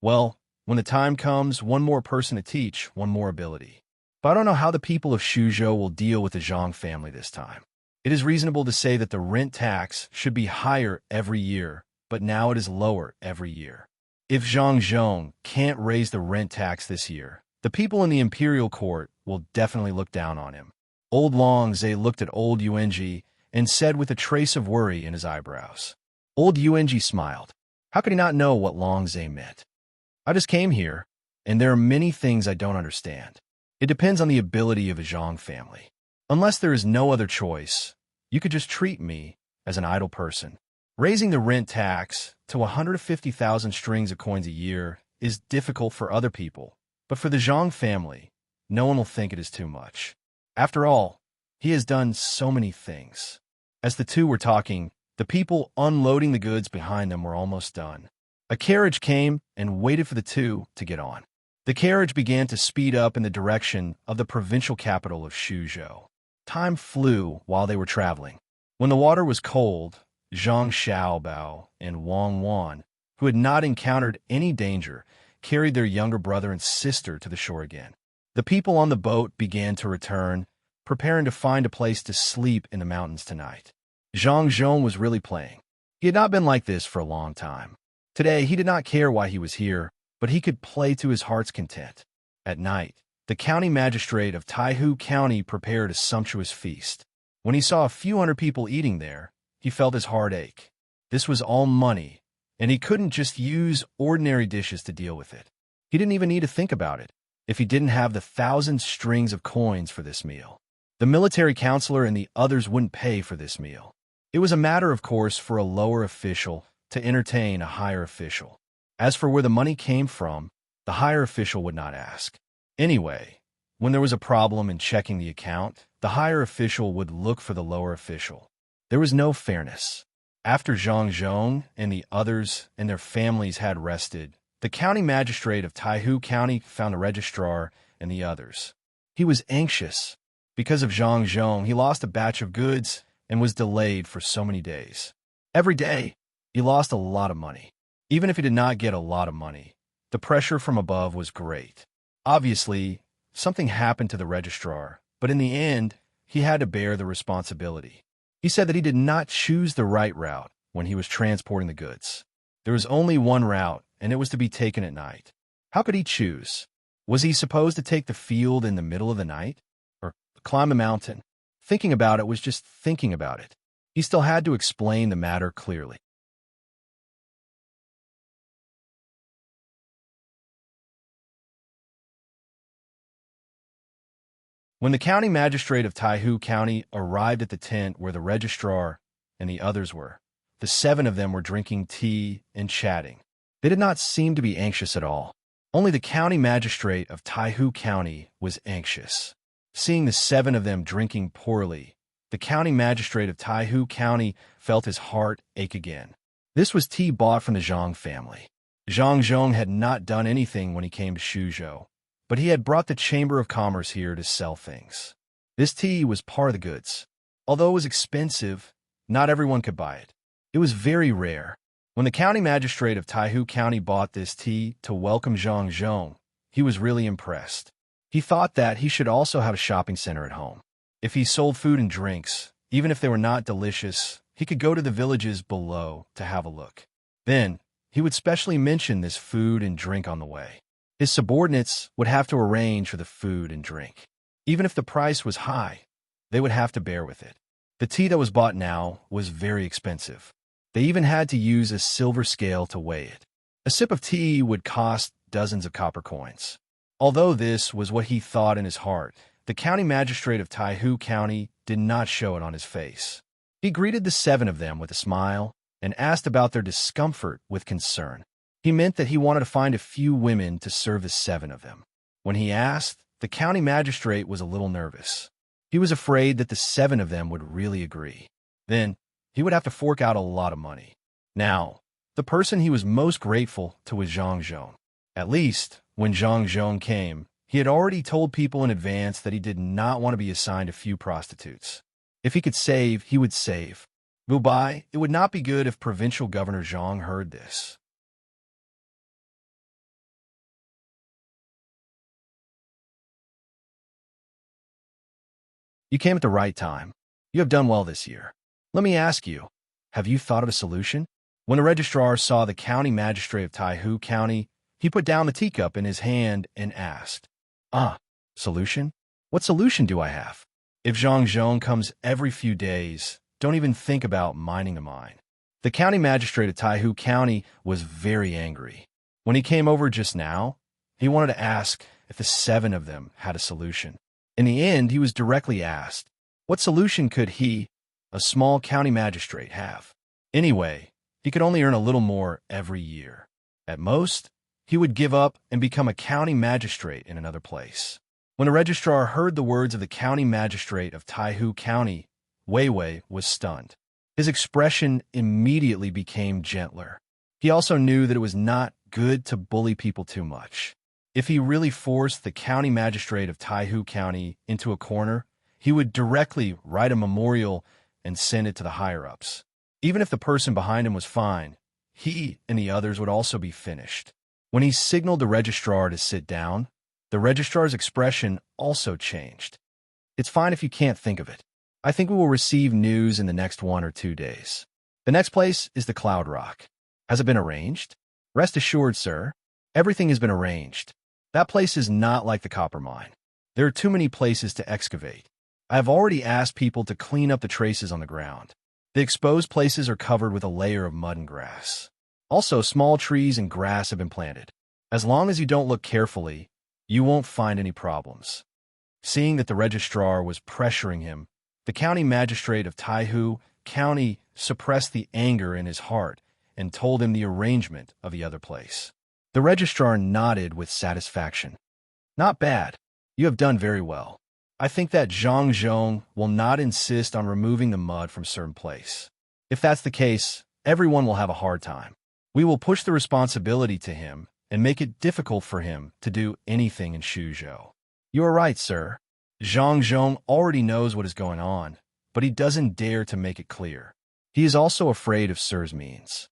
Well, when the time comes, one more person to teach, one more ability. But I don't know how the people of Shuzhou will deal with the Zhang family this time. It is reasonable to say that the rent tax should be higher every year, but now it is lower every year. If Zhang Zhong can't raise the rent tax this year, the people in the imperial court will definitely look down on him." Old Long Zhe looked at old Yuanji and said with a trace of worry in his eyebrows. Old Yuanji smiled. How could he not know what Long Zhe meant? "I just came here, and there are many things I don't understand. It depends on the ability of a Zhang family. Unless there is no other choice, you could just treat me as an idle person. Raising the rent tax to 150,000 strings of coins a year is difficult for other people, but for the Zhang family, no one will think it is too much. After all, he has done so many things." As the two were talking, the people unloading the goods behind them were almost done. A carriage came and waited for the two to get on. The carriage began to speed up in the direction of the provincial capital of Shuzhou. Time flew while they were traveling. When the water was cold, Zhang Xiaobao and Wang Wan, who had not encountered any danger, carried their younger brother and sister to the shore again. The people on the boat began to return, preparing to find a place to sleep in the mountains tonight. Zhang Zhong was really playing. He had not been like this for a long time. Today, he did not care why he was here, but he could play to his heart's content. At night, the county magistrate of Taihu County prepared a sumptuous feast. When he saw a few hundred people eating there, he felt his heart ache. This was all money, and he couldn't just use ordinary dishes to deal with it. He didn't even need to think about it if he didn't have the 1,000 strings of coins for this meal. The military counselor and the others wouldn't pay for this meal. It was a matter, of course, for a lower official to entertain a higher official. As for where the money came from, the higher official would not ask. Anyway, when there was a problem in checking the account, the higher official would look for the lower official. There was no fairness. After Zhang Zhong and the others and their families had rested, the county magistrate of Taihu County found the registrar and the others. He was anxious. Because of Zhang Zhong, he lost a batch of goods and was delayed for so many days. Every day, he lost a lot of money. Even if he did not get a lot of money, the pressure from above was great. Obviously, something happened to the registrar, but in the end, he had to bear the responsibility. He said that he did not choose the right route when he was transporting the goods. There was only one route, and it was to be taken at night. How could he choose? Was he supposed to take the field in the middle of the night? Or climb a mountain? Thinking about it was just thinking about it. He still had to explain the matter clearly. When the county magistrate of Taihu County arrived at the tent where the registrar and the others were, the 7 of them were drinking tea and chatting. They did not seem to be anxious at all. Only the county magistrate of Taihu County was anxious. Seeing the 7 of them drinking poorly, the county magistrate of Taihu County felt his heart ache again. This was tea bought from the Zhang family. Zhang Zhong had not done anything when he came to Shuzhou, but he had brought the Chamber of Commerce here to sell things. This tea was part of the goods. Although it was expensive, not everyone could buy it. It was very rare. When the county magistrate of Taihu County bought this tea to welcome Zhang Zhong, he was really impressed. He thought that he should also have a shopping center at home. If he sold food and drinks, even if they were not delicious, he could go to the villages below to have a look. Then, he would specially mention this food and drink on the way. His subordinates would have to arrange for the food and drink. Even if the price was high, they would have to bear with it. The tea that was bought now was very expensive. They even had to use a silver scale to weigh it. A sip of tea would cost dozens of copper coins. Although this was what he thought in his heart, the county magistrate of Taihu County did not show it on his face. He greeted the 7 of them with a smile and asked about their discomfort with concern. He meant that he wanted to find a few women to serve the 7 of them. When he asked, the county magistrate was a little nervous. He was afraid that the 7 of them would really agree. Then, he would have to fork out a lot of money. Now, the person he was most grateful to was Zhang Zhong. At least, when Zhang Zhong came, he had already told people in advance that he did not want to be assigned a few prostitutes. If he could save, he would save. But it would not be good if Provincial Governor Zhang heard this. You came at the right time. You have done well this year. Let me ask you, have you thought of a solution? When the registrar saw the county magistrate of Taihu County, he put down the teacup in his hand and asked, solution? What solution do I have? If Zhang Zhong comes every few days, don't even think about minding the mine. The county magistrate of Taihu County was very angry. When he came over just now, he wanted to ask if the 7 of them had a solution. In the end, he was directly asked, what solution could he, a small county magistrate, have? Anyway, he could only earn a little more every year. At most, he would give up and become a county magistrate in another place. When the registrar heard the words of the county magistrate of Taihu County, Wei Wei was stunned. His expression immediately became gentler. He also knew that it was not good to bully people too much. If he really forced the county magistrate of Taihu County into a corner, he would directly write a memorial and send it to the higher-ups. Even if the person behind him was fine, he and the others would also be finished. When he signaled the registrar to sit down, the registrar's expression also changed. It's fine if you can't think of it. I think we will receive news in the next 1 or 2 days. The next place is the Cloud Rock. Has it been arranged? Rest assured, sir, everything has been arranged. That place is not like the copper mine. There are too many places to excavate. I have already asked people to clean up the traces on the ground. The exposed places are covered with a layer of mud and grass. Also, small trees and grass have been planted. As long as you don't look carefully, you won't find any problems. Seeing that the registrar was pressuring him, the county magistrate of Taihu County suppressed the anger in his heart and told him the arrangement of the other place. The registrar nodded with satisfaction. Not bad. You have done very well. I think that Zhang Zhong will not insist on removing the mud from certain place. If that's the case, everyone will have a hard time. We will push the responsibility to him and make it difficult for him to do anything in Shuzhou. You are right, sir. Zhang Zhong already knows what is going on, but he doesn't dare to make it clear. He is also afraid of sir's means.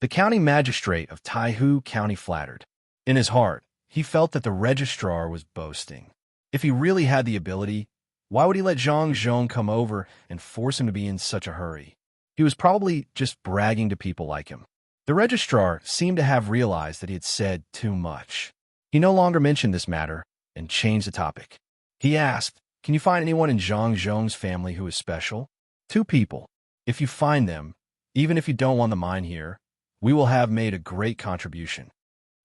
The county magistrate of Taihu County flattered. In his heart, he felt that the registrar was boasting. If he really had the ability, why would he let Zhang Zhong come over and force him to be in such a hurry? He was probably just bragging to people like him. The registrar seemed to have realized that he had said too much. He no longer mentioned this matter and changed the topic. He asked, can you find anyone in Zhang Zhong's family who is special? 2 people. If you find them, even if you don't want the mine here, we will have made a great contribution.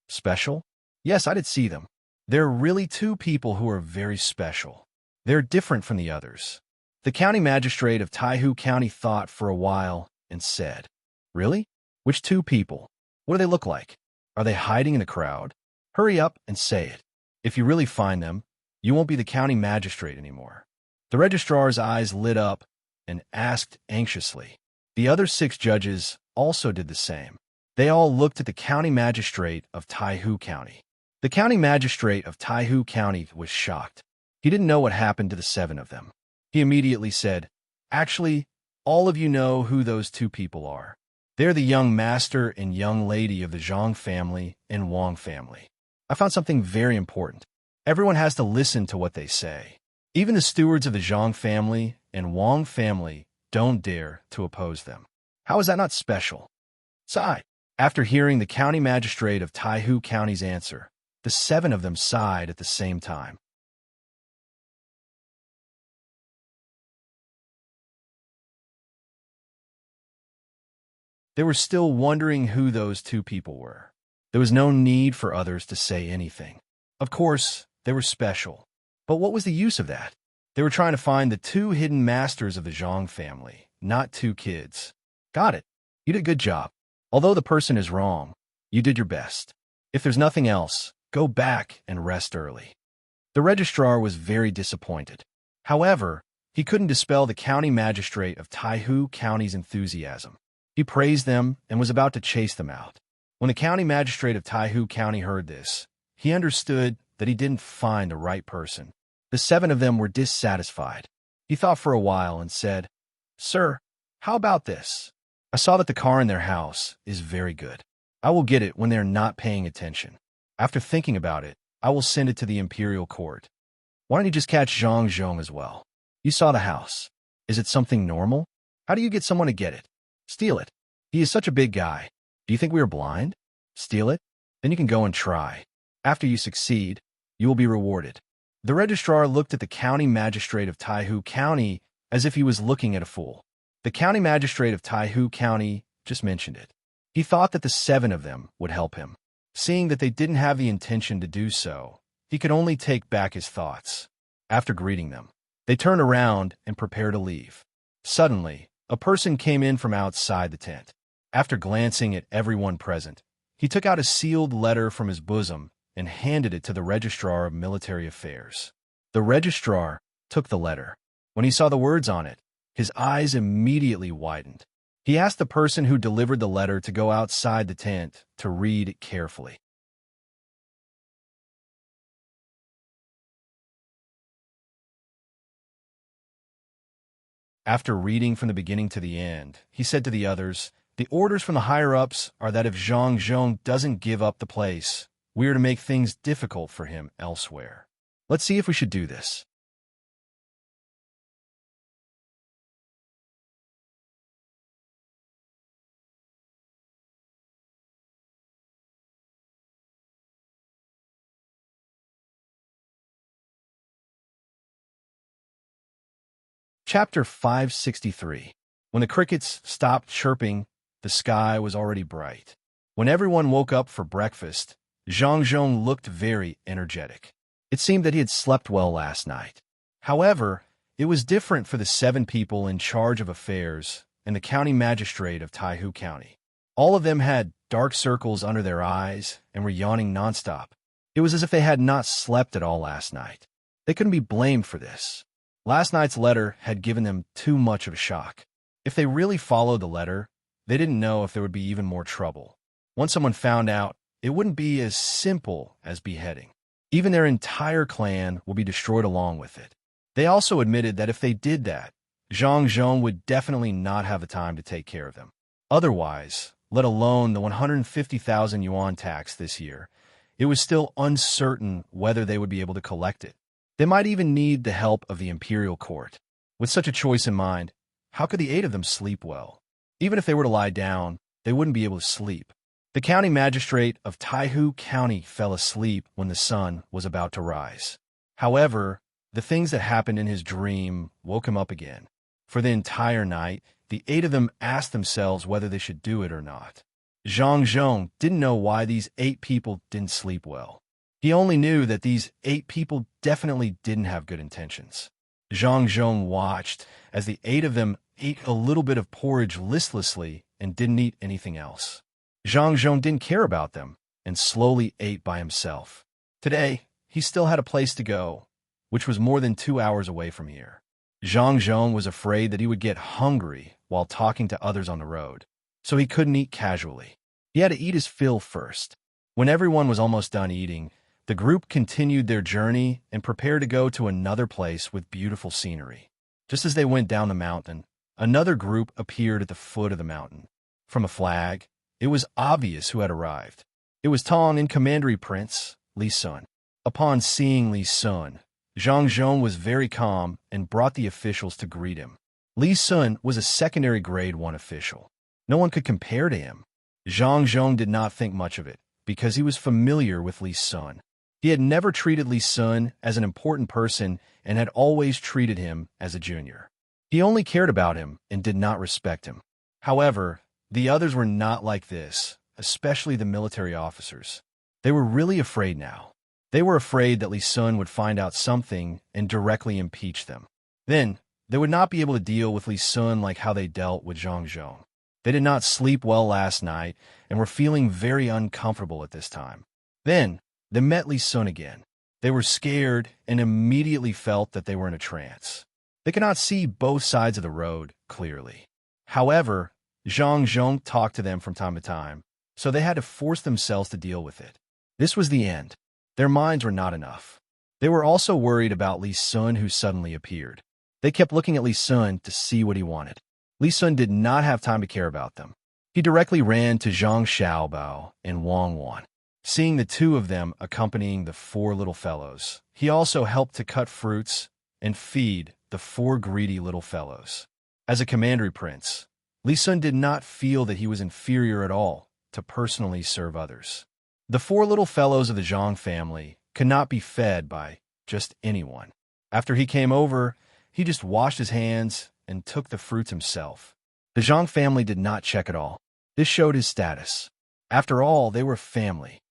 Special? Yes, I did see them. There are really 2 people who are very special. They're different from the others. The county magistrate of Taihu County thought for a while and said, really? Which 2 people? What do they look like? Are they hiding in the crowd? Hurry up and say it. If you really find them, you won't be the county magistrate anymore. The registrar's eyes lit up and asked anxiously. The other 6 judges also did the same. They all looked at the county magistrate of Taihu County. The county magistrate of Taihu County was shocked. He didn't know what happened to the 7 of them. He immediately said, actually, all of you know who those 2 people are. They're the young master and young lady of the Zhang family and Wang family. I found something very important. Everyone has to listen to what they say. Even the stewards of the Zhang family and Wang family don't dare to oppose them. How is that not special? Sigh. After hearing the county magistrate of Taihu County's answer, the 7 of them sighed at the same time. They were still wondering who those 2 people were. There was no need for others to say anything. Of course, they were special. But what was the use of that? They were trying to find the two hidden masters of the Zhang family, not two kids. Got it. You did a good job. Although the person is wrong, you did your best. If there's nothing else, go back and rest early. The registrar was very disappointed. However, he couldn't dispel the county magistrate of Taihu County's enthusiasm. He praised them and was about to chase them out. When the county magistrate of Taihu County heard this, he understood that he didn't find the right person. The 7 of them were dissatisfied. He thought for a while and said, "Sir, how about this? I saw that the car in their house is very good. I will get it when they are not paying attention. After thinking about it, I will send it to the imperial court. Why don't you just catch Zhang Zhong as well? You saw the house. Is it something normal? How do you get someone to get it? Steal it. He is such a big guy. Do you think we are blind? Steal it? Then you can go and try. After you succeed, you will be rewarded." The registrar looked at the county magistrate of Taihu County as if he was looking at a fool. The county magistrate of Taihu County just mentioned it. He thought that the 7 of them would help him. Seeing that they didn't have the intention to do so, he could only take back his thoughts. After greeting them, they turned around and prepared to leave. Suddenly, a person came in from outside the tent. After glancing at everyone present, he took out a sealed letter from his bosom and handed it to the registrar of military affairs. The registrar took the letter. When he saw the words on it, his eyes immediately widened. He asked the person who delivered the letter to go outside the tent to read it carefully. After reading from the beginning to the end, he said to the others, "The orders from the higher-ups are that if Zhang Zhong doesn't give up the place, we are to make things difficult for him elsewhere. Let's see if we should do this." Chapter 563. When the crickets stopped chirping, the sky was already bright. When everyone woke up for breakfast, Zhang Zhong looked very energetic. It seemed that he had slept well last night. However, it was different for the 7 people in charge of affairs and the county magistrate of Taihu County. All of them had dark circles under their eyes and were yawning nonstop. It was as if they had not slept at all last night. They couldn't be blamed for this. Last night's letter had given them too much of a shock. If they really followed the letter, they didn't know if there would be even more trouble. Once someone found out, it wouldn't be as simple as beheading. Even their entire clan will be destroyed along with it. They also admitted that if they did that, Zhang Zhong would definitely not have the time to take care of them. Otherwise, let alone the 150,000 yuan tax this year, it was still uncertain whether they would be able to collect it. They might even need the help of the imperial court. With such a choice in mind, how could the 8 of them sleep well? Even if they were to lie down, they wouldn't be able to sleep. The county magistrate of Taihu County fell asleep when the sun was about to rise. However, the things that happened in his dream woke him up again. For the entire night, the 8 of them asked themselves whether they should do it or not. Zhang Zhong didn't know why these 8 people didn't sleep well. He only knew that these 8 people definitely didn't have good intentions. Zhang Zhong watched as the 8 of them ate a little bit of porridge listlessly and didn't eat anything else. Zhang Zhong didn't care about them and slowly ate by himself. Today, he still had a place to go, which was more than 2 hours away from here. Zhang Zhong was afraid that he would get hungry while talking to others on the road, so he couldn't eat casually. He had to eat his fill first. When everyone was almost done eating, the group continued their journey and prepared to go to another place with beautiful scenery. Just as they went down the mountain, another group appeared at the foot of the mountain. From a flag, it was obvious who had arrived. It was Tang and Commandery Prince Li Sun. Upon seeing Li Sun, Zhang Zhong was very calm and brought the officials to greet him. Li Sun was a secondary grade 1 official. No one could compare to him. Zhang Zhong did not think much of it because he was familiar with Li Sun. He had never treated Li Sun as an important person and had always treated him as a junior. He only cared about him and did not respect him. However, the others were not like this, especially the military officers. They were really afraid now. They were afraid that Li Sun would find out something and directly impeach them. Then, they would not be able to deal with Li Sun like how they dealt with Zhang Zhong. They did not sleep well last night and were feeling very uncomfortable at this time. Then, they met Li Sun again. They were scared and immediately felt that they were in a trance. They could not see both sides of the road clearly. However, Zhang Zhong talked to them from time to time, so they had to force themselves to deal with it. This was the end. Their minds were not enough. They were also worried about Li Sun, who suddenly appeared. They kept looking at Li Sun to see what he wanted. Li Sun did not have time to care about them. He directly ran to Zhang Xiaobao and Wang Wan. Seeing the two of them accompanying the four little fellows, he also helped to cut fruits and feed the four greedy little fellows. As a commandery prince, Li Sun did not feel that he was inferior at all to personally serve others. The four little fellows of the Zhang family could not be fed by just anyone. After he came over, he just washed his hands and took the fruits himself. The Zhang family did not check at all. This showed his status. After all, they were family.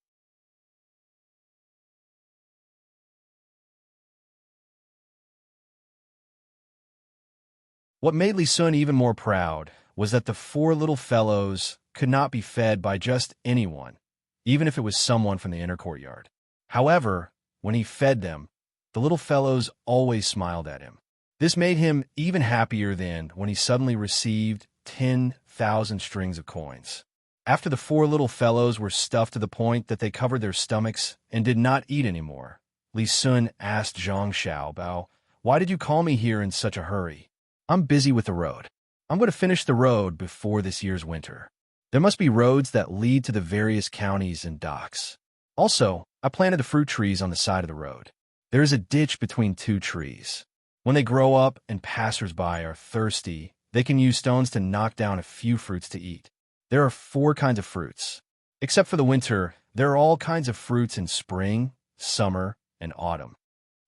What made Li Sun even more proud was that the four little fellows could not be fed by just anyone, even if it was someone from the inner courtyard. However, when he fed them, the little fellows always smiled at him. This made him even happier than when he suddenly received 10,000 strings of coins. After the four little fellows were stuffed to the point that they covered their stomachs and did not eat anymore, Li Sun asked Zhang Xiaobao, "Why did you call me here in such a hurry?" "I'm busy with the road. I'm going to finish the road before this year's winter. There must be roads that lead to the various counties and docks. Also, I planted the fruit trees on the side of the road. There is a ditch between two trees. When they grow up and passers-by are thirsty, they can use stones to knock down a few fruits to eat. There are 4 kinds of fruits. Except for the winter, there are all kinds of fruits in spring, summer, and autumn."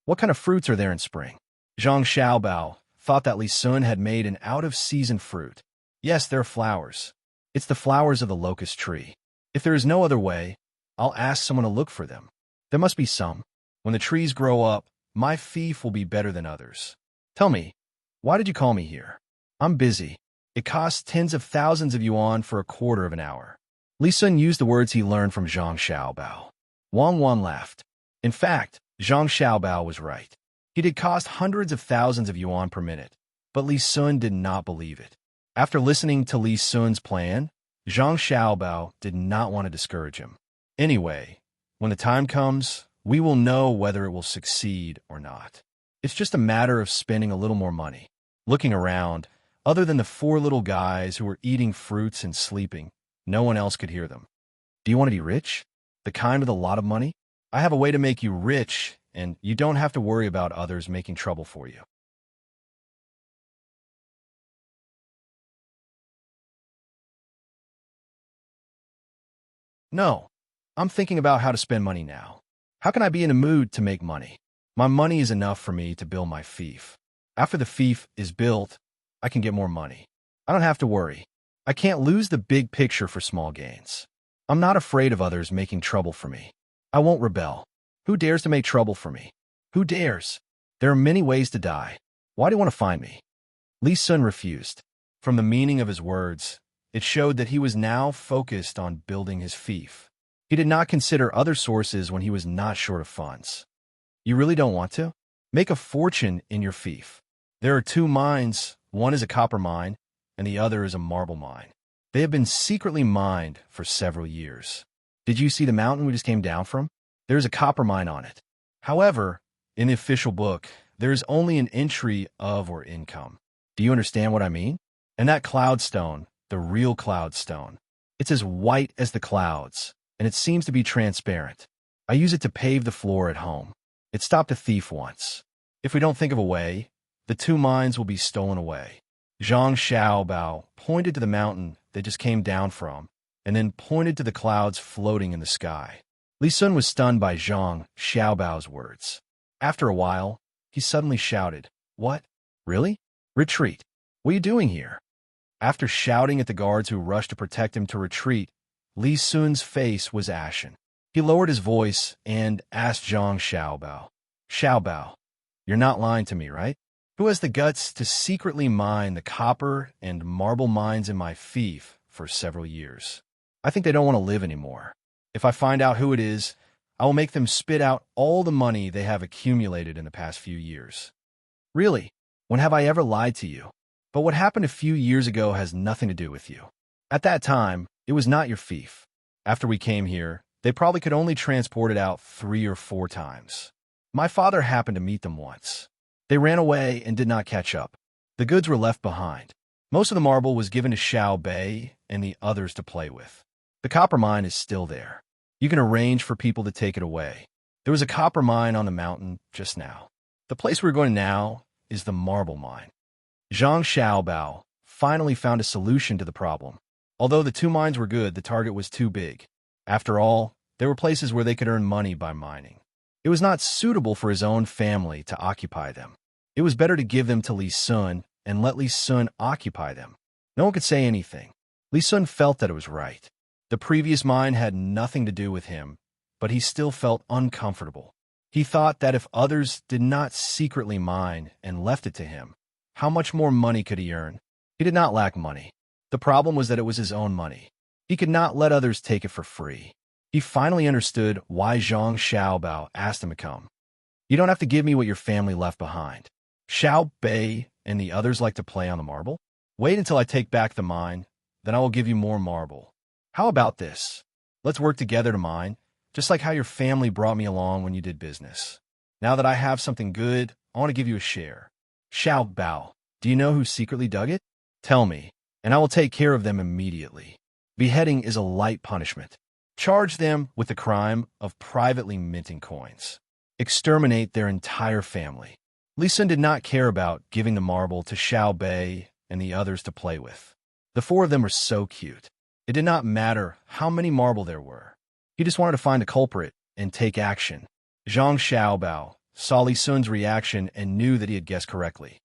"What kind of fruits are there in spring?" Zhang Xiaobao thought that Li Sun had made an out-of-season fruit. "Yes, there are flowers. It's the flowers of the locust tree. If there is no other way, I'll ask someone to look for them. There must be some. When the trees grow up, my fief will be better than others. Tell me, why did you call me here?" "I'm busy. It costs tens of thousands of yuan for a quarter of an hour." Li Sun used the words he learned from Zhang Xiaobao. Wang Wan laughed. In fact, Zhang Xiaobao was right. It did cost hundreds of thousands of yuan per minute, but Li Sun did not believe it. After listening to Li Sun's plan, Zhang Xiaobao did not want to discourage him. "Anyway, when the time comes, we will know whether it will succeed or not. It's just a matter of spending a little more money." Looking around, other than the 4 little guys who were eating fruits and sleeping, no one else could hear them. "Do you want to be rich? The kind with a lot of money? I have a way to make you rich, and you don't have to worry about others making trouble for you." "No, I'm thinking about how to spend money now. How can I be in a mood to make money? My money is enough for me to build my fief. After the fief is built, I can get more money. I don't have to worry. I can't lose the big picture for small gains. I'm not afraid of others making trouble for me. I won't rebel. Who dares to make trouble for me? Who dares? There are many ways to die. Why do you want to find me?" Li Sun refused. From the meaning of his words, it showed that he was now focused on building his fief. He did not consider other sources when he was not short of funds. "You really don't want to? Make a fortune in your fief. There are 2 mines. One is a copper mine, and the other is a marble mine. They have been secretly mined for several years. Did you see the mountain we just came down from? There is a copper mine on it. However, in the official book, there is only an entry of or income. Do you understand what I mean? And that cloud stone, the real cloud stone, it's as white as the clouds, and it seems to be transparent. I use it to pave the floor at home. It stopped a thief once. If we don't think of a way, the 2 mines will be stolen away." Zhang Xiaobao pointed to the mountain they just came down from, and then pointed to the clouds floating in the sky. Li Sun was stunned by Zhang Xiaobao's words. After a while, he suddenly shouted, "What? Really? Retreat. What are you doing here?" After shouting at the guards who rushed to protect him to retreat, Li Sun's face was ashen. He lowered his voice and asked Zhang Xiaobao, Xiaobao, you're not lying to me, right? Who has the guts to secretly mine the copper and marble mines in my fief for several years? I think they don't want to live anymore. If I find out who it is, I will make them spit out all the money they have accumulated in the past few years. Really? When have I ever lied to you? But what happened a few years ago has nothing to do with you. At that time, it was not your fief. After we came here, they probably could only transport it out 3 or 4 times. My father happened to meet them once. They ran away and did not catch up. The goods were left behind. Most of the marble was given to Xiao Bei and the others to play with. The copper mine is still there. You can arrange for people to take it away. There was a copper mine on the mountain just now. The place we're going now is the marble mine. Zhang Xiaobao finally found a solution to the problem. Although the 2 mines were good, the target was too big. After all, there were places where they could earn money by mining. It was not suitable for his own family to occupy them. It was better to give them to Li Sun and let Li Sun occupy them. No one could say anything. Li Sun felt that it was right. The previous mine had nothing to do with him, but he still felt uncomfortable. He thought that if others did not secretly mine and left it to him, how much more money could he earn? He did not lack money. The problem was that it was his own money. He could not let others take it for free. He finally understood why Zhang Xiaobao asked him to come. You don't have to give me what your family left behind. Xiao Bei and the others like to play on the marble? Wait until I take back the mine, then I will give you more marble. How about this? Let's work together to mine, just like how your family brought me along when you did business. Now that I have something good, I want to give you a share. Xiao Bao, do you know who secretly dug it? Tell me, and I will take care of them immediately. Beheading is a light punishment. Charge them with the crime of privately minting coins. Exterminate their entire family. Li Sun did not care about giving the marble to Xiao Bei and the others to play with. The 4 of them were so cute. It did not matter how many marble there were. He just wanted to find a culprit and take action. Zhang Xiaobao saw Li Sun's reaction and knew that he had guessed correctly.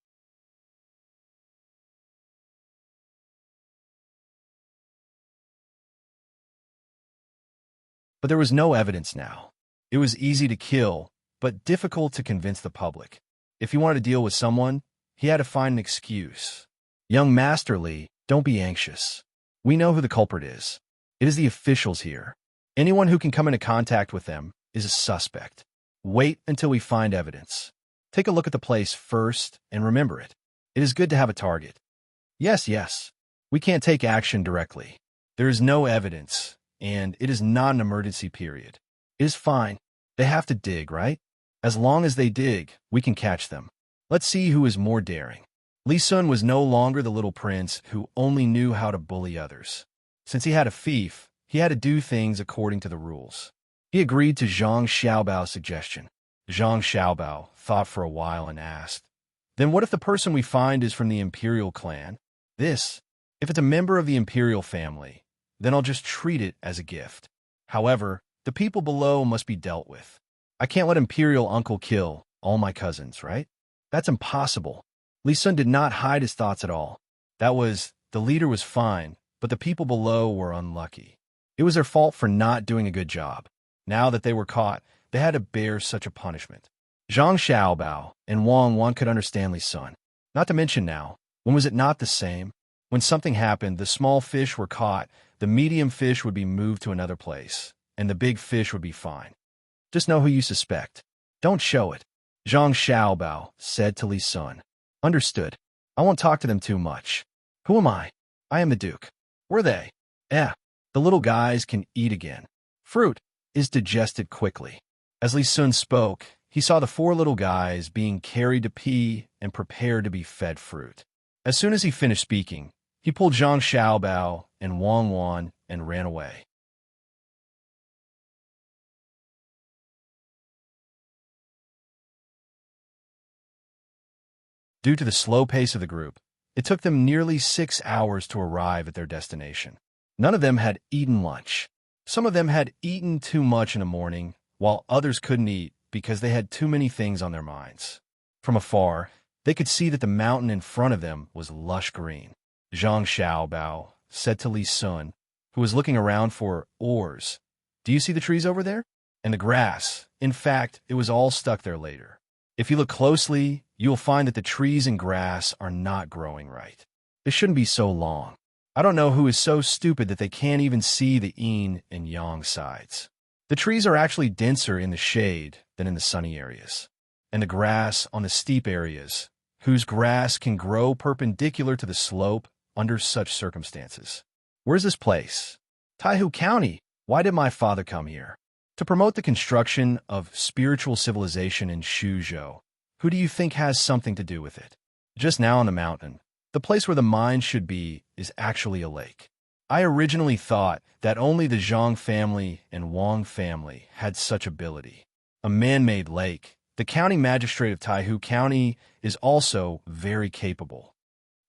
But there was no evidence now. It was easy to kill, but difficult to convince the public. If he wanted to deal with someone, he had to find an excuse. Young Master Li, don't be anxious. We know who the culprit is. It is the officials here. Anyone who can come into contact with them is a suspect. Wait until we find evidence. Take a look at the place first and remember it. It is good to have a target. Yes. We can't take action directly. There is no evidence, and it is not an emergency period. It is fine. They have to dig, right? As long as they dig, we can catch them. Let's see who is more daring. Li Sun was no longer the little prince who only knew how to bully others. Since he had a fief, he had to do things according to the rules. He agreed to Zhang Xiaobao's suggestion. Zhang Xiaobao thought for a while and asked, then what if the person we find is from the imperial clan? If it's a member of the imperial family, then I'll just treat it as a gift. However, the people below must be dealt with. I can't let imperial uncle kill all my cousins, right? That's impossible. Li Sun did not hide his thoughts at all. The leader was fine, but the people below were unlucky. It was their fault for not doing a good job. Now that they were caught, they had to bear such a punishment. Zhang Xiaobao and Wang Wan could understand Li Sun. Not to mention now, when was it not the same? When something happened, the small fish were caught, the medium fish would be moved to another place, and the big fish would be fine. Just know who you suspect. Don't show it. Zhang Xiaobao said to Li Sun. Understood. I won't talk to them too much. Who am I? I am the Duke. Were they? The little guys can eat again. Fruit is digested quickly. As Li Sun spoke, he saw the 4 little guys being carried to pee and prepared to be fed fruit. As soon as he finished speaking, he pulled Zhang Xiaobao and Wang Wan and ran away. Due to the slow pace of the group, it took them nearly 6 hours to arrive at their destination. None of them had eaten lunch. Some of them had eaten too much in the morning, while others couldn't eat because they had too many things on their minds. From afar, they could see that the mountain in front of them was lush green. Zhang Xiaobao said to Li Sun, who was looking around for oars. Do you see the trees over there? And the grass. In fact, it was all stuck there later. If you look closely, you'll find that the trees and grass are not growing right. This shouldn't be so long. I don't know who is so stupid that they can't even see the yin and yang sides. The trees are actually denser in the shade than in the sunny areas. And the grass on the steep areas, whose grass can grow perpendicular to the slope under such circumstances. Where's this place? Taihu County. Why did my father come here? To promote the construction of spiritual civilization in Shuzhou. Who do you think has something to do with it? Just now on the mountain, the place where the mine should be is actually a lake. I originally thought that only the Zhang family and Wang family had such ability. A man-made lake. The county magistrate of Taihu County is also very capable.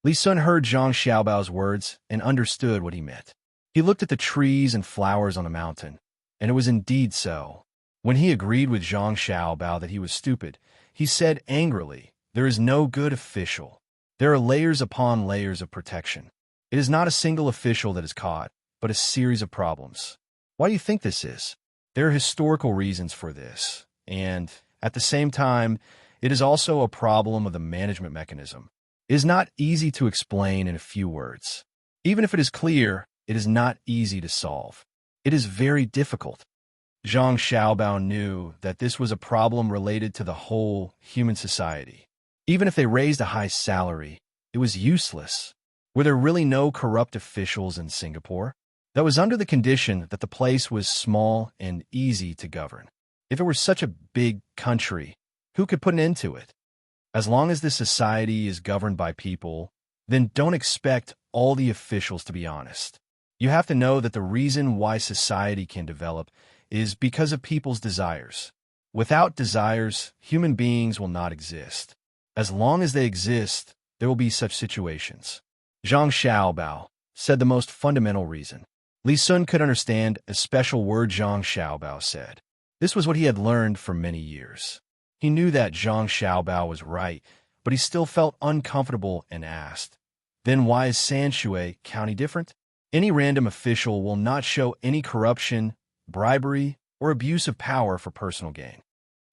Li Sun heard Zhang Xiaobao's words and understood what he meant. He looked at the trees and flowers on the mountain, and it was indeed so. When he agreed with Zhang Xiaobao that he was stupid, he said angrily, "There is no good official. There are layers upon layers of protection. It is not a single official that is caught, but a series of problems. Why do you think this is? There are historical reasons for this, and at the same time, it is also a problem of the management mechanism. It is not easy to explain in a few words. Even if it is clear, it is not easy to solve. It is very difficult." Zhang Xiaobao knew that this was a problem related to the whole human society. Even if they raised a high salary, it was useless. Were there really no corrupt officials in Singapore? That was under the condition that the place was small and easy to govern. If it were such a big country, who could put an end to it? As long as this society is governed by people, then don't expect all the officials to be honest. You have to know that the reason why society can develop is because of people's desires. Without desires, human beings will not exist. As long as they exist, there will be such situations. Zhang Xiaobao said the most fundamental reason. Li Sun could understand a special word Zhang Xiaobao said. This was what he had learned for many years. He knew that Zhang Xiaobao was right, but he still felt uncomfortable and asked, "Then why is Sanshui County different?" Any random official will not show any corruption, bribery, or abuse of power for personal gain.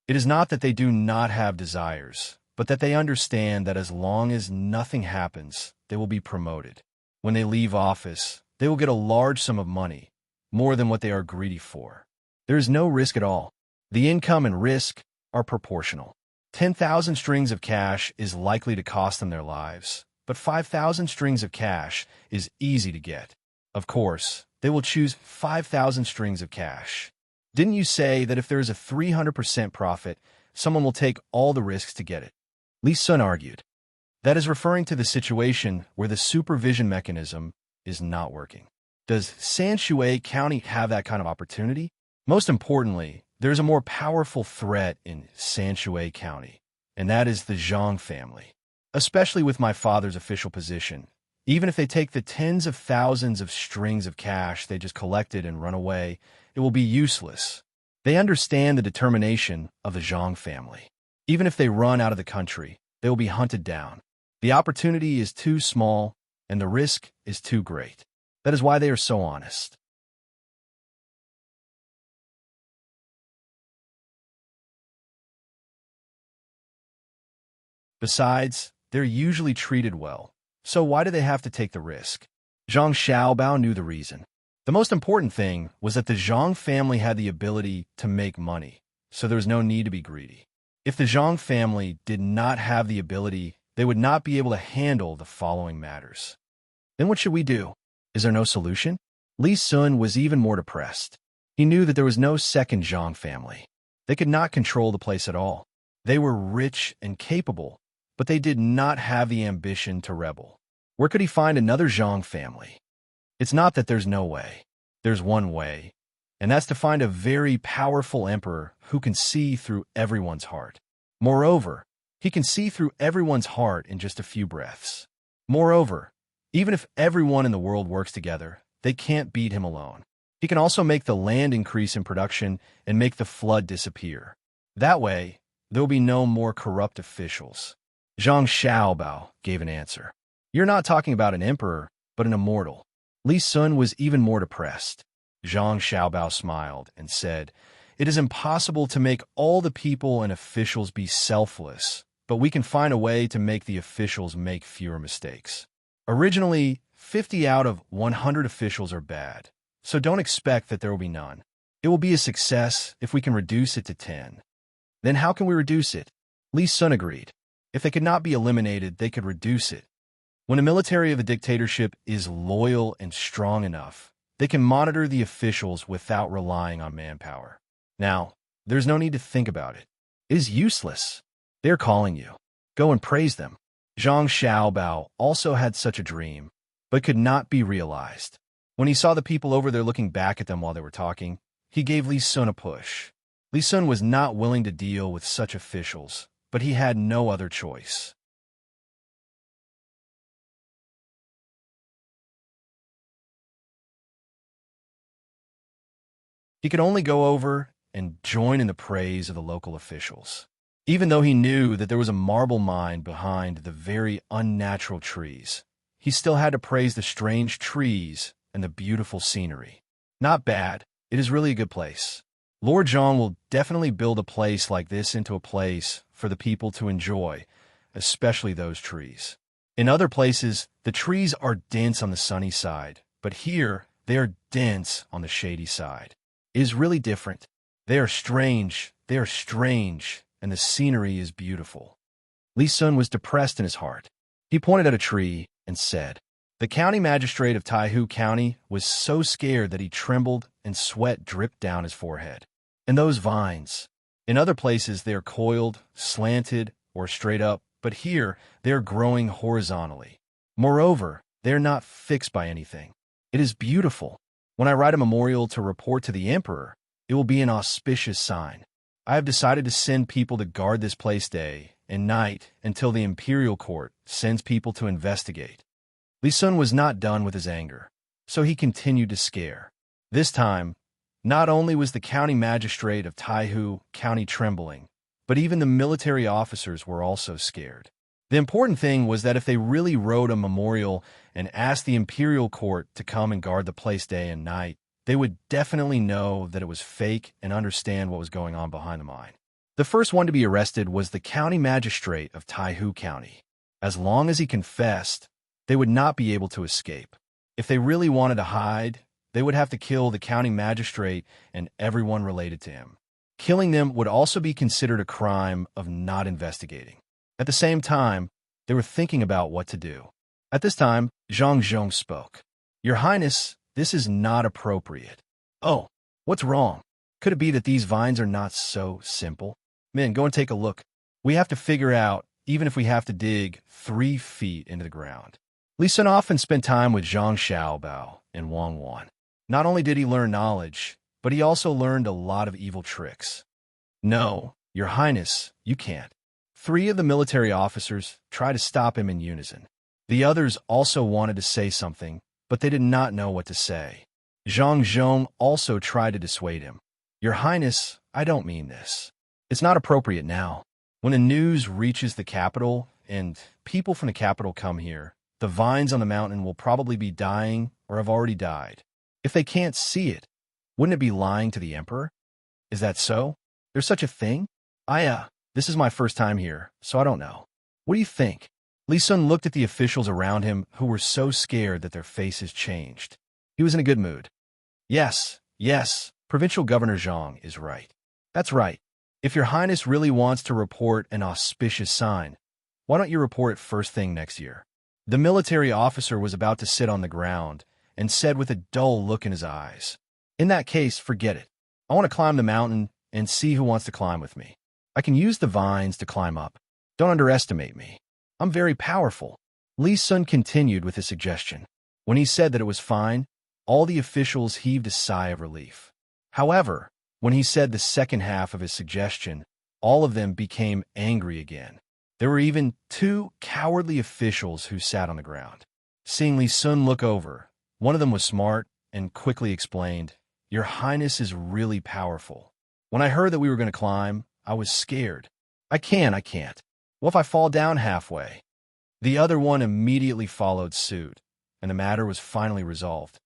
It is not that they do not have desires, but that they understand that as long as nothing happens, they will be promoted. When they leave office, they will get a large sum of money, more than what they are greedy for. There is no risk at all. The income and risk are proportional. 10,000 strings of cash is likely to cost them their lives, but 5,000 strings of cash is easy to get. Of course, they will choose 5,000 strings of cash. Didn't you say that if there is a 300% profit, someone will take all the risks to get it? Li Sun argued. That is referring to the situation where the supervision mechanism is not working. Does Sanshui County have that kind of opportunity? Most importantly, there is a more powerful threat in Sanshui County, and that is the Zhang family. Especially with my father's official position, even if they take the tens of thousands of strings of cash they just collected and run away, it will be useless. They understand the determination of the Zhang family. Even if they run out of the country, they will be hunted down. The opportunity is too small, and the risk is too great. That is why they are so honest. Besides, they're usually treated well. So why do they have to take the risk? Zhang Xiaobao knew the reason. The most important thing was that the Zhang family had the ability to make money, so there was no need to be greedy. If the Zhang family did not have the ability, they would not be able to handle the following matters. Then what should we do? Is there no solution? Li Sun was even more depressed. He knew that there was no second Zhang family. They could not control the place at all. They were rich and capable, but they did not have the ambition to rebel. Where could he find another Zhang family? It's not that there's no way. There's one way, and that's to find a very powerful emperor who can see through everyone's heart. Moreover, he can see through everyone's heart in just a few breaths. Moreover, even if everyone in the world works together, they can't beat him alone. He can also make the land increase in production and make the flood disappear. That way, there will be no more corrupt officials. Zhang Xiaobao gave an answer. You're not talking about an emperor, but an immortal. Li Sun was even more depressed. Zhang Xiaobao smiled and said, "It is impossible to make all the people and officials be selfless, but we can find a way to make the officials make fewer mistakes. Originally, 50 out of 100 officials are bad, so don't expect that there will be none. It will be a success if we can reduce it to 10. Then how can we reduce it?" Li Sun agreed. If they could not be eliminated, they could reduce it. When a military of a dictatorship is loyal and strong enough, they can monitor the officials without relying on manpower. Now, there's no need to think about it. It is useless. They're calling you. Go and praise them. Zhang Xiaobao also had such a dream, but could not be realized. When he saw the people over there looking back at them while they were talking, he gave Li Sun a push. Li Sun was not willing to deal with such officials, but he had no other choice. He could only go over and join in the praise of the local officials. Even though he knew that there was a marble mine behind the very unnatural trees, he still had to praise the strange trees and the beautiful scenery. Not bad. It is really a good place. Lord Zhang will definitely build a place like this into a place for the people to enjoy, especially those trees. In other places, the trees are dense on the sunny side, but here they are dense on the shady side. It is really different. They are strange, and the scenery is beautiful. Li Sun was depressed in his heart. He pointed at a tree and said, "The county magistrate of Taihu County was so scared that he trembled and sweat dripped down his forehead. And those vines. In other places they are coiled, slanted, or straight up, but here they are growing horizontally. Moreover, they are not fixed by anything. It is beautiful. When I write a memorial to report to the emperor, it will be an auspicious sign. I have decided to send people to guard this place day and night until the imperial court sends people to investigate." Li Sun was not done with his anger, so he continued to scare. This time, not only was the county magistrate of Taihu County trembling, but even the military officers were also scared. The important thing was that if they really wrote a memorial and asked the imperial court to come and guard the place day and night, they would definitely know that it was fake and understand what was going on behind the mine. The first one to be arrested was the county magistrate of Taihu County. As long as he confessed, they would not be able to escape. If they really wanted to hide, they would have to kill the county magistrate and everyone related to him. Killing them would also be considered a crime of not investigating. At the same time, they were thinking about what to do. At this time, Zhang Zhong spoke. "Your Highness, this is not appropriate." "Oh, what's wrong? Could it be that these vines are not so simple?" "Men, go and take a look. We have to figure out, even if we have to dig 3 feet into the ground." Li Sun often spent time with Zhang Xiaobao and Wang Wan. Not only did he learn knowledge, but he also learned a lot of evil tricks. "No, Your Highness, you can't." 3 of the military officers tried to stop him in unison. The others also wanted to say something, but they did not know what to say. Zhang Zhong also tried to dissuade him. "Your Highness, I don't mean this. It's not appropriate now. When the news reaches the capital and people from the capital come here, the vines on the mountain will probably be dying or have already died. If they can't see it, wouldn't it be lying to the emperor? Is that so? There's such a thing? This is my first time here, so I don't know. What do you think?" Li Sun looked at the officials around him who were so scared that their faces changed. He was in a good mood. Yes, Provincial Governor Zhang is right. That's right. If Your Highness really wants to report an auspicious sign, why don't you report it first thing next year?" The military officer was about to sit on the ground and said with a dull look in his eyes, "In that case, forget it. I want to climb the mountain and see who wants to climb with me. I can use the vines to climb up. Don't underestimate me. I'm very powerful." Li Sun continued with his suggestion. When he said that it was fine, all the officials heaved a sigh of relief. However, when he said the second half of his suggestion, all of them became angry again. There were even 2 cowardly officials who sat on the ground. Seeing Li Sun look over, one of them was smart and quickly explained, "Your Highness is really powerful. When I heard that we were going to climb, I was scared. I can't. What if I fall down halfway?" The other one immediately followed suit. and the matter was finally resolved.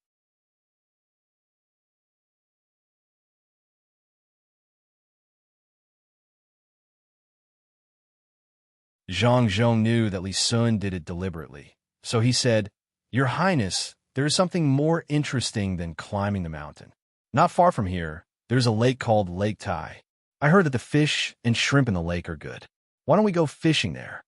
Zhang Zhong knew that Li Sun did it deliberately, so he said, "Your Highness, there is something more interesting than climbing the mountain. Not far from here, there's a lake called Lake Tai. I heard that the fish and shrimp in the lake are good. Why don't we go fishing there?"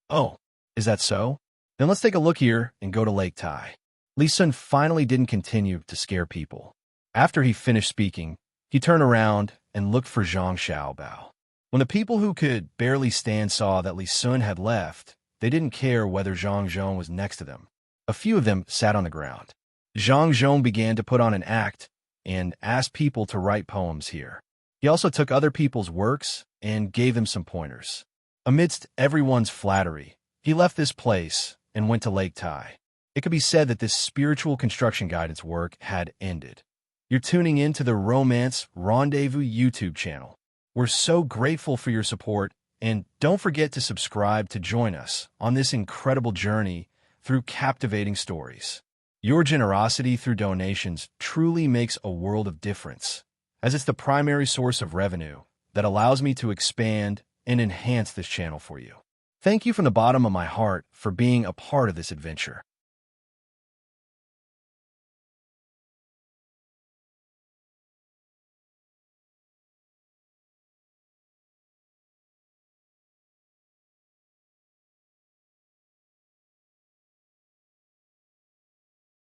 "Oh, is that so? Then let's take a look here and go to Lake Tai." Li Sun finally didn't continue to scare people. After he finished speaking, he turned around and looked for Zhang Xiaobao. When the people who could barely stand saw that Li Sun had left, they didn't care whether Zhang Zhong was next to them. A few of them sat on the ground. Zhang Zhong began to put on an act and asked people to write poems here. He also took other people's works and gave them some pointers. Amidst everyone's flattery, he left this place and went to Lake Tai. It could be said that this spiritual construction guidance work had ended. You're tuning in to the Romance Rendezvous YouTube channel. We're so grateful for your support, and don't forget to subscribe to join us on this incredible journey through captivating stories. Your generosity through donations truly makes a world of difference, as it's the primary source of revenue that allows me to expand and enhance this channel for you. Thank you from the bottom of my heart for being a part of this adventure.